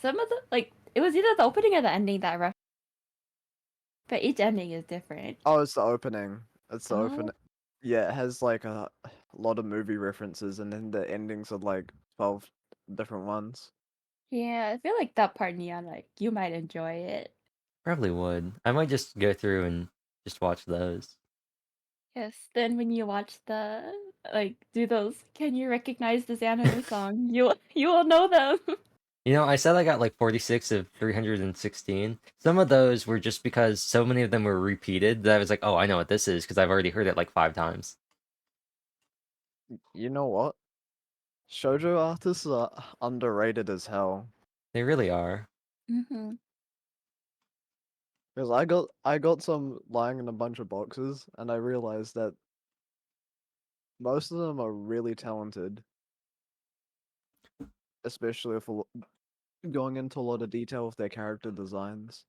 Some of the like it was either the opening or the ending that but each ending is different. Oh, it's the opening. It's the Oh, opening. Yeah, it has like a lot of movie references, and then the endings are like 12 different ones. yeah. I feel like that part, Neon, like you might enjoy it. Probably would. I might just go through and just watch those. Yes. Then when you watch the like do those, can you recognize this anime song? You will know them. You know, I said I got like 46 of 316. Some of those were just because so many of them were repeated that I was like, oh, I know what this is because I've already heard it like 5 times. You know what? Shoujo artists are underrated as hell. They really are. hmm Because I got some lying in a bunch of boxes, and I realized that most of them are really talented, especially if going into a lot of detail with their character designs.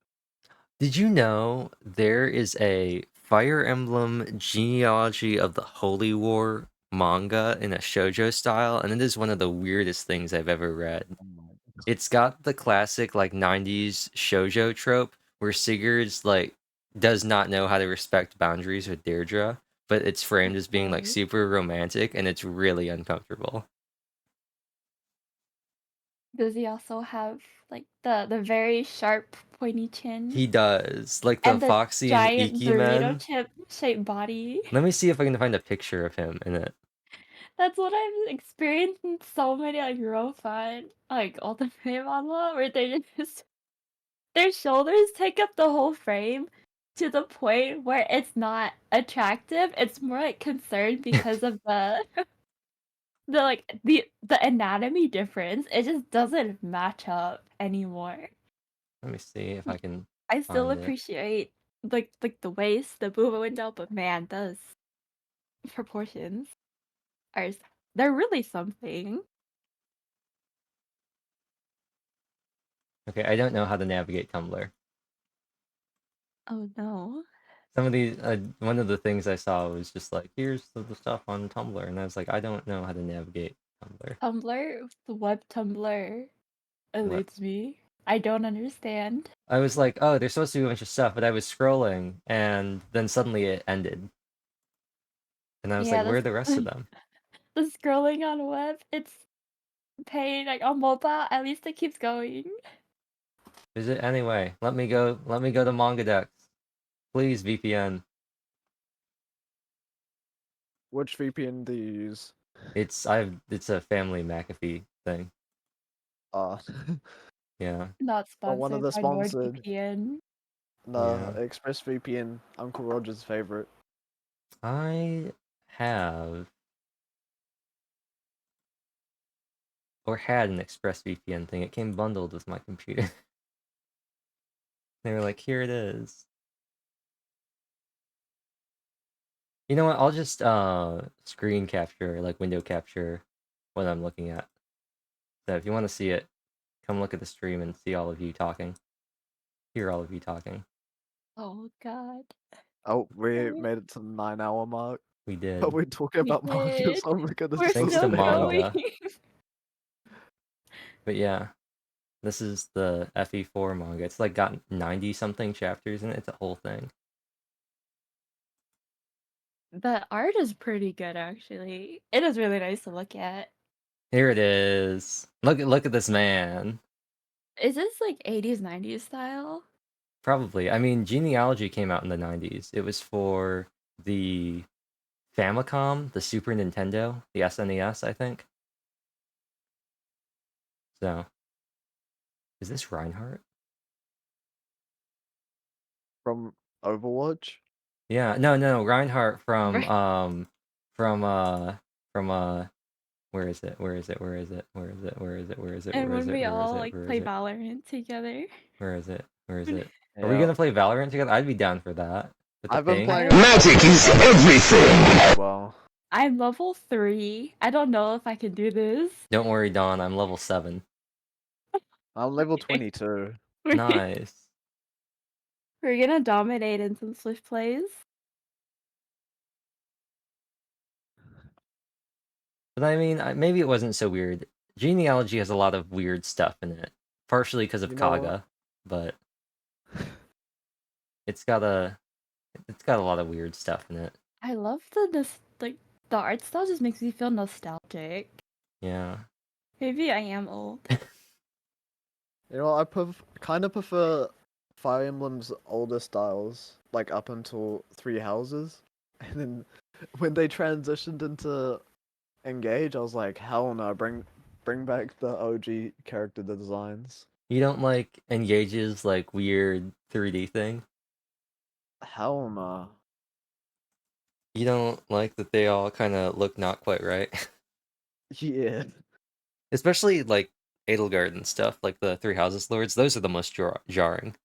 Did you know there is a Fire Emblem Genealogy of the Holy War manga in a shoujo style, and it is one of the weirdest things I've ever read. Oh my It's got the classic like 90s shoujo trope where Sigurd's like does not know how to respect boundaries with Deirdre, but it's framed as being like Right. super romantic and it's really uncomfortable. Does he also have like the very sharp pointy chin He does. Like the and the Foxy and giant Iki burrito men. chip shaped body? Let me see if I can find a picture of him in it. That's what I've experienced in so many like real fun like ultimate manga where they just their shoulders take up the whole frame to the point where it's not attractive. It's more like concerned because of the like the anatomy difference. It just doesn't match up anymore. Let me see if I can I still find it. appreciate like the waist, the booba window, but man, those proportions are they're really something. Okay, I don't know how to navigate Tumblr. Oh no. Some of these, one of the things I saw was just like, here's the stuff on Tumblr, and I was like, I don't know how to navigate Tumblr. Tumblr, the web Tumblr What? eludes me. I don't understand. I was like, oh, there's supposed to be a bunch of stuff, but I was scrolling, and then suddenly it ended, and I was like, Yeah, where this are the rest of them? the scrolling on web, it's pain, like, on mobile, at least it keeps going. Is it anyway? Let me go to MangaDex. Please, VPN. Which VPN do you use? It's a family McAfee thing. Uh, Yeah. Not Not one of sponsored the by sponsored. NordVPN. No, Yeah. ExpressVPN, Uncle Roger's favorite. I have or had an ExpressVPN thing. It came bundled with my computer. They were like, here it is. You know what? I'll just screen capture, like window capture what I'm looking at. So if you want to see it, come look at the stream and see all of you talking. Hear all of you talking. Oh god. Oh, we Sorry. made it to the 9-hour mark. We did. But we're talking We about manga, did. so we're gonna We're Thanks still to still stay on. manga. going. But yeah, this is the FE4 manga. It's like got 90 something chapters in it. It's a whole thing. The art is pretty good, actually. It is really nice to look at. Here it is. Look at this man. Is this like 80s, 90s style? Probably. I mean, Genealogy came out in the 90s. It was for the Famicom, the Super Nintendo, the SNES, I think. So, is this Reinhardt? From Overwatch? Yeah, no, Reinhardt Right. from where is it? Where is it? Where is it? Where is it? Where is it? Where is it? And Where is when it? we Where is all it? like Where is play it? Valorant together. Where is it? Where is it? Are we Yeah. gonna play Valorant together? I'd be down for that. With the I've been ping. playing Magic is everything. well. I'm level 3. I don't know if I can do this. Don't worry, Dawn. I'm level 7. I'm level 22. Nice. We're gonna dominate in some Swift plays. But I mean, maybe it wasn't so weird. Genealogy has a lot of weird stuff in it, partially because of You know what? Kaga, but it's got a lot of weird stuff in it. I love like the art style just makes me feel nostalgic. Yeah. Maybe I am old. You know, I kind of prefer Fire Emblem's older styles, like up until Three Houses. And then when they transitioned into Engage, I was like, hell no, bring back the OG character designs. You don't like Engage's like weird 3D thing? Hell no. You don't like that they all kind of look not quite right? Yeah. Especially like Edelgard and stuff, like the Three Houses Lords, those are the most jarring.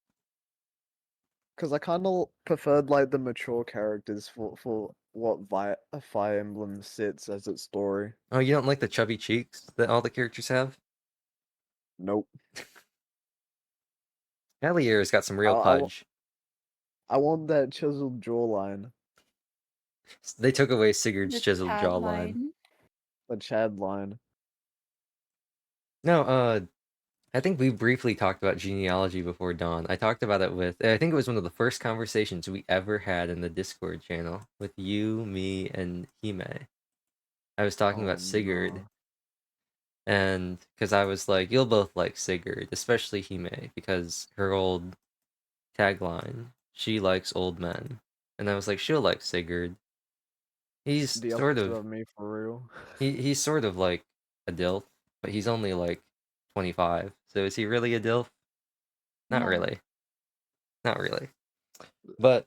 Because I kind of preferred like the mature characters for what Fire Emblem sits as its story. Oh, you don't like the chubby cheeks that all the characters have? Nope. Galier's got some real I pudge. I want that chiseled jawline, They took away Sigurd's The chiseled tab jawline. line. the Chad line. No, I think we briefly talked about genealogy before Dawn. I talked about it I think it was one of the first conversations we ever had in the Discord channel with you, me, and Hime. I was talking Oh, about Sigurd, no. and because I was like, you'll both like Sigurd, especially Hime, because her old tagline, she likes old men. And I was like, she'll like Sigurd. He's The sort opposite of, of me for real. he's sort of like a DILF, but he's only like 25. So is he really a DILF? Not No. really. Not really. But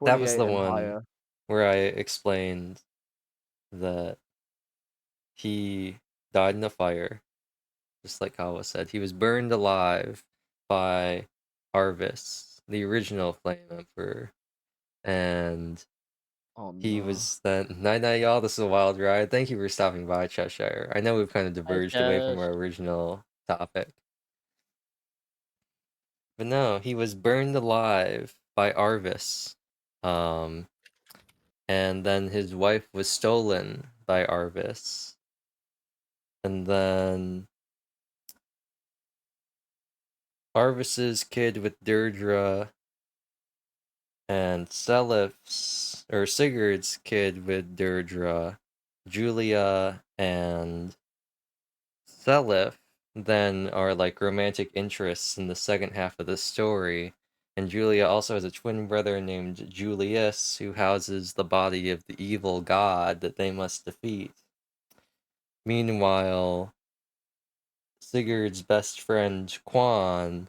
that was 28 the and one higher. where I explained that he died in a fire, just like Kawa said. He was burned alive by Arvis, the original Flame Emperor. And Oh he no. was then, night night y'all, this is a wild ride. Thank you for stopping by, Cheshire. I know we've kind of diverged away from our original topic. But no, he was burned alive by Arvis. And then his wife was stolen by Arvis. And then Arvis's kid with Deirdre and Selif's or Sigurd's kid with Deirdre Julia and Seliph then are like romantic interests in the second half of the story. And Julia also has a twin brother named Julius, who houses the body of the evil god that they must defeat. Meanwhile, Sigurd's best friend Quan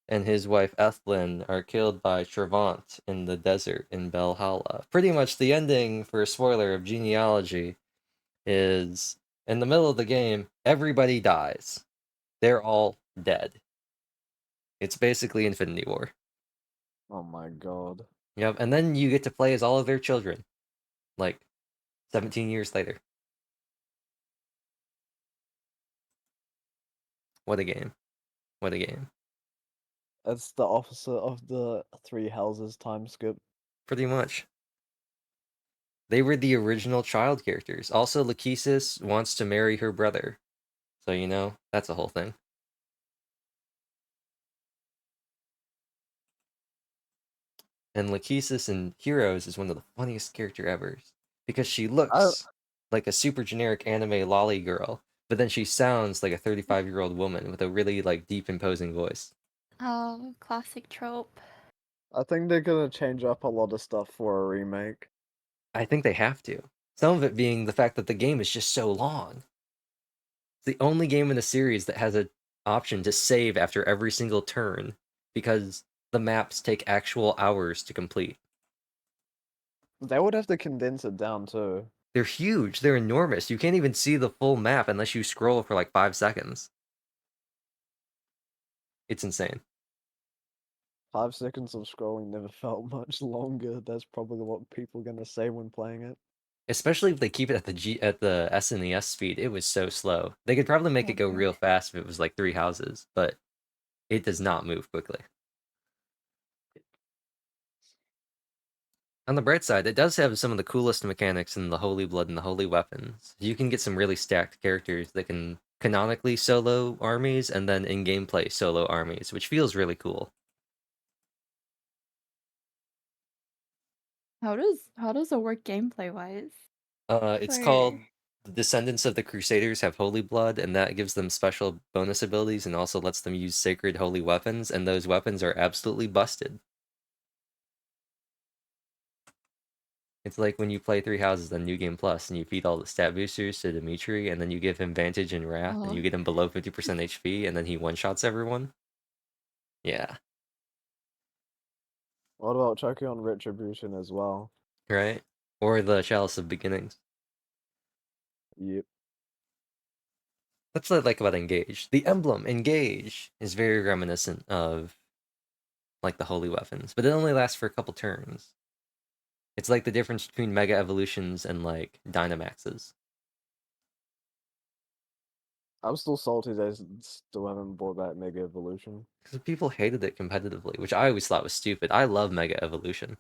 and his wife Ethlyn are killed by Trevant in the desert in Belhalla. Pretty much the ending, for a spoiler, of Genealogy is in the middle of the game, everybody dies. They're all dead. It's basically Infinity War. Oh my god. Yep, and then you get to play as all of their children, like 17 years later. What a game. What a game. That's the opposite of the Three Houses time skip. Pretty much. They were the original child characters. Also, Lachesis wants to marry her brother. So, you know, that's a whole thing. And Lachesis in Heroes is one of the funniest character ever. Because she looks like a super generic anime lolly girl, but then she sounds like a 35-year-old woman with a really like deep imposing voice. Oh, classic trope. I think they're gonna change up a lot of stuff for a remake. I think they have to. Some of it being the fact that the game is just so long. It's the only game in the series that has an option to save after every single turn because the maps take actual hours to complete. They would have to condense it down too. They're huge, they're enormous. You can't even see the full map unless you scroll for like 5 seconds. It's insane. 5 seconds of scrolling never felt much longer. That's probably what people are gonna say when playing it. Especially if they keep it at the SNES speed, it was so slow. They could probably make it go Okay. real fast if it was like Three Houses, but it does not move quickly. On the bright side, it does have some of the coolest mechanics in the Holy Blood and the Holy Weapons. You can get some really stacked characters that can canonically solo armies and then in gameplay solo armies, which feels really cool. How does it work gameplay wise? It's called the Descendants of the Crusaders have Holy Blood, and that gives them special bonus abilities and also lets them use sacred holy weapons, and those weapons are absolutely busted. It's like when you play Three Houses on New Game Plus and you feed all the stat boosters to Dimitri, and then you give him Vantage and Wrath, and Oh. you get him below 50% HP, and then he one-shots everyone. Yeah, What about checking on Retribution as well? right? Or the Chalice of Beginnings. Yep. That's what I like about Engage. The emblem, Engage, is very reminiscent of like the holy weapons, but it only lasts for a couple turns. It's like the difference between Mega Evolutions and like Dynamaxes. I'm still salty they still haven't brought back Mega Evolution. Because people hated it competitively, which I always thought was stupid. I love Mega Evolution.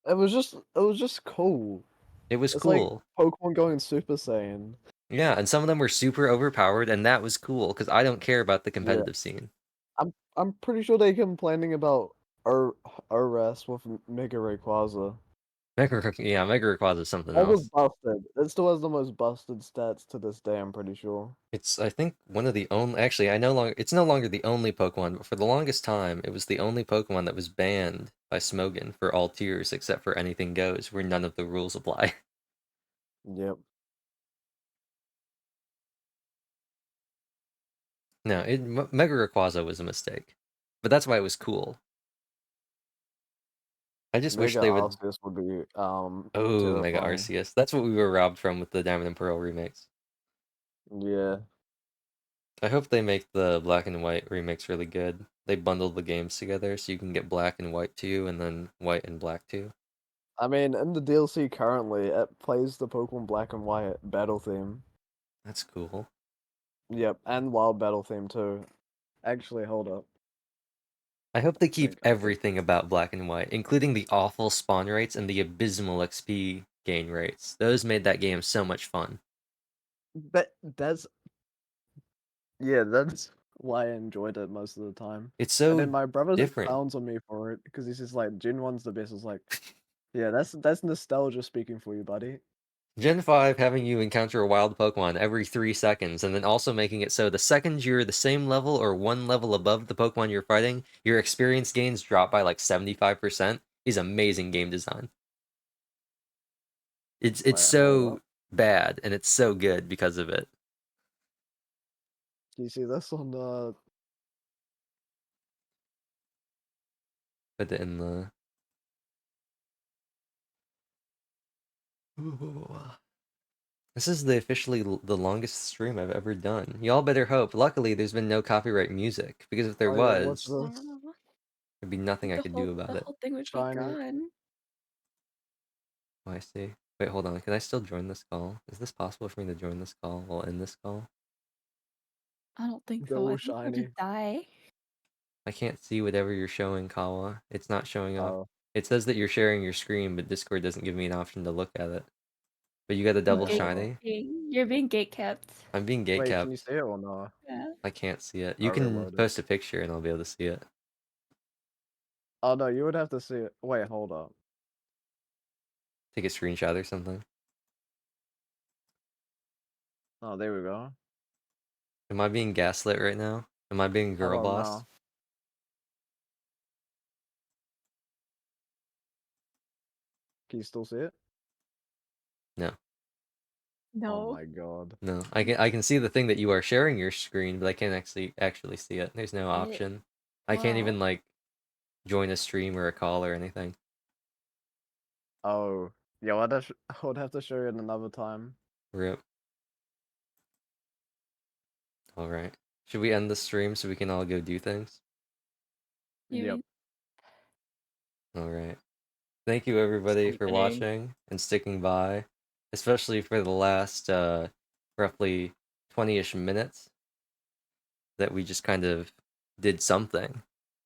It was just cool. It was It's like cool. Pokemon going Super Saiyan. Yeah, and some of them were super overpowered, and that was cool because I don't care about the competitive scene. I'm pretty sure they're complaining about ORAS with Mega Rayquaza. Mega Rayquaza is something That was else. busted. It still has the most busted stats to this day, I'm pretty sure. It's I think one of the only actually I no longer it's no longer the only Pokemon, but for the longest time it was the only Pokemon that was banned by Smogon for all tiers except for Anything Goes, where none of the rules apply. Yep. No, Mega Rayquaza was a mistake, but that's why it was cool. I just wish Mega they would. Arceus would be Oh, Mega terrifying. Arceus. That's what we were robbed from with the Diamond and Pearl remakes. Yeah. I hope they make the Black and White remakes really good. They bundled the games together so you can get Black and White 2 and then White and Black 2. I mean, in the DLC currently, it plays the Pokemon Black and White battle theme. That's cool. Yep, and Wild battle theme too. Actually, hold up. I hope they keep Think I did. everything about Black and White, including the awful spawn rates and the abysmal XP gain rates. Those made that game so much fun. That's why I enjoyed it most of the time. It's And then so my brother just different. clowns on me for it because he's just like, Gen 1's the best. I was like, yeah, that's nostalgia speaking for you, buddy. Gen 5 having you encounter a wild Pokemon every 3 seconds, and then also making it so the second you're the same level or one level above the Pokemon you're fighting, your experience gains drop by like 75% is amazing game design. It's Wait, hold so up. bad, and it's so good because of it. Do you see this on the? Put it in the... This is the officially the longest stream I've ever done. Y'all better hope. Luckily, there's been no copyright music, because if there Oh yeah, what's was, this? there'd be nothing I could do about the it. whole thing would Shiny. be gone. Oh, I see. Wait, hold on. Can I still join this call? Is this possible for me to join this call while in this call? I don't think They're so. all I think we'll shiny. just die. I can't see whatever you're showing, Kawa. It's not showing up. Oh, It says that you're sharing your screen, but Discord doesn't give me an option to look at it. But you got a double Wait, hold shiny? You're being gate kept. I'm being gate wait, kept. can you see it or no? Yeah. I can't see it. I You can reloaded. post a picture and I'll be able to see it. Oh no, you would have to see it. Wait, hold up. Take a screenshot or something. Oh, there we go. Am I being gaslit right now? Am I being I girl don't boss? know. Can you still see it? No. No. Oh my god. No. I can see the thing that you are sharing your screen, but I can't actually see it. There's no option. I can't even Wow. like join a stream or a call or anything. Oh, yeah, I would have to show you it another time. RIP. Alright. Should we end the stream so we can all go do things? You Yep. mean Alright. Thank you everybody for Sleeping. watching and sticking by, especially for the last roughly 20-ish minutes that we just kind of did something.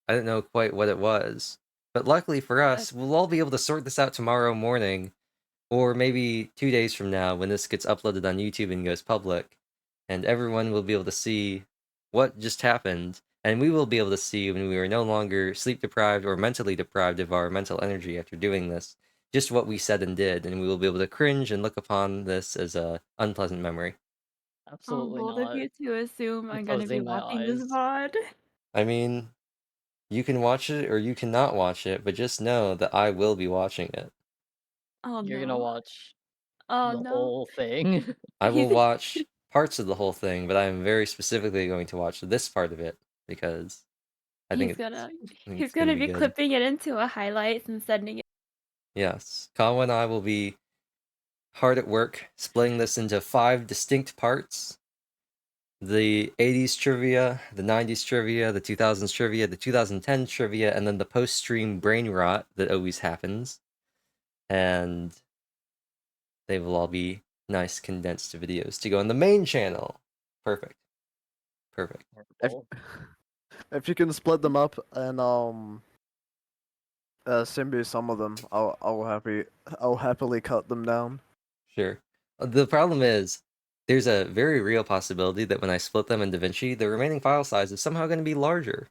I don't know quite what it was, but luckily for us, we'll all be able to sort this out tomorrow morning, or maybe 2 days from now when this gets uploaded on YouTube and goes public, and everyone will be able to see what just happened, and we will be able to see when we are no longer sleep deprived or mentally deprived of our mental energy after doing this, just what we said and did, and we will be able to cringe and look upon this as a unpleasant memory. Absolutely bold of not. you to assume I'm I'm gonna be closing my watching this eyes. VOD. I mean, you can watch it or you cannot watch it, but just know that I will be watching it. Oh You're gonna no. watch Oh the no. whole thing. I will He's- watch parts of the whole thing, but I am very specifically going to watch this part of it because I think he's gonna think he's it's gonna gonna be be good. clipping it into a highlights and sending it. Yes, Kawa and I will be hard at work splitting this into 5 distinct parts. The 80s trivia, the 90s trivia, the 2000s trivia, the 2010 trivia, and then the post-stream brain rot that always happens. And they will all be nice condensed videos to go on the main channel. Perfect. Perfect. Wonderful. If you can split them up and send me some of them, I'll happily cut them down. Sure. The problem is, there's a very real possibility that when I split them in DaVinci, the remaining file size is somehow going to be larger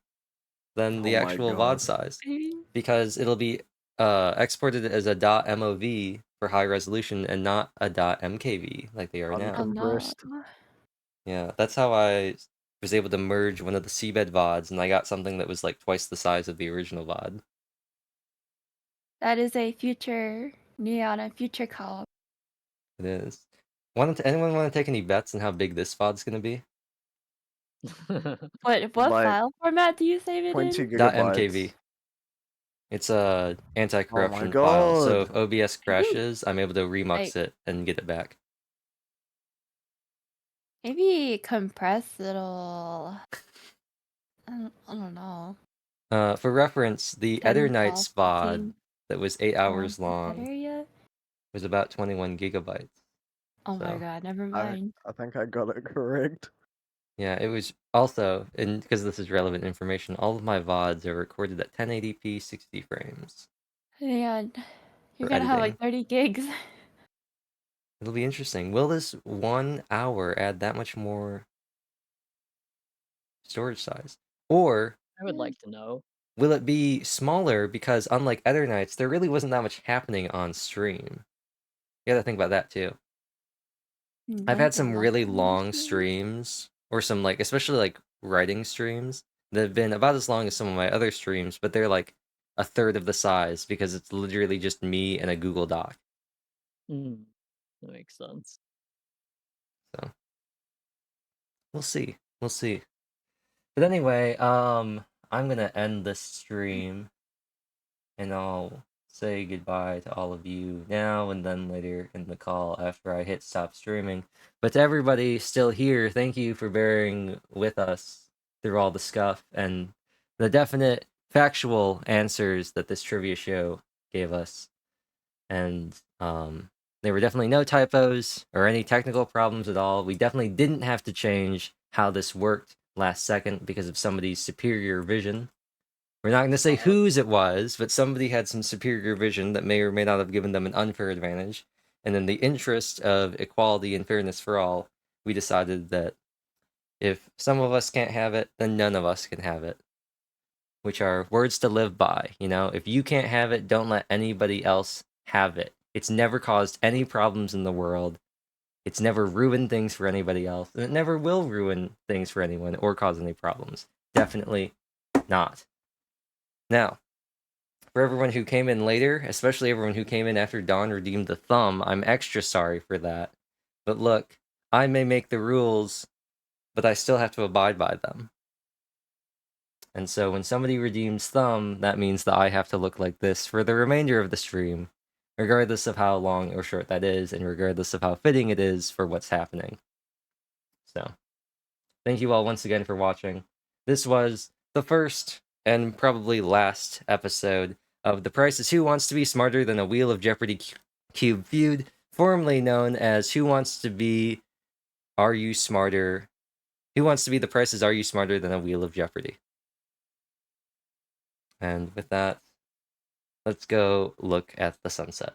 than the Oh my actual VOD God. size. I mean, Because it'll be exported as a .mov for high resolution and not a .mkv like they are now. oh no. Compressed. Yeah, that's how I was able to merge one of the seabed VODs, and I got something that was like twice the size of the original VOD. That is a future Neon and future call. It is. Anyone want to take any bets on how big this VOD's gonna be? What Like file format do you save it 20 in? gigabytes. .mkv. It's a anti-corruption God. file, so if OBS crashes, I'm able to remux Like- it and get it back. Maybe compress it'll. I don't know. For reference, the 10, Eder Nights 12, VOD 15. that was 8 hours Better long yet? was about 21 gigabytes. Oh my So- god, never mind. I think I got it correct. Yeah, it was also, and because this is relevant information, all of my VODs are recorded at 1080p 60 frames. Man, you're For gonna have editing. like 30 gigs. It'll be interesting. Will this 1 hour add that much more storage size? Or I would like to know. will it be smaller because unlike Eder Nights, there really wasn't that much happening on stream? You gotta think about that too. I've had some Like really walking long stream? streams, or some like, especially like writing streams that have been about as long as some of my other streams, but they're like a third of the size because it's literally just me and a Google Doc. Mm, that makes sense. So we'll see. We'll see. But anyway, I'm gonna end this stream and I'll say goodbye to all of you now and then later in the call after I hit stop streaming. But to everybody still here, thank you for bearing with us through all the scuff and the definite factual answers that this trivia show gave us. And there were definitely no typos or any technical problems at all. We definitely didn't have to change how this worked last second because of somebody's superior vision. We're not going to say whose it was, but somebody had some superior vision that may or may not have given them an unfair advantage. And in the interest of equality and fairness for all, we decided that if some of us can't have it, then none of us can have it. Which are words to live by, you know? If you can't have it, don't let anybody else have it. It's never caused any problems in the world. It's never ruined things for anybody else. And it never will ruin things for anyone or cause any problems. Definitely not. Now, for everyone who came in later, especially everyone who came in after Dawn redeemed the thumb, I'm extra sorry for that. But look, I may make the rules, but I still have to abide by them. And so when somebody redeems thumb, that means that I have to look like this for the remainder of the stream, regardless of how long or short that is, and regardless of how fitting it is for what's happening. So, thank you all once again for watching. This was the first and probably last episode of The Price is Who Wants to Be Smarter Than a Wheel of Jeopardy Cube feud, formerly known as Who Wants to Be Are You Smarter? Who Wants to Be The Price is Are You Smarter Than a Wheel of Jeopardy? And with that, let's go look at the sunset.